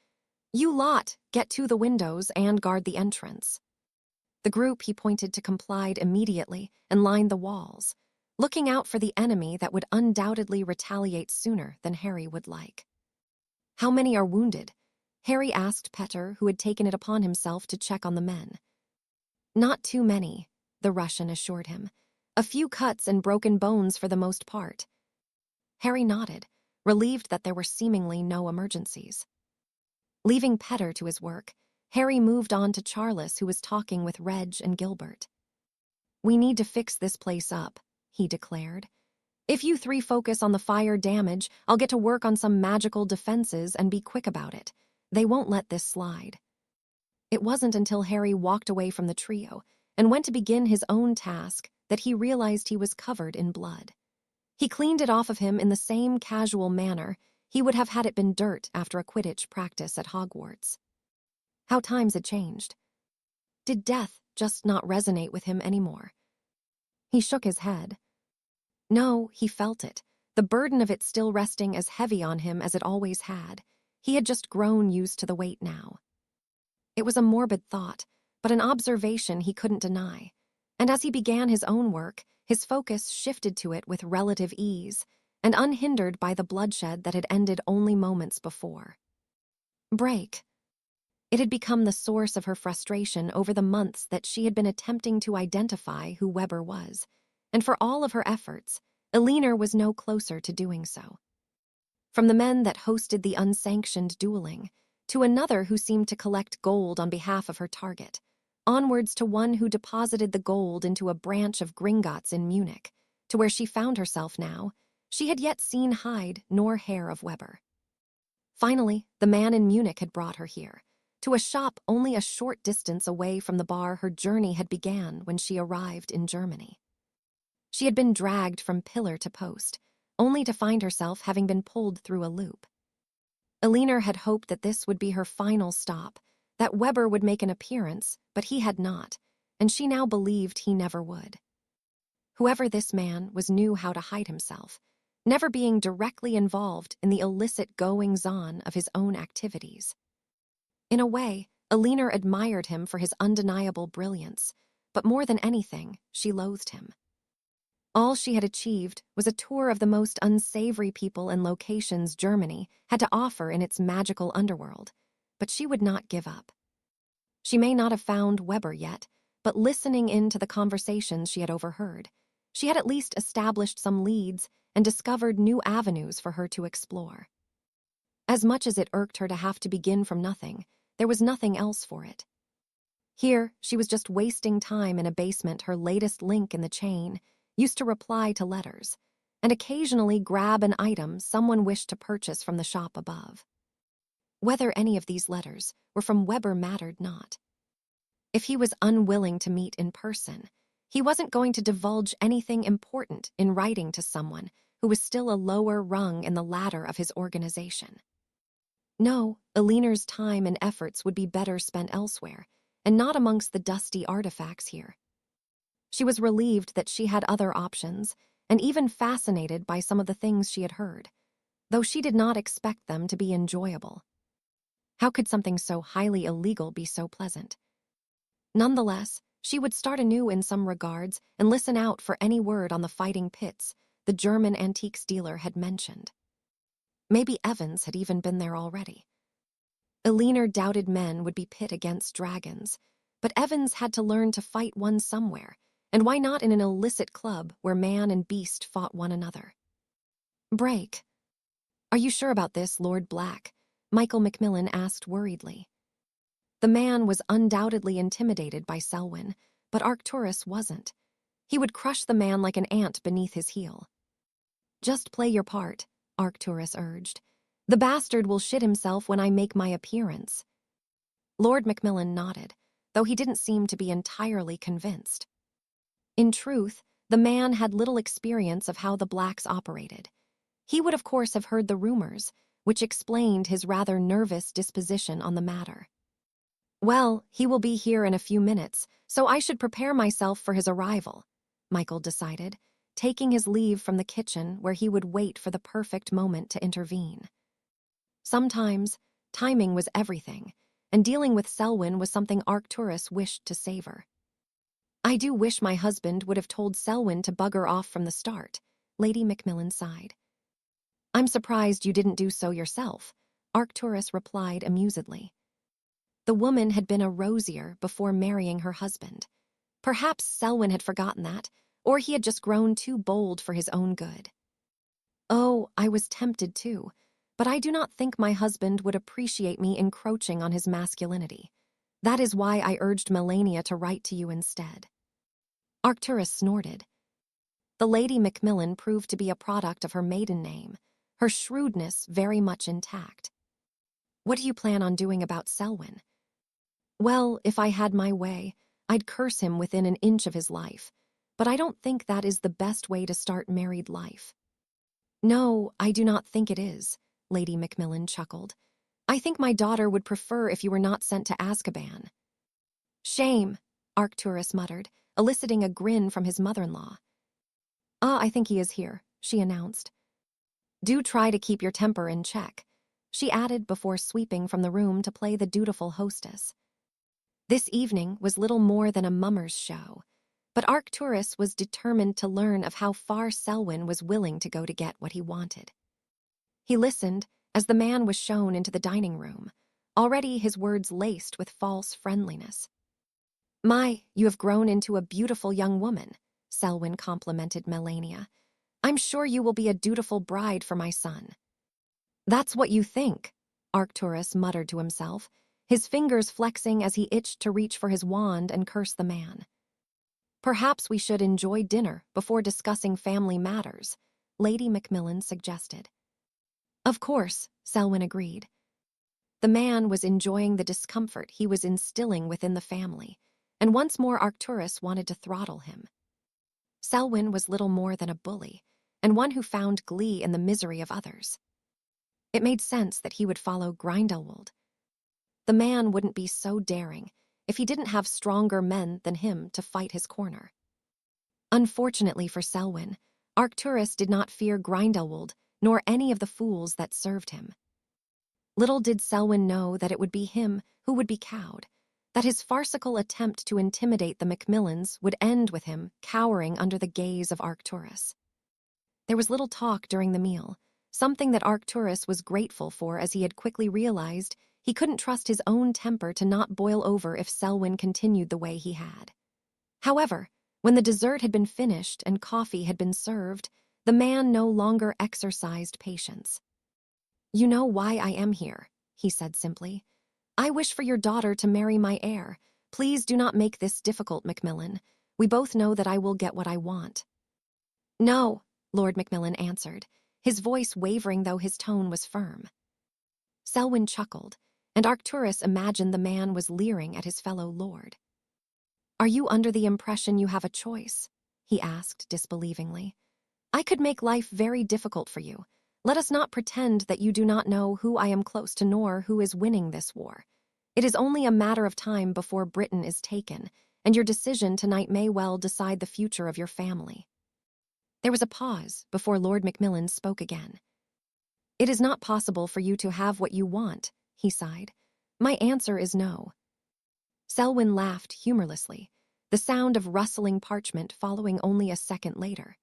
"You lot, get to the windows and guard the entrance." The group, he pointed to, complied immediately and lined the walls, looking out for the enemy that would undoubtedly retaliate sooner than Harry would like. "How many are wounded?" Harry asked Petter, who had taken it upon himself to check on the men. "Not too many," the Russian assured him. "A few cuts and broken bones for the most part." Harry nodded, relieved that there were seemingly no emergencies. Leaving Petter to his work, Harry moved on to Charles, who was talking with Reg and Gilbert. "We need to fix this place up," he declared. "If you three focus on the fire damage, I'll get to work on some magical defenses and be quick about it. They won't let this slide." It wasn't until Harry walked away from the trio and went to begin his own task that he realized he was covered in blood. He cleaned it off of him in the same casual manner he would have had it been dirt after a Quidditch practice at Hogwarts. How times had changed. Did death just not resonate with him anymore? He shook his head. No, he felt it, the burden of it still resting as heavy on him as it always had. He had just grown used to the weight now. It was a morbid thought, but an observation he couldn't deny, and as he began his own work, his focus shifted to it with relative ease, and unhindered by the bloodshed that had ended only moments before. Break. It had become the source of her frustration over the months that she had been attempting to identify who Weber was, and for all of her efforts, Elinor was no closer to doing so. From the men that hosted the unsanctioned dueling, to another who seemed to collect gold on behalf of her target, onwards to one who deposited the gold into a branch of Gringotts in Munich, to where she found herself now, she had yet seen hide nor hair of Weber. Finally, the man in Munich had brought her here, to a shop only a short distance away from the bar her journey had began when she arrived in Germany. She had been dragged from pillar to post, only to find herself having been pulled through a loop. Elinor had hoped that this would be her final stop, that Weber would make an appearance, but he had not, and she now believed he never would. Whoever this man was knew how to hide himself, never being directly involved in the illicit goings-on of his own activities. In a way, Elinor admired him for his undeniable brilliance, but more than anything, she loathed him. All she had achieved was a tour of the most unsavory people and locations Germany had to offer in its magical underworld, but she would not give up. She may not have found Weber yet, but listening in to the conversations she had overheard, she had at least established some leads and discovered new avenues for her to explore. As much as it irked her to have to begin from nothing, there was nothing else for it. Here, she was just wasting time in a basement her latest link in the chain used to reply to letters, and occasionally grab an item someone wished to purchase from the shop above. Whether any of these letters were from Weber mattered not. If he was unwilling to meet in person, he wasn't going to divulge anything important in writing to someone who was still a lower rung in the ladder of his organization. No, Elinor's time and efforts would be better spent elsewhere, and not amongst the dusty artifacts here. She was relieved that she had other options, and even fascinated by some of the things she had heard, though she did not expect them to be enjoyable. How could something so highly illegal be so pleasant? Nonetheless, she would start anew in some regards and listen out for any word on the fighting pits the German antiques dealer had mentioned. Maybe Evans had even been there already. Elinor doubted men would be pit against dragons, but Evans had to learn to fight one somewhere, and why not in an illicit club where man and beast fought one another? Break. "Are you sure about this, Lord Black?" Michael Macmillan asked worriedly. The man was undoubtedly intimidated by Selwyn, but Arcturus wasn't. He would crush the man like an ant beneath his heel. "Just play your part," Arcturus urged. "The bastard will shit himself when I make my appearance." Lord Macmillan nodded, though he didn't seem to be entirely convinced. In truth, the man had little experience of how the Blacks operated. He would of course have heard the rumors, which explained his rather nervous disposition on the matter. "Well, he will be here in a few minutes, so I should prepare myself for his arrival," Michael decided, taking his leave from the kitchen where he would wait for the perfect moment to intervene. Sometimes, timing was everything, and dealing with Selwyn was something Arcturus wished to savor. I do wish my husband would have told Selwyn to bugger off from the start, Lady Macmillan sighed. I'm surprised you didn't do so yourself, Arcturus replied amusedly. The woman had been a rosier before marrying her husband. Perhaps Selwyn had forgotten that, or he had just grown too bold for his own good. Oh, I was tempted too, but I do not think my husband would appreciate me encroaching on his masculinity. That is why I urged Melania to write to you instead. Arcturus snorted. The Lady Macmillan proved to be a product of her maiden name, her shrewdness very much intact. What do you plan on doing about Selwyn? Well, if I had my way, I'd curse him within an inch of his life, but I don't think that is the best way to start married life. No, I do not think it is, Lady Macmillan chuckled. I think my daughter would prefer if you were not sent to Azkaban. Shame, Arcturus muttered, eliciting a grin from his mother-in-law. Ah, I think he is here, she announced. Do try to keep your temper in check, she added before sweeping from the room to play the dutiful hostess. This evening was little more than a mummer's show, but Arcturus was determined to learn of how far Selwyn was willing to go to get what he wanted. He listened as the man was shown into the dining room, already his words laced with false friendliness. My, you have grown into a beautiful young woman, Selwyn complimented Melania. I'm sure you will be a dutiful bride for my son. That's what you think, Arcturus muttered to himself, his fingers flexing as he itched to reach for his wand and curse the man. Perhaps we should enjoy dinner before discussing family matters, Lady Macmillan suggested. Of course, Selwyn agreed. The man was enjoying the discomfort he was instilling within the family, and once more Arcturus wanted to throttle him. Selwyn was little more than a bully, and one who found glee in the misery of others. It made sense that he would follow Grindelwald. The man wouldn't be so daring if he didn't have stronger men than him to fight his corner. Unfortunately for Selwyn, Arcturus did not fear Grindelwald nor any of the fools that served him. Little did Selwyn know that it would be him who would be cowed, that his farcical attempt to intimidate the Macmillans would end with him cowering under the gaze of Arcturus. There was little talk during the meal, something that Arcturus was grateful for as he had quickly realized he couldn't trust his own temper to not boil over if Selwyn continued the way he had. However, when the dessert had been finished and coffee had been served, the man no longer exercised patience. You know why I am here, he said simply. I wish for your daughter to marry my heir. Please do not make this difficult, Macmillan. We both know that I will get what I want. No, Lord Macmillan answered, his voice wavering though his tone was firm. Selwyn chuckled, and Arcturus imagined the man was leering at his fellow lord. Are you under the impression you have a choice? He asked disbelievingly. I could make life very difficult for you. Let us not pretend that you do not know who I am close to nor who is winning this war. It is only a matter of time before Britain is taken, and your decision tonight may well decide the future of your family. There was a pause before Lord Macmillan spoke again. It is not possible for you to have what you want, he sighed. My answer is no. Selwyn laughed humorlessly, the sound of rustling parchment following only a second later.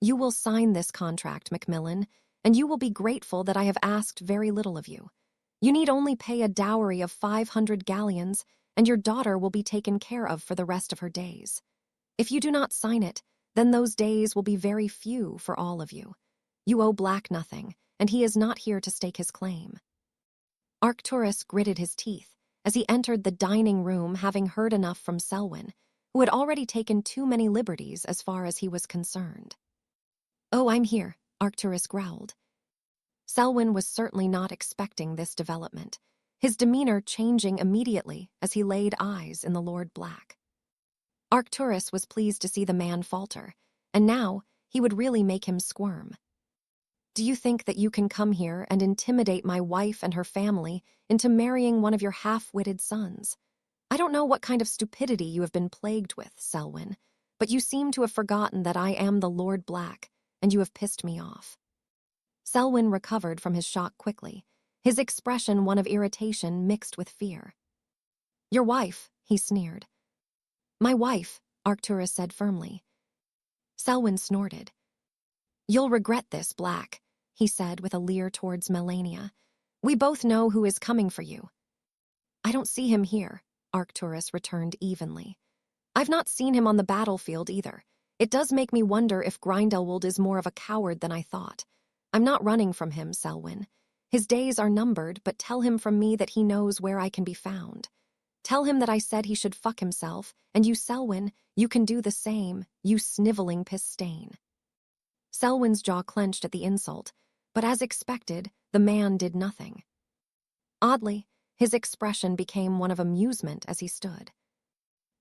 You will sign this contract, Macmillan, and you will be grateful that I have asked very little of you. You need only pay a dowry of 500 galleons, and your daughter will be taken care of for the rest of her days. If you do not sign it, then those days will be very few for all of you. You owe Black nothing, and he is not here to stake his claim. Arcturus gritted his teeth as he entered the dining room, having heard enough from Selwyn, who had already taken too many liberties as far as he was concerned. Oh, I'm here, Arcturus growled. Selwyn was certainly not expecting this development, his demeanor changing immediately as he laid eyes in the Lord Black. Arcturus was pleased to see the man falter, and now he would really make him squirm. Do you think that you can come here and intimidate my wife and her family into marrying one of your half-witted sons? I don't know what kind of stupidity you have been plagued with, Selwyn, but you seem to have forgotten that I am the Lord Black, and you have pissed me off. Selwyn recovered from his shock quickly, his expression one of irritation mixed with fear. Your wife, he sneered. My wife, Arcturus said firmly. Selwyn snorted. You'll regret this, Black, he said with a leer towards Melania. We both know who is coming for you. I don't see him here, Arcturus returned evenly. I've not seen him on the battlefield either. It does make me wonder if Grindelwald is more of a coward than I thought. I'm not running from him, Selwyn. His days are numbered, but tell him from me that he knows where I can be found. Tell him that I said he should fuck himself, and you, Selwyn, you can do the same, you sniveling piss-stain. Selwyn's jaw clenched at the insult, but as expected, the man did nothing. Oddly, his expression became one of amusement as he stood.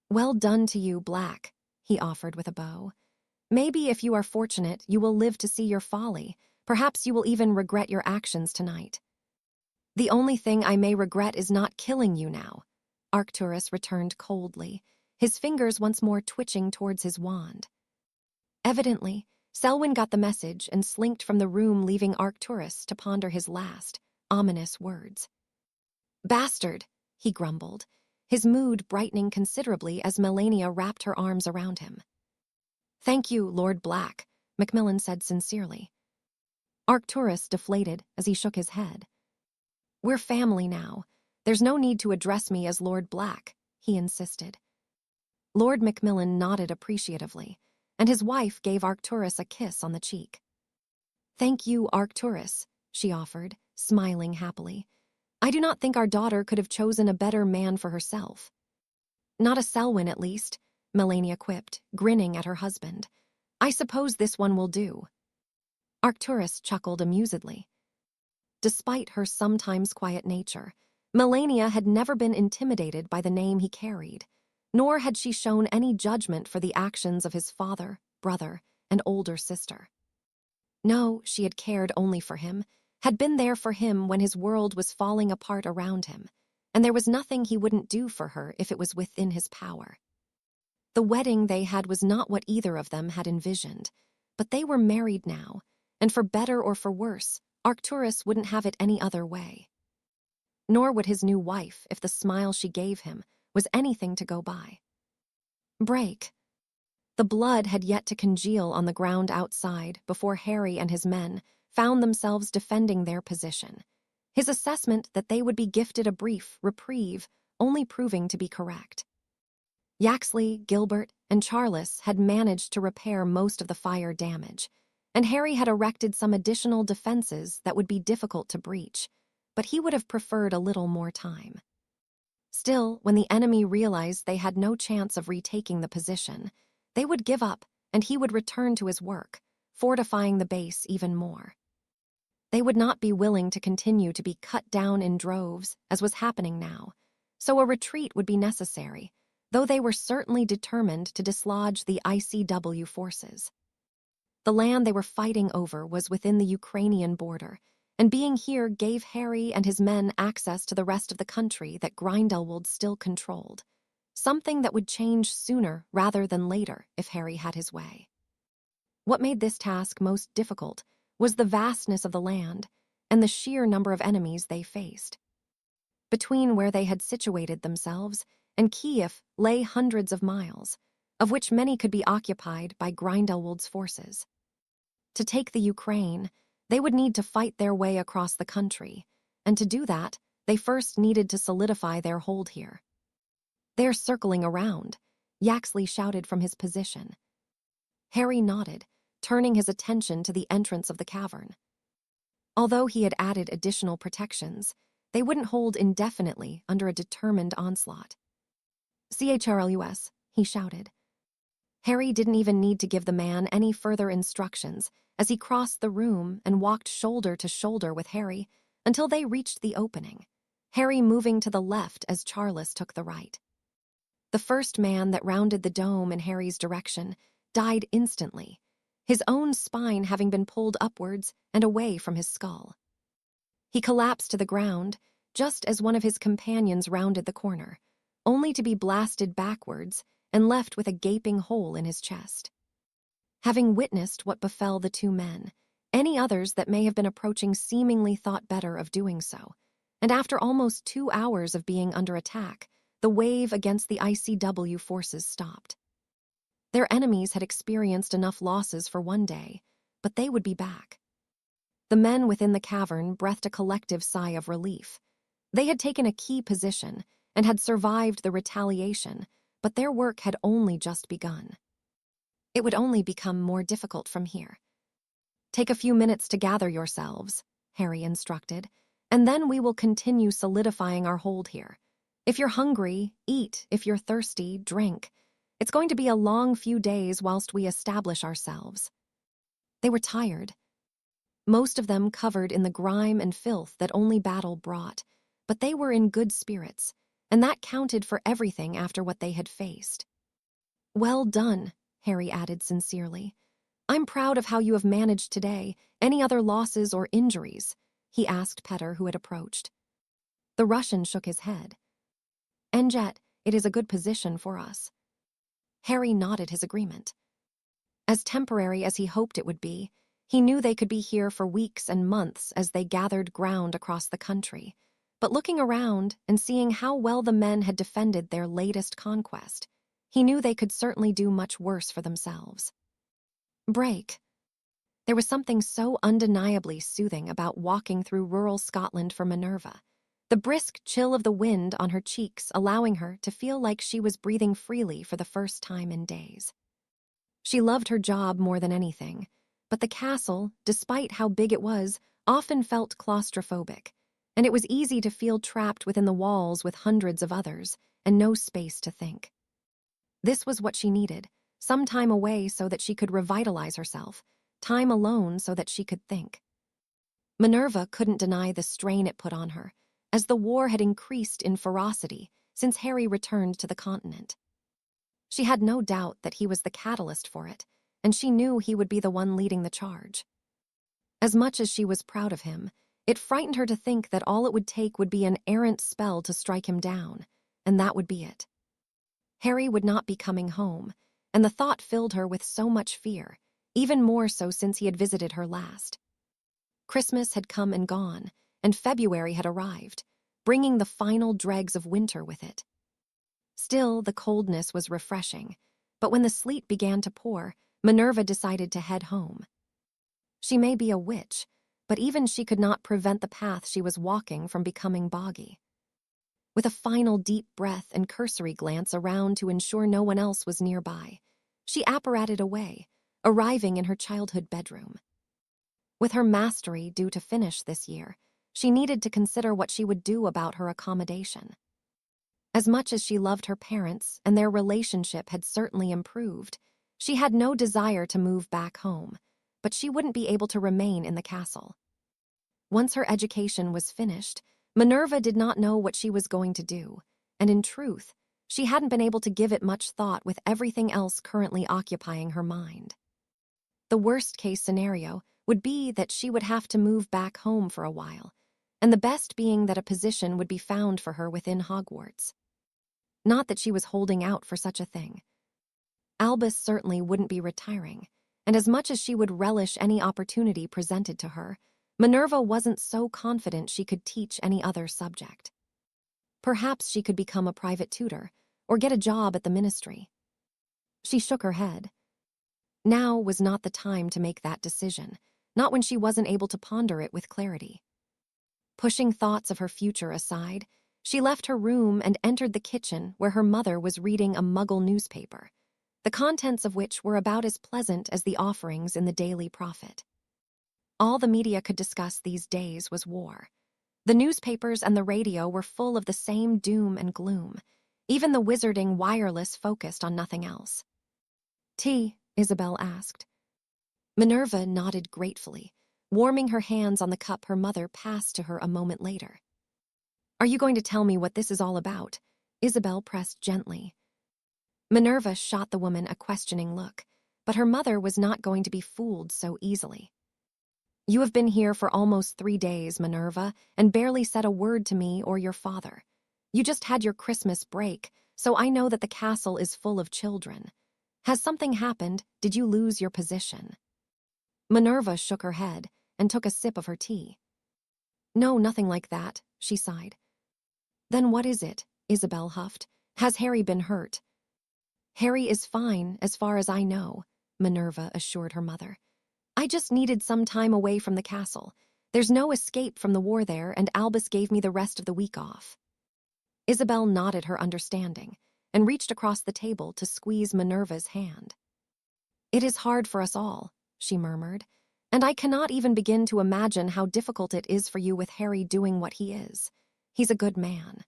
Well done to you, Black, he offered with a bow. Maybe if you are fortunate, you will live to see your folly. Perhaps you will even regret your actions tonight. The only thing I may regret is not killing you now, Arcturus returned coldly, his fingers once more twitching towards his wand. Evidently, Selwyn got the message and slinked from the room, leaving Arcturus to ponder his last, ominous words. Bastard, he grumbled, his mood brightening considerably as Melania wrapped her arms around him. Thank you, Lord Black, Macmillan said sincerely. Arcturus deflated as he shook his head. We're family now. There's no need to address me as Lord Black, he insisted. Lord Macmillan nodded appreciatively, and his wife gave Arcturus a kiss on the cheek. Thank you, Arcturus, she offered, smiling happily. I do not think our daughter could have chosen a better man for herself. Not a Selwyn, at least, Melania quipped, grinning at her husband. I suppose this one will do. Arcturus chuckled amusedly. Despite her sometimes quiet nature, Melania had never been intimidated by the name he carried, nor had she shown any judgment for the actions of his father, brother, and older sister. No, she had cared only for him, had been there for him when his world was falling apart around him, and there was nothing he wouldn't do for her if it was within his power. The wedding they had was not what either of them had envisioned, but they were married now, and for better or for worse, Arcturus wouldn't have it any other way. Nor would his new wife if the smile she gave him was anything to go by. Break. The blood had yet to congeal on the ground outside before Harry and his men found themselves defending their position, his assessment that they would be gifted a brief reprieve only proving to be correct. Yaxley, Gilbert, and Charles had managed to repair most of the fire damage, and Harry had erected some additional defenses that would be difficult to breach, but he would have preferred a little more time. Still, when the enemy realized they had no chance of retaking the position, they would give up and he would return to his work, fortifying the base even more. They would not be willing to continue to be cut down in droves, as was happening now, so a retreat would be necessary, though they were certainly determined to dislodge the ICW forces. The land they were fighting over was within the Ukrainian border, and being here gave Harry and his men access to the rest of the country that Grindelwald still controlled, something that would change sooner rather than later if Harry had his way. What made this task most difficult was the vastness of the land and the sheer number of enemies they faced. Between where they had situated themselves and Kiev lay hundreds of miles, of which many could be occupied by Grindelwald's forces. To take the Ukraine, they would need to fight their way across the country, and to do that, they first needed to solidify their hold here. They're circling around, Yaxley shouted from his position. Harry nodded, turning his attention to the entrance of the cavern. Although he had added additional protections, they wouldn't hold indefinitely under a determined onslaught. CHRLUS, he shouted. Harry didn't even need to give the man any further instructions as he crossed the room and walked shoulder to shoulder with Harry until they reached the opening, Harry moving to the left as Charles took the right. The first man that rounded the dome in Harry's direction died instantly, his own spine having been pulled upwards and away from his skull. He collapsed to the ground just as one of his companions rounded the corner, only to be blasted backwards and left with a gaping hole in his chest. Having witnessed what befell the two men, any others that may have been approaching seemingly thought better of doing so, and after almost 2 hours of being under attack, the wave against the ICW forces stopped. Their enemies had experienced enough losses for one day, but they would be back. The men within the cavern breathed a collective sigh of relief. They had taken a key position and had survived the retaliation, but their work had only just begun. It would only become more difficult from here. "Take a few minutes to gather yourselves," Harry instructed, "and then we will continue solidifying our hold here. If you're hungry, eat. If you're thirsty, drink. It's going to be a long few days whilst we establish ourselves." They were tired, most of them covered in the grime and filth that only battle brought, but they were in good spirits, and that counted for everything after what they had faced. "Well done," Harry added sincerely. "I'm proud of how you have managed today. Any other losses or injuries?" he asked Petter, who had approached. The Russian shook his head. "And yet, it is a good position for us." Harry nodded his agreement. As temporary as he hoped it would be, he knew they could be here for weeks and months as they gathered ground across the country. But looking around and seeing how well the men had defended their latest conquest, he knew they could certainly do much worse for themselves. Break. There was something so undeniably soothing about walking through rural Scotland for Minerva, the brisk chill of the wind on her cheeks allowing her to feel like she was breathing freely for the first time in days. She loved her job more than anything, but the castle, despite how big it was, often felt claustrophobic, and it was easy to feel trapped within the walls with hundreds of others and no space to think. This was what she needed, some time away so that she could revitalize herself, time alone so that she could think. Minerva couldn't deny the strain it put on her, as the war had increased in ferocity since Harry returned to the continent. She had no doubt that he was the catalyst for it, and she knew he would be the one leading the charge. As much as she was proud of him, it frightened her to think that all it would take would be an errant spell to strike him down, and that would be it. Harry would not be coming home, and the thought filled her with so much fear, even more so since he had visited her last. Christmas had come and gone, and February had arrived, bringing the final dregs of winter with it. Still, the coldness was refreshing, but when the sleet began to pour, Minerva decided to head home. She may be a witch, but even she could not prevent the path she was walking from becoming boggy. With a final deep breath and cursory glance around to ensure no one else was nearby, she apparated away, arriving in her childhood bedroom. With her mastery due to finish this year, she needed to consider what she would do about her accommodation. As much as she loved her parents and their relationship had certainly improved, she had no desire to move back home, but she wouldn't be able to remain in the castle. Once her education was finished, Minerva did not know what she was going to do, and in truth, she hadn't been able to give it much thought with everything else currently occupying her mind. The worst-case scenario would be that she would have to move back home for a while, and the best being that a position would be found for her within Hogwarts. Not that she was holding out for such a thing. Albus certainly wouldn't be retiring, and as much as she would relish any opportunity presented to her, Minerva wasn't so confident she could teach any other subject. Perhaps she could become a private tutor, or get a job at the ministry. She shook her head. Now was not the time to make that decision, not when she wasn't able to ponder it with clarity. Pushing thoughts of her future aside, she left her room and entered the kitchen where her mother was reading a Muggle newspaper, the contents of which were about as pleasant as the offerings in the Daily Prophet. All the media could discuss these days was war. The newspapers and the radio were full of the same doom and gloom. Even the wizarding wireless focused on nothing else. "Tea?" Isabel asked. Minerva nodded gratefully, warming her hands on the cup her mother passed to her a moment later. "Are you going to tell me what this is all about?" Isabel pressed gently. Minerva shot the woman a questioning look, but her mother was not going to be fooled so easily. "You have been here for almost 3 days, Minerva, and barely said a word to me or your father. You just had your Christmas break, so I know that the castle is full of children. Has something happened? Did you lose your position?" Minerva shook her head and took a sip of her tea. "No, nothing like that," she sighed. "Then what is it?" Isabel huffed. "Has Harry been hurt?" "Harry is fine, as far as I know," Minerva assured her mother. "I just needed some time away from the castle. There's no escape from the war there, and Albus gave me the rest of the week off." Isabel nodded her understanding and reached across the table to squeeze Minerva's hand. "It is hard for us all," she murmured, "and I cannot even begin to imagine how difficult it is for you with Harry doing what he is. He's a good man."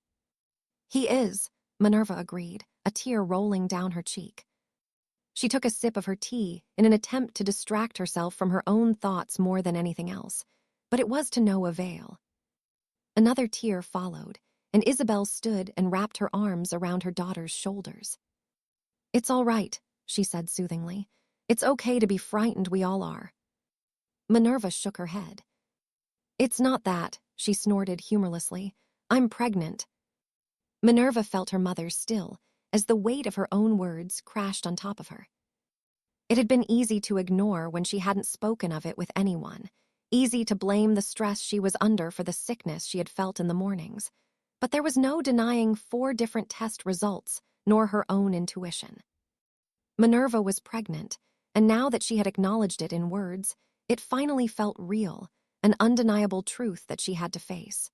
"He is," Minerva agreed, a tear rolling down her cheek. She took a sip of her tea in an attempt to distract herself from her own thoughts more than anything else, but it was to no avail. Another tear followed, and Isabel stood and wrapped her arms around her daughter's shoulders. "It's all right," she said soothingly. "It's okay to be frightened, we all are." Minerva shook her head. "It's not that," she snorted humorlessly. "I'm pregnant." Minerva felt her mother still, as the weight of her own words crashed on top of her. It had been easy to ignore when she hadn't spoken of it with anyone, easy to blame the stress she was under for the sickness she had felt in the mornings. But there was no denying 4 different test results, nor her own intuition. Minerva was pregnant, and now that she had acknowledged it in words, it finally felt real, an undeniable truth that she had to face.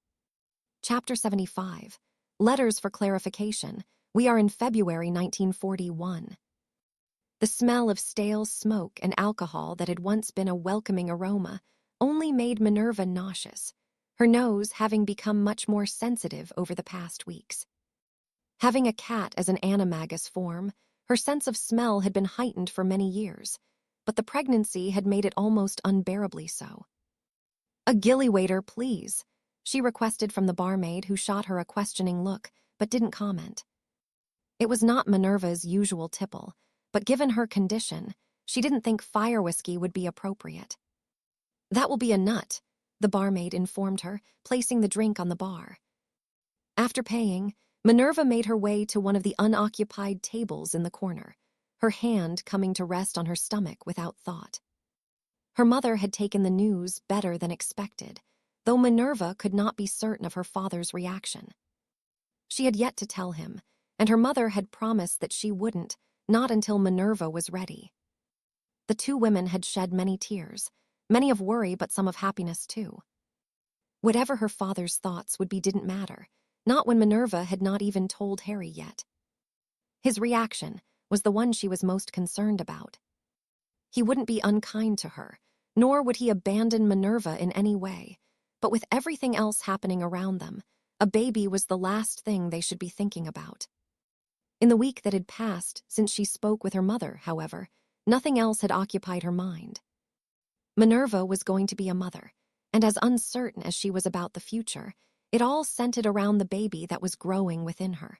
Chapter 75. Letters for Clarification. We are in February 1941. The smell of stale smoke and alcohol that had once been a welcoming aroma only made Minerva nauseous, her nose having become much more sensitive over the past weeks. Having a cat as an animagus form, her sense of smell had been heightened for many years, but the pregnancy had made it almost unbearably so. "A gilly waiter, please," she requested from the barmaid, who shot her a questioning look, but didn't comment. It was not Minerva's usual tipple, but given her condition, she didn't think fire whiskey would be appropriate. "That will be a nut," the barmaid informed her, placing the drink on the bar. After paying, Minerva made her way to one of the unoccupied tables in the corner, her hand coming to rest on her stomach without thought. Her mother had taken the news better than expected, though Minerva could not be certain of her father's reaction. She had yet to tell him, and her mother had promised that she wouldn't, not until Minerva was ready. The 2 women had shed many tears, many of worry but some of happiness too. Whatever her father's thoughts would be didn't matter, not when Minerva had not even told Harry yet. His reaction was the one she was most concerned about. He wouldn't be unkind to her, nor would he abandon Minerva in any way, but with everything else happening around them, a baby was the last thing they should be thinking about. In the week that had passed since she spoke with her mother, however, nothing else had occupied her mind. Minerva was going to be a mother, and as uncertain as she was about the future, it all centered around the baby that was growing within her.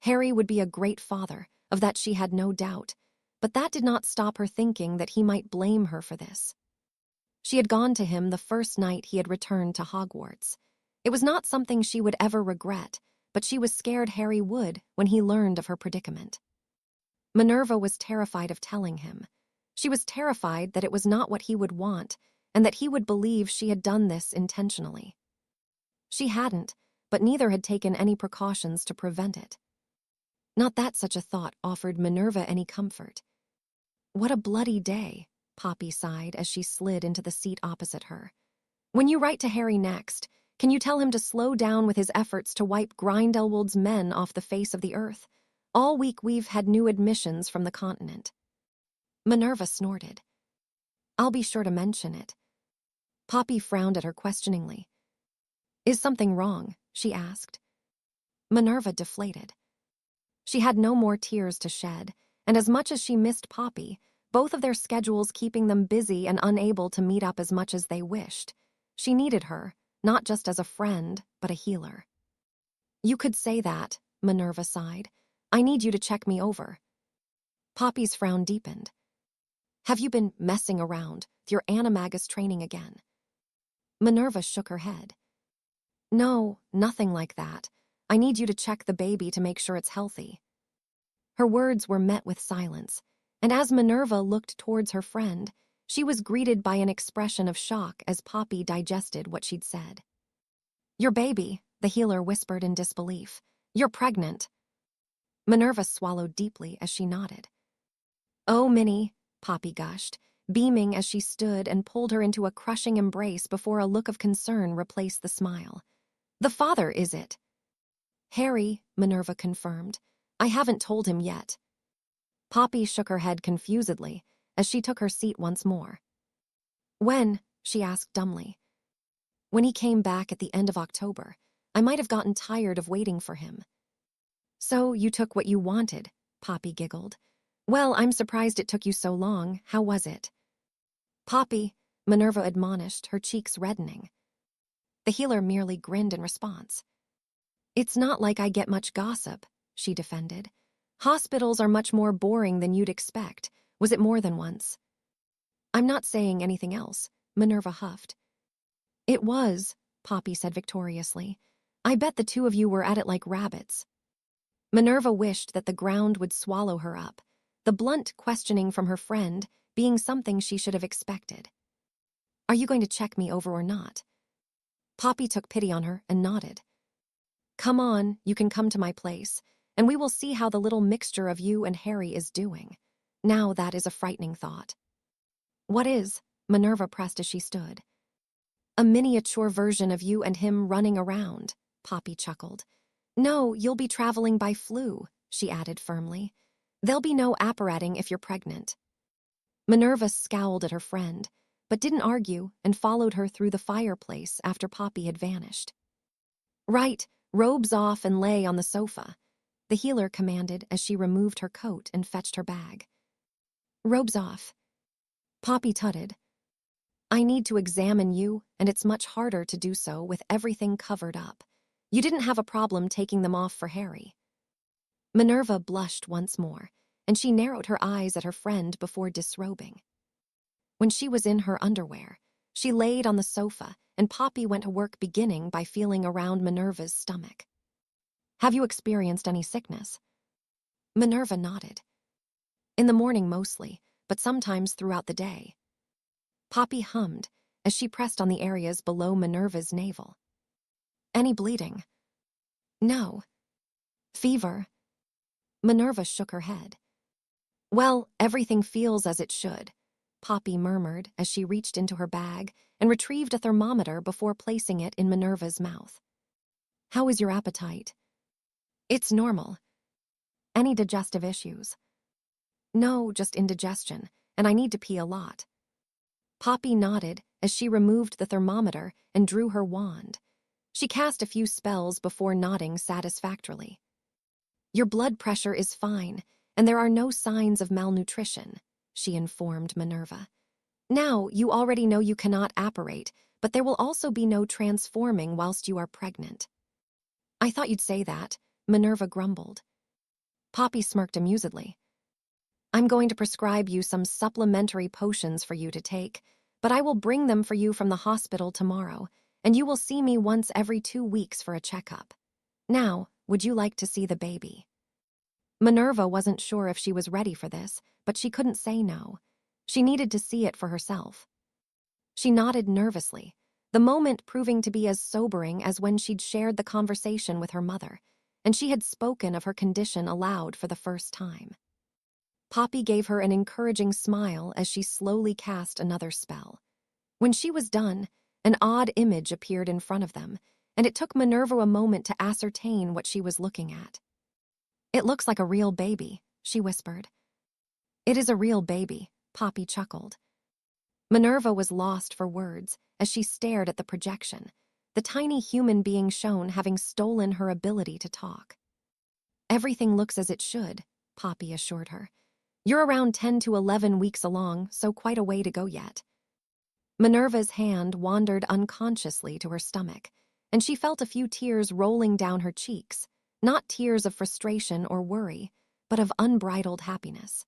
Harry would be a great father, of that she had no doubt, but that did not stop her thinking that he might blame her for this. She had gone to him the first night he had returned to Hogwarts. It was not something she would ever regret, but she was scared Harry would when he learned of her predicament. Minerva was terrified of telling him. She was terrified that it was not what he would want, and that he would believe she had done this intentionally. She hadn't, but neither had taken any precautions to prevent it. Not that such a thought offered Minerva any comfort. "What a bloody day," Poppy sighed as she slid into the seat opposite her. "When you write to Harry next, can you tell him to slow down with his efforts to wipe Grindelwald's men off the face of the earth? All week we've had new admissions from the continent." Minerva snorted. "I'll be sure to mention it." Poppy frowned at her questioningly. "Is something wrong?" she asked. Minerva deflated. She had no more tears to shed, and as much as she missed Poppy, both of their schedules keeping them busy and unable to meet up as much as they wished, she needed her, not just as a friend, but a healer. "You could say that," Minerva sighed. "I need you to check me over." Poppy's frown deepened. "Have you been messing around with your animagus training again?" Minerva shook her head. "No, nothing like that. I need you to check the baby to make sure it's healthy." Her words were met with silence, and as Minerva looked towards her friend, she was greeted by an expression of shock as Poppy digested what she'd said. "Your baby," the healer whispered in disbelief. You're pregnant. Minerva swallowed deeply as she nodded. Oh, Minnie, Poppy gushed, beaming as she stood and pulled her into a crushing embrace before a look of concern replaced the smile. The father, is it? Harry, Minerva confirmed. I haven't told him yet. Poppy shook her head confusedly as she took her seat once more. When? She asked dumbly. When he came back at the end of October, I might have gotten tired of waiting for him. So you took what you wanted, Poppy giggled. Well, I'm surprised it took you so long. How was it? Poppy, Minerva admonished, her cheeks reddening. The healer merely grinned in response. It's not like I get much gossip, she defended. Hospitals are much more boring than you'd expect. Was it more than once? I'm not saying anything else, Minerva huffed. It was, Poppy said victoriously. I bet the two of you were at it like rabbits. Minerva wished that the ground would swallow her up, the blunt questioning from her friend being something she should have expected. Are you going to check me over or not? Poppy took pity on her and nodded. Come on, you can come to my place, and we will see how the little mixture of you and Harry is doing. Now that is a frightening thought. What is? Minerva pressed as she stood. A miniature version of you and him running around, Poppy chuckled. No, you'll be traveling by flu, she added firmly. There'll be no apparating if you're pregnant. Minerva scowled at her friend, but didn't argue and followed her through the fireplace after Poppy had vanished. Right, robes off and lay on the sofa, the healer commanded as she removed her coat and fetched her bag. Robes off. Poppy tutted. I need to examine you, and it's much harder to do so with everything covered up. You didn't have a problem taking them off for Harry. Minerva blushed once more, and she narrowed her eyes at her friend before disrobing. When she was in her underwear, she laid on the sofa, and Poppy went to work beginning by feeling around Minerva's stomach. Have you experienced any sickness? Minerva nodded. In the morning mostly, but sometimes throughout the day. Poppy hummed as she pressed on the areas below Minerva's navel. Any bleeding? No. Fever? Minerva shook her head. Well, everything feels as it should, Poppy murmured as she reached into her bag and retrieved a thermometer before placing it in Minerva's mouth. How is your appetite? It's normal. Any digestive issues? No, just indigestion, and I need to pee a lot. Poppy nodded as she removed the thermometer and drew her wand. She cast a few spells before nodding satisfactorily. Your blood pressure is fine, and there are no signs of malnutrition, she informed Minerva. Now, you already know you cannot apparate, but there will also be no transforming whilst you are pregnant. I thought you'd say that, Minerva grumbled. Poppy smirked amusedly. I'm going to prescribe you some supplementary potions for you to take, but I will bring them for you from the hospital tomorrow, and you will see me once every 2 weeks for a checkup. Now, would you like to see the baby? Minerva wasn't sure if she was ready for this, but she couldn't say no. She needed to see it for herself. She nodded nervously, the moment proving to be as sobering as when she'd shared the conversation with her mother, and she had spoken of her condition aloud for the first time. Poppy gave her an encouraging smile as she slowly cast another spell. When she was done, an odd image appeared in front of them, and it took Minerva a moment to ascertain what she was looking at. It looks like a real baby, she whispered. It is a real baby, Poppy chuckled. Minerva was lost for words as she stared at the projection, the tiny human being shown having stolen her ability to talk. Everything looks as it should, Poppy assured her. You're around 10 to 11 weeks along, so quite a way to go yet. Minerva's hand wandered unconsciously to her stomach, and she felt a few tears rolling down her cheeks, not tears of frustration or worry, but of unbridled happiness.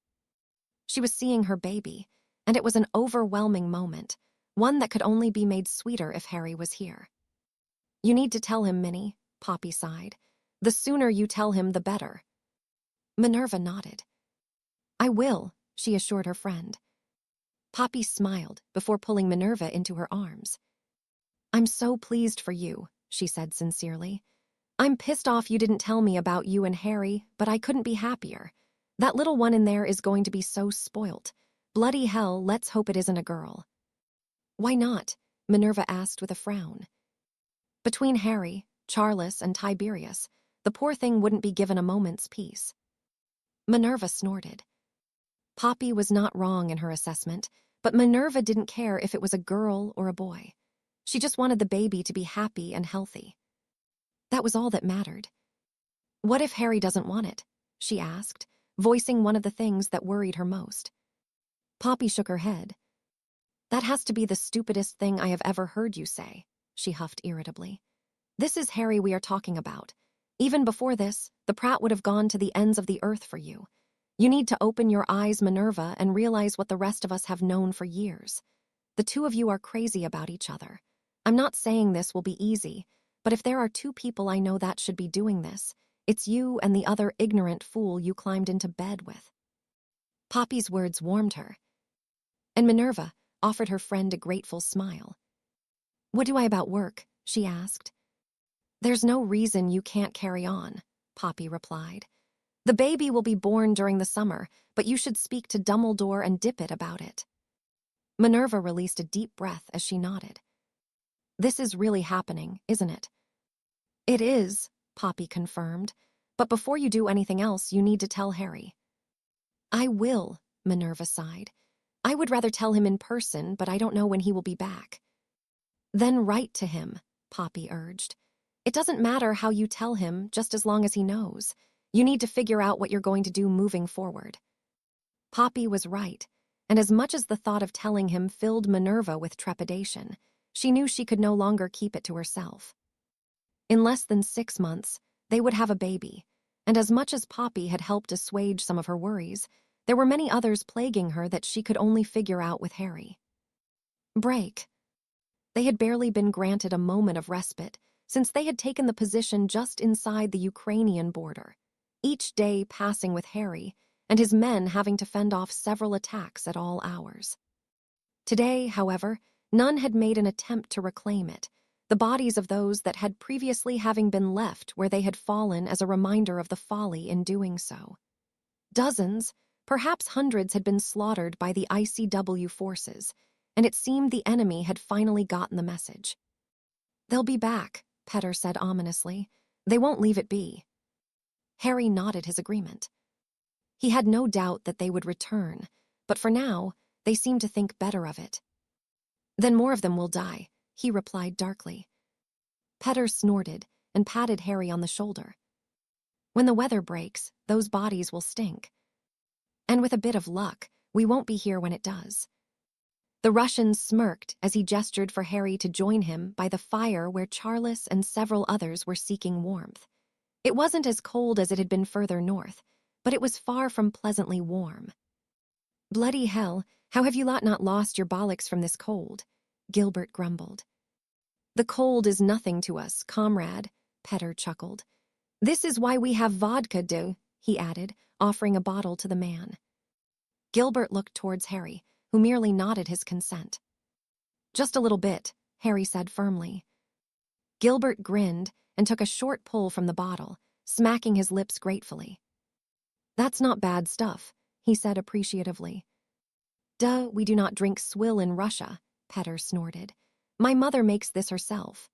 She was seeing her baby, and it was an overwhelming moment, one that could only be made sweeter if Harry was here. You need to tell him, Minnie, Poppy sighed. The sooner you tell him, the better. Minerva nodded. I will, she assured her friend. Poppy smiled before pulling Minerva into her arms. I'm so pleased for you, she said sincerely. I'm pissed off you didn't tell me about you and Harry, but I couldn't be happier. That little one in there is going to be so spoilt. Bloody hell, let's hope it isn't a girl. Why not? Minerva asked with a frown. Between Harry, Charles, and Tiberius, the poor thing wouldn't be given a moment's peace. Minerva snorted. Poppy was not wrong in her assessment, but Minerva didn't care if it was a girl or a boy. She just wanted the baby to be happy and healthy. That was all that mattered. What if Harry doesn't want it? She asked, voicing one of the things that worried her most. Poppy shook her head. That has to be the stupidest thing I have ever heard you say, she huffed irritably. This is Harry we are talking about. Even before this, the Pratt would have gone to the ends of the earth for you. You need to open your eyes, Minerva, and realize what the rest of us have known for years. The two of you are crazy about each other. I'm not saying this will be easy, but if there are two people I know that should be doing this, it's you and the other ignorant fool you climbed into bed with. Poppy's words warmed her, and Minerva offered her friend a grateful smile. What do I about work? She asked. There's no reason you can't carry on, Poppy replied. The baby will be born during the summer, but you should speak to Dumbledore and Dippet about it. Minerva released a deep breath as she nodded. This is really happening, isn't it? It is, Poppy confirmed, but before you do anything else, you need to tell Harry. I will, Minerva sighed. I would rather tell him in person, but I don't know when he will be back. Then write to him, Poppy urged. It doesn't matter how you tell him, just as long as he knows. You need to figure out what you're going to do moving forward. Poppy was right, and as much as the thought of telling him filled Minerva with trepidation, she knew she could no longer keep it to herself. In less than 6 months, they would have a baby, and as much as Poppy had helped assuage some of her worries, there were many others plaguing her that she could only figure out with Harry. Break. They had barely been granted a moment of respite since they had taken the position just inside the Ukrainian border, each day passing with Harry and his men having to fend off several attacks at all hours. Today, however, none had made an attempt to reclaim it, the bodies of those that had previously having been left where they had fallen as a reminder of the folly in doing so. Dozens, perhaps hundreds, had been slaughtered by the ICW forces, and it seemed the enemy had finally gotten the message. They'll be back, Petter said ominously. They won't leave it be. Harry nodded his agreement. He had no doubt that they would return, but for now, they seemed to think better of it. Then more of them will die, he replied darkly. Petter snorted and patted Harry on the shoulder. When the weather breaks, those bodies will stink. And with a bit of luck, we won't be here when it does. The Russian smirked as he gestured for Harry to join him by the fire where Charles and several others were seeking warmth. It wasn't as cold as it had been further north, but it was far from pleasantly warm. Bloody hell, how have you lot not lost your bollocks from this cold? Gilbert grumbled. The cold is nothing to us, comrade, Petter chuckled. This is why we have vodka, he added, offering a bottle to the man. Gilbert looked towards Harry, who merely nodded his consent. Just a little bit, Harry said firmly. Gilbert grinned and took a short pull from the bottle, smacking his lips gratefully. That's not bad stuff, he said appreciatively. Duh, we do not drink swill in Russia, Petter snorted. My mother makes this herself.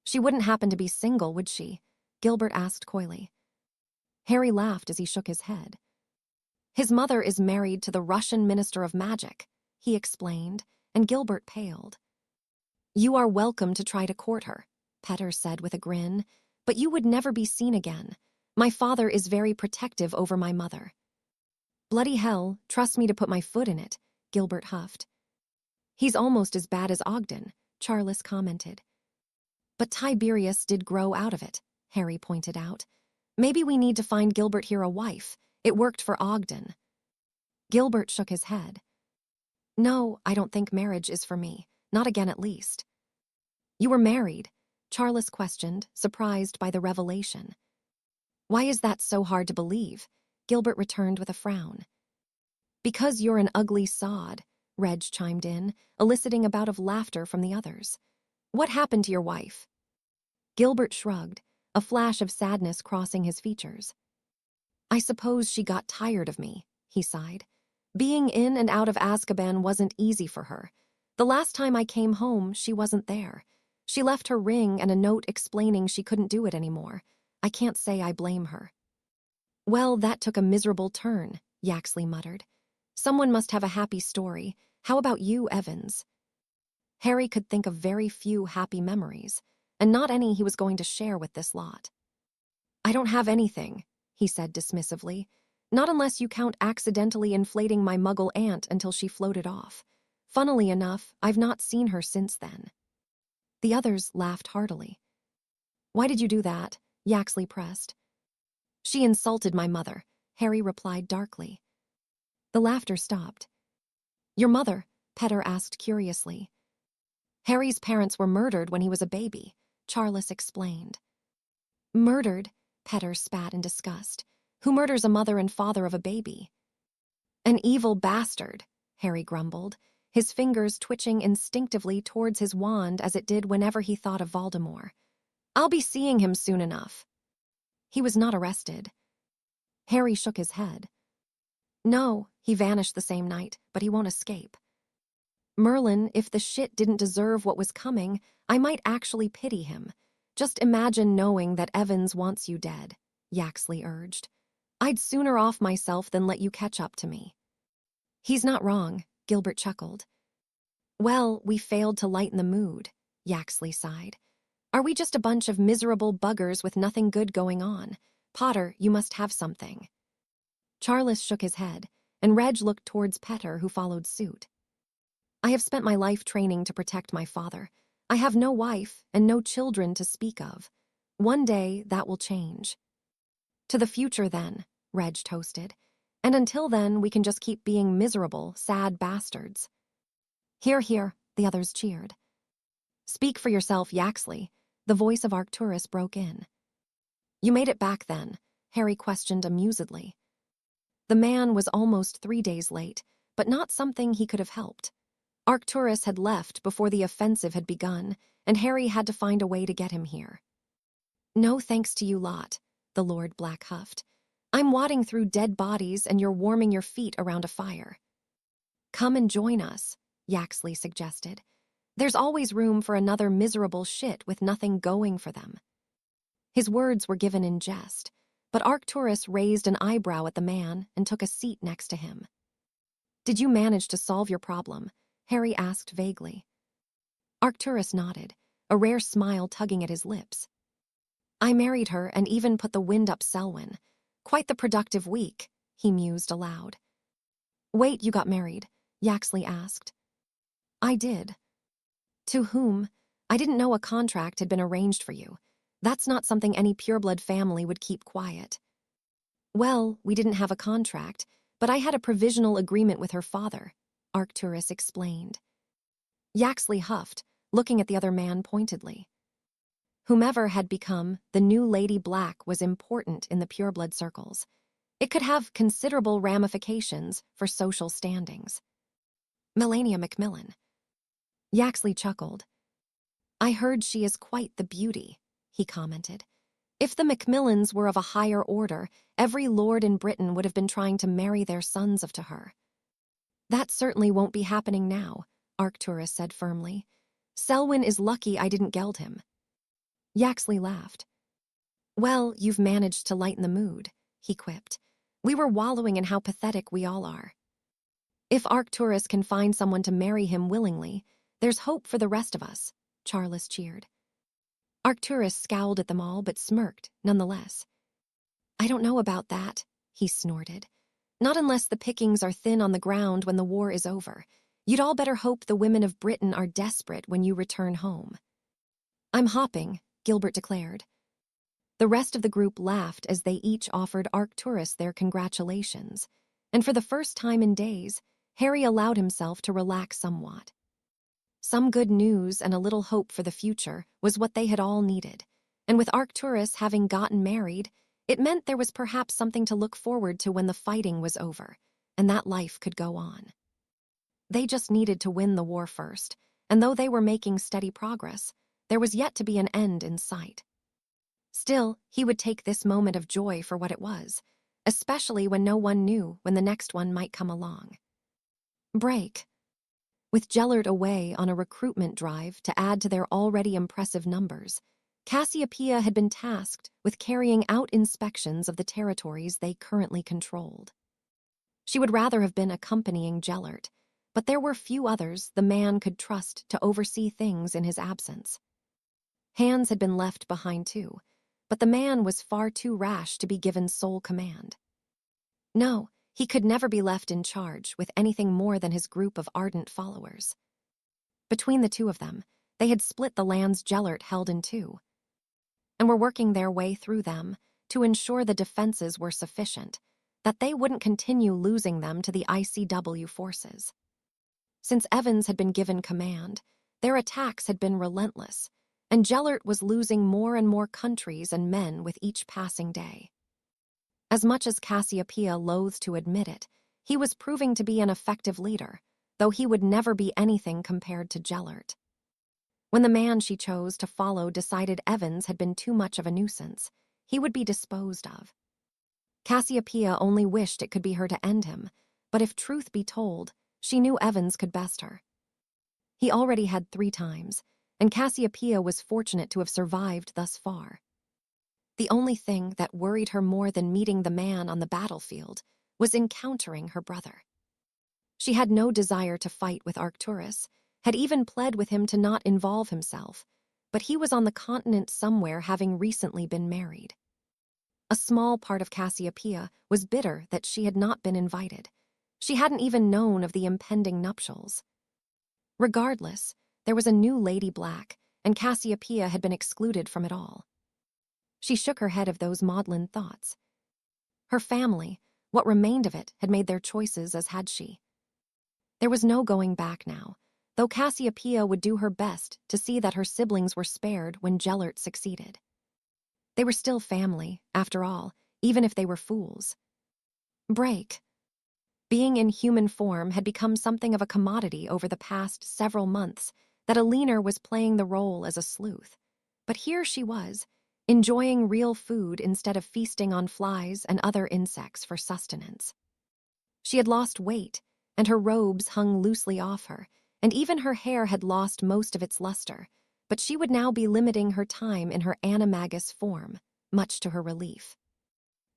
She wouldn't happen to be single, would she? Gilbert asked coyly. Harry laughed as he shook his head. His mother is married to the Russian Minister of Magic, he explained, and Gilbert paled. You are welcome to try to court her, Petter said with a grin, but you would never be seen again. My father is very protective over my mother. Bloody hell, trust me to put my foot in it, Gilbert huffed. He's almost as bad as Ogden, Charles commented. But Tiberius did grow out of it, Harry pointed out. Maybe we need to find Gilbert here a wife. It worked for Ogden. Gilbert shook his head. No, I don't think marriage is for me. Not again, at least. You were married? Charles questioned, surprised by the revelation. Why is that so hard to believe? Gilbert returned with a frown. Because you're an ugly sod, Reg chimed in, eliciting a bout of laughter from the others. What happened to your wife? Gilbert shrugged. a flash of sadness crossing his features. I suppose she got tired of me, he sighed. Being in and out of Azkaban wasn't easy for her. The last time I came home, she wasn't there. She left her ring and a note explaining she couldn't do it anymore. I can't say I blame her. Well, that took a miserable turn, Yaxley muttered. Someone must have a happy story. How about you, Evans? Harry could think of very few happy memories, and not any he was going to share with this lot. I don't have anything, he said dismissively. Not unless you count accidentally inflating my muggle aunt until she floated off. Funnily enough, I've not seen her since then. The others laughed heartily. Why did you do that? Yaxley pressed. She insulted my mother, Harry replied darkly. The laughter stopped. Your mother? Petter asked curiously. Harry's parents were murdered when he was a baby, Charles explained. Murdered? Petter spat in disgust. Who murders a mother and father of a baby? An evil bastard, Harry grumbled, his fingers twitching instinctively towards his wand as it did whenever he thought of Voldemort. I'll be seeing him soon enough. He was not arrested. Harry shook his head. No, he vanished the same night, but he won't escape. Merlin, if the shit didn't deserve what was coming, I might actually pity him. Just imagine knowing that Evans wants you dead, Yaxley urged. I'd sooner off myself than let you catch up to me. He's not wrong, Gilbert chuckled. Well, we failed to lighten the mood, Yaxley sighed. Are we just a bunch of miserable buggers with nothing good going on? Potter, you must have something. Charles shook his head, and Reg looked towards Petter, who followed suit. I have spent my life training to protect my father. I have no wife and no children to speak of. One day, that will change. To the future, then, Reg toasted. And until then, we can just keep being miserable, sad bastards. Hear, hear, the others cheered. Speak for yourself, Yaxley. The voice of Arcturus broke in. You made it back then, Harry questioned amusedly. The man was almost 3 days late, but not something he could have helped. Arcturus had left before the offensive had begun, and Harry had to find a way to get him here. No thanks to you lot, the Lord Black huffed. I'm wadding through dead bodies and you're warming your feet around a fire. Come and join us, Yaxley suggested. There's always room for another miserable shit with nothing going for them. His words were given in jest, but Arcturus raised an eyebrow at the man and took a seat next to him. Did you manage to solve your problem? Harry asked vaguely. Arcturus nodded, a rare smile tugging at his lips. I married her and even put the wind up Selwyn. Quite the productive week, he mused aloud. Wait, you got married? Yaxley asked. I did. To whom? I didn't know a contract had been arranged for you. That's not something any pureblood family would keep quiet. Well, we didn't have a contract, but I had a provisional agreement with her father, Arcturus explained. Yaxley huffed, looking at the other man pointedly. Whomever had become the new Lady Black was important in the pureblood circles. It could have considerable ramifications for social standings. Melania Macmillan. Yaxley chuckled. I heard she is quite the beauty, he commented. If the Macmillans were of a higher order, every lord in Britain would have been trying to marry their sons to her. That certainly won't be happening now, Arcturus said firmly. Selwyn is lucky I didn't geld him. Yaxley laughed. Well, you've managed to lighten the mood, he quipped. We were wallowing in how pathetic we all are. If Arcturus can find someone to marry him willingly, there's hope for the rest of us, Charles cheered. Arcturus scowled at them all but smirked, nonetheless. I don't know about that, he snorted. Not unless the pickings are thin on the ground when the war is over. You'd all better hope the women of Britain are desperate when you return home. I'm hopping, Gilbert declared. The rest of the group laughed as they each offered Arcturus their congratulations, and for the first time in days, Harry allowed himself to relax somewhat. Some good news and a little hope for the future was what they had all needed, and with Arcturus having gotten married, it meant there was perhaps something to look forward to when the fighting was over, and that life could go on. They just needed to win the war first, and though they were making steady progress, there was yet to be an end in sight. Still, he would take this moment of joy for what it was, especially when no one knew when the next one might come along. Break. With Gellert away on a recruitment drive to add to their already impressive numbers, Cassiopeia had been tasked with carrying out inspections of the territories they currently controlled. She would rather have been accompanying Gellert, but there were few others the man could trust to oversee things in his absence. Hands had been left behind too, but the man was far too rash to be given sole command. No, he could never be left in charge with anything more than his group of ardent followers. Between the two of them, they had split the lands Gellert held in two, and were working their way through them to ensure the defenses were sufficient, that they wouldn't continue losing them to the ICW forces. Since Evans had been given command, their attacks had been relentless, and Gellert was losing more and more countries and men with each passing day. As much as Cassiopeia loathed to admit it, he was proving to be an effective leader, though he would never be anything compared to Gellert. When the man she chose to follow decided Evans had been too much of a nuisance, he would be disposed of. Cassiopeia only wished it could be her to end him, but if truth be told, she knew Evans could best her. He already had 3 times, and Cassiopeia was fortunate to have survived thus far. The only thing that worried her more than meeting the man on the battlefield was encountering her brother. She had no desire to fight with Arcturus, had even pled with him to not involve himself, but he was on the continent somewhere, having recently been married. A small part of Cassiopeia was bitter that she had not been invited. She hadn't even known of the impending nuptials. Regardless, there was a new Lady Black, and Cassiopeia had been excluded from it all. She shook her head of those maudlin thoughts. Her family, what remained of it, had made their choices, as had she. There was no going back now, though Cassiopeia would do her best to see that her siblings were spared when Gellert succeeded. They were still family, after all, even if they were fools. Break. Being in human form had become something of a commodity over the past several months that Alina was playing the role as a sleuth. But here she was, enjoying real food instead of feasting on flies and other insects for sustenance. She had lost weight, and her robes hung loosely off her, and even her hair had lost most of its luster, but she would now be limiting her time in her animagus form, much to her relief.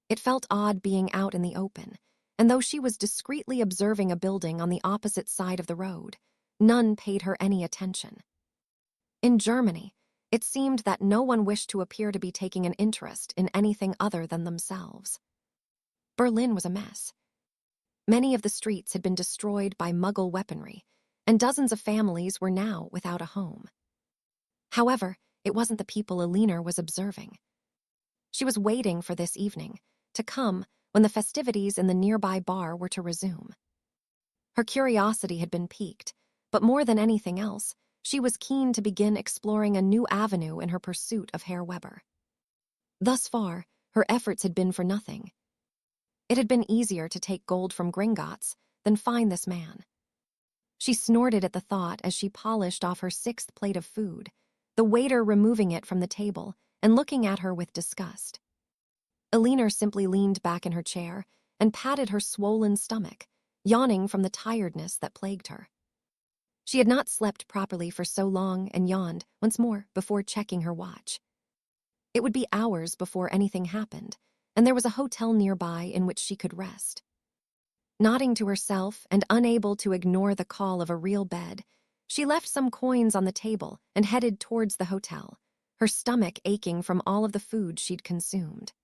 It felt odd being out in the open, and though she was discreetly observing a building on the opposite side of the road, none paid her any attention. In Germany, it seemed that no one wished to appear to be taking an interest in anything other than themselves. Berlin was a mess. Many of the streets had been destroyed by Muggle weaponry, and dozens of families were now without a home. However, it wasn't the people Alina was observing. She was waiting for this evening to come when the festivities in the nearby bar were to resume. Her curiosity had been piqued, but more than anything else, she was keen to begin exploring a new avenue in her pursuit of Herr Weber. Thus far, her efforts had been for nothing. It had been easier to take gold from Gringotts than find this man. She snorted at the thought as she polished off her 6th plate of food, the waiter removing it from the table and looking at her with disgust. Alina simply leaned back in her chair and patted her swollen stomach, yawning from the tiredness that plagued her. She had not slept properly for so long and yawned once more before checking her watch. It would be hours before anything happened, and there was a hotel nearby in which she could rest. Nodding to herself and unable to ignore the call of a real bed, she left some coins on the table and headed towards the hotel, her stomach aching from all of the food she'd consumed.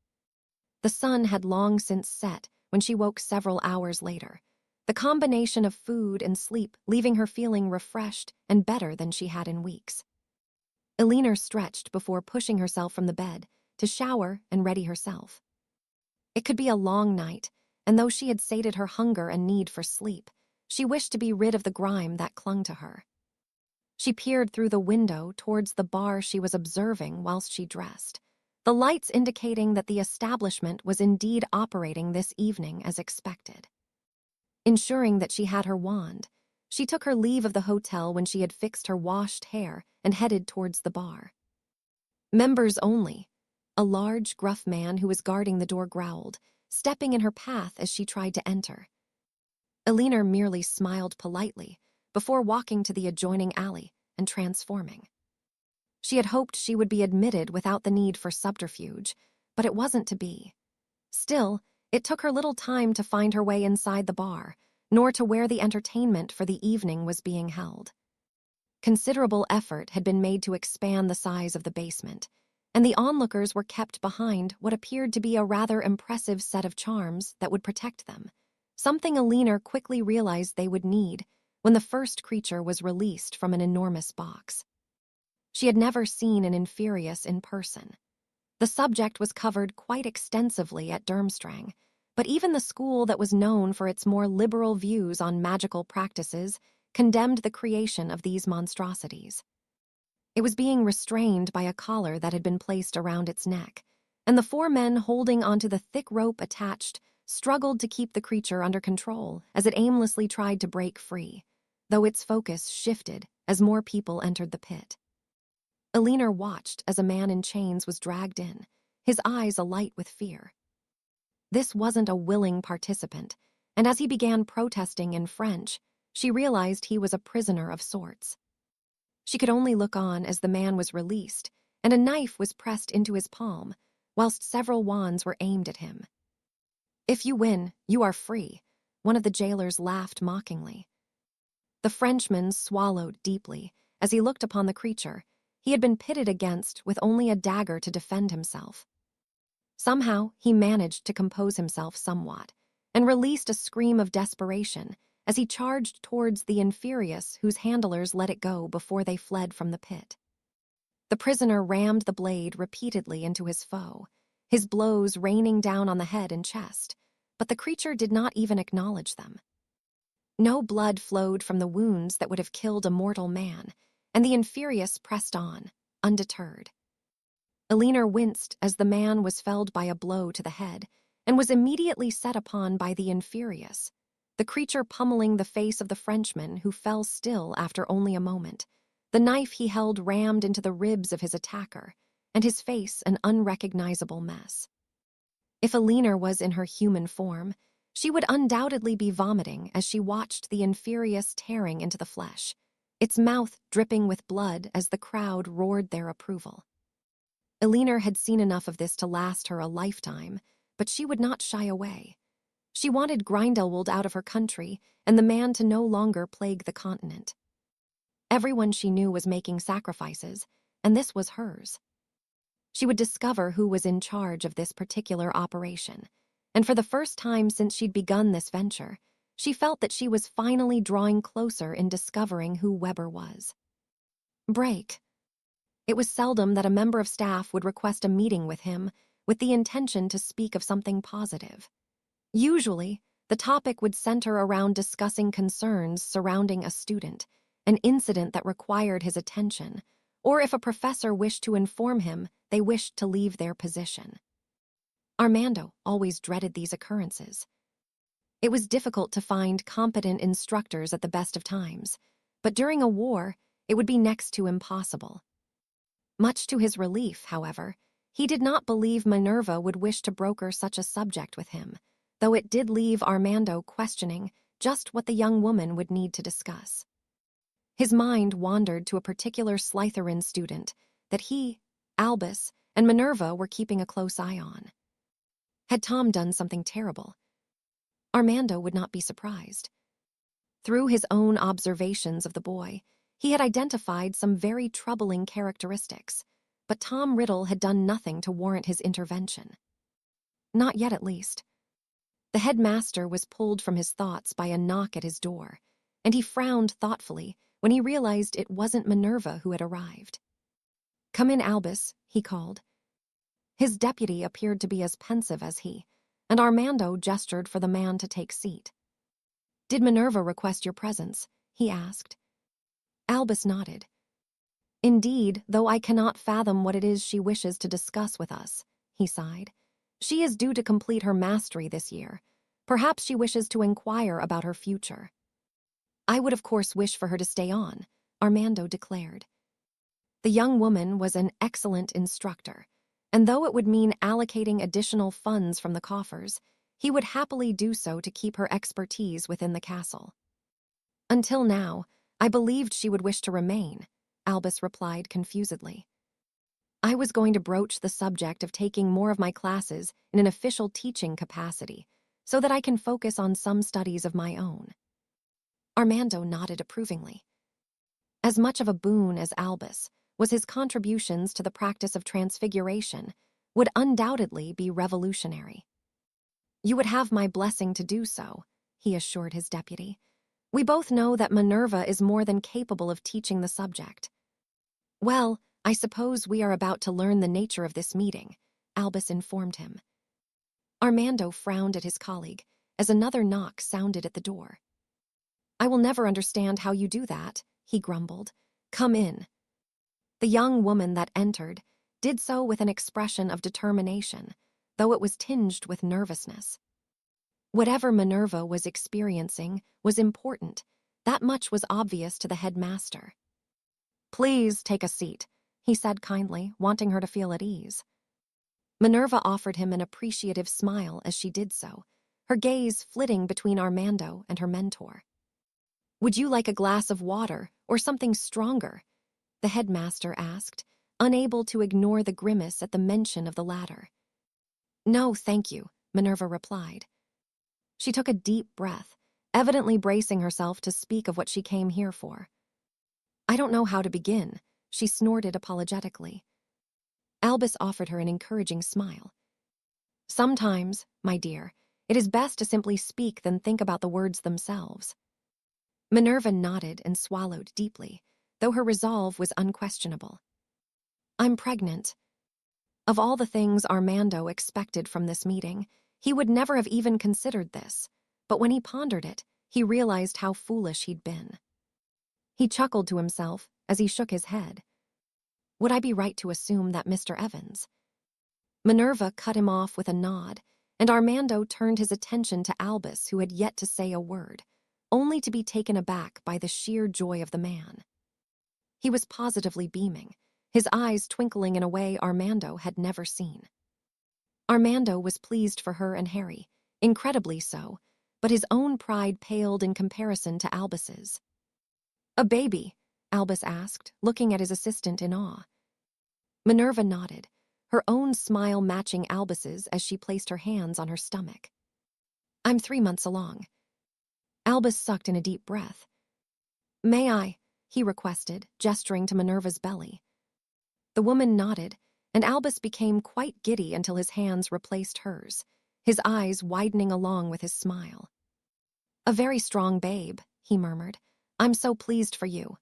The sun had long since set when she woke several hours later, the combination of food and sleep leaving her feeling refreshed and better than she had in weeks. Alina stretched before pushing herself from the bed to shower and ready herself. It could be a long night, and though she had sated her hunger and need for sleep, she wished to be rid of the grime that clung to her. She peered through the window towards the bar she was observing whilst she dressed, the lights indicating that the establishment was indeed operating this evening as expected. Ensuring that she had her wand, she took her leave of the hotel when she had fixed her washed hair and headed towards the bar. Members only, A large, gruff man who was guarding the door growled, stepping in her path as she tried to enter. Alina merely smiled politely before walking to the adjoining alley and transforming. She had hoped she would be admitted without the need for subterfuge, but it wasn't to be. Still, it took her little time to find her way inside the bar, nor to where the entertainment for the evening was being held. Considerable effort had been made to expand the size of the basement, and the onlookers were kept behind what appeared to be a rather impressive set of charms that would protect them, something Alina quickly realized they would need when the first creature was released from an enormous box. She had never seen an Inferius in person. The subject was covered quite extensively at Durmstrang, but even the school that was known for its more liberal views on magical practices condemned the creation of these monstrosities. It was being restrained by a collar that had been placed around its neck, and the four men holding onto the thick rope attached struggled to keep the creature under control as it aimlessly tried to break free, though its focus shifted as more people entered the pit. Alina watched as a man in chains was dragged in, his eyes alight with fear. This wasn't a willing participant, and as he began protesting in French, she realized he was a prisoner of sorts. She could only look on as the man was released, and a knife was pressed into his palm, whilst several wands were aimed at him. "If you win, you are free," one of the jailers laughed mockingly. The Frenchman swallowed deeply as he looked upon the creature he had been pitted against with only a dagger to defend himself. Somehow, he managed to compose himself somewhat, and released a scream of desperation as he charged towards the Inferius whose handlers let it go before they fled from the pit. The prisoner rammed the blade repeatedly into his foe, his blows raining down on the head and chest, but the creature did not even acknowledge them. No blood flowed from the wounds that would have killed a mortal man, and the Inferius pressed on, undeterred. Alina winced as the man was felled by a blow to the head, and was immediately set upon by the Inferius, the creature pummeling the face of the Frenchman who fell still after only a moment, the knife he held rammed into the ribs of his attacker, and his face an unrecognizable mess. If Alina was in her human form, she would undoubtedly be vomiting as she watched the Inferius tearing into the flesh, its mouth dripping with blood as the crowd roared their approval. Alina had seen enough of this to last her a lifetime, but she would not shy away. She wanted Grindelwald out of her country and the man to no longer plague the continent. Everyone she knew was making sacrifices, and this was hers. She would discover who was in charge of this particular operation, and for the first time since she'd begun this venture, she felt that she was finally drawing closer in discovering who Weber was. Break. It was seldom that a member of staff would request a meeting with him with the intention to speak of something positive. Usually, the topic would center around discussing concerns surrounding a student, an incident that required his attention, or if a professor wished to inform him they wished to leave their position. Armando always dreaded these occurrences. It was difficult to find competent instructors at the best of times, but during a war, it would be next to impossible. Much to his relief, however, he did not believe Minerva would wish to broker such a subject with him, though it did leave Armando questioning just what the young woman would need to discuss. His mind wandered to a particular Slytherin student that he, Albus, and Minerva were keeping a close eye on. Had Tom done something terrible? Armando would not be surprised. Through his own observations of the boy, he had identified some very troubling characteristics, but Tom Riddle had done nothing to warrant his intervention. Not yet, at least. The headmaster was pulled from his thoughts by a knock at his door, and he frowned thoughtfully when he realized it wasn't Minerva who had arrived. "Come in, Albus," he called. His deputy appeared to be as pensive as he, and Armando gestured for the man to take seat. "Did Minerva request your presence?" he asked. Albus nodded. "Indeed, though I cannot fathom what it is she wishes to discuss with us," he sighed. "She is due to complete her mastery this year. Perhaps she wishes to inquire about her future." "I would of course wish for her to stay on," Armando declared. The young woman was an excellent instructor, and though it would mean allocating additional funds from the coffers, he would happily do so to keep her expertise within the castle. Until now, I believed she would wish to remain, Albus replied confusedly. I was going to broach the subject of taking more of my classes in an official teaching capacity, so that I can focus on some studies of my own. Armando nodded approvingly. As much of a boon as Albus was his contributions to the practice of transfiguration would undoubtedly be revolutionary. You would have my blessing to do so, he assured his deputy. We both know that Minerva is more than capable of teaching the subject. Well, I suppose we are about to learn the nature of this meeting, Albus informed him. Armando frowned at his colleague as another knock sounded at the door. I will never understand how you do that, he grumbled. Come in. The young woman that entered did so with an expression of determination, though it was tinged with nervousness. Whatever Minerva was experiencing was important. That much was obvious to the headmaster. Please take a seat, he said kindly, wanting her to feel at ease. Minerva offered him an appreciative smile as she did so, her gaze flitting between Armando and her mentor. Would you like a glass of water or something stronger? The headmaster asked, unable to ignore the grimace at the mention of the latter. No, thank you, Minerva replied. She took a deep breath, evidently bracing herself to speak of what she came here for. I don't know how to begin, she snorted apologetically. Albus offered her an encouraging smile. Sometimes, my dear, it is best to simply speak than think about the words themselves. Minerva nodded and swallowed deeply, though her resolve was unquestionable. I'm pregnant. Of all the things Armando expected from this meeting, he would never have even considered this, but when he pondered it, he realized how foolish he'd been. He chuckled to himself as he shook his head. Would I be right to assume that Mr. Evans? Minerva cut him off with a nod, and Armando turned his attention to Albus, who had yet to say a word, only to be taken aback by the sheer joy of the man. He was positively beaming, his eyes twinkling in a way Armando had never seen. Armando was pleased for her and Harry, incredibly so, but his own pride paled in comparison to Albus's. A baby? Albus asked, looking at his assistant in awe. Minerva nodded, her own smile matching Albus's as she placed her hands on her stomach. I'm 3 months along. Albus sucked in a deep breath. May I? He requested, gesturing to Minerva's belly. The woman nodded, and Albus became quite giddy until his hands replaced hers, his eyes widening along with his smile. A very strong babe, he murmured. I'm so pleased for you.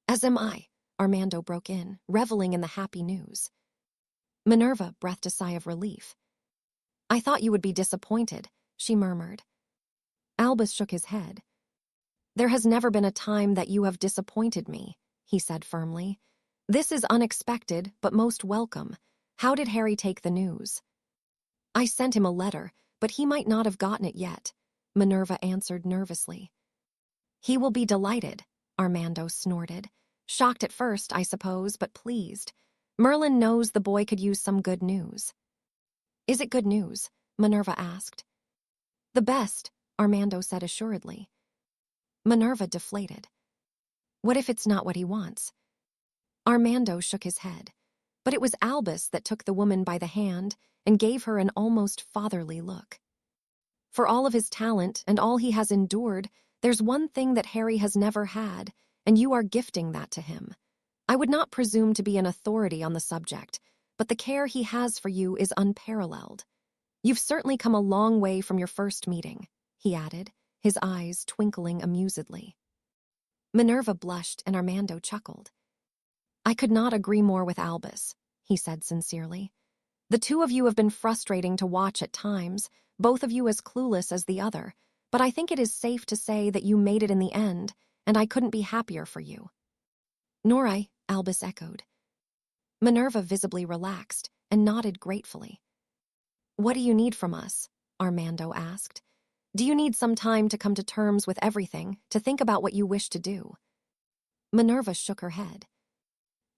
As am I, Armando broke in, reveling in the happy news. Minerva breathed a sigh of relief. I thought you would be disappointed, she murmured. Albus shook his head. There has never been a time that you have disappointed me, he said firmly. This is unexpected, but most welcome. How did Harry take the news? I sent him a letter, but he might not have gotten it yet, Minerva answered nervously. He will be delighted, Armando snorted. Shocked at first, I suppose, but pleased. Merlin knows the boy could use some good news. Is it good news? Minerva asked. The best, Armando said assuredly. Minerva deflated. What if it's not what he wants? Armando shook his head, but it was Albus that took the woman by the hand and gave her an almost fatherly look. For all of his talent and all he has endured, there's one thing that Harry has never had, and you are gifting that to him. I would not presume to be an authority on the subject, but the care he has for you is unparalleled. You've certainly come a long way from your first meeting, he added, his eyes twinkling amusedly. Minerva blushed and Armando chuckled. I could not agree more with Albus, he said sincerely. The two of you have been frustrating to watch at times, both of you as clueless as the other, but I think it is safe to say that you made it in the end, and I couldn't be happier for you. Nor I, Albus echoed. Minerva visibly relaxed and nodded gratefully. What do you need from us? Armando asked. Do you need some time to come to terms with everything, to think about what you wish to do? Minerva shook her head.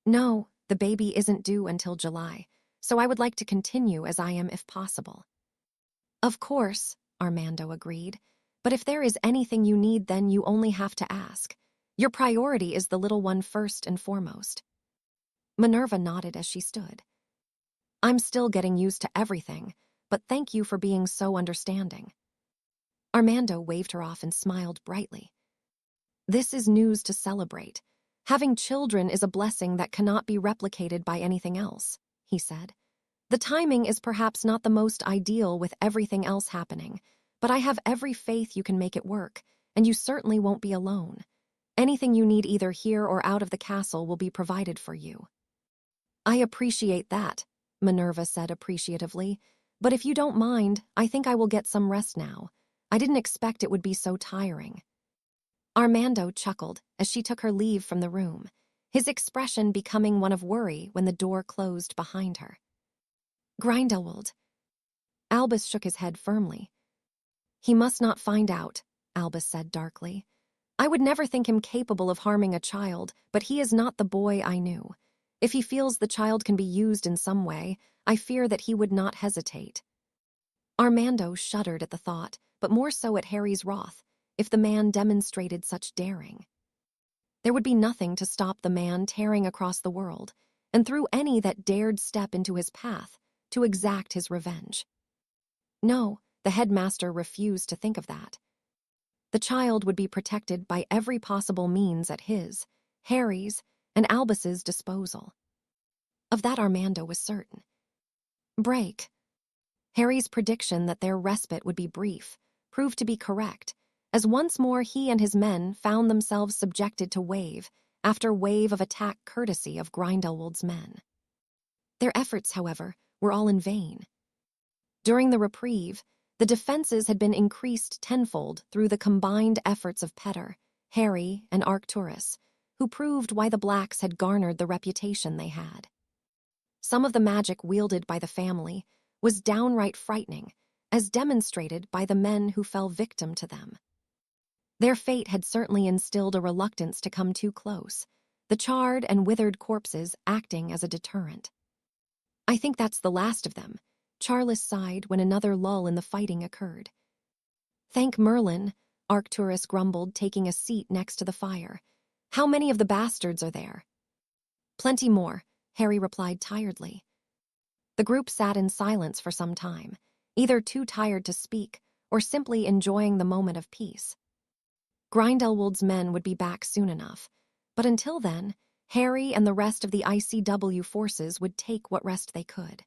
No, the baby isn't due until July, so I would like to continue as I am if possible. Of course, Armando agreed, but if there is anything you need, then you only have to ask. Your priority is the little one first and foremost. Minerva nodded as she stood. I'm still getting used to everything, but thank you for being so understanding. Armando waved her off and smiled brightly. This is news to celebrate. Having children is a blessing that cannot be replicated by anything else, he said. The timing is perhaps not the most ideal with everything else happening, but I have every faith you can make it work, and you certainly won't be alone. Anything you need either here or out of the castle will be provided for you. I appreciate that, Minerva said appreciatively, but if you don't mind, I think I will get some rest now. I didn't expect it would be so tiring. Armando chuckled as she took her leave from the room, his expression becoming one of worry when the door closed behind her. Grindelwald. Albus shook his head firmly. He must not find out, Albus said darkly. I would never think him capable of harming a child, but he is not the boy I knew. If he feels the child can be used in some way, I fear that he would not hesitate. Armando shuddered at the thought, but more so at Harry's wrath, if the man demonstrated such daring. There would be nothing to stop the man tearing across the world, and through any that dared step into his path, to exact his revenge. No, the headmaster refused to think of that. The child would be protected by every possible means at his, Harry's, and Albus's disposal. Of that Armando was certain. Break. Harry's prediction that their respite would be brief proved to be correct, as once more he and his men found themselves subjected to wave after wave of attack courtesy of Grindelwald's men. Their efforts, however, were all in vain. During the reprieve, the defenses had been increased tenfold through the combined efforts of Petter, Harry, and Arcturus, who proved why the Blacks had garnered the reputation they had. Some of the magic wielded by the family was downright frightening, as demonstrated by the men who fell victim to them. Their fate had certainly instilled a reluctance to come too close, the charred and withered corpses acting as a deterrent. I think that's the last of them, Charles sighed when another lull in the fighting occurred. Thank Merlin, Arcturus grumbled, taking a seat next to the fire. How many of the bastards are there? Plenty more, Harry replied tiredly. The group sat in silence for some time, either too tired to speak or simply enjoying the moment of peace. Grindelwald's men would be back soon enough, but until then, Harry and the rest of the ICW forces would take what rest they could.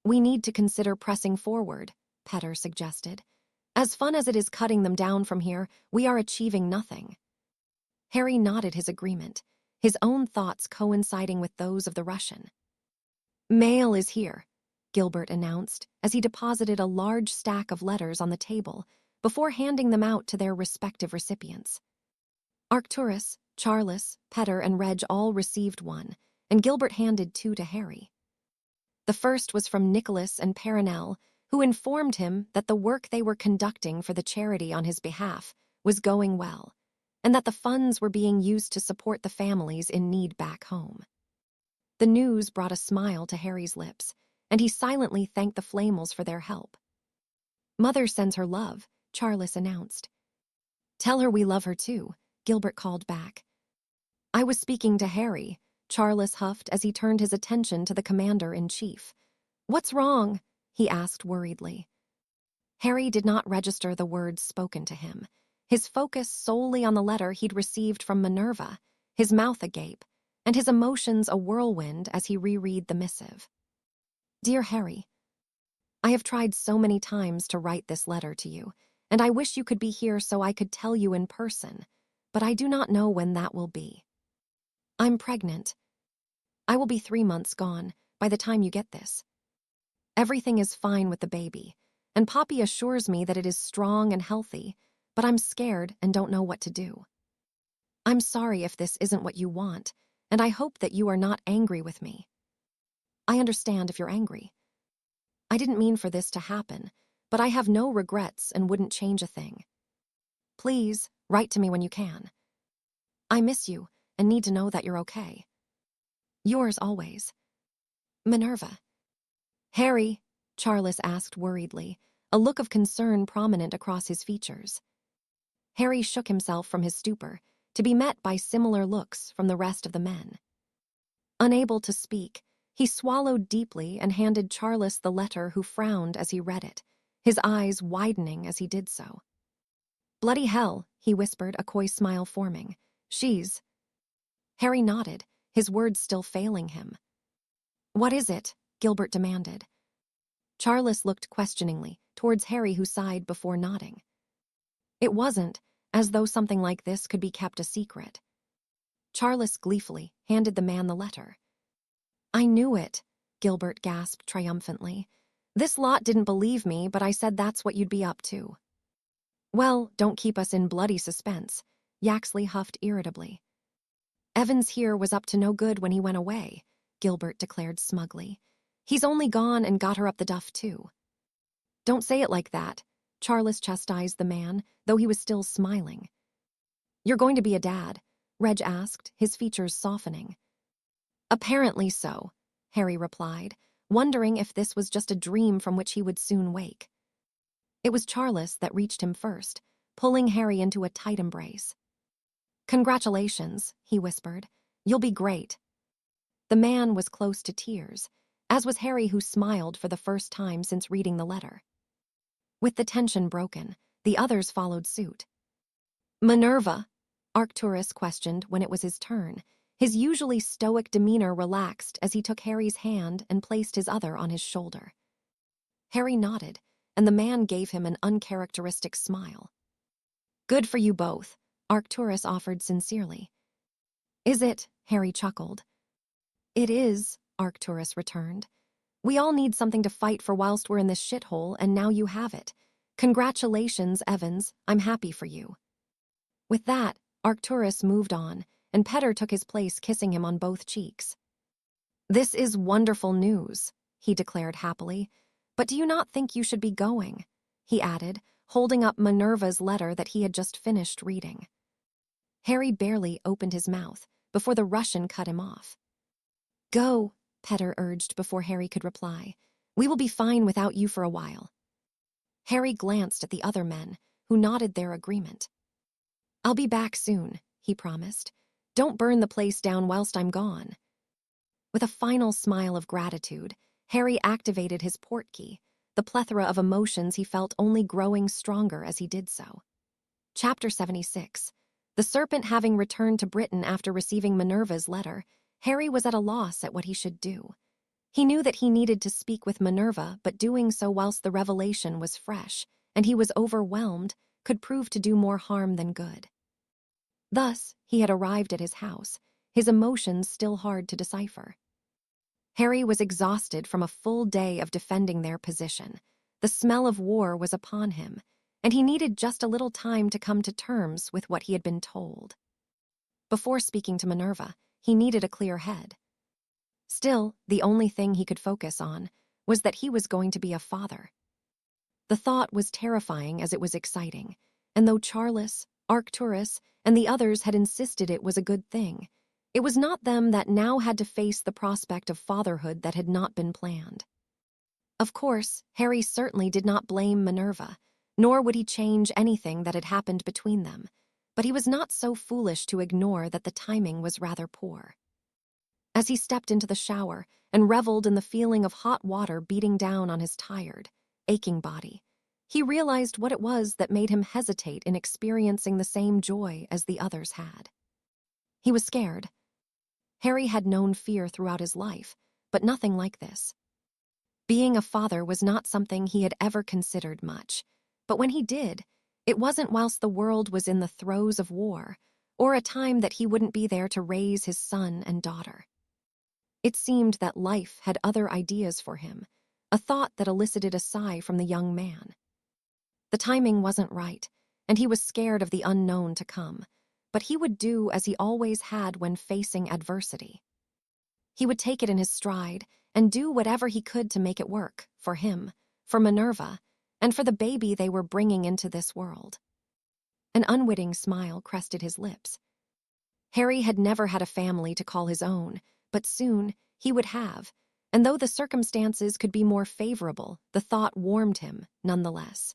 We need to consider pressing forward, Petter suggested. As fun as it is cutting them down from here, we are achieving nothing. Harry nodded his agreement, his own thoughts coinciding with those of the Russian. Mail is here, Gilbert announced as he deposited a large stack of letters on the table before handing them out to their respective recipients. Arcturus, Charles, Petter, and Reg all received one, and Gilbert handed two to Harry. The first was from Nicholas and Perenelle, who informed him that the work they were conducting for the charity on his behalf was going well, and that the funds were being used to support the families in need back home. The news brought a smile to Harry's lips, and he silently thanked the Flamels for their help. Mother sends her love, Charles announced. Tell her we love her too, Gilbert called back. I was speaking to Harry, Charles huffed as he turned his attention to the commander-in-chief. What's wrong? He asked worriedly. Harry did not register the words spoken to him, his focus solely on the letter he'd received from Minerva, his mouth agape, and his emotions a whirlwind as he reread the missive. Dear Harry, I have tried so many times to write this letter to you, and I wish you could be here so I could tell you in person, but I do not know when that will be. I'm pregnant. I will be 3 months gone by the time you get this. Everything is fine with the baby, and Poppy assures me that it is strong and healthy, but I'm scared and don't know what to do. I'm sorry if this isn't what you want, and I hope that you are not angry with me. I understand if you're angry. I didn't mean for this to happen, but I have no regrets and wouldn't change a thing. Please, write to me when you can. I miss you and need to know that you're okay. Yours always, Minerva. "Harry?" Charles asked worriedly, a look of concern prominent across his features. Harry shook himself from his stupor, to be met by similar looks from the rest of the men. Unable to speak, he swallowed deeply and handed Charles the letter, who frowned as he read it, his eyes widening as he did so. "Bloody hell," he whispered, a coy smile forming. "She's—" Harry nodded, his words still failing him. "What is it?" Gilbert demanded. Charles looked questioningly towards Harry, who sighed before nodding. It wasn't as though something like this could be kept a secret. Charles gleefully handed the man the letter. "I knew it," Gilbert gasped triumphantly. "This lot didn't believe me, but I said that's what you'd be up to." "Well, don't keep us in bloody suspense," Yaxley huffed irritably. "Evans here was up to no good when he went away," Gilbert declared smugly. "He's only gone and got her up the duff, too." "Don't say it like that," Charles chastised the man, though he was still smiling. "You're going to be a dad?" Reg asked, his features softening. "Apparently so," Harry replied, wondering if this was just a dream from which he would soon wake. It was Charles that reached him first, pulling Harry into a tight embrace. "Congratulations," he whispered. "You'll be great." The man was close to tears, as was Harry, who smiled for the first time since reading the letter. With the tension broken, the others followed suit. "Minerva?" Arcturus questioned when it was his turn, his usually stoic demeanor relaxed as he took Harry's hand and placed his other on his shoulder. Harry nodded, and the man gave him an uncharacteristic smile. "Good for you both," Arcturus offered sincerely. "Is it?" Harry chuckled. "It is," Arcturus returned. "We all need something to fight for whilst we're in this shithole, and now you have it. Congratulations, Evans, I'm happy for you." With that, Arcturus moved on, and Petter took his place, kissing him on both cheeks. "This is wonderful news," he declared happily. "But do you not think you should be going?" he added, holding up Minerva's letter that he had just finished reading. Harry barely opened his mouth before the Russian cut him off. "Go," Petter urged before Harry could reply. "We will be fine without you for a while." Harry glanced at the other men, who nodded their agreement. "I'll be back soon," he promised. "Don't burn the place down whilst I'm gone." With a final smile of gratitude, Harry activated his portkey, the plethora of emotions he felt only growing stronger as he did so. Chapter 76. The serpent having returned to Britain after receiving Minerva's letter, Harry was at a loss at what he should do. He knew that he needed to speak with Minerva, but doing so whilst the revelation was fresh, and he was overwhelmed, could prove to do more harm than good. Thus, he had arrived at his house, his emotions still hard to decipher. Harry was exhausted from a full day of defending their position. The smell of war was upon him, and he needed just a little time to come to terms with what he had been told. Before speaking to Minerva, he needed a clear head. Still, the only thing he could focus on was that he was going to be a father. The thought was terrifying as it was exciting, and though Charles, Arcturus, and the others had insisted it was a good thing, it was not them that now had to face the prospect of fatherhood that had not been planned. Of course, Harry certainly did not blame Minerva, nor would he change anything that had happened between them, but he was not so foolish to ignore that the timing was rather poor. As he stepped into the shower and reveled in the feeling of hot water beating down on his tired, aching body, he realized what it was that made him hesitate in experiencing the same joy as the others had. He was scared. Harry had known fear throughout his life, but nothing like this. Being a father was not something he had ever considered much, but when he did, it wasn't whilst the world was in the throes of war, or a time that he wouldn't be there to raise his son and daughter. It seemed that life had other ideas for him, a thought that elicited a sigh from the young man. The timing wasn't right, and he was scared of the unknown to come, but he would do as he always had when facing adversity. He would take it in his stride and do whatever he could to make it work, for him, for Minerva, and for the baby they were bringing into this world. An unwitting smile crested his lips. Harry had never had a family to call his own, but soon he would have, And though the circumstances could be more favorable, the thought warmed him nonetheless.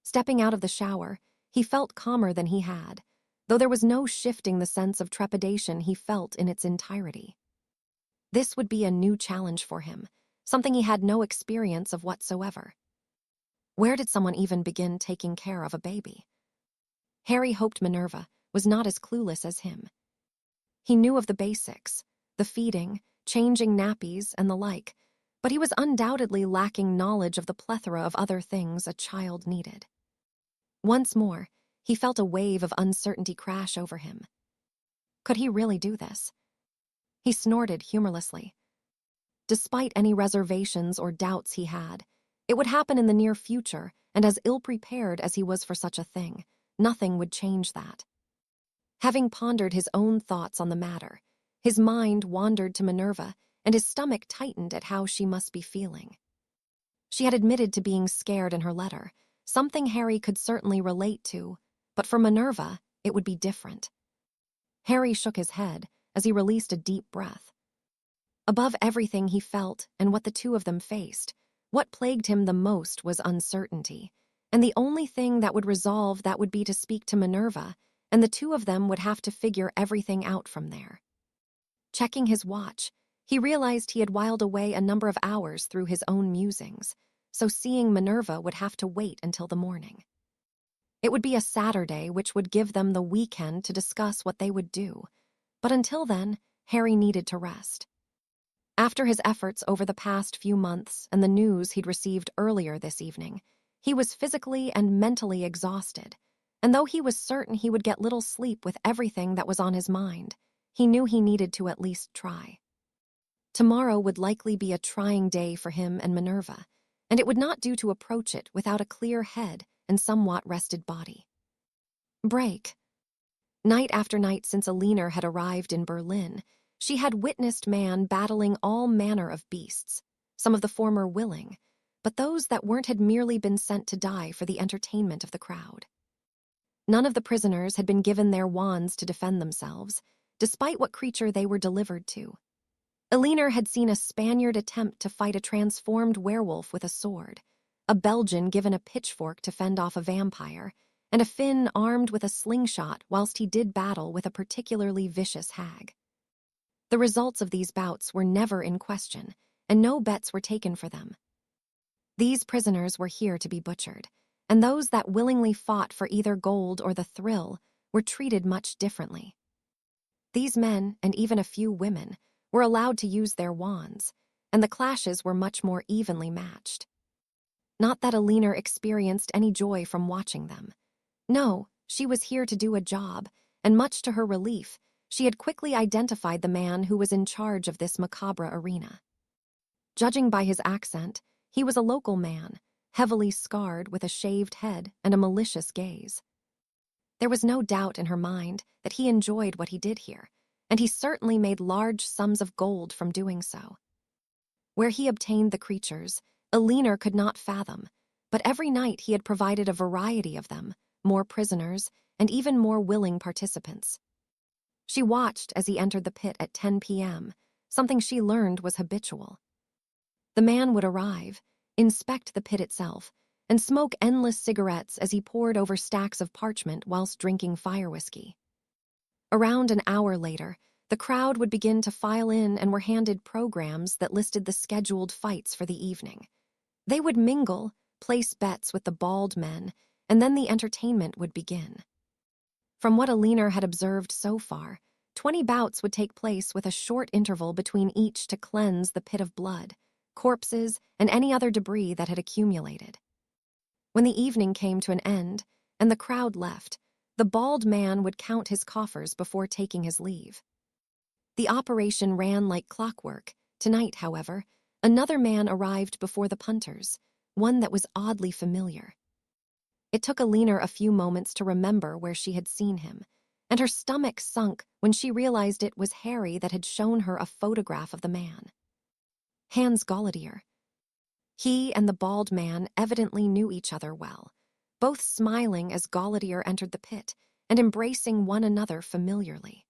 Stepping out of the shower, he felt calmer than he had, though there was no shifting the sense of trepidation he felt in its entirety. This would be a new challenge for him, something he had no experience of whatsoever. Where did someone even begin taking care of a baby? Harry hoped Minerva was not as clueless as him. He knew of the basics, the feeding, changing nappies, and the like, but he was undoubtedly lacking knowledge of the plethora of other things a child needed. Once more, he felt a wave of uncertainty crash over him. Could he really do this? He snorted humorlessly. Despite any reservations or doubts he had, it would happen in the near future, and as ill-prepared as he was for such a thing, nothing would change that. Having pondered his own thoughts on the matter, his mind wandered to Minerva, and his stomach tightened at how she must be feeling. She had admitted to being scared in her letter, something Harry could certainly relate to, but for Minerva, it would be different. Harry shook his head as he released a deep breath. Above everything he felt and what the two of them faced, what plagued him the most was uncertainty, and the only thing that would resolve that would be to speak to Minerva, and the two of them would have to figure everything out from there. Checking his watch, he realized he had whiled away a number of hours through his own musings, so seeing Minerva would have to wait until the morning. It would be a Saturday, which would give them the weekend to discuss what they would do, but until then, Harry needed to rest. After his efforts over the past few months and the news he'd received earlier this evening, he was physically and mentally exhausted, and though he was certain he would get little sleep with everything that was on his mind, he knew he needed to at least try. Tomorrow would likely be a trying day for him and Minerva, and it would not do to approach it without a clear head and somewhat rested body. Break. Night after night since Alina had arrived in Berlin, she had witnessed man battling all manner of beasts, some of the former willing, but those that weren't had merely been sent to die for the entertainment of the crowd. None of the prisoners had been given their wands to defend themselves, despite what creature they were delivered to. Alina had seen a Spaniard attempt to fight a transformed werewolf with a sword, a Belgian given a pitchfork to fend off a vampire, and a Finn armed with a slingshot whilst he did battle with a particularly vicious hag. The results of these bouts were never in question, and no bets were taken for them. These prisoners were here to be butchered, and those that willingly fought for either gold or the thrill were treated much differently. These men, and even a few women, were allowed to use their wands, and the clashes were much more evenly matched. Not that Alina experienced any joy from watching them. No, she was here to do a job, and much to her relief, she had quickly identified the man who was in charge of this macabre arena. Judging by his accent, he was a local man, heavily scarred with a shaved head and a malicious gaze. There was no doubt in her mind that he enjoyed what he did here, and he certainly made large sums of gold from doing so. Where he obtained the creatures, Alina could not fathom, but every night he had provided a variety of them, more prisoners, and even more willing participants. She watched as he entered the pit at 10 p.m., something she learned was habitual. The man would arrive, inspect the pit itself, and smoke endless cigarettes as he pored over stacks of parchment whilst drinking fire whiskey. Around an hour later, the crowd would begin to file in and were handed programs that listed the scheduled fights for the evening. They would mingle, place bets with the bald men, and then the entertainment would begin. From what Alina had observed so far, 20 bouts would take place with a short interval between each to cleanse the pit of blood, corpses, and any other debris that had accumulated. When the evening came to an end, and the crowd left, the bald man would count his coffers before taking his leave. The operation ran like clockwork. Tonight, however, another man arrived before the punters, one that was oddly familiar. It took Alina a few moments to remember where she had seen him, and her stomach sunk when she realized it was Harry that had shown her a photograph of the man. Hans Gellert. He and the bald man evidently knew each other well, both smiling as Gellert entered the pit and embracing one another familiarly.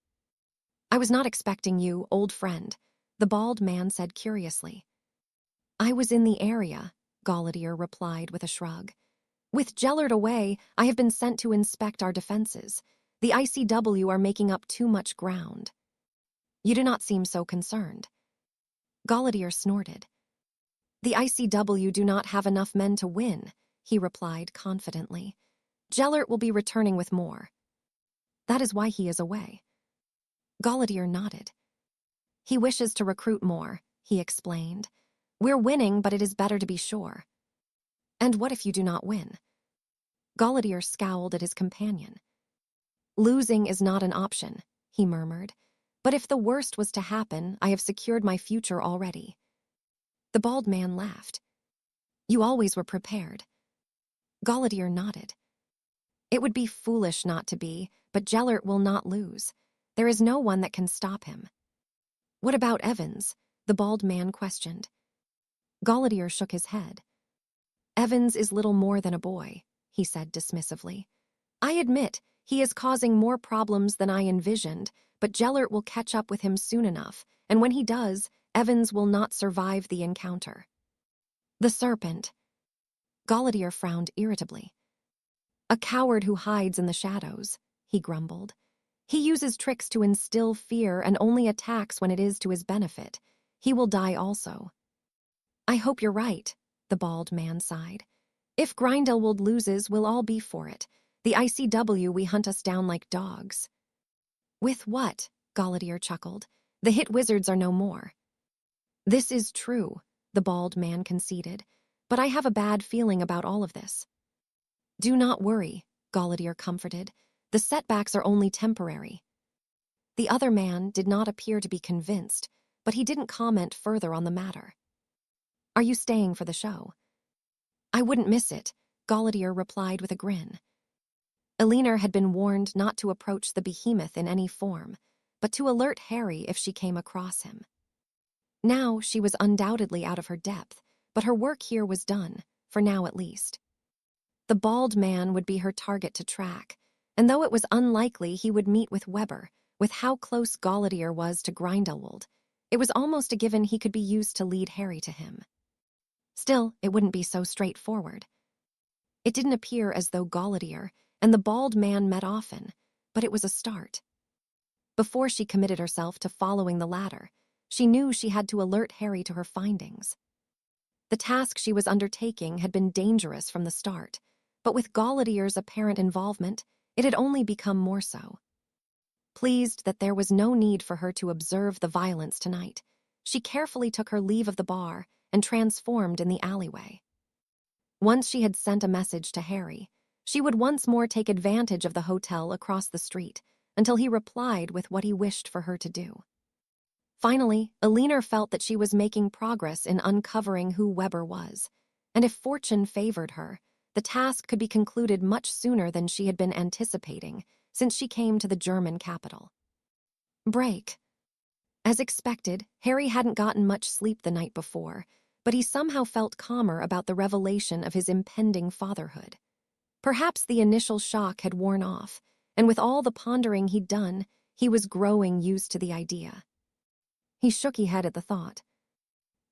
"I was not expecting you, old friend," the bald man said curiously. I was in the area, Galletier replied with a shrug. With Gellert away, I have been sent to inspect our defenses. The ICW are making up too much ground. You do not seem so concerned. Galletier snorted. The ICW do not have enough men to win, he replied confidently. Gellert will be returning with more. That is why he is away. Galletier nodded. He wishes to recruit more, he explained. We're winning, but it is better to be sure. And what if you do not win? Galletier scowled at his companion. Losing is not an option, he murmured. But if the worst was to happen, I have secured my future already. The bald man laughed. You always were prepared. Galletier nodded. It would be foolish not to be, but Gellert will not lose. There is no one that can stop him. What about Evans? The bald man questioned. Galletier shook his head. Evans is little more than a boy, he said dismissively. I admit, he is causing more problems than I envisioned, but Gellert will catch up with him soon enough, and when he does, Evans will not survive the encounter. The serpent. Galletier frowned irritably. A coward who hides in the shadows, he grumbled. He uses tricks to instill fear and only attacks when it is to his benefit. He will die also. I hope you're right, the bald man sighed. If Grindelwald loses, we'll all be for it. The ICW we hunt us down like dogs. With what? Galletier chuckled. The hit wizards are no more. This is true, the bald man conceded, but I have a bad feeling about all of this. Do not worry, Galletier comforted. The setbacks are only temporary. The other man did not appear to be convinced, but he didn't comment further on the matter. Are you staying for the show? I wouldn't miss it, Galletier replied with a grin. Elinor had been warned not to approach the behemoth in any form, but to alert Harry if she came across him. Now she was undoubtedly out of her depth, but her work here was done, for now at least. The bald man would be her target to track, and though it was unlikely he would meet with Weber, with how close Galletier was to Grindelwald, it was almost a given he could be used to lead Harry to him. Still, it wouldn't be so straightforward. It didn't appear as though Galletier and the bald man met often, but it was a start. Before she committed herself to following the latter, she knew she had to alert Harry to her findings. The task she was undertaking had been dangerous from the start, but with Galletier's apparent involvement, it had only become more so. Pleased that there was no need for her to observe the violence tonight, she carefully took her leave of the bar and transformed in the alleyway. Once she had sent a message to Harry, she would once more take advantage of the hotel across the street until he replied with what he wished for her to do. Finally, Elinor felt that she was making progress in uncovering who Weber was, and if fortune favored her, the task could be concluded much sooner than she had been anticipating since she came to the German capital. Break. As expected, Harry hadn't gotten much sleep the night before, but he somehow felt calmer about the revelation of his impending fatherhood. Perhaps the initial shock had worn off, and with all the pondering he'd done, he was growing used to the idea. He shook his head at the thought.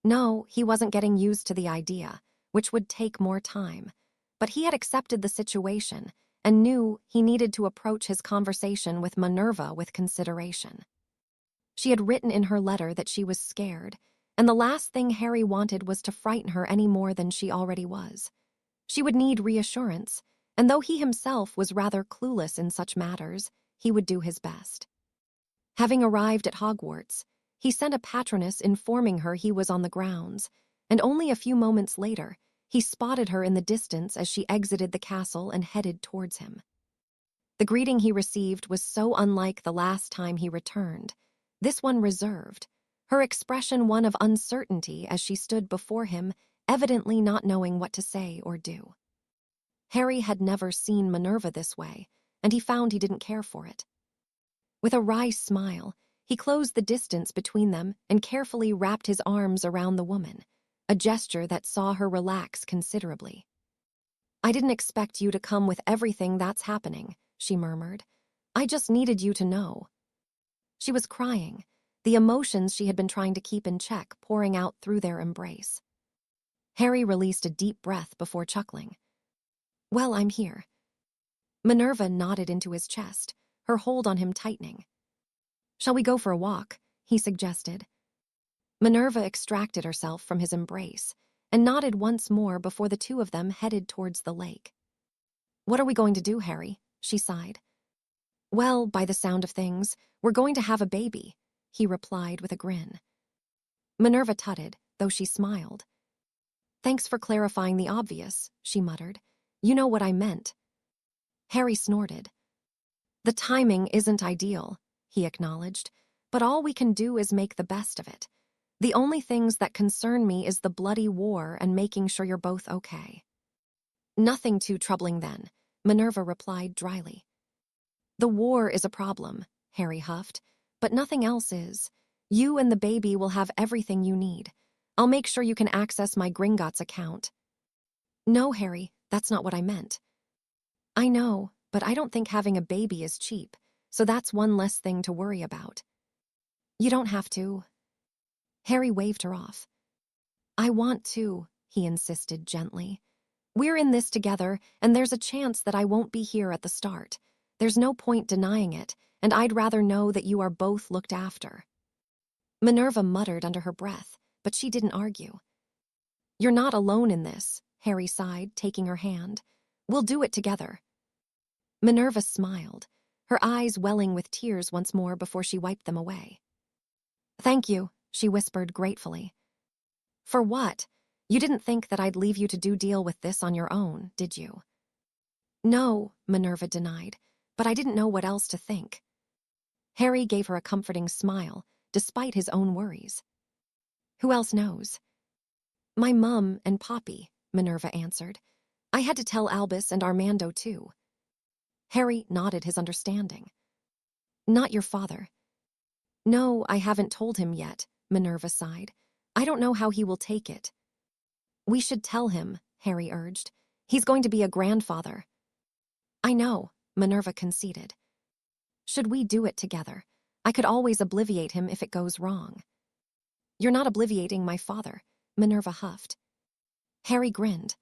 No, he wasn't getting used to the idea, which would take more time, but he had accepted the situation and knew he needed to approach his conversation with Minerva with consideration. She had written in her letter that she was scared, and the last thing Harry wanted was to frighten her any more than she already was. She would need reassurance, and though he himself was rather clueless in such matters, he would do his best. Having arrived at Hogwarts, he sent a patroness informing her he was on the grounds, and only a few moments later, he spotted her in the distance as she exited the castle and headed towards him. The greeting he received was so unlike the last time he returned, this one reserved, her expression one of uncertainty as she stood before him, evidently not knowing what to say or do. Harry had never seen Minerva this way, and he found he didn't care for it. With a wry smile, he closed the distance between them and carefully wrapped his arms around the woman, a gesture that saw her relax considerably. I didn't expect you to come with everything that's happening, she murmured. I just needed you to know. She was crying, the emotions she had been trying to keep in check pouring out through their embrace. Harry released a deep breath before chuckling. "Well, I'm here." Minerva nodded into his chest, her hold on him tightening. "Shall we go for a walk?" he suggested. Minerva extracted herself from his embrace and nodded once more before the two of them headed towards the lake. "What are we going to do, Harry?" she sighed. "Well, by the sound of things, we're going to have a baby," he replied with a grin. Minerva tutted, though she smiled. "Thanks for clarifying the obvious," she muttered. "You know what I meant." Harry snorted. "The timing isn't ideal," he acknowledged, "but all we can do is make the best of it. The only things that concern me is the bloody war and making sure you're both okay." "Nothing too troubling then," Minerva replied dryly. "The war is a problem," Harry huffed, "but nothing else is. You and the baby will have everything you need. I'll make sure you can access my Gringotts account." "No, Harry, that's not what I meant." "I know, but I don't think having a baby is cheap, so that's one less thing to worry about." "You don't have to." Harry waved her off. "I want to," he insisted gently. "We're in this together, and there's a chance that I won't be here at the start. There's no point denying it, and I'd rather know that you are both looked after." Minerva muttered under her breath, but she didn't argue. "You're not alone in this," Harry sighed, taking her hand. "We'll do it together." Minerva smiled, her eyes welling with tears once more before she wiped them away. "Thank you," she whispered gratefully. "For what? You didn't think that I'd leave you to deal with this on your own, did you?" "No," Minerva denied, "but I didn't know what else to think." Harry gave her a comforting smile, despite his own worries. "Who else knows?" "My mum and Poppy," Minerva answered. "I had to tell Albus and Armando too." Harry nodded his understanding. "Not your father?" "No, I haven't told him yet," Minerva sighed. "I don't know how he will take it." "We should tell him," Harry urged. "He's going to be a grandfather." "I know," Minerva conceded. "Should we do it together? I could always obliviate him if it goes wrong." "You're not obliviating my father," Minerva huffed. Harry grinned.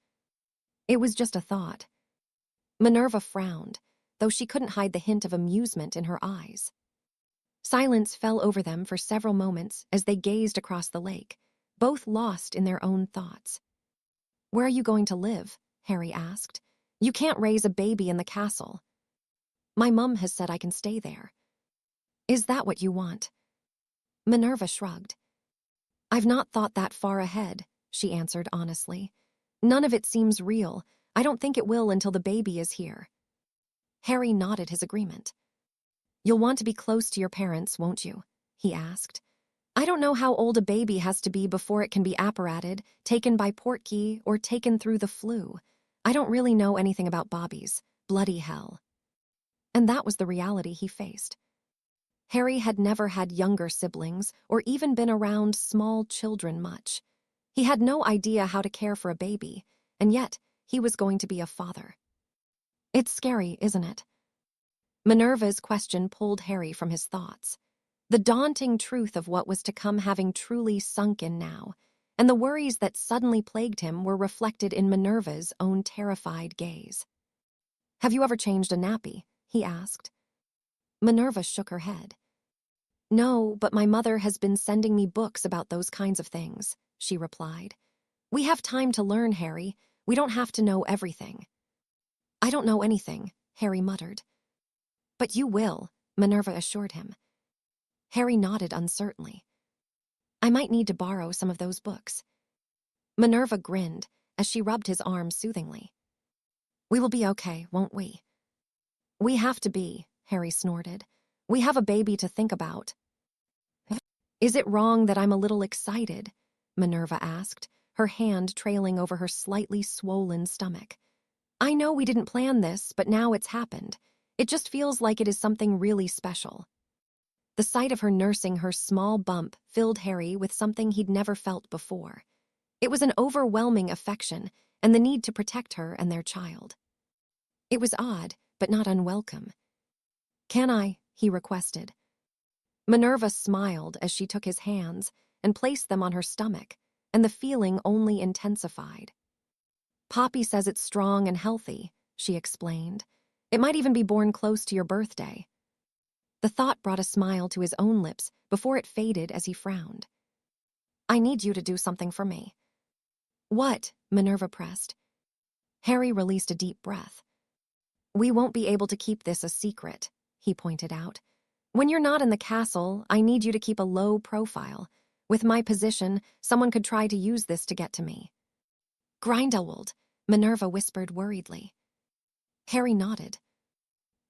"It was just a thought." Minerva frowned, though she couldn't hide the hint of amusement in her eyes. Silence fell over them for several moments as they gazed across the lake, both lost in their own thoughts. "Where are you going to live?" Harry asked. "You can't raise a baby in the castle." "My mum has said I can stay there." "Is that what you want?" Minerva shrugged. "I've not thought that far ahead," she answered honestly. "None of it seems real. I don't think it will until the baby is here." Harry nodded his agreement. "You'll want to be close to your parents, won't you?" he asked. "I don't know how old a baby has to be before it can be apparated, taken by Portkey, or taken through the flu. I don't really know anything about Bobby's. Bloody hell." And that was the reality he faced. Harry had never had younger siblings or even been around small children much. He had no idea how to care for a baby, and yet he was going to be a father. "It's scary, isn't it?" Minerva's question pulled Harry from his thoughts. The daunting truth of what was to come having truly sunk in now, and the worries that suddenly plagued him were reflected in Minerva's own terrified gaze. "Have you ever changed a nappy?" he asked. Minerva shook her head. "No, but my mother has been sending me books about those kinds of things," she replied. "We have time to learn, Harry. We don't have to know everything." "I don't know anything," Harry muttered. "But you will," Minerva assured him. Harry nodded uncertainly. "I might need to borrow some of those books." Minerva grinned as she rubbed his arm soothingly. "We will be okay, won't we?" "We have to be," Harry snorted. "We have a baby to think about." "Is it wrong that I'm a little excited?" Minerva asked, her hand trailing over her slightly swollen stomach. "I know we didn't plan this, but now it's happened. It just feels like it is something really special." The sight of her nursing her small bump filled Harry with something he'd never felt before. It was an overwhelming affection and the need to protect her and their child. It was odd, but not unwelcome. "Can I?" he requested. Minerva smiled as she took his hands and placed them on her stomach, and the feeling only intensified. Poppy says it's strong and healthy, she explained. It might even be born close to your birthday. The thought brought a smile to his own lips before it faded as he frowned. I need you to do something for me. What? Minerva pressed. Harry released a deep breath. We won't be able to keep this a secret, he pointed out. When you're not in the castle, I need you to keep a low profile. With my position, someone could try to use this to get to me. Grindelwald, Minerva whispered worriedly. Harry nodded.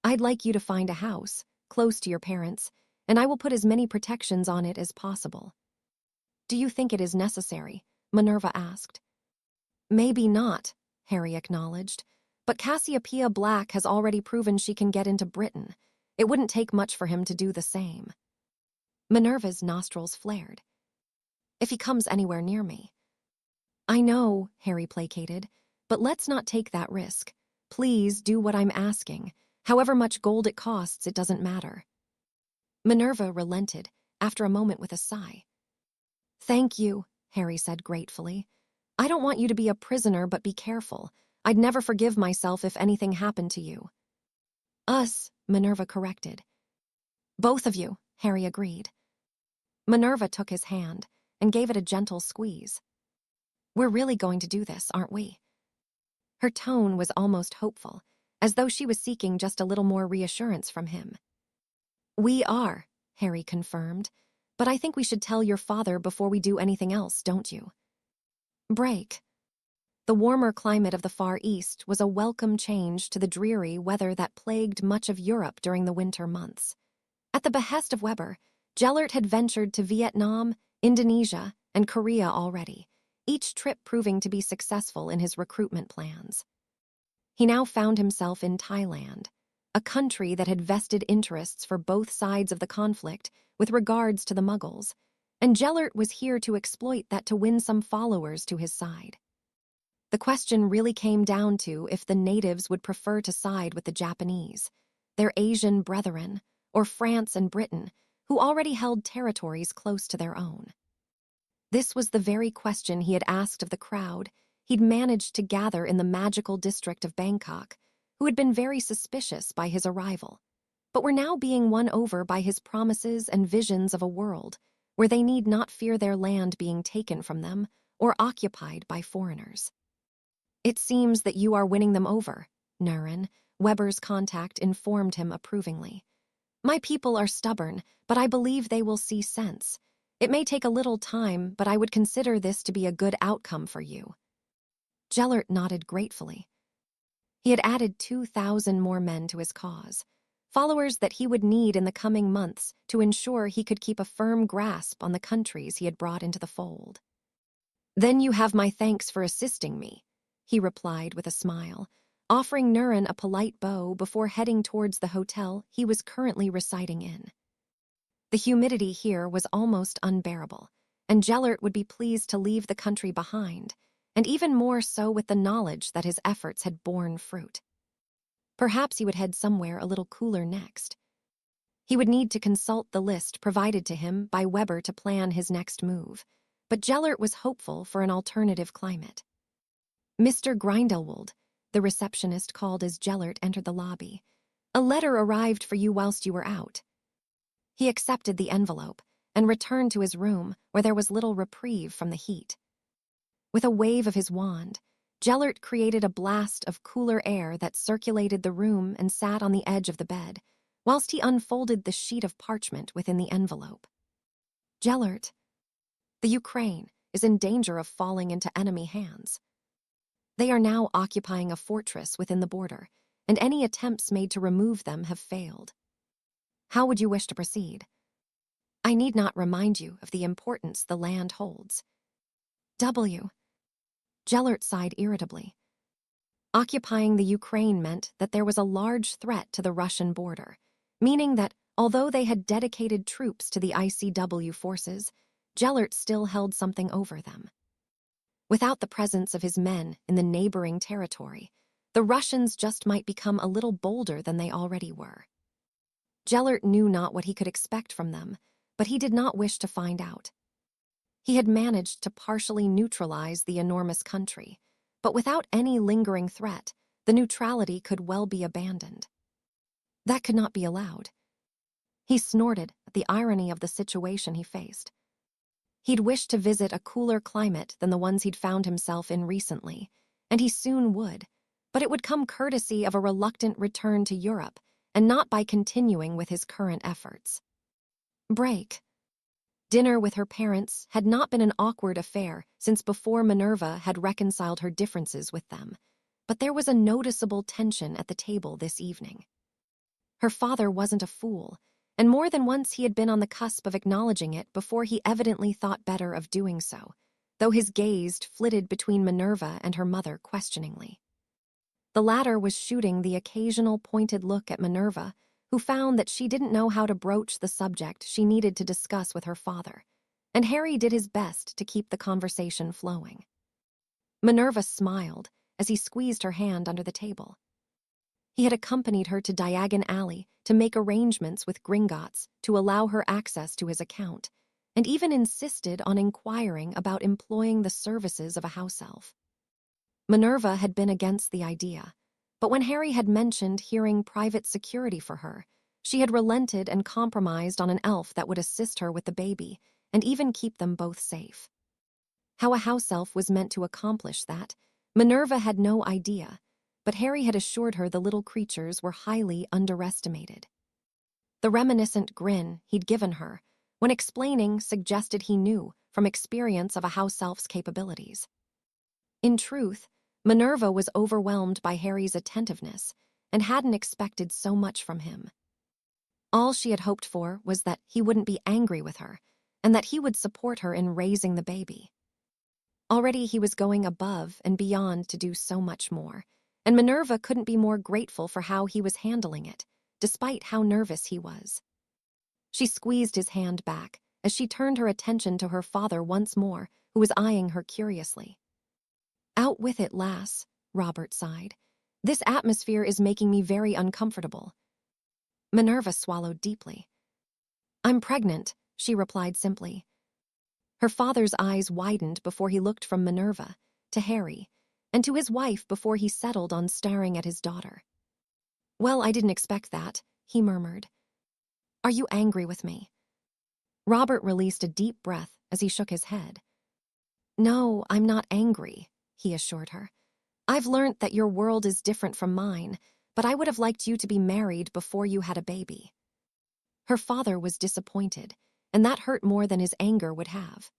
I'd like you to find a house, close to your parents, and I will put as many protections on it as possible. Do you think it is necessary? Minerva asked. Maybe not, Harry acknowledged, but Cassiopeia Black has already proven she can get into Britain. It wouldn't take much for him to do the same. Minerva's nostrils flared. If he comes anywhere near me. I know, Harry placated, but let's not take that risk. Please do what I'm asking. However much gold it costs, it doesn't matter. Minerva relented, after a moment with a sigh. Thank you, Harry said gratefully. I don't want you to be a prisoner, but be careful. I'd never forgive myself if anything happened to you. Us, Minerva corrected. Both of you, Harry agreed. Minerva took his hand and gave it a gentle squeeze. We're really going to do this, aren't we? Her tone was almost hopeful, as though she was seeking just a little more reassurance from him. We are, Harry confirmed, but I think we should tell your father before we do anything else, don't you? Break. The warmer climate of the Far East was a welcome change to the dreary weather that plagued much of Europe during the winter months. At the behest of Weber, Gellert had ventured to Vietnam, Indonesia, and Korea already, each trip proving to be successful in his recruitment plans. He now found himself in Thailand, a country that had vested interests for both sides of the conflict with regards to the Muggles, and Gellert was here to exploit that to win some followers to his side. The question really came down to if the natives would prefer to side with the Japanese, their Asian brethren, or France and Britain, who already held territories close to their own. This was the very question he had asked of the crowd he'd managed to gather in the magical district of Bangkok, who had been very suspicious by his arrival, but were now being won over by his promises and visions of a world where they need not fear their land being taken from them or occupied by foreigners. It seems that you are winning them over, Nurin, Weber's contact informed him approvingly. My people are stubborn, but I believe they will see sense. It may take a little time, but I would consider this to be a good outcome for you. Gellert nodded gratefully. He had added 2,000 more men to his cause, followers that he would need in the coming months to ensure he could keep a firm grasp on the countries he had brought into the fold. Then you have my thanks for assisting me, he replied with a smile, offering Nurin a polite bow before heading towards the hotel he was currently residing in. The humidity here was almost unbearable, and Gellert would be pleased to leave the country behind, and even more so with the knowledge that his efforts had borne fruit. Perhaps he would head somewhere a little cooler next. He would need to consult the list provided to him by Weber to plan his next move, but Gellert was hopeful for an alternative climate. Mr. Grindelwald, the receptionist called as Gellert entered the lobby. A letter arrived for you whilst you were out. He accepted the envelope and returned to his room where there was little reprieve from the heat. With a wave of his wand, Gellert created a blast of cooler air that circulated the room and sat on the edge of the bed, whilst he unfolded the sheet of parchment within the envelope. Gellert, the Ukraine is in danger of falling into enemy hands. They are now occupying a fortress within the border, and any attempts made to remove them have failed. How would you wish to proceed? I need not remind you of the importance the land holds. Gellert sighed irritably. Occupying the Ukraine meant that there was a large threat to the Russian border, meaning that although they had dedicated troops to the ICW forces, Gellert still held something over them. Without the presence of his men in the neighboring territory, the Russians just might become a little bolder than they already were. Gellert knew not what he could expect from them, but he did not wish to find out. He had managed to partially neutralize the enormous country, but without any lingering threat, the neutrality could well be abandoned. That could not be allowed. He snorted at the irony of the situation he faced. He'd wished to visit a cooler climate than the ones he'd found himself in recently, and he soon would, but it would come courtesy of a reluctant return to Europe, and not by continuing with his current efforts. Break. Dinner with her parents had not been an awkward affair since before Minerva had reconciled her differences with them, but there was a noticeable tension at the table this evening. Her father wasn't a fool, and more than once he had been on the cusp of acknowledging it before he evidently thought better of doing so, though his gaze flitted between Minerva and her mother questioningly. The latter was shooting the occasional pointed look at Minerva, who found that she didn't know how to broach the subject she needed to discuss with her father, and Harry did his best to keep the conversation flowing. Minerva smiled as he squeezed her hand under the table. He had accompanied her to Diagon Alley to make arrangements with Gringotts to allow her access to his account, and even insisted on inquiring about employing the services of a house elf. Minerva had been against the idea, but when Harry had mentioned hearing private security for her, she had relented and compromised on an elf that would assist her with the baby and even keep them both safe. How a house elf was meant to accomplish that, Minerva had no idea, but Harry had assured her the little creatures were highly underestimated. The reminiscent grin he'd given her, when explaining, suggested he knew from experience of a house elf's capabilities. In truth, Minerva was overwhelmed by Harry's attentiveness and hadn't expected so much from him. All she had hoped for was that he wouldn't be angry with her and that he would support her in raising the baby. Already he was going above and beyond to do so much more, and Minerva couldn't be more grateful for how he was handling it, despite how nervous he was. She squeezed his hand back as she turned her attention to her father once more, who was eyeing her curiously. "Out with it, lass," Robert sighed. "This atmosphere is making me very uncomfortable." Minerva swallowed deeply. "I'm pregnant," she replied simply. Her father's eyes widened before he looked from Minerva to Harry, and to his wife before he settled on staring at his daughter. "Well, I didn't expect that," he murmured. "Are you angry with me?" Robert released a deep breath as he shook his head. "No, I'm not angry," he assured her. "I've learnt that your world is different from mine, but I would have liked you to be married before you had a baby." Her father was disappointed, and that hurt more than his anger would have.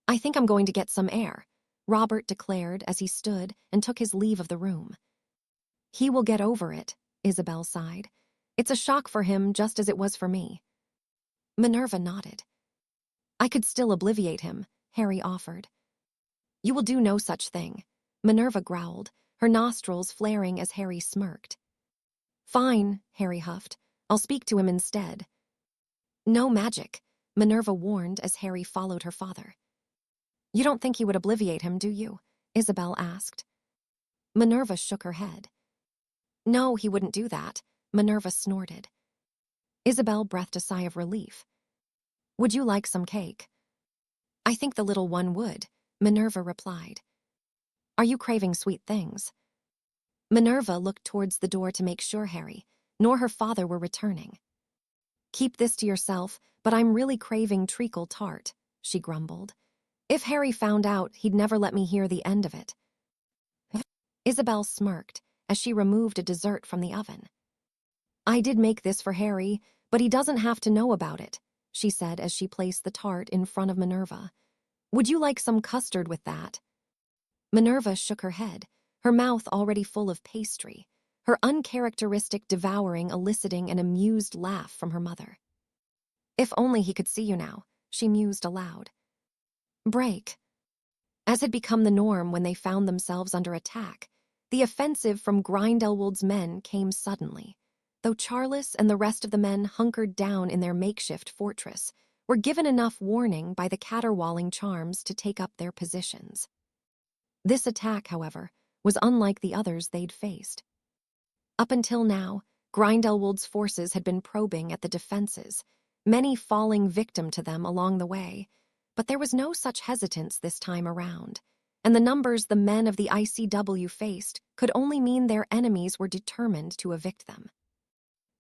"I think I'm going to get some air," Robert declared as he stood and took his leave of the room. "He will get over it," Isabel sighed. "It's a shock for him just as it was for me." Minerva nodded. "I could still obliviate him," Harry offered. "You will do no such thing," Minerva growled, her nostrils flaring as Harry smirked. "Fine," Harry huffed. "I'll speak to him instead." "No magic," Minerva warned as Harry followed her father. "You don't think he would obliviate him, do you?" Isabel asked. Minerva shook her head. "No, he wouldn't do that," Minerva snorted. Isabel breathed a sigh of relief. "Would you like some cake?" "I think the little one would," Minerva replied. "Are you craving sweet things?" Minerva looked towards the door to make sure Harry, nor her father were returning. "Keep this to yourself, but I'm really craving treacle tart," she grumbled. "If Harry found out, he'd never let me hear the end of it." Isabel smirked as she removed a dessert from the oven. "I did make this for Harry, but he doesn't have to know about it," she said as she placed the tart in front of Minerva. "Would you like some custard with that?" Minerva shook her head, her mouth already full of pastry, her uncharacteristic devouring eliciting an amused laugh from her mother. "If only he could see you now," she mused aloud. Break. As had become the norm when they found themselves under attack, the offensive from Grindelwald's men came suddenly, though Charles and the rest of the men hunkered down in their makeshift fortress were given enough warning by the caterwauling charms to take up their positions. This attack, however, was unlike the others they'd faced. Up until now, Grindelwald's forces had been probing at the defenses, many falling victim to them along the way. But there was no such hesitance this time around, and the numbers the men of the ICW faced could only mean their enemies were determined to evict them.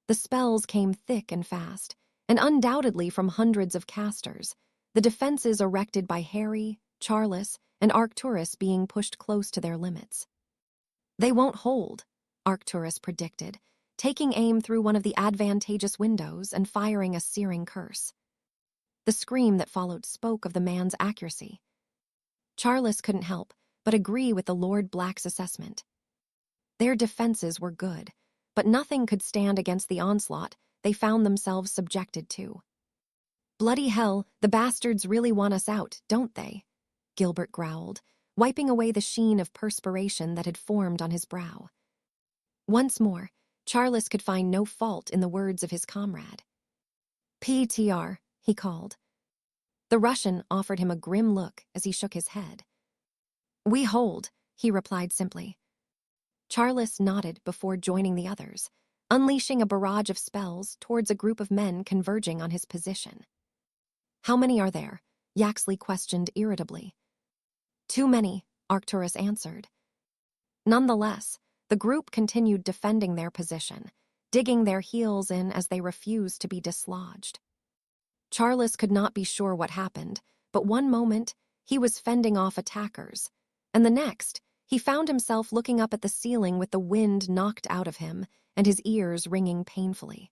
The spells came thick and fast, and undoubtedly from hundreds of casters, the defenses erected by Harry, Charles, and Arcturus being pushed close to their limits. "They won't hold," Arcturus predicted, taking aim through one of the advantageous windows and firing a searing curse. The scream that followed spoke of the man's accuracy. Charles couldn't help but agree with the Lord Black's assessment. Their defenses were good, but nothing could stand against the onslaught they found themselves subjected to. "Bloody hell, the bastards really want us out, don't they?" Gellert growled, wiping away the sheen of perspiration that had formed on his brow. Once more, Charles could find no fault in the words of his comrade. "PTR," he called. The Russian offered him a grim look as he shook his head. "We hold," he replied simply. Charles nodded before joining the others, unleashing a barrage of spells towards a group of men converging on his position. "How many are there?" Yaxley questioned irritably. "Too many," Arcturus answered. Nonetheless, the group continued defending their position, digging their heels in as they refused to be dislodged. Charles could not be sure what happened, but one moment he was fending off attackers, and the next he found himself looking up at the ceiling with the wind knocked out of him and his ears ringing painfully.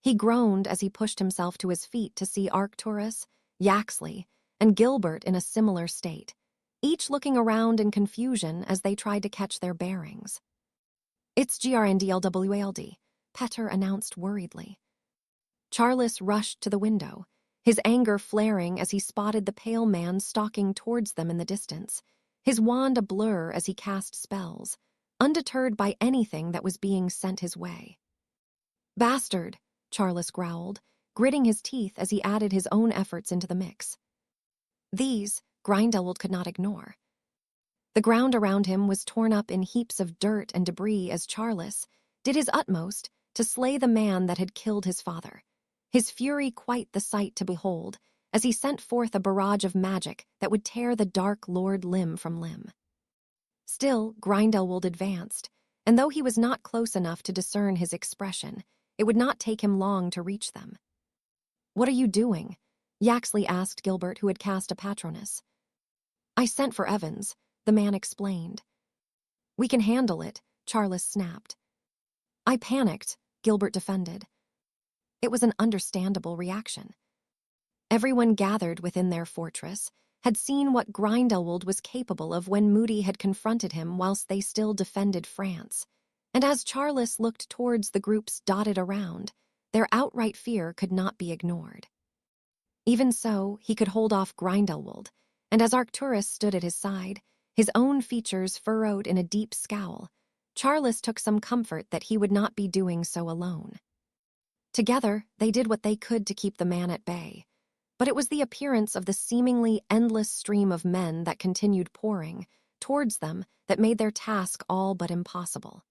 He groaned as he pushed himself to his feet to see Arcturus, Yaxley, and Gellert in a similar state, each looking around in confusion as they tried to catch their bearings. "It's GRNDLWALD," Petter announced worriedly. Charles rushed to the window, his anger flaring as he spotted the pale man stalking towards them in the distance, his wand a blur as he cast spells, undeterred by anything that was being sent his way. "Bastard," Charles growled, gritting his teeth as he added his own efforts into the mix. These, Grindelwald could not ignore. The ground around him was torn up in heaps of dirt and debris as Charles did his utmost to slay the man that had killed his father, his fury quite the sight to behold as he sent forth a barrage of magic that would tear the Dark Lord limb from limb. Still, Grindelwald advanced, and though he was not close enough to discern his expression, it would not take him long to reach them. "What are you doing?" Yaxley asked Gellert, who had cast a Patronus. "I sent for Evans," the man explained. "We can handle it," Charles snapped. "I panicked," Gellert defended. It was an understandable reaction. Everyone gathered within their fortress had seen what Grindelwald was capable of when Moody had confronted him whilst they still defended France, and as Charles looked towards the groups dotted around, their outright fear could not be ignored. Even so, he could hold off Grindelwald, and as Arcturus stood at his side, his own features furrowed in a deep scowl, Charles took some comfort that he would not be doing so alone. Together, they did what they could to keep the man at bay, but it was the appearance of the seemingly endless stream of men that continued pouring towards them that made their task all but impossible.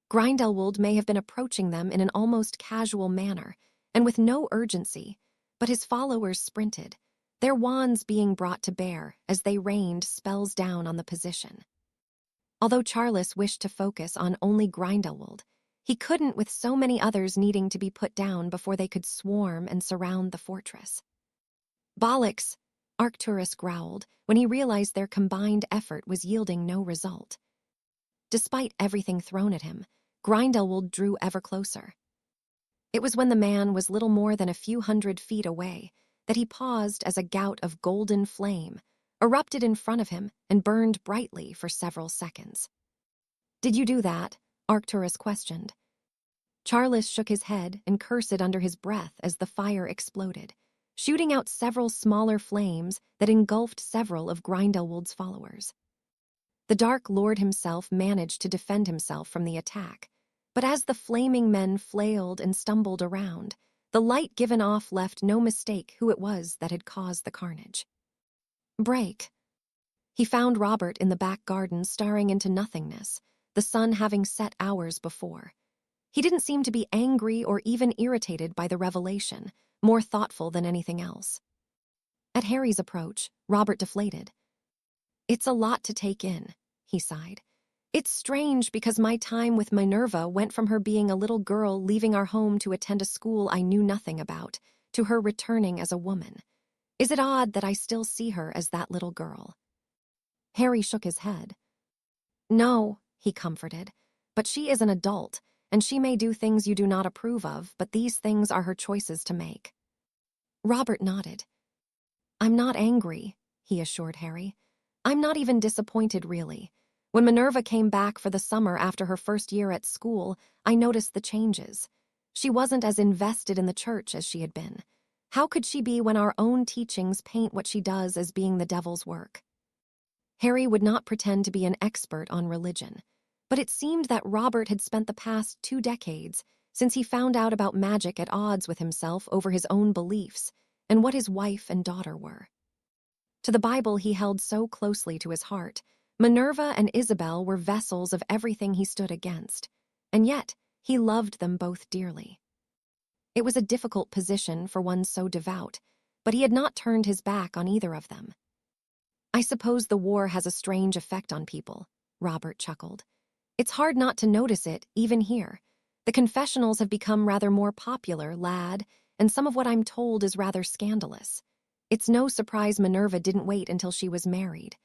Grindelwald may have been approaching them in an almost casual manner and with no urgency, but his followers sprinted, their wands being brought to bear as they rained spells down on the position. Although Charles wished to focus on only Grindelwald, he couldn't with so many others needing to be put down before they could swarm and surround the fortress. "Bollocks," Arcturus growled when he realized their combined effort was yielding no result. Despite everything thrown at him, Grindelwald drew ever closer. It was when the man was little more than a few hundred feet away that he paused as a gout of golden flame erupted in front of him and burned brightly for several seconds. "Did you do that?" Arcturus questioned. Charles shook his head and cursed under his breath as the fire exploded, shooting out several smaller flames that engulfed several of Grindelwald's followers. The Dark Lord himself managed to defend himself from the attack, but as the flaming men flailed and stumbled around, the light given off left no mistake who it was that had caused the carnage. "Break." He found Robert in the back garden staring into nothingness, the sun having set hours before. He didn't seem to be angry or even irritated by the revelation, more thoughtful than anything else. At Harry's approach, Robert deflated. "It's a lot to take in," he sighed. "It's strange because my time with Minerva went from her being a little girl leaving our home to attend a school I knew nothing about, to her returning as a woman. Is it odd that I still see her as that little girl?" Harry shook his head. "No," he comforted, "but she is an adult, and she may do things you do not approve of, but these things are her choices to make." Robert nodded. "I'm not angry," he assured Harry. "I'm not even disappointed, really. When Minerva came back for the summer after her first year at school, I noticed the changes. She wasn't as invested in the church as she had been. How could she be when our own teachings paint what she does as being the devil's work?" Harry would not pretend to be an expert on religion, but it seemed that Robert had spent the past 2 decades since he found out about magic at odds with himself over his own beliefs and what his wife and daughter were. To the Bible he held so closely to his heart, Minerva and Isabel were vessels of everything he stood against, and yet he loved them both dearly. It was a difficult position for one so devout, but he had not turned his back on either of them. "I suppose the war has a strange effect on people," Robert chuckled. "It's hard not to notice it, even here. The confessionals have become rather more popular, lad, and some of what I'm told is rather scandalous. It's no surprise Minerva didn't wait until she was married.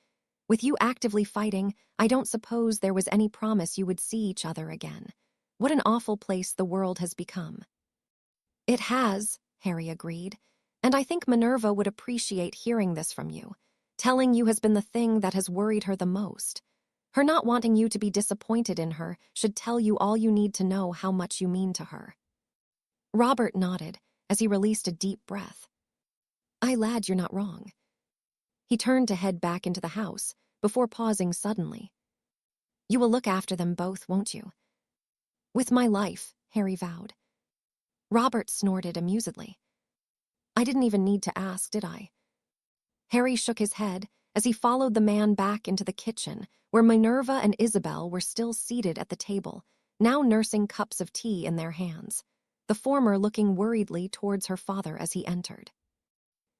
With you actively fighting, I don't suppose there was any promise you would see each other again. What an awful place the world has become." "It has," Harry agreed, "and I think Minerva would appreciate hearing this from you. Telling you has been the thing that has worried her the most. Her not wanting you to be disappointed in her should tell you all you need to know how much you mean to her." Robert nodded as he released a deep breath. "Aye, lad, you're not wrong." He turned to head back into the house, before pausing suddenly. "You will look after them both, won't you?" "With my life," Harry vowed. Robert snorted amusedly. "I didn't even need to ask, did I?" Harry shook his head as he followed the man back into the kitchen, where Minerva and Isabel were still seated at the table, now nursing cups of tea in their hands, the former looking worriedly towards her father as he entered.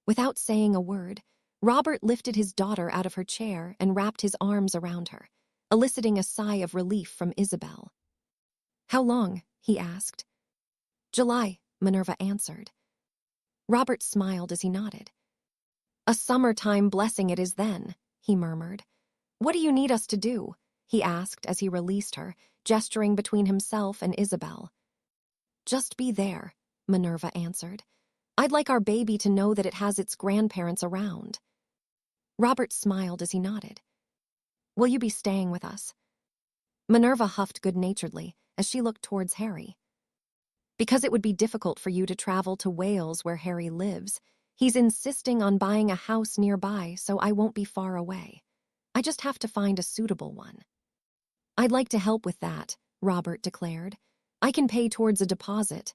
Without saying a word, Robert lifted his daughter out of her chair and wrapped his arms around her, eliciting a sigh of relief from Isabel. "How long?" he asked. "July," Minerva answered. Robert smiled as he nodded. "A summertime blessing it is then," he murmured. "What do you need us to do?" he asked as he released her, gesturing between himself and Isabel. "Just be there," Minerva answered. "I'd like our baby to know that it has its grandparents around." Robert smiled as he nodded. "Will you be staying with us?" Minerva huffed good-naturedly as she looked towards Harry. "Because it would be difficult for you to travel to Wales where Harry lives. He's insisting on buying a house nearby, so I won't be far away. I just have to find a suitable one." "I'd like to help with that," Robert declared. "I can pay towards a deposit."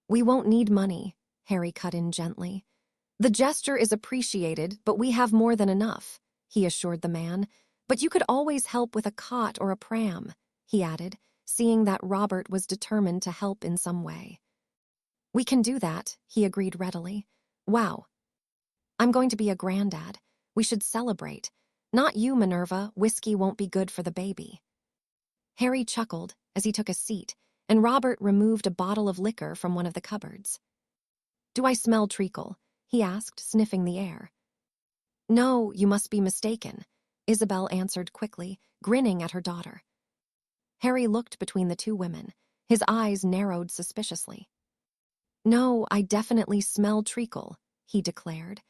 "We won't need money," Harry cut in gently. "The gesture is appreciated, but we have more than enough," he assured the man. "But you could always help with a cot or a pram," he added, seeing that Robert was determined to help in some way. "We can do that," he agreed readily. "Wow. I'm going to be a granddad. We should celebrate. Not you, Minerva. Whiskey won't be good for the baby." Harry chuckled as he took a seat, and Robert removed a bottle of liquor from one of the cupboards. "Do I smell treacle?" he asked, sniffing the air. "No, you must be mistaken," Isabel answered quickly, grinning at her daughter. Harry looked between the two women, his eyes narrowed suspiciously. "No, I definitely smell treacle," he declared.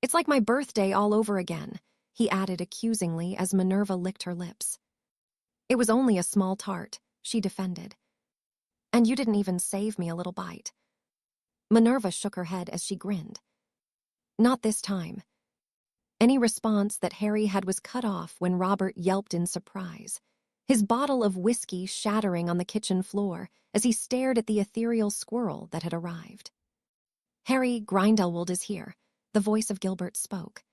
"It's like my birthday all over again," he added accusingly as Minerva licked her lips. "It was only a small tart," she defended. "And you didn't even save me a little bite." Minerva shook her head as she grinned. "Not this time." Any response that Harry had was cut off when Robert yelped in surprise, his bottle of whiskey shattering on the kitchen floor as he stared at the ethereal squirrel that had arrived. "Harry, Grindelwald is here," the voice of Gilbert spoke.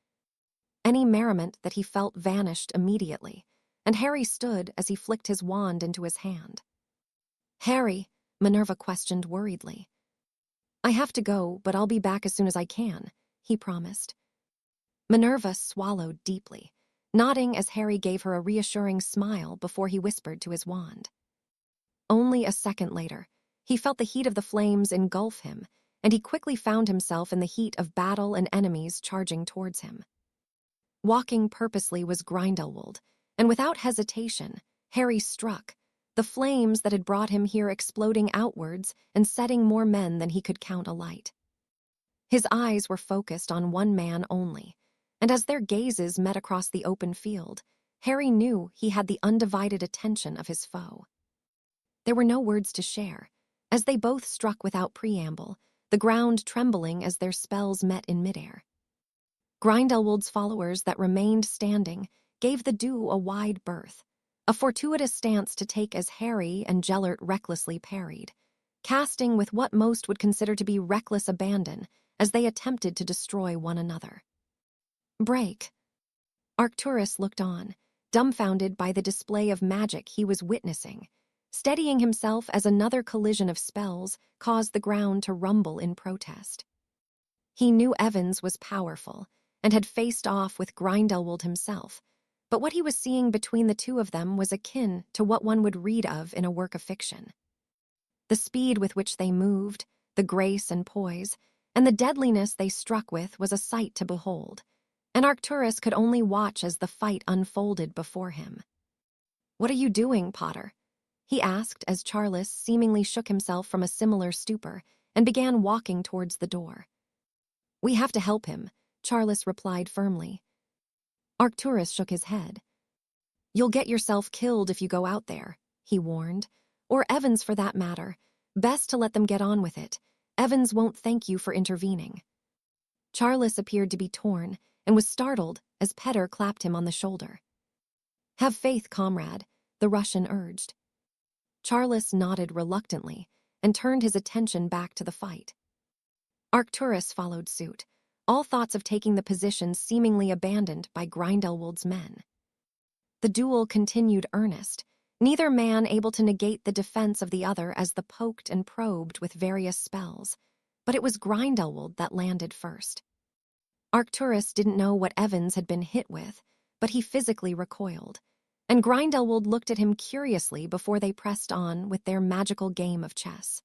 Any merriment that he felt vanished immediately, and Harry stood as he flicked his wand into his hand. Harry, Minerva questioned worriedly. I have to go, but I'll be back as soon as I can, he promised. Minerva swallowed deeply, nodding as Harry gave her a reassuring smile before he whispered to his wand. Only a second later, he felt the heat of the flames engulf him, and he quickly found himself in the heat of battle and enemies charging towards him. Walking purposely was Grindelwald, and without hesitation, Harry struck, the flames that had brought him here exploding outwards and setting more men than he could count alight. His eyes were focused on one man only, and as their gazes met across the open field, Harry knew he had the undivided attention of his foe. There were no words to share, as they both struck without preamble, the ground trembling as their spells met in midair. Grindelwald's followers that remained standing gave the dew a wide berth, a fortuitous stance to take as Harry and Gellert recklessly parried, casting with what most would consider to be reckless abandon as they attempted to destroy one another. Break. Arcturus looked on, dumbfounded by the display of magic he was witnessing, steadying himself as another collision of spells caused the ground to rumble in protest. He knew Evans was powerful and had faced off with Grindelwald himself, but what he was seeing between the two of them was akin to what one would read of in a work of fiction. The speed with which they moved, the grace and poise, and the deadliness they struck with was a sight to behold, and Arcturus could only watch as the fight unfolded before him. "What are you doing, Potter?" he asked as Charles seemingly shook himself from a similar stupor and began walking towards the door. "We have to help him," Charles replied firmly. Arcturus shook his head. "You'll get yourself killed if you go out there," he warned. "Or Evans for that matter. Best to let them get on with it. Evans won't thank you for intervening." Charles appeared to be torn and was startled as Petter clapped him on the shoulder. "Have faith, comrade," the Russian urged. Charles nodded reluctantly and turned his attention back to the fight. Arcturus followed suit, all thoughts of taking the position seemingly abandoned by Grindelwald's men. The duel continued earnest, neither man able to negate the defense of the other as the poked and probed with various spells, but it was Grindelwald that landed first. Arcturus didn't know what Evans had been hit with, but he physically recoiled, and Grindelwald looked at him curiously before they pressed on with their magical game of chess.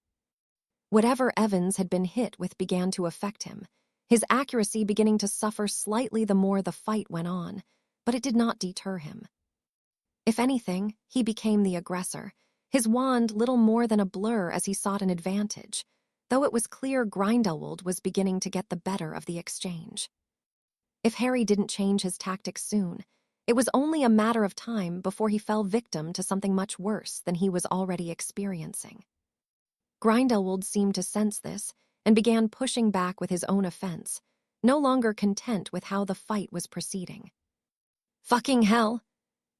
Whatever Evans had been hit with began to affect him, his accuracy beginning to suffer slightly the more the fight went on, but it did not deter him. If anything, he became the aggressor, his wand little more than a blur as he sought an advantage, though it was clear Grindelwald was beginning to get the better of the exchange. If Harry didn't change his tactics soon, it was only a matter of time before he fell victim to something much worse than he was already experiencing. Grindelwald seemed to sense this and began pushing back with his own offense, no longer content with how the fight was proceeding. "Fucking hell!"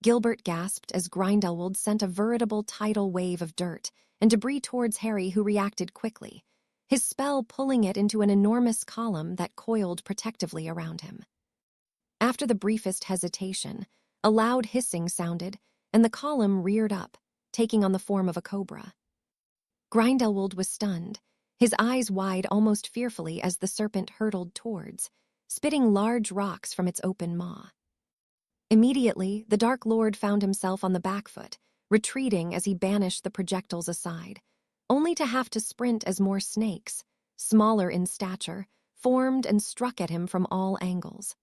Gilbert gasped as Grindelwald sent a veritable tidal wave of dirt and debris towards Harry, who reacted quickly, his spell pulling it into an enormous column that coiled protectively around him. After the briefest hesitation, a loud hissing sounded, and the column reared up, taking on the form of a cobra. Grindelwald was stunned, his eyes wide almost fearfully as the serpent hurtled towards, spitting large rocks from its open maw. Immediately, the Dark Lord found himself on the back foot, retreating as he banished the projectiles aside, only to have to sprint as more snakes, smaller in stature, formed and struck at him from all angles.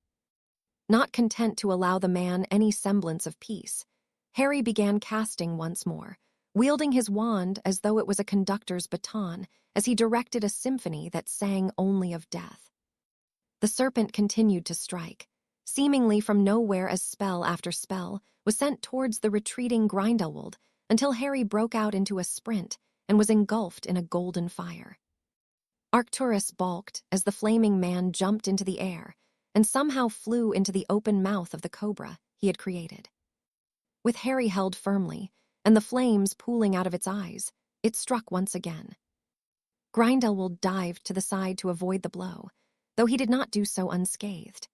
Not content to allow the man any semblance of peace, Harry began casting once more, wielding his wand as though it was a conductor's baton as he directed a symphony that sang only of death. The serpent continued to strike, seemingly from nowhere as spell after spell was sent towards the retreating Grindelwald until Harry broke out into a sprint and was engulfed in a golden fire. Arcturus balked as the flaming man jumped into the air and somehow flew into the open mouth of the cobra he had created. With Harry held firmly and the flames pooling out of its eyes, it struck once again. Grindelwald dived to the side to avoid the blow, though he did not do so unscathed.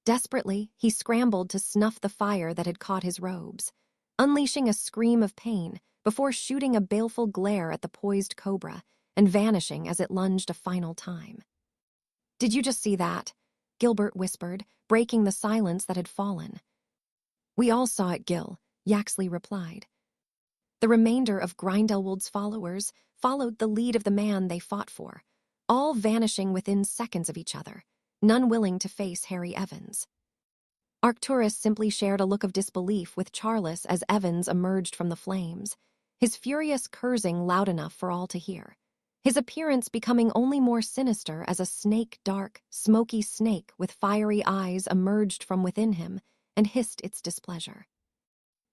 Desperately, he scrambled to snuff the fire that had caught his robes, unleashing a scream of pain before shooting a baleful glare at the poised cobra and vanishing as it lunged a final time. "Did you just see that?" Gilbert whispered, breaking the silence that had fallen. "We all saw it, Gil," Yaxley replied. The remainder of Grindelwald's followers followed the lead of the man they fought for, all vanishing within seconds of each other, none willing to face Harry Evans. Arcturus simply shared a look of disbelief with Charles as Evans emerged from the flames, his furious cursing loud enough for all to hear, his appearance becoming only more sinister as a snake-dark, smoky snake with fiery eyes emerged from within him and hissed its displeasure.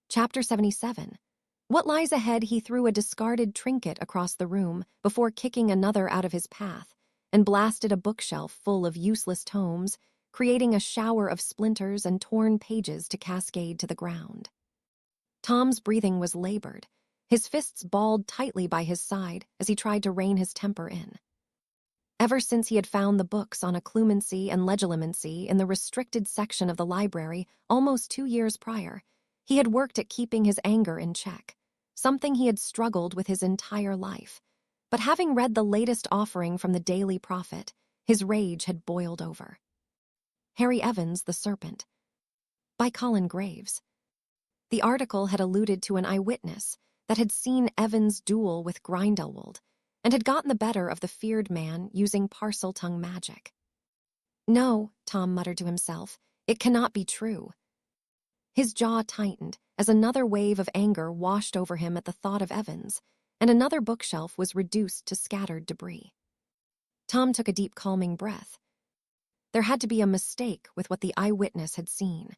Chapter 77. What lies ahead? He threw a discarded trinket across the room before kicking another out of his path and blasted a bookshelf full of useless tomes, creating a shower of splinters and torn pages to cascade to the ground. Tom's breathing was labored, his fists balled tightly by his side as he tried to rein his temper in. Ever since he had found the books on occlumency and legilimency in the restricted section of the library almost 2 years prior, he had worked at keeping his anger in check, something he had struggled with his entire life. But having read the latest offering from the Daily Prophet, his rage had boiled over. Harry Evans, the Serpent, by Colin Graves. The article had alluded to an eyewitness that had seen Evans duel with Grindelwald and had gotten the better of the feared man using parcel-tongue magic. "No," Tom muttered to himself, "it cannot be true." His jaw tightened as another wave of anger washed over him at the thought of Evans, and another bookshelf was reduced to scattered debris. Tom took a deep, calming breath. There had to be a mistake with what the eyewitness had seen.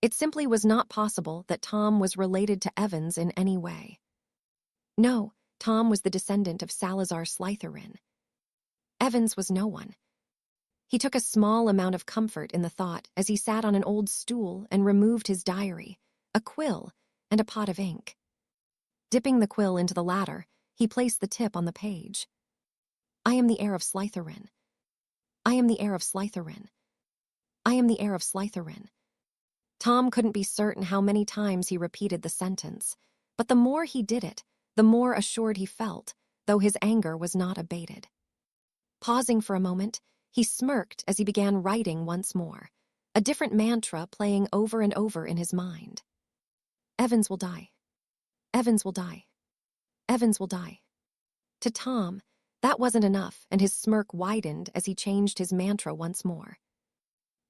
It simply was not possible that Tom was related to Evans in any way. No, Tom was the descendant of Salazar Slytherin. Evans was no one. He took a small amount of comfort in the thought as he sat on an old stool and removed his diary, a quill, and a pot of ink. Dipping the quill into the latter, he placed the tip on the page. "I am the heir of Slytherin. I am the heir of Slytherin. I am the heir of Slytherin." Tom couldn't be certain how many times he repeated the sentence, but the more he did it, the more assured he felt, though his anger was not abated. Pausing for a moment, he smirked as he began writing once more, a different mantra playing over and over in his mind. "Evans will die. Evans will die. Evans will die." To Tom, that wasn't enough, and his smirk widened as he changed his mantra once more.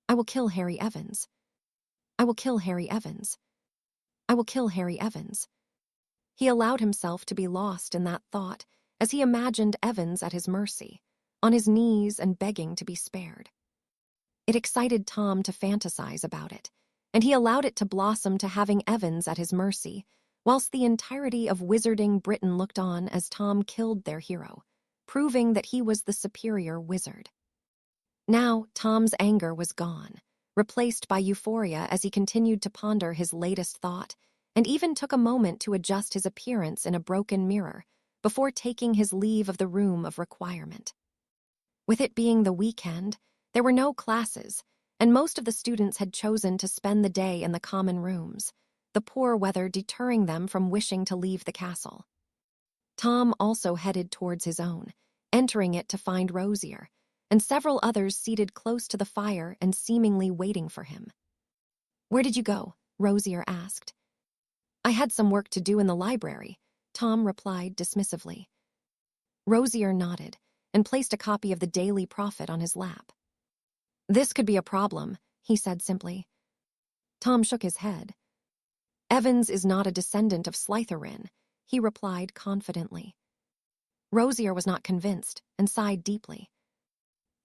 "I will kill Harry Evans. I will kill Harry Evans. I will kill Harry Evans." He allowed himself to be lost in that thought as he imagined Evans at his mercy, on his knees and begging to be spared. It excited Tom to fantasize about it, and he allowed it to blossom to having Evans at his mercy, whilst the entirety of wizarding Britain looked on as Tom killed their hero, proving that he was the superior wizard. Now, Tom's anger was gone, replaced by euphoria as he continued to ponder his latest thought, and even took a moment to adjust his appearance in a broken mirror before taking his leave of the room of requirement. With it being the weekend, there were no classes, and most of the students had chosen to spend the day in the common rooms, the poor weather deterring them from wishing to leave the castle. Tom also headed towards his own, entering it to find Rosier, and several others seated close to the fire and seemingly waiting for him. "Where did you go?" Rosier asked. "I had some work to do in the library," Tom replied dismissively. Rosier nodded and placed a copy of the Daily Prophet on his lap. "This could be a problem," he said simply. Tom shook his head. "Evans is not a descendant of Slytherin," he replied confidently. Rosier was not convinced and sighed deeply.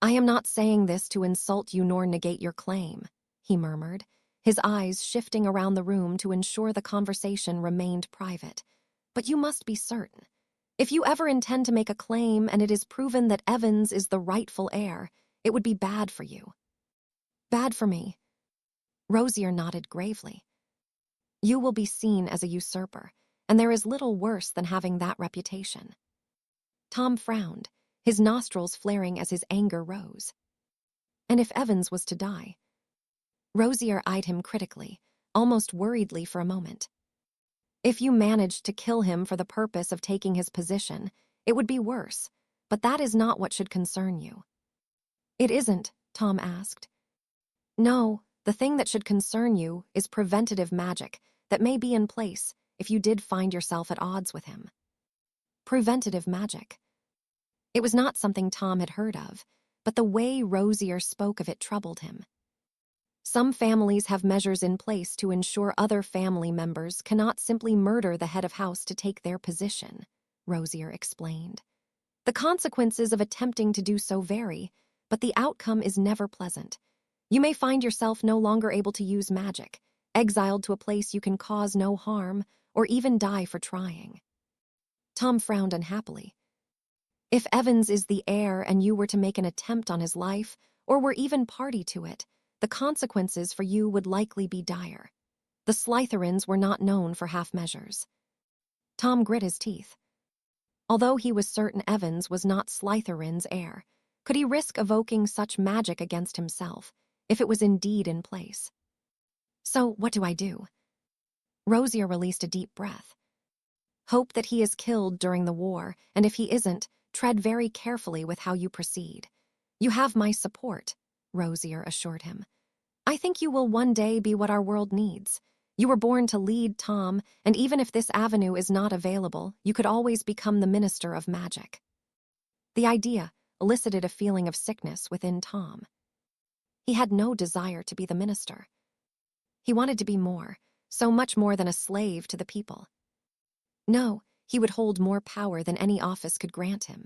"I am not saying this to insult you nor negate your claim," he murmured, his eyes shifting around the room to ensure the conversation remained private. "But you must be certain. If you ever intend to make a claim and it is proven that Evans is the rightful heir, it would be bad for you." "Bad for me?" Rosier nodded gravely. "You will be seen as a usurper, and there is little worse than having that reputation." Tom frowned, his nostrils flaring as his anger rose. "And if Evans was to die?" Rosier eyed him critically, almost worriedly for a moment. If you managed to kill him for the purpose of taking his position, it would be worse, but that is not what should concern you. It isn't, Tom asked. No, the thing that should concern you is preventative magic that may be in place if you did find yourself at odds with him. Preventative magic. It was not something Tom had heard of, but the way Rosier spoke of it troubled him. Some families have measures in place to ensure other family members cannot simply murder the head of house to take their position, Rosier explained. The consequences of attempting to do so vary, but the outcome is never pleasant. You may find yourself no longer able to use magic, exiled to a place you can cause no harm, or even die for trying. Tom frowned unhappily. If Evans is the heir and you were to make an attempt on his life, or were even party to it, the consequences for you would likely be dire. The Slytherins were not known for half measures. Tom grit his teeth. Although he was certain Evans was not Slytherin's heir, could he risk evoking such magic against himself, if it was indeed in place? So, what do I do? Rosier released a deep breath. Hope that he is killed during the war, and if he isn't, tread very carefully with how you proceed. You have my support, Rosier assured him. I think you will one day be what our world needs. You were born to lead, Tom, and even if this avenue is not available, you could always become the Minister of Magic. The idea elicited a feeling of sickness within Tom. He had no desire to be the minister. He wanted to be more, so much more than a slave to the people. No, he would hold more power than any office could grant him.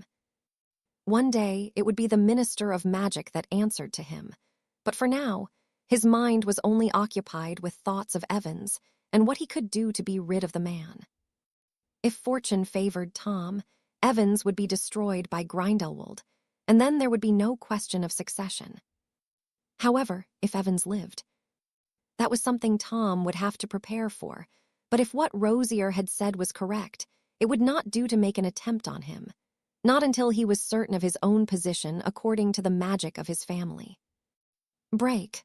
One day, it would be the Minister of Magic that answered to him, but for now, his mind was only occupied with thoughts of Evans and what he could do to be rid of the man. If fortune favored Tom, Evans would be destroyed by Grindelwald, and then there would be no question of succession. However, if Evans lived, that was something Tom would have to prepare for, but if what Rosier had said was correct, it would not do to make an attempt on him, not until he was certain of his own position according to the magic of his family. Break.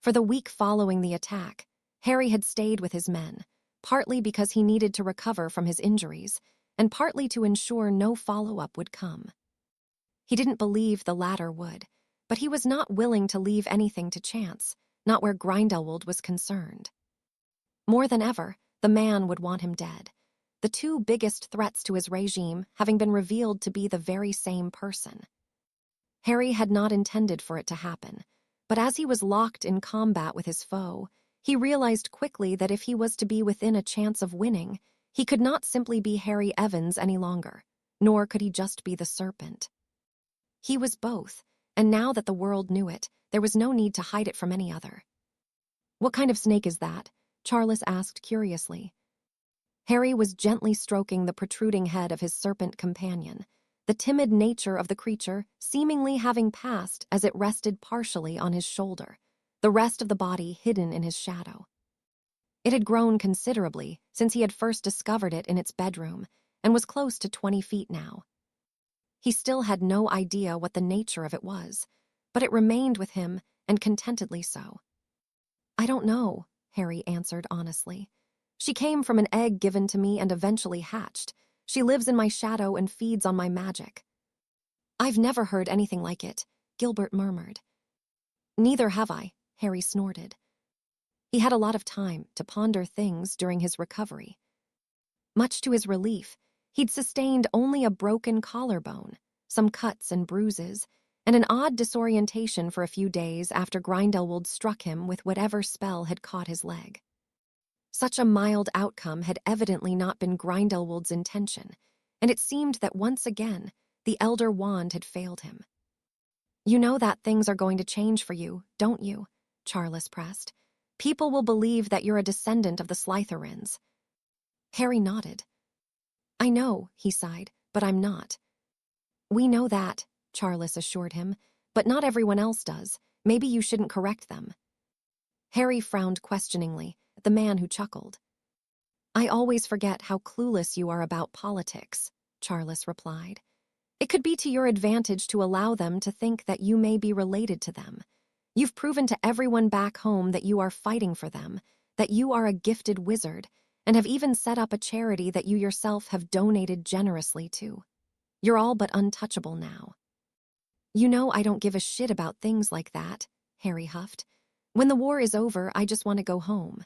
For the week following the attack, Harry had stayed with his men, partly because he needed to recover from his injuries, and partly to ensure no follow-up would come. He didn't believe the latter would, but he was not willing to leave anything to chance, not where Grindelwald was concerned. More than ever, the man would want him dead, the two biggest threats to his regime having been revealed to be the very same person. Harry had not intended for it to happen, but as he was locked in combat with his foe, he realized quickly that if he was to be within a chance of winning, he could not simply be Harry Evans any longer, nor could he just be the serpent. He was both, and now that the world knew it, there was no need to hide it from any other. "What kind of snake is that?" Charles asked curiously. Harry was gently stroking the protruding head of his serpent companion, the timid nature of the creature seemingly having passed as it rested partially on his shoulder, the rest of the body hidden in his shadow. It had grown considerably since he had first discovered it in its bedroom and was close to 20 feet now. He still had no idea what the nature of it was, but it remained with him, and contentedly so. "I don't know," Harry answered honestly. "She came from an egg given to me and eventually hatched. She lives in my shadow and feeds on my magic." "I've never heard anything like it," Gilbert murmured. "Neither have I," Harry snorted. He had a lot of time to ponder things during his recovery. Much to his relief, he'd sustained only a broken collarbone, some cuts and bruises, and an odd disorientation for a few days after Grindelwald struck him with whatever spell had caught his leg. Such a mild outcome had evidently not been Grindelwald's intention, and it seemed that once again, the Elder Wand had failed him. "You know that things are going to change for you, don't you?" Charles pressed. "People will believe that you're a descendant of the Slytherins." Harry nodded. "I know," he sighed, "but I'm not." "We know that," Charles assured him, "but not everyone else does. Maybe you shouldn't correct them." Harry frowned questioningly at the man who chuckled. "I always forget how clueless you are about politics," Charles replied. "It could be to your advantage to allow them to think that you may be related to them. You've proven to everyone back home that you are fighting for them, that you are a gifted wizard, and have even set up a charity that you yourself have donated generously to. You're all but untouchable now." "You know I don't give a shit about things like that," Harry huffed. "When the war is over, I just want to go home."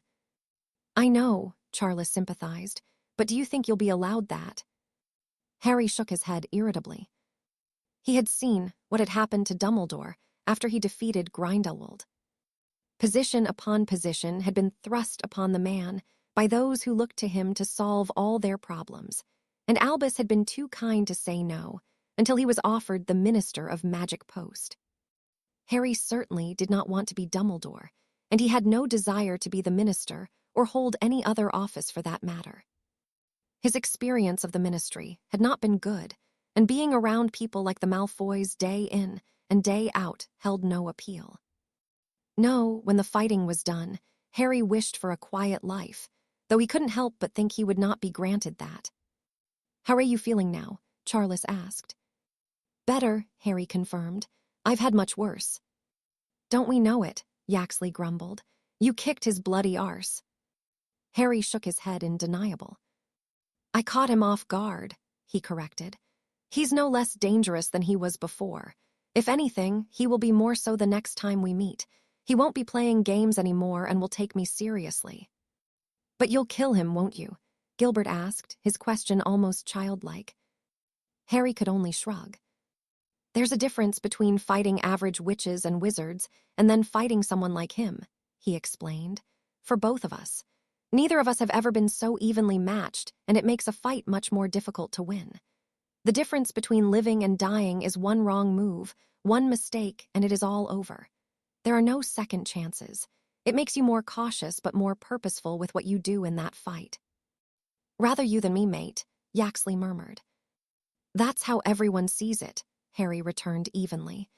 "I know," Charles sympathized, "but do you think you'll be allowed that?" Harry shook his head irritably. He had seen what had happened to Dumbledore after he defeated Grindelwald. Position upon position had been thrust upon the man by those who looked to him to solve all their problems, and Albus had been too kind to say no until he was offered the Minister of Magic post. Harry certainly did not want to be Dumbledore, and he had no desire to be the minister or hold any other office for that matter. His experience of the ministry had not been good, and being around people like the Malfoys day in and day out held no appeal. No, when the fighting was done, Harry wished for a quiet life, though he couldn't help but think he would not be granted that. "How are you feeling now?" Charles asked. "Better," Harry confirmed. "I've had much worse." "Don't we know it?" Yaxley grumbled. "You kicked his bloody arse." Harry shook his head in denial. "I caught him off guard," he corrected. "He's no less dangerous than he was before. If anything, he will be more so the next time we meet. He won't be playing games anymore and will take me seriously." "But you'll kill him, won't you?" Gilbert asked, his question almost childlike. Harry could only shrug. "There's a difference between fighting average witches and wizards and then fighting someone like him," he explained. "For both of us. Neither of us have ever been so evenly matched, and it makes a fight much more difficult to win. The difference between living and dying is one wrong move, one mistake, and it is all over. There are no second chances. It makes you more cautious but more purposeful with what you do in that fight." "Rather you than me, mate," Yaxley murmured. "That's how everyone sees it," Harry returned evenly.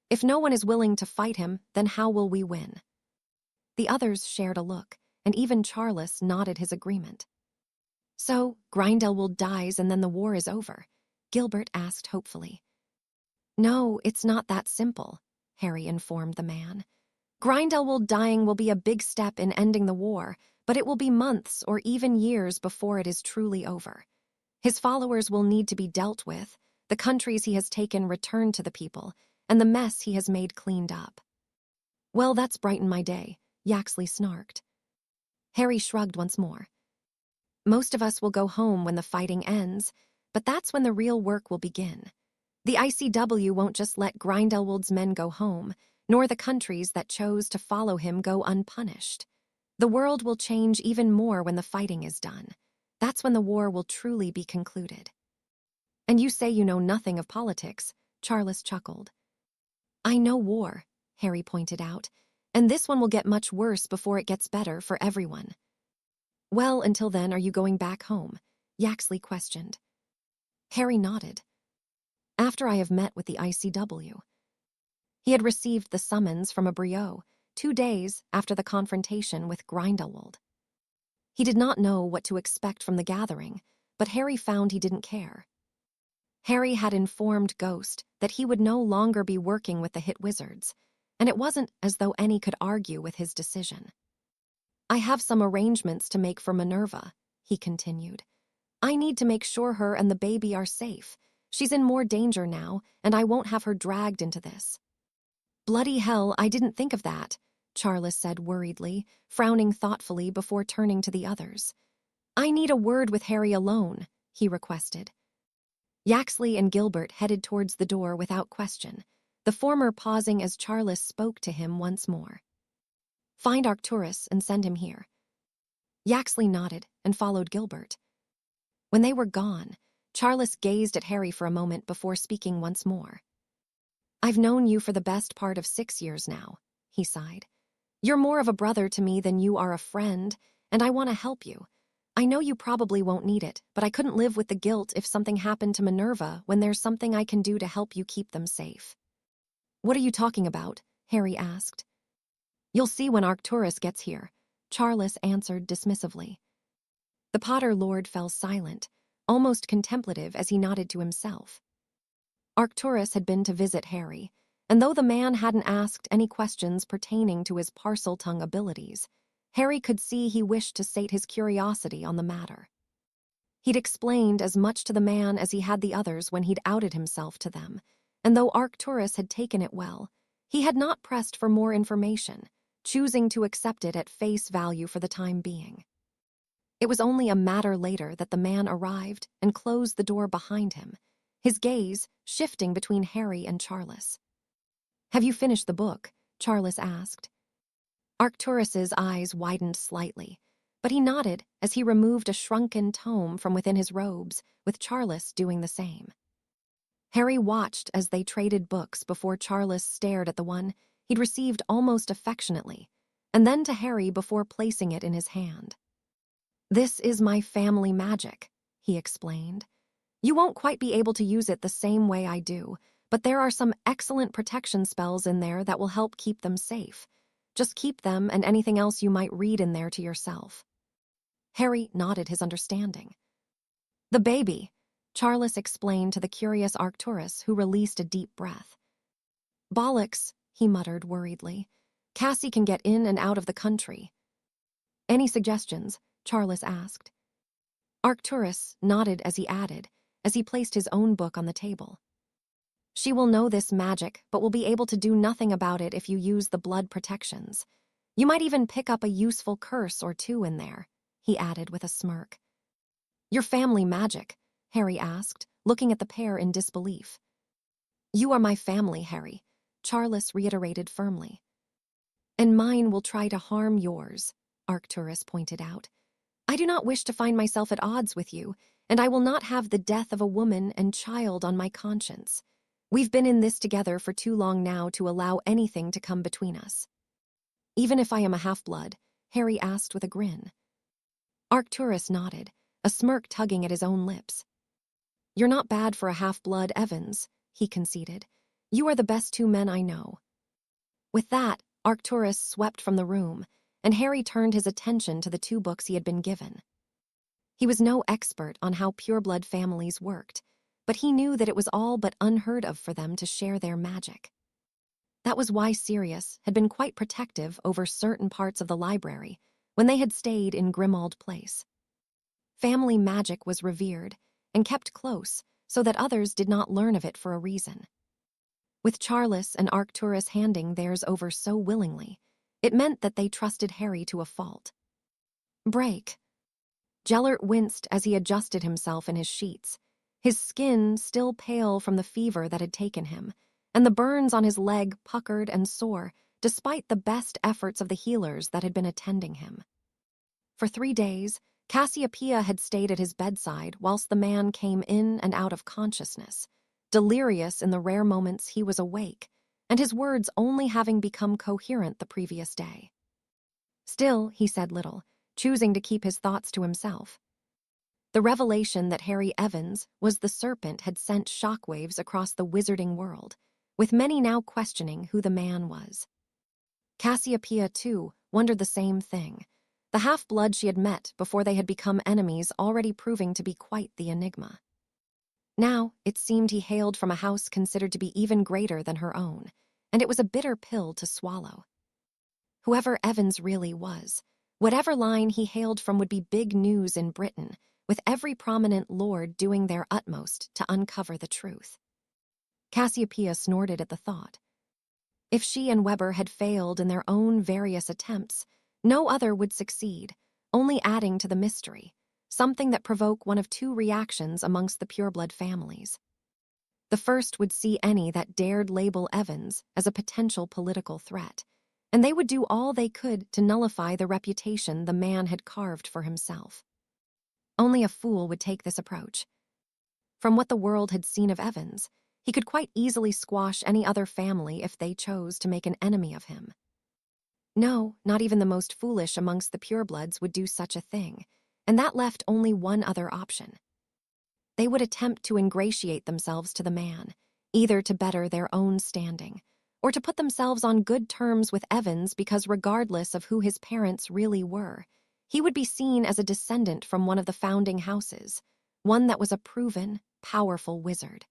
"If no one is willing to fight him, then how will we win?" The others shared a look, and even Charles nodded his agreement. "So, Grindelwald dies and then the war is over?" Gilbert asked hopefully. "No, it's not that simple," Harry informed the man. "Grindelwald dying will be a big step in ending the war, but it will be months or even years before it is truly over. His followers will need to be dealt with, the countries he has taken returned to the people, and the mess he has made cleaned up." "Well, that's brightened my day," Yaxley snarked. Harry shrugged once more. "Most of us will go home when the fighting ends, but that's when the real work will begin. The ICW won't just let Grindelwald's men go home, nor the countries that chose to follow him go unpunished. The world will change even more when the fighting is done. That's when the war will truly be concluded." "And you say you know nothing of politics," Charles chuckled. "I know war," Harry pointed out, "and this one will get much worse before it gets better for everyone." "Well, until then, are you going back home?" Yaxley questioned. Harry nodded. "After I have met with the ICW." He had received the summons from a Briot 2 days after the confrontation with Grindelwald. He did not know what to expect from the gathering, but Harry found he didn't care. Harry had informed Ghost that he would no longer be working with the hit wizards, and it wasn't as though any could argue with his decision. "I have some arrangements to make for Minerva," he continued. "I need to make sure her and the baby are safe. She's in more danger now, and I won't have her dragged into this." "Bloody hell, I didn't think of that," Charles said worriedly, frowning thoughtfully before turning to the others. "I need a word with Harry alone," he requested. Yaxley and Gilbert headed towards the door without question, the former pausing as Charles spoke to him once more. "Find Arcturus and send him here." Yaxley nodded and followed Gilbert. When they were gone, Charles gazed at Harry for a moment before speaking once more. "I've known you for the best part of 6 years now," he sighed. "You're more of a brother to me than you are a friend, and I want to help you. I know you probably won't need it, but I couldn't live with the guilt if something happened to Minerva when there's something I can do to help you keep them safe." "What are you talking about?" Harry asked. "You'll see when Arcturus gets here," Charles answered dismissively. The Potter Lord fell silent, almost contemplative as he nodded to himself. Arcturus had been to visit Harry, and though the man hadn't asked any questions pertaining to his Parseltongue abilities, Harry could see he wished to sate his curiosity on the matter. He'd explained as much to the man as he had the others when he'd outed himself to them, and though Arcturus had taken it well, he had not pressed for more information, choosing to accept it at face value for the time being. It was only a matter later that the man arrived and closed the door behind him, his gaze shifting between Harry and Charles. "Have you finished the book?" Charles asked. Arcturus's eyes widened slightly, but he nodded as he removed a shrunken tome from within his robes, with Charles doing the same. Harry watched as they traded books before Charles stared at the one he'd received almost affectionately, and then to Harry before placing it in his hand. "This is my family magic," he explained. "You won't quite be able to use it the same way I do, but there are some excellent protection spells in there that will help keep them safe. Just keep them and anything else you might read in there to yourself." Harry nodded his understanding. "The baby," Charles explained to the curious Arcturus, who released a deep breath. "Bollocks," he muttered worriedly. "Cassie can get in and out of the country." "Any suggestions?" Charles asked. Arcturus nodded as he added, as he placed his own book on the table. "She will know this magic, but will be able to do nothing about it if you use the blood protections. You might even pick up a useful curse or two in there," he added with a smirk. "Your family magic?" Harry asked, looking at the pair in disbelief. "You are my family, Harry," Charles reiterated firmly. "And mine will try to harm yours," Arcturus pointed out. "I do not wish to find myself at odds with you, and I will not have the death of a woman and child on my conscience. We've been in this together for too long now to allow anything to come between us." "Even if I am a half-blood?" Harry asked with a grin. Arcturus nodded, a smirk tugging at his own lips. "You're not bad for a half-blood, Evans," he conceded. "You are the best two men I know." With that, Arcturus swept from the room, and Harry turned his attention to the two books he had been given. He was no expert on how pureblood families worked, but he knew that it was all but unheard of for them to share their magic. That was why Sirius had been quite protective over certain parts of the library when they had stayed in Grimmauld Place. Family magic was revered and kept close so that others did not learn of it for a reason. With Charles and Arcturus handing theirs over so willingly, it meant that they trusted Harry to a fault. "Break." Gellert winced as he adjusted himself in his sheets, his skin still pale from the fever that had taken him, and the burns on his leg puckered and sore despite the best efforts of the healers that had been attending him. For 3 days, Cassiopeia had stayed at his bedside whilst the man came in and out of consciousness, delirious in the rare moments he was awake, and his words only having become coherent the previous day. Still, he said little, choosing to keep his thoughts to himself. The revelation that Harry Evans was the serpent had sent shockwaves across the wizarding world, with many now questioning who the man was. Cassiopeia, too, wondered the same thing, the half-blood she had met before they had become enemies already proving to be quite the enigma. Now, it seemed he hailed from a house considered to be even greater than her own, and it was a bitter pill to swallow. Whoever Evans really was, whatever line he hailed from would be big news in Britain, with every prominent lord doing their utmost to uncover the truth. Cassiopeia snorted at the thought. If she and Weber had failed in their own various attempts, no other would succeed, only adding to the mystery, something that provoked one of two reactions amongst the pureblood families. The first would see any that dared label Evans as a potential political threat, and they would do all they could to nullify the reputation the man had carved for himself. Only a fool would take this approach. From what the world had seen of Evans, he could quite easily squash any other family if they chose to make an enemy of him. No, not even the most foolish amongst the purebloods would do such a thing, and that left only one other option. They would attempt to ingratiate themselves to the man, either to better their own standing, or to put themselves on good terms with Evans because regardless of who his parents really were, he would be seen as a descendant from one of the founding houses, one that was a proven, powerful wizard.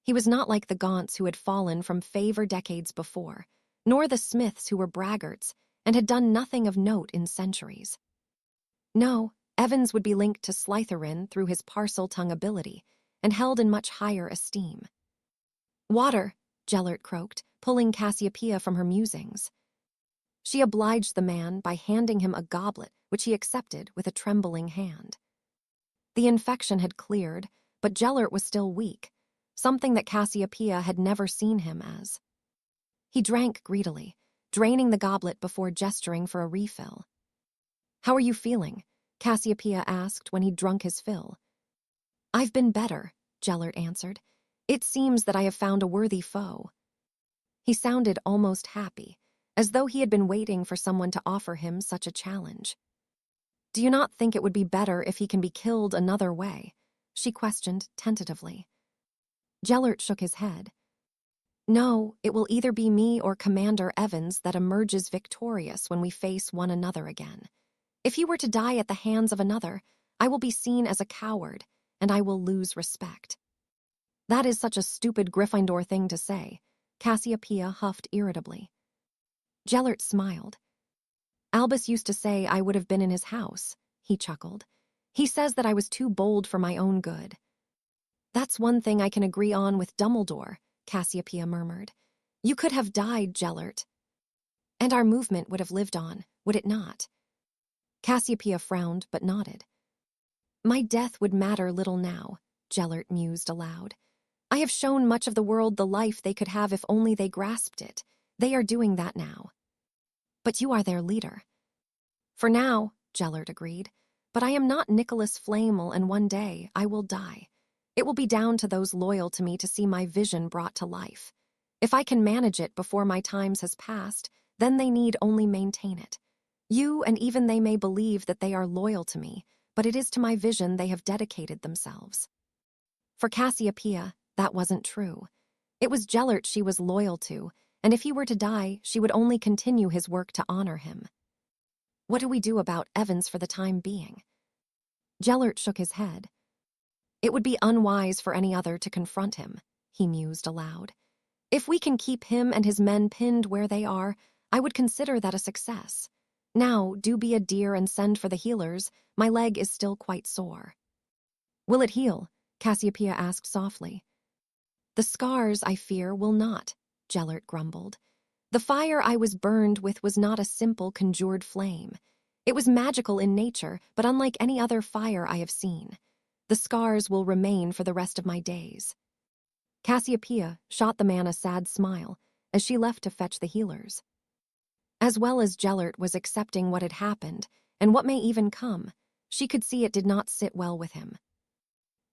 He was not like the Gaunts who had fallen from favor decades before, nor the Smiths who were braggarts and had done nothing of note in centuries. No, Evans would be linked to Slytherin through his parcel-tongue ability and held in much higher esteem. "Water," Gellert croaked, pulling Cassiopeia from her musings. She obliged the man by handing him a goblet, which he accepted with a trembling hand. The infection had cleared, but Gellert was still weak, something that Cassiopeia had never seen him as. He drank greedily, draining the goblet before gesturing for a refill. "How are you feeling?" Cassiopeia asked when he'd drunk his fill. "I've been better," Gellert answered. "It seems that I have found a worthy foe." He sounded almost happy, as though he had been waiting for someone to offer him such a challenge. "Do you not think it would be better if he can be killed another way?" she questioned tentatively. Gellert shook his head. "No, it will either be me or Commander Evans that emerges victorious when we face one another again. If he were to die at the hands of another, I will be seen as a coward, and I will lose respect." "That is such a stupid Gryffindor thing to say," Cassiopeia huffed irritably. Gellert smiled. "Albus used to say I would have been in his house," he chuckled. "He says that I was too bold for my own good." "That's one thing I can agree on with Dumbledore," Cassiopeia murmured. "You could have died, Gellert. And our movement would have lived on, would it not?" Cassiopeia frowned but nodded. "My death would matter little now," Gellert mused aloud. "I have shown much of the world the life they could have if only they grasped it. They are doing that now." "But you are their leader." "For now," Gellert agreed. "But I am not Nicholas Flamel, and one day I will die. It will be down to those loyal to me to see my vision brought to life. If I can manage it before my times has passed, then they need only maintain it. You and even they may believe that they are loyal to me, but it is to my vision they have dedicated themselves." For Cassiopeia, that wasn't true. It was Gellert she was loyal to, and if he were to die, she would only continue his work to honor him. "What do we do about Evans for the time being?" Gellert shook his head. "It would be unwise for any other to confront him," he mused aloud. "If we can keep him and his men pinned where they are, I would consider that a success. Now, do be a dear and send for the healers. My leg is still quite sore." "Will it heal?" Cassiopeia asked softly. "The scars, I fear, will not," Gellert grumbled. "The fire I was burned with was not a simple conjured flame. It was magical in nature, but unlike any other fire I have seen. The scars will remain for the rest of my days." Cassiopeia shot the man a sad smile as she left to fetch the healers. As well as Gellert was accepting what had happened, and what may even come, she could see it did not sit well with him.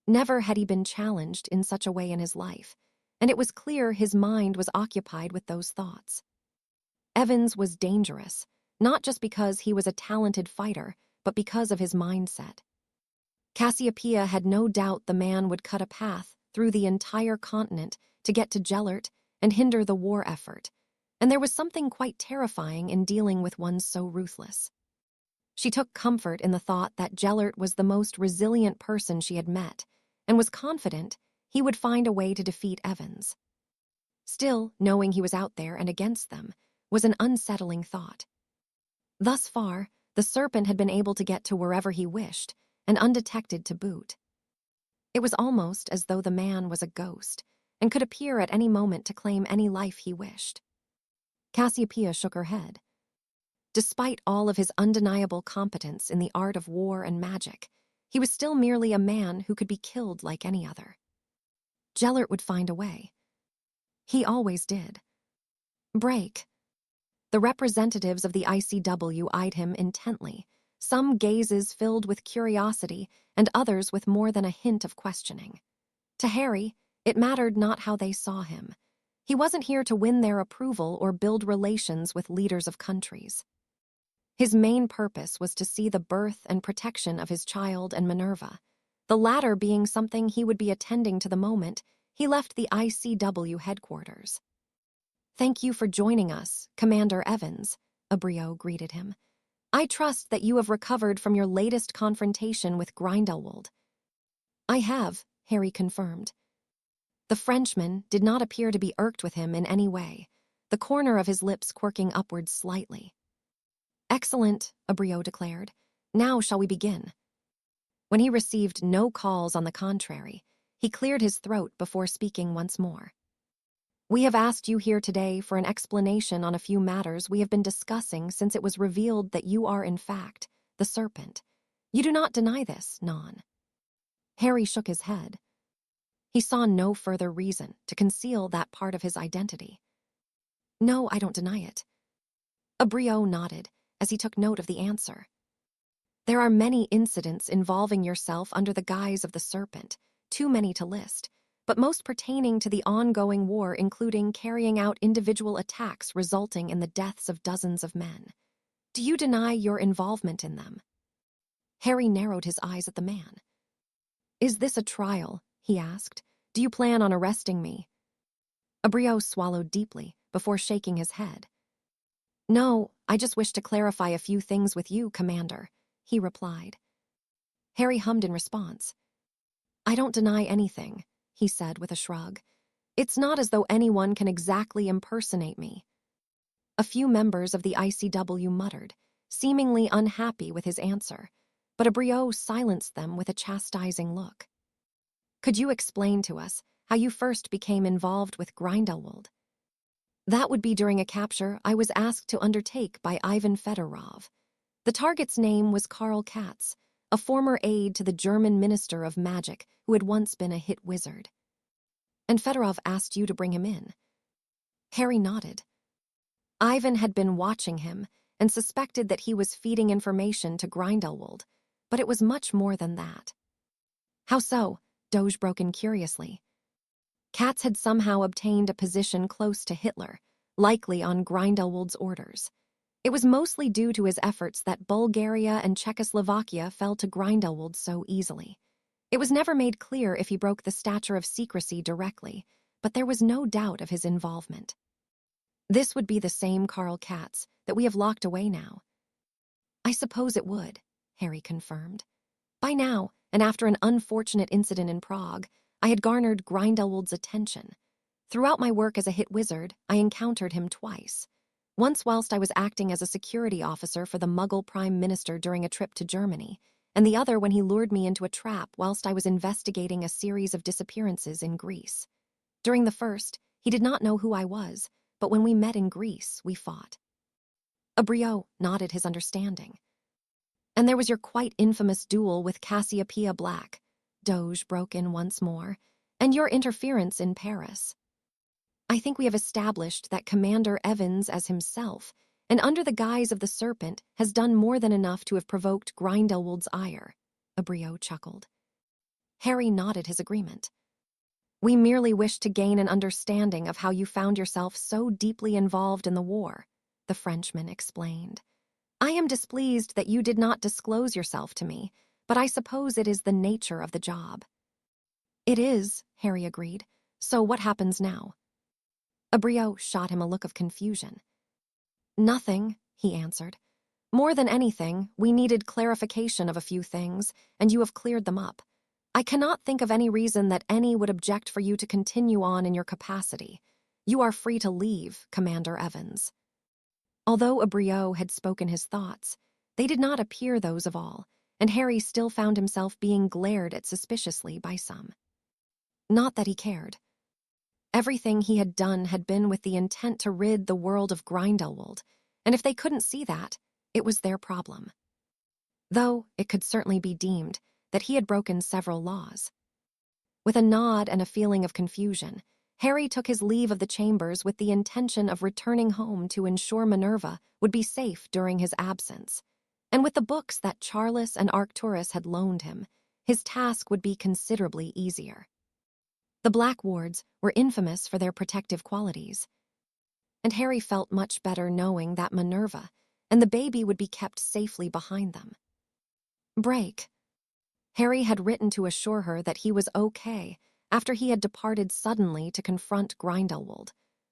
Never had he been challenged in such a way in his life, and it was clear his mind was occupied with those thoughts. Evans was dangerous, not just because he was a talented fighter, but because of his mindset. Cassiopeia had no doubt the man would cut a path through the entire continent to get to Gellert and hinder the war effort, and there was something quite terrifying in dealing with one so ruthless. She took comfort in the thought that Gellert was the most resilient person she had met, and was confident he would find a way to defeat Evans. Still, knowing he was out there and against them was an unsettling thought. Thus far, the serpent had been able to get to wherever he wished, and undetected to boot. It was almost as though the man was a ghost, and could appear at any moment to claim any life he wished. Cassiopeia shook her head. Despite all of his undeniable competence in the art of war and magic, he was still merely a man who could be killed like any other. Gellert would find a way. He always did. "Break." The representatives of the ICW eyed him intently, some gazes filled with curiosity and others with more than a hint of questioning. To Harry, it mattered not how they saw him. He wasn't here to win their approval or build relations with leaders of countries. His main purpose was to see the birth and protection of his child and Minerva, the latter being something he would be attending to the moment he left the ICW headquarters. "Thank you for joining us, Commander Evans," Abrio greeted him. "I trust that you have recovered from your latest confrontation with Grindelwald." "I have," Harry confirmed. The Frenchman did not appear to be irked with him in any way, the corner of his lips quirking upwards slightly. "Excellent," Abriot declared. "Now shall we begin?" When he received no calls on the contrary, he cleared his throat before speaking once more. "We have asked you here today for an explanation on a few matters we have been discussing since it was revealed that you are, in fact, the serpent. You do not deny this, non?" Harry shook his head. He saw no further reason to conceal that part of his identity. "No, I don't deny it." Abriot nodded as he took note of the answer. "There are many incidents involving yourself under the guise of the serpent, too many to list, but most pertaining to the ongoing war, including carrying out individual attacks resulting in the deaths of dozens of men. Do you deny your involvement in them?" Harry narrowed his eyes at the man. "Is this a trial?" he asked. "Do you plan on arresting me?" Abriot swallowed deeply before shaking his head. "No, I just wish to clarify a few things with you, Commander," he replied. Harry hummed in response. "I don't deny anything," he said with a shrug. "It's not as though anyone can exactly impersonate me." A few members of the ICW muttered, seemingly unhappy with his answer, but Abriot silenced them with a chastising look. "Could you explain to us how you first became involved with Grindelwald?" "That would be during a capture I was asked to undertake by Ivan Fedorov. The target's name was Karl Katz, a former aide to the German Minister of Magic who had once been a hit wizard." "And Fedorov asked you to bring him in?" Harry nodded. Ivan had been watching him and suspected that he was feeding information to Grindelwald, but it was much more than that. "How so?" Doge broke in curiously. "Katz had somehow obtained a position close to Hitler, likely on Grindelwald's orders. It was mostly due to his efforts that Bulgaria and Czechoslovakia fell to Grindelwald so easily. It was never made clear if he broke the stature of secrecy directly, but there was no doubt of his involvement. This would be the same Karl Katz that we have locked away now." "I suppose it would," Harry confirmed. By now, and after an unfortunate incident in Prague, I had garnered Grindelwald's attention. Throughout my work as a hit wizard, I encountered him twice. Once whilst I was acting as a security officer for the Muggle Prime Minister during a trip to Germany, and the other when he lured me into a trap whilst I was investigating a series of disappearances in Greece. During the first, he did not know who I was, but when we met in Greece, we fought. Abriot nodded his understanding. "And there was your quite infamous duel with Cassiopeia Black," Doge broke in once more, "and your interference in Paris. I think we have established that Commander Evans as himself, and under the guise of the serpent, has done more than enough to have provoked Grindelwald's ire," Abriot chuckled. Harry nodded his agreement. "We merely wish to gain an understanding of how you found yourself so deeply involved in the war," the Frenchman explained. "I am displeased that you did not disclose yourself to me, but I suppose it is the nature of the job." "It is," Harry agreed. "So what happens now?" Abriot shot him a look of confusion. "Nothing," he answered. "More than anything, we needed clarification of a few things, and you have cleared them up. I cannot think of any reason that any would object for you to continue on in your capacity. You are free to leave, Commander Evans." Although Abriot had spoken his thoughts, they did not appear those of all, and Harry still found himself being glared at suspiciously by some. Not that he cared. Everything he had done had been with the intent to rid the world of Grindelwald, and if they couldn't see that, it was their problem. Though it could certainly be deemed that he had broken several laws. With a nod and a feeling of confusion, Harry took his leave of the chambers with the intention of returning home to ensure Minerva would be safe during his absence. And with the books that Charles and Arcturus had loaned him, his task would be considerably easier. The Black Wards were infamous for their protective qualities, and Harry felt much better knowing that Minerva and the baby would be kept safely behind them. Break. Harry had written to assure her that he was okay after he had departed suddenly to confront Grindelwald,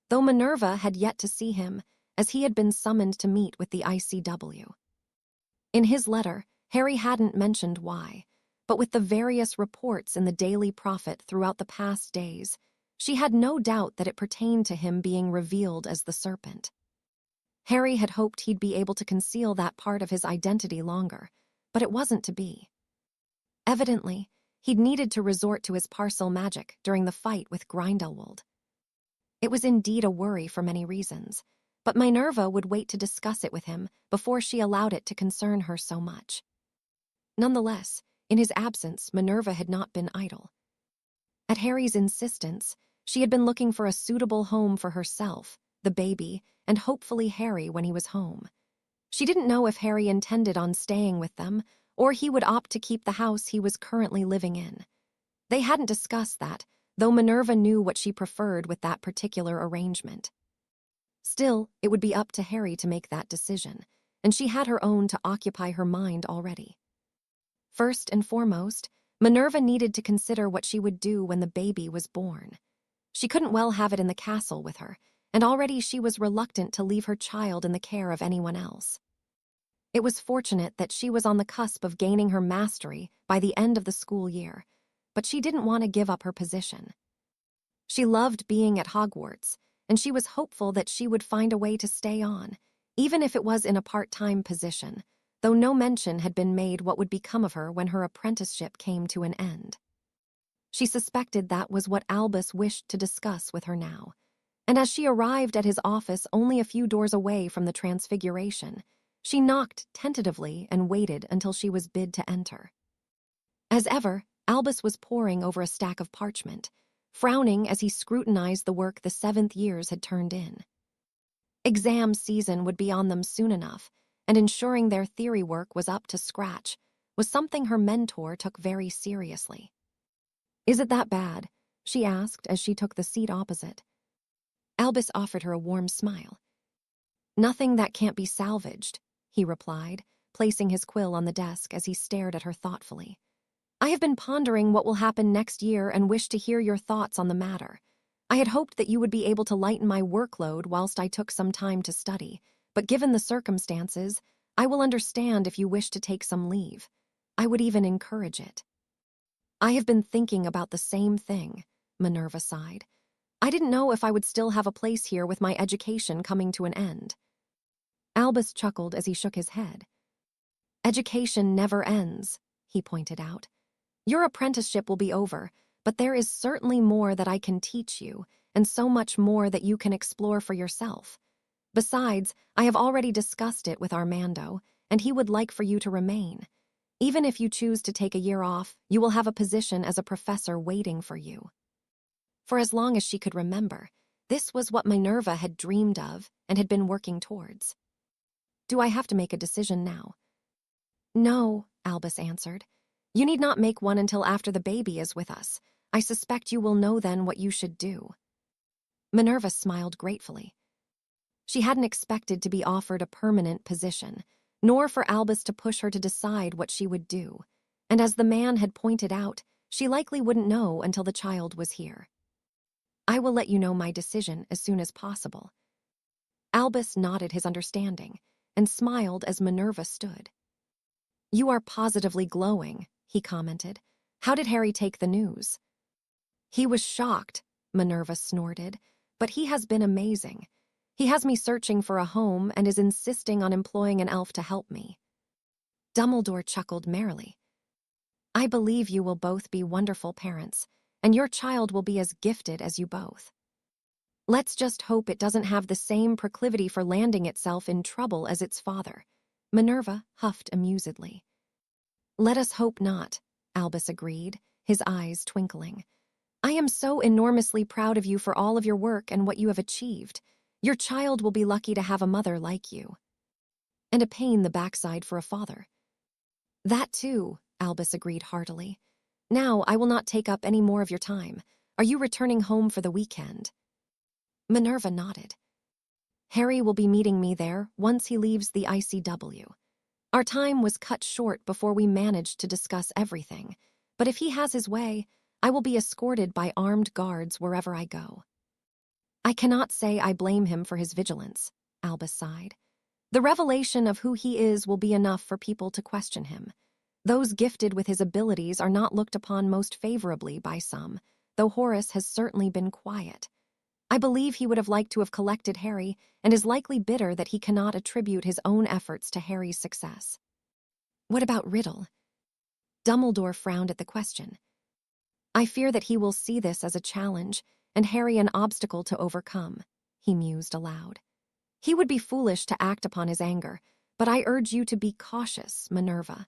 though Minerva had yet to see him, as he had been summoned to meet with the ICW. In his letter, Harry hadn't mentioned why, but with the various reports in the Daily Prophet throughout the past days, she had no doubt that it pertained to him being revealed as the serpent. Harry had hoped he'd be able to conceal that part of his identity longer, but it wasn't to be. Evidently, he'd needed to resort to his parcel magic during the fight with Grindelwald. It was indeed a worry for many reasons, but Minerva would wait to discuss it with him before she allowed it to concern her so much. Nonetheless, in his absence, Minerva had not been idle. At Harry's insistence, she had been looking for a suitable home for herself, the baby, and hopefully Harry when he was home. She didn't know if Harry intended on staying with them, or he would opt to keep the house he was currently living in. They hadn't discussed that, though Minerva knew what she preferred with that particular arrangement. Still, it would be up to Harry to make that decision, and she had her own to occupy her mind already. First and foremost, Minerva needed to consider what she would do when the baby was born. She couldn't well have it in the castle with her, and already she was reluctant to leave her child in the care of anyone else. It was fortunate that she was on the cusp of gaining her mastery by the end of the school year, but she didn't want to give up her position. She loved being at Hogwarts, and she was hopeful that she would find a way to stay on, even if it was in a part-time position, though no mention had been made what would become of her when her apprenticeship came to an end. She suspected that was what Albus wished to discuss with her now, and as she arrived at his office only a few doors away from the Transfiguration, she knocked tentatively and waited until she was bid to enter. As ever, Albus was poring over a stack of parchment, frowning as he scrutinized the work the 7th years had turned in. Exam season would be on them soon enough, and ensuring their theory work was up to scratch was something her mentor took very seriously. "Is it that bad?" she asked as she took the seat opposite. Albus offered her a warm smile. "Nothing that can't be salvaged," he replied, placing his quill on the desk as he stared at her thoughtfully. "I have been pondering what will happen next year and wish to hear your thoughts on the matter. I had hoped that you would be able to lighten my workload whilst I took some time to study, but given the circumstances, I will understand if you wish to take some leave. I would even encourage it." "I have been thinking about the same thing," Minerva sighed. "I didn't know if I would still have a place here with my education coming to an end." Albus chuckled as he shook his head. "Education never ends," he pointed out. "Your apprenticeship will be over, but there is certainly more that I can teach you, and so much more that you can explore for yourself. Besides, I have already discussed it with Armando, and he would like for you to remain. Even if you choose to take a year off, you will have a position as a professor waiting for you." For as long as she could remember, this was what Minerva had dreamed of and had been working towards. "Do I have to make a decision now?" "No," Albus answered. "You need not make one until after the baby is with us. I suspect you will know then what you should do." Minerva smiled gratefully. She hadn't expected to be offered a permanent position, nor for Albus to push her to decide what she would do, and as the man had pointed out, she likely wouldn't know until the child was here. "I will let you know my decision as soon as possible." Albus nodded his understanding and smiled as Minerva stood. "You are positively glowing," he commented. "How did Harry take the news?" "He was shocked," Minerva snorted, "but he has been amazing. He has me searching for a home and is insisting on employing an elf to help me." Dumbledore chuckled merrily. "I believe you will both be wonderful parents, and your child will be as gifted as you both. Let's just hope it doesn't have the same proclivity for landing itself in trouble as its father," Minerva huffed amusedly. "Let us hope not," Albus agreed, his eyes twinkling. "I am so enormously proud of you for all of your work and what you have achieved. Your child will be lucky to have a mother like you." "And a pain in the backside for a father." "That too," Albus agreed heartily. "Now I will not take up any more of your time. Are you returning home for the weekend?" Minerva nodded. "Harry will be meeting me there once he leaves the ICW. Our time was cut short before we managed to discuss everything, but if he has his way, I will be escorted by armed guards wherever I go." "I cannot say I blame him for his vigilance," Albus sighed. "The revelation of who he is will be enough for people to question him. Those gifted with his abilities are not looked upon most favorably by some, though Horace has certainly been quiet. I believe he would have liked to have collected Harry and is likely bitter that he cannot attribute his own efforts to Harry's success. What about Riddle? Dumbledore frowned at the question. I fear that he will see this as a challenge and Harry an obstacle to overcome, he mused aloud. He would be foolish to act upon his anger, but I urge you to be cautious, Minerva.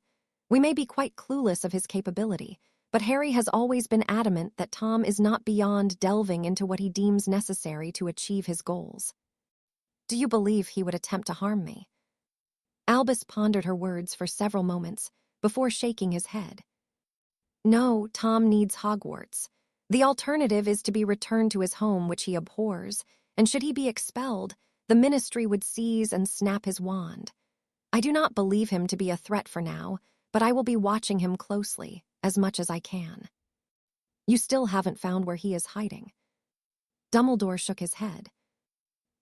We may be quite clueless of his capability, but Harry has always been adamant that Tom is not beyond delving into what he deems necessary to achieve his goals. Do you believe he would attempt to harm me? Albus pondered her words for several moments before shaking his head. No, Tom needs Hogwarts. The alternative is to be returned to his home, which he abhors, and should he be expelled, the Ministry would seize and snap his wand. I do not believe him to be a threat for now, but I will be watching him closely, as much as I can. You still haven't found where he is hiding. Dumbledore shook his head.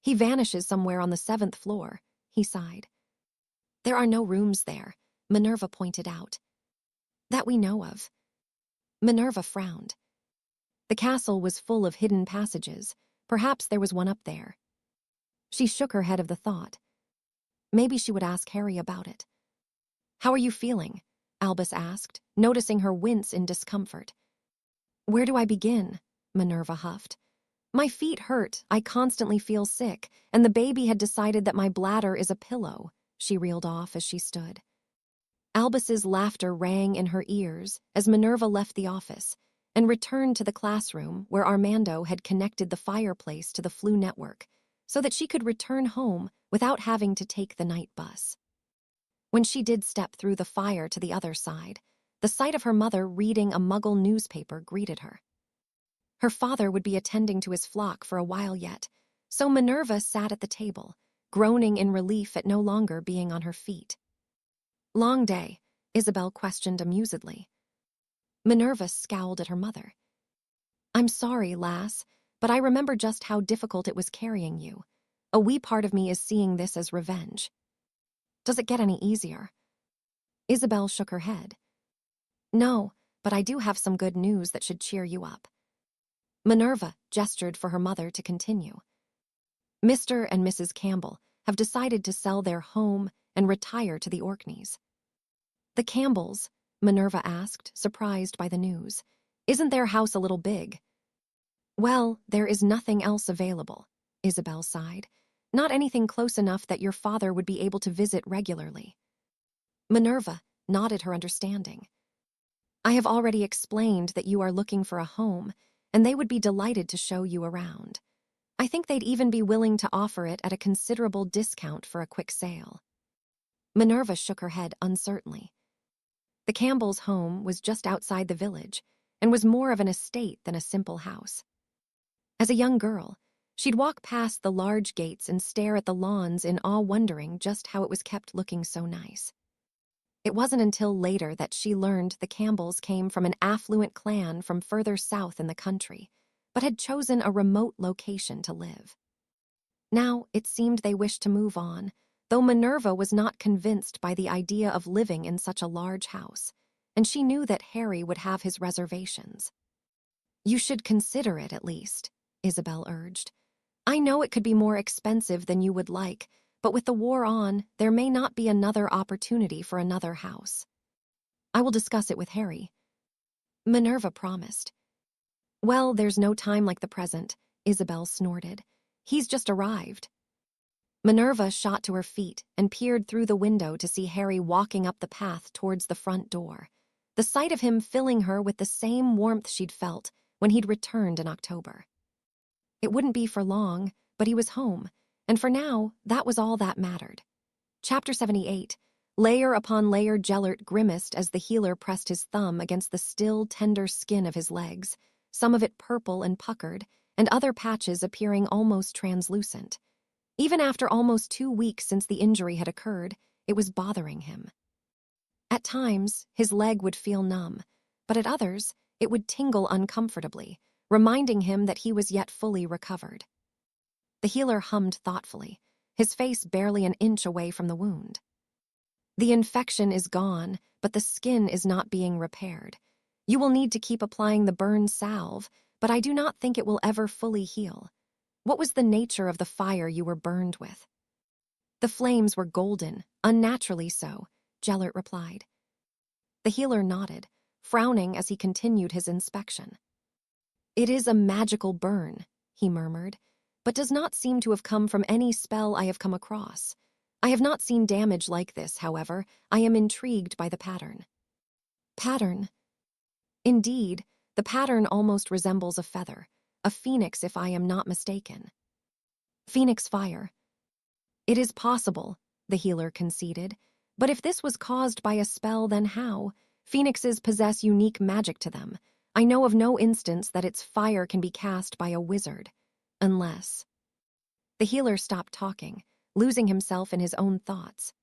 He vanishes somewhere on the 7th floor, he sighed. There are no rooms there, Minerva pointed out. That we know of. Minerva frowned. The castle was full of hidden passages. Perhaps there was one up there. She shook her head of the thought. Maybe she would ask Harry about it. How are you feeling? Albus asked, noticing her wince in discomfort. Where do I begin? Minerva huffed. My feet hurt, I constantly feel sick, and the baby had decided that my bladder is a pillow, she reeled off as she stood. Albus's laughter rang in her ears as Minerva left the office and returned to the classroom where Armando had connected the fireplace to the Flu network so that she could return home without having to take the night bus. When she did step through the fire to the other side, the sight of her mother reading a Muggle newspaper greeted her. Her father would be attending to his flock for a while yet, so Minerva sat at the table, groaning in relief at no longer being on her feet. Long day, Isabel questioned amusedly. Minerva scowled at her mother. I'm sorry, lass, but I remember just how difficult it was carrying you. A wee part of me is seeing this as revenge. Does it get any easier? Isabel shook her head. No, but I do have some good news that should cheer you up. Minerva gestured for her mother to continue. Mr. and Mrs. Campbell have decided to sell their home and retire to the Orkneys. The Campbells? Minerva asked, surprised by the news. Isn't their house a little big? Well, there is nothing else available, Isabel sighed. Not anything close enough that your father would be able to visit regularly. Minerva nodded her understanding. I have already explained that you are looking for a home, and they would be delighted to show you around. I think they'd even be willing to offer it at a considerable discount for a quick sale. Minerva shook her head uncertainly. The Campbells' home was just outside the village and was more of an estate than a simple house. As a young girl, she'd walk past the large gates and stare at the lawns in awe, wondering just how it was kept looking so nice. It wasn't until later that she learned the Campbells came from an affluent clan from further south in the country, but had chosen a remote location to live. Now, it seemed they wished to move on, though Minerva was not convinced by the idea of living in such a large house, and she knew that Harry would have his reservations. You should consider it, at least, Isabel urged. I know it could be more expensive than you would like, but with the war on, there may not be another opportunity for another house. I will discuss it with Harry. Minerva promised. Well, there's no time like the present, Isabel snorted. He's just arrived. Minerva shot to her feet and peered through the window to see Harry walking up the path towards the front door, the sight of him filling her with the same warmth she'd felt when he'd returned in October. It wouldn't be for long, but he was home, and for now, that was all that mattered. Chapter 78. Layer upon layer Gellert grimaced as the healer pressed his thumb against the still, tender skin of his legs, some of it purple and puckered, and other patches appearing almost translucent. Even after almost 2 weeks since the injury had occurred, it was bothering him. At times, his leg would feel numb, but at others, it would tingle uncomfortably, reminding him that he was yet fully recovered. The healer hummed thoughtfully, his face barely an inch away from the wound. The infection is gone, but the skin is not being repaired. You will need to keep applying the burn salve, but I do not think it will ever fully heal. What was the nature of the fire you were burned with? The flames were golden, unnaturally so, Gellert replied. The healer nodded, frowning as he continued his inspection. It is a magical burn, he murmured, but does not seem to have come from any spell I have come across. I have not seen damage like this, however. I am intrigued by the pattern. Pattern? Indeed, the pattern almost resembles a feather, a phoenix if I am not mistaken. Phoenix fire. It is possible, the healer conceded, but if this was caused by a spell, then how? Phoenixes possess unique magic to them. I know of no instance that its fire can be cast by a wizard, unless... The healer stopped talking, losing himself in his own thoughts.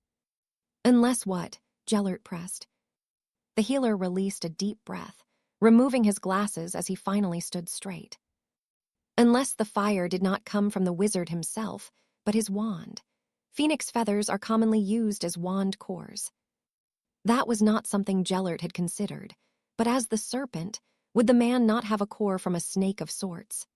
Unless what? Gellert pressed. The healer released a deep breath, removing his glasses as he finally stood straight. Unless the fire did not come from the wizard himself, but his wand. Phoenix feathers are commonly used as wand cores. That was not something Gellert had considered, but as the serpent, would the man not have a core from a snake of sorts?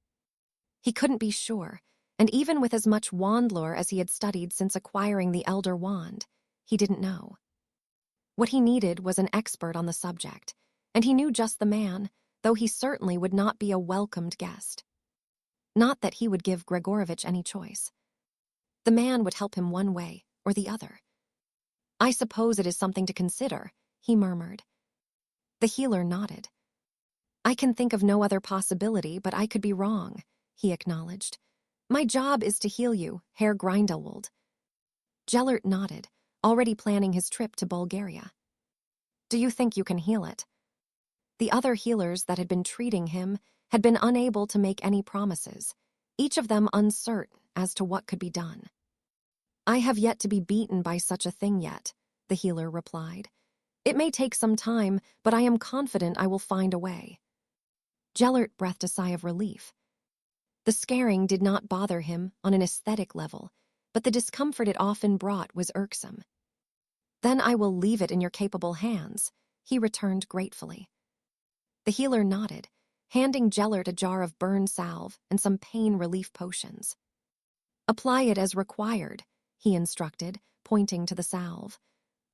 He couldn't be sure, and even with as much wand lore as he had studied since acquiring the Elder Wand, he didn't know. What he needed was an expert on the subject, and he knew just the man, though he certainly would not be a welcomed guest. Not that he would give Gregorovich any choice. The man would help him one way or the other. I suppose it is something to consider, he murmured. The healer nodded. I can think of no other possibility, but I could be wrong, he acknowledged. My job is to heal you, Herr Grindelwald. Gellert nodded, already planning his trip to Bulgaria. Do you think you can heal it? The other healers that had been treating him had been unable to make any promises, each of them uncertain as to what could be done. I have yet to be beaten by such a thing yet, the healer replied. It may take some time, but I am confident I will find a way. Gellert breathed a sigh of relief. The scaring did not bother him on an aesthetic level, but the discomfort it often brought was irksome. Then I will leave it in your capable hands, he returned gratefully. The healer nodded, handing Gellert a jar of burn salve and some pain relief potions. Apply it as required, he instructed, pointing to the salve.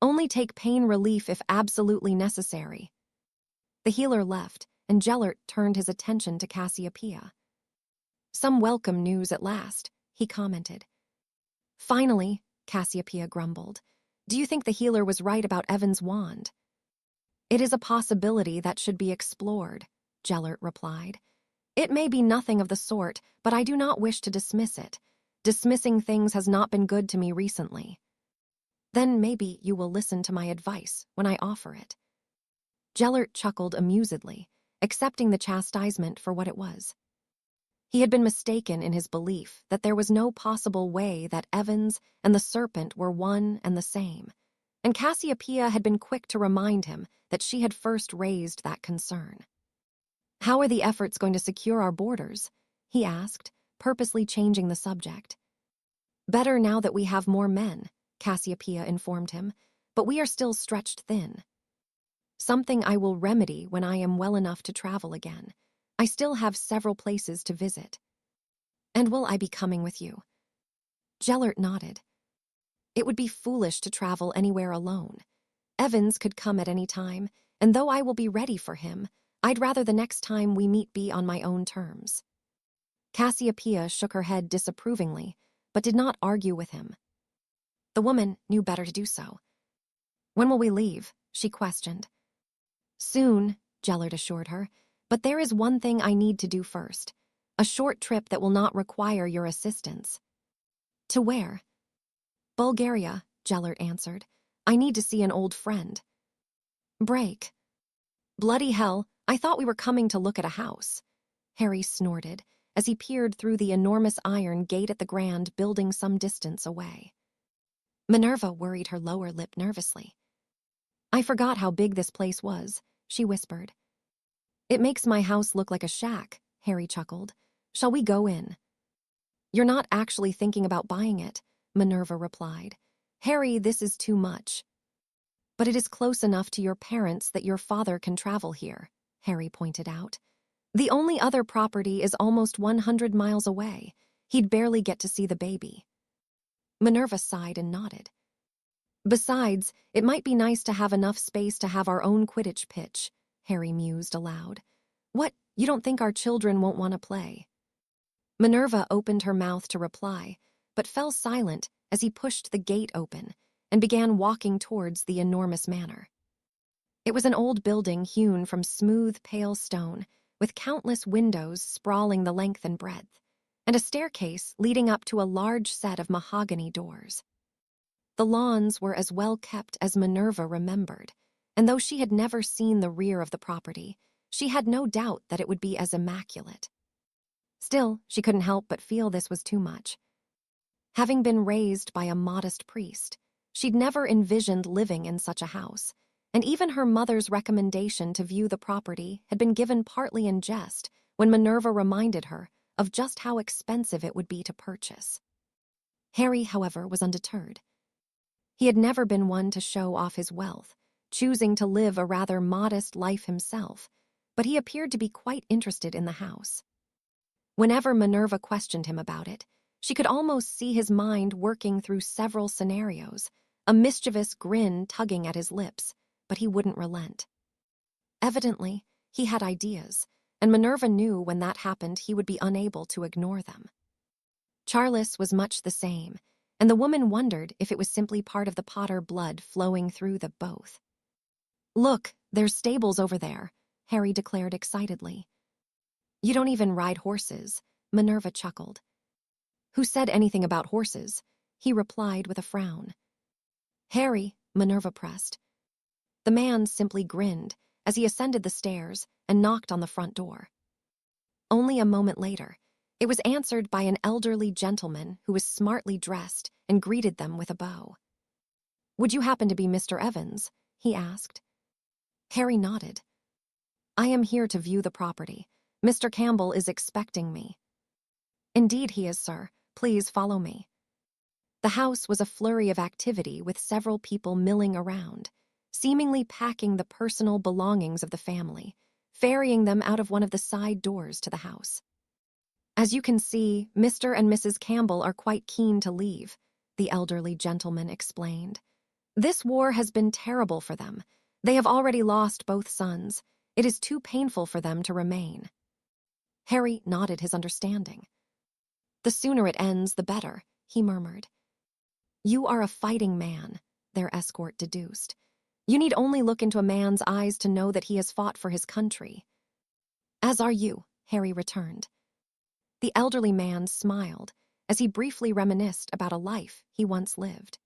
Only take pain relief if absolutely necessary. The healer left, and Gellert turned his attention to Cassiopeia. Some welcome news at last, he commented. Finally, Cassiopeia grumbled. Do you think the healer was right about Evan's wand? It is a possibility that should be explored, Gellert replied. It may be nothing of the sort, but I do not wish to dismiss it. Dismissing things has not been good to me recently. Then maybe you will listen to my advice when I offer it. Gellert chuckled amusedly, accepting the chastisement for what it was. He had been mistaken in his belief that there was no possible way that Evans and the serpent were one and the same, and Cassiopeia had been quick to remind him that she had first raised that concern. How are the efforts going to secure our borders? He asked, purposely changing the subject. Better now that we have more men, Cassiopeia informed him, but we are still stretched thin. Something I will remedy when I am well enough to travel again. I still have several places to visit. And will I be coming with you? Gellert nodded. It would be foolish to travel anywhere alone. Evans could come at any time, and though I will be ready for him, I'd rather the next time we meet be on my own terms. Cassiopeia shook her head disapprovingly, but did not argue with him. The woman knew better to do so. When will we leave? She questioned. Soon, Gellert assured her, but there is one thing I need to do first. A short trip that will not require your assistance. To where? Bulgaria, Gellert answered. I need to see an old friend. Break. Bloody hell, I thought we were coming to look at a house. Harry snorted as he peered through the enormous iron gate at the Grand building some distance away. Minerva worried her lower lip nervously. I forgot how big this place was, she whispered. It makes my house look like a shack, Harry chuckled. Shall we go in? You're not actually thinking about buying it, Minerva replied. Harry, this is too much. But it is close enough to your parents that your father can travel here, Harry pointed out. The only other property is almost 100 miles away. He'd barely get to see the baby. Minerva sighed and nodded. Besides, it might be nice to have enough space to have our own Quidditch pitch, Harry mused aloud. What, you don't think our children won't want to play? Minerva opened her mouth to reply, but fell silent as he pushed the gate open and began walking towards the enormous manor. It was an old building hewn from smooth, pale stone, with countless windows sprawling the length and breadth, and a staircase leading up to a large set of mahogany doors. The lawns were as well kept as Minerva remembered, and though she had never seen the rear of the property, she had no doubt that it would be as immaculate. Still, she couldn't help but feel this was too much. Having been raised by a modest priest, she'd never envisioned living in such a house, and even her mother's recommendation to view the property had been given partly in jest when Minerva reminded her of just how expensive it would be to purchase. Harry, however, was undeterred. He had never been one to show off his wealth, choosing to live a rather modest life himself, but he appeared to be quite interested in the house. Whenever Minerva questioned him about it, she could almost see his mind working through several scenarios, a mischievous grin tugging at his lips, but he wouldn't relent. Evidently, he had ideas, and Minerva knew when that happened he would be unable to ignore them. Charles was much the same, and the woman wondered if it was simply part of the Potter blood flowing through the both. "Look, there's stables over there," Harry declared excitedly. "You don't even ride horses," Minerva chuckled. "Who said anything about horses?" he replied with a frown. "Harry," Minerva pressed. The man simply grinned as he ascended the stairs and knocked on the front door. Only a moment later, it was answered by an elderly gentleman who was smartly dressed and greeted them with a bow. "Would you happen to be Mr. Evans?" he asked. Harry nodded. "I am here to view the property. Mr. Campbell is expecting me." "Indeed he is, sir. Please follow me." The house was a flurry of activity with several people milling around, seemingly packing the personal belongings of the family, ferrying them out of one of the side doors to the house. "As you can see, Mr. and Mrs. Campbell are quite keen to leave," the elderly gentleman explained. "This war has been terrible for them. They have already lost both sons. It is too painful for them to remain." Harry nodded his understanding. "The sooner it ends, the better," he murmured. "You are a fighting man," their escort deduced. "You need only look into a man's eyes to know that he has fought for his country." "As are you," Harry returned. The elderly man smiled as he briefly reminisced about a life he once lived.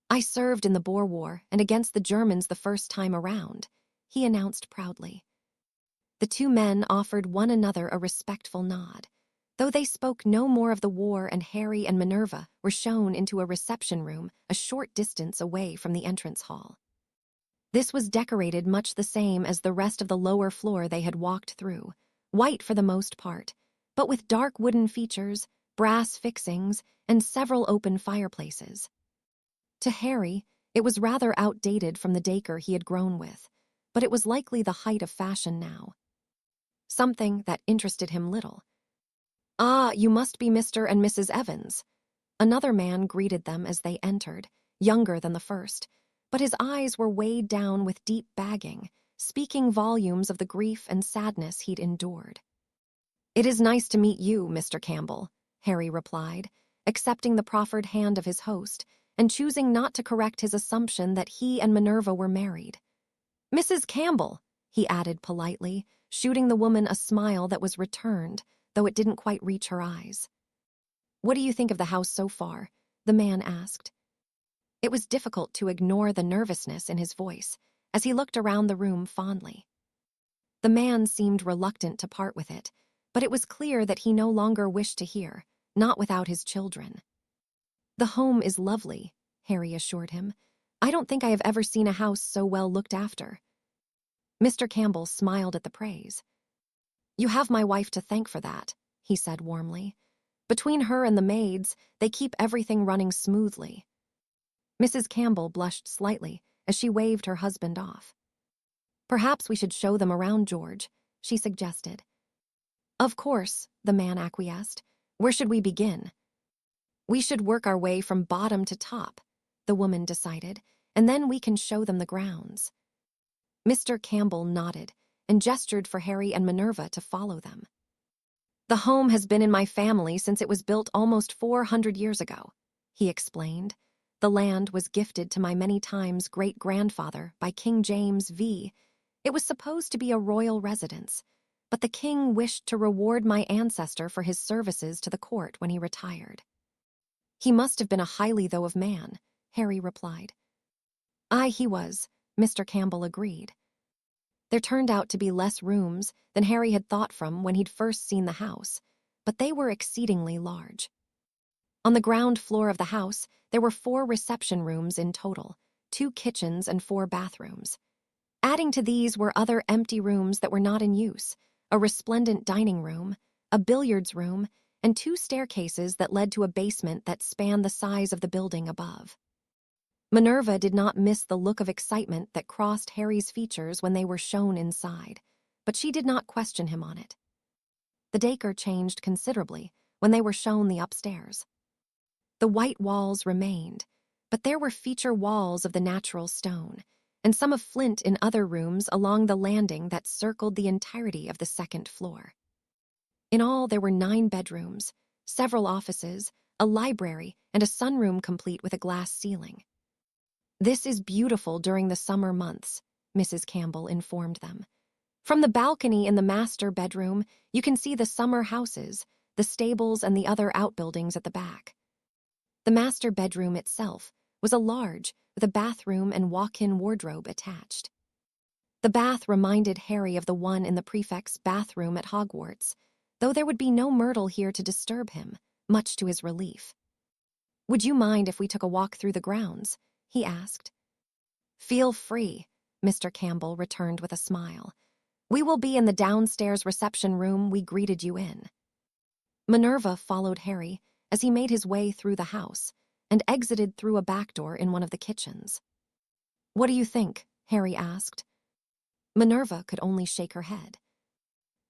"I served in the Boer War and against the Germans the first time around," he announced proudly. The two men offered one another a respectful nod, though they spoke no more of the war, and Harry and Minerva were shown into a reception room a short distance away from the entrance hall. This was decorated much the same as the rest of the lower floor they had walked through, white for the most part, but with dark wooden features, brass fixings, and several open fireplaces. To Harry, it was rather outdated from the Dacre he had grown with, but it was likely the height of fashion now. Something that interested him little. "Ah, you must be Mr. and Mrs. Evans." Another man greeted them as they entered, younger than the first, but his eyes were weighed down with deep bagging, speaking volumes of the grief and sadness he'd endured. "It is nice to meet you, Mr. Campbell," Harry replied, accepting the proffered hand of his host and choosing not to correct his assumption that he and Minerva were married. "Mrs. Campbell," he added politely, shooting the woman a smile that was returned, though it didn't quite reach her eyes. "What do you think of the house so far?" the man asked. It was difficult to ignore the nervousness in his voice as he looked around the room fondly. The man seemed reluctant to part with it, but it was clear that he no longer wished to hear, not without his children. "The home is lovely," Harry assured him. "I don't think I have ever seen a house so well looked after." Mr. Campbell smiled at the praise. "You have my wife to thank for that," he said warmly. "Between her and the maids, they keep everything running smoothly." Mrs. Campbell blushed slightly as she waved her husband off. "Perhaps we should show them around, George," she suggested. "Of course," the man acquiesced. Where should we begin? We should work our way from bottom to top, the woman decided, and then we can show them the grounds. Mr. Campbell nodded and gestured for Harry and Minerva to follow them. The home has been in my family since it was built almost 400 years ago, he explained. The land was gifted to my many times great-grandfather by King James V. It was supposed to be a royal residence, but the king wished to reward my ancestor for his services to the court when he retired. He must have been a highly though of man, Harry replied. Aye, he was, Mr. Campbell agreed. There turned out to be less rooms than Harry had thought from when he'd first seen the house, but they were exceedingly large. On the ground floor of the house, there were 4 reception rooms in total, 2 kitchens and 4 bathrooms. Adding to these were other empty rooms that were not in use, a resplendent dining room, a billiards room, and 2 staircases that led to a basement that spanned the size of the building above. Minerva did not miss the look of excitement that crossed Harry's features when they were shown inside, but she did not question him on it. The decor changed considerably when they were shown the upstairs. The white walls remained, but there were feature walls of the natural stone, and some of flint in other rooms along the landing that circled the entirety of the second floor. In all, there were 9 bedrooms, several offices, a library, and a sunroom complete with a glass ceiling. This is beautiful during the summer months, Mrs. Campbell informed them. From the balcony in the master bedroom, you can see the summer houses, the stables, and the other outbuildings at the back. The master bedroom itself was a large, with a bathroom and walk-in wardrobe attached. The bath reminded Harry of the one in the prefect's bathroom at Hogwarts, though there would be no Myrtle here to disturb him, much to his relief. Would you mind if we took a walk through the grounds? He asked. Feel free, Mr. Campbell returned with a smile. We will be in the downstairs reception room we greeted you in. Minerva followed Harry as he made his way through the house and exited through a back door in one of the kitchens. What do you think? Harry asked. Minerva could only shake her head.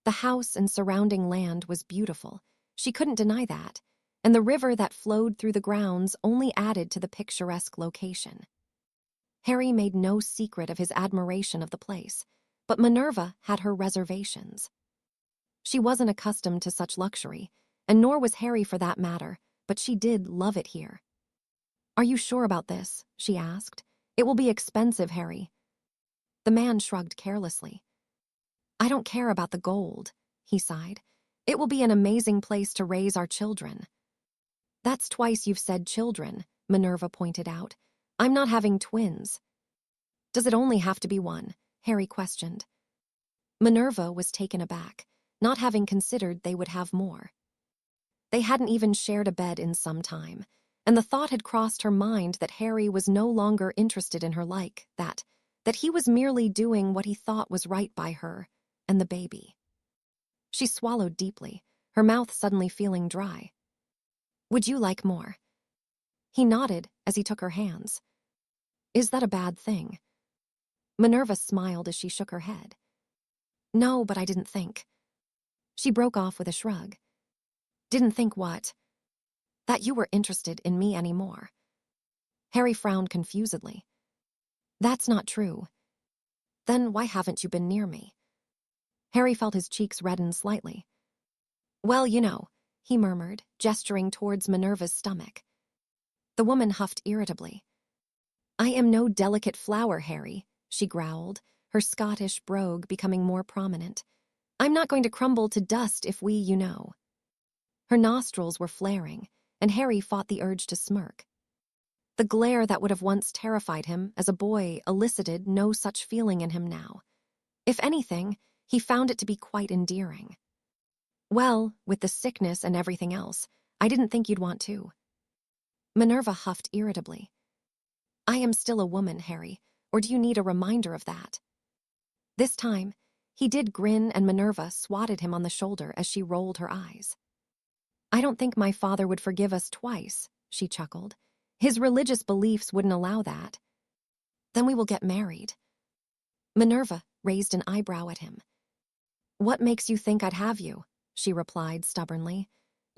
The house and surrounding land was beautiful, she couldn't deny that, and the river that flowed through the grounds only added to the picturesque location. Harry made no secret of his admiration of the place, but Minerva had her reservations. She wasn't accustomed to such luxury, and nor was Harry for that matter, but she did love it here. Are you sure about this? She asked. It will be expensive, Harry. The man shrugged carelessly. I don't care about the gold, he sighed. It will be an amazing place to raise our children. That's twice you've said children, Minerva pointed out. I'm not having twins. Does it only have to be one? Harry questioned. Minerva was taken aback, not having considered they would have more. They hadn't even shared a bed in some time, and the thought had crossed her mind that Harry was no longer interested in her like that he was merely doing what he thought was right by her and the baby. She swallowed deeply, her mouth suddenly feeling dry. Would you like more? He nodded as he took her hands. Is that a bad thing? Minerva smiled as she shook her head. No, but I didn't think. She broke off with a shrug. Didn't think what? That you were interested in me anymore. Harry frowned confusedly. That's not true. Then why haven't you been near me? Harry felt his cheeks redden slightly. Well, you know, he murmured, gesturing towards Minerva's stomach. The woman huffed irritably. I am no delicate flower, Harry, she growled, her Scottish brogue becoming more prominent. I'm not going to crumble to dust if we, you know. Her nostrils were flaring, and Harry fought the urge to smirk. The glare that would have once terrified him as a boy elicited no such feeling in him now. If anything, he found it to be quite endearing. Well, with the sickness and everything else, I didn't think you'd want to. Minerva huffed irritably. I am still a woman, Harry, or do you need a reminder of that? This time, he did grin, and Minerva swatted him on the shoulder as she rolled her eyes. I don't think my father would forgive us twice, she chuckled. His religious beliefs wouldn't allow that. Then we will get married. Minerva raised an eyebrow at him. What makes you think I'd have you? She replied stubbornly.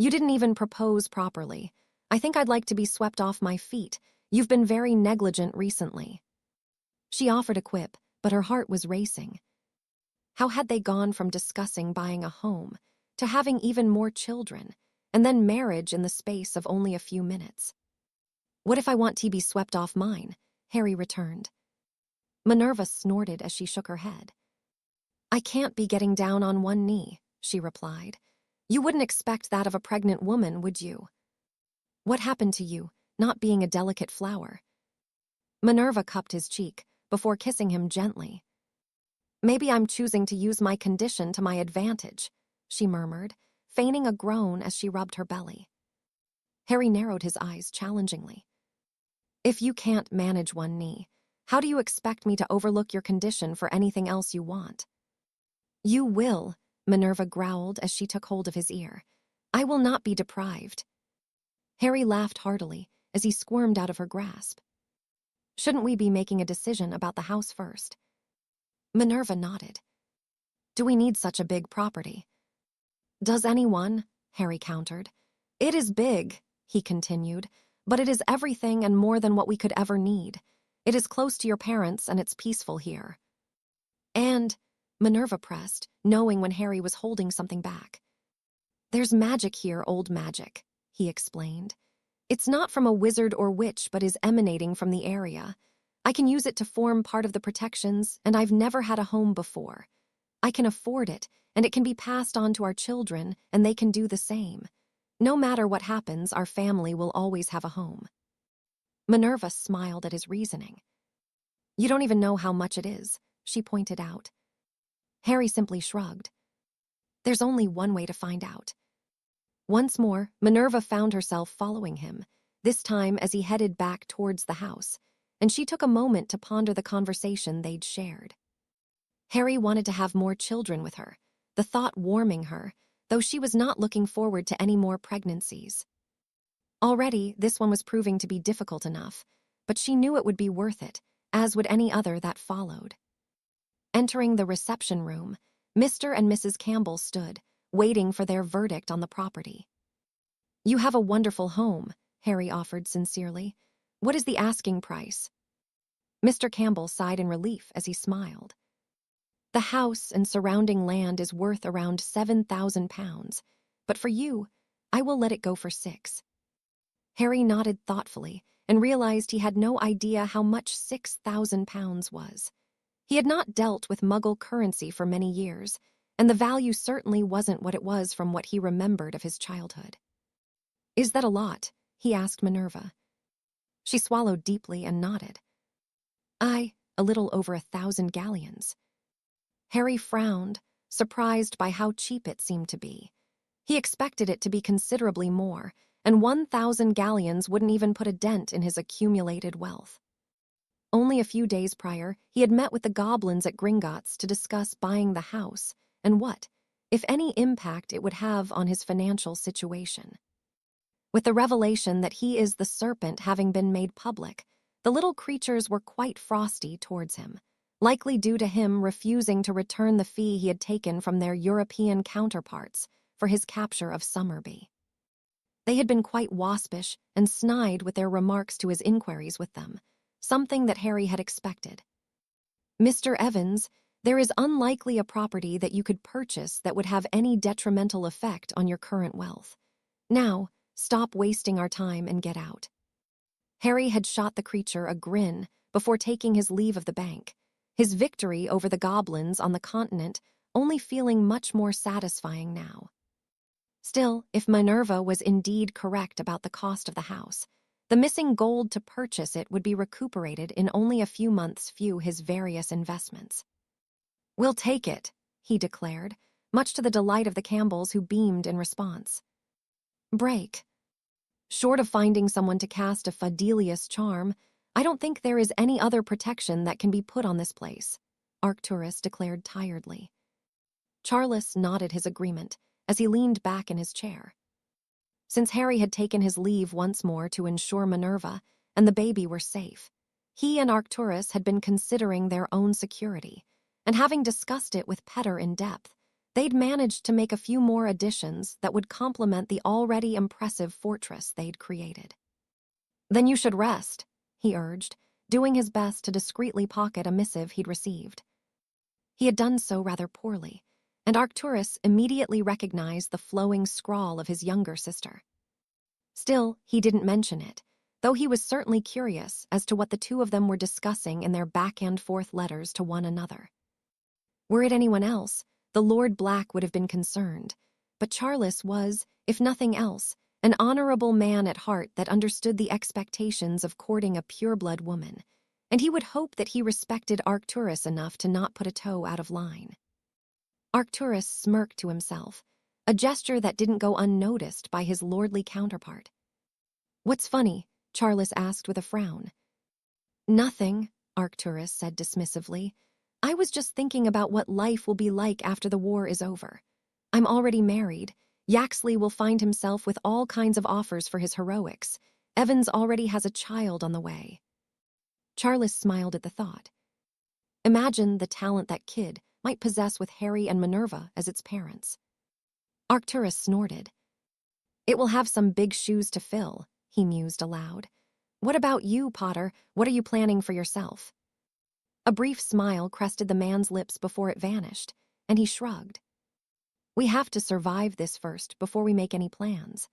You didn't even propose properly. I think I'd like to be swept off my feet. You've been very negligent recently." She offered a quip, but her heart was racing. How had they gone from discussing buying a home to having even more children, and then marriage in the space of only a few minutes? "What if I want to be swept off mine?" Harry returned. Minerva snorted as she shook her head. "I can't be getting down on one knee," she replied. "You wouldn't expect that of a pregnant woman, would you? What happened to you, not being a delicate flower?" Minerva cupped his cheek before kissing him gently. "Maybe I'm choosing to use my condition to my advantage," she murmured, feigning a groan as she rubbed her belly. Harry narrowed his eyes challengingly. "If you can't manage one knee, how do you expect me to overlook your condition for anything else you want?" "You will," Minerva growled as she took hold of his ear. "I will not be deprived." Harry laughed heartily as he squirmed out of her grasp. "Shouldn't we be making a decision about the house first?" Minerva nodded. "Do we need such a big property?" "Does anyone?" Harry countered. "It is big," he continued, "but it is everything and more than what we could ever need. It is close to your parents and it's peaceful here." "And," Minerva pressed, knowing when Harry was holding something back. "There's magic here, old magic," he explained. "It's not from a wizard or witch but is emanating from the area. I can use it to form part of the protections, and I've never had a home before. I can afford it, and it can be passed on to our children, and they can do the same. No matter what happens, our family will always have a home." Minerva smiled at his reasoning. "You don't even know how much it is," she pointed out. Harry simply shrugged. "There's only one way to find out." Once more, Minerva found herself following him, this time as he headed back towards the house, and she took a moment to ponder the conversation they'd shared. Harry wanted to have more children with her, the thought warming her, though she was not looking forward to any more pregnancies. Already, this one was proving to be difficult enough, but she knew it would be worth it, as would any other that followed. Entering the reception room, Mr. and Mrs. Campbell stood, waiting for their verdict on the property. "You have a wonderful home," Harry offered sincerely. "What is the asking price?" Mr. Campbell sighed in relief as he smiled. "The house and surrounding land is worth around £7,000, but for you, I will let it go for 6. Harry nodded thoughtfully and realized he had no idea how much £6,000 was. He had not dealt with Muggle currency for many years, and the value certainly wasn't what it was from what he remembered of his childhood. "Is that a lot?" he asked Minerva. She swallowed deeply and nodded. A little over 1,000 galleons." Harry frowned, surprised by how cheap it seemed to be. He expected it to be considerably more, and 1,000 galleons wouldn't even put a dent in his accumulated wealth. Only a few days prior, he had met with the goblins at Gringotts to discuss buying the house and what, if any, impact it would have on his financial situation. With the revelation that he is the serpent having been made public, the little creatures were quite frosty towards him, likely due to him refusing to return the fee he had taken from their European counterparts for his capture of Summerby. They had been quite waspish and snide with their remarks to his inquiries with them, something that Harry had expected. "Mr. Evans, there is unlikely a property that you could purchase that would have any detrimental effect on your current wealth. Now, stop wasting our time and get out." Harry had shot the creature a grin before taking his leave of the bank, his victory over the goblins on the continent only feeling much more satisfying now. Still, if Minerva was indeed correct about the cost of the house, the missing gold to purchase it would be recuperated in only a few months through his various investments. "We'll take it," he declared, much to the delight of the Campbells who beamed in response. "Break. Short of finding someone to cast a Fidelius charm, I don't think there is any other protection that can be put on this place," Arcturus declared tiredly. Charles nodded his agreement as he leaned back in his chair. Since Harry had taken his leave once more to ensure Minerva and the baby were safe, he and Arcturus had been considering their own security, and having discussed it with Petter in depth, They'd managed to make a few more additions that would complement the already impressive fortress they'd created. "Then you should rest," he urged, doing his best to discreetly pocket a missive he'd received. He had done so rather poorly, and Arcturus immediately recognized the flowing scrawl of his younger sister. Still, he didn't mention it, though he was certainly curious as to what the two of them were discussing in their back-and-forth letters to one another. Were it anyone else, the Lord Black would have been concerned, but Charles was, if nothing else, an honorable man at heart that understood the expectations of courting a pureblood woman, and he would hope that he respected Arcturus enough to not put a toe out of line. Arcturus smirked to himself, a gesture that didn't go unnoticed by his lordly counterpart. "What's funny?" Charles asked with a frown. "Nothing," Arcturus said dismissively. "I was just thinking about what life will be like after the war is over. I'm already married. Yaxley will find himself with all kinds of offers for his heroics. Evans already has a child on the way." Charles smiled at the thought. Imagine the talent that kid might possess with Harry and Minerva as its parents. Arcturus snorted. "It will have some big shoes to fill," he mused aloud. "What about you, Potter? What are you planning for yourself?" A brief smile crested the man's lips before it vanished, and he shrugged. "We have to survive this first before we make any plans."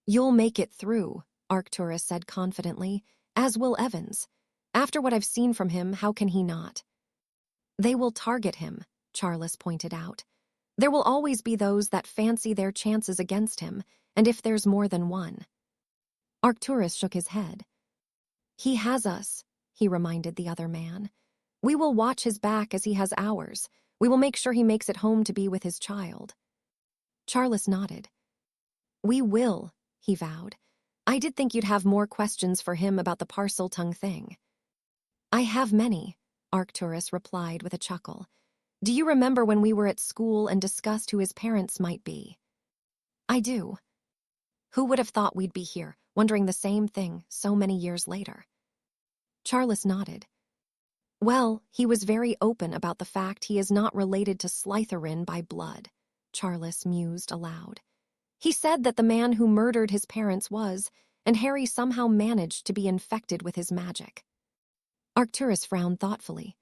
"You'll make it through," Arcturus said confidently, "as will Evans. After what I've seen from him, how can he not?" "They will target him," Charles pointed out. "There will always be those that fancy their chances against him, and if there's more than one." Arcturus shook his head. "He has us," he reminded the other man. "We will watch his back as he has ours. We will make sure he makes it home to be with his child." Charles nodded. "We will," he vowed. "I did think you'd have more questions for him about the parcel tongue thing." "I have many," Arcturus replied with a chuckle. "Do you remember when we were at school and discussed who his parents might be?" "I do." "Who would have thought we'd be here, wondering the same thing so many years later?" Charles nodded. "Well, he was very open about the fact he is not related to Slytherin by blood," Charles mused aloud. "He said that the man who murdered his parents was, and Harry somehow managed to be infected with his magic." Arcturus frowned thoughtfully.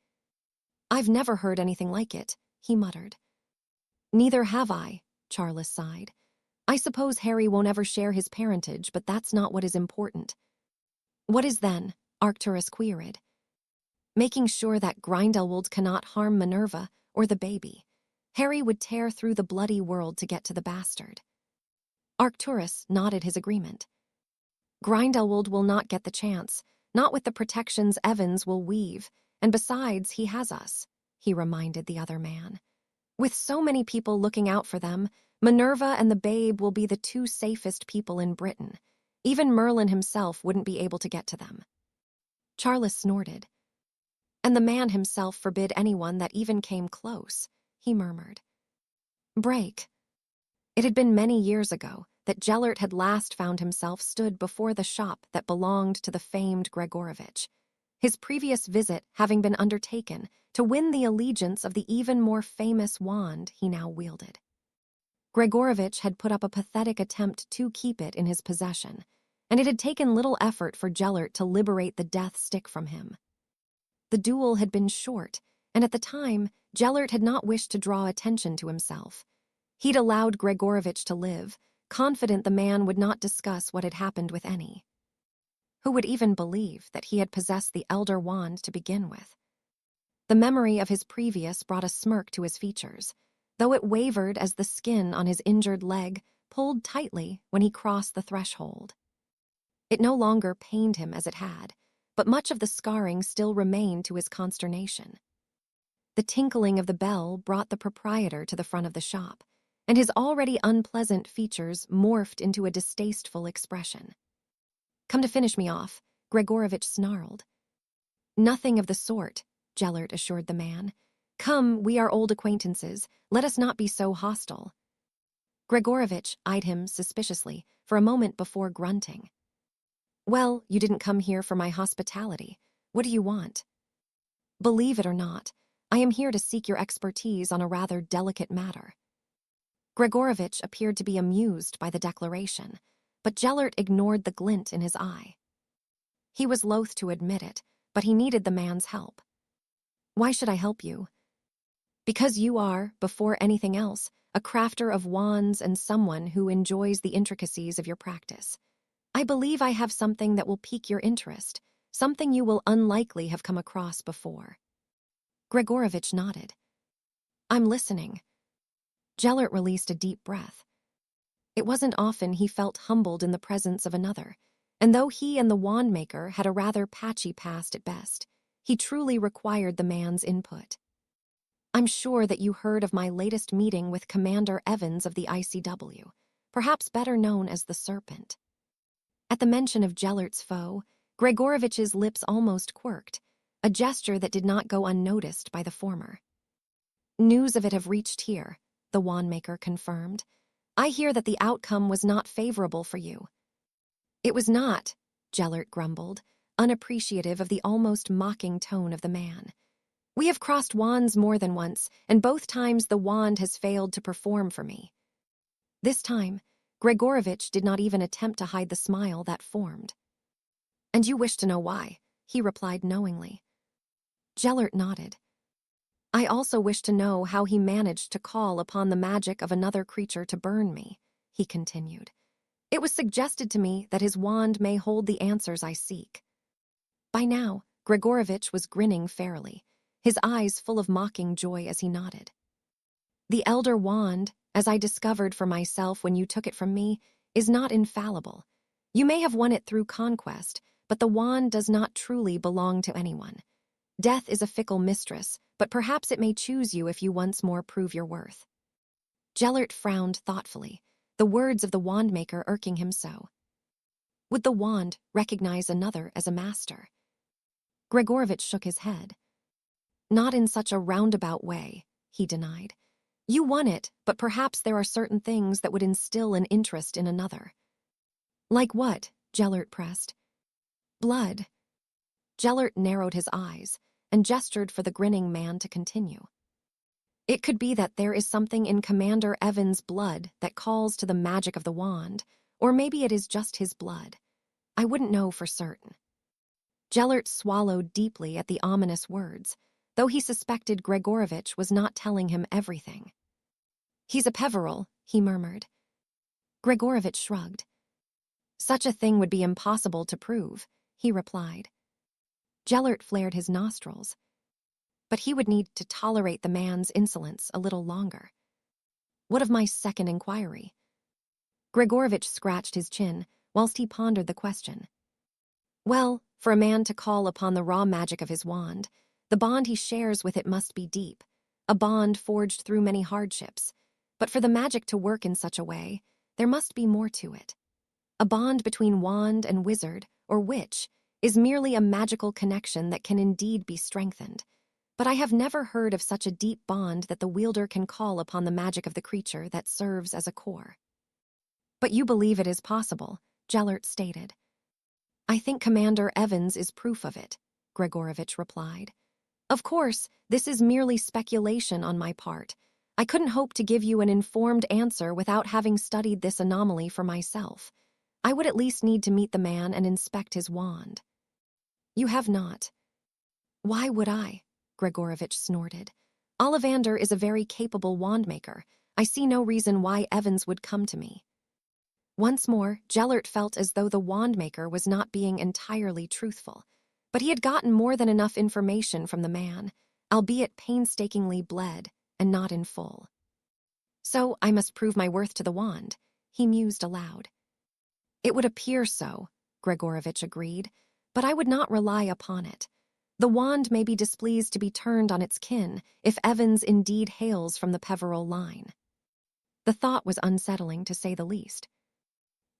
"I've never heard anything like it," he muttered. "Neither have I," Charles sighed. "I suppose Harry won't ever share his parentage, but that's not what is important." "What is then?" Arcturus queried. "Making sure that Grindelwald cannot harm Minerva or the baby. Harry would tear through the bloody world to get to the bastard." Arcturus nodded his agreement. "Grindelwald will not get the chance, not with the protections Evans will weave, and besides, he has us," he reminded the other man. "With so many people looking out for them, Minerva and the babe will be the two safest people in Britain. Even Merlin himself wouldn't be able to get to them." Charles snorted. "And the man himself forbid anyone that even came close," he murmured. Break. It had been many years ago that Gellert had last found himself stood before the shop that belonged to the famed Gregorovitch, his previous visit having been undertaken to win the allegiance of the even more famous wand he now wielded. Gregorovitch had put up a pathetic attempt to keep it in his possession, and it had taken little effort for Gellert to liberate the death stick from him. The duel had been short, and at the time, Gellert had not wished to draw attention to himself. He'd allowed Gregorovitch to live, confident the man would not discuss what had happened with any. Who would even believe that he had possessed the Elder Wand to begin with? The memory of his previous brought a smirk to his features, though it wavered as the skin on his injured leg pulled tightly when he crossed the threshold. It no longer pained him as it had, but much of the scarring still remained to his consternation. The tinkling of the bell brought the proprietor to the front of the shop, and his already unpleasant features morphed into a distasteful expression. "Come to finish me off," Gregorovitch snarled. "Nothing of the sort," Gellert assured the man. "Come, we are old acquaintances. Let us not be so hostile." Gregorovitch eyed him suspiciously for a moment before grunting. "Well, you didn't come here for my hospitality. What do you want?" "Believe it or not, I am here to seek your expertise on a rather delicate matter. Gregorovitch appeared to be amused by the declaration, but Gellert ignored the glint in his eye. He was loath to admit it, but he needed the man's help. Why should I help you? Because you are, before anything else, a crafter of wands and someone who enjoys the intricacies of your practice. I believe I have something that will pique your interest, something you will unlikely have come across before. Gregorovitch nodded. I'm listening. Gellert released a deep breath. It wasn't often he felt humbled in the presence of another, and though he and the wandmaker had a rather patchy past at best, he truly required the man's input. I'm sure that you heard of my latest meeting with Commander Evans of the ICW, perhaps better known as the Serpent. At the mention of Gellert's foe, Gregorovitch's lips almost quirked, a gesture that did not go unnoticed by the former. News of it have reached here, the wandmaker confirmed. I hear that the outcome was not favorable for you. It was not, Gellert grumbled, unappreciative of the almost mocking tone of the man. We have crossed wands more than once, and both times the wand has failed to perform for me. This time, Gregorovitch did not even attempt to hide the smile that formed. And you wish to know why, he replied knowingly. Gellert nodded. I also wish to know how he managed to call upon the magic of another creature to burn me, he continued. It was suggested to me that his wand may hold the answers I seek. By now, Gregorovitch was grinning fairly, his eyes full of mocking joy as he nodded. The Elder Wand, as I discovered for myself when you took it from me, is not infallible. You may have won it through conquest, but the wand does not truly belong to anyone. Death is a fickle mistress, but perhaps it may choose you if you once more prove your worth. Gellert frowned thoughtfully, the words of the wandmaker irking him so. Would the wand recognize another as a master? Gregorovitch shook his head. Not in such a roundabout way, he denied. You won it, but perhaps there are certain things that would instill an interest in another. Like what? Gellert pressed. Blood. Gellert narrowed his eyes and gestured for the grinning man to continue. It could be that there is something in Commander Evans' blood that calls to the magic of the wand, or maybe it is just his blood. I wouldn't know for certain. Gellert swallowed deeply at the ominous words, though he suspected Gregorovitch was not telling him everything. He's a Peveril, he murmured. Gregorovitch shrugged. Such a thing would be impossible to prove, he replied. Gellert flared his nostrils. But he would need to tolerate the man's insolence a little longer. What of my second inquiry? Gregorovitch scratched his chin whilst he pondered the question. Well, for a man to call upon the raw magic of his wand, the bond he shares with it must be deep, a bond forged through many hardships. But for the magic to work in such a way, there must be more to it. A bond between wand and wizard, or witch, is merely a magical connection that can indeed be strengthened. But I have never heard of such a deep bond that the wielder can call upon the magic of the creature that serves as a core. But you believe it is possible, Gellert stated. I think Commander Evans is proof of it, Gregorovitch replied. Of course, this is merely speculation on my part. I couldn't hope to give you an informed answer without having studied this anomaly for myself. I would at least need to meet the man and inspect his wand. You have not. Why would I? Gregorovitch snorted. Ollivander is a very capable wandmaker. I see no reason why Evans would come to me. Once more, Gellert felt as though the wandmaker was not being entirely truthful, but he had gotten more than enough information from the man, albeit painstakingly bled and not in full. So I must prove my worth to the wand, he mused aloud. It would appear so, Gregorovitch agreed, but I would not rely upon it. The wand may be displeased to be turned on its kin if Evans indeed hails from the Peveril line. The thought was unsettling, to say the least.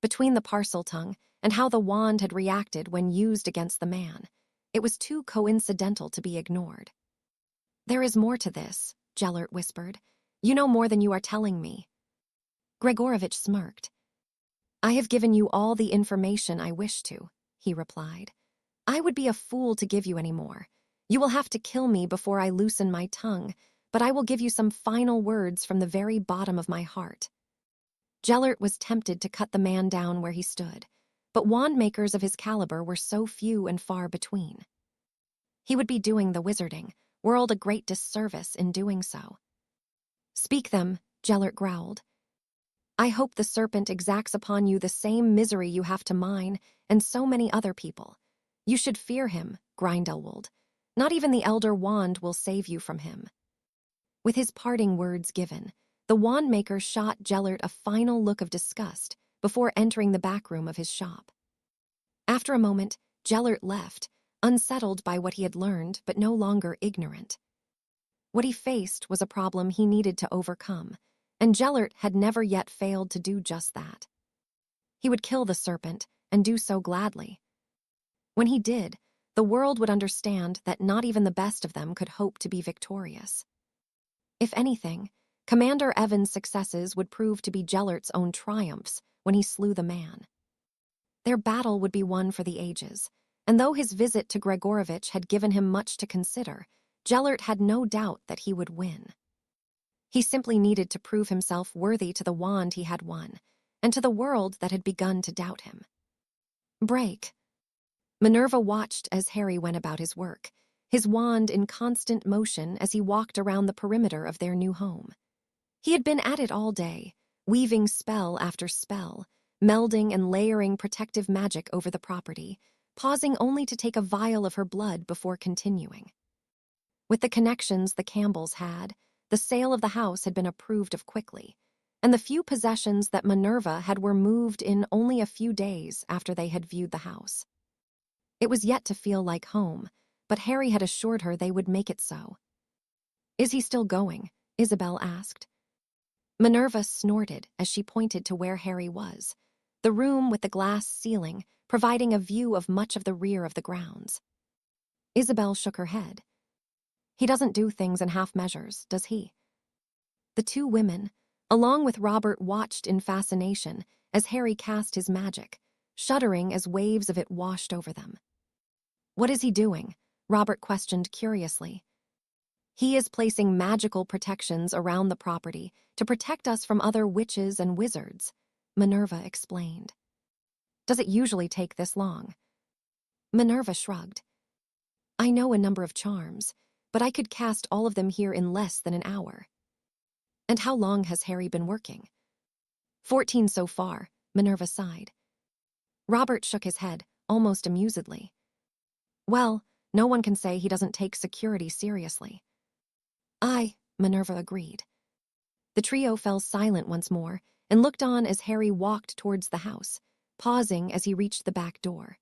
Between the parcel tongue and how the wand had reacted when used against the man, it was too coincidental to be ignored. There is more to this, Gellert whispered. You know more than you are telling me. Gregorovitch smirked. I have given you all the information I wish to, he replied. I would be a fool to give you any more. You will have to kill me before I loosen my tongue, but I will give you some final words from the very bottom of my heart." Gellert was tempted to cut the man down where he stood, but wand makers of his caliber were so few and far between. He would be doing the wizarding world a great disservice in doing so. "Speak them," Gellert growled. "I hope the serpent exacts upon you the same misery you have to mine and so many other people. You should fear him, Grindelwald. Not even the Elder Wand will save you from him." With his parting words given, the wand maker shot Gellert a final look of disgust before entering the back room of his shop. After a moment, Gellert left, unsettled by what he had learned but no longer ignorant. What he faced was a problem he needed to overcome, and Gellert had never yet failed to do just that. He would kill the serpent, and do so gladly. When he did, the world would understand that not even the best of them could hope to be victorious. If anything, Commander Evans' successes would prove to be Gellert's own triumphs when he slew the man. Their battle would be one for the ages, and though his visit to Gregorovitch had given him much to consider, Gellert had no doubt that he would win. He simply needed to prove himself worthy to the wand he had won, and to the world that had begun to doubt him. Break. Minerva watched as Harry went about his work, his wand in constant motion as he walked around the perimeter of their new home. He had been at it all day, weaving spell after spell, melding and layering protective magic over the property, pausing only to take a vial of her blood before continuing. With the connections the Campbells had, the sale of the house had been approved of quickly, and the few possessions that Minerva had were moved in only a few days after they had viewed the house. It was yet to feel like home, but Harry had assured her they would make it so. "Is he still going?" Isabel asked. Minerva snorted as she pointed to where Harry was, the room with the glass ceiling providing a view of much of the rear of the grounds. Isabel shook her head. "He doesn't do things in half measures, does he?" The two women, along with Robert, watched in fascination as Harry cast his magic, shuddering as waves of it washed over them. "What is he doing?" Robert questioned curiously. "He is placing magical protections around the property to protect us from other witches and wizards," Minerva explained. "Does it usually take this long?" Minerva shrugged. "I know a number of charms, but I could cast all of them here in less than an hour." "And how long has Harry been working?" 14 so far," Minerva sighed. Robert shook his head, almost amusedly. "Well, no one can say he doesn't take security seriously." "Aye," Minerva agreed. The trio fell silent once more and looked on as Harry walked towards the house, pausing as he reached the back door.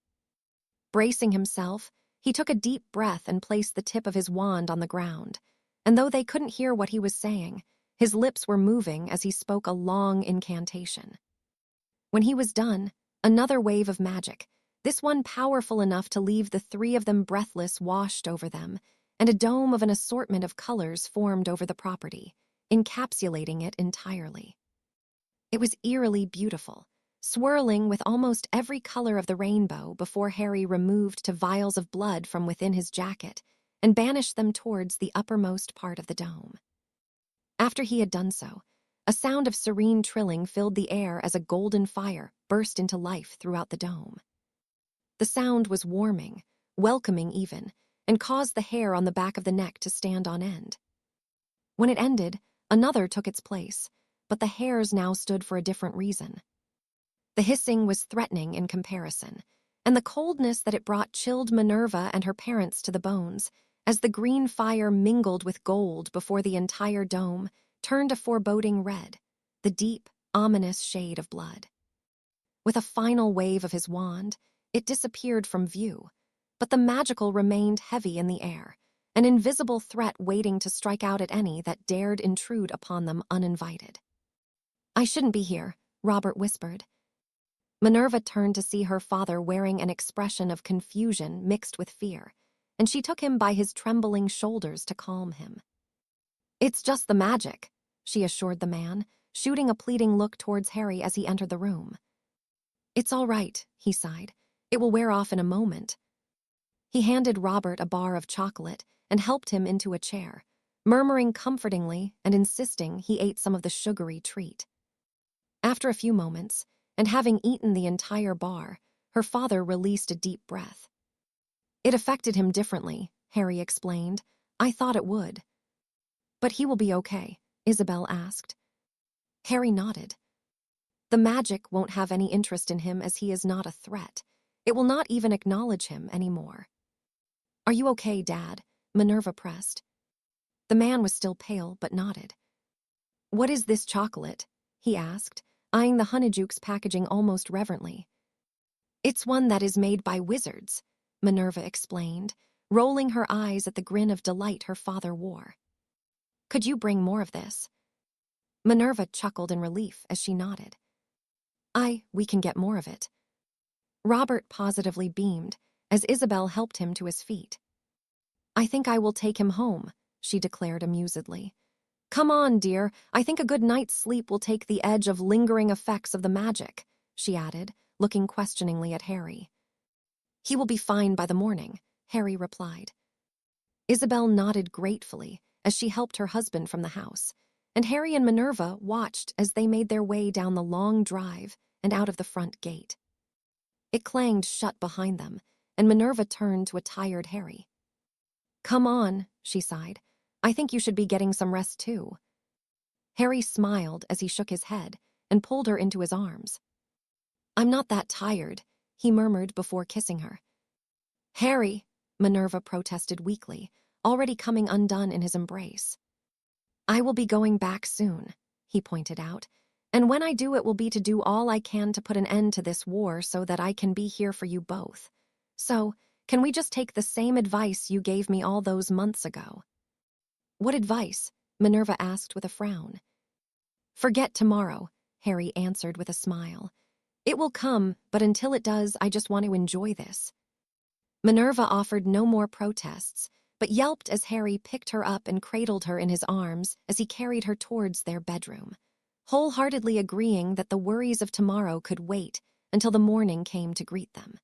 Bracing himself, he took a deep breath and placed the tip of his wand on the ground, and though they couldn't hear what he was saying, his lips were moving as he spoke a long incantation. When he was done, another wave of magic, this one powerful enough to leave the three of them breathless, washed over them, and a dome of an assortment of colors formed over the property, encapsulating it entirely. It was eerily beautiful, swirling with almost every color of the rainbow before Harry removed two vials of blood from within his jacket and banished them towards the uppermost part of the dome. After he had done so, a sound of serene trilling filled the air as a golden fire burst into life throughout the dome. The sound was warming, welcoming even, and caused the hair on the back of the neck to stand on end. When it ended, another took its place, but the hairs now stood for a different reason. The hissing was threatening in comparison, and the coldness that it brought chilled Minerva and her parents to the bones, as the green fire mingled with gold before the entire dome turned a foreboding red, the deep, ominous shade of blood. With a final wave of his wand, it disappeared from view, but the magical remained heavy in the air, an invisible threat waiting to strike out at any that dared intrude upon them uninvited. "I shouldn't be here," Robert whispered. Minerva turned to see her father wearing an expression of confusion mixed with fear, and she took him by his trembling shoulders to calm him. "It's just the magic," she assured the man, shooting a pleading look towards Harry as he entered the room. "It's all right," he sighed. "It will wear off in a moment." He handed Robert a bar of chocolate and helped him into a chair, murmuring comfortingly and insisting he ate some of the sugary treat. After a few moments, and having eaten the entire bar, her father released a deep breath. "It affected him differently," Harry explained. "I thought it would." "But he will be okay," Isabel asked. Harry nodded. "The magic won't have any interest in him as he is not a threat. It will not even acknowledge him anymore." "Are you okay, Dad?" Minerva pressed. The man was still pale but nodded. "What is this chocolate?" he asked, eyeing the Honeyjuke's packaging almost reverently. "It's one that is made by wizards," Minerva explained, rolling her eyes at the grin of delight her father wore. "Could you bring more of this?" Minerva chuckled in relief as she nodded. We can get more of it." Robert positively beamed as Isabel helped him to his feet. "I think I will take him home," she declared amusedly. "Come on, dear, I think a good night's sleep will take the edge of lingering effects of the magic," she added, looking questioningly at Harry. "He will be fine by the morning," Harry replied. Isabel nodded gratefully as she helped her husband from the house, and Harry and Minerva watched as they made their way down the long drive and out of the front gate. It clanged shut behind them, and Minerva turned to a tired Harry. "Come on," she sighed. "I think you should be getting some rest too." Harry smiled as he shook his head and pulled her into his arms. "I'm not that tired," he murmured before kissing her. "Harry," Minerva protested weakly, already coming undone in his embrace. "I will be going back soon," he pointed out, "and when I do it will be to do all I can to put an end to this war so that I can be here for you both. So, can we just take the same advice you gave me all those months ago?" "What advice?" Minerva asked with a frown. "Forget tomorrow," Harry answered with a smile. "It will come, but until it does, I just want to enjoy this." Minerva offered no more protests, but yelped as Harry picked her up and cradled her in his arms as he carried her towards their bedroom, wholeheartedly agreeing that the worries of tomorrow could wait until the morning came to greet them.